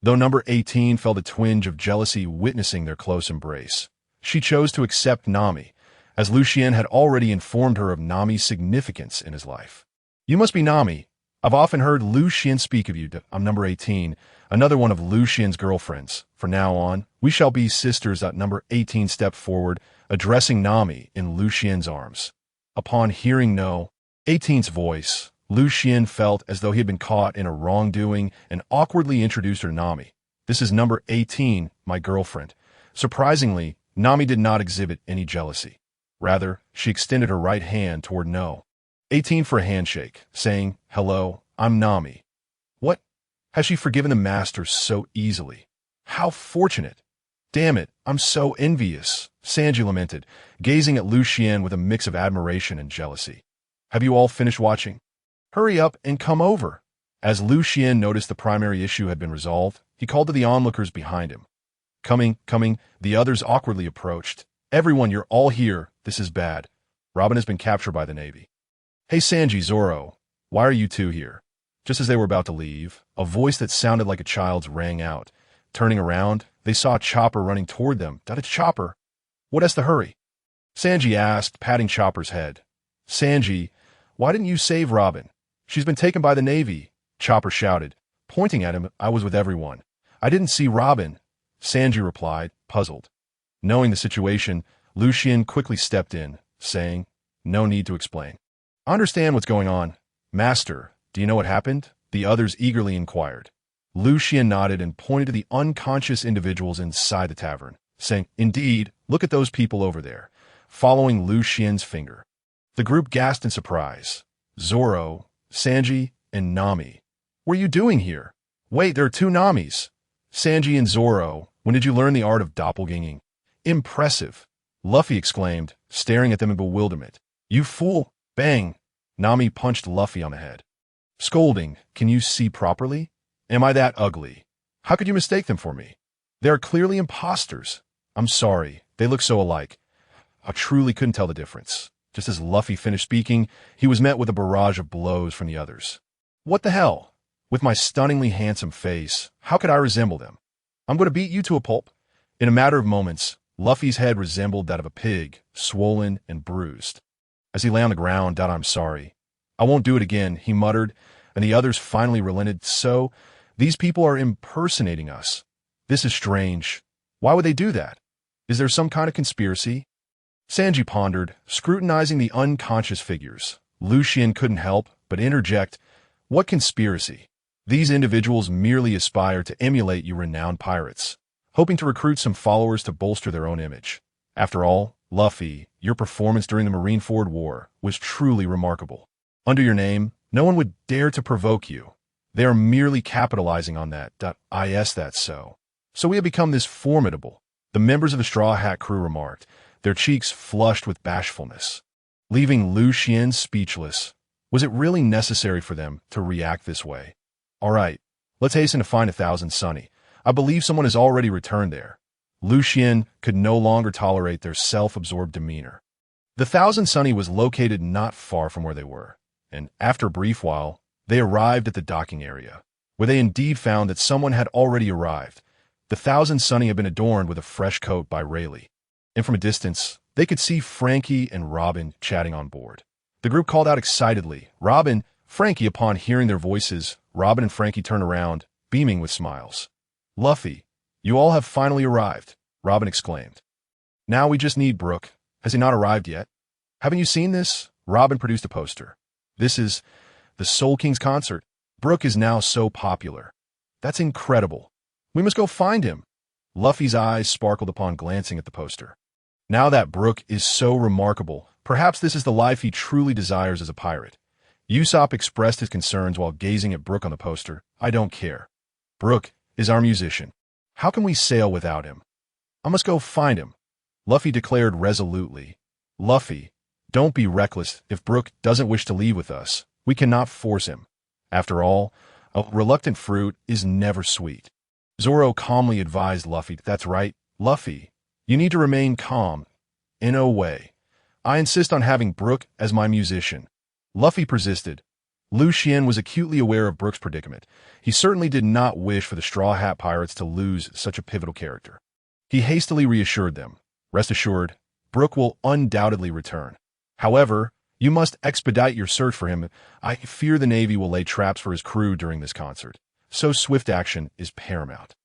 Speaker 1: Though number 18 felt a twinge of jealousy witnessing their close embrace, she chose to accept Nami, as Lucian had already informed her of Nami's significance in his life. "You must be Nami. I've often heard Lucian speak of you. I'm number 18, another one of Lucian's girlfriends. From now on, we shall be sisters." Number 18 stepped forward, addressing Nami in Lucian's arms. Upon hearing No. 18's voice, Lucian felt as though he had been caught in a wrongdoing and awkwardly introduced her to Nami. "This is number 18, my girlfriend." Surprisingly, Nami did not exhibit any jealousy. Rather, she extended her right hand toward No. 18 for a handshake, saying, "Hello, I'm Nami." What? Has she forgiven the master so easily? How fortunate! "Damn it, I'm so envious," Sanji lamented, gazing at Lucian with a mix of admiration and jealousy. "Have you all finished watching? Hurry up and come over." As Lucian noticed the primary issue had been resolved, he called to the onlookers behind him. Coming, the others awkwardly approached. "Everyone, you're all here. This is bad. Robin has been captured by the Navy." "Hey Sanji, Zoro, why are you two here?" Just as they were about to leave, a voice that sounded like a child's rang out. Turning around, they saw Chopper running toward them. "It's Chopper. What has to hurry?" Sanji asked, patting Chopper's head. "Sanji, why didn't you save Robin? She's been taken by the Navy," Chopper shouted, pointing at him. "I was with everyone. I didn't see Robin," Sanji replied, puzzled. Knowing the situation, Lucian quickly stepped in, saying, "No need to explain. I understand what's going on. Master, do you know what happened?" the others eagerly inquired. Lucian nodded and pointed to the unconscious individuals inside the tavern, saying, "Indeed, look at those people over there," following Lucian's finger. The group gasped in surprise. Zoro, Sanji, and Nami. "What are you doing here? Wait, there are 2 Namis." "Sanji and Zoro, when did you learn the art of doppelganging?" "Impressive," Luffy exclaimed, staring at them in bewilderment. "You fool!" Bang! Nami punched Luffy on the head. Scolding, "Can you see properly? Am I that ugly? How could you mistake them for me? They are clearly imposters." "I'm sorry, they look so alike. I truly couldn't tell the difference." Just as Luffy finished speaking, he was met with a barrage of blows from the others. "What the hell? With my stunningly handsome face, how could I resemble them? I'm going to beat you to a pulp." In a matter of moments, Luffy's head resembled that of a pig, swollen and bruised. As he lay on the ground, I'm sorry. I won't do it again, he muttered, and the others finally relented. So, these people are impersonating us. This is strange. Why would they do that? Is there some kind of conspiracy? Sanji pondered, scrutinizing the unconscious figures. Lucian couldn't help but interject, what conspiracy? These individuals merely aspire to emulate you renowned pirates, hoping to recruit some followers to bolster their own image. After all, Luffy, your performance during the Marineford War was truly remarkable. Under your name, no one would dare to provoke you. They are merely capitalizing on that. That's so. So we have become this formidable, the members of the Straw Hat crew remarked, their cheeks flushed with bashfulness, leaving Lucian speechless. Was it really necessary for them to react this way? All right, let's hasten to find 1,000 Sunny. I believe someone has already returned there. Lucian could no longer tolerate their self-absorbed demeanor. The 1,000 Sunny was located not far from where they were, and after a brief while, they arrived at the docking area, where they indeed found that someone had already arrived. The 1,000 Sunny had been adorned with a fresh coat by Rayleigh, and from a distance, they could see Frankie and Robin chatting on board. The group called out excitedly, Robin, Frankie. Upon hearing their voices, Robin and Frankie turned around, beaming with smiles. Luffy, you all have finally arrived, Robin exclaimed. Now we just need Brook. Has he not arrived yet? Haven't you seen this? Robin produced a poster. This is the Soul King's concert. Brook is now so popular. That's incredible. We must go find him. Luffy's eyes sparkled upon glancing at the poster. Now that Brook is so remarkable, perhaps this is the life he truly desires as a pirate. Usopp expressed his concerns while gazing at Brook on the poster. I don't care. Brook is our musician. How can we sail without him? I must go find him, Luffy declared resolutely. Luffy, don't be reckless. If Brook doesn't wish to leave with us, we cannot force him. After all, a reluctant fruit is never sweet. Zoro calmly advised Luffy. That's right, Luffy. You need to remain calm. In no way. I insist on having Brook as my musician. Luffy persisted. Lucian was acutely aware of Brook's predicament. He certainly did not wish for the Straw Hat Pirates to lose such a pivotal character. He hastily reassured them. Rest assured, Brook will undoubtedly return. However, you must expedite your search for him. I fear the Navy will lay traps for his crew during this concert, so swift action is paramount.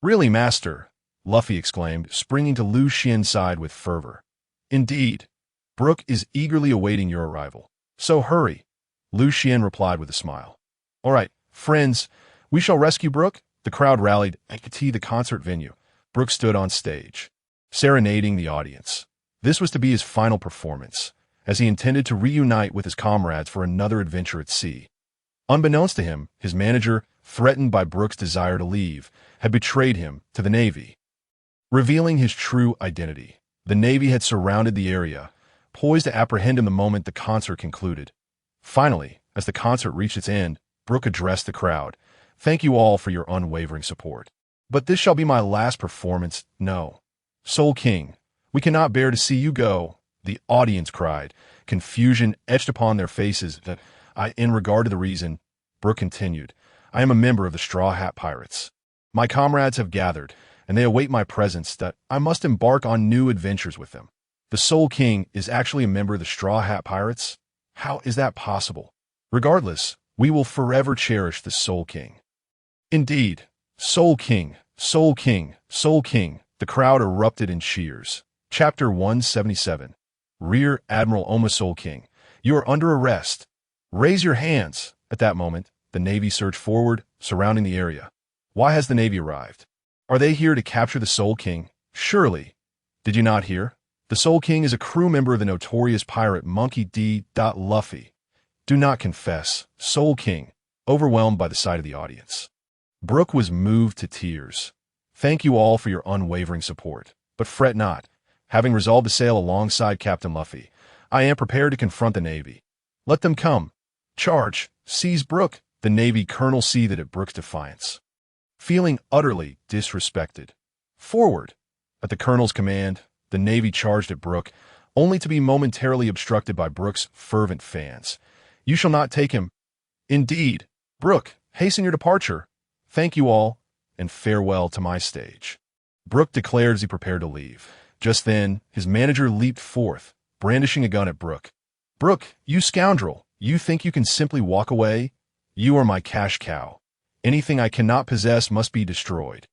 Speaker 1: Really, Master, Luffy exclaimed, springing to Lucian's side with fervor. Indeed, Brook is eagerly awaiting your arrival. So hurry, Lucian replied with a smile. All right, friends, we shall rescue Brook. The crowd rallied at the concert venue. Brook stood on stage, serenading the audience. This was to be his final performance, as he intended to reunite with his comrades for another adventure at sea. Unbeknownst to him, his manager, threatened by Brook's desire to leave, had betrayed him to the Navy. Revealing his true identity, the Navy had surrounded the area, poised to apprehend him the moment the concert concluded. Finally, as the concert reached its end, Brook addressed the crowd. Thank you all for your unwavering support. But this shall be my last performance. No. Soul King, we cannot bear to see you go, the audience cried, confusion etched upon their faces. In regard to the reason, Brook continued, I am a member of the Straw Hat Pirates. My comrades have gathered, and they await my presence that I must embark on new adventures with them. The Soul King is actually a member of the Straw Hat Pirates? How is that possible? Regardless, we will forever cherish the Soul King. Indeed, Soul King, Soul King, Soul King. The crowd erupted in cheers. Chapter 177. Rear Admiral Oma Soul King, you are under arrest. Raise your hands. At that moment, the Navy surged forward, surrounding the area. Why has the Navy arrived? Are they here to capture the Soul King? Surely. Did you not hear? The Soul King is a crew member of the notorious pirate Monkey D. Luffy. Do not confess, Soul King, overwhelmed by the sight of the audience. Brook was moved to tears. Thank you all for your unwavering support, but fret not. Having resolved to sail alongside Captain Luffy, I am prepared to confront the Navy. Let them come. Charge, seize Brook. The Navy colonel seethed at Brook's defiance, feeling utterly disrespected. Forward. At the colonel's command, the Navy charged at Brook, only to be momentarily obstructed by Brook's fervent fans. You shall not take him. Indeed. Brook, hasten your departure. Thank you all, and farewell to my stage. Brook declared as he prepared to leave. Just then, his manager leaped forth, brandishing a gun at Brook. "Brook, you scoundrel, you think you can simply walk away? You are my cash cow. Anything I cannot possess must be destroyed."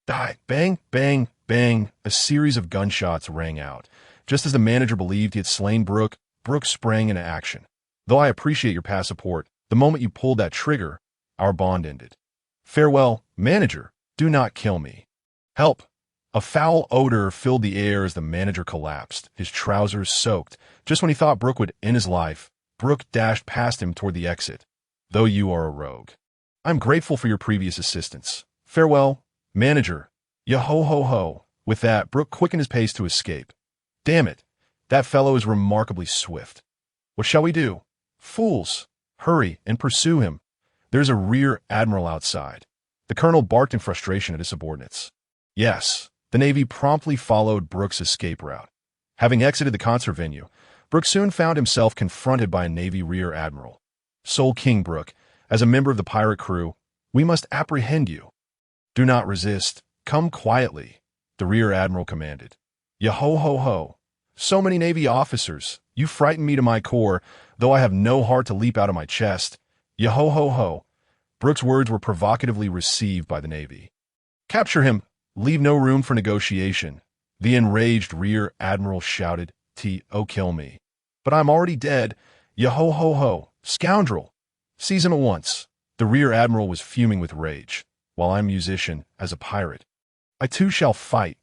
Speaker 1: Die! Bang, bang, bang! A series of gunshots rang out. Just as the manager believed he had slain Brook, Brook sprang into action. "Though I appreciate your past support, the moment you pulled that trigger, our bond ended. Farewell, manager. Do not kill me. Help!" A foul odor filled the air as the manager collapsed, his trousers soaked. Just when he thought Brook would end his life, Brook dashed past him toward the exit. "Though you are a rogue, I'm grateful for your previous assistance. Farewell, manager. Yo-ho-ho-ho." With that, Brook quickened his pace to escape. "Damn it, that fellow is remarkably swift. What shall we do? Fools, hurry and pursue him. There's a rear admiral outside." The colonel barked in frustration at his subordinates. Yes, the Navy promptly followed Brook's escape route. Having exited the concert venue, Brook soon found himself confronted by a Navy rear admiral. "Soul King Brook, as a member of the pirate crew, we must apprehend you." "Do not resist. Come quietly," the rear admiral commanded. "Yo-ho-ho-ho. So many Navy officers. You frighten me to my core, though I have no heart to leap out of my chest. Yo-ho-ho-ho." Brook's words were provocatively received by the Navy. "Capture him. Leave no room for negotiation," the enraged rear admiral shouted. "Oh, kill me. But I'm already dead. Yo-ho-ho-ho. Scoundrel. Seize him at once." The rear admiral was fuming with rage. "While I'm musician, as a pirate, I too shall fight.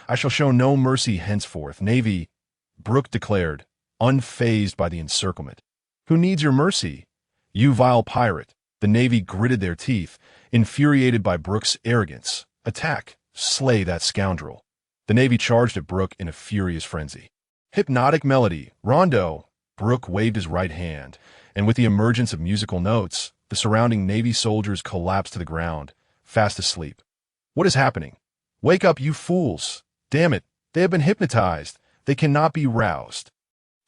Speaker 1: I shall show no mercy henceforth. Navy," Brook declared, unfazed by the encirclement. "Who needs your mercy? You vile pirate." The Navy gritted their teeth, infuriated by Brook's arrogance. "Attack! Slay that scoundrel." The Navy charged at Brook in a furious frenzy. Hypnotic melody, rondo. Brook waved his right hand, and with the emergence of musical notes, the surrounding Navy soldiers collapsed to the ground, fast asleep. "What is happening? Wake up, you fools! Damn it, they have been hypnotized. They cannot be roused.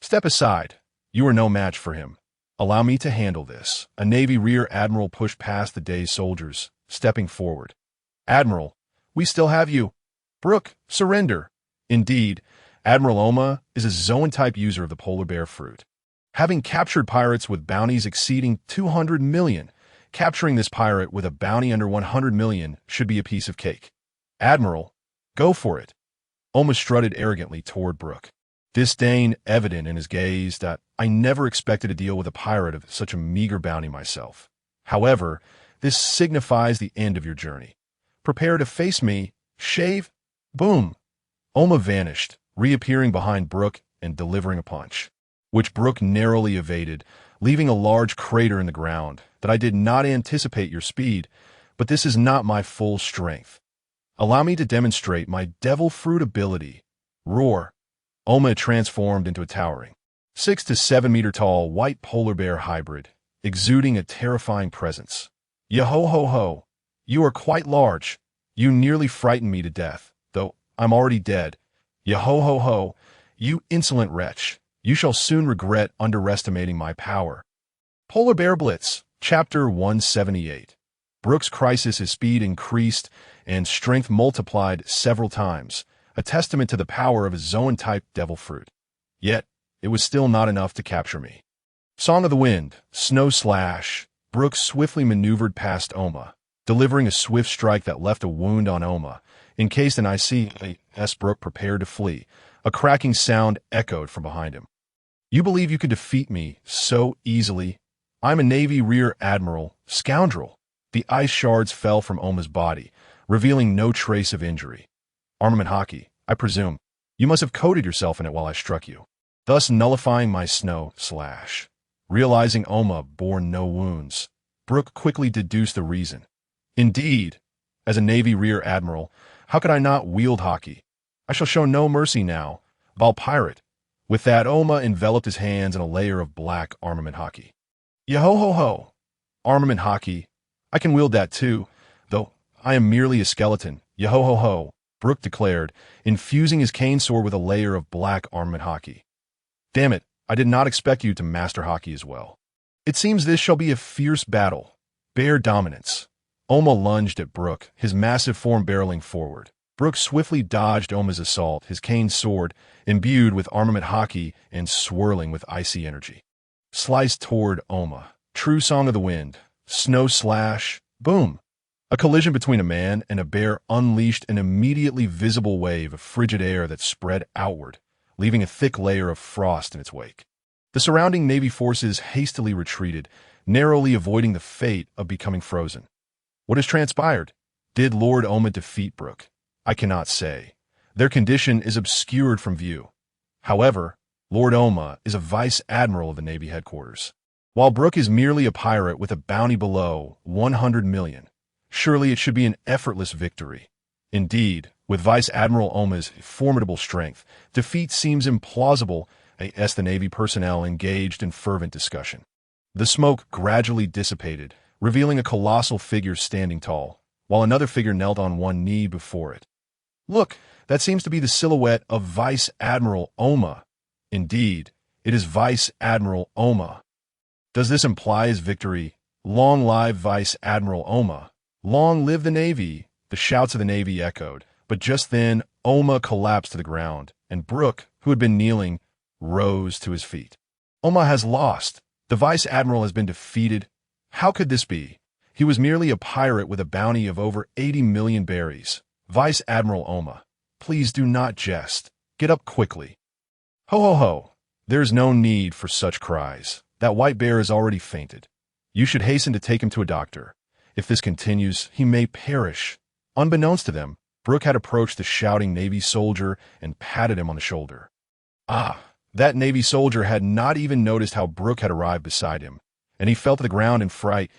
Speaker 1: Step aside. You are no match for him. Allow me to handle this." A Navy rear admiral pushed past the dazed soldiers, stepping forward. "Admiral, we still have you. Brook, surrender." Indeed, Admiral Oma is a Zoan-type user of the polar bear fruit. Having captured pirates with bounties exceeding 200 million, capturing this pirate with a bounty under 100 million should be a piece of cake. "Admiral, go for it." Oma strutted arrogantly toward Brook, disdain evident in his gaze. "That I never expected to deal with a pirate of such a meager bounty myself. However, this signifies the end of your journey. Prepare to face me. Shave." Boom! Oma vanished, reappearing behind Brook and delivering a punch, which Brook narrowly evaded, leaving a large crater in the ground. "That I did not anticipate your speed, but this is not my full strength. Allow me to demonstrate my devil fruit ability." Roar! Oma transformed into a towering 6 to 7 meter tall white polar bear hybrid, exuding a terrifying presence. "Yo-ho-ho-ho. You are quite large. You nearly frightened me to death, though I'm already dead. Yo-ho-ho-ho. You insolent wretch. You shall soon regret underestimating my power." Polar Bear Blitz, Chapter 178. Brook's crisis, his speed increased and strength multiplied several times, a testament to the power of his Zoan-type devil fruit. Yet, it was still not enough to capture me. Song of the Wind, Snow Slash. Brook swiftly maneuvered past Oma, delivering a swift strike that left a wound on Oma. Encased in IC, Brook prepared to flee. A cracking sound echoed from behind him. "You believe you could defeat me so easily? I'm a Navy rear admiral, scoundrel." The ice shards fell from Oma's body, revealing no trace of injury. "Armament Haki, I presume. You must have coated yourself in it while I struck you, thus nullifying my snow slash." Realizing Oma bore no wounds, Brook quickly deduced the reason. "Indeed, as a Navy rear admiral, how could I not wield Haki? I shall show no mercy now, vile pirate." With that, Oma enveloped his hands in a layer of black armament Haki. "Yo-ho-ho-ho. Armament Haki. I can wield that too, though I am merely a skeleton. Yo-ho-ho-ho," Brook declared, infusing his cane sword with a layer of black armament Haki. "Damn it, I did not expect you to master Haki as well. It seems this shall be a fierce battle. Bear dominance." Oma lunged at Brook, his massive form barreling forward. Brook swiftly dodged Oma's assault, his cane sword, imbued with armament Haki and swirling with icy energy. Sliced toward Oma. True song of the wind. Snow slash. Boom. A collision between a man and a bear unleashed an immediately visible wave of frigid air that spread outward, leaving a thick layer of frost in its wake. The surrounding Navy forces hastily retreated, narrowly avoiding the fate of becoming frozen. What has transpired? Did Lord Oma defeat Brook? I cannot say. Their condition is obscured from view. However, Lord Oma is a Vice Admiral of the Navy headquarters, while Brook is merely a pirate with a bounty below 100 million. Surely it should be an effortless victory. Indeed, with Vice Admiral Oma's formidable strength, defeat seems implausible as the Navy personnel engaged in fervent discussion. The smoke gradually dissipated, revealing a colossal figure standing tall, while another figure knelt on one knee before it. Look, that seems to be the silhouette of Vice Admiral Oma. Indeed, it is Vice Admiral Oma. Does this imply his victory? Long live Vice Admiral Oma. Long live the Navy. The shouts of the Navy echoed, but just then Oma collapsed to the ground, and Brook, who had been kneeling, rose to his feet. Oma has lost. The Vice Admiral has been defeated. How could this be? He was merely a pirate with a bounty of over 80 million berries. Vice Admiral Oma, please do not jest. Get up quickly. Ho ho ho. There is no need for such cries. That white bear has already fainted. You should hasten to take him to a doctor. If this continues, he may perish. Unbeknownst to them, Brook had approached the shouting Navy soldier and patted him on the shoulder. Ah, that Navy soldier had not even noticed how Brook had arrived beside him, and he fell to the ground in fright.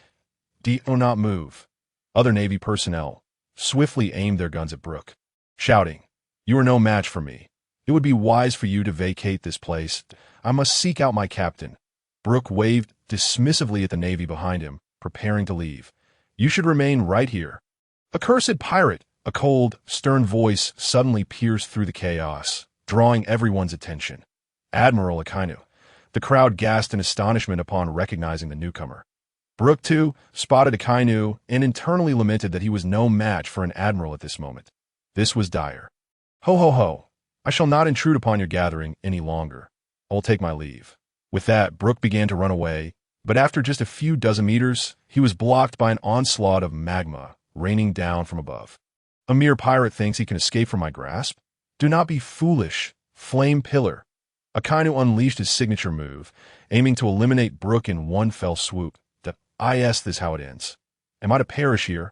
Speaker 1: Do not move. Other Navy personnel swiftly aimed their guns at Brook, shouting, You are no match for me. It would be wise for you to vacate this place. I must seek out my captain. Brook waved dismissively at the Navy behind him, preparing to leave. You should remain right here. Accursed pirate! A cold, stern voice suddenly pierced through the chaos, drawing everyone's attention. Admiral Akainu. The crowd gasped in astonishment upon recognizing the newcomer. Brook, too, spotted Akainu and internally lamented that he was no match for an admiral at this moment. This was dire. Ho ho ho. I shall not intrude upon your gathering any longer. I will take my leave. With that, Brook began to run away, but after just a few dozen meters, he was blocked by an onslaught of magma raining down from above. A mere pirate thinks he can escape from my grasp? Do not be foolish, Flame Pillar. Akainu unleashed his signature move, aiming to eliminate Brook in one fell swoop. This is how it ends. Am I to perish here?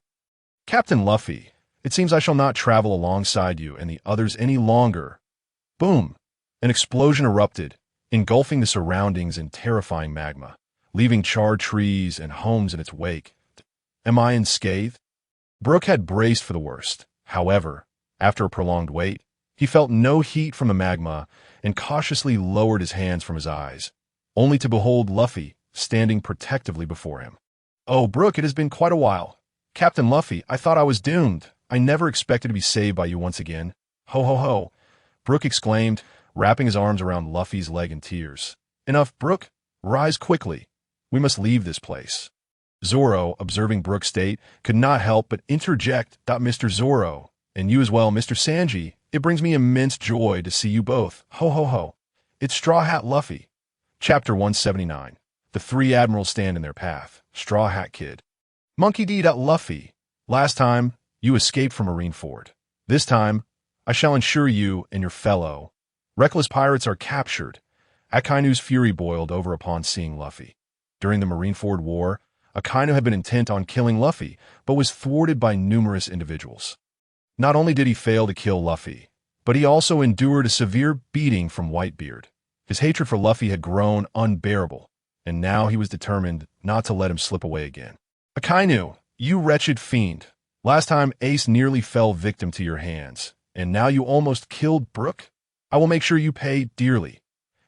Speaker 1: Captain Luffy, it seems I shall not travel alongside you and the others any longer. Boom! An explosion erupted, engulfing the surroundings in terrifying magma, leaving charred trees and homes in its wake. Am I unscathed? Brook had braced for the worst. However, after a prolonged wait, he felt no heat from the magma and cautiously lowered his hands from his eyes, only to behold Luffy standing protectively before him. Oh, Brook, it has been quite a while. Captain Luffy, I thought I was doomed. I never expected to be saved by you once again. Ho ho ho. Brook exclaimed, wrapping his arms around Luffy's leg in tears. Enough, Brook. Rise quickly. We must leave this place. Zoro, observing Brook's state, could not help but interject, Mr. Zoro, and you as well, Mr. Sanji. It brings me immense joy to see you both. Ho ho ho. It's Straw Hat Luffy. Chapter 179. The three admirals stand in their path. Straw Hat Kid. Monkey D. Luffy. Last time, you escaped from Marineford. This time, I shall ensure you and your fellow reckless pirates are captured. Akainu's fury boiled over upon seeing Luffy. During the Marineford War, Akainu had been intent on killing Luffy, but was thwarted by numerous individuals. Not only did he fail to kill Luffy, but he also endured a severe beating from Whitebeard. His hatred for Luffy had grown unbearable, and now he was determined not to let him slip away again. Akainu, you wretched fiend. Last time Ace nearly fell victim to your hands, and now you almost killed Brook? I will make sure you pay dearly.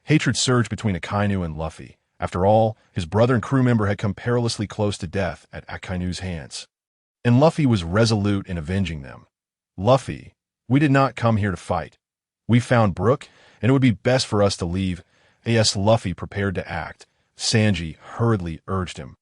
Speaker 1: Hatred surged between Akainu and Luffy. After all, his brother and crew member had come perilously close to death at Akainu's hands, and Luffy was resolute in avenging them. Luffy, we did not come here to fight. We found Brook, and it would be best for us to leave. As Luffy prepared to act, Sanji hurriedly urged him,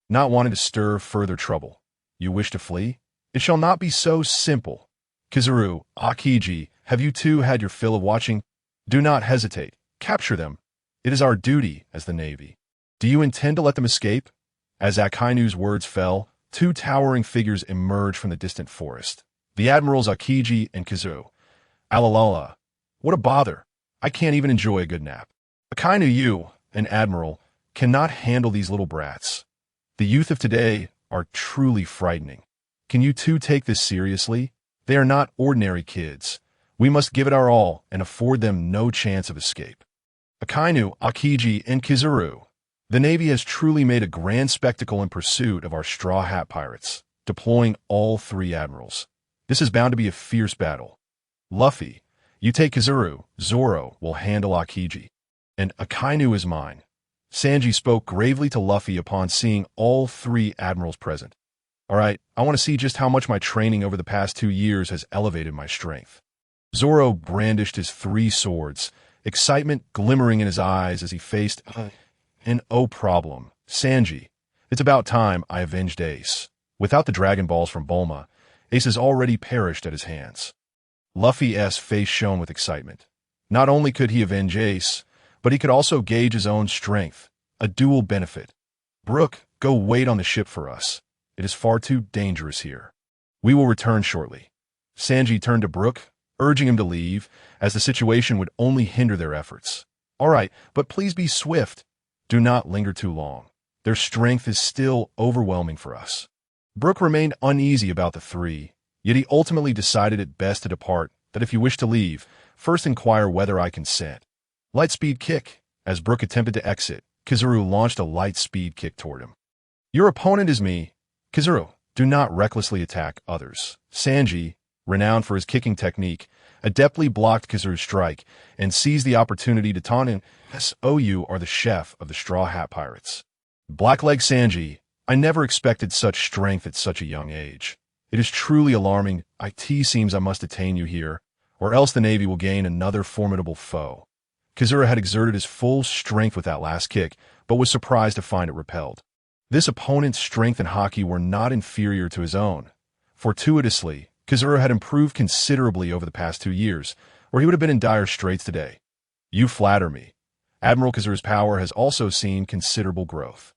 Speaker 1: not wanting to stir further trouble. You wish to flee? It shall not be so simple. Kizaru, Akiji, have you two had your fill of watching? Do not hesitate. Capture them. It is our duty as the Navy. Do you intend to let them escape? As Akainu's words fell, two towering figures emerged from the distant forest. The Admirals Akiji and Kizaru. Alalala. What a bother. I can't even enjoy a good nap. Akainu, you, an Admiral, cannot handle these little brats. The youth of today are truly frightening. Can you two take this seriously? They are not ordinary kids. We must give it our all and afford them no chance of escape. Akainu, Akiji, and Kizaru. The Navy has truly made a grand spectacle in pursuit of our Straw Hat Pirates, deploying all three admirals. This is bound to be a fierce battle. Luffy, you take Kizaru, Zoro will handle Akiji, and Akainu is mine. Sanji spoke gravely to Luffy upon seeing all three admirals present. All right, I want to see just how much my training over the past 2 years has elevated my strength. Zoro brandished his 3 swords, excitement glimmering in his eyes as he faced an problem. Sanji, it's about time I avenged Ace. Without the Dragon Balls from Bulma, Ace has already perished at his hands. Luffy's face shone with excitement. Not only could he avenge Ace, but he could also gauge his own strength, a dual benefit. Brook, go wait on the ship for us. It is far too dangerous here. We will return shortly. Sanji turned to Brook, urging him to leave, as the situation would only hinder their efforts. All right, but please be swift. Do not linger too long. Their strength is still overwhelming for us. Brook remained uneasy about the 3, yet he ultimately decided it best to depart, that if you wish to leave, first inquire whether I consent. Light speed kick. As Brook attempted to exit, Kizaru launched a light speed kick toward him. Your opponent is me. Kizaru, do not recklessly attack others. Sanji, renowned for his kicking technique, adeptly blocked Kizaru's strike and seized the opportunity to taunt him. You are the chef of the Straw Hat Pirates. Blackleg Sanji, I never expected such strength at such a young age. It is truly alarming. It seems I must detain you here, or else the Navy will gain another formidable foe. Kizaru had exerted his full strength with that last kick, but was surprised to find it repelled. This opponent's strength and Haki were not inferior to his own. Fortuitously, Kizaru had improved considerably over the past 2 years, or he would have been in dire straits today. You flatter me. Admiral Kizaru's power has also seen considerable growth.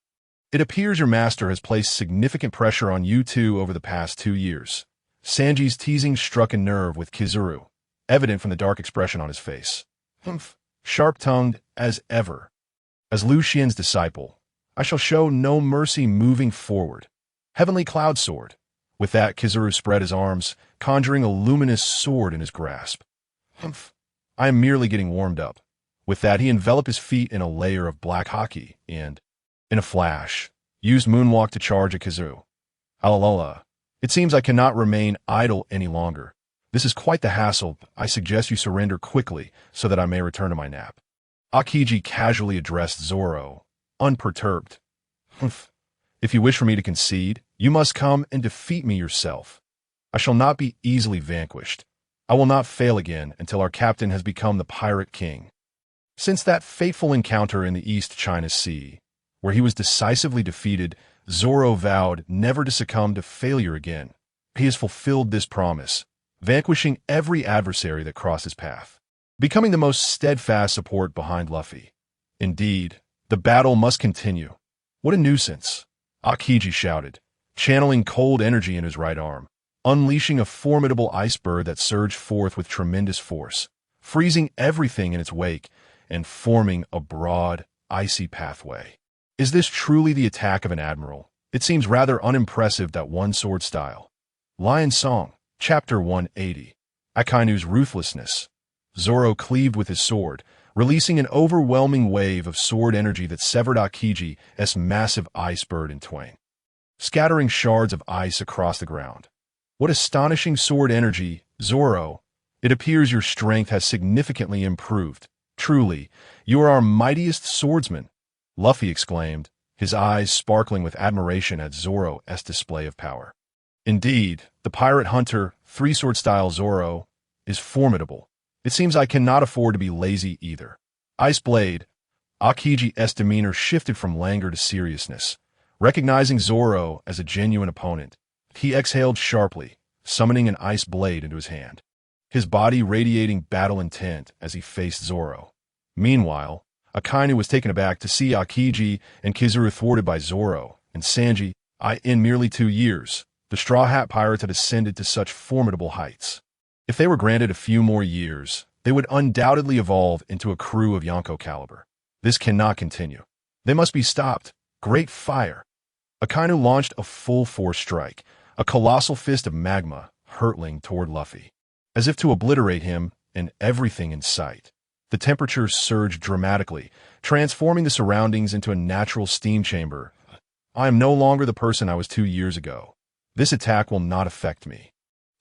Speaker 1: It appears your master has placed significant pressure on you two over the past 2 years. Sanji's teasing struck a nerve with Kizaru, evident from the dark expression on his face. Humph. Sharp-tongued as ever. As Lucian's disciple, I shall show no mercy moving forward. Heavenly Cloud Sword. With that, Kizaru spread his arms, conjuring a luminous sword in his grasp. Humph. I am merely getting warmed up. With that, he enveloped his feet in a layer of black Haki and, in a flash, used Moonwalk to charge at Kizaru. Alalala. It seems I cannot remain idle any longer. This is quite the hassle. I suggest you surrender quickly so that I may return to my nap. Akiji casually addressed Zoro, unperturbed. Humph. If you wish for me to concede, you must come and defeat me yourself. I shall not be easily vanquished. I will not fail again until our captain has become the Pirate King. Since that fateful encounter in the East China Sea, where he was decisively defeated, Zoro vowed never to succumb to failure again. He has fulfilled this promise, vanquishing every adversary that crossed his path, becoming the most steadfast support behind Luffy. Indeed, the battle must continue. What a nuisance, Akiji shouted, channeling cold energy in his right arm, unleashing a formidable iceberg that surged forth with tremendous force, freezing everything in its wake and forming a broad, icy pathway. Is this truly the attack of an admiral? It seems rather unimpressive, that one-sword style. Lion Song, Chapter 180. Akainu's Ruthlessness. Zoro cleaved with his sword, releasing an overwhelming wave of sword energy that severed Akiji's massive iceberg in twain, scattering shards of ice across the ground. What astonishing sword energy, Zoro! It appears your strength has significantly improved. Truly, you are our mightiest swordsman, Luffy exclaimed, his eyes sparkling with admiration at Zoro's display of power. Indeed, the pirate hunter, 3-sword style Zoro, is formidable. It seems I cannot afford to be lazy either. Ice Blade. Akiji's demeanor shifted from languor to seriousness. Recognizing Zoro as a genuine opponent, he exhaled sharply, summoning an ice blade into his hand, his body radiating battle intent as he faced Zoro. Meanwhile, Akainu was taken aback to see Aokiji and Kizaru thwarted by Zoro and Sanji. In merely 2 years, the Straw Hat Pirates had ascended to such formidable heights. If they were granted a few more years, they would undoubtedly evolve into a crew of Yonko caliber. This cannot continue. They must be stopped. Great fire! Akainu launched a full-force strike, a colossal fist of magma hurtling toward Luffy. As if to obliterate him and everything in sight. The temperature surged dramatically, transforming the surroundings into a natural steam chamber. I am no longer the person I was 2 years ago. This attack will not affect me.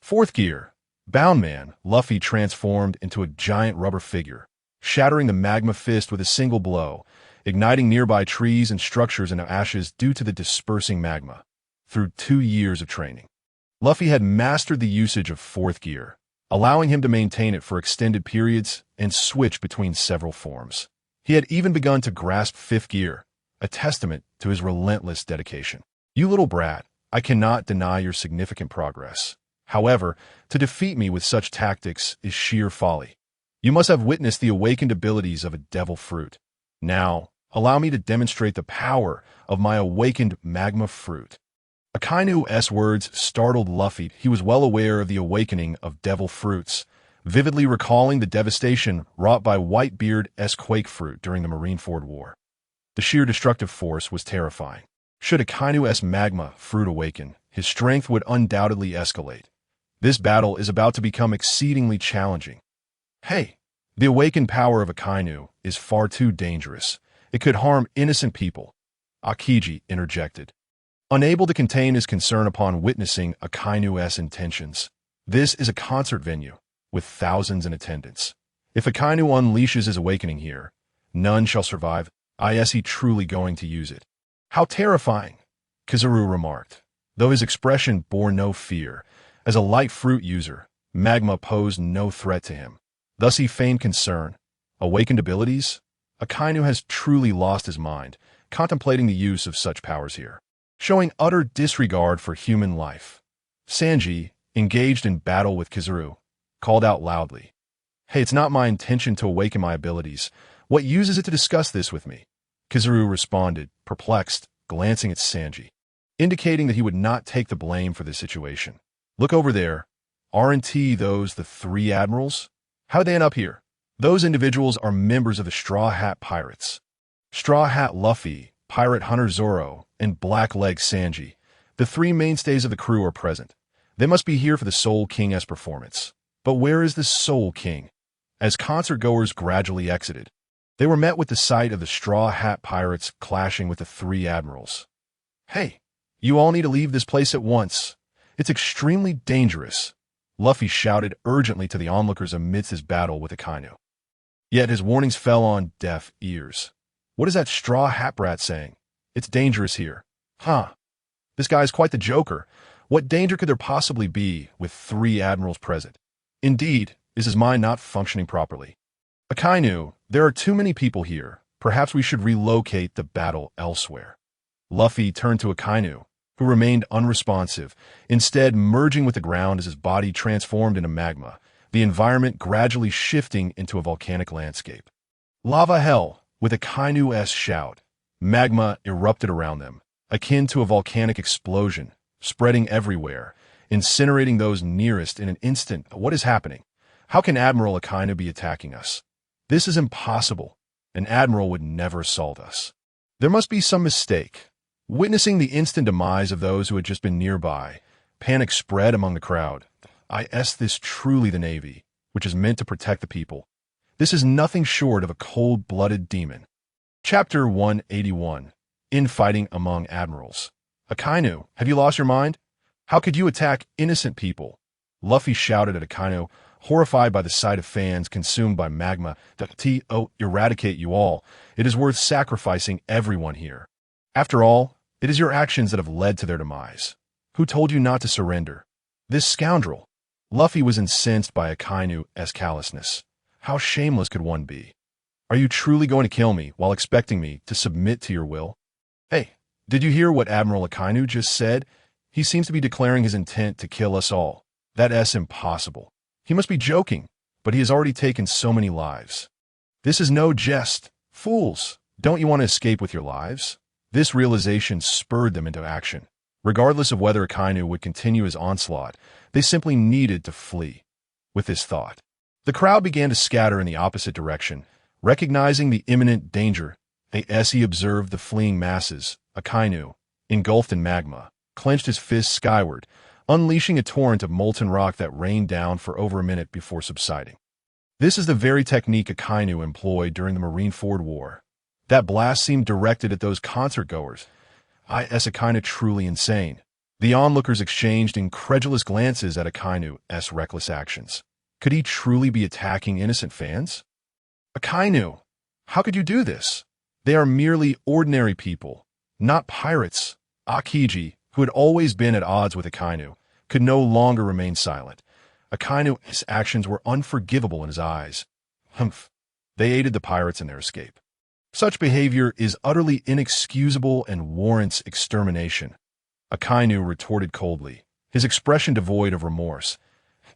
Speaker 1: Fourth gear. Bound Man, Luffy transformed into a giant rubber figure, shattering the magma fist with a single blow, igniting nearby trees and structures into ashes due to the dispersing magma. Through 2 years of training, Luffy had mastered the usage of fourth gear, allowing him to maintain it for extended periods and switch between several forms. He had even begun to grasp fifth gear, a testament to his relentless dedication. You little brat, I cannot deny your significant progress. However, to defeat me with such tactics is sheer folly. You must have witnessed the awakened abilities of a devil fruit. Now, allow me to demonstrate the power of my awakened magma fruit. Akainu's words startled Luffy. He was well aware of the awakening of devil fruits, vividly recalling the devastation wrought by Whitebeard's quake fruit during the Marineford War. The sheer destructive force was terrifying. Should Akainu's magma fruit awaken, his strength would undoubtedly escalate. This battle is about to become exceedingly challenging. Hey, the awakened power of Akainu is far too dangerous. It could harm innocent people, Aokiji interjected, unable to contain his concern upon witnessing Akainu's intentions. This is a concert venue, with thousands in attendance. If Akainu unleashes his awakening here, none shall survive. Is he truly going to use it? How terrifying, Kizaru remarked, though his expression bore no fear. As a light fruit user, magma posed no threat to him. Thus he feigned concern. Awakened abilities? Akainu has truly lost his mind, contemplating the use of such powers here, showing utter disregard for human life. Sanji, engaged in battle with Kizaru, called out loudly, "Hey, it's not my intention to awaken my abilities. What use is it to discuss this with me?" Kizaru responded, perplexed, glancing at Sanji, indicating that he would not take the blame for this situation. "Look over there. Aren't those the 3 admirals? How did they end up here? Those individuals are members of the Straw Hat Pirates. Straw Hat Luffy, Pirate Hunter Zoro, and Blackleg Sanji. The 3 mainstays of the crew are present. They must be here for the Soul King's performance. But where is the Soul King?" As concert-goers gradually exited, they were met with the sight of the Straw Hat Pirates clashing with the 3 admirals. "Hey, you all need to leave this place at once. It's extremely dangerous," Luffy shouted urgently to the onlookers amidst his battle with Akainu. Yet his warnings fell on deaf ears. What is that Straw Hat brat saying? It's dangerous here. Huh. This guy is quite the joker. What danger could there possibly be with 3 admirals present? Indeed, is his mind not functioning properly? Akainu, there are too many people here. Perhaps we should relocate the battle elsewhere. Luffy turned to Akainu, who remained unresponsive, instead merging with the ground as his body transformed into magma, the environment gradually shifting into a volcanic landscape. Lava hell, with Akainu's shout. Magma erupted around them, akin to a volcanic explosion, spreading everywhere, incinerating those nearest in an instant. What is happening? How can Admiral Akainu be attacking us? This is impossible. An admiral would never assault us. There must be some mistake. Witnessing the instant demise of those who had just been nearby, panic spread among the crowd. Is this truly the Navy, which is meant to protect the people? This is nothing short of a cold-blooded demon. Chapter 181. Infighting among Admirals. Akainu, have you lost your mind? How could you attack innocent people? Luffy shouted at Akainu, horrified by the sight of fans consumed by magma. To eradicate you all, it is worth sacrificing everyone here. After all, it is your actions that have led to their demise. Who told you not to surrender? This scoundrel. Luffy was incensed by Akainu's callousness. How shameless could one be? Are you truly going to kill me while expecting me to submit to your will? Hey, did you hear what Admiral Akainu just said? He seems to be declaring his intent to kill us all. That's impossible. He must be joking, but he has already taken so many lives. This is no jest. Fools, don't you want to escape with your lives? This realization spurred them into action. Regardless of whether Akainu would continue his onslaught, they simply needed to flee. With this thought, the crowd began to scatter in the opposite direction, recognizing the imminent danger. As he observed the fleeing masses, Akainu, engulfed in magma, clenched his fists skyward, unleashing a torrent of molten rock that rained down for over a minute before subsiding. This is the very technique Akainu employed during the Marineford War. That blast seemed directed at those concert-goers. Akainu truly insane. The onlookers exchanged incredulous glances at Akainu's reckless actions. Could he truly be attacking innocent fans? Akainu, how could you do this? They are merely ordinary people, not pirates. Akiji, who had always been at odds with Akainu, could no longer remain silent. Akainu's actions were unforgivable in his eyes. They aided the pirates in their escape. Such behavior is utterly inexcusable and warrants extermination. Akainu retorted coldly, his expression devoid of remorse.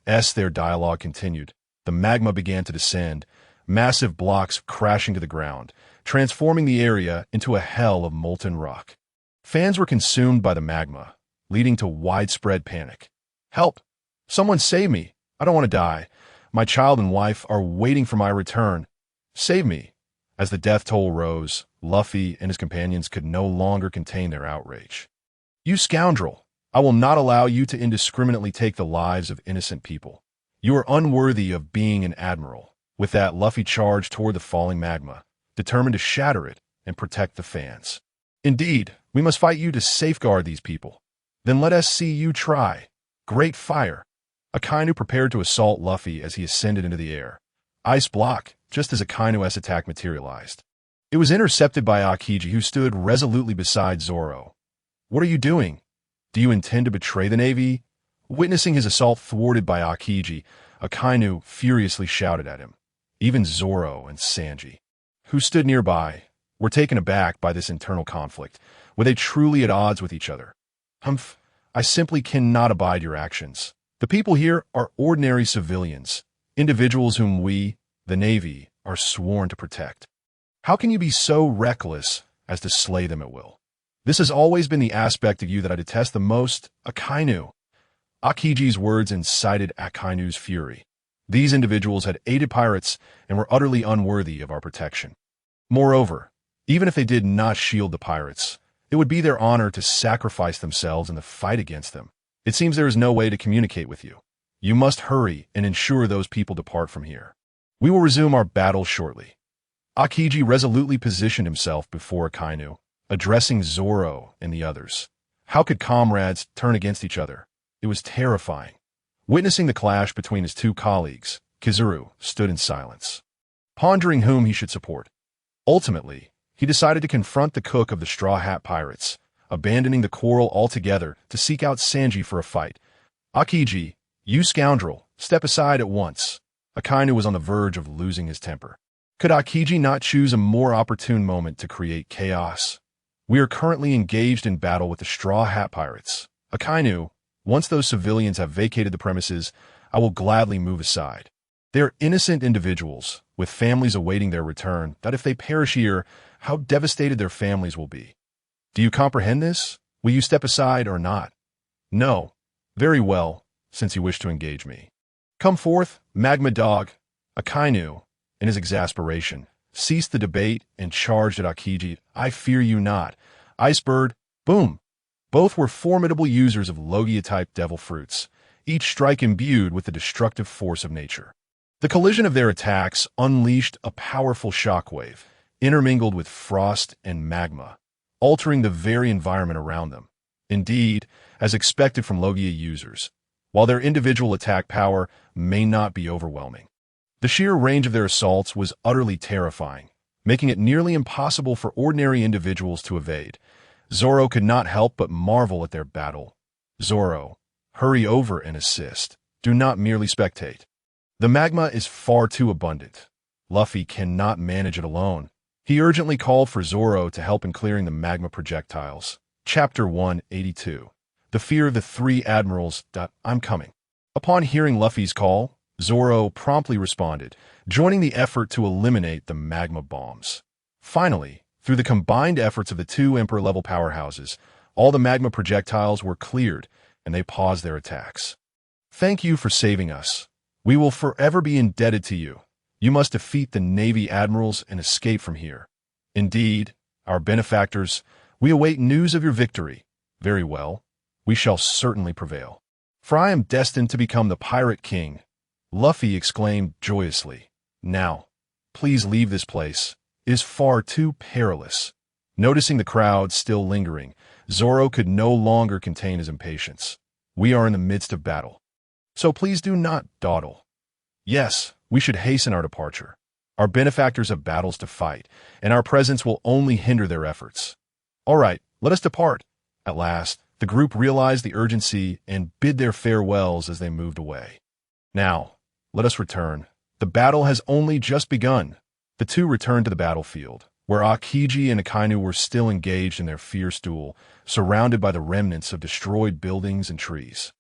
Speaker 1: As their dialogue continued, the magma began to descend, massive blocks crashing to the ground, transforming the area into a hell of molten rock. Fans were consumed by the magma, leading to widespread panic. Help! Someone save me! I don't want to die. My child and wife are waiting for my return. Save me! As the death toll rose, Luffy and his companions could no longer contain their outrage. You scoundrel! I will not allow you to indiscriminately take the lives of innocent people. You are unworthy of being an admiral. With that, Luffy charged toward the falling magma, determined to shatter it and protect the fans. Indeed, we must fight you to safeguard these people. Then let us see you try. Great fire! Akainu prepared to assault Luffy as he ascended into the air. Ice block, just as Akainu's attack materialized. It was intercepted by Akiji, who stood resolutely beside Zoro. What are you doing? Do you intend to betray the Navy? Witnessing his assault thwarted by Akiji, Akainu furiously shouted at him. Even Zoro and Sanji, who stood nearby, were taken aback by this internal conflict. Were they truly at odds with each other? I simply cannot abide your actions. The people here are ordinary civilians, individuals whom we, the Navy, are sworn to protect. How can you be so reckless as to slay them at will? This has always been the aspect of you that I detest the most, Akainu. Akiji's words incited Akainu's fury. These individuals had aided pirates and were utterly unworthy of our protection. Moreover, even if they did not shield the pirates, it would be their honor to sacrifice themselves in the fight against them. It seems there is no way to communicate with you. You must hurry and ensure those people depart from here. We will resume our battle shortly. Akiji resolutely positioned himself before Akainu, addressing Zoro and the others. How could comrades turn against each other? It was terrifying. Witnessing the clash between his two colleagues, Kizaru stood in silence, pondering whom he should support. Ultimately, he decided to confront the cook of the Straw Hat Pirates, abandoning the quarrel altogether to seek out Sanji for a fight. Akiji, you scoundrel, step aside at once. Akainu was on the verge of losing his temper. Could Akiji not choose a more opportune moment to create chaos? We are currently engaged in battle with the Straw Hat Pirates. Akainu, once those civilians have vacated the premises, I will gladly move aside. They are innocent individuals, with families awaiting their return, that if they perish here, how devastated their families will be. Do you comprehend this? Will you step aside or not? No. Very well, since you wish to engage me. Come forth, Magma Dog. Akainu, in his exasperation, ceased the debate and charged at Akiji. I fear you not. Icebird, boom. Both were formidable users of Logia-type devil fruits, each strike imbued with the destructive force of nature. The collision of their attacks unleashed a powerful shockwave, intermingled with frost and magma, altering the very environment around them. Indeed, as expected from Logia users, while their individual attack power may not be overwhelming, the sheer range of their assaults was utterly terrifying, making it nearly impossible for ordinary individuals to evade. Zoro could not help but marvel at their battle. Zoro, hurry over and assist. Do not merely spectate. The magma is far too abundant. Luffy cannot manage it alone. He urgently called for Zoro to help in clearing the magma projectiles. Chapter 182. The Fear of the Three Admirals. I'm coming. Upon hearing Luffy's call, Zoro promptly responded, joining the effort to eliminate the magma bombs. Finally, through the combined efforts of the two Emperor-level powerhouses, all the magma projectiles were cleared, and they paused their attacks. Thank you for saving us. We will forever be indebted to you. You must defeat the Navy admirals and escape from here. Indeed, our benefactors, we await news of your victory. Very well. We shall certainly prevail. For I am destined to become the Pirate King. Luffy exclaimed joyously. Now, please leave this place. It is far too perilous. Noticing the crowd still lingering, Zoro could no longer contain his impatience. We are in the midst of battle. So please do not dawdle. Yes, we should hasten our departure. Our benefactors have battles to fight, and our presence will only hinder their efforts. All right, let us depart. At last, the group realized the urgency and bid their farewells as they moved away. Now, let us return. The battle has only just begun. The two returned to the battlefield, where Aokiji and Akainu were still engaged in their fierce duel, surrounded by the remnants of destroyed buildings and trees.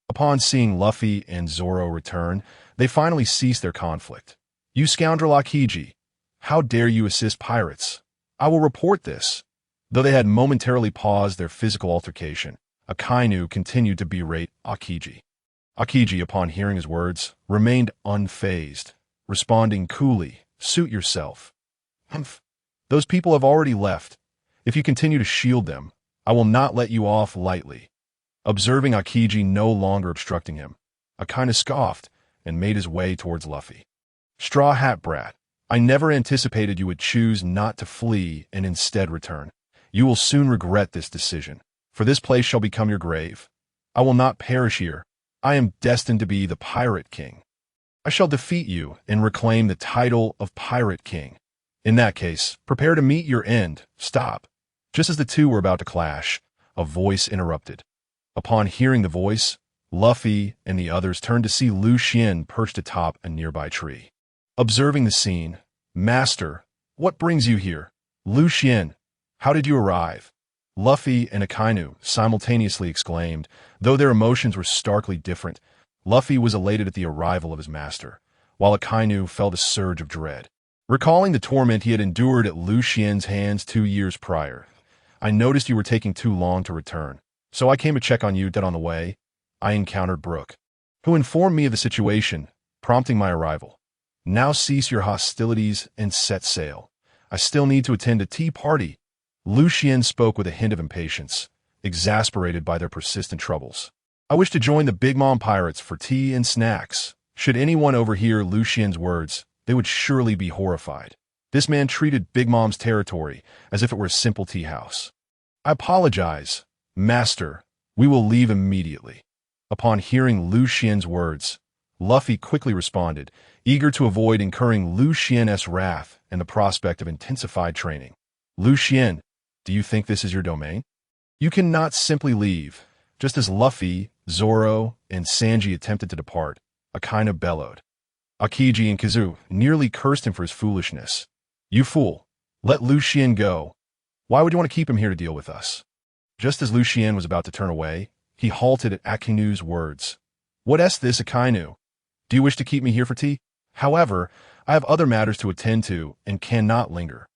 Speaker 1: Upon seeing Luffy and Zoro return, they finally ceased their conflict. You scoundrel Aokiji! How dare you assist pirates? I will report this. Though they had momentarily paused their physical altercation, Akainu continued to berate Aokiji. Aokiji, upon hearing his words, remained unfazed, responding coolly, "Suit yourself." "Humph. Those people have already left. If you continue to shield them, I will not let you off lightly." Observing Aokiji no longer obstructing him, Akainu scoffed and made his way towards Luffy. "Straw Hat Brat, I never anticipated you would choose not to flee and instead return. You will soon regret this decision, for this place shall become your grave. I will not perish here. I am destined to be the Pirate King. I shall defeat you and reclaim the title of Pirate King. In that case, prepare to meet your end." Stop. Just as the two were about to clash, a voice interrupted. Upon hearing the voice, Luffy and the others turned to see Lucian perched atop a nearby tree. Observing the scene, "Master, what brings you here? Lucian, how did you arrive?" Luffy and Akainu simultaneously exclaimed, though their emotions were starkly different. Luffy was elated at the arrival of his master, while Akainu felt a surge of dread. Recalling the torment he had endured at Lucian's hands 2 years prior, "I noticed you were taking too long to return, so I came to check on you. Dead on the way, I encountered Brook, who informed me of the situation, prompting my arrival. Now cease your hostilities and set sail. I still need to attend a tea party." Lucian spoke with a hint of impatience, exasperated by their persistent troubles. "I wish to join the Big Mom Pirates for tea and snacks." Should anyone overhear Lucian's words, they would surely be horrified. This man treated Big Mom's territory as if it were a simple tea house. "I apologize, Master. We will leave immediately." Upon hearing Lucian's words, Luffy quickly responded, eager to avoid incurring Lucian's wrath and the prospect of intensified training. "Lucian, do you think this is your domain? You cannot simply leave." Just as Luffy, Zoro, and Sanji attempted to depart, Akainu bellowed. Aokiji and Kizaru nearly cursed him for his foolishness. "You fool! Let Lucian go. Why would you want to keep him here to deal with us?" Just as Lucian was about to turn away, he halted at Akainu's words. "What is this, Akainu? Do you wish to keep me here for tea? However, I have other matters to attend to and cannot linger."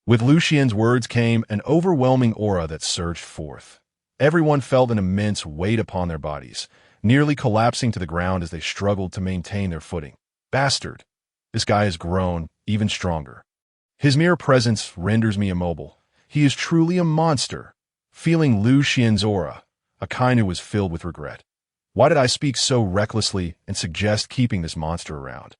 Speaker 1: With Lucian's words came an overwhelming aura that surged forth. Everyone felt an immense weight upon their bodies, nearly collapsing to the ground as they struggled to maintain their footing. "Bastard! This guy has grown even stronger. His mere presence renders me immobile. He is truly a monster." Feeling Lucian's aura, Akainu was filled with regret. Why did I speak so recklessly and suggest keeping this monster around?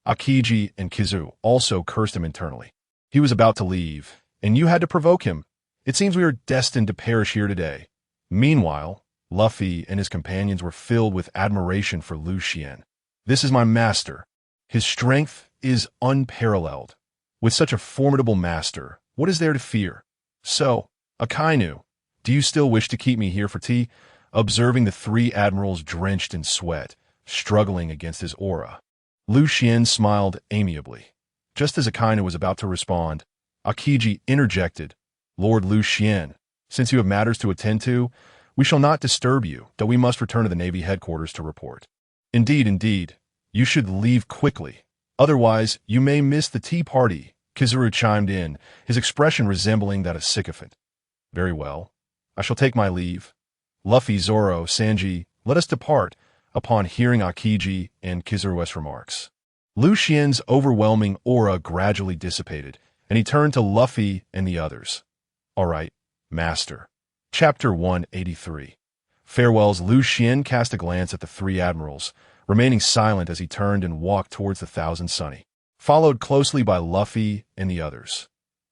Speaker 1: Aokiji and Kizaru also cursed him internally. He was about to leave, and you had to provoke him. It seems we are destined to perish here today. Meanwhile, Luffy and his companions were filled with admiration for Lucian. "This is my master. His strength is unparalleled. With such a formidable master, what is there to fear? So, Akainu, do you still wish to keep me here for tea?" Observing the 3 admirals drenched in sweat, struggling against his aura, Lucian smiled amiably. Just as Akainu was about to respond, Aokiji interjected, "Lord Lucian, since you have matters to attend to, we shall not disturb you, though we must return to the Navy headquarters to report." Indeed, indeed. You should leave quickly. Otherwise, you may miss the tea party, Kizaru chimed in, his expression resembling that of sycophant. Very well. I shall take my leave. Luffy, Zoro, Sanji, let us depart, upon hearing Akiji and Kizaru's remarks. Lucian's overwhelming aura gradually dissipated, and he turned to Luffy and the others. All right, Master. Chapter 183. Farewells. Lucian cast a glance at the three admirals, remaining silent as he turned and walked towards the Thousand Sunny, followed closely by Luffy and the others.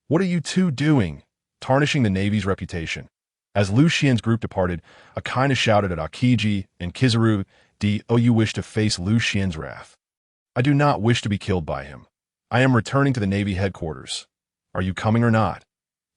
Speaker 1: What are you two doing? Tarnishing the Navy's reputation. As Lucian's group departed, Akainu shouted at Akiji and Kizaru, "Do you wish to face Lucian's wrath?" I do not wish to be killed by him. I am returning to the Navy headquarters. Are you coming or not?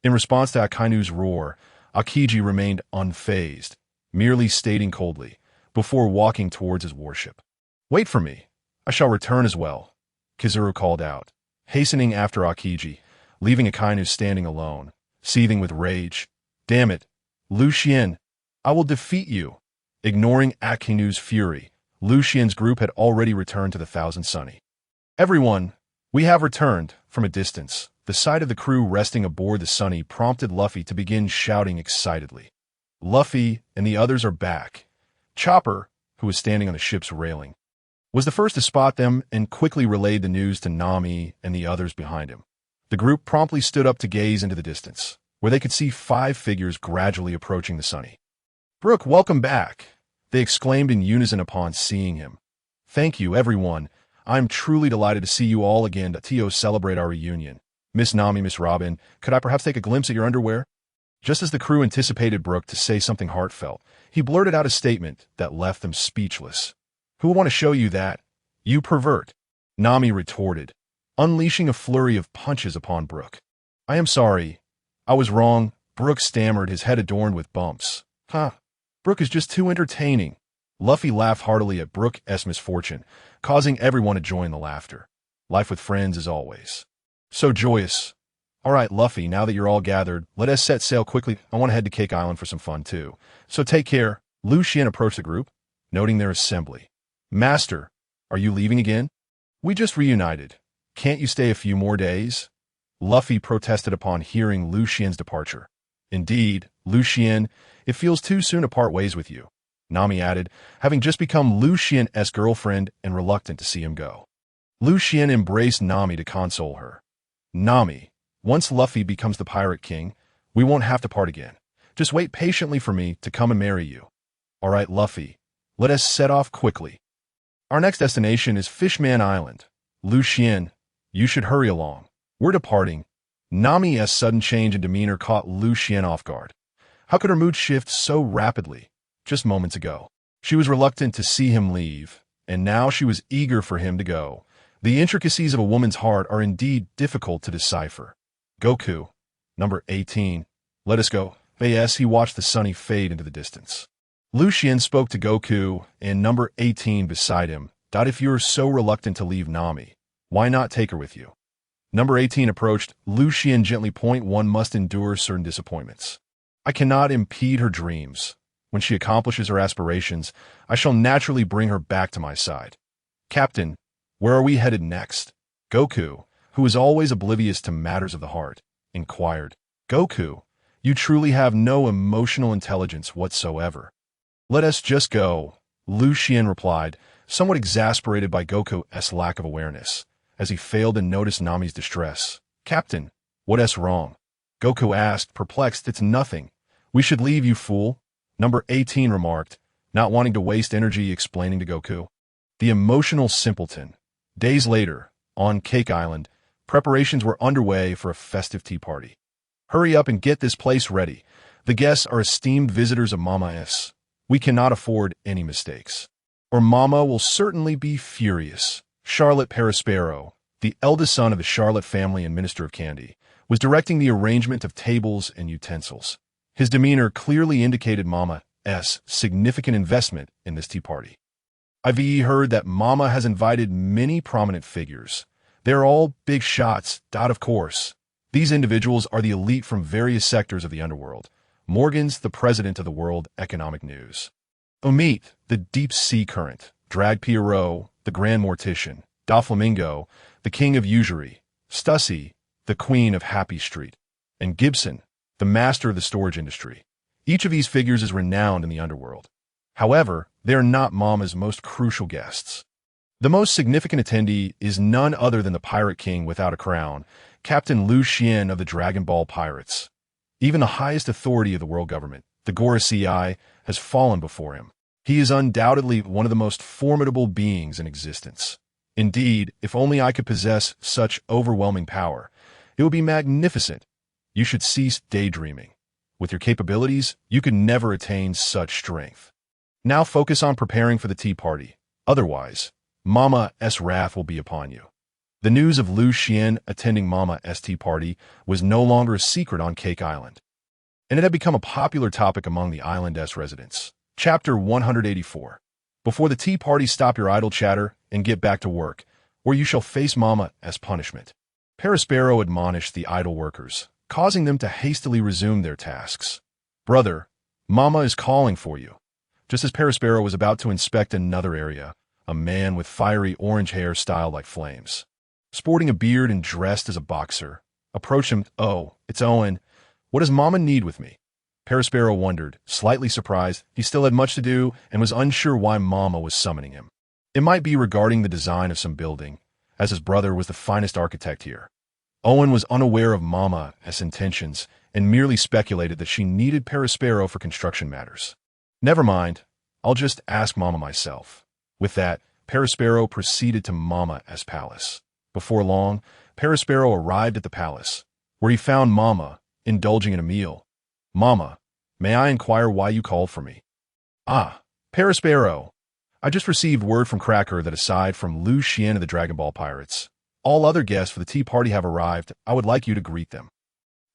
Speaker 1: In response to Akainu's roar, Akiji remained unfazed, merely stating coldly, before walking towards his warship. Wait for me. I shall return as well, Kizaru called out, hastening after Akiji, leaving Akainu standing alone, seething with rage. Damn it, Lucian, I will defeat you. Ignoring Akainu's fury, Lucian's group had already returned to the Thousand Sunny. Everyone, we have returned. From a distance, the sight of the crew resting aboard the Sunny prompted Luffy to begin shouting excitedly. Luffy and the others are back. Chopper, who was standing on the ship's railing, was the first to spot them and quickly relayed the news to Nami and the others behind him. The group promptly stood up to gaze into the distance, where they could see 5 figures gradually approaching the Sunny. Brook, welcome back, they exclaimed in unison upon seeing him. Thank you, everyone. I'm truly delighted to see you all again to celebrate our reunion. Miss Nami, Miss Robin, could I perhaps take a glimpse at your underwear? Just as the crew anticipated Brook to say something heartfelt, he blurted out a statement that left them speechless. Who would want to show you that? You pervert, Nami retorted, unleashing a flurry of punches upon Brook. I am sorry. I was wrong, Brook stammered, his head adorned with bumps. Huh. Brook is just too entertaining. Luffy laughed heartily at Brook's misfortune, causing everyone to join the laughter. Life with friends is always so joyous. All right, Luffy, now that you're all gathered, let us set sail quickly. I want to head to Cake Island for some fun, too. So take care. Lucian approached the group, noting their assembly. Master, are you leaving again? We just reunited. Can't you stay a few more days? Luffy protested upon hearing Lucian's departure. Indeed, Lucian, it feels too soon to part ways with you, Nami added, having just become Lucian's girlfriend and reluctant to see him go. Lucian embraced Nami to console her. Nami, once Luffy becomes the Pirate King, we won't have to part again. Just wait patiently for me to come and marry you. All right, Luffy, let us set off quickly. Our next destination is Fishman Island. Lucian, you should hurry along. We're departing. Nami's sudden change in demeanor caught Lucian off guard. How could her mood shift so rapidly? Just moments ago, she was reluctant to see him leave, and now she was eager for him to go. The intricacies of a woman's heart are indeed difficult to decipher. Goku, number 18, let us go. As he watched the Sunny fade into the distance, Lucian spoke to Goku and number 18 beside him. If you're so reluctant to leave Nami, why not take her with you? Number 18 approached. Lucian gently point, one must endure certain disappointments. I cannot impede her dreams. When she accomplishes her aspirations, I shall naturally bring her back to my side. Captain, where are we headed next? Goku, who is always oblivious to matters of the heart, inquired. Goku, you truly have no emotional intelligence whatsoever. Let us just go, Lucian replied, somewhat exasperated by Goku's lack of awareness, as he failed to notice Nami's distress. Captain, what's wrong? Goku asked, perplexed. It's nothing. We should leave, you fool, number 18 remarked, not wanting to waste energy explaining to Goku. The emotional simpleton. Days later, on Cake Island, preparations were underway for a festive tea party. Hurry up and get this place ready. The guests are esteemed visitors of Mama's. We cannot afford any mistakes, or Mama will certainly be furious. Charlotte Perispero, the eldest son of the Charlotte family and Minister of Candy, was directing the arrangement of tables and utensils. His demeanor clearly indicated Mama's significant investment in this tea party. I've heard that Mama has invited many prominent figures. They're all big shots, of course. These individuals are the elite from various sectors of the underworld. Morgan's the president of the World Economic News. Omid, the deep sea current, Drag Pierrot, the Grand Mortician, Doflamingo, the King of Usury, Stussy, the Queen of Happy Street, and Gibson, the master of the storage industry. Each of these figures is renowned in the underworld. However, they are not Mama's most crucial guests. The most significant attendee is none other than the Pirate King without a crown, Captain Lucian of the Dragon Ball Pirates. Even the highest authority of the world government, the Gorosei, has fallen before him. He is undoubtedly one of the most formidable beings in existence. Indeed, if only I could possess such overwhelming power, it would be magnificent. You should cease daydreaming. With your capabilities, you could never attain such strength. Now focus on preparing for the tea party. Otherwise, Mama's wrath will be upon you. The news of Lucian attending Mama's tea party was no longer a secret on Cake Island, and it had become a popular topic among the island's residents. Chapter 184. Before the tea party, stop your idle chatter and get back to work, or you shall face Mama as punishment. Perospero admonished the idle workers, causing them to hastily resume their tasks. Brother, Mama is calling for you. Just as Perospero was about to inspect another area, a man with fiery orange hair styled like flames, sporting a beard and dressed as a boxer, approached him. Oh, it's Owen. What does Mama need with me? Perospero wondered, slightly surprised. He still had much to do and was unsure why Mama was summoning him. It might be regarding the design of some building, as his brother was the finest architect here. Owen was unaware of Mama's intentions and merely speculated that she needed Perospero for construction matters. Never mind, I'll just ask Mama myself. With that, Perospero proceeded to Mama's palace. Before long, Perospero arrived at the palace, where he found Mama indulging in a meal. Mama, may I inquire why you called for me? Ah, Perospero, I just received word from Cracker that aside from Lucian of the Dragon Ball Pirates, all other guests for the tea party have arrived. I would like you to greet them.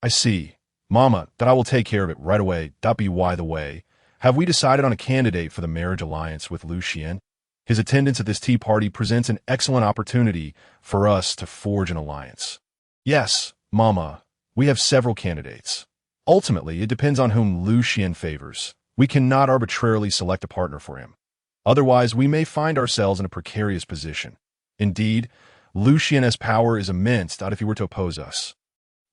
Speaker 1: I see. Mama, that I will take care of it right away. By the way, have we decided on a candidate for the marriage alliance with Lucian? His attendance at this tea party presents an excellent opportunity for us to forge an alliance. Yes, Mama, we have several candidates. Ultimately, it depends on whom Lucian favors. We cannot arbitrarily select a partner for him. Otherwise, we may find ourselves in a precarious position. Indeed, Lucian's power is immense if he were to oppose us.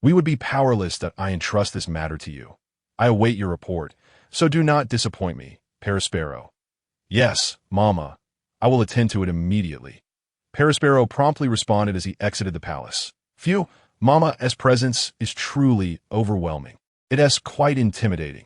Speaker 1: We would be powerless that I entrust this matter to you. I await your report, so do not disappoint me, Perospero. Yes, Mama, I will attend to it immediately. Perospero promptly responded as he exited the palace. Phew, Mama's presence is truly overwhelming. It is quite intimidating.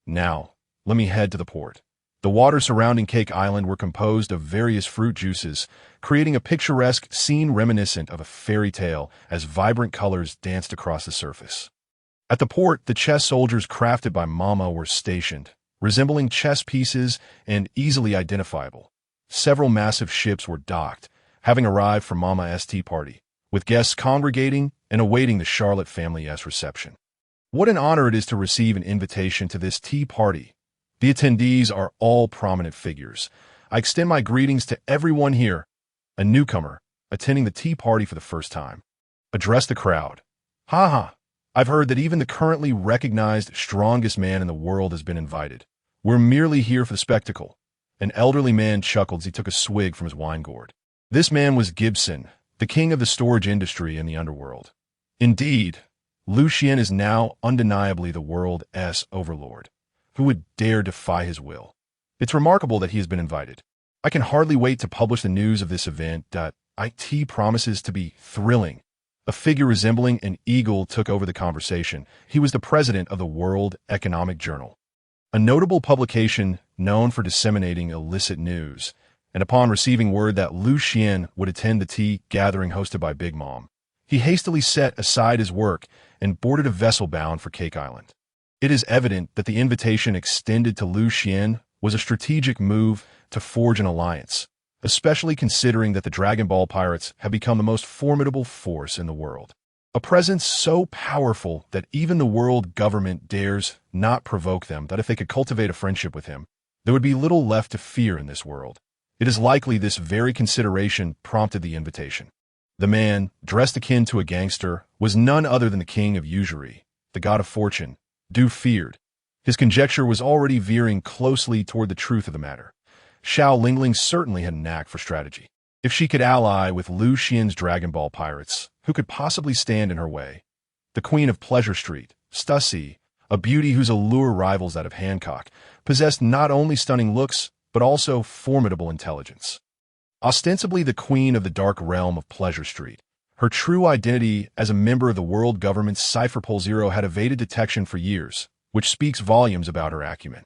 Speaker 1: Now, let me head to the port. The waters surrounding Cake Island were composed of various fruit juices, creating a picturesque scene reminiscent of a fairy tale as vibrant colors danced across the surface. At the port, the chess soldiers crafted by Mama were stationed, resembling chess pieces and easily identifiable. Several massive ships were docked, having arrived from Mama's tea party, with guests congregating and awaiting the Charlotte family's reception. What an honor it is to receive an invitation to this tea party. The attendees are all prominent figures. I extend my greetings to everyone here. A newcomer, attending the tea party for the first time, addressed the crowd. Ha! I've heard that even the currently recognized strongest man in the world has been invited. We're merely here for the spectacle. An elderly man chuckled as he took a swig from his wine gourd. This man was Gibson, the king of the storage industry in the underworld. Indeed, Lucian is now undeniably the world's overlord. Who would dare defy his will? It's remarkable that he has been invited. I can hardly wait to publish the news of this event. It promises to be thrilling. A figure resembling an eagle took over the conversation. He was the president of the World Economic Journal, a notable publication known for disseminating illicit news, and upon receiving word that Lucian would attend the tea gathering hosted by Big Mom, he hastily set aside his work and boarded a vessel bound for Cake Island. It is evident that the invitation extended to Lucian was a strategic move to forge an alliance, especially considering that the Dragon Ball Pirates have become the most formidable force in the world. A presence so powerful that even the world government dares not provoke them, that if they could cultivate a friendship with him, there would be little left to fear in this world. It is likely this very consideration prompted the invitation. The man, dressed akin to a gangster, was none other than the king of usury, the god of fortune, feared. His conjecture was already veering closely toward the truth of the matter. Xiao Lingling certainly had a knack for strategy. If she could ally with Lucian's Dragon Ball pirates, who could possibly stand in her way? The Queen of Pleasure Street, Stussy, a beauty whose allure rivals that of Hancock, possessed not only stunning looks, but also formidable intelligence. Ostensibly the queen of the dark realm of Pleasure Street, her true identity as a member of the world government's Cypher Pole Zero had evaded detection for years, which speaks volumes about her acumen.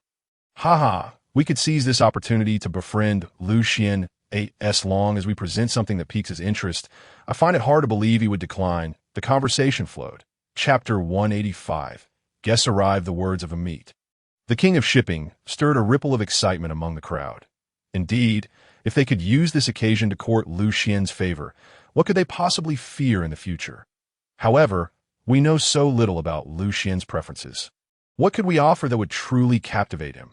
Speaker 1: Haha, we could seize this opportunity to befriend Lucian as long as we present something that piques his interest. I find it hard to believe he would decline. The conversation flowed. Chapter 185. Guests arrived, the words of a meet. The king of shipping stirred a ripple of excitement among the crowd. Indeed, if they could use this occasion to court Lucian's favor, what could they possibly fear in the future? However, we know so little about Lucian's preferences. What could we offer that would truly captivate him?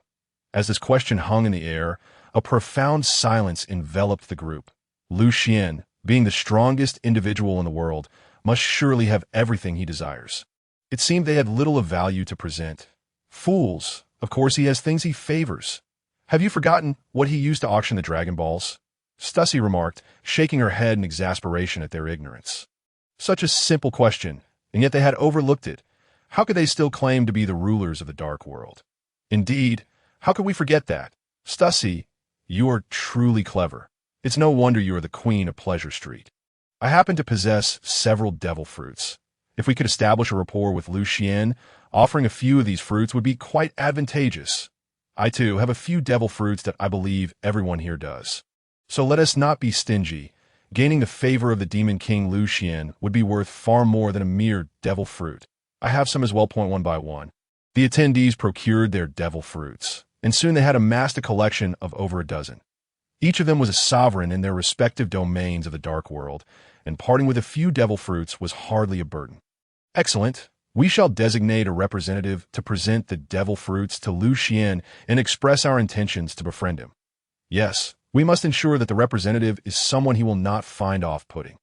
Speaker 1: As this question hung in the air, a profound silence enveloped the group. Lucian, being the strongest individual in the world, must surely have everything he desires. It seemed they had little of value to present. Fools, of course he has things he favors. Have you forgotten what he used to auction the Dragon Balls? Stussy remarked, shaking her head in exasperation at their ignorance. Such a simple question, and yet they had overlooked it. How could they still claim to be the rulers of the dark world? Indeed, how could we forget that? Stussy, you are truly clever. It's no wonder you are the queen of Pleasure Street. I happen to possess several devil fruits. If we could establish a rapport with Lucian, offering a few of these fruits would be quite advantageous. I, too, have a few devil fruits that I believe everyone here does. So let us not be stingy. Gaining the favor of the Demon King Lucian would be worth far more than a mere devil fruit. I have some as well. One by one. The attendees procured their devil fruits, and soon they had amassed a collection of over a dozen. Each of them was a sovereign in their respective domains of the dark world, and parting with a few devil fruits was hardly a burden. Excellent. We shall designate a representative to present the devil fruits to Lucian and express our intentions to befriend him. Yes, we must ensure that the representative is someone he will not find off-putting.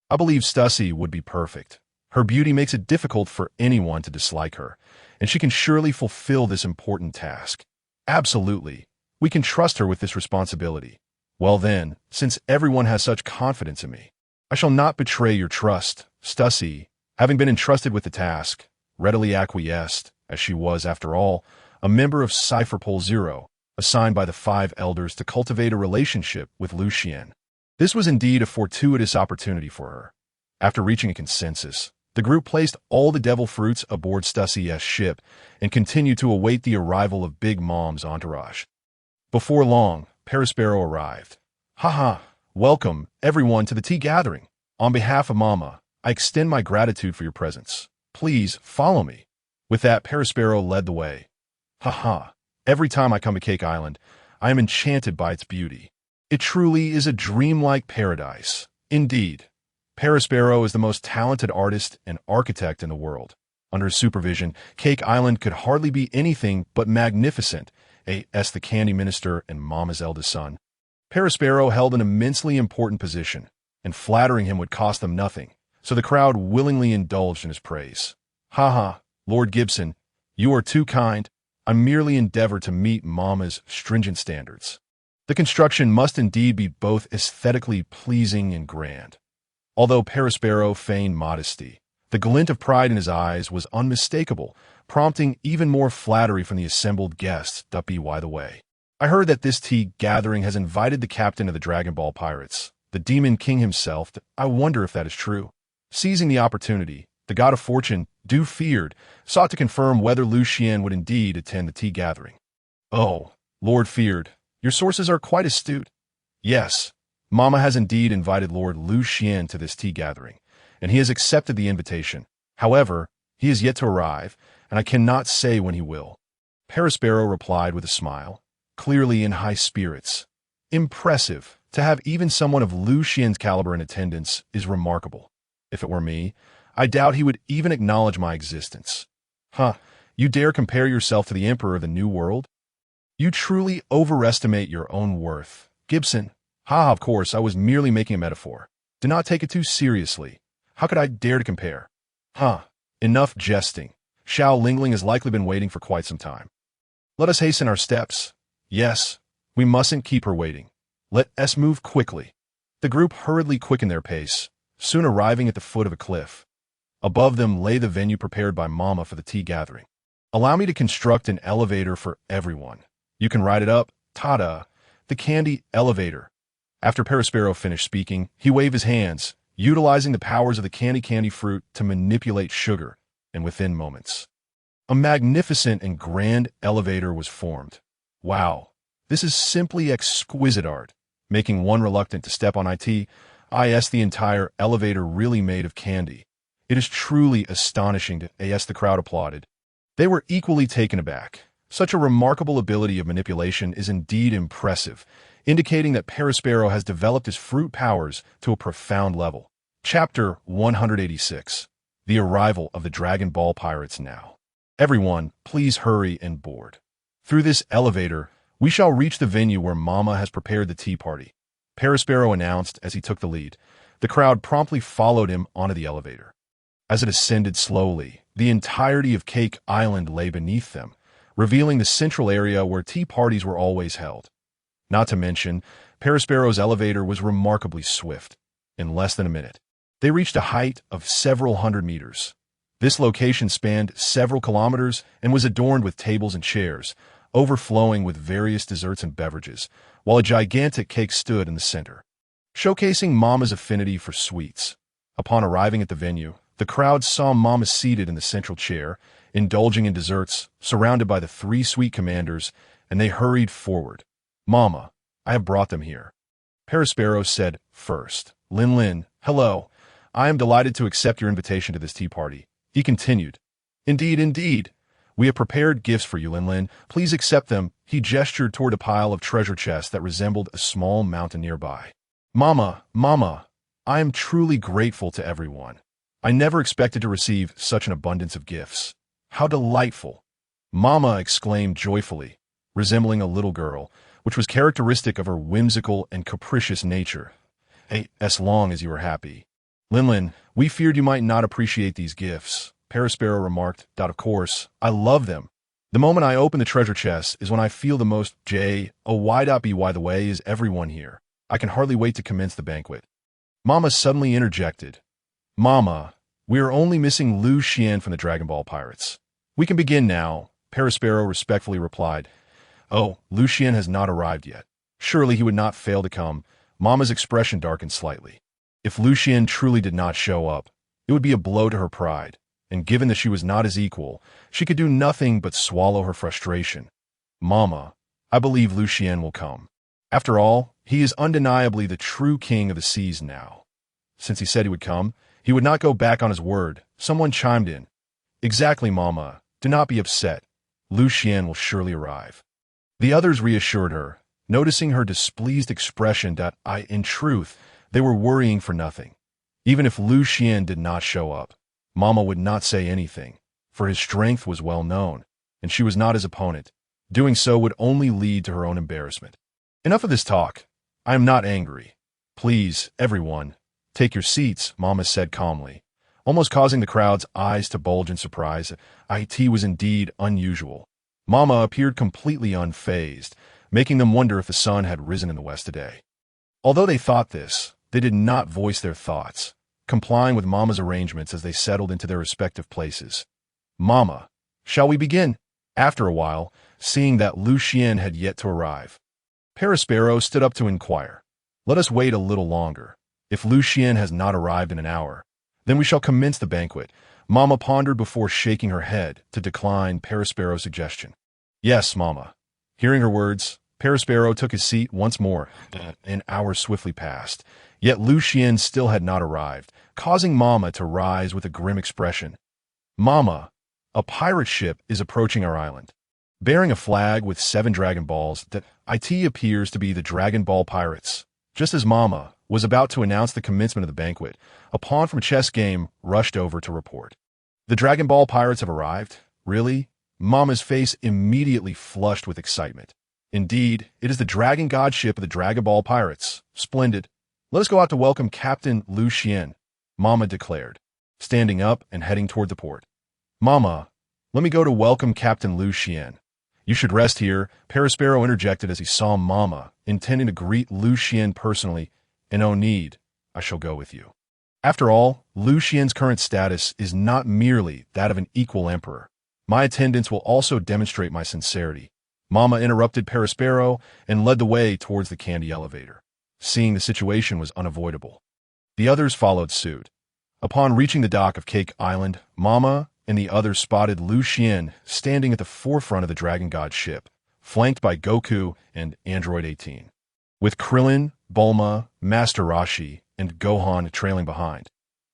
Speaker 1: I believe Stussy would be perfect. Her beauty makes it difficult for anyone to dislike her, and she can surely fulfill this important task. Absolutely. We can trust her with this responsibility. Well then, since everyone has such confidence in me, I shall not betray your trust. Stussy, having been entrusted with the task, readily acquiesced, as she was, after all, a member of Cypher Pole Zero, assigned by the 5 elders to cultivate a relationship with Lucian. This was indeed a fortuitous opportunity for her. After reaching a consensus, the group placed all the devil fruits aboard Stussy's ship and continued to await the arrival of Big Mom's entourage. Before long, Perospero arrived. Haha, welcome, everyone, to the tea gathering. On behalf of Mama, I extend my gratitude for your presence. Please, follow me. With that, Perospero led the way. Haha, every time I come to Cake Island, I am enchanted by its beauty. It truly is a dreamlike paradise. Indeed, Perospero is the most talented artist and architect in the world. Under his supervision, Cake Island could hardly be anything but magnificent, as the candy minister and Mama's eldest son. Perospero held an immensely important position, and flattering him would cost them nothing, so the crowd willingly indulged in his praise. Haha, Lord Gibson, you are too kind. I merely endeavor to meet Mama's stringent standards. The construction must indeed be both aesthetically pleasing and grand. Although Perospero feigned modesty, the glint of pride in his eyes was unmistakable, prompting even more flattery from the assembled guests. By the way, I heard that this tea gathering has invited the captain of the Dragon Ball pirates, the Demon King himself. I wonder if that is true. Seizing the opportunity, the god of fortune, Feared, sought to confirm whether Lucian would indeed attend the tea gathering. Oh, Lord Feared, your sources are quite astute. Yes, Mama has indeed invited Lord Lucian to this tea gathering, and he has accepted the invitation. However, he is yet to arrive, and I cannot say when he will. Perospero replied with a smile, clearly in high spirits. Impressive. To have even someone of Lucian's caliber in attendance is remarkable. If it were me, I doubt he would even acknowledge my existence. Huh, you dare compare yourself to the Emperor of the New World? You truly overestimate your own worth. Gibson, of course, I was merely making a metaphor. Do not take it too seriously. How could I dare to compare? Enough jesting. Xiao Lingling has likely been waiting for quite some time. Let us hasten our steps. Yes, We mustn't keep her waiting. Let us move quickly. The group hurriedly quickened their pace, soon arriving at the foot of a cliff. Above them lay the venue prepared by Mama for the tea gathering. Allow me to construct an elevator for everyone. You can ride it up, ta-da, the candy elevator. After Perospero finished speaking, he waved his hands, utilizing the powers of the candy fruit to manipulate sugar, and within moments, a magnificent and grand elevator was formed. Wow, this is simply exquisite art, making one reluctant to step on it. The entire elevator really made of candy. It is truly astonishing to the crowd applauded. They were equally taken aback. Such a remarkable ability of manipulation is indeed impressive, indicating that Perospero has developed his fruit powers to a profound level. Chapter 186. The Arrival of the Dragon Ball Pirates Now. Everyone, please hurry and board. Through this elevator, we shall reach the venue where Mama has prepared the tea party, Perospero announced as he took the lead. The crowd promptly followed him onto the elevator. As it ascended slowly, the entirety of Cake Island lay beneath them, revealing the central area where tea parties were always held. Not to mention, Perospero's elevator was remarkably swift. In less than a minute, they reached a height of several hundred meters. This location spanned several kilometers and was adorned with tables and chairs, overflowing with various desserts and beverages, while a gigantic cake stood in the center, showcasing Mama's affinity for sweets. Upon arriving at the venue, the crowd saw Mama seated in the central chair, indulging in desserts, surrounded by the three sweet commanders, and they hurried forward. Mama, I have brought them here. Perospero said first. Lin, hello. I am delighted to accept your invitation to this tea party. He continued. Indeed. We have prepared gifts for you, Lin. Please accept them. He gestured toward a pile of treasure chests that resembled a small mountain nearby. Mama, I am truly grateful to everyone. I never expected to receive such an abundance of gifts. How delightful! Mama exclaimed joyfully, resembling a little girl, which was characteristic of her whimsical and capricious nature. As long as you are happy. Lin, we feared you might not appreciate these gifts, Perospero remarked. Of course, I love them. The moment I open the treasure chest is when I feel the most By the way, is everyone here? I can hardly wait to commence the banquet. Mama suddenly interjected. Mama, we are only missing Liu Xuan from the Dragon Ball Pirates. We can begin now, Perospero respectfully replied. Oh, Lucian has not arrived yet. Surely he would not fail to come. Mama's expression darkened slightly. If Lucian truly did not show up, it would be a blow to her pride, and given that she was not his equal, she could do nothing but swallow her frustration. Mama, I believe Lucian will come. After all, he is undeniably the true king of the seas now. Since he said he would come, he would not go back on his word. Someone chimed in. Exactly, Mama. Do not be upset. Lucian will surely arrive. The others reassured her, noticing her displeased expression that in truth, they were worrying for nothing. Even if Lucian did not show up, Mama would not say anything, for his strength was well known, and she was not his opponent. Doing so would only lead to her own embarrassment. Enough of this talk. I am not angry. Please, everyone, take your seats, Mama said calmly, almost causing the crowd's eyes to bulge in surprise. It was indeed unusual. Mama appeared completely unfazed, making them wonder if the sun had risen in the west today. Although they thought this, they did not voice their thoughts, complying with Mama's arrangements as they settled into their respective places. Mama, shall we begin? After a while, seeing that Lucian had yet to arrive, Perospero stood up to inquire. Let us wait a little longer. If Lucian has not arrived in an hour, then we shall commence the banquet. Mama pondered before shaking her head to decline Perospero's suggestion. Yes, Mama. Hearing her words, Perospero took his seat once more. An hour swiftly passed, yet Lucian still had not arrived, causing Mama to rise with a grim expression. Mama, a pirate ship is approaching our island, bearing a flag with 7 Dragon Balls that appears to be the Dragon Ball Pirates. Just as Mama was about to announce the commencement of the banquet, a pawn from a chess game rushed over to report. The Dragon Ball Pirates have arrived? Really? Mama's face immediately flushed with excitement. Indeed, it is the Dragon God ship of the Dragon Ball Pirates. Splendid. Let us go out to welcome Captain Lucian, Mama declared, standing up and heading toward the port. Mama, let me go to welcome Captain Lucian. You should rest here, Perispero interjected as he saw Mama, intending to greet Lucian personally. And no need, I shall go with you. After all, Lucian's current status is not merely that of an equal emperor. My attendance will also demonstrate my sincerity. Mama interrupted Perispero and led the way towards the candy elevator. Seeing the situation was unavoidable, the others followed suit. Upon reaching the dock of Cake Island, Mama and the others spotted Lucian standing at the forefront of the Dragon God ship, flanked by Goku and Android 18. With Krillin, Bulma, Master Roshi, and Gohan trailing behind.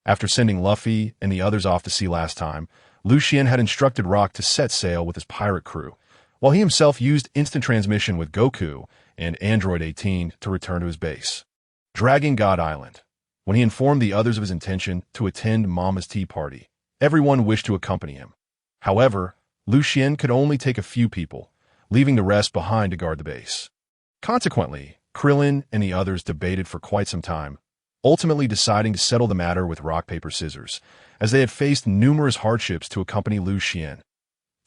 Speaker 1: After sending Luffy and the others off to sea last time, Lucian had instructed Rock to set sail with his pirate crew, while he himself used instant transmission with Goku and Android 18 to return to his base, Dragon God Island. When he informed the others of his intention to attend Mama's tea party, everyone wished to accompany him. However, Lucian could only take a few people, leaving the rest behind to guard the base. Consequently, Krillin and the others debated for quite some time, ultimately deciding to settle the matter with rock, paper, scissors, as they had faced numerous hardships to accompany Lucian.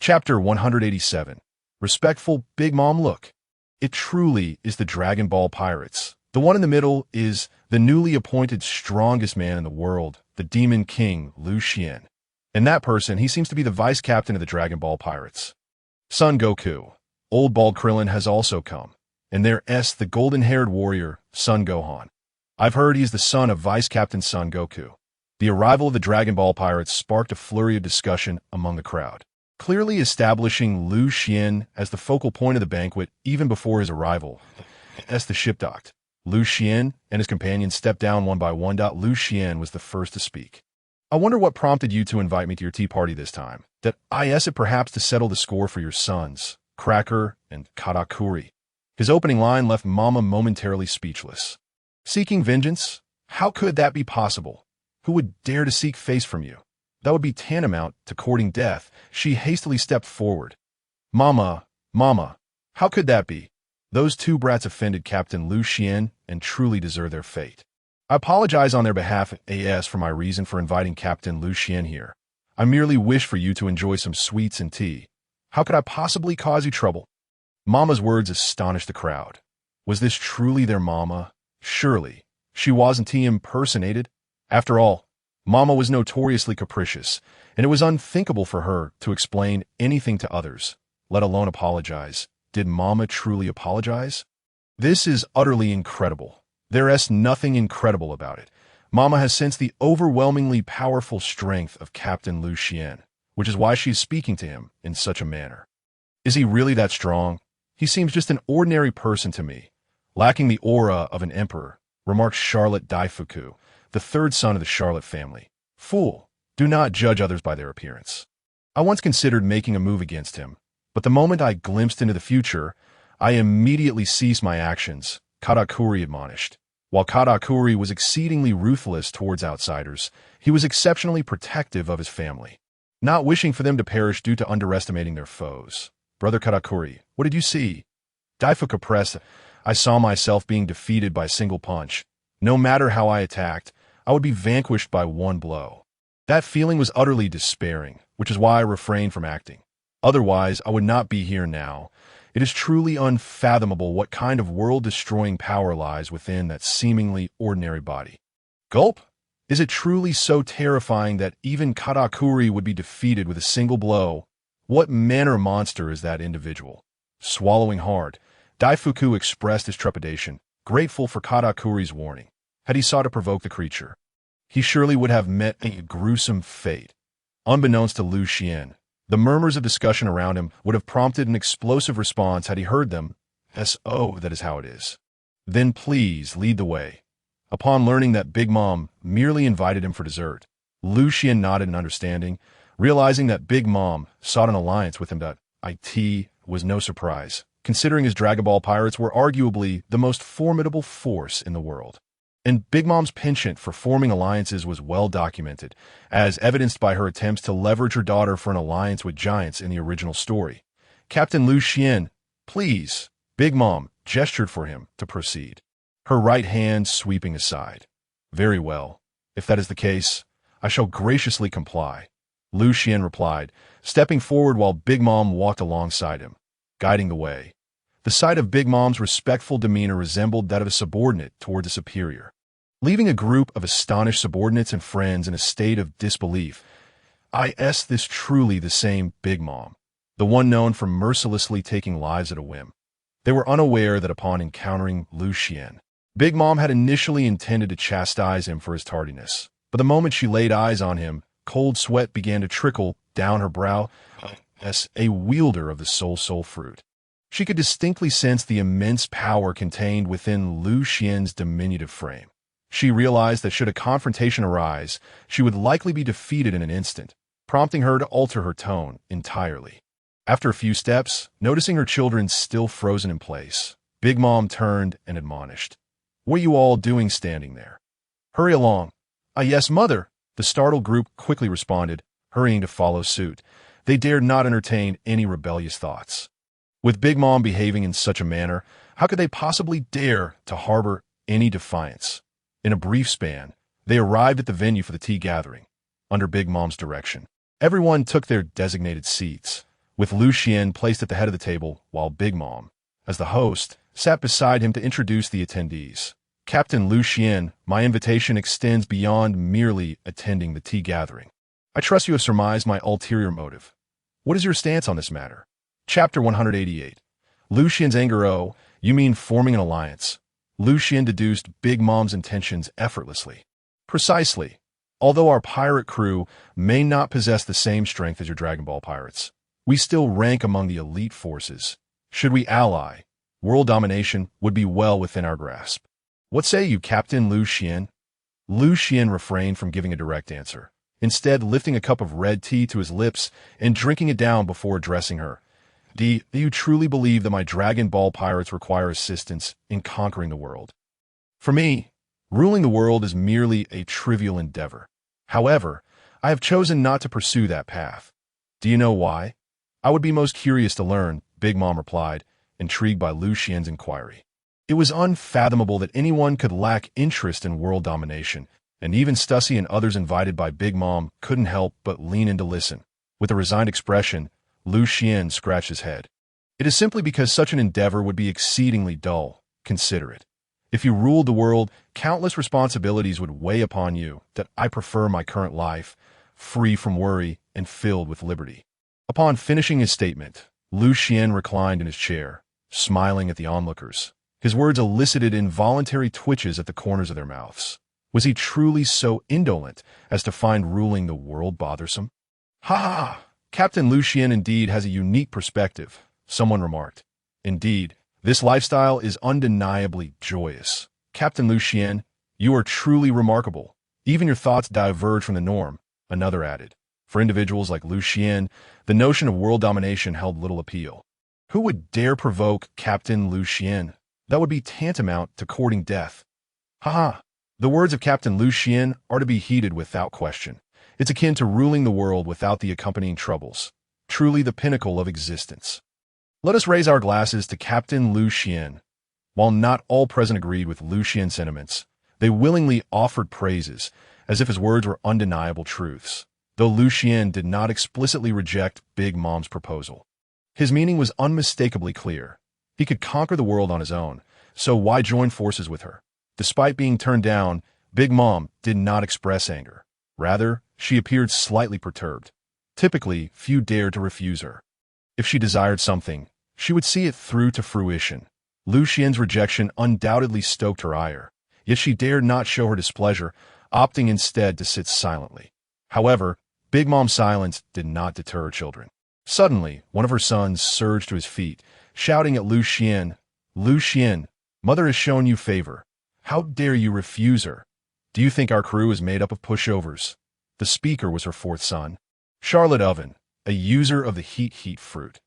Speaker 1: Chapter 187. Respectful Big Mom Look. It truly is the Dragon Ball Pirates. The one in the middle is the newly appointed strongest man in the world, the Demon King, Lucian. And that person, he seems to be the vice captain of the Dragon Ball Pirates. Son Goku. Old Bald Krillin has also come. And there's the golden-haired warrior, Son Gohan. I've heard he's the son of Vice Captain Son Goku. The arrival of the Dragon Ball Pirates sparked a flurry of discussion among the crowd, clearly establishing Lucian as the focal point of the banquet even before his arrival. As the ship docked, Lucian and his companions stepped down one by one. Lucian was the first to speak. I wonder what prompted you to invite me to your tea party this time. That it perhaps to settle the score for your sons, Cracker and Katakuri. His opening line left Mama momentarily speechless. Seeking vengeance? How could that be possible? Who would dare to seek face from you? That would be tantamount to courting death. She hastily stepped forward. Mama, how could that be? Those two brats offended Captain Lucian and truly deserve their fate. I apologize on their behalf, AS, for my reason for inviting Captain Lucian here. I merely wish for you to enjoy some sweets and tea. How could I possibly cause you trouble? Mama's words astonished the crowd. Was this truly their Mama? Surely, she wasn't he impersonated? After all, Mama was notoriously capricious, and it was unthinkable for her to explain anything to others, let alone apologize. Did Mama truly apologize? This is utterly incredible. There's nothing incredible about it. Mama has sensed the overwhelmingly powerful strength of Captain Lucian, which is why she is speaking to him in such a manner. Is he really that strong? He seems just an ordinary person to me, lacking the aura of an emperor, remarked Charlotte Daifuku, the third son of the Charlotte family. Fool, do not judge others by their appearance. I once considered making a move against him, but the moment I glimpsed into the future, I immediately ceased my actions, Katakuri admonished. While Katakuri was exceedingly ruthless towards outsiders, he was exceptionally protective of his family, not wishing for them to perish due to underestimating their foes. Brother Katakuri, what did you see? Daifuku pressed. I saw myself being defeated by a single punch. No matter how I attacked, I would be vanquished by one blow. That feeling was utterly despairing, which is why I refrained from acting. Otherwise, I would not be here now. It is truly unfathomable what kind of world-destroying power lies within that seemingly ordinary body. Gulp! Is it truly so terrifying that even Katakuri would be defeated with a single blow? What manner monster is that individual? Swallowing hard, Daifuku expressed his trepidation, grateful for Katakuri's warning. Had he sought to provoke the creature, he surely would have met a gruesome fate. Unbeknownst to Lucian, the murmurs of discussion around him would have prompted an explosive response had he heard them. So, that is how it is. Then please lead the way. Upon learning that Big Mom merely invited him for dessert, Lucian nodded in understanding, realizing that Big Mom sought an alliance with him. It was no surprise, considering his Dragon Ball Pirates were arguably the most formidable force in the world. And Big Mom's penchant for forming alliances was well documented, as evidenced by her attempts to leverage her daughter for an alliance with giants in the original story. Captain Lucian, please, Big Mom gestured for him to proceed, her right hand sweeping aside. Very well. If that is the case, I shall graciously comply, Lucian replied, stepping forward while Big Mom walked alongside him. guiding the way. The sight of Big Mom's respectful demeanor resembled that of a subordinate toward a superior. Leaving a group of astonished subordinates and friends in a state of disbelief, is this truly the same Big Mom, the one known for mercilessly taking lives at a whim? They were unaware that upon encountering Lucian, Big Mom had initially intended to chastise him for his tardiness, but the moment she laid eyes on him, cold sweat began to trickle down her brow as a wielder of the soul fruit. She could distinctly sense the immense power contained within Lucian's diminutive frame. She realized that should a confrontation arise, she would likely be defeated in an instant, prompting her to alter her tone entirely. After a few steps, noticing her children still frozen in place, Big Mom turned and admonished. "What are you all doing standing there? Hurry along." Yes, Mother," the startled group quickly responded, hurrying to follow suit. They dared not entertain any rebellious thoughts. With Big Mom behaving in such a manner, how could they possibly dare to harbor any defiance? In a brief span, they arrived at the venue for the tea gathering. Under Big Mom's direction, everyone took their designated seats, with Lucian placed at the head of the table, while Big Mom, as the host, sat beside him to introduce the attendees. "Captain Lucian, my invitation extends beyond merely attending the tea gathering. I trust you have surmised my ulterior motive. What is your stance on this matter?" Chapter 188. Lucian's anger. "Oh, you mean forming an alliance?" Lucian deduced Big Mom's intentions effortlessly. "Precisely. Although our pirate crew may not possess the same strength as your Dragon Ball pirates, we still rank among the elite forces. Should we ally, world domination would be well within our grasp. What say you, Captain Lucian?" Lucian refrained from giving a direct answer, instead lifting a cup of red tea to his lips and drinking it down before addressing her. Do you truly believe that my Dragon Ball pirates require assistance in conquering the world? For me, ruling the world is merely a trivial endeavor. However, I have chosen not to pursue that path. Do you know why? I would be most curious to learn, Big Mom replied, intrigued by Lucian's inquiry. It was unfathomable that anyone could lack interest in world domination, and even Stussy and others invited by Big Mom couldn't help but lean in to listen. With a resigned expression, Lucian scratched his head. "It is simply because such an endeavor would be exceedingly dull. Consider it. If you ruled the world, countless responsibilities would weigh upon you that I prefer my current life, free from worry and filled with liberty." Upon finishing his statement, Lucian reclined in his chair, smiling at the onlookers. His words elicited involuntary twitches at the corners of their mouths. Was he truly so indolent as to find ruling the world bothersome? "Ha ha! Captain Lucian indeed has a unique perspective," someone remarked. "Indeed, this lifestyle is undeniably joyous. Captain Lucian, you are truly remarkable. Even your thoughts diverge from the norm," another added. For individuals like Lucian, the notion of world domination held little appeal. Who would dare provoke Captain Lucian? That would be tantamount to courting death. "Ha ha! The words of Captain Lucian are to be heeded without question. It's akin to ruling the world without the accompanying troubles. Truly the pinnacle of existence. Let us raise our glasses to Captain Lucian." While not all present agreed with Lucian's sentiments, they willingly offered praises, as if his words were undeniable truths, though Lucian did not explicitly reject Big Mom's proposal. His meaning was unmistakably clear. He could conquer the world on his own, so why join forces with her? Despite being turned down, Big Mom did not express anger. Rather, she appeared slightly perturbed. Typically, few dared to refuse her. If she desired something, she would see it through to fruition. Lucian's rejection undoubtedly stoked her ire, yet she dared not show her displeasure, opting instead to sit silently. However, Big Mom's silence did not deter her children. Suddenly, one of her sons surged to his feet, shouting at Lucian, "Lucian, Mother has shown you favor. How dare you refuse her? Do you think our crew is made up of pushovers?" The speaker was her fourth son, Charlotte Oven, a user of the heat fruit.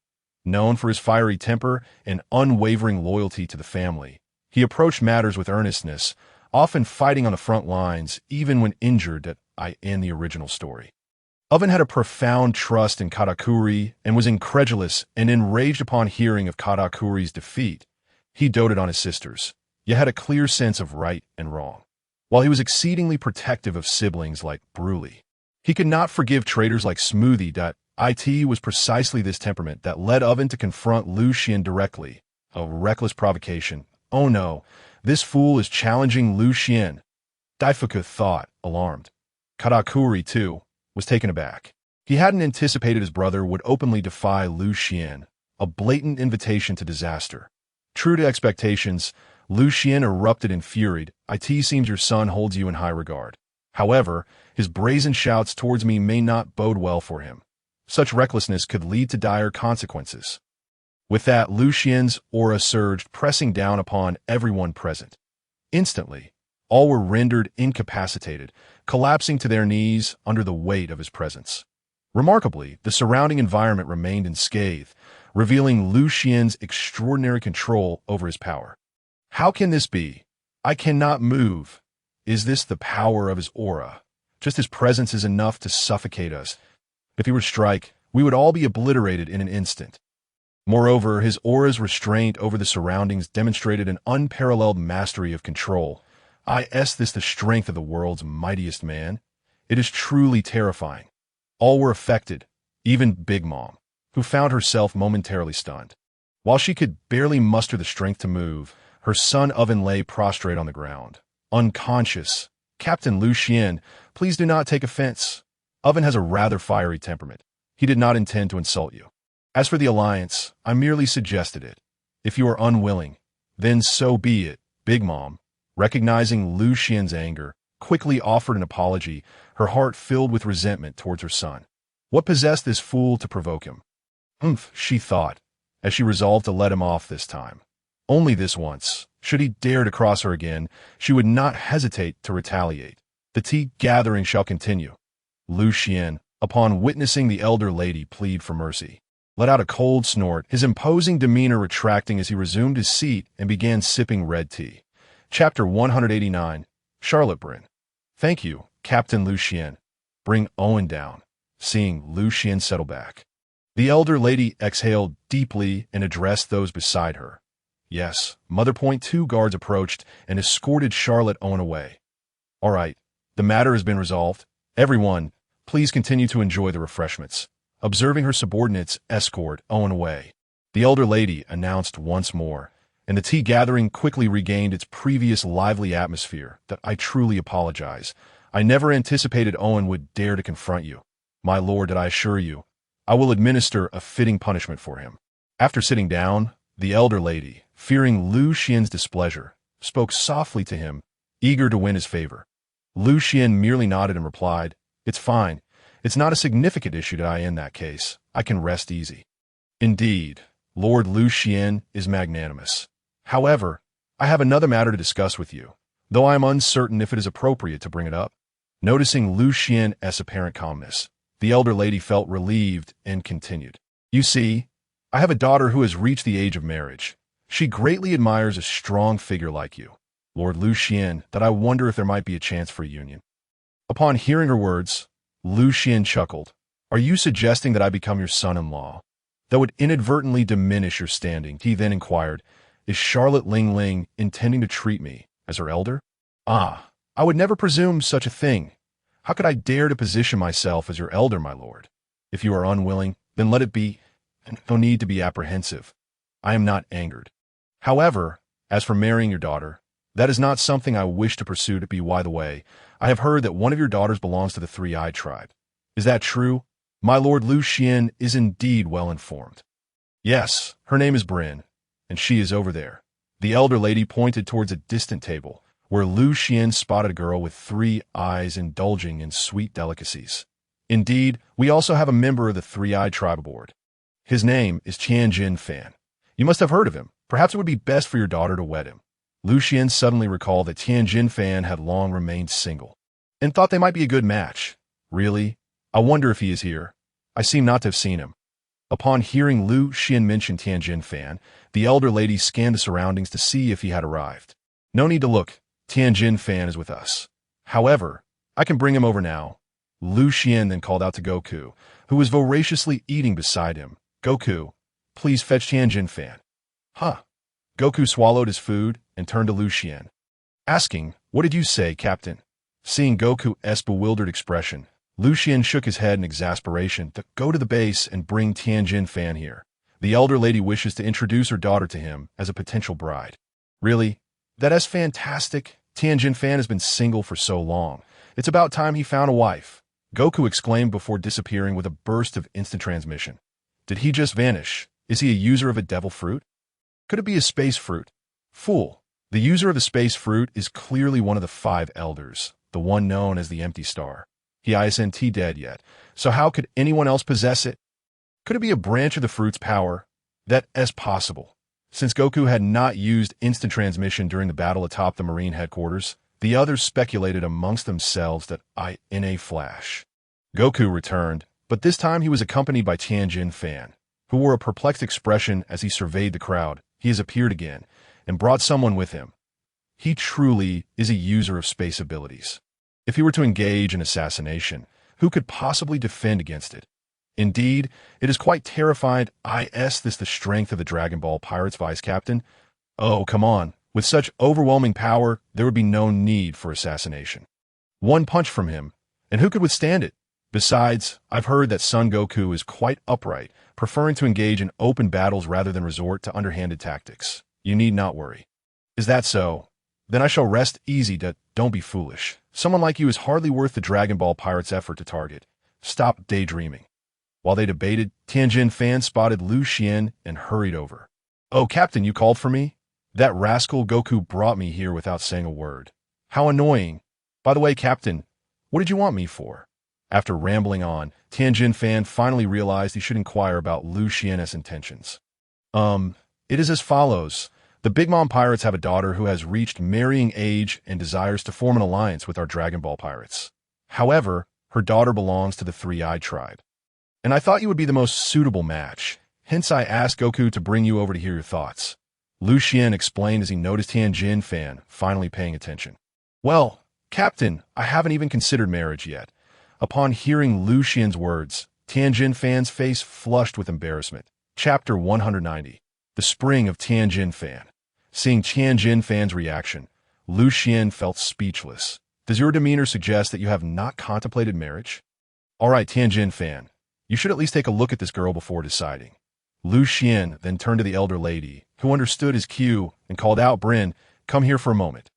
Speaker 1: Known for his fiery temper and unwavering loyalty to the family, he approached matters with earnestness, often fighting on the front lines, even when injured in the original story. Oven had a profound trust in Katakuri and was incredulous and enraged upon hearing of Katakuri's defeat. He doted on his sisters, yet had a clear sense of right and wrong. While he was exceedingly protective of siblings like Broly, he could not forgive traitors like Smoothie It was precisely this temperament that led Oven to confront Lucian directly. A reckless provocation. Oh no, this fool is challenging Lucian. Daifuku thought, alarmed. Katakuri, too, was taken aback. He hadn't anticipated his brother would openly defy Lucian, a blatant invitation to disaster. True to expectations, Lucian erupted in fury. It seems your son holds you in high regard. However, his brazen shouts towards me may not bode well for him. Such recklessness could lead to dire consequences. With that, Lucian's aura surged, pressing down upon everyone present. Instantly, all were rendered incapacitated, collapsing to their knees under the weight of his presence. Remarkably, the surrounding environment remained unscathed, revealing Lucian's extraordinary control over his power. How can this be? I cannot move. Is this the power of his aura? Just his presence is enough to suffocate us. If he were to strike, we would all be obliterated in an instant. Moreover, his aura's restraint over the surroundings demonstrated an unparalleled mastery of control. Is this the strength of the world's mightiest man? It is truly terrifying. All were affected, even Big Mom, who found herself momentarily stunned. While she could barely muster the strength to move, her son Oven lay prostrate on the ground, unconscious. Captain Lucian, please do not take offense. Oven has a rather fiery temperament. He did not intend to insult you. As for the alliance, I merely suggested it. If you are unwilling, then so be it. Big Mom, recognizing Lucian's anger, quickly offered an apology, her heart filled with resentment towards her son. What possessed this fool to provoke him? She thought, as she resolved to let him off this time. Only this once. Should he dare to cross her again, she would not hesitate to retaliate. The tea gathering shall continue. Lucian, upon witnessing the elder lady plead for mercy, let out a cold snort, his imposing demeanor retracting as he resumed his seat and began sipping red tea. Chapter 189, Charlotte Bryn. Thank you, Captain Lucian. Bring Owen down. Seeing Lucian settle back, the elder lady exhaled deeply and addressed those beside her. Yes, Mother Point 2 guards approached and escorted Charlotte Owen away. All right, the matter has been resolved. Everyone, please continue to enjoy the refreshments. Observing her subordinates escort Owen away, the elder lady announced once more, and the tea gathering quickly regained its previous lively atmosphere. That I truly apologize. I never anticipated Owen would dare to confront you. My lord, did I assure you, I will administer a fitting punishment for him. After sitting down, the elder lady, fearing Lucian's displeasure, spoke softly to him, eager to win his favor. Lucian merely nodded and replied, It's fine. It's not a significant issue that I in that case. I can rest easy. Indeed, Lord Lucian is magnanimous. However, I have another matter to discuss with you, though I am uncertain if it is appropriate to bring it up. Noticing Lucian's apparent calmness, the elder lady felt relieved and continued. You see, I have a daughter who has reached the age of marriage. She greatly admires a strong figure like you, Lord Lucian, that I wonder if there might be a chance for a union. Upon hearing her words, Lucian chuckled. Are you suggesting that I become your son-in-law? That would inadvertently diminish your standing, he then inquired. Is Charlotte Ling Ling intending to treat me as her elder? I would never presume such a thing. How could I dare to position myself as your elder, my lord? If you are unwilling, then let it be, and no need to be apprehensive. I am not angered. However, as for marrying your daughter, that is not something I wish to pursue. To be by the way, I have heard that one of your daughters belongs to the Three-Eyed tribe. Is that true? My lord Lucian is indeed well informed. Yes, her name is Bryn, and she is over there. The elder lady pointed towards a distant table, where Lucian spotted a girl with 3 eyes indulging in sweet delicacies. Indeed, we also have a member of the Three-Eyed tribe aboard. His name is Tianjin Fan. You must have heard of him. Perhaps it would be best for your daughter to wed him. Lucian suddenly recalled that Tianjin Fan had long remained single, and thought they might be a good match. Really? I wonder if he is here. I seem not to have seen him. Upon hearing Lucian mention Tianjin Fan, the elder lady scanned the surroundings to see if he had arrived. No need to look. Tianjin Fan is with us. However, I can bring him over now. Lucian then called out to Goku, who was voraciously eating beside him. Goku, please fetch Tianjin Fan. Goku swallowed his food and turned to Lucian, asking, What did you say, Captain? Seeing Goku's bewildered expression, Lucian shook his head in exasperation. Go to the base and bring Tianjin Fan here. The elder lady wishes to introduce her daughter to him as a potential bride. Really? That's fantastic. Tianjin Fan has been single for so long. It's about time he found a wife. Goku exclaimed before disappearing with a burst of instant transmission. Did he just vanish? Is he a user of a devil fruit? Could it be a space fruit? Fool. The user of the space fruit is clearly one of the 5 elders, the one known as the Empty Star. He isn't dead yet, so how could anyone else possess it? Could it be a branch of the fruit's power? That's possible. Since Goku had not used instant transmission during the battle atop the Marine headquarters, the others speculated amongst themselves that in a flash. Goku returned, but this time he was accompanied by Tianjin Fan, who wore a perplexed expression as he surveyed the crowd. He has appeared again, and brought someone with him. He truly is a user of space abilities. If he were to engage in assassination, who could possibly defend against it? Indeed, it is quite terrifying. Is this the strength of the Dragon Ball Pirates Vice Captain? Oh, come on. With such overwhelming power, there would be no need for assassination. One punch from him, and who could withstand it? Besides, I've heard that Son Goku is quite upright, preferring to engage in open battles rather than resort to underhanded tactics. You need not worry. Is that so? Then I shall rest easy. Don't be foolish. Someone like you is hardly worth the Dragon Ball Pirates' effort to target. Stop daydreaming. While they debated, Tianjin Fan spotted Lucian and hurried over. Oh, Captain, you called for me? That rascal Goku brought me here without saying a word. How annoying. By the way, Captain, what did you want me for? After rambling on, Tianjin Fan finally realized he should inquire about Lucian's intentions. It is as follows. The Big Mom Pirates have a daughter who has reached marrying age and desires to form an alliance with our Dragon Ball Pirates. However, her daughter belongs to the Three-Eyed Tribe. And I thought you would be the most suitable match. Hence I asked Goku to bring you over to hear your thoughts. Lucian explained as he noticed Tianjin Fan finally paying attention. Well, Captain, I haven't even considered marriage yet. Upon hearing Lucian's words, Tianjin Fan's face flushed with embarrassment. Chapter 190. The Spring of Tianjin Fan. Seeing Tianjin Fan's reaction, Lucian felt speechless. Does your demeanor suggest that you have not contemplated marriage? All right, Tianjin Fan, you should at least take a look at this girl before deciding. Lucian then turned to the elder lady, who understood his cue and called out, Bryn, come here for a moment.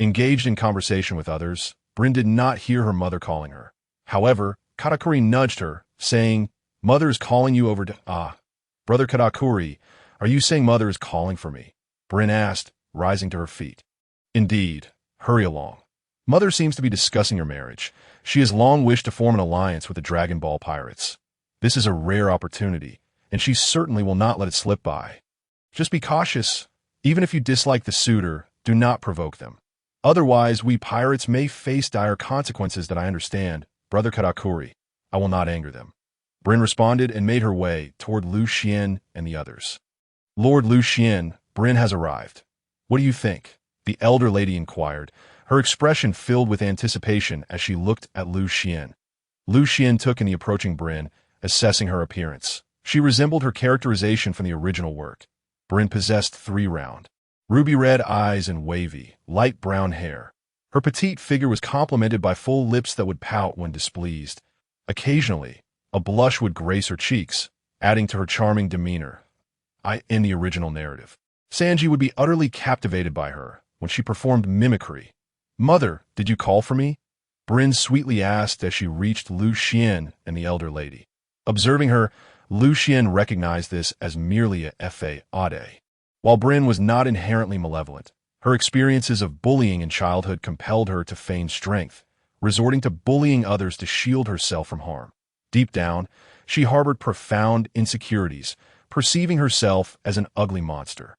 Speaker 1: Engaged in conversation with others, Bryn did not hear her mother calling her. However, Katakuri nudged her, saying, Mother is calling you over to... Brother Katakuri, are you saying Mother is calling for me? Bryn asked, rising to her feet. Indeed. Hurry along. Mother seems to be discussing your marriage. She has long wished to form an alliance with the Dragon Ball Pirates. This is a rare opportunity, and she certainly will not let it slip by. Just be cautious. Even if you dislike the suitor, do not provoke them. Otherwise, we pirates may face dire consequences that I understand. Brother Katakuri, I will not anger them. Bryn responded and made her way toward Lucian and the others. Lord Lucian, Bryn has arrived. What do you think? The elder lady inquired, her expression filled with anticipation as she looked at Lucian. Lucian took in the approaching Bryn, assessing her appearance. She resembled her characterization from the original work. Bryn possessed 3 round, ruby-red eyes and wavy, light brown hair. Her petite figure was complemented by full lips that would pout when displeased. Occasionally, a blush would grace her cheeks, adding to her charming demeanor. In the original narrative, Sanji would be utterly captivated by her when she performed mimicry. Mother, did you call for me? Bryn sweetly asked as she reached Lucian and the elder lady. Observing her, Lucian recognized this as merely a fade. While Bryn was not inherently malevolent, her experiences of bullying in childhood compelled her to feign strength, resorting to bullying others to shield herself from harm. Deep down, she harbored profound insecurities, perceiving herself as an ugly monster.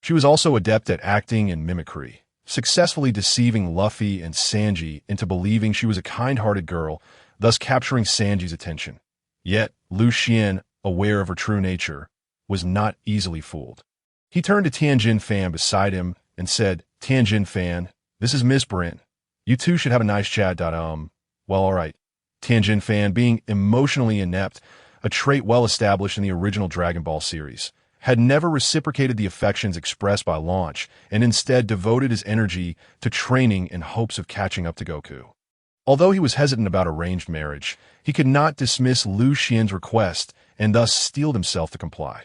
Speaker 1: She was also adept at acting and mimicry, successfully deceiving Luffy and Sanji into believing she was a kind-hearted girl, thus capturing Sanji's attention. Yet, Lucian, aware of her true nature, was not easily fooled. He turned to Tianjin Fan beside him and said, Tianjin Fan, this is Miss Bryn. You two should have a nice chat. Well, all right. Tianjin Fan, being emotionally inept, a trait well established in the original Dragon Ball series, had never reciprocated the affections expressed by Launch and instead devoted his energy to training in hopes of catching up to Goku. Although he was hesitant about arranged marriage, he could not dismiss Lucian's request and thus steeled himself to comply.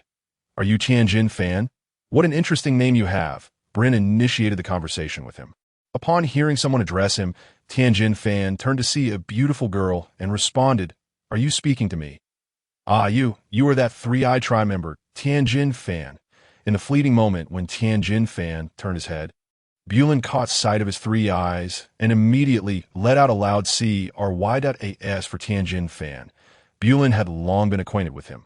Speaker 1: "Are you Tianjin Fan? What an interesting name you have." Bryn initiated the conversation with him. Upon hearing someone address him, Tianjin Fan turned to see a beautiful girl and responded, "Are you speaking to me?" "Ah, you are that Three-Eye Tribe member, Tianjin Fan." In the fleeting moment when Tianjin Fan turned his head, Bulin caught sight of his three eyes and immediately let out a loud CRY.AS for Tianjin Fan. Bulin had long been acquainted with him.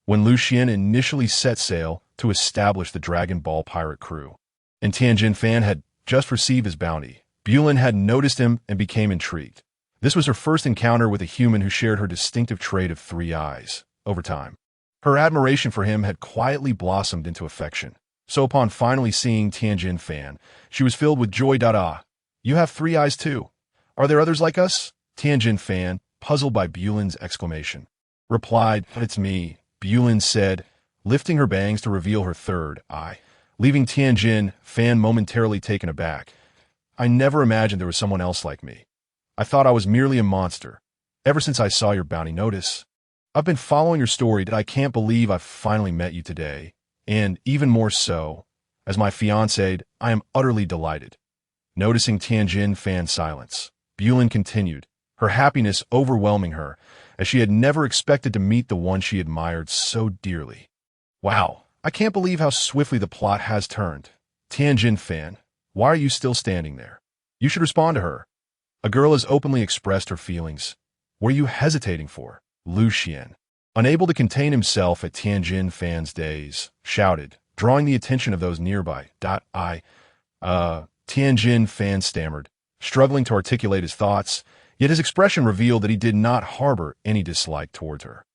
Speaker 1: When Lucian initially set sail to establish the Dragon Ball pirate crew, and Tianjin Fan had just received his bounty, Bulin had noticed him and became intrigued. This was her first encounter with a human who shared her distinctive trait of three eyes. Over time, her admiration for him had quietly blossomed into affection. So upon finally seeing Tianjin Fan, she was filled with joy. "Ah, you have three eyes too. Are there others like us?" Tianjin Fan, puzzled by Bulin's exclamation, replied, "It's me," Bulin said, lifting her bangs to reveal her third eye, leaving Tianjin Fan momentarily taken aback. "I never imagined there was someone else like me. I thought I was merely a monster. Ever since I saw your bounty notice, I've been following your story and I can't believe I've finally met you today. And even more so, as my fiancée, I am utterly delighted." Noticing Tianjin Fan's silence, Bulin continued, her happiness overwhelming her, as she had never expected to meet the one she admired so dearly. "Wow, I can't believe how swiftly the plot has turned. Tianjin Fan, why are you still standing there? You should respond to her. A girl has openly expressed her feelings. What are you hesitating for?" Lucian, unable to contain himself at Tianjin Fan's days, shouted, drawing the attention of those nearby. Tianjin Fan stammered, struggling to articulate his thoughts, yet his expression revealed that he did not harbor any dislike towards her.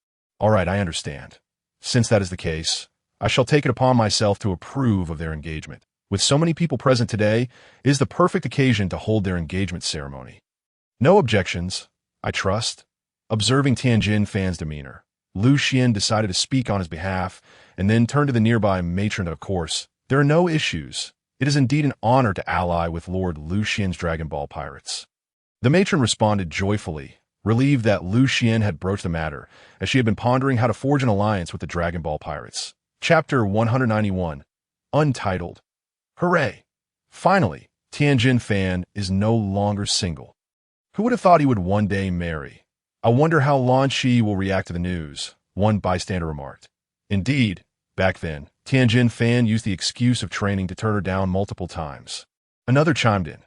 Speaker 1: "All right, I understand. Since that is the case, I shall take it upon myself to approve of their engagement. With so many people present today, it is the perfect occasion to hold their engagement ceremony. No objections, I trust." Observing Tianjin Fan's demeanor, Lucian decided to speak on his behalf and then turned to the nearby matron. "Of course, there are no issues. It is indeed an honor to ally with Lord Lucian's Dragon Ball pirates." The matron responded joyfully, relieved that Lucian had broached the matter, as she had been pondering how to forge an alliance with the Dragon Ball pirates. Chapter 191, Untitled. Hooray! Finally, Tianjin Fan is no longer single. Who would have thought he would one day marry? "I wonder how Lan Shi will react to the news," one bystander remarked. Indeed, back then, Tianjin Fan used the excuse of training to turn her down multiple times. Another chimed in.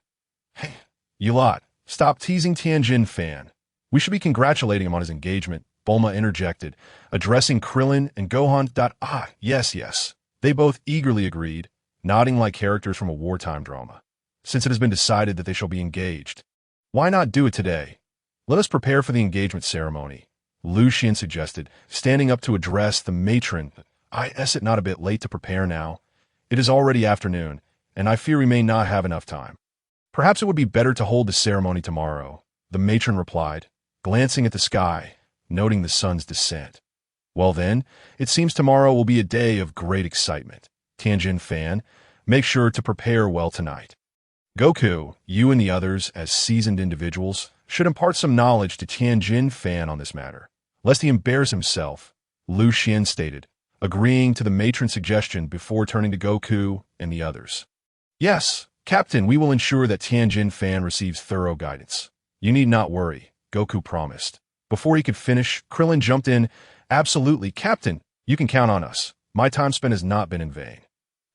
Speaker 1: "Hey, you lot, stop teasing Tianjin Fan. We should be congratulating him on his engagement," Bulma interjected, addressing Krillin and Gohan. Yes. They both eagerly agreed, nodding like characters from a wartime drama. "Since it has been decided that they shall be engaged, why not do it today? Let us prepare for the engagement ceremony," Lucian suggested, standing up to address the matron. "Is it not a bit late to prepare now? It is already afternoon, and I fear we may not have enough time." "Perhaps it would be better to hold the ceremony tomorrow," the matron replied, glancing at the sky, noting the sun's descent. "Well then, it seems tomorrow will be a day of great excitement. Tianjin Fan, make sure to prepare well tonight. Goku, you and the others, as seasoned individuals, should impart some knowledge to Tianjin Fan on this matter, lest he embarrass himself," Lucian stated, agreeing to the matron's suggestion before turning to Goku and the others. "Yes, Captain, we will ensure that Tianjin Fan receives thorough guidance. You need not worry," Goku promised. Before he could finish, Krillin jumped in. "Absolutely, Captain, you can count on us. My time spent has not been in vain."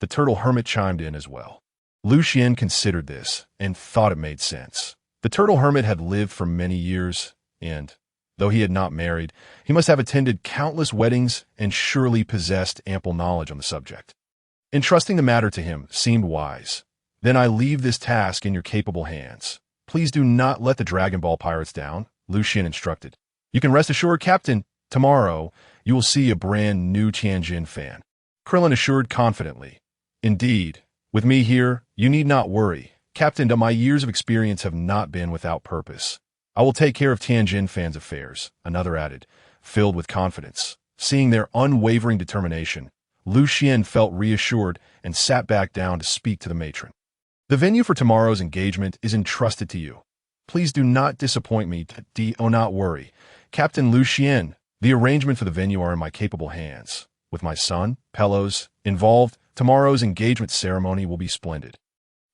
Speaker 1: The Turtle Hermit chimed in as well. Lucian considered this and thought it made sense. The Turtle Hermit had lived for many years, and, though he had not married, he must have attended countless weddings and surely possessed ample knowledge on the subject. Entrusting the matter to him seemed wise. "Then I leave this task in your capable hands. Please do not let the Dragon Ball pirates down," Lucian instructed. "You can rest assured, Captain, tomorrow you will see a brand new Tianjin Fan," Krillin assured confidently. "Indeed, with me here, you need not worry. Captain, my years of experience have not been without purpose. I will take care of Tianjin Fan's affairs," another added, filled with confidence. Seeing their unwavering determination, Lucian felt reassured and sat back down to speak to the matron. "The venue for tomorrow's engagement is entrusted to you. Please do not disappoint me. Do not worry. Captain Lucian, the arrangement for the venue are in my capable hands. With my son, Pelos, involved, tomorrow's engagement ceremony will be splendid.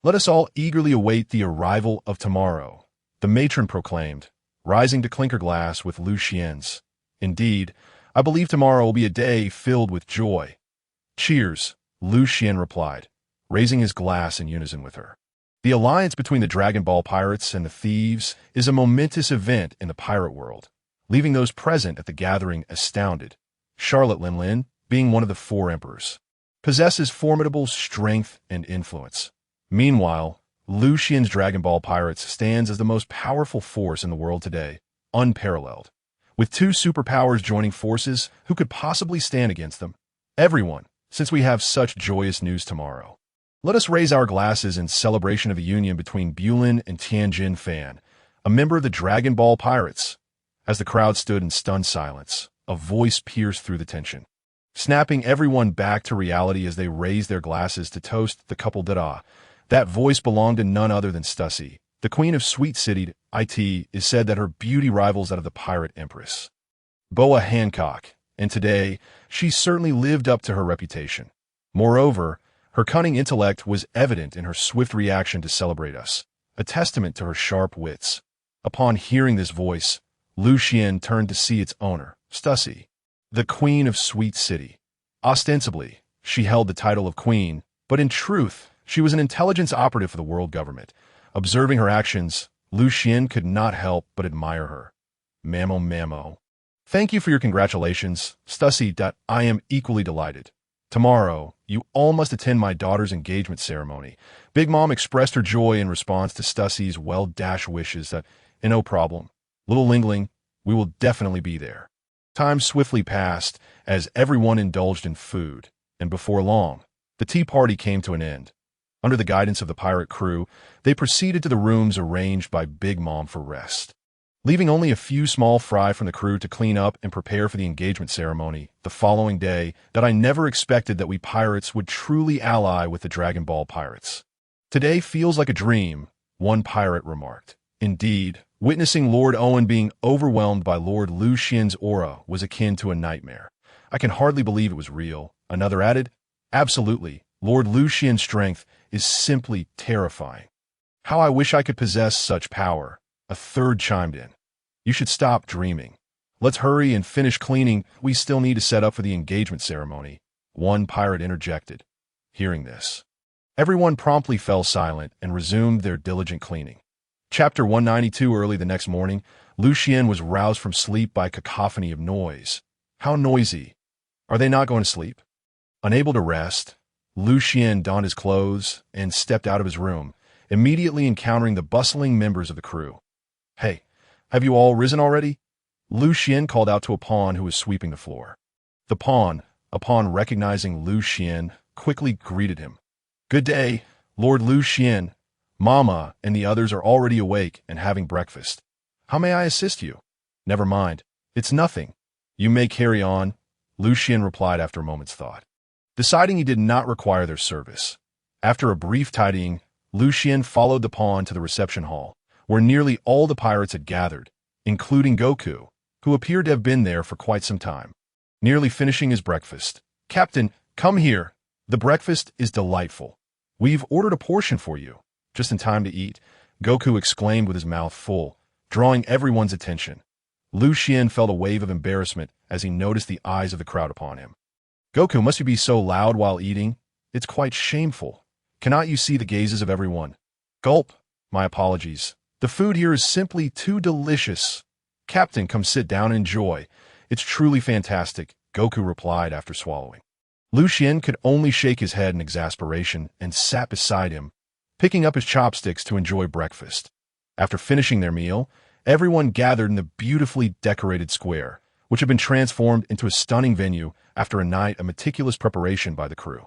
Speaker 1: Let us all eagerly await the arrival of tomorrow, the matron proclaimed, rising to clink her glass with Lucian's. Indeed, I believe tomorrow will be a day filled with joy. Cheers, Lucian replied, raising his glass in unison with her. The alliance between the Dragon Ball pirates and the thieves is a momentous event in the pirate world, leaving those present at the gathering astounded. Charlotte Linlin, being one of the four emperors, possesses formidable strength and influence. Meanwhile, Lucian's Dragon Ball pirates stands as the most powerful force in the world today, unparalleled. With two superpowers joining forces, who could possibly stand against them? Everyone, since we have such joyous news tomorrow. Let us raise our glasses in celebration of the union between Bulin and Tianjin Fan, a member of the Dragon Ball pirates. As the crowd stood in stunned silence, a voice pierced through the tension, snapping everyone back to reality as they raised their glasses to toast the couple Dada. That voice belonged to none other than Stussy, the queen of Sweet City. It is said that her beauty rivals that of the pirate empress, Boa Hancock, and today, she certainly lived up to her reputation. Moreover, her cunning intellect was evident in her swift reaction to celebrate us, a testament to her sharp wits. Upon hearing this voice, Lucian turned to see its owner, Stussy, the queen of Sweet City. Ostensibly, she held the title of queen, but in truth, she was an intelligence operative for the world government. Observing her actions, Lucian could not help but admire her. Mamo. Thank you for your congratulations, Stussy. I am equally delighted. Tomorrow, you all must attend my daughter's engagement ceremony. Big Mom expressed her joy in response to Stussy's well-dashed wishes that, no problem. Little Lingling, we will definitely be there. Time swiftly passed as everyone indulged in food, and before long, the tea party came to an end. Under the guidance of the pirate crew, they proceeded to the rooms arranged by Big Mom for rest. Leaving only a few small fry from the crew to clean up and prepare for the engagement ceremony the following day, that I never expected that we pirates would truly ally with the Dragon Ball pirates. Today feels like a dream, one pirate remarked. Indeed, witnessing Lord Owen being overwhelmed by Lord Lucian's aura was akin to a nightmare. I can hardly believe it was real, another added. Absolutely, Lord Lucian's strength is simply terrifying. How I wish I could possess such power, a third chimed in. You should stop dreaming. Let's hurry and finish cleaning. We still need to set up for the engagement ceremony, one pirate interjected. Hearing this, everyone promptly fell silent and resumed their diligent cleaning. Chapter 192. Early the next morning, Lucian was roused from sleep by a cacophony of noise. How noisy? Are they not going to sleep? Unable to rest, Lucian donned his clothes and stepped out of his room, immediately encountering the bustling members of the crew. Hey, have you all risen already? Lucian called out to a pawn who was sweeping the floor. The pawn, upon recognizing Lucian, quickly greeted him. Good day, Lord Lucian. Mama and the others are already awake and having breakfast. How may I assist you? Never mind. It's nothing. You may carry on, Lucian replied after a moment's thought, deciding he did not require their service. After a brief tidying, Lucian followed the pawn to the reception hall, where nearly all the pirates had gathered, including Goku, who appeared to have been there for quite some time. Nearly finishing his breakfast. Captain, come here. The breakfast is delightful. We've ordered a portion for you. Just in time to eat, Goku exclaimed with his mouth full, drawing everyone's attention. Lucian felt a wave of embarrassment as he noticed the eyes of the crowd upon him. Goku, must you be so loud while eating? It's quite shameful. Cannot you see the gazes of everyone? Gulp. My apologies. The food here is simply too delicious. Captain, come sit down and enjoy. It's truly fantastic, Goku replied after swallowing. Lucian could only shake his head in exasperation and sat beside him, picking up his chopsticks to enjoy breakfast. After finishing their meal, everyone gathered in the beautifully decorated square, which had been transformed into a stunning venue after a night of meticulous preparation by the crew.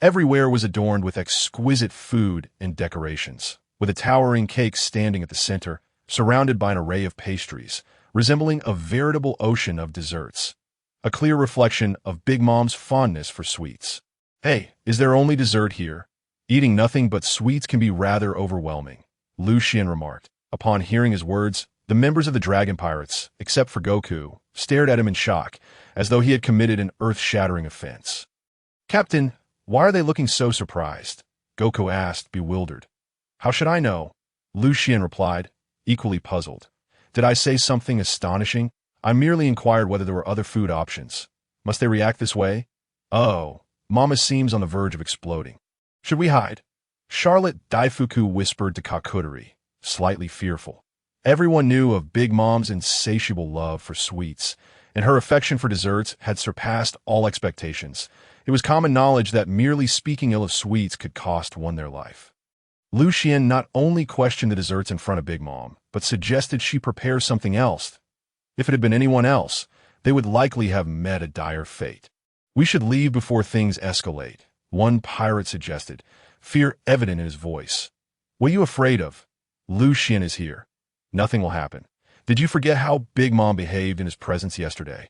Speaker 1: Everywhere was adorned with exquisite food and decorations, with a towering cake standing at the center, surrounded by an array of pastries, resembling a veritable ocean of desserts, a clear reflection of Big Mom's fondness for sweets. Hey, is there only dessert here? Eating nothing but sweets can be rather overwhelming, Lucian remarked, Upon hearing his words, the members of the Dragon Pirates, except for Goku, stared at him in shock, as though he had committed an earth-shattering offense. "Captain, why are they looking so surprised?" Goku asked, bewildered. "How should I know?" Lucian replied, equally puzzled. "Did I say something astonishing? I merely inquired whether there were other food options. Must they react this way? Oh, Mama seems on the verge of exploding. Should we hide?" Charlotte Daifuku whispered to Kakudori, slightly fearful. Everyone knew of Big Mom's insatiable love for sweets, and her affection for desserts had surpassed all expectations. It was common knowledge that merely speaking ill of sweets could cost one their life. Lucian not only questioned the desserts in front of Big Mom, but suggested she prepare something else. If it had been anyone else, they would likely have met a dire fate. "We should leave before things escalate," one pirate suggested, fear evident in his voice. "What are you afraid of? Lucian is here. Nothing will happen. Did you forget how Big Mom behaved in his presence yesterday?"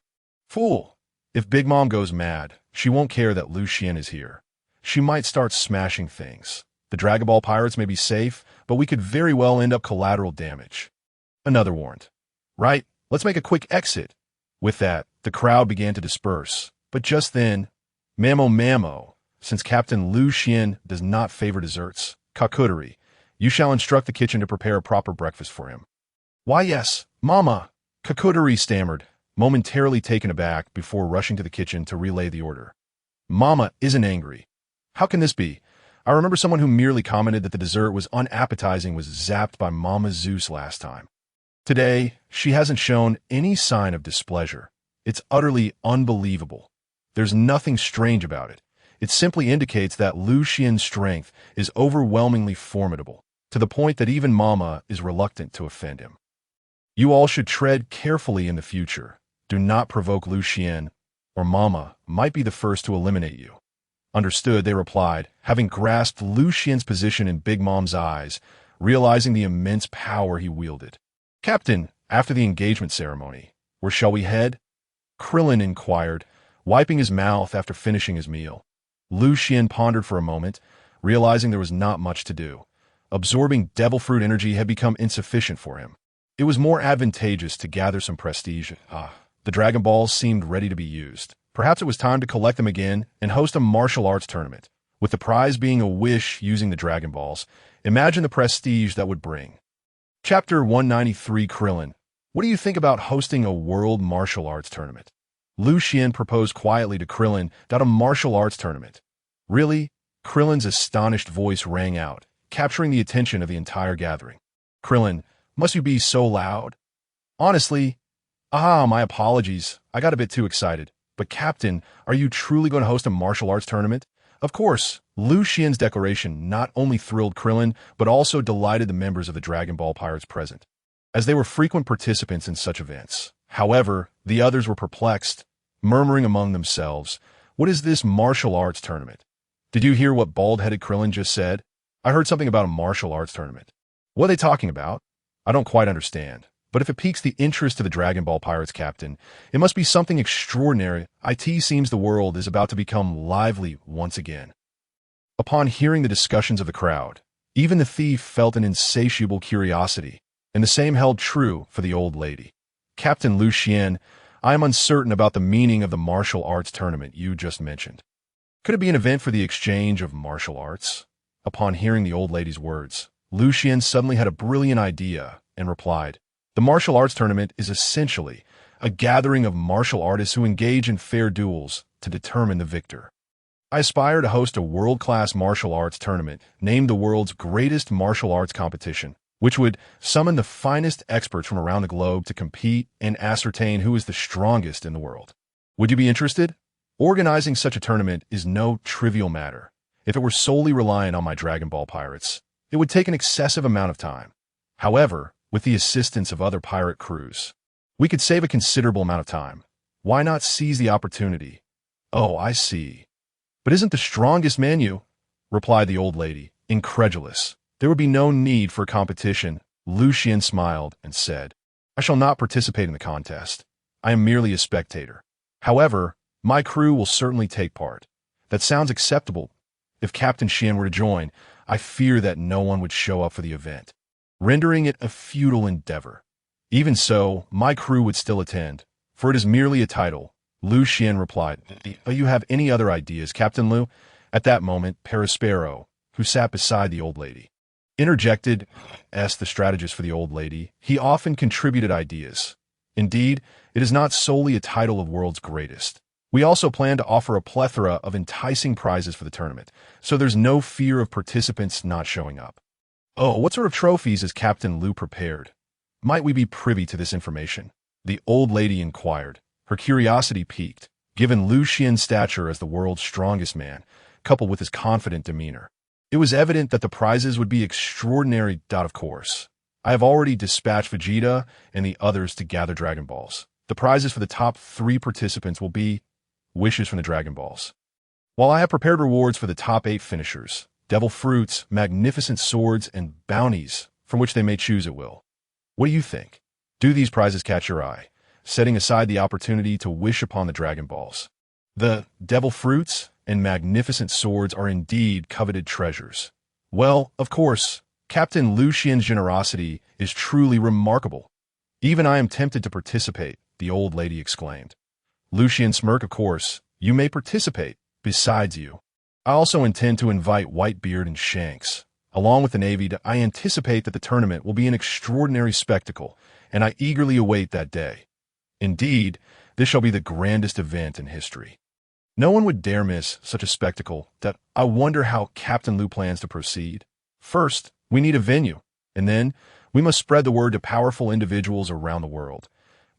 Speaker 1: "Fool! If Big Mom goes mad, she won't care that Lucian is here. She might start smashing things. The Dragon Ball pirates may be safe, but we could very well end up collateral damage." Another warned. "Right, let's make a quick exit." With that, the crowd began to disperse. But just then, Mamo, since Captain Lucian does not favor desserts, Kakudori, you shall instruct the kitchen to prepare a proper breakfast for him. "Why, yes, Mama," Kakudori stammered, momentarily taken aback before rushing to the kitchen to relay the order. "Mama isn't angry. How can this be? I remember someone who merely commented that the dessert was unappetizing was zapped by Mama Zeus last time. Today, she hasn't shown any sign of displeasure. It's utterly unbelievable. There's nothing strange about it. It simply indicates that Lucian's strength is overwhelmingly formidable, to the point that even Mama is reluctant to offend him. You all should tread carefully in the future. Do not provoke Lucian, or Mama might be the first to eliminate you." "Understood," they replied, having grasped Lucian's position in Big Mom's eyes, realizing the immense power he wielded. "Captain, after the engagement ceremony, where shall we head?" Krillin inquired, wiping his mouth after finishing his meal. Lucian pondered for a moment, realizing there was not much to do. Absorbing devil fruit energy had become insufficient for him. It was more advantageous to gather some prestige. The Dragon Balls seemed ready to be used. Perhaps it was time to collect them again and host a martial arts tournament. With the prize being a wish using the Dragon Balls, imagine the prestige that would bring. Chapter 193 Krillin. What do you think about hosting a world martial arts tournament? Lucian proposed quietly to Krillin that a martial arts tournament. Really? Krillin's astonished voice rang out, capturing the attention of the entire gathering. Krillin, must you be so loud? Honestly, my apologies. I got a bit too excited. But Captain, are you truly going to host a martial arts tournament? Of course. Lucian's declaration not only thrilled Krillin, but also delighted the members of the Dragon Ball Pirates present, as they were frequent participants in such events. However, the others were perplexed, murmuring among themselves, "What is this martial arts tournament? Did you hear what bald-headed Krillin just said? I heard something about a martial arts tournament. What are they talking about? I don't quite understand. But if it piques the interest of the Dragon Ball Pirates, Captain, it must be something extraordinary. It seems the world is about to become lively once again." Upon hearing the discussions of the crowd, even the thief felt an insatiable curiosity, and the same held true for the old lady. "Captain Lucian, I am uncertain about the meaning of the martial arts tournament you just mentioned. Could it be an event for the exchange of martial arts?" Upon hearing the old lady's words, Lucian suddenly had a brilliant idea and replied, "The martial arts tournament is essentially a gathering of martial artists who engage in fair duels to determine the victor. I aspire to host a world-class martial arts tournament named the world's greatest martial arts competition, which would summon the finest experts from around the globe to compete and ascertain who is the strongest in the world. Would you be interested? Organizing such a tournament is no trivial matter. If it were solely reliant on my Dragon Ball pirates, it would take an excessive amount of time. However, with the assistance of other pirate crews, we could save a considerable amount of time. Why not seize the opportunity?" "Oh, I see. But isn't the strongest man you?" replied the old lady, incredulous. "There would be no need for competition." Lucian smiled and said, "I shall not participate in the contest. I am merely a spectator. However, my crew will certainly take part." "That sounds acceptable. If Captain Xian were to join, I fear that no one would show up for the event." rendering it a futile endeavor. Even so, my crew would still attend, for it is merely a title. Lucian replied, "Do you have any other ideas, Captain Liu?" At that moment, Perispero, who sat beside the old lady, interjected, asked the strategist for the old lady. He often contributed ideas. Indeed, it is not solely a title of world's greatest. We also plan to offer a plethora of enticing prizes for the tournament, so there's no fear of participants not showing up. Oh, what sort of trophies is Captain Liu prepared? Might we be privy to this information? The old lady inquired, her curiosity piqued, given Lucian's stature as the world's strongest man, coupled with his confident demeanor. It was evident that the prizes would be extraordinary. Of course, I have already dispatched Vegeta and the others to gather Dragon Balls. The prizes for the top 3 participants will be wishes from the Dragon Balls, while I have prepared rewards for the top 8 finishers, devil fruits, magnificent swords, and bounties from which they may choose at will. What do you think? Do these prizes catch your eye, setting aside the opportunity to wish upon the Dragon Balls? The devil fruits and magnificent swords are indeed coveted treasures. Well, of course, Captain Lucian's generosity is truly remarkable. Even I am tempted to participate, the old lady exclaimed. Lucian smirked. Of course, you may participate. Besides you, I also intend to invite Whitebeard and Shanks, along with the Navy. I anticipate that the tournament will be an extraordinary spectacle, and I eagerly await that day. Indeed, this shall be the grandest event in history. No one would dare miss such a spectacle. That I wonder how Captain Liu plans to proceed. First, we need a venue, and then we must spread the word to powerful individuals around the world.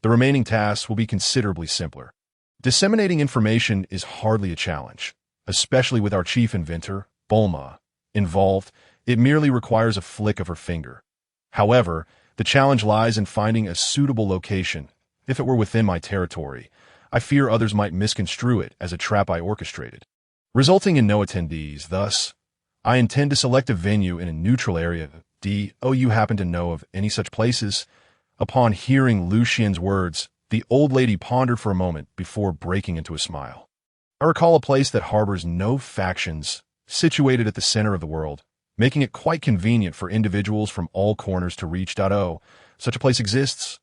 Speaker 1: The remaining tasks will be considerably simpler. Disseminating information is hardly a challenge, especially with our chief inventor, Bulma, involved. It merely requires a flick of her finger. However, the challenge lies in finding a suitable location. If it were within my territory, I fear others might misconstrue it as a trap I orchestrated, resulting in no attendees. Thus, I intend to select a venue in a neutral area. You happen to know of any such places? Upon hearing Lucian's words, the old lady pondered for a moment before breaking into a smile. I recall a place that harbors no factions, situated at the center of the world, making it quite convenient for individuals from all corners to reach. Such a place exists?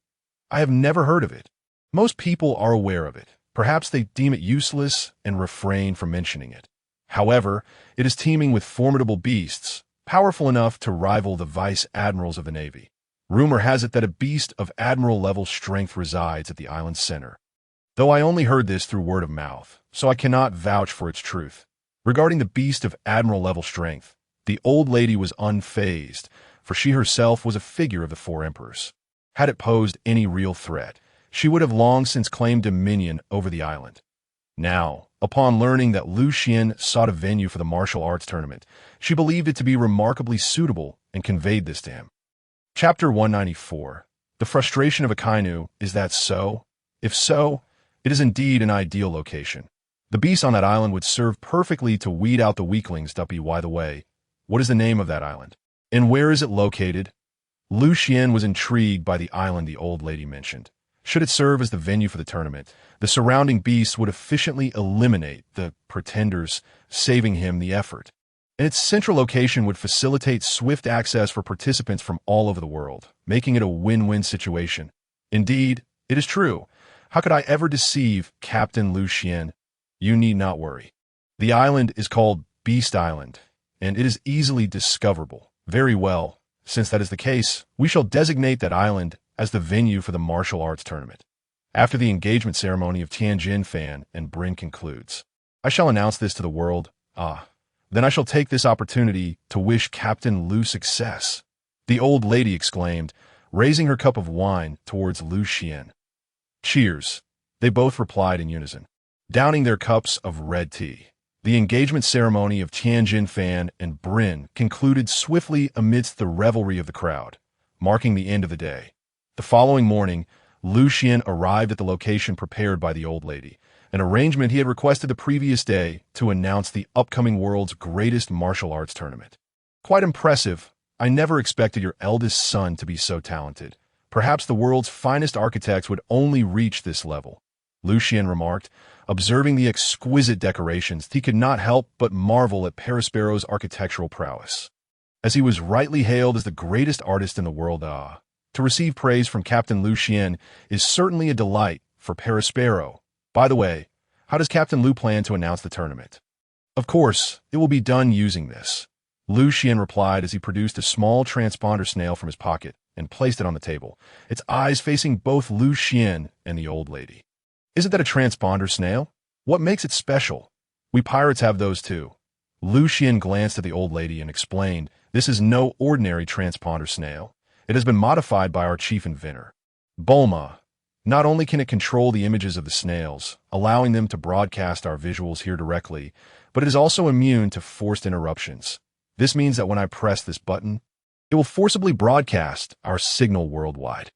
Speaker 1: I have never heard of it. Most people are aware of it. Perhaps they deem it useless and refrain from mentioning it. However, it is teeming with formidable beasts, powerful enough to rival the vice admirals of the Navy. Rumor has it that a beast of admiral-level strength resides at the island's center. Though I only heard this through word of mouth, so I cannot vouch for its truth. Regarding the beast of admiral-level strength, the old lady was unfazed, for she herself was a figure of the 4 emperors. Had it posed any real threat, she would have long since claimed dominion over the island. Now, upon learning that Lucian sought a venue for the martial arts tournament, she believed it to be remarkably suitable and conveyed this to him. Chapter 194. The frustration of Akainu. Is that so? If so, it is indeed an ideal location. The beast on that island would serve perfectly to weed out the weaklings. By the way, what is the name of that island? And where is it located? Lucian was intrigued by the island the old lady mentioned. Should it serve as the venue for the tournament, the surrounding beasts would efficiently eliminate the pretenders, saving him the effort. And its central location would facilitate swift access for participants from all over the world, making it a win-win situation. Indeed, it is true. How could I ever deceive Captain Lucian? You need not worry. The island is called Beast Island, and it is easily discoverable. Very well. Since that is the case, we shall designate that island as the venue for the martial arts tournament. After the engagement ceremony of Tianjin Fan and Bryn concludes, I shall announce this to the world. Then I shall take this opportunity to wish Captain Liu success. The old lady exclaimed, raising her cup of wine towards Lucian. Cheers. They both replied in unison, downing their cups of red tea. The engagement ceremony of Tianjin Fan and Bryn concluded swiftly amidst the revelry of the crowd, marking the end of the day. The following morning, Lucian arrived at the location prepared by the old lady, an arrangement he had requested the previous day to announce the upcoming world's greatest martial arts tournament. Quite impressive. I never expected your eldest son to be so talented. Perhaps the world's finest architects would only reach this level, Lucian remarked. Observing the exquisite decorations, he could not help but marvel at Perispero's architectural prowess. as he was rightly hailed as the greatest artist in the world. To receive praise from Captain Lucian is certainly a delight for Perispero. By the way, how does Captain Lu plan to announce the tournament? Of course, it will be done using this. Lucian replied as he produced a small transponder snail from his pocket and placed it on the table, its eyes facing both Lucian and the old lady. Isn't that a transponder snail? What makes it special? We pirates have those too. Lucian glanced at the old lady and explained, this is no ordinary transponder snail. It has been modified by our chief inventor, Bulma. Not only can it control the images of the snails, allowing them to broadcast our visuals here directly, but it is also immune to forced interruptions. This means that when I press this button, it will forcibly broadcast our signal worldwide.